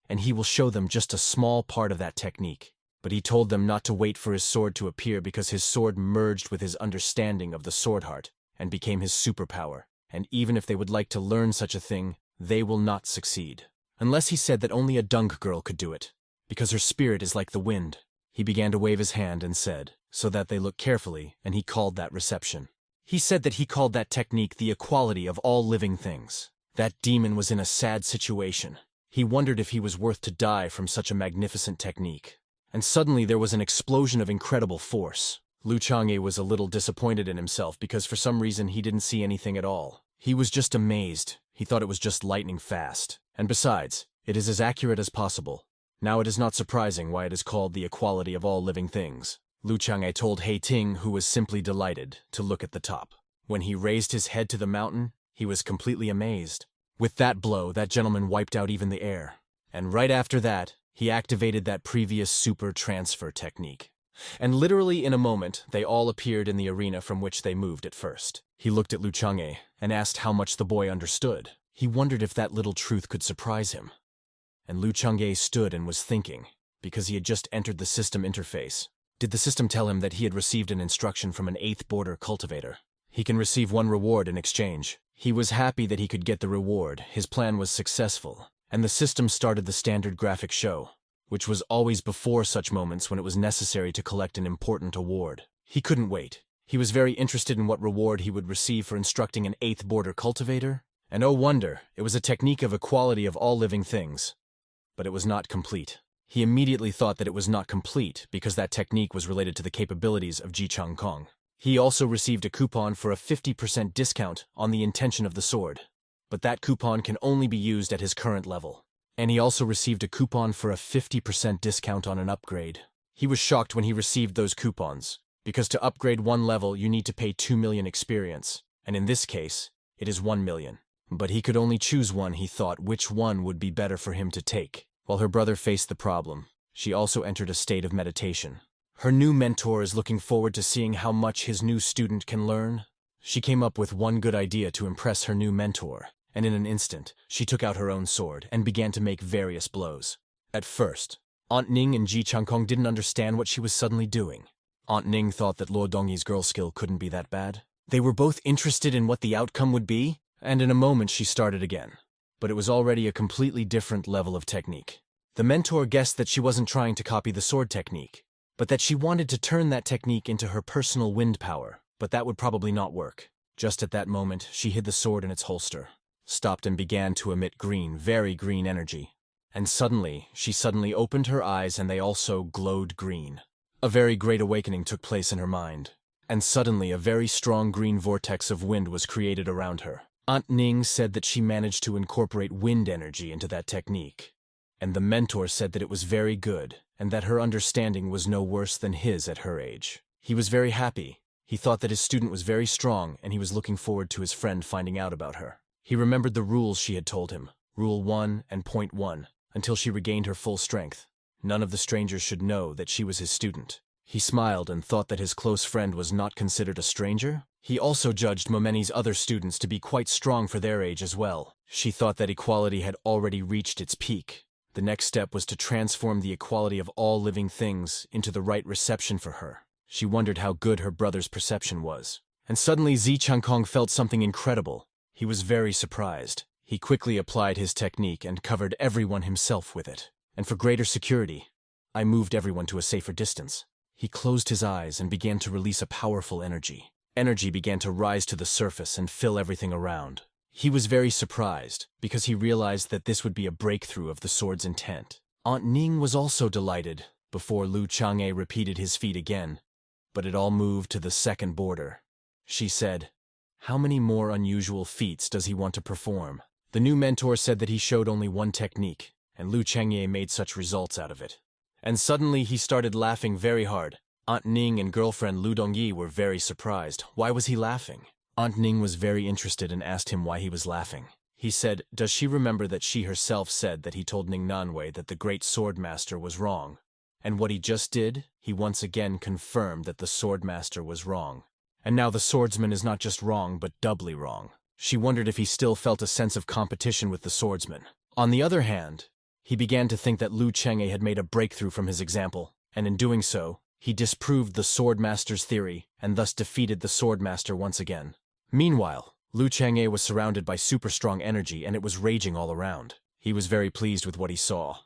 and he will show them just a small part of that technique. But he told them not to wait for his sword to appear because his sword merged with his understanding of the sword heart and became his superpower, and even if they would like to learn such a thing, they will not succeed. Unless he said that only a dunk girl could do it, because her spirit is like the wind. He began to wave his hand and said, so that they look carefully, and he called that reception. He said that he called that technique the equality of all living things. That demon was in a sad situation. He wondered if he was worth to die from such a magnificent technique. And suddenly there was an explosion of incredible force. Lu Chang'e was a little disappointed in himself because for some reason he didn't see anything at all. He was just amazed. He thought it was just lightning fast. And besides, it is as accurate as possible. Now it is not surprising why it is called the equality of all living things. Lu Chang'e told He Ting, who was simply delighted, to look at the top. When he raised his head to the mountain, he was completely amazed. With that blow, that gentleman wiped out even the air. And right after that, he activated that previous super transfer technique. And literally in a moment, they all appeared in the arena from which they moved at first. He looked at Lu Chang'e and asked how much the boy understood. He wondered if that little truth could surprise him. And Lu Chang'e stood and was thinking, because he had just entered the system interface. Did the system tell him that he had received an instruction from an 8th border cultivator? He can receive one reward in exchange. He was happy that he could get the reward. His plan was successful. And the system started the standard graphic show, which was always before such moments when it was necessary to collect an important award. He couldn't wait. He was very interested in what reward he would receive for instructing an 8th border cultivator. And oh wonder, it was a technique of equality of all living things. But it was not complete. He immediately thought that it was not complete because that technique was related to the capabilities of Ji Chang Kong. He also received a coupon for a 50% discount on the intention of the sword. But that coupon can only be used at his current level. And he also received a coupon for a 50% discount on an upgrade. He was shocked when he received those coupons, because to upgrade one level you need to pay 2 million experience, and in this case, it is 1 million. But he could only choose one. He thought which one would be better for him to take. While her brother faced the problem, she also entered a state of meditation. Her new mentor is looking forward to seeing how much his new student can learn. She came up with one good idea to impress her new mentor, and in an instant, she took out her own sword and began to make various blows. At first, Aunt Ning and Ji Changkong didn't understand what she was suddenly doing. Aunt Ning thought that Luo Dongyi's girl skill couldn't be that bad. They were both interested in what the outcome would be, and in a moment she started again. But it was already a completely different level of technique. The mentor guessed that she wasn't trying to copy the sword technique, but that she wanted to turn that technique into her personal wind power, but that would probably not work. Just at that moment, she hid the sword in its holster, stopped and began to emit green, very green energy. And suddenly, she opened her eyes and they also glowed green. A very great awakening took place in her mind. And suddenly a very strong green vortex of wind was created around her. Aunt Ning said that she managed to incorporate wind energy into that technique. And the mentor said that it was very good, and that her understanding was no worse than his at her age. He was very happy. He thought that his student was very strong, and he was looking forward to his friend finding out about her. He remembered the rules she had told him, Rule 1 and Point 1, until she regained her full strength. None of the strangers should know that she was his student. He smiled and thought that his close friend was not considered a stranger. He also judged Momeni's other students to be quite strong for their age as well. She thought that equality had already reached its peak. The next step was to transform the equality of all living things into the right reception for her. She wondered how good her brother's perception was. And suddenly Ji Changkong felt something incredible. He was very surprised. He quickly applied his technique and covered everyone himself with it. And for greater security, I moved everyone to a safer distance. He closed his eyes and began to release a powerful energy. Energy began to rise to the surface and fill everything around. He was very surprised, because he realized that this would be a breakthrough of the sword's intent. Aunt Ning was also delighted, before Lu Chang'e repeated his feat again. But it all moved to the second border. She said, "How many more unusual feats does he want to perform?" The new mentor said that he showed only one technique, and Lu Chang'e made such results out of it. And suddenly he started laughing very hard. Aunt Ning and girlfriend Lu Dongyi were very surprised. Why was he laughing? Aunt Ning was very interested and asked him why he was laughing. He said, does she remember that she herself said that he told Ning Nanwei that the great sword master was wrong? And what he just did, he once again confirmed that the sword master was wrong. And now the swordsman is not just wrong, but doubly wrong. She wondered if he still felt a sense of competition with the swordsman. On the other hand, He began to think that Lu Chang'e had made a breakthrough from his example, and in doing so, he disproved the Swordmaster's theory and thus defeated the Swordmaster once again. Meanwhile, Lu Chang'e was surrounded by super strong energy and it was raging all around. He was very pleased with what he saw.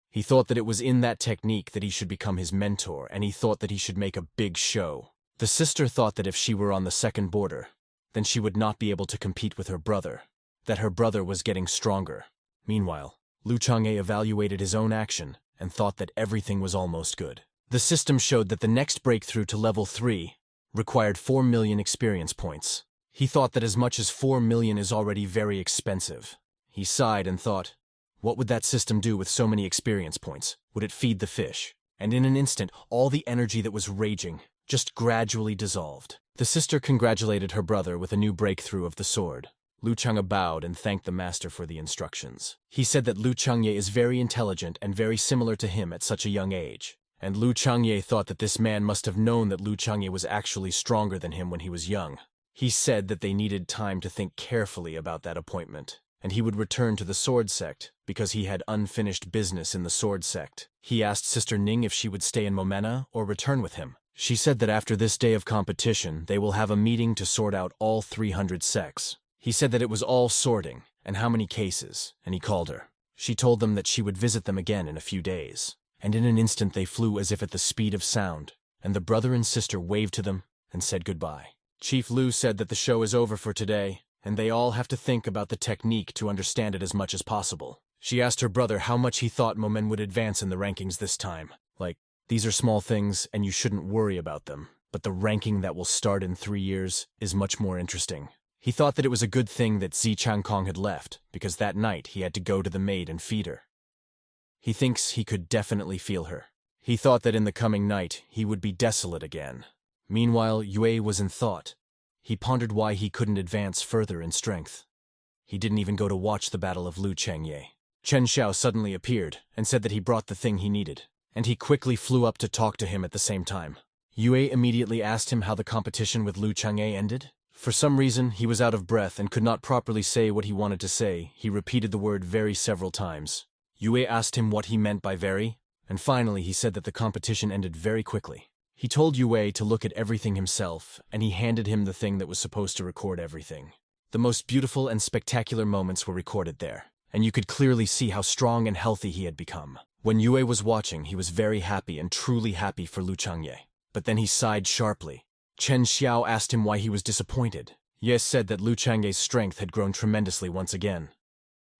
He thought that it was in that technique that he should become his mentor, and he thought that he should make a big show. The sister thought that if she were on the second border, then she would not be able to compete with her brother, that her brother was getting stronger. Meanwhile, Lu Chang'e evaluated his own action and thought that everything was almost good. The system showed that the next breakthrough to level 3 required 4 million experience points. He thought that as much as 4 million is already very expensive. He sighed and thought, what would that system do with so many experience points? Would it feed the fish? And in an instant, all the energy that was raging just gradually dissolved. The sister congratulated her brother with a new breakthrough of the sword. Lu Chang'e bowed and thanked the master for the instructions. He said that Lu Chang'e is very intelligent and very similar to him at such a young age. And Lu Chang'e thought that this man must have known that Lu Chang'e was actually stronger than him when he was young. He said that they needed time to think carefully about that appointment, and he would return to the sword sect because he had unfinished business in the sword sect. He asked Sister Ning if she would stay in Momena or return with him. She said that after this day of competition, they will have a meeting to sort out all 300 sects. He said that it was all sorting, and how many cases, and he called her. She told them that she would visit them again in a few days. And in an instant they flew as if at the speed of sound, and the brother and sister waved to them and said goodbye. Chief Lu said that the show is over for today, and they all have to think about the technique to understand it as much as possible. She asked her brother how much he thought Momen would advance in the rankings this time. Like, these are small things and you shouldn't worry about them, but the ranking that will start in 3 years is much more interesting. He thought that it was a good thing that Zi Changkong had left, because that night he had to go to the maid and feed her. He thinks he could definitely feel her. He thought that in the coming night he would be desolate again. Meanwhile, Yue was in thought. He pondered why he couldn't advance further in strength. He didn't even go to watch the battle of Lu Chang'e. Chen Xiao suddenly appeared and said that he brought the thing he needed, and he quickly flew up to talk to him at the same time. Yue immediately asked him how the competition with Lu Chang'e ended. For some reason, he was out of breath and could not properly say what he wanted to say. He repeated the word very several times. Yue asked him what he meant by very, and finally he said that the competition ended very quickly. He told Yue to look at everything himself, and he handed him the thing that was supposed to record everything. The most beautiful and spectacular moments were recorded there, and you could clearly see how strong and healthy he had become. When Yue was watching, he was very happy and truly happy for Lu Chang'e. But then he sighed sharply. Chen Xiao asked him why he was disappointed. Ye said that Lu Chang'e's strength had grown tremendously once again.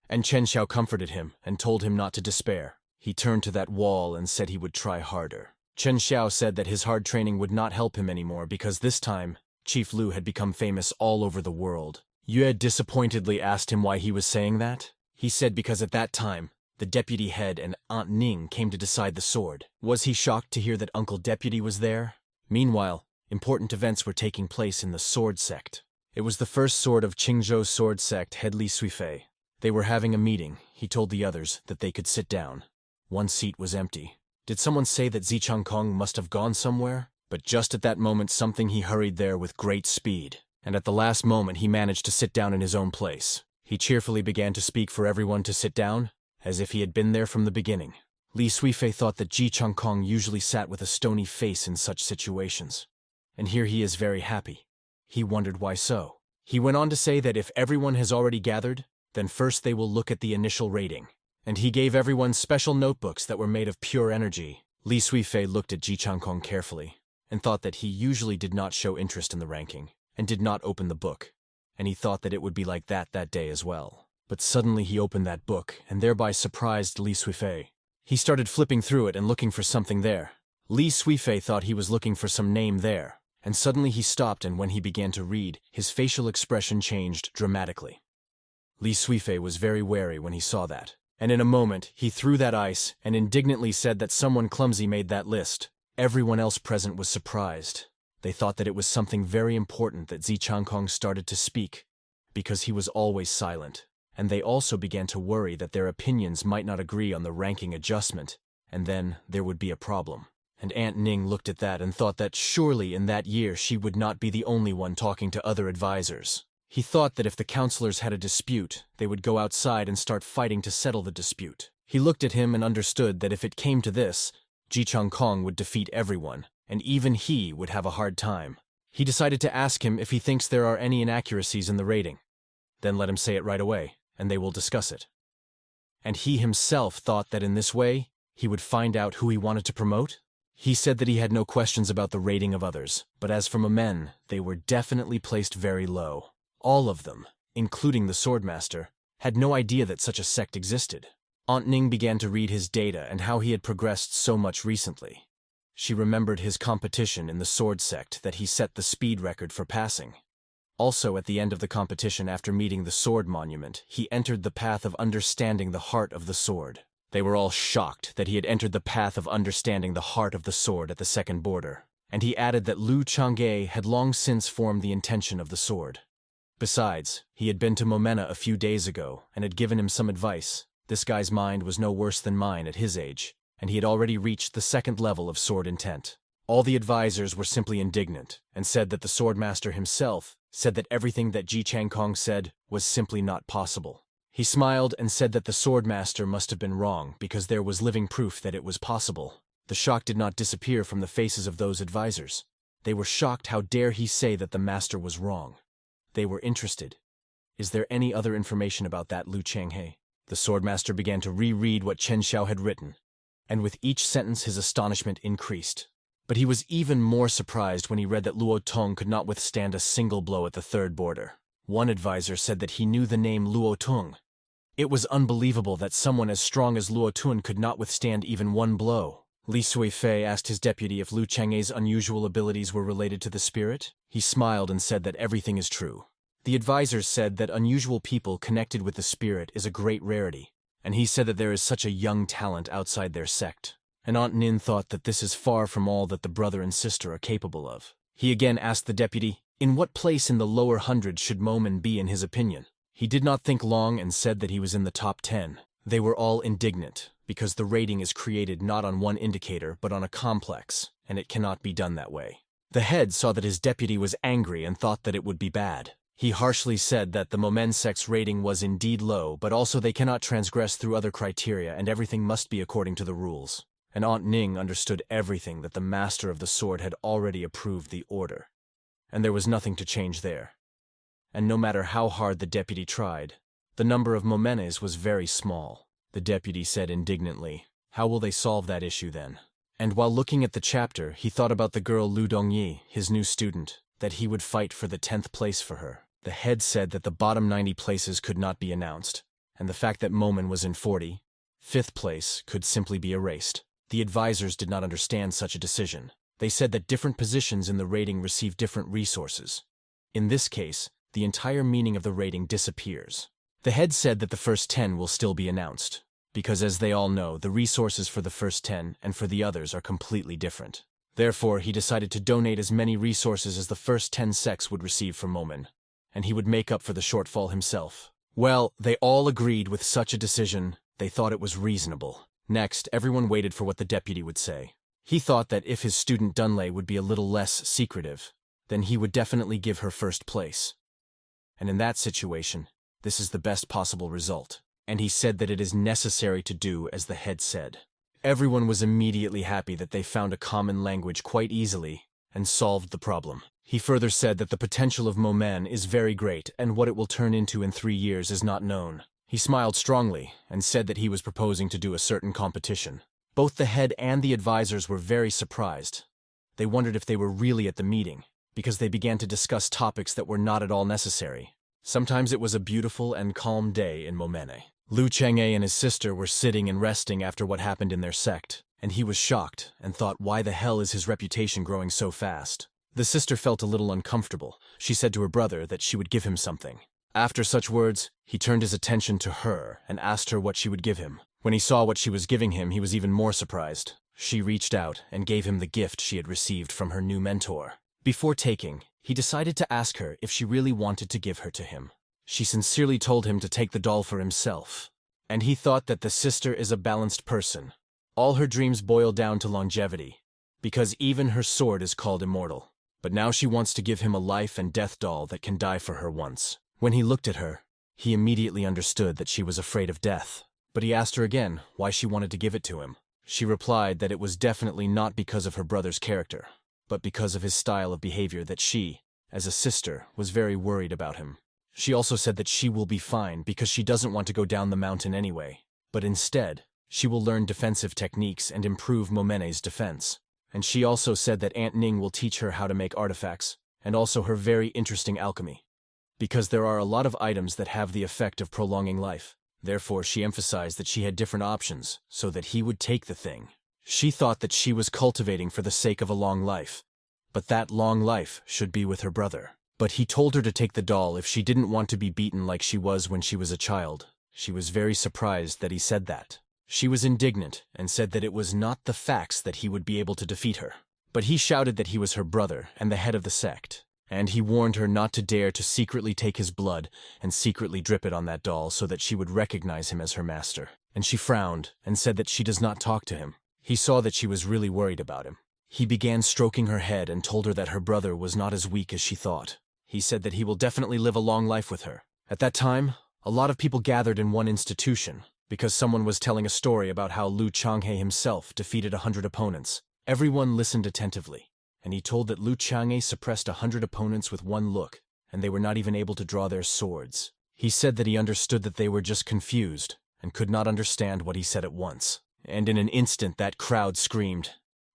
And Chen Xiao comforted him and told him not to despair. He turned to that wall and said he would try harder. Chen Xiao said that his hard training would not help him anymore because this time, Chief Lu had become famous all over the world. Yue disappointedly asked him why he was saying that. He said because at that time, the deputy head and Aunt Ning came to decide the sword. Was he shocked to hear that Uncle Deputy was there? Meanwhile, important events were taking place in the sword sect. It was the first sword of Qingzhou's sword sect head Li Suifei. They were having a meeting. He told the others that they could sit down. One seat was empty. Did someone say that Zi Changkong must have gone somewhere? But just at that moment something he hurried there with great speed. And at the last moment he managed to sit down in his own place. He cheerfully began to speak for everyone to sit down, as if he had been there from the beginning. Li Suifei thought that Zi Changkong usually sat with a stony face in such situations. And here he is very happy. He wondered why so. He went on to say that if everyone has already gathered, then first they will look at the initial rating. And he gave everyone special notebooks that were made of pure energy. Li Suifei looked at Zi Changkong carefully, and thought that he usually did not show interest in the ranking, and did not open the book. And he thought that it would be like that day as well. But suddenly he opened that book, and thereby surprised Li Suifei. He started flipping through it and looking for something there. Li Suifei thought he was looking for some name there. And suddenly he stopped, and when he began to read, his facial expression changed dramatically. Li Suifei was very wary when he saw that, and in a moment he threw that ice and indignantly said that someone clumsy made that list. Everyone else present was surprised. They thought that it was something very important that Zi Changkong started to speak, because he was always silent, and they also began to worry that their opinions might not agree on the ranking adjustment, and then there would be a problem. And Aunt Ning looked at that and thought that surely in that year she would not be the only one talking to other advisors. He thought that if the counselors had a dispute, they would go outside and start fighting to settle the dispute. He looked at him and understood that if it came to this, Ji Chang Kong would defeat everyone, and even he would have a hard time. He decided to ask him if he thinks there are any inaccuracies in the rating. Then let him say it right away, and they will discuss it. And he himself thought that in this way, he would find out who he wanted to promote. He said that he had no questions about the rating of others, but as for men, they were definitely placed very low. All of them, including the Swordmaster, had no idea that such a sect existed. Aunt Ning began to read his data and how he had progressed so much recently. She remembered his competition in the sword sect that he set the speed record for passing. Also, at the end of the competition after meeting the sword monument, he entered the path of understanding the heart of the sword. They were all shocked that he had entered the path of understanding the heart of the sword at the second border, and he added that Lu Chang'e had long since formed the intention of the sword. Besides, he had been to Momena a few days ago and had given him some advice. This guy's mind was no worse than mine at his age, and he had already reached the second level of sword intent. All the advisors were simply indignant and said that the Swordmaster himself said that everything that Ji Chang Kong said was simply not possible. He smiled and said that the Swordmaster must have been wrong because there was living proof that it was possible. The shock did not disappear from the faces of those advisors. They were shocked. How dare he say that the master was wrong? They were interested. Is there any other information about that Lu Chang'e? The Swordmaster began to reread what Chen Xiao had written, and with each sentence his astonishment increased. But he was even more surprised when he read that Luo Tong could not withstand a single blow at the third border. One advisor said that he knew the name Luo Tong. It was unbelievable that someone as strong as Luo Tun could not withstand even one blow. Li Suifei asked his deputy if Lu Chang'e's unusual abilities were related to the spirit. He smiled and said that everything is true. The advisors said that unusual people connected with the spirit is a great rarity, and he said that there is such a young talent outside their sect. And Aunt Nin thought that this is far from all that the brother and sister are capable of. He again asked the deputy, in what place in the lower hundred should Momen be in his opinion? He did not think long and said that he was in the top 10. They were all indignant, because the rating is created not on one indicator but on a complex, and it cannot be done that way. The head saw that his deputy was angry and thought that it would be bad. He harshly said that the Momen sect's rating was indeed low, but also they cannot transgress through other criteria and everything must be according to the rules. And Aunt Ning understood everything that the master of the sword had already approved the order. And there was nothing to change there. And no matter how hard the deputy tried, the number of Momenes was very small. The deputy said indignantly, how will they solve that issue then? And while looking at the chapter, he thought about the girl Lu Dongyi, his new student, that he would fight for the 10th place for her. The head said that the bottom 90 places could not be announced, and the fact that Momen was in 45th place could simply be erased. The advisors did not understand such a decision. They said that different positions in the rating receive different resources. In this case, the entire meaning of the rating disappears. The head said that the first 10 will still be announced, because as they all know, the resources for the first 10 and for the others are completely different. Therefore, he decided to donate as many resources as the first 10 sects would receive from Momen, and he would make up for the shortfall himself. Well, they all agreed with such a decision. They thought it was reasonable. Next, everyone waited for what the deputy would say. He thought that if his student Dunlei would be a little less secretive, then he would definitely give her first place. And in that situation, this is the best possible result. And he said that it is necessary to do as the head said. Everyone was immediately happy that they found a common language quite easily and solved the problem. He further said that the potential of Momen is very great and what it will turn into in 3 years is not known. He smiled strongly and said that he was proposing to do a certain competition. Both the head and the advisors were very surprised. They wondered if they were really at the meeting, because they began to discuss topics that were not at all necessary. Sometimes it was a beautiful and calm day in Momene. Lu Chang'e and his sister were sitting and resting after what happened in their sect, and he was shocked and thought, why the hell is his reputation growing so fast? The sister felt a little uncomfortable. She said to her brother that she would give him something. After such words, he turned his attention to her and asked her what she would give him. When he saw what she was giving him, he was even more surprised. She reached out and gave him the gift she had received from her new mentor. Before taking, he decided to ask her if she really wanted to give her to him. She sincerely told him to take the doll for himself, and he thought that the sister is a balanced person. All her dreams boil down to longevity, because even her sword is called immortal. But now she wants to give him a life and death doll that can die for her once. When he looked at her, he immediately understood that she was afraid of death. but he asked her again why she wanted to give it to him. She replied that it was definitely not because of her brother's character, but because of his style of behavior that she, as a sister, was very worried about him. She also said that she will be fine because she doesn't want to go down the mountain anyway, but instead, she will learn defensive techniques and improve Momene's defense. And she also said that Aunt Ning will teach her how to make artifacts, and also her very interesting alchemy. Because there are a lot of items that have the effect of prolonging life. Therefore, she emphasized that she had different options, so that he would take the thing. She thought that she was cultivating for the sake of a long life, but that long life should be with her brother. But he told her to take the doll if she didn't want to be beaten like she was when she was a child. She was very surprised that he said that. She was indignant and said that it was not the facts that he would be able to defeat her. But he shouted that he was her brother and the head of the sect. And he warned her not to dare to secretly take his blood and secretly drip it on that doll so that she would recognize him as her master. And she frowned and said that she does not talk to him. He saw that she was really worried about him. He began stroking her head and told her that her brother was not as weak as she thought. He said that he will definitely live a long life with her. At that time, a lot of people gathered in one institution because someone was telling a story about how Liu Changhe himself defeated 100 opponents. Everyone listened attentively. And he told that Liu Changhe suppressed 100 opponents with one look, and they were not even able to draw their swords. He said that he understood that they were just confused, and could not understand what he said at once. And in an instant that crowd screamed.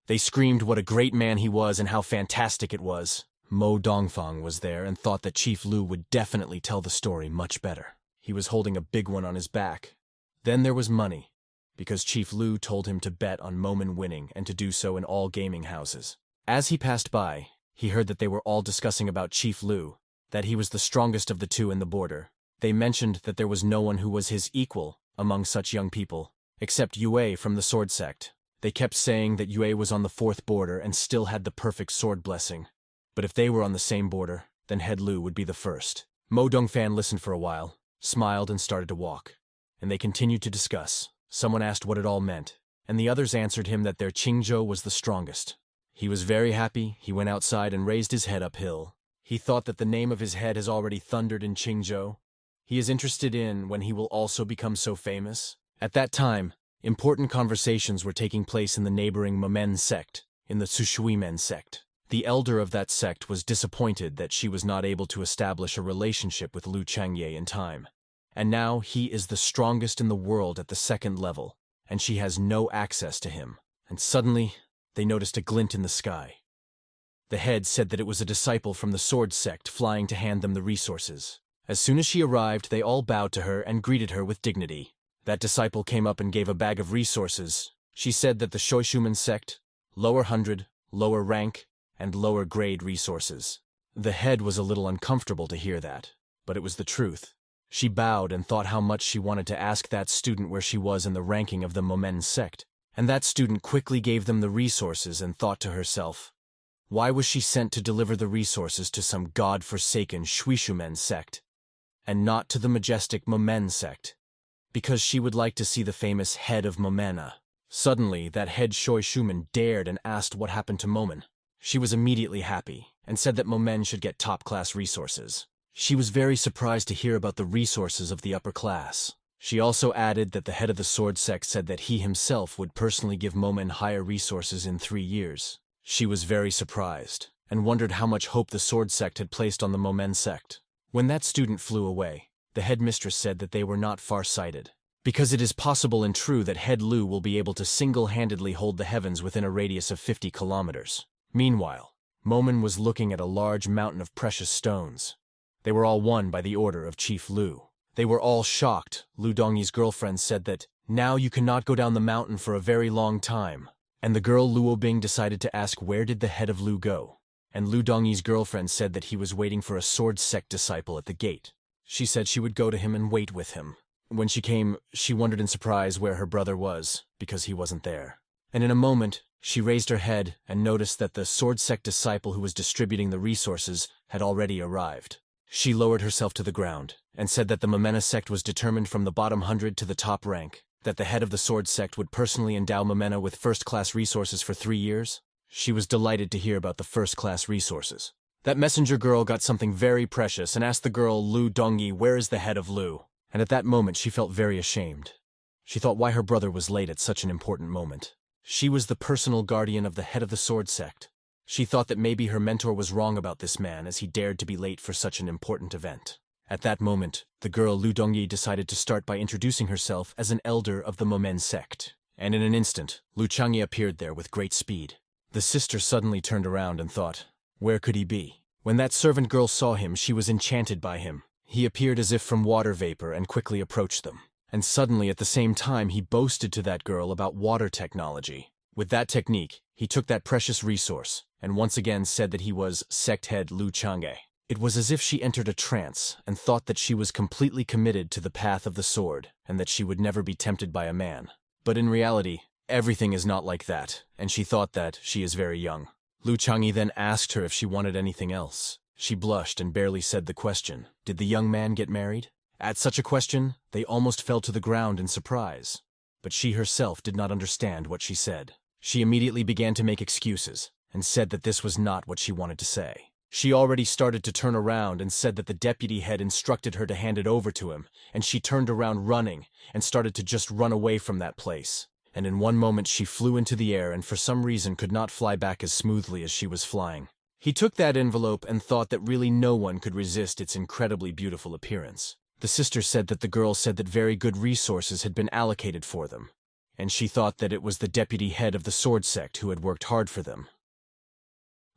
They screamed what a great man he was and how fantastic it was. Mo Dongfang was there and thought that Chief Lu would definitely tell the story much better. He was holding a big one on his back. Then there was money, because Chief Lu told him to bet on Momen winning and to do so in all gaming houses. As he passed by, he heard that they were all discussing about Chief Lu, that he was the strongest of the two in the border. They mentioned that there was no one who was his equal among such young people, except Yue from the sword sect. They kept saying that Yue was on the 4th border and still had the perfect sword blessing. But if they were on the same border, then Head Lu would be the first. Mo Dongfan listened for a while, smiled and started to walk. And they continued to discuss. Someone asked what it all meant, and the others answered him that their Qingzhou was the strongest. He was very happy. He went outside and raised his head uphill. He thought that the name of his head has already thundered in Qingzhou. He is interested in when he will also become so famous. At that time, important conversations were taking place in the neighboring Momen sect, in the Sushuimen sect. The elder of that sect was disappointed that she was not able to establish a relationship with Liu Changye in time. And now he is the strongest in the world at the 2nd level, and she has no access to him. And suddenly, they noticed a glint in the sky. The head said that it was a disciple from the sword sect flying to hand them the resources. As soon as she arrived, they all bowed to her and greeted her with dignity. That disciple came up and gave a bag of resources. She said that the Shoishumen sect, lower 100, lower rank, and lower grade resources. The head was a little uncomfortable to hear that, but it was the truth. She bowed and thought how much she wanted to ask that student where she was in the ranking of the Momen sect. And that student quickly gave them the resources and thought to herself, why was she sent to deliver the resources to some god-forsaken Shuishumen sect, and not to the majestic Momen sect? Because she would like to see the famous head of Momena. Suddenly, that head Shoishumen dared and asked what happened to Momen. She was immediately happy, and said that Momen should get top-class resources. She was very surprised to hear about the resources of the upper class. She also added that the head of the sword sect said that he himself would personally give Momen higher resources in 3 years. She was very surprised, and wondered how much hope the sword sect had placed on the Momen sect. When that student flew away, the headmistress said that they were not far-sighted, because it is possible and true that Head Lu will be able to single-handedly hold the heavens within a radius of 50 kilometers. Meanwhile, Momen was looking at a large mountain of precious stones. They were all won by the order of Chief Lu. They were all shocked. Lu Dongyi's girlfriend said that, now you cannot go down the mountain for a very long time. And the girl Luo Bing decided to ask where did the head of Lu go. And Lu Dongyi's girlfriend said that he was waiting for a sword sect disciple at the gate. She said she would go to him and wait with him. When she came, she wondered in surprise where her brother was, because he wasn't there. And in a moment, she raised her head and noticed that the sword sect disciple who was distributing the resources had already arrived. She lowered herself to the ground, and said that the Momena sect was determined from the bottom 100 to the top rank, that the head of the sword sect would personally endow Momena with first-class resources for 3 years. She was delighted to hear about the first-class resources. That messenger girl got something very precious and asked the girl Lu Dongyi where is the head of Lu, and at that moment she felt very ashamed. She thought why her brother was late at such an important moment. She was the personal guardian of the head of the sword sect. She thought that maybe her mentor was wrong about this man as he dared to be late for such an important event. At that moment, the girl Lu Dongyi decided to start by introducing herself as an elder of the Momen sect. And in an instant, Lu Chang'e appeared there with great speed. The sister suddenly turned around and thought, where could he be? When that servant girl saw him, she was enchanted by him. He appeared as if from water vapor and quickly approached them. And suddenly at the same time he boasted to that girl about water technology. With that technique, he took that precious resource, and once again said that he was sect head Lu Chang'e. It was as if she entered a trance and thought that she was completely committed to the path of the sword, and that she would never be tempted by a man. But in reality, everything is not like that, and she thought that she is very young. Lu Chang'e then asked her if she wanted anything else. She blushed and barely said the question, did the young man get married? At such a question, they almost fell to the ground in surprise. But she herself did not understand what she said. She immediately began to make excuses, and said that this was not what she wanted to say. She already started to turn around and said that the deputy head instructed her to hand it over to him, and she turned around running, and started to just run away from that place. And in one moment she flew into the air and for some reason could not fly back as smoothly as she was flying. He took that envelope and thought that really no one could resist its incredibly beautiful appearance. The sister said that the girl said that very good resources had been allocated for them, and she thought that it was the deputy head of the sword sect who had worked hard for them.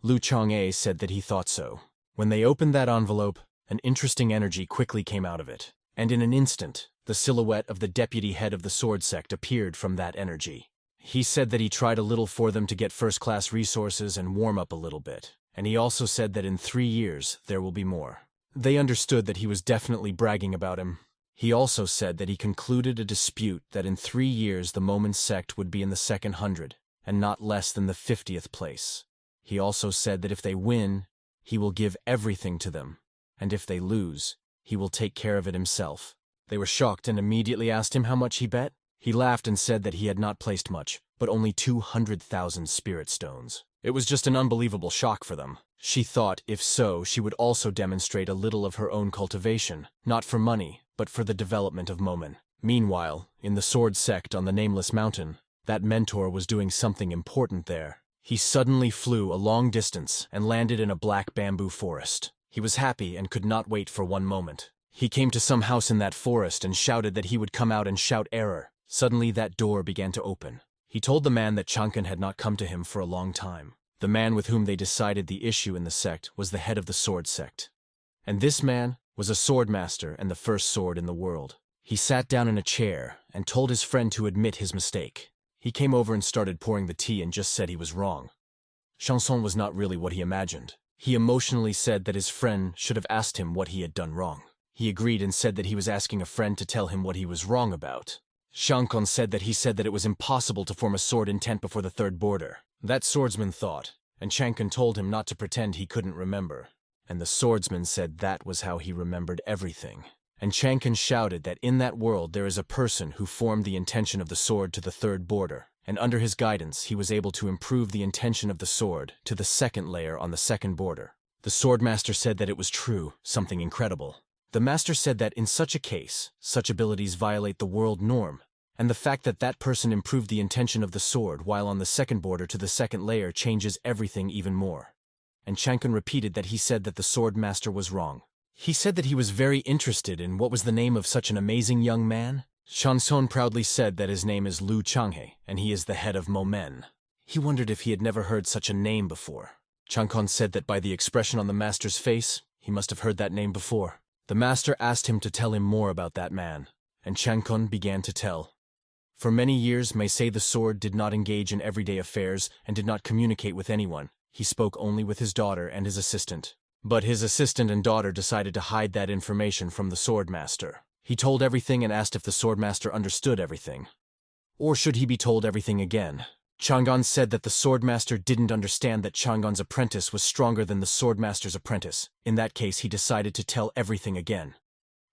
Lu Chang'e said that he thought so. When they opened that envelope, an interesting energy quickly came out of it, and in an instant, the silhouette of the deputy head of the sword sect appeared from that energy. He said that he tried a little for them to get first-class resources and warm up a little bit, and he also said that in 3 years there will be more. They understood that he was definitely bragging about him. He also said that he concluded a dispute that in 3 years the Momen sect would be in the second 100, and not less than the 50th place. He also said that if they win, he will give everything to them, and if they lose, he will take care of it himself. They were shocked and immediately asked him how much he bet. He laughed and said that he had not placed much, but only 200,000 spirit stones. It was just an unbelievable shock for them. She thought, if so, she would also demonstrate a little of her own cultivation, not for money, but for the development of Momen. Meanwhile, in the sword sect on the Nameless Mountain, that mentor was doing something important there. He suddenly flew a long distance and landed in a black bamboo forest. He was happy and could not wait for one moment. He came to some house in that forest and shouted that he would come out and shout error. Suddenly that door began to open. He told the man that Chang'e had not come to him for a long time. The man with whom they decided the issue in the sect was the head of the sword sect. And this man was a sword master and the first sword in the world. He sat down in a chair and told his friend to admit his mistake. He came over and started pouring the tea and just said he was wrong. Chanson was not really what he imagined. He emotionally said that his friend should have asked him what he had done wrong. He agreed and said that he was asking a friend to tell him what he was wrong about. Shankon said that he said that it was impossible to form a sword intent before the third border. That swordsman thought, and Shankon told him not to pretend he couldn't remember. And the swordsman said that was how he remembered everything. And Shankon shouted that in that world there is a person who formed the intention of the sword to the third border, and under his guidance he was able to improve the intention of the sword to the second layer on the second border. The swordmaster said that it was true, something incredible. The master said that in such a case, such abilities violate the world norm, and the fact that that person improved the intention of the sword while on the second border to the second layer changes everything even more. And Shankun repeated that he said that the sword master was wrong. He said that he was very interested in what was the name of such an amazing young man. Chanson proudly said that his name is Lu Chang'e, and he is the head of Momen. He wondered if he had never heard such a name before. Changkon said that by the expression on the master's face, he must have heard that name before. The master asked him to tell him more about that man, and Changkon began to tell. For many years, Meisei the sword did not engage in everyday affairs and did not communicate with anyone. He spoke only with his daughter and his assistant. But his assistant and daughter decided to hide that information from the swordmaster. He told everything and asked if the swordmaster understood everything. Or should he be told everything again? Chang'an said that the swordmaster didn't understand that Chang'an's apprentice was stronger than the swordmaster's apprentice. In that case, he decided to tell everything again.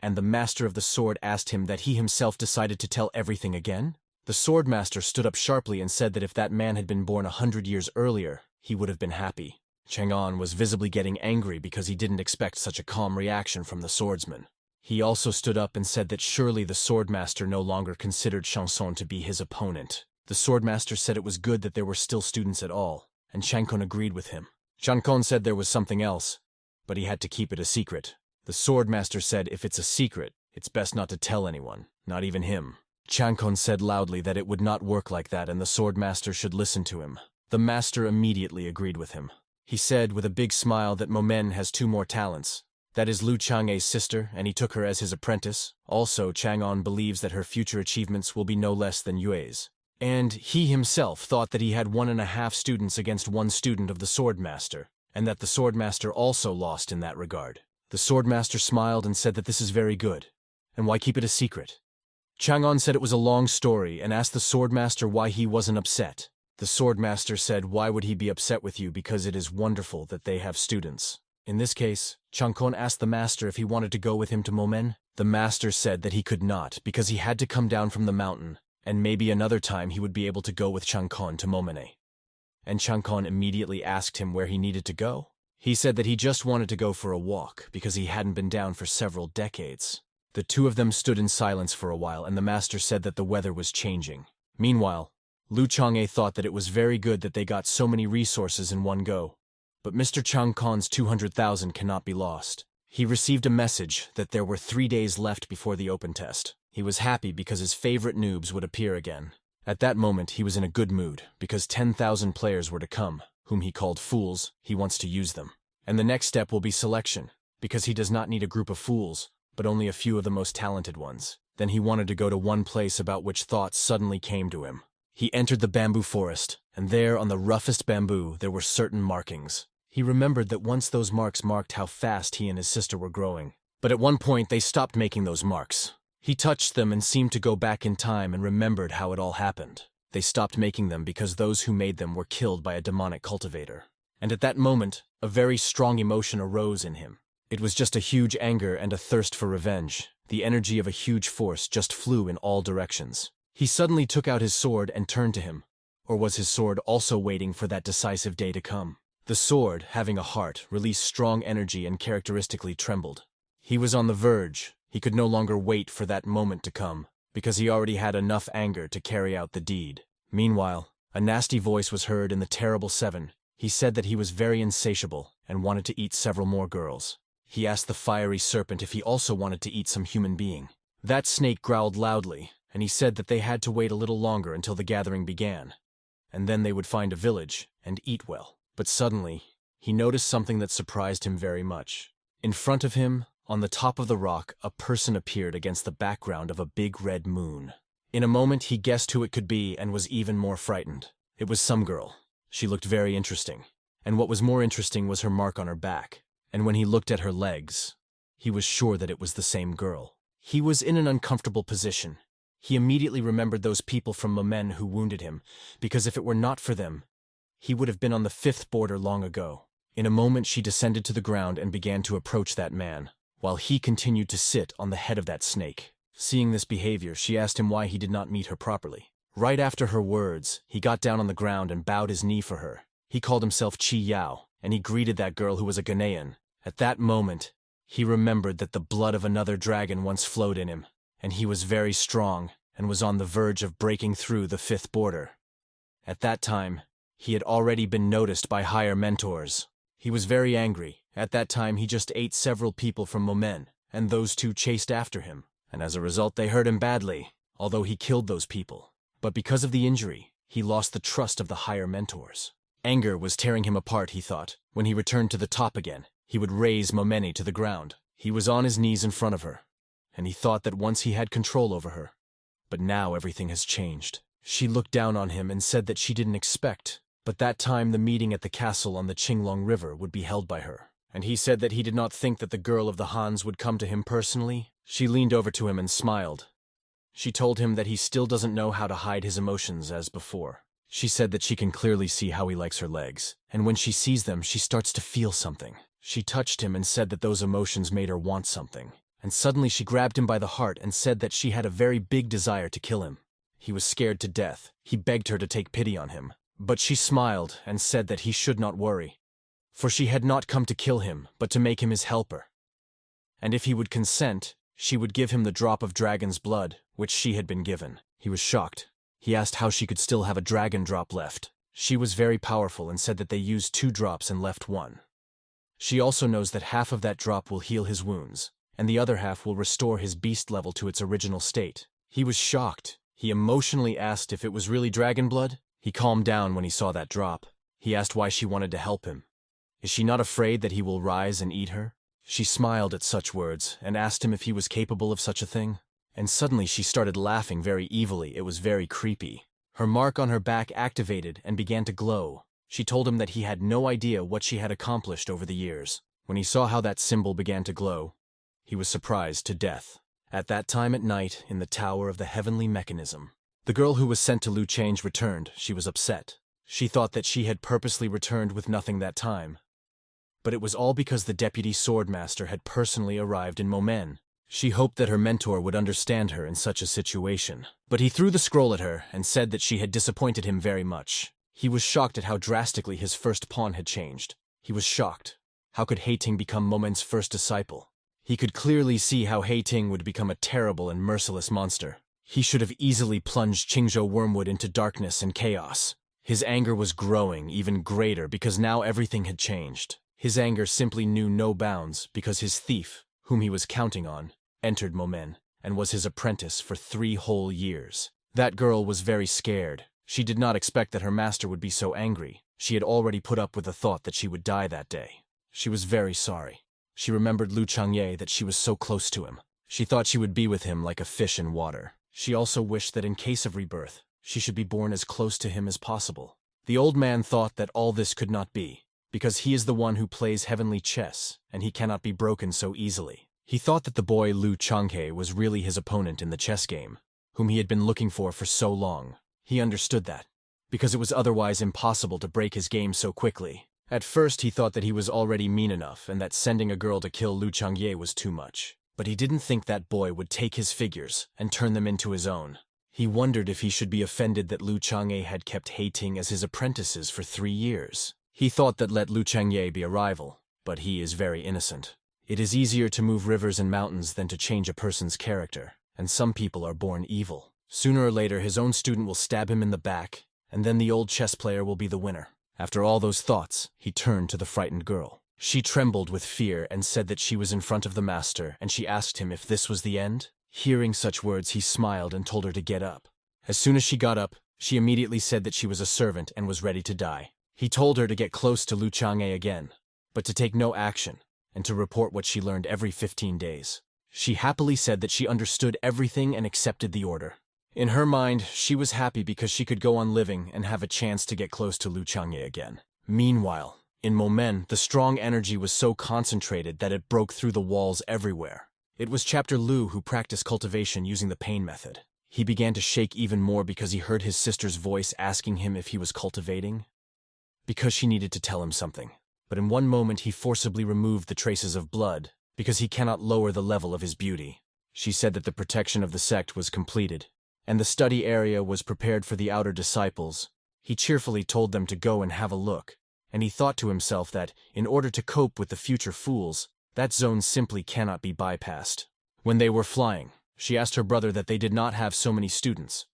And the master of the sword asked him that he himself decided to tell everything again? The swordmaster stood up sharply and said that if that man had been born 100 years earlier, he would have been happy. Chang'an was visibly getting angry because he didn't expect such a calm reaction from the swordsman. He also stood up and said that surely the swordmaster no longer considered Chanson to be his opponent. The swordmaster said it was good that there were still students at all, and Chankon agreed with him. Chankon said there was something else, but he had to keep it a secret. The swordmaster said if it's a secret, it's best not to tell anyone, not even him. Chankon said loudly that it would not work like that and the swordmaster should listen to him. The master immediately agreed with him. He said with a big smile that Momen has two more talents. That is Lu Chang'e's sister, and he took her as his apprentice. Also, Chang'an believes that her future achievements will be no less than Yue's. And he himself thought that he had 1.5 students against 1 student of the swordmaster, and that the swordmaster also lost in that regard. The swordmaster smiled and said that this is very good, and why keep it a secret? Chang'an said it was a long story and asked the swordmaster why he wasn't upset. The swordmaster said why would he be upset with you because it is wonderful that they have students. In this case, Chankon asked the master if he wanted to go with him to Momen. The master said that he could not because he had to come down from the mountain, and maybe another time he would be able to go with Chankon to Momene. And Chankon immediately asked him where he needed to go. He said that he just wanted to go for a walk because he hadn't been down for several decades. The two of them stood in silence for a while, and the master said that the weather was changing. Meanwhile, Lu Chang'e thought that it was very good that they got so many resources in one go. But Mr. Changkon's 200,000 cannot be lost. He received a message that there were 3 days left before the open test. He was happy because his favorite noobs would appear again. At that moment, he was in a good mood because 10,000 players were to come, whom he called fools. He wants to use them. And the next step will be selection, because he does not need a group of fools, but only a few of the most talented ones. Then he wanted to go to one place about which thoughts suddenly came to him. He entered the bamboo forest, and there on the roughest bamboo there were certain markings. He remembered that once those marks marked how fast he and his sister were growing. But at one point they stopped making those marks. He touched them and seemed to go back in time and remembered how it all happened. They stopped making them because those who made them were killed by a demonic cultivator. And at that moment, a very strong emotion arose in him. It was just a huge anger and a thirst for revenge. The energy of a huge force just flew in all directions. He suddenly took out his sword and turned to him. Or was his sword also waiting for that decisive day to come? The sword, having a heart, released strong energy and characteristically trembled. He was on the verge. He could no longer wait for that moment to come, because he already had enough anger to carry out the deed. Meanwhile, a nasty voice was heard in the Terrible Seven. He said that he was very insatiable and wanted to eat several more girls. He asked the fiery serpent if he also wanted to eat some human being. That snake growled loudly, and he said that they had to wait a little longer until the gathering began, and then they would find a village and eat well. But suddenly, he noticed something that surprised him very much. In front of him, on the top of the rock, a person appeared against the background of a big red moon. In a moment, he guessed who it could be and was even more frightened. It was some girl. She looked very interesting. And what was more interesting was her mark on her back. And when he looked at her legs, he was sure that it was the same girl. He was in an uncomfortable position. He immediately remembered those people from Momen who wounded him, because if it were not for them, he would have been on the 5th border long ago. In a moment she descended to the ground and began to approach that man, while he continued to sit on the head of that snake. Seeing this behavior, she asked him why he did not meet her properly. Right after her words, he got down on the ground and bowed his knee for her. He called himself Chi Yao, and he greeted that girl who was a Ghanaian. At that moment, he remembered that the blood of another dragon once flowed in him, and he was very strong and was on the verge of breaking through the 5th border. At that time, he had already been noticed by higher mentors. He was very angry. At that time, he just ate several people from Momen, and those two chased after him. And as a result, they hurt him badly, although he killed those people. But because of the injury, he lost the trust of the higher mentors. Anger was tearing him apart, he thought. When he returned to the top again, he would raise Momeni to the ground. He was on his knees in front of her, and he thought that once he had control over her. But now everything has changed. She looked down on him and said that she didn't expect, but that time the meeting at the castle on the Qinglong River would be held by her. And he said that he did not think that the girl of the Hans would come to him personally. She leaned over to him and smiled. She told him that he still doesn't know how to hide his emotions as before. She said that she can clearly see how he likes her legs, and when she sees them, she starts to feel something. She touched him and said that those emotions made her want something. And suddenly she grabbed him by the heart and said that she had a very big desire to kill him. He was scared to death. He begged her to take pity on him. But she smiled and said that he should not worry, for she had not come to kill him, but to make him his helper. And if he would consent, She would give him the drop of dragon's blood, which she had been given. He was shocked. He asked how she could still have a dragon drop left. She was very powerful and said that they used 2 drops and left 1. She also knows that half of that drop will heal his wounds, and the other half will restore his beast level to its original state. He was shocked. He emotionally asked if it was really dragon blood. He calmed down when he saw that drop. He asked why she wanted to help him. Is she not afraid that he will rise and eat her? She smiled at such words and asked him if he was capable of such a thing. And suddenly she started laughing very evilly. It was very creepy. Her mark on her back activated and began to glow. She told him that he had no idea what she had accomplished over the years. When he saw how that symbol began to glow, he was surprised to death. At that time at night, in the tower of the heavenly mechanism, the girl who was sent to Lu Change returned. She was upset. She thought that she had purposely returned with nothing that time. But it was all because the deputy swordmaster had personally arrived in Momen. She hoped that her mentor would understand her in such a situation. But he threw the scroll at her and said that she had disappointed him very much. He was shocked at how drastically his first pawn had changed. He was shocked. How could Heiting become Momen's first disciple? He could clearly see how Heiting would become a terrible and merciless monster. He should have easily plunged Qingzhou Wormwood into darkness and chaos. His anger was growing even greater because now everything had changed. His anger simply knew no bounds because his thief, whom he was counting on, entered Momen and was his apprentice for 3 whole years. That girl was very scared. She did not expect that her master would be so angry. She had already put up with the thought that she would die that day. She was very sorry. She remembered Lu Changye, that she was so close to him. She thought she would be with him like a fish in water. She also wished that in case of rebirth, she should be born as close to him as possible. The old man thought that all this could not be, because he is the one who plays heavenly chess, and he cannot be broken so easily. He thought that the boy Lu Changhe was really his opponent in the chess game, whom he had been looking for so long. He understood that, because it was otherwise impossible to break his game so quickly. At first he thought that he was already mean enough and that sending a girl to kill Lu Changye was too much. But he didn't think that boy would take his figures and turn them into his own. He wondered if he should be offended that Lu Changye had kept Heiting as his apprentices for 3 years. He thought that let Lu Changye be a rival, but he is very innocent. It is easier to move rivers and mountains than to change a person's character, and some people are born evil. Sooner or later his own student will stab him in the back, and then the old chess player will be the winner. After all those thoughts, he turned to the frightened girl. She trembled with fear and said that she was in front of the master, and she asked him if this was the end. Hearing such words, he smiled and told her to get up. As soon as she got up, she immediately said that she was a servant and was ready to die. He told her to get close to Lu Chang'e again, but to take no action, and to report what she learned every 15 days. She happily said that she understood everything and accepted the order. In her mind, she was happy because she could go on living and have a chance to get close to Lu Chang'e again. Meanwhile, in Momen, the strong energy was so concentrated that it broke through the walls everywhere. It was Chapter Lu who practiced cultivation using the pain method. He began to shake even more because he heard his sister's voice asking him if he was cultivating, because she needed to tell him something. But in one moment he forcibly removed the traces of blood, because he cannot lower the level of his beauty. She said that the protection of the sect was completed, and the study area was prepared for the outer disciples. He cheerfully told them to go and have a look, and he thought to himself that, in order to cope with the future fools, that zone simply cannot be bypassed. When they were flying, she asked her brother that they did not have so many students,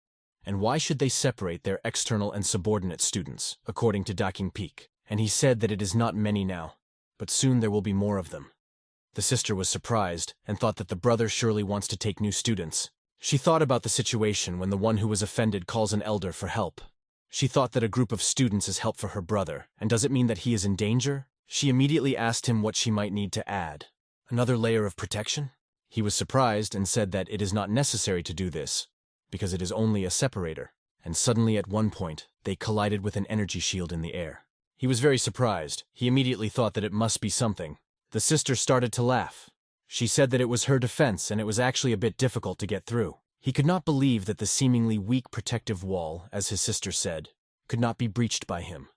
and why should they separate their external and subordinate students, according to Daking Peak. And he said that it is not many now, but soon there will be more of them. The sister was surprised and thought that the brother surely wants to take new students. She thought about the situation when the one who was offended calls an elder for help. She thought that a group of students is help for her brother, and does it mean that he is in danger? She immediately asked him what she might need to add. Another layer of protection? He was surprised and said that it is not necessary to do this, because it is only a separator. And suddenly at one point, they collided with an energy shield in the air. He was very surprised. He immediately thought that it must be something. The sister started to laugh. She said that it was her defense and it was actually a bit difficult to get through. He could not believe that the seemingly weak protective wall, as his sister said, could not be breached by him.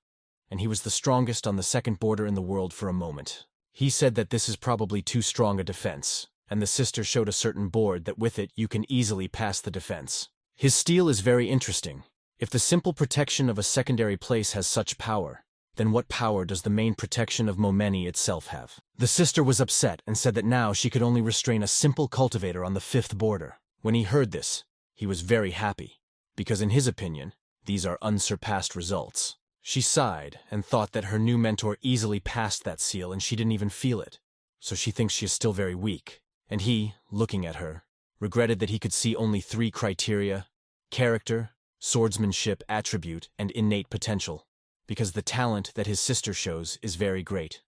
And he was the strongest on the second border in the world for a moment. He said that this is probably too strong a defense, and the sister showed a certain board that with it you can easily pass the defense. His steel is very interesting. If the simple protection of a secondary place has such power, then what power does the main protection of Momeni itself have? The sister was upset and said that now she could only restrain a simple cultivator on the 5th border. When he heard this, he was very happy, because in his opinion, these are unsurpassed results. She sighed and thought that her new mentor easily passed that seal and she didn't even feel it, so she thinks she is still very weak. And he, looking at her, regretted that he could see only 3 criteria: character, swordsmanship, attribute, and innate potential, because the talent that his sister shows is very great,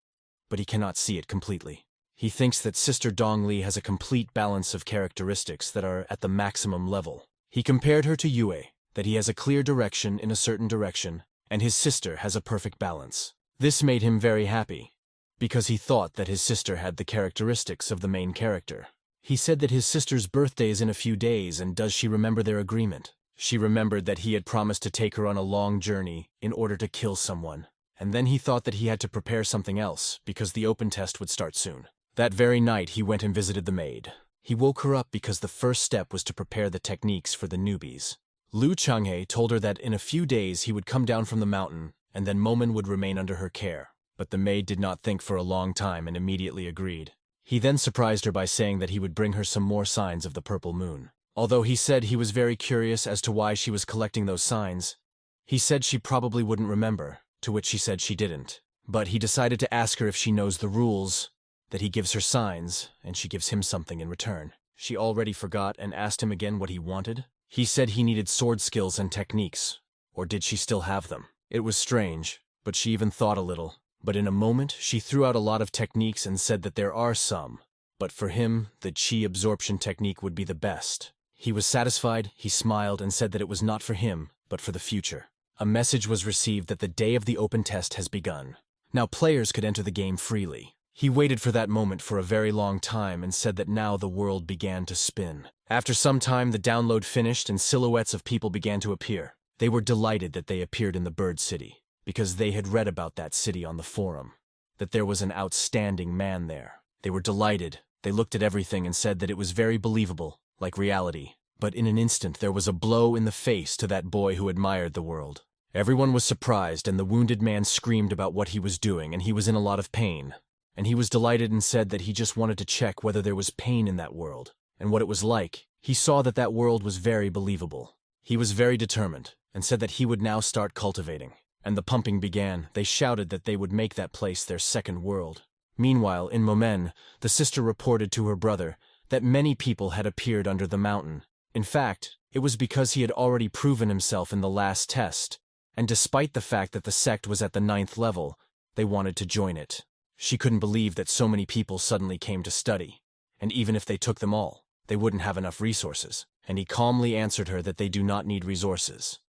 but he cannot see it completely. He thinks that Sister Dongli has a complete balance of characteristics that are at the maximum level. He compared her to Yue, that he has a clear direction in a certain direction, and his sister has a perfect balance. This made him very happy, because he thought that his sister had the characteristics of the main character. He said that his sister's birthday is in a few days, and does she remember their agreement? She remembered that he had promised to take her on a long journey in order to kill someone, and then he thought that he had to prepare something else because the open test would start soon. That very night he went and visited the maid. He woke her up because the first step was to prepare the techniques for the newbies. Lu Changhe told her that in a few days he would come down from the mountain and then Momen would remain under her care, but the maid did not think for a long time and immediately agreed. He then surprised her by saying that he would bring her some more signs of the purple moon. Although he said he was very curious as to why she was collecting those signs, he said she probably wouldn't remember, to which she said she didn't. But he decided to ask her if she knows the rules, that he gives her signs, and she gives him something in return. She already forgot and asked him again what he wanted. He said he needed sword skills and techniques, or did she still have them? It was strange, but she even thought a little. But in a moment, she threw out a lot of techniques and said that there are some, but for him, the chi absorption technique would be the best. He was satisfied, he smiled, and said that it was not for him, but for the future. A message was received that the day of the open test has begun. Now players could enter the game freely. He waited for that moment for a very long time and said that now the world began to spin. After some time, the download finished and silhouettes of people began to appear. They were delighted that they appeared in the Bird City, because they had read about that city on the forum, that there was an outstanding man there. They were delighted. They looked at everything and said that it was very believable, like reality. But in an instant there was a blow in the face to that boy who admired the world. Everyone was surprised, and the wounded man screamed about what he was doing, and he was in a lot of pain. And he was delighted and said that he just wanted to check whether there was pain in that world, and what it was like. He saw that that world was very believable. He was very determined, and said that he would now start cultivating. And the pumping began. They shouted that they would make that place their second world. Meanwhile, in Momen, the sister reported to her brother that many people had appeared under the mountain. In fact, it was because he had already proven himself in the last test, and despite the fact that the sect was at the 9th level, they wanted to join it. She couldn't believe that so many people suddenly came to study, and even if they took them all, they wouldn't have enough resources. And he calmly answered her that they do not need resources,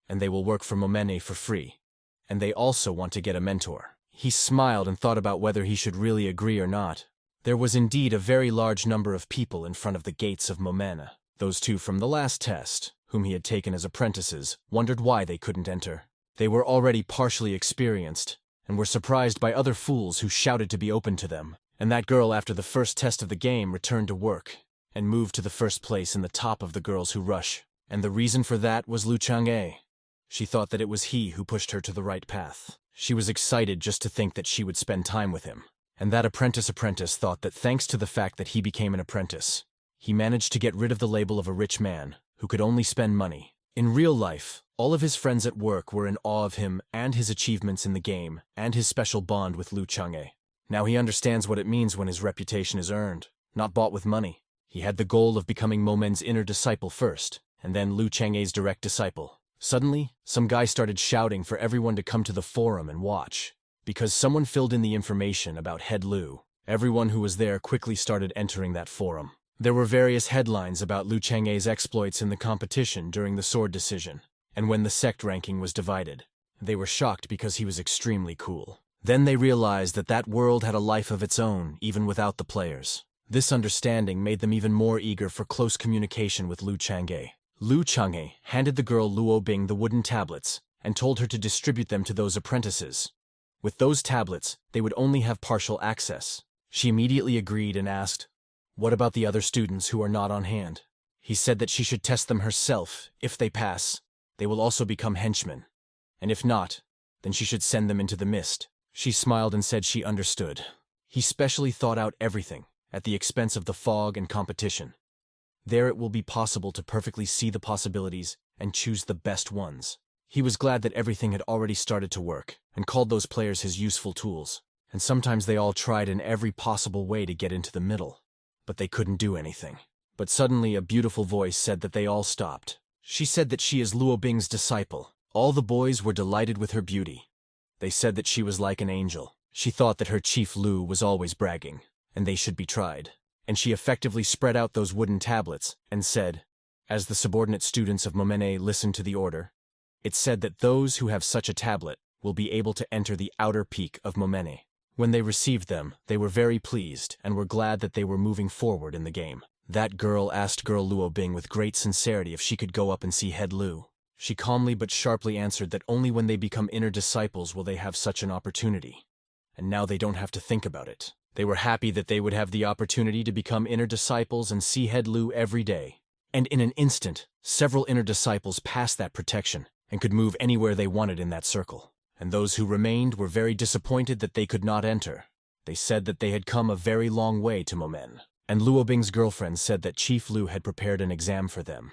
and they will work for Momene for free, and they also want to get a mentor. He smiled and thought about whether he should really agree or not. There was indeed a very large number of people in front of the gates of Momena. Those 2 from the last test, whom he had taken as apprentices, wondered why they couldn't enter. They were already partially experienced, and were surprised by other fools who shouted to be open to them. And that girl, after the first test of the game, returned to work, and moved to the first place in the top of the girls who rush. And the reason for that was Lu Chang'e. She thought that it was he who pushed her to the right path. She was excited just to think that she would spend time with him. And that apprentice thought that thanks to the fact that he became an apprentice, he managed to get rid of the label of a rich man who could only spend money. In real life, all of his friends at work were in awe of him and his achievements in the game and his special bond with Lu Chang'e. Now he understands what it means when his reputation is earned, not bought with money. He had the goal of becoming Momen's inner disciple first, and then Lu Chang'e's direct disciple. Suddenly, some guy started shouting for everyone to come to the forum and watch, because someone filled in the information about Head Lu. Everyone who was there quickly started entering that forum. There were various headlines about Lu Chang'e's exploits in the competition during the sword decision, and when the sect ranking was divided. They were shocked because he was extremely cool. Then they realized that that world had a life of its own, even without the players. This understanding made them even more eager for close communication with Lu Chang'e. Lu Chang'e handed the girl Luo Bing the wooden tablets and told her to distribute them to those apprentices. With those tablets, they would only have partial access. She immediately agreed and asked, "What about the other students who are not on hand?" He said that she should test them herself. If they pass, they will also become henchmen. And if not, then she should send them into the mist. She smiled and said she understood. He specially thought out everything, at the expense of the fog and competition. There it will be possible to perfectly see the possibilities and choose the best ones. He was glad that everything had already started to work, and called those players his useful tools. And sometimes they all tried in every possible way to get into the middle. But they couldn't do anything. But suddenly a beautiful voice said that they all stopped. She said that she is Luo Bing's disciple. All the boys were delighted with her beauty. They said that she was like an angel. She thought that her chief Lu was always bragging, and they should be tried. And she effectively spread out those wooden tablets and said, as the subordinate students of Momene listened to the order, it said that those who have such a tablet will be able to enter the outer peak of Momene. When they received them, they were very pleased and were glad that they were moving forward in the game. That girl asked girl Luo Bing with great sincerity if she could go up and see head Lu. She calmly but sharply answered that only when they become inner disciples will they have such an opportunity. And now they don't have to think about it. They were happy that they would have the opportunity to become inner disciples and see head Lu every day. And in an instant, several inner disciples passed that protection and could move anywhere they wanted in that circle. And those who remained were very disappointed that they could not enter. They said that they had come a very long way to Momen. And Luo Bing's girlfriend said that Chief Lu had prepared an exam for them.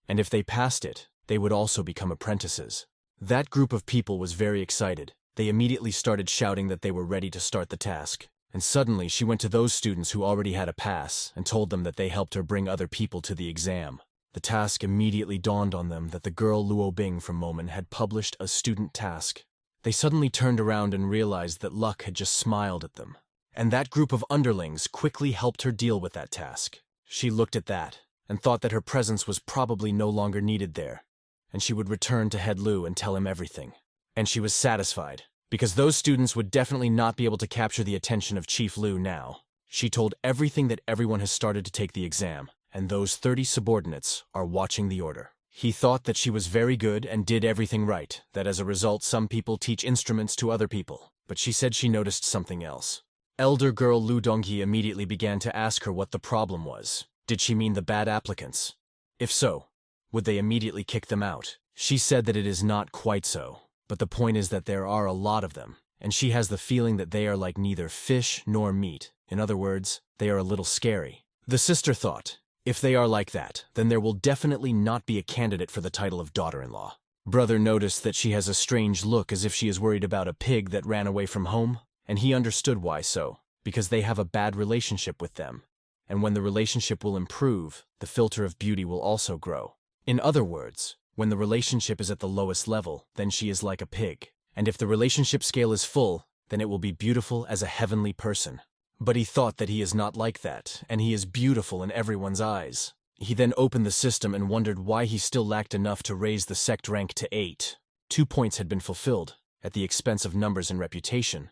And if they passed it, they would also become apprentices. That group of people was very excited. They immediately started shouting that they were ready to start the task. And suddenly she went to those students who already had a pass and told them that they helped her bring other people to the exam. The task immediately dawned on them that the girl Luo Bing from Momen had published a student task. They suddenly turned around and realized that luck had just smiled at them. And that group of underlings quickly helped her deal with that task. She looked at that and thought that her presence was probably no longer needed there, and she would return to head Lu and tell him everything. And she was satisfied, because those students would definitely not be able to capture the attention of Chief Lu now. She told everything that everyone has started to take the exam, and those 30 subordinates are watching the order. He thought that she was very good and did everything right, that as a result some people teach instruments to other people. But she said she noticed something else. Elder girl Lu Donghi immediately began to ask her what the problem was. Did she mean the bad applicants? If so, would they immediately kick them out? She said that it is not quite so, but the point is that there are a lot of them, and she has the feeling that they are like neither fish nor meat. In other words, they are a little scary. The sister thought, if they are like that, then there will definitely not be a candidate for the title of daughter-in-law. Brother noticed that she has a strange look as if she is worried about a pig that ran away from home. And he understood why so, because they have a bad relationship with them. And when the relationship will improve, the filter of beauty will also grow. In other words, when the relationship is at the lowest level, then she is like a pig. And if the relationship scale is full, then it will be beautiful as a heavenly person. But he thought that he is not like that, and he is beautiful in everyone's eyes. He then opened the system and wondered why he still lacked enough to raise the sect rank to 8. 2 points had been fulfilled, at the expense of numbers and reputation.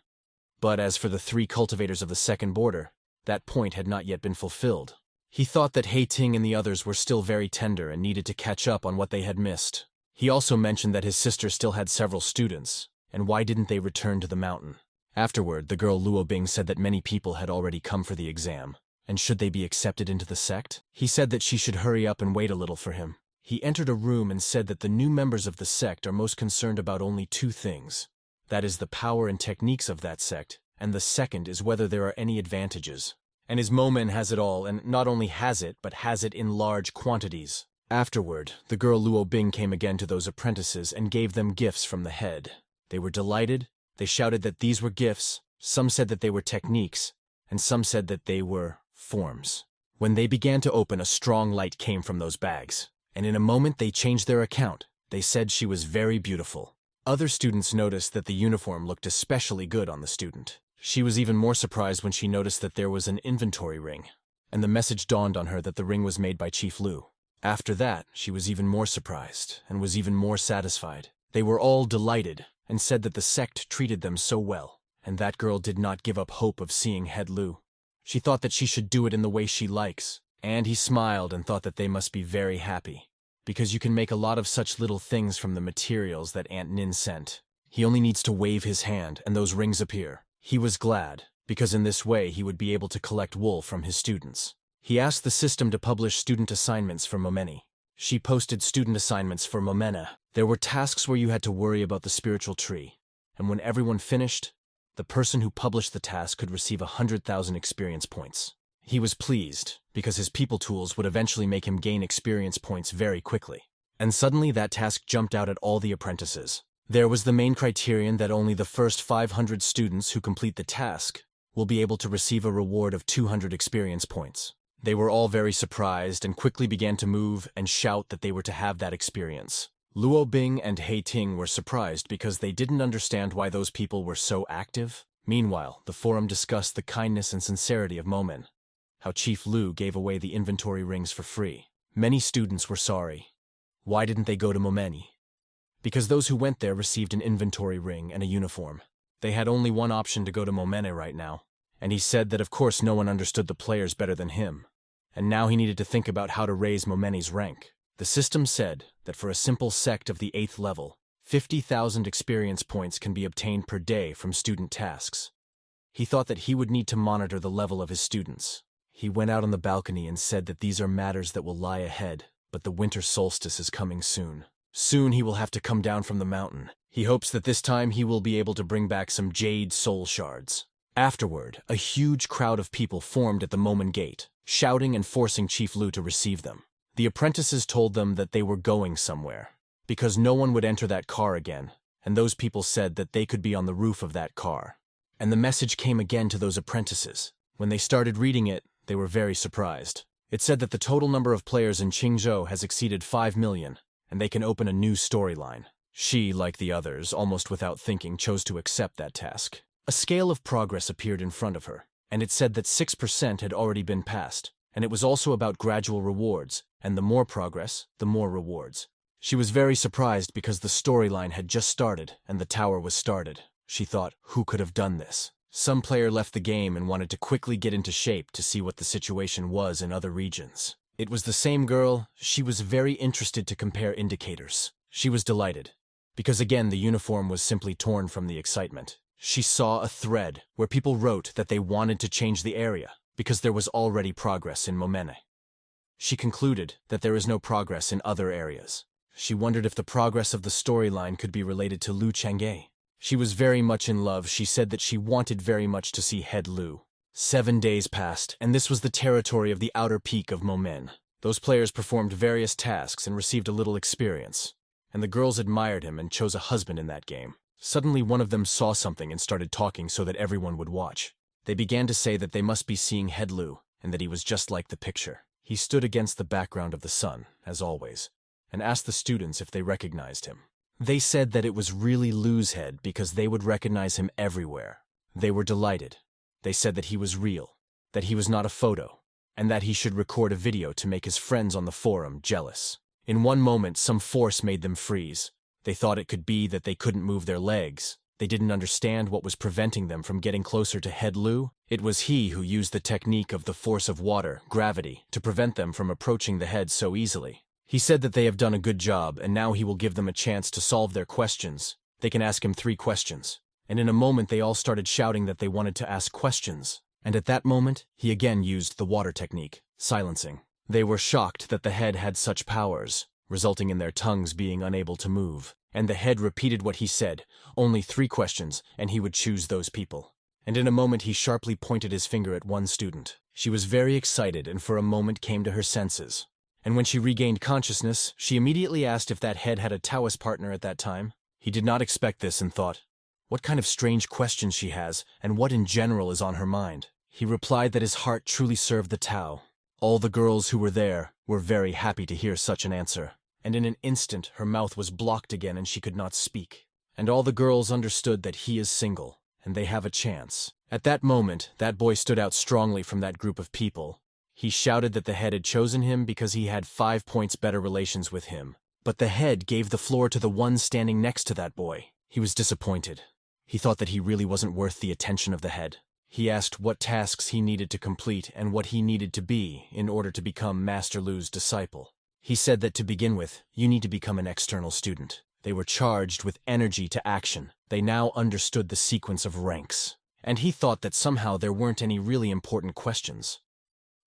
But as for the 3 cultivators of the second border, that point had not yet been fulfilled. He thought that Hei Ting and the others were still very tender and needed to catch up on what they had missed. He also mentioned that his sister still had several students, and why didn't they return to the mountain? Afterward, the girl Luo Bing said that many people had already come for the exam, and should they be accepted into the sect? He said that she should hurry up and wait a little for him. He entered a room and said that the new members of the sect are most concerned about only 2 things. That is the power and techniques of that sect, and the second is whether there are any advantages. And his Momen has it all, and not only has it, but has it in large quantities. Afterward, the girl Luo Bing came again to those apprentices and gave them gifts from the head. They were delighted. They shouted that these were gifts. Some said that they were techniques, and some said that they were forms. When they began to open, a strong light came from those bags, and in a moment they changed their account. They said she was very beautiful. Other students noticed that the uniform looked especially good on the student. She was even more surprised when she noticed that there was an inventory ring, and the message dawned on her that the ring was made by Chief Lu. After that, she was even more surprised, and was even more satisfied. They were all delighted, and said that the sect treated them so well, and that girl did not give up hope of seeing head Lu. She thought that she should do it in the way she likes, and he smiled and thought that they must be very happy, because you can make a lot of such little things from the materials that Aunt Nin sent. He only needs to wave his hand, and those rings appear. He was glad, because in this way he would be able to collect wool from his students. He asked the system to publish student assignments for Momeni. She posted student assignments for Momena. There were tasks where you had to worry about the spiritual tree, and when everyone finished, the person who published the task could receive 100,000 experience points. He was pleased, because his people tools would eventually make him gain experience points very quickly. And suddenly that task jumped out at all the apprentices. There was the main criterion that only the first 500 students who complete the task will be able to receive a reward of 200 experience points. They were all very surprised and quickly began to move and shout that they were to have that experience. Luo Bing and He Ting were surprised because they didn't understand why those people were so active. Meanwhile, the forum discussed the kindness and sincerity of Momen, how Chief Lu gave away the inventory rings for free. Many students were sorry. Why didn't they go to Momeni? Because those who went there received an inventory ring and a uniform. They had only one option to go to Momene right now, and he said that of course no one understood the players better than him, and now he needed to think about how to raise Momeni's rank. The system said that for a simple sect of the 8th level, 50,000 experience points can be obtained per day from student tasks. He thought that he would need to monitor the level of his students. He went out on the balcony and said that these are matters that will lie ahead, but the winter solstice is coming soon. Soon he will have to come down from the mountain. He hopes that this time he will be able to bring back some jade soul shards. Afterward, a huge crowd of people formed at the Momen gate, shouting and forcing Chief Lu to receive them. The apprentices told them that they were going somewhere, because no one would enter that car again, and those people said that they could be on the roof of that car. And the message came again to those apprentices. When they started reading it, they were very surprised. It said that the total number of players in Qingzhou has exceeded 5 million, and they can open a new storyline. She, like the others, almost without thinking, chose to accept that task. A scale of progress appeared in front of her, and it said that 6% had already been passed, and it was also about gradual rewards, and the more progress, the more rewards. She was very surprised because the storyline had just started and the tower was started. She thought, who could have done this? Some player left the game and wanted to quickly get into shape to see what the situation was in other regions. It was the same girl. She was very interested to compare indicators. She was delighted, because again the uniform was simply torn from the excitement. She saw a thread where people wrote that they wanted to change the area, because there was already progress in Momene. She concluded that there is no progress in other areas. She wondered if the progress of the storyline could be related to Lu Chang'e. She was very much in love. She said that she wanted very much to see Head Lu. 7 days passed, and this was the territory of the outer peak of Momen. Those players performed various tasks and received a little experience, and the girls admired him and chose a husband in that game. Suddenly one of them saw something and started talking so that everyone would watch. They began to say that they must be seeing Head Lu, and that he was just like the picture. He stood against the background of the sun, as always, and asked the students if they recognized him. They said that it was really Lu's head because they would recognize him everywhere. They were delighted. They said that he was real, that he was not a photo, and that he should record a video to make his friends on the forum jealous. In one moment, some force made them freeze. They thought it could be that they couldn't move their legs. They didn't understand what was preventing them from getting closer to Head Lu. It was he who used the technique of the force of water, gravity, to prevent them from approaching the head so easily. He said that they have done a good job, and now he will give them a chance to solve their questions. They can ask him 3 questions. And in a moment they all started shouting that they wanted to ask questions. And at that moment, he again used the water technique, silencing. They were shocked that the head had such powers, resulting in their tongues being unable to move. And the head repeated what he said, only 3 questions, and he would choose those people. And in a moment he sharply pointed his finger at one student. She was very excited and for a moment came to her senses. And when she regained consciousness, she immediately asked if that head had a Taoist partner at that time. He did not expect this and thought, what kind of strange questions she has, and what in general is on her mind. He replied that his heart truly served the Tao. All the girls who were there were very happy to hear such an answer. And in an instant her mouth was blocked again and she could not speak. And all the girls understood that he is single, and they have a chance. At that moment, that boy stood out strongly from that group of people. He shouted that the head had chosen him because he had 5 points better relations with him. But the head gave the floor to the one standing next to that boy. He was disappointed. He thought that he really wasn't worth the attention of the head. He asked what tasks he needed to complete and what he needed to be in order to become Master Lu's disciple. He said that to begin with, you need to become an external student. They were charged with energy to action. They now understood the sequence of ranks. And he thought that somehow there weren't any really important questions.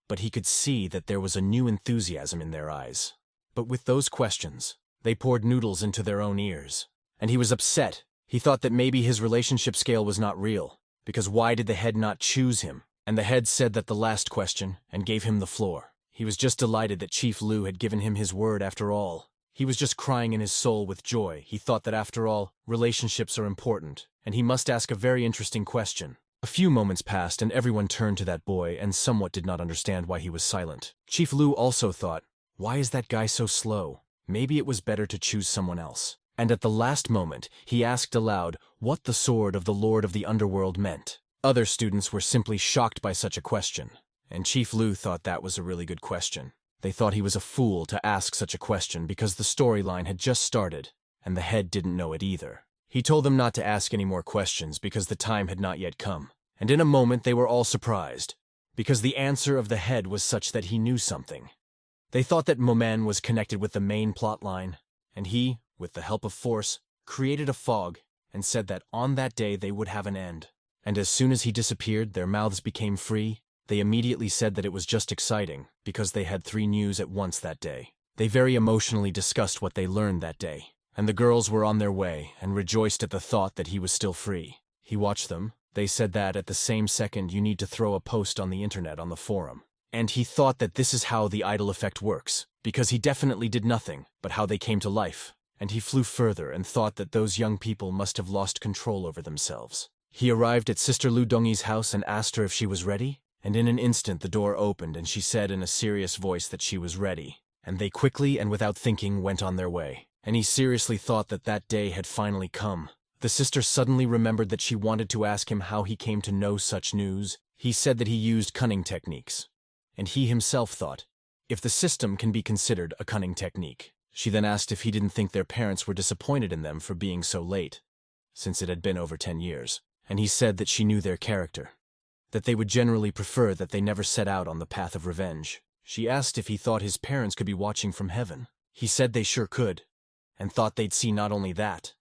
But he could see that there was a new enthusiasm in their eyes. But with those questions, they poured noodles into their own ears. And he was upset. He thought that maybe his relationship scale was not real, because why did the head not choose him? And the head said that the last question and gave him the floor. He was just delighted that Chief Lu had given him his word after all. He was just crying in his soul with joy. He thought that after all, relationships are important, and he must ask a very interesting question. A few moments passed and everyone turned to that boy and somewhat did not understand why he was silent. Chief Lu also thought, why is that guy so slow? Maybe it was better to choose someone else. And at the last moment, he asked aloud what the sword of the Lord of the Underworld meant. Other students were simply shocked by such a question, and Chief Lu thought that was a really good question. They thought he was a fool to ask such a question because the storyline had just started, and the head didn't know it either. He told them not to ask any more questions because the time had not yet come, and in a moment they were all surprised, because the answer of the head was such that he knew something. They thought that Momen was connected with the main plot line, and he, with the help of force, created a fog and said that on that day they would have an end. And as soon as he disappeared, their mouths became free. They immediately said that it was just exciting, because they had 3 news at once that day. They very emotionally discussed what they learned that day, and the girls were on their way and rejoiced at the thought that he was still free. He watched them. They said that at the same second you need to throw a post on the internet on the forum. And he thought that this is how the idol effect works, because he definitely did nothing but how they came to life. And he flew further and thought that those young people must have lost control over themselves. He arrived at Sister Lu Dongyi's house and asked her if she was ready, and in an instant the door opened and she said in a serious voice that she was ready. And they quickly and without thinking went on their way. And he seriously thought that that day had finally come. The sister suddenly remembered that she wanted to ask him how he came to know such news. He said that he used cunning techniques. And he himself thought, if the system can be considered a cunning technique. She then asked if he didn't think their parents were disappointed in them for being so late, since it had been over 10 years. And he said that she knew their character, that they would generally prefer that they never set out on the path of revenge. She asked if he thought his parents could be watching from heaven. He said they sure could, and thought they'd see not only that,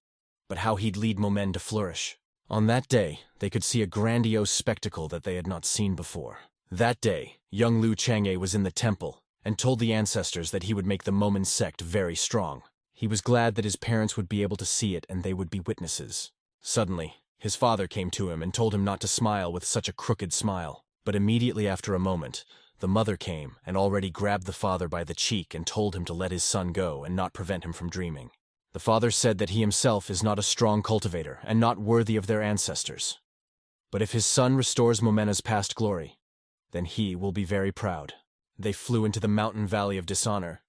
but how he'd lead Momen to flourish. On that day, they could see a grandiose spectacle that they had not seen before. That day, young Lu Chang'e was in the temple, and told the ancestors that he would make the Momen sect very strong. He was glad that his parents would be able to see it and they would be witnesses. Suddenly, his father came to him and told him not to smile with such a crooked smile. But immediately after a moment, the mother came and already grabbed the father by the cheek and told him to let his son go and not prevent him from dreaming. The father said that he himself is not a strong cultivator and not worthy of their ancestors. But if his son restores Momena's past glory, then he will be very proud. They flew into the mountain valley of dishonor.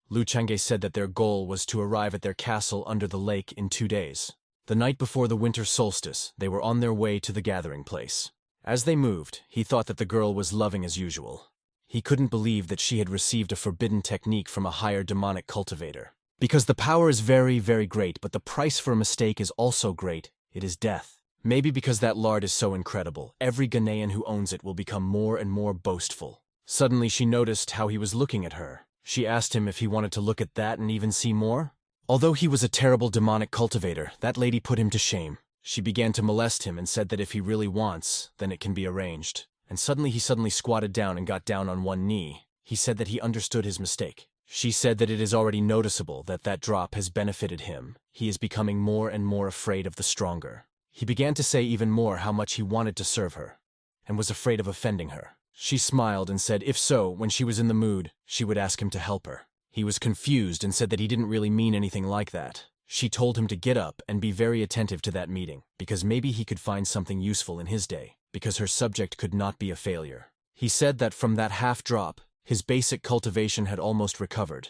Lu Chang'e said that their goal was to arrive at their castle under the lake in 2 days. The night before the winter solstice, they were on their way to the gathering place. As they moved, he thought that the girl was loving as usual. He couldn't believe that she had received a forbidden technique from a higher demonic cultivator. Because the power is very, very great, but the price for a mistake is also great. It is death. Maybe because that lard is so incredible, every Ghanaian who owns it will become more and more boastful. Suddenly she noticed how he was looking at her. She asked him if he wanted to look at that and even see more. Although he was a terrible demonic cultivator, that lady put him to shame. She began to molest him and said that if he really wants, then it can be arranged. And he suddenly squatted down and got down on one knee. He said that he understood his mistake. She said that it is already noticeable that that drop has benefited him. He is becoming more and more afraid of the stronger. He began to say even more how much he wanted to serve her, and was afraid of offending her. She smiled and said if so, when she was in the mood, she would ask him to help her. He was confused and said that he didn't really mean anything like that. She told him to get up and be very attentive to that meeting, because maybe he could find something useful in his day, because her subject could not be a failure. He said that from that half drop, his basic cultivation had almost recovered,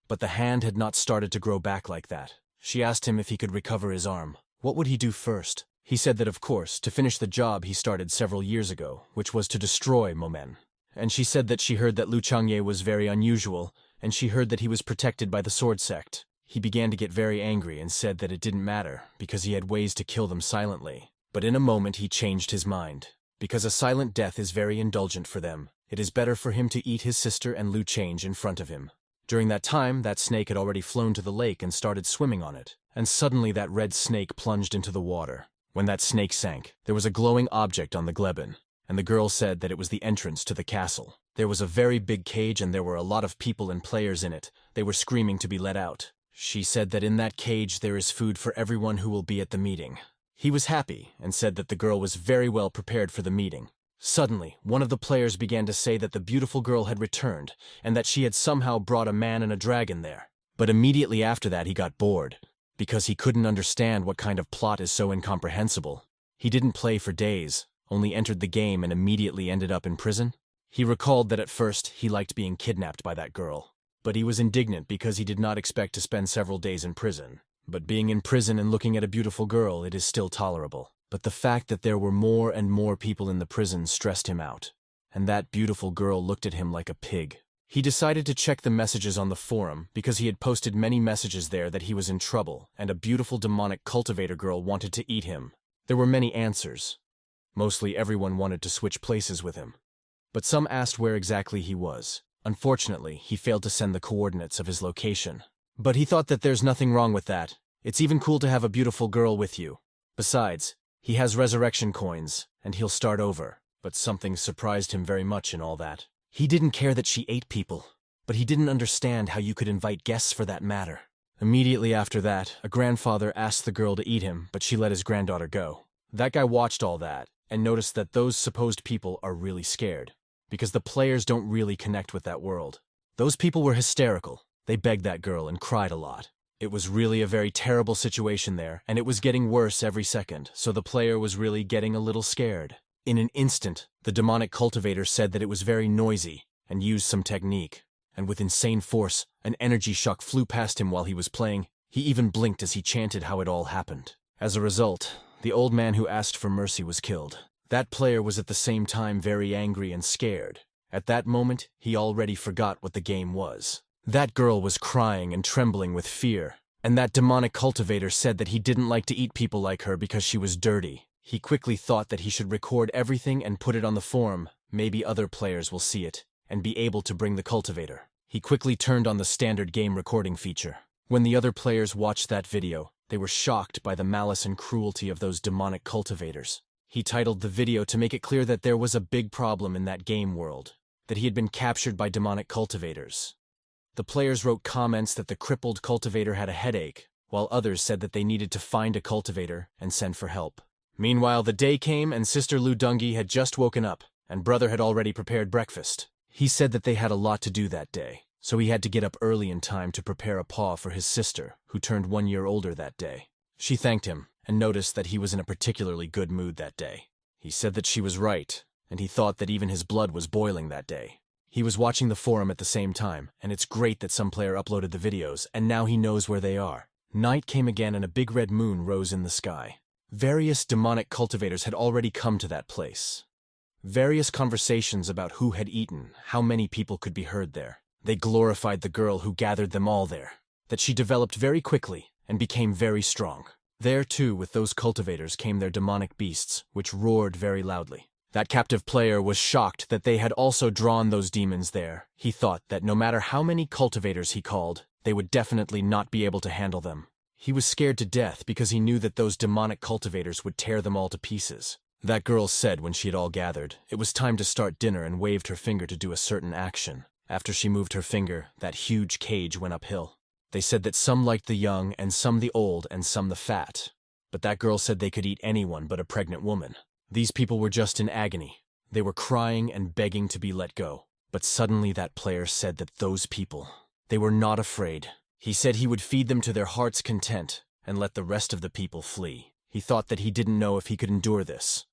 but the hand had not started to grow back like that. She asked him if he could recover his arm. What would he do first? He said that of course, to finish the job he started several years ago, which was to destroy Momen. And she said that she heard that Lu Chang'e was very unusual, and she heard that he was protected by the sword sect. He began to get very angry and said that it didn't matter, because he had ways to kill them silently. But in a moment he changed his mind. Because a silent death is very indulgent for them, it is better for him to eat his sister and Lu Change in front of him. During that time, that snake had already flown to the lake and started swimming on it. And suddenly that red snake plunged into the water. When that snake sank, there was a glowing object on the glebin, and the girl said that it was the entrance to the castle. There was a very big cage and there were a lot of people and players in it. They were screaming to be let out. She said that in that cage there is food for everyone who will be at the meeting. He was happy and said that the girl was very well prepared for the meeting. Suddenly, one of the players began to say that the beautiful girl had returned and that she had somehow brought a man and a dragon there. But immediately after that he got bored, because he couldn't understand what kind of plot is so incomprehensible. He didn't play for days, only entered the game and immediately ended up in prison. He recalled that at first he liked being kidnapped by that girl, but he was indignant because he did not expect to spend several days in prison. But being in prison and looking at a beautiful girl, it is still tolerable. But the fact that there were more and more people in the prison stressed him out, and that beautiful girl looked at him like a pig. He decided to check the messages on the forum because he had posted many messages there that he was in trouble and a beautiful demonic cultivator girl wanted to eat him. There were many answers. Mostly everyone wanted to switch places with him. But some asked where exactly he was. Unfortunately, he failed to send the coordinates of his location. But he thought that there's nothing wrong with that. It's even cool to have a beautiful girl with you. Besides, he has resurrection coins, and he'll start over. But something surprised him very much in all that. He didn't care that she ate people, but he didn't understand how you could invite guests for that matter. Immediately after that, a grandfather asked the girl to eat him, but she let his granddaughter go. That guy watched all that, and noticed that those supposed people are really scared, because the players don't really connect with that world. Those people were hysterical. They begged that girl and cried a lot. It was really a very terrible situation there, and it was getting worse every second, so the player was really getting a little scared. In an instant, the demonic cultivator said that it was very noisy, and used some technique. And with insane force, an energy shock flew past him while he was playing. He even blinked as he chanted how it all happened. As a result, the old man who asked for mercy was killed. That player was at the same time very angry and scared. At that moment, he already forgot what the game was. That girl was crying and trembling with fear, and that demonic cultivator said that he didn't like to eat people like her because she was dirty. He quickly thought that he should record everything and put it on the forum. Maybe other players will see it and be able to bring the cultivator. He quickly turned on the standard game recording feature. When the other players watched that video, they were shocked by the malice and cruelty of those demonic cultivators. He titled the video to make it clear that there was a big problem in that game world, that he had been captured by demonic cultivators. The players wrote comments that the crippled cultivator had a headache, while others said that they needed to find a cultivator and send for help. Meanwhile, the day came and Sister Ludungi had just woken up, and brother had already prepared breakfast. He said that they had a lot to do that day, so he had to get up early in time to prepare a paw for his sister, who turned 1 year older that day. She thanked him, and noticed that he was in a particularly good mood that day. He said that she was right, and he thought that even his blood was boiling that day. He was watching the forum at the same time, and it's great that some player uploaded the videos, and now he knows where they are. Night came again and a big red moon rose in the sky. Various demonic cultivators had already come to that place. Various conversations about who had eaten, how many people could be heard there. They glorified the girl who gathered them all there, that she developed very quickly and became very strong. There too, with those cultivators, came their demonic beasts, which roared very loudly. That captive player was shocked that they had also drawn those demons there. He thought that no matter how many cultivators he called, they would definitely not be able to handle them. He was scared to death because he knew that those demonic cultivators would tear them all to pieces. That girl said when she had all gathered, it was time to start dinner and waved her finger to do a certain action. After she moved her finger, that huge cage went uphill. They said that some liked the young and some the old and some the fat. But that girl said they could eat anyone but a pregnant woman. These people were just in agony. They were crying and begging to be let go. But suddenly that player said that those people, they were not afraid. He said he would feed them to their heart's content and let the rest of the people flee. He thought that he didn't know if he could endure this.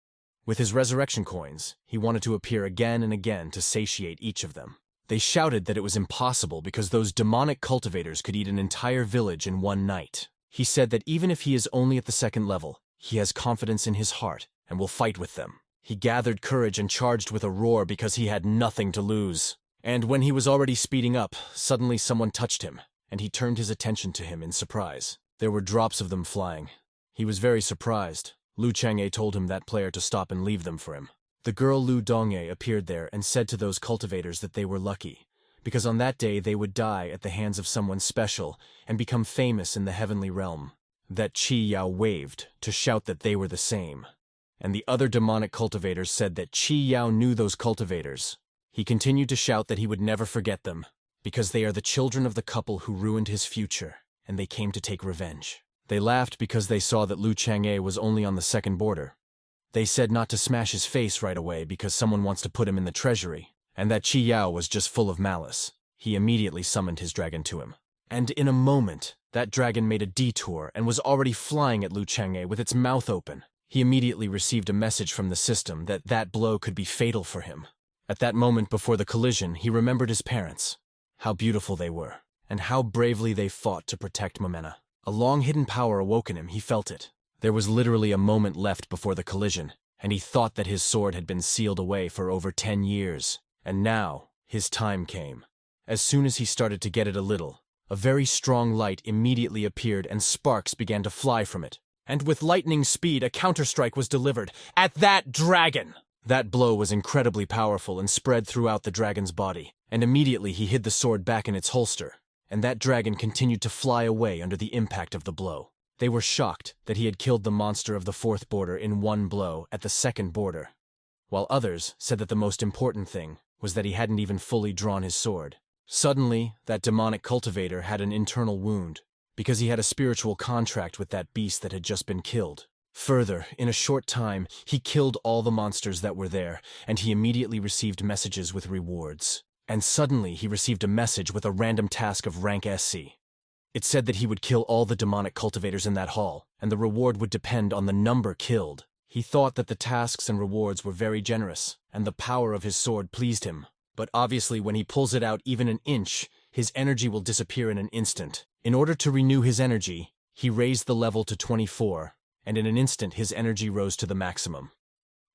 With his resurrection coins, he wanted to appear again and again to satiate each of them. They shouted that it was impossible because those demonic cultivators could eat an entire village in one night. He said that even if he is only at the 2nd level, he has confidence in his heart and will fight with them. He gathered courage and charged with a roar because he had nothing to lose. And when he was already speeding up, suddenly someone touched him, and he turned his attention to him in surprise. There were drops of them flying. He was very surprised. Lu Chang'e told him that player to stop and leave them for him. The girl Lu Dongye appeared there and said to those cultivators that they were lucky, because on that day they would die at the hands of someone special and become famous in the heavenly realm. That Qi Yao waved to shout that they were the same. And the other demonic cultivators said that Qi Yao knew those cultivators. He continued to shout that he would never forget them, because they are the children of the couple who ruined his future, and they came to take revenge. They laughed because they saw that Lu Chang'e was only on the second border. They said not to smash his face right away because someone wants to put him in the treasury, and that Qi Yao was just full of malice. He immediately summoned his dragon to him. And in a moment, that dragon made a detour and was already flying at Lu Chang'e with its mouth open. He immediately received a message from the system that that blow could be fatal for him. At that moment before the collision, he remembered his parents, how beautiful they were, and how bravely they fought to protect Momena. A long-hidden power awoke in him, he felt it. There was literally a moment left before the collision, and he thought that his sword had been sealed away for over 10 years. And now, his time came. As soon as he started to get it a little, a very strong light immediately appeared and sparks began to fly from it. And with lightning speed, a counterstrike was delivered at that dragon! That blow was incredibly powerful and spread throughout the dragon's body, and immediately he hid the sword back in its holster, and that dragon continued to fly away under the impact of the blow. They were shocked that he had killed the monster of the fourth border in one blow at the second border, while others said that the most important thing was that he hadn't even fully drawn his sword. Suddenly, that demonic cultivator had an internal wound, because he had a spiritual contract with that beast that had just been killed. Further, in a short time, he killed all the monsters that were there, and he immediately received messages with rewards. And suddenly, he received a message with a random task of rank SC. It said that he would kill all the demonic cultivators in that hall, and the reward would depend on the number killed. He thought that the tasks and rewards were very generous, and the power of his sword pleased him. But obviously, when he pulls it out even an inch, his energy will disappear in an instant. In order to renew his energy, he raised the level to 24, and in an instant his energy rose to the maximum.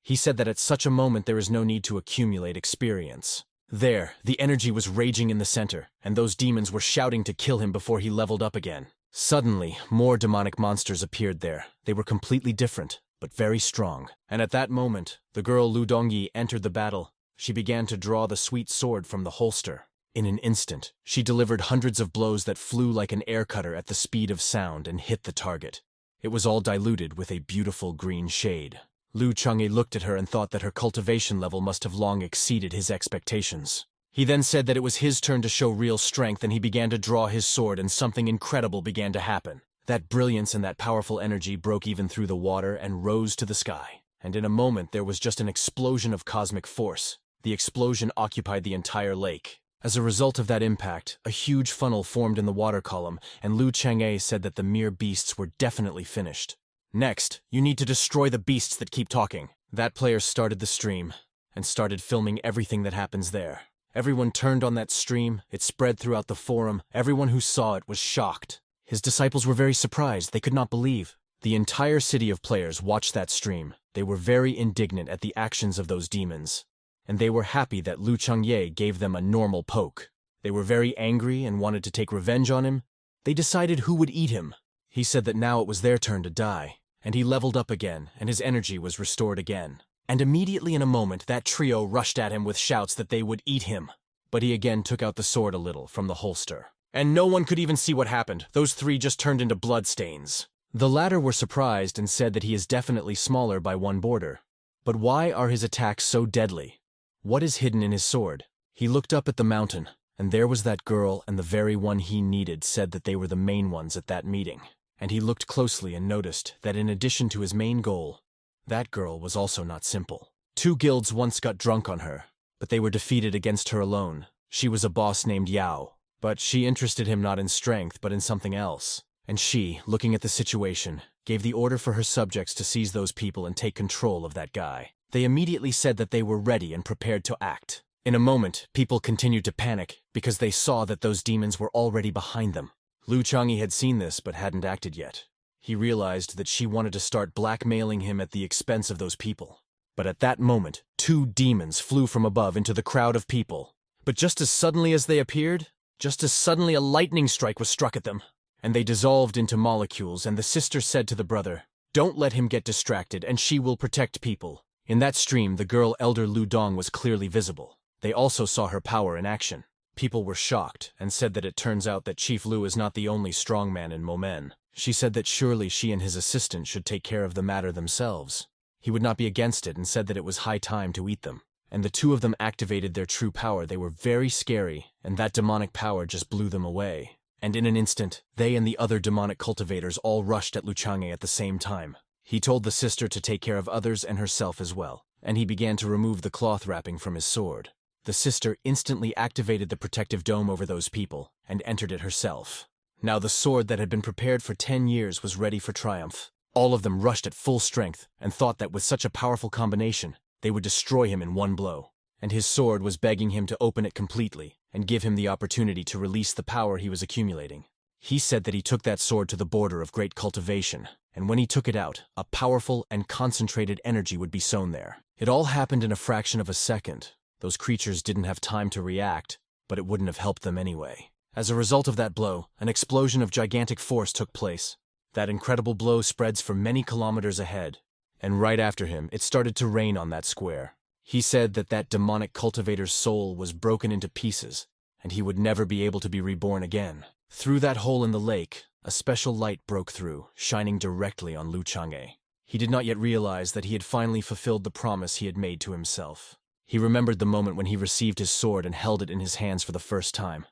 He said that at such a moment there is no need to accumulate experience. There, the energy was raging in the center, and those demons were shouting to kill him before he leveled up again. Suddenly, more demonic monsters appeared there. They were completely different, but very strong. And at that moment, the girl Lu Dongyi entered the battle. She began to draw the sweet sword from the holster. In an instant, she delivered hundreds of blows that flew like an air cutter at the speed of sound and hit the target. It was all diluted with a beautiful green shade. Lu Chang'e looked at her and thought that her cultivation level must have long exceeded his expectations. He then said that it was his turn to show real strength, and he began to draw his sword, and something incredible began to happen. That brilliance and that powerful energy broke even through the water and rose to the sky. And in a moment there was just an explosion of cosmic force. The explosion occupied the entire lake. As a result of that impact, a huge funnel formed in the water column, and Lu Chang'e said that the mere beasts were definitely finished. Next, you need to destroy the beasts that keep talking. That player started the stream, and started filming everything that happens there. Everyone turned on that stream, it spread throughout the forum, everyone who saw it was shocked. His disciples were very surprised, they could not believe. The entire city of players watched that stream. They were very indignant at the actions of those demons, and they were happy that Lu Chang'e gave them a normal poke. They were very angry and wanted to take revenge on him. They decided who would eat him. He said that now it was their turn to die, and he leveled up again, and his energy was restored again. And immediately in a moment, that trio rushed at him with shouts that they would eat him. But he again took out the sword a little from the holster. And no one could even see what happened. Those three just turned into bloodstains. The latter were surprised and said that he is definitely smaller by one border. But why are his attacks so deadly? What is hidden in his sword? He looked up at the mountain, and there was that girl, and the very one he needed said that they were the main ones at that meeting. And he looked closely and noticed that in addition to his main goal, that girl was also not simple. 2 guilds once got drunk on her, but they were defeated against her alone. She was a boss named Yao, but she interested him not in strength but in something else. And she, looking at the situation, gave the order for her subjects to seize those people and take control of that guy. They immediately said that they were ready and prepared to act. In a moment, people continued to panic because they saw that those demons were already behind them. Lu Chang'e had seen this but hadn't acted yet. He realized that she wanted to start blackmailing him at the expense of those people. But at that moment, 2 demons flew from above into the crowd of people. But just as suddenly as they appeared, just as suddenly a lightning strike was struck at them, and they dissolved into molecules, and the sister said to the brother, "Don't let him get distracted, and she will protect people." In that stream, the girl Elder Lu Dong was clearly visible. They also saw her power in action. People were shocked and said that it turns out that Chief Lu is not the only strong man in Momen. She said that surely she and his assistant should take care of the matter themselves. He would not be against it and said that it was high time to eat them. And the 2 of them activated their true power. They were very scary, and that demonic power just blew them away. and in an instant, they and the other demonic cultivators all rushed at Lu Chang'e at the same time. He told the sister to take care of others and herself as well, and he began to remove the cloth wrapping from his sword. The sister instantly activated the protective dome over those people and entered it herself. Now the sword that had been prepared for 10 years was ready for triumph. All of them rushed at full strength and thought that with such a powerful combination, they would destroy him in one blow. And his sword was begging him to open it completely and give him the opportunity to release the power he was accumulating. He said that he took that sword to the border of great cultivation, and when he took it out, a powerful and concentrated energy would be sown there. It all happened in a fraction of a second. Those creatures didn't have time to react, but it wouldn't have helped them anyway. As a result of that blow, an explosion of gigantic force took place. That incredible blow spreads for many kilometers ahead, and right after him, it started to rain on that square. He said that that demonic cultivator's soul was broken into pieces, and he would never be able to be reborn again. Through that hole in the lake, a special light broke through, shining directly on Lu Chang'e. He did not yet realize that he had finally fulfilled the promise he had made to himself. He remembered the moment when he received his sword and held it in his hands for the first time.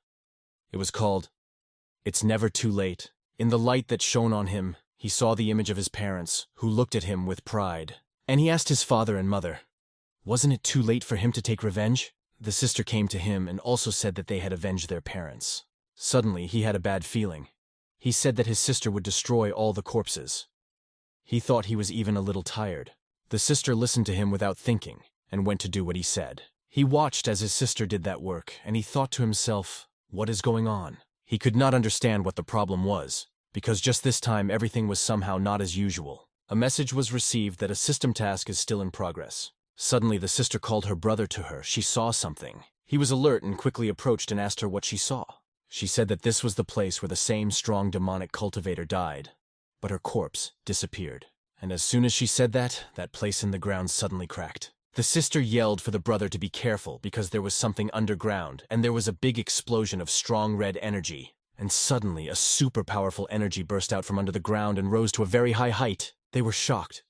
It was called, "It's Never Too Late." In the light that shone on him, he saw the image of his parents, who looked at him with pride. And he asked his father and mother, wasn't it too late for him to take revenge? The sister came to him and also said that they had avenged their parents. Suddenly, he had a bad feeling. He said that his sister would destroy all the corpses. He thought he was even a little tired. The sister listened to him without thinking and went to do what he said. He watched as his sister did that work, and he thought to himself, what is going on? He could not understand what the problem was, because just this time everything was somehow not as usual. A message was received that a system task is still in progress. Suddenly the sister called her brother to her. She saw something. He was alert and quickly approached and asked her what she saw. She said that this was the place where the same strong demonic cultivator died, but her corpse disappeared. And as soon as she said that, that place in the ground suddenly cracked. The sister yelled for the brother to be careful because there was something underground, and there was a big explosion of strong red energy. And suddenly a super powerful energy burst out from under the ground and rose to a very high height. They were shocked.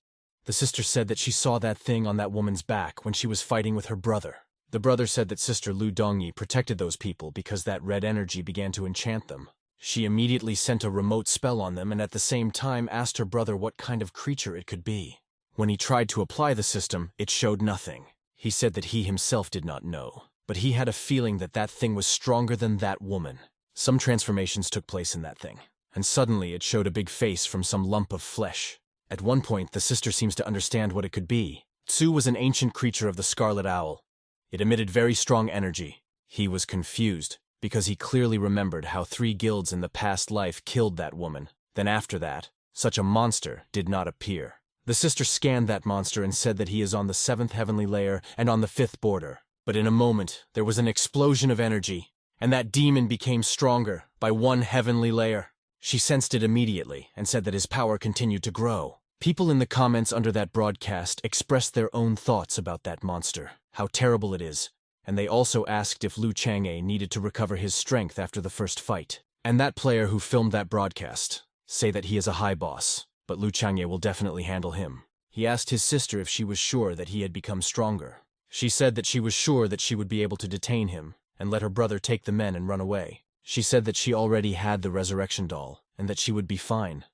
The sister said that she saw that thing on that woman's back when she was fighting with her brother. The brother said that Sister Lu Dongyi protected those people because that red energy began to enchant them. She immediately sent a remote spell on them and at the same time asked her brother what kind of creature it could be. When he tried to apply the system, it showed nothing. He said that he himself did not know, but he had a feeling that that thing was stronger than that woman. Some transformations took place in that thing, and suddenly it showed a big face from some lump of flesh. At one point, the sister seems to understand what it could be. Tsu was an ancient creature of the scarlet owl. It emitted very strong energy. He was confused, because he clearly remembered how 3 guilds in the past life killed that woman. Then after that, such a monster did not appear. The sister scanned that monster and said that he is on the 7th heavenly layer and on the 5th border. But in a moment, there was an explosion of energy, and that demon became stronger by 1 heavenly layer. She sensed it immediately and said that his power continued to grow. People in the comments under that broadcast expressed their own thoughts about that monster, how terrible it is, and they also asked if Lu Chang'e needed to recover his strength after the first fight. And that player who filmed that broadcast say that he is a high boss, but Lu Chang'e will definitely handle him. He asked his sister if she was sure that he had become stronger. She said that she was sure that she would be able to detain him and let her brother take the men and run away. She said that she already had the resurrection doll and that she would be fine.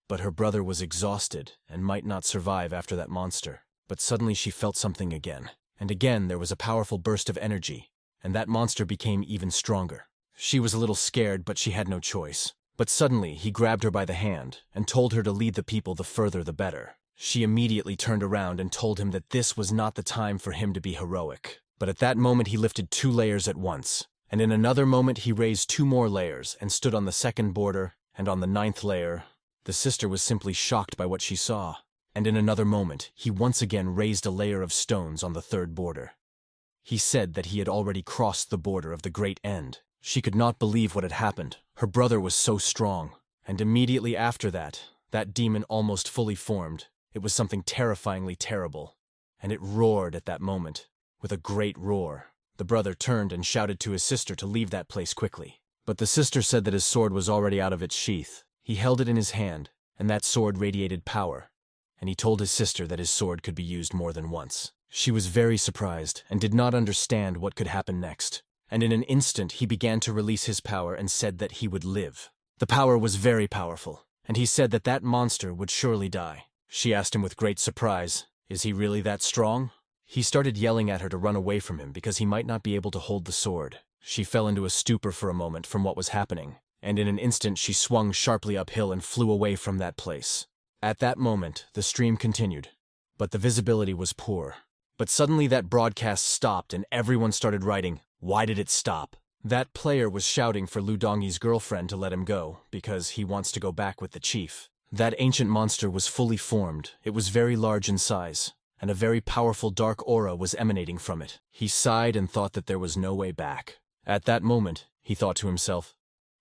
But her brother was exhausted and might not survive after that monster. But suddenly she felt something again. And again there was a powerful burst of energy, and that monster became even stronger. She was a little scared, but she had no choice. But suddenly he grabbed her by the hand and told her to lead the people the further the better. She immediately turned around and told him that this was not the time for him to be heroic. But at that moment he lifted 2 layers at once, and in another moment he raised 2 more layers and stood on the 2nd border and on the 9th layer. The sister was simply shocked by what she saw, and in another moment he once again raised a layer of stones on the 3rd border. He said that he had already crossed the border of the great end. She could not believe what had happened. Her brother was so strong, and immediately after that, that demon almost fully formed. It was something terrifyingly terrible, and it roared at that moment, with a great roar. The brother turned and shouted to his sister to leave that place quickly. But the sister said that his sword was already out of its sheath. He held it in his hand, and that sword radiated power, and he told his sister that his sword could be used more than once. She was very surprised and did not understand what could happen next. and in an instant he began to release his power and said that he would live. The power was very powerful, and he said that that monster would surely die. She asked him with great surprise, "Is he really that strong?" He started yelling at her to run away from him because he might not be able to hold the sword. She fell into a stupor for a moment from what was happening, and in an instant she swung sharply uphill and flew away from that place. At that moment, the stream continued, but the visibility was poor. But suddenly that broadcast stopped and everyone started writing, "Why did it stop?" That player was shouting for Lu Dongyi's girlfriend to let him go, because he wants to go back with the chief. That ancient monster was fully formed, it was very large in size, and a very powerful dark aura was emanating from it. He sighed and thought that there was no way back. At that moment, he thought to himself,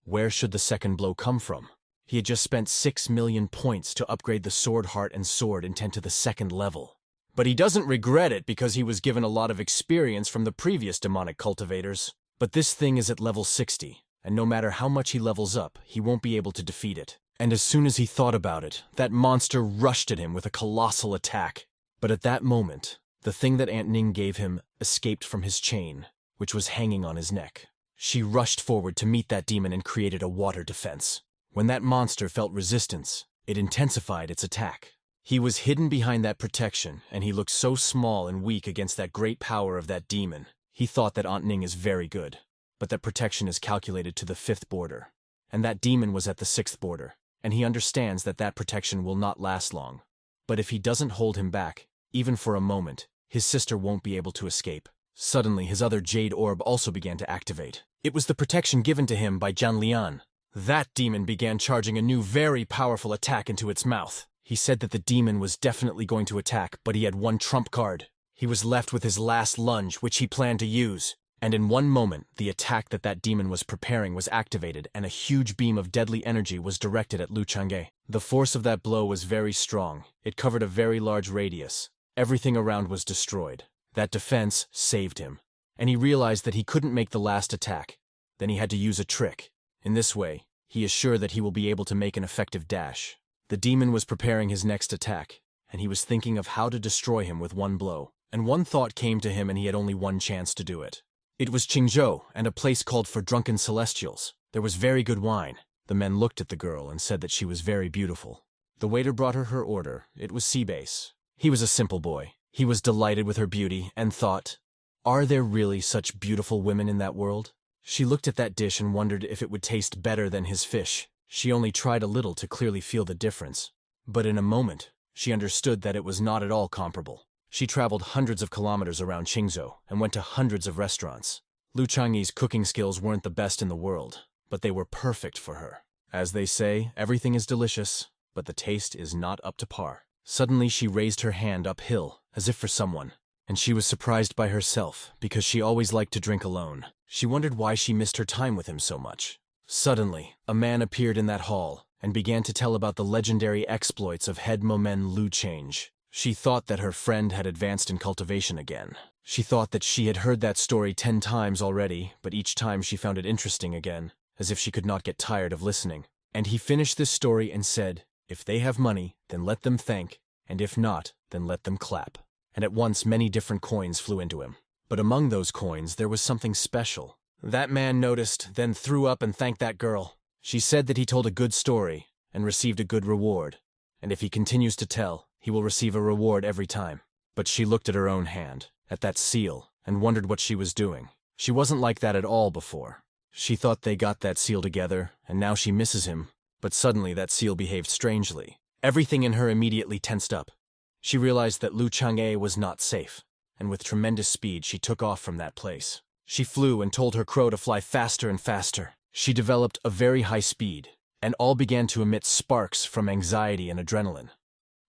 where should the second blow come from? He had just spent 6 million points to upgrade the sword heart and sword intent to the second level. But he doesn't regret it because he was given a lot of experience from the previous demonic cultivators. But this thing is at level 60, and no matter how much he levels up, he won't be able to defeat it. And as soon as he thought about it, that monster rushed at him with a colossal attack. But at that moment, the thing that Aunt Ning gave him escaped from his chain, which was hanging on his neck. She rushed forward to meet that demon and created a water defense. When that monster felt resistance, it intensified its attack. He was hidden behind that protection, and he looked so small and weak against that great power of that demon. He thought that Aunt Ning is very good, but that protection is calculated to the 5th border, and that demon was at the 6th border, and he understands that that protection will not last long. But if he doesn't hold him back, even for a moment, his sister won't be able to escape. Suddenly, his other jade orb also began to activate. It was the protection given to him by Jian Lian. That demon began charging a new very powerful attack into its mouth. He said that the demon was definitely going to attack, but he had one trump card. He was left with his last lunge, which he planned to use. And in one moment, the attack that demon was preparing was activated, and a huge beam of deadly energy was directed at Lu Chang'e. The force of that blow was very strong. It covered a very large radius. Everything around was destroyed. That defense saved him. And he realized that he couldn't make the last attack. Then he had to use a trick. In this way, he is sure that he will be able to make an effective dash. The demon was preparing his next attack, and he was thinking of how to destroy him with one blow. And one thought came to him and he had only one chance to do it. It was Qingzhou and a place called for Drunken Celestials. There was very good wine. The men looked at the girl and said that she was very beautiful. The waiter brought her order. It was sea bass. He was a simple boy. He was delighted with her beauty and thought, are there really such beautiful women in that world? She looked at that dish and wondered if it would taste better than his fish. She only tried a little to clearly feel the difference. But in a moment, she understood that it was not at all comparable. She traveled hundreds of kilometers around Qingzhou and went to hundreds of restaurants. Lu Chang'e's cooking skills weren't the best in the world, but they were perfect for her. As they say, everything is delicious, but the taste is not up to par. Suddenly she raised her hand uphill, as if for someone, and she was surprised by herself because she always liked to drink alone. She wondered why she missed her time with him so much. Suddenly, a man appeared in that hall and began to tell about the legendary exploits of head Momen Lu Change. She thought that her friend had advanced in cultivation again. She thought that she had heard that story 10 times already, but each time she found it interesting again, as if she could not get tired of listening. And he finished this story and said, if they have money, then let them thank, and if not, then let them clap. And at once many different coins flew into him. But among those coins there was something special. That man noticed, then threw up and thanked that girl. She said that he told a good story and received a good reward, and if he continues to tell, he will receive a reward every time. But she looked at her own hand, at that seal, and wondered what she was doing. She wasn't like that at all before. She thought they got that seal together, and now she misses him. But suddenly that seal behaved strangely. Everything in her immediately tensed up. She realized that Lu Chang'e was not safe, and with tremendous speed she took off from that place. She flew and told her crow to fly faster and faster. She developed a very high speed, and all began to emit sparks from anxiety and adrenaline.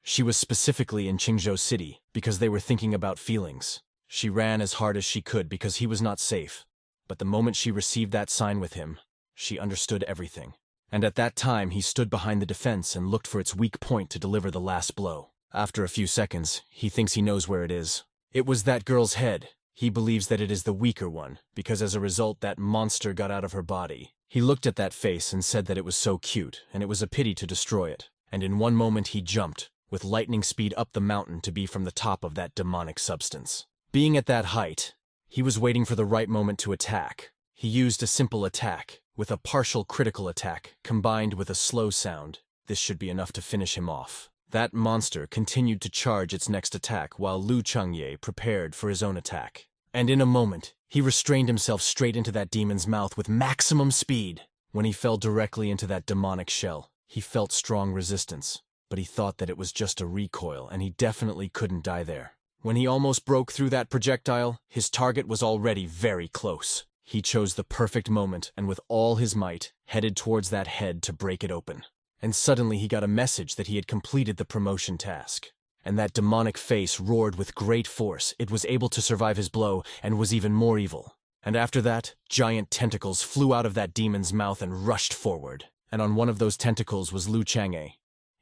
She was specifically in Qingzhou City because they were thinking about feelings. She ran as hard as she could because he was not safe. But the moment she received that sign with him, she understood everything. And at that time he stood behind the defense and looked for its weak point to deliver the last blow. After a few seconds, he thinks he knows where it is. It was that girl's head. He believes that it is the weaker one, because as a result that monster got out of her body. He looked at that face and said that it was so cute, and it was a pity to destroy it. And in one moment he jumped, with lightning speed up the mountain to be from the top of that demonic substance. Being at that height, He was waiting for the right moment to attack. He used a simple attack, with a partial critical attack, combined with a slow sound. This should be enough to finish him off. That monster continued to charge its next attack while Lu Changye prepared for his own attack. And in a moment, he restrained himself straight into that demon's mouth with maximum speed. When he fell directly into that demonic shell, he felt strong resistance, but he thought that it was just a recoil and he definitely couldn't die there. When he almost broke through that projectile, his target was already very close. He chose the perfect moment and with all his might, headed towards that head to break it open. And suddenly he got a message that he had completed the promotion task. And that demonic face roared with great force. It was able to survive his blow and was even more evil. And after that, giant tentacles flew out of that demon's mouth and rushed forward. And on one of those tentacles was Lu Chang'e.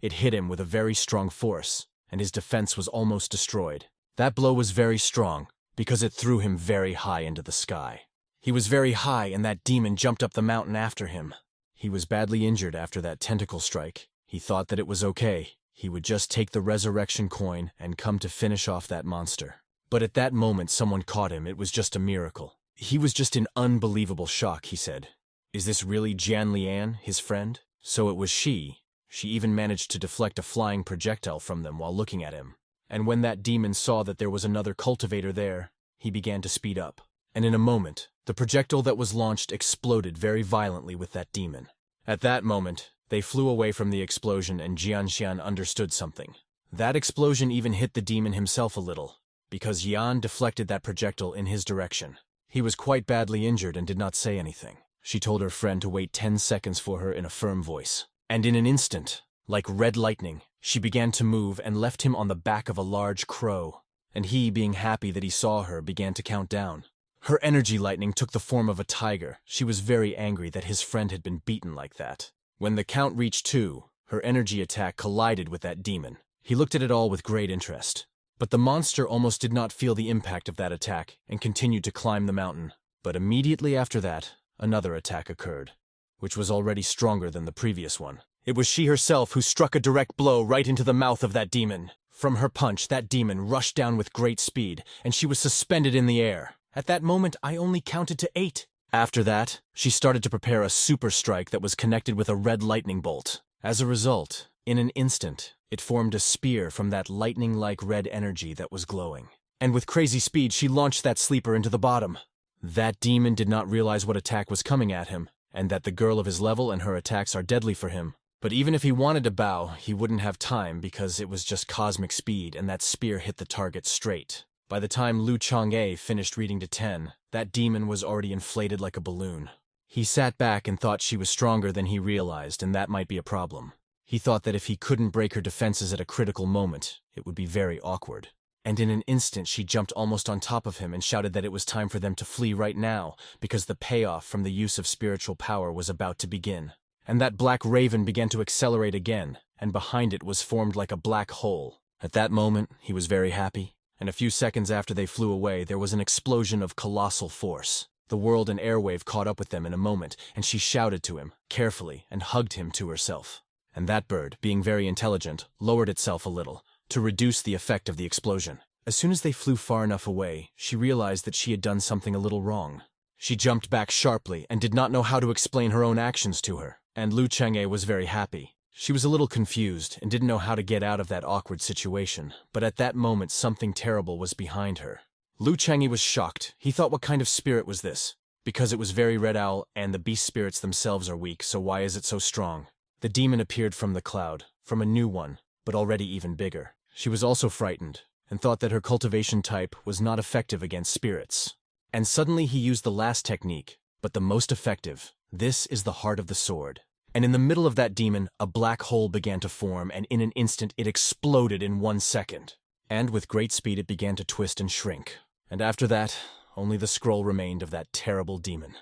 It hit him with a very strong force, and his defense was almost destroyed. That blow was very strong, because it threw him very high into the sky. He was very high, and that demon jumped up the mountain after him. He was badly injured after that tentacle strike. He thought that it was okay. He would just take the resurrection coin and come to finish off that monster. But at that moment someone caught him. It was just a miracle. He was just in unbelievable shock, he said. Is this really Jian Lian, his friend? So it was she. She even managed to deflect a flying projectile from them while looking at him. And when that demon saw that there was another cultivator there, he began to speed up. And in a moment, the projectile that was launched exploded very violently with that demon. At that moment, they flew away from the explosion and Jianxian understood something. That explosion even hit the demon himself a little, because Yan deflected that projectile in his direction. He was quite badly injured and did not say anything. She told her friend to wait 10 seconds for her in a firm voice. And in an instant, like red lightning, she began to move and left him on the back of a large crow. And he, being happy that he saw her, began to count down. Her energy lightning took the form of a tiger. She was very angry that his friend had been beaten like that. When the count reached 2, her energy attack collided with that demon. He looked at it all with great interest. But the monster almost did not feel the impact of that attack and continued to climb the mountain. But immediately after that, another attack occurred, which was already stronger than the previous one. It was she herself who struck a direct blow right into the mouth of that demon. From her punch, that demon rushed down with great speed, and she was suspended in the air. At that moment, I only counted to 8. After that, she started to prepare a super strike that was connected with a red lightning bolt. As a result, in an instant, it formed a spear from that lightning-like red energy that was glowing. And with crazy speed, she launched that sleeper into the bottom. That demon did not realize what attack was coming at him, and that the girl of his level and her attacks are deadly for him. But even if he wanted to bow, he wouldn't have time because it was just cosmic speed and that spear hit the target straight. By the time Lu Chang'e finished reading to 10, that demon was already inflated like a balloon. He sat back and thought she was stronger than he realized, and that might be a problem. He thought that if he couldn't break her defenses at a critical moment, it would be very awkward. And in an instant she jumped almost on top of him and shouted that it was time for them to flee right now, because the payoff from the use of spiritual power was about to begin. And that black raven began to accelerate again, and behind it was formed like a black hole. At that moment, he was very happy. And a few seconds after they flew away, there was an explosion of colossal force. The world and airwave caught up with them in a moment, and she shouted to him, carefully, and hugged him to herself. And that bird, being very intelligent, lowered itself a little, to reduce the effect of the explosion. As soon as they flew far enough away, she realized that she had done something a little wrong. She jumped back sharply, and did not know how to explain her own actions to her, and Lu Chang'e was very happy. She was a little confused and didn't know how to get out of that awkward situation, but at that moment something terrible was behind her. Lu Chang'e was shocked. He thought, what kind of spirit was this? Because it was very red owl, and the beast spirits themselves are weak, so why is it so strong? The demon appeared from the cloud, from a new one, but already even bigger. She was also frightened, and thought that her cultivation type was not effective against spirits. And suddenly he used the last technique, but the most effective. This is the heart of the sword. And in the middle of that demon, a black hole began to form, and in an instant it exploded in 1 second. And with great speed it began to twist and shrink. And after that, only the scroll remained of that terrible demon.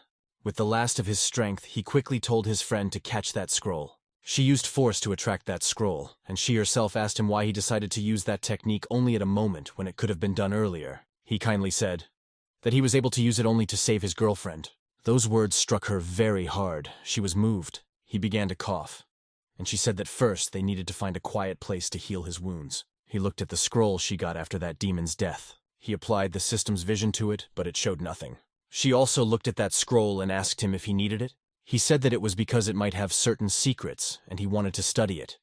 With the last of his strength, he quickly told his friend to catch that scroll. She used force to attract that scroll, and she herself asked him why he decided to use that technique only at a moment when it could have been done earlier. He kindly said that he was able to use it only to save his girlfriend. Those words struck her very hard. She was moved. He began to cough, and she said that first they needed to find a quiet place to heal his wounds. He looked at the scroll she got after that demon's death. He applied the system's vision to it, but it showed nothing. She also looked at that scroll and asked him if he needed it. He said that it was because it might have certain secrets, and he wanted to study it.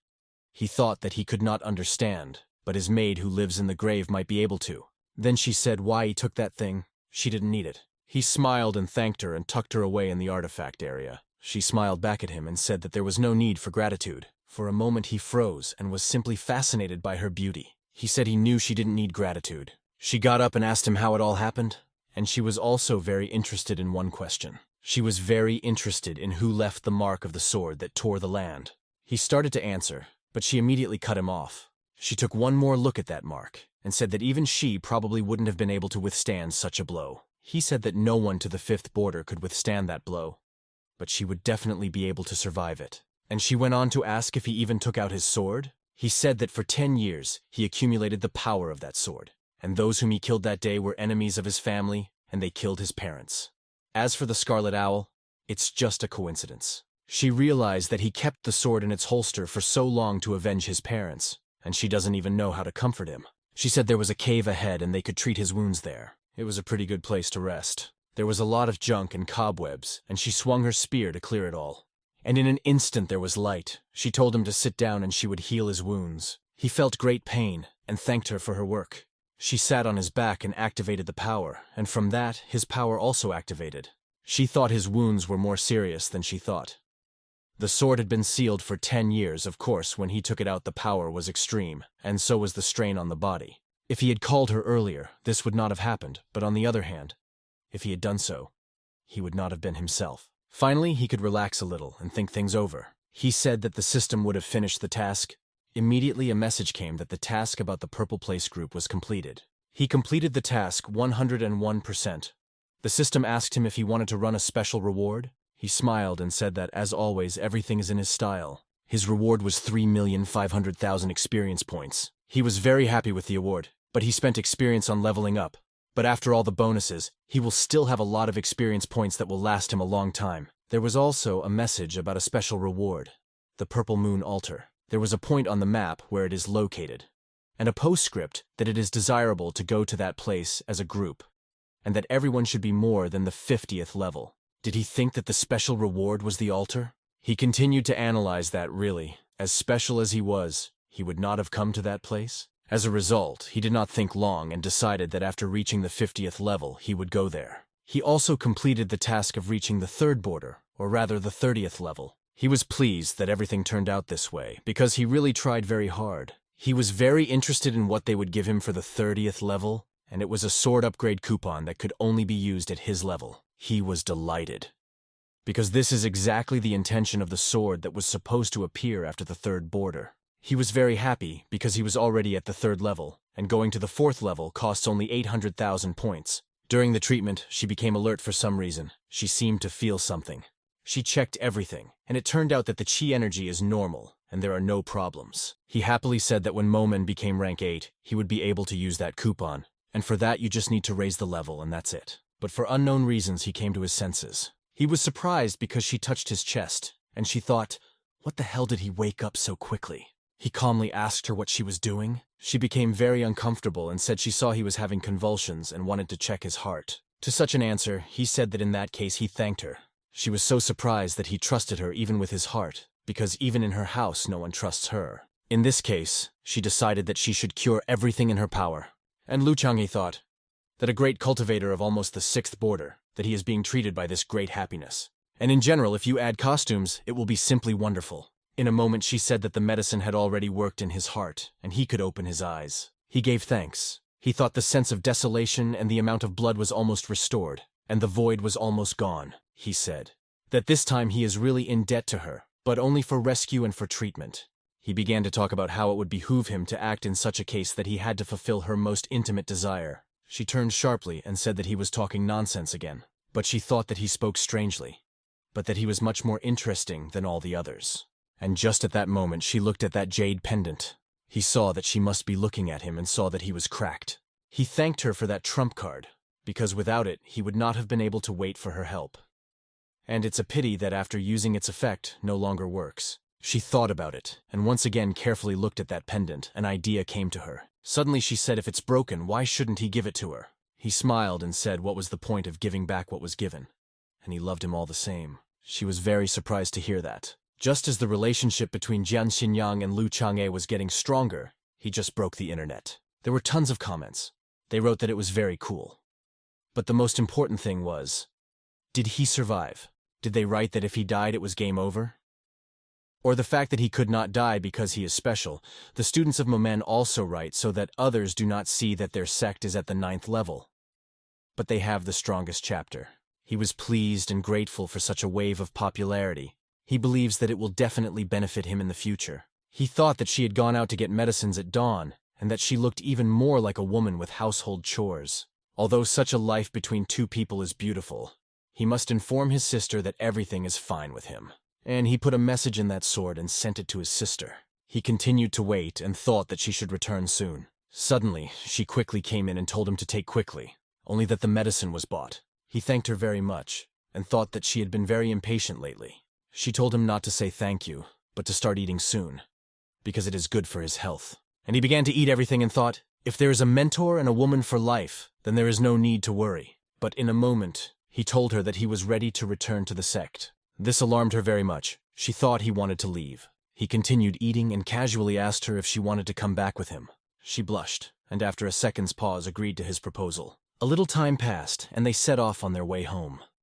He thought that he could not understand, but his maid who lives in the grave might be able to. Then she said why he took that thing. She didn't need it. He smiled and thanked her and tucked her away in the artifact area. She smiled back at him and said that there was no need for gratitude. For a moment he froze and was simply fascinated by her beauty. He said he knew she didn't need gratitude. She got up and asked him how it all happened, and she was also very interested in one question. She was very interested in who left the mark of the sword that tore the land. He started to answer, but she immediately cut him off. She took one more look at that mark and said that even she probably wouldn't have been able to withstand such a blow. He said that no one to the 5th border could withstand that blow, but she would definitely be able to survive it. And she went on to ask if he even took out his sword. He said that for 10 years he accumulated the power of that sword, and those whom he killed that day were enemies of his family, and they killed his parents. As for the Scarlet Owl, it's just a coincidence. She realized that he kept the sword in its holster for so long to avenge his parents, and she doesn't even know how to comfort him. She said there was a cave ahead and they could treat his wounds there. It was a pretty good place to rest. There was a lot of junk and cobwebs, and she swung her spear to clear it all. And in an instant there was light. She told him to sit down and she would heal his wounds. He felt great pain and thanked her for her work. She sat on his back and activated the power, and from that, his power also activated. She thought his wounds were more serious than she thought. The sword had been sealed for 10 years, of course. When he took it out the power was extreme, and so was the strain on the body. If he had called her earlier, this would not have happened, but on the other hand, if he had done so, he would not have been himself. Finally, he could relax a little and think things over. He said that the system would have finished the task. Immediately a message came that the task about the Purple Place group was completed. He completed the task 101%. The system asked him if he wanted to run a special reward. He smiled and said that, as always, everything is in his style. His reward was 3,500,000 experience points. He was very happy with the award, but he spent experience on leveling up. But after all the bonuses, he will still have a lot of experience points that will last him a long time. There was also a message about a special reward, the Purple Moon Altar. There was a point on the map where it is located, and a postscript that it is desirable to go to that place as a group, and that everyone should be more than the 50th level. Did he think that the special reward was the altar? He continued to analyze that. Really, as special as he was, he would not have come to that place. As a result, he did not think long and decided that after reaching the 50th level, he would go there. He also completed the task of reaching the 3rd border, or rather the 30th level. He was pleased that everything turned out this way, because he really tried very hard. He was very interested in what they would give him for the 30th level, and it was a sword upgrade coupon that could only be used at his level. He was delighted, because this is exactly the intention of the sword that was supposed to appear after the 3rd border. He was very happy because he was already at the 3rd level, and going to the 4th level costs only 800,000 points. During the treatment, she became alert for some reason. She seemed to feel something. She checked everything, and it turned out that the chi energy is normal, and there are no problems. He happily said that when Momen became rank 8, he would be able to use that coupon, and for that you just need to raise the level and that's it. But for unknown reasons he came to his senses. He was surprised because she touched his chest, and she thought, what the hell did he wake up so quickly? He calmly asked her what she was doing. She became very uncomfortable and said she saw he was having convulsions and wanted to check his heart. To such an answer, he said that in that case he thanked her. She was so surprised that he trusted her even with his heart, because even in her house no one trusts her. In this case, she decided that she should cure everything in her power. And Lu Chang'e thought that a great cultivator of almost the 6th border, that he is being treated by this great happiness. And in general, if you add costumes, it will be simply wonderful. In a moment she said that the medicine had already worked in his heart, and he could open his eyes. He gave thanks. He thought the sense of desolation and the amount of blood was almost restored, and the void was almost gone. He said that this time he is really in debt to her, but only for rescue and for treatment. He began to talk about how it would behoove him to act in such a case that he had to fulfill her most intimate desire. She turned sharply and said that he was talking nonsense again, but she thought that he spoke strangely, but that he was much more interesting than all the others. And just at that moment she looked at that jade pendant. He saw that she must be looking at him and saw that he was cracked. He thanked her for that trump card, because without it he would not have been able to wait for her help. And it's a pity that after using its effect no longer works. She thought about it, and once again carefully looked at that pendant. An idea came to her. Suddenly she said if it's broken, why shouldn't he give it to her? He smiled and said what was the point of giving back what was given? And he loved him all the same. She was very surprised to hear that. Just as the relationship between Jian Xinyang and Lu Chang'e was getting stronger, he just broke the internet. There were tons of comments. They wrote that it was very cool. But the most important thing was, did he survive? Did they write that if he died it was game over? Or the fact that he could not die because he is special? The students of Momen also write so that others do not see that their sect is at the 9th level. But they have the strongest chapter. He was pleased and grateful for such a wave of popularity. He believes that it will definitely benefit him in the future. He thought that she had gone out to get medicines at dawn, and that she looked even more like a woman with household chores. Although such a life between two people is beautiful, he must inform his sister that everything is fine with him. And he put a message in that sword and sent it to his sister. He continued to wait and thought that she should return soon. Suddenly, she quickly came in and told him to take quickly, only that the medicine was bought. He thanked her very much, and thought that she had been very impatient lately. She told him not to say thank you, but to start eating soon, because it is good for his health. And he began to eat everything and thought, if there is a mentor and a woman for life, then there is no need to worry. But in a moment, he told her that he was ready to return to the sect. This alarmed her very much. She thought he wanted to leave. He continued eating and casually asked her if she wanted to come back with him. She blushed, and after a second's pause agreed to his proposal. A little time passed, and they set off on their way home.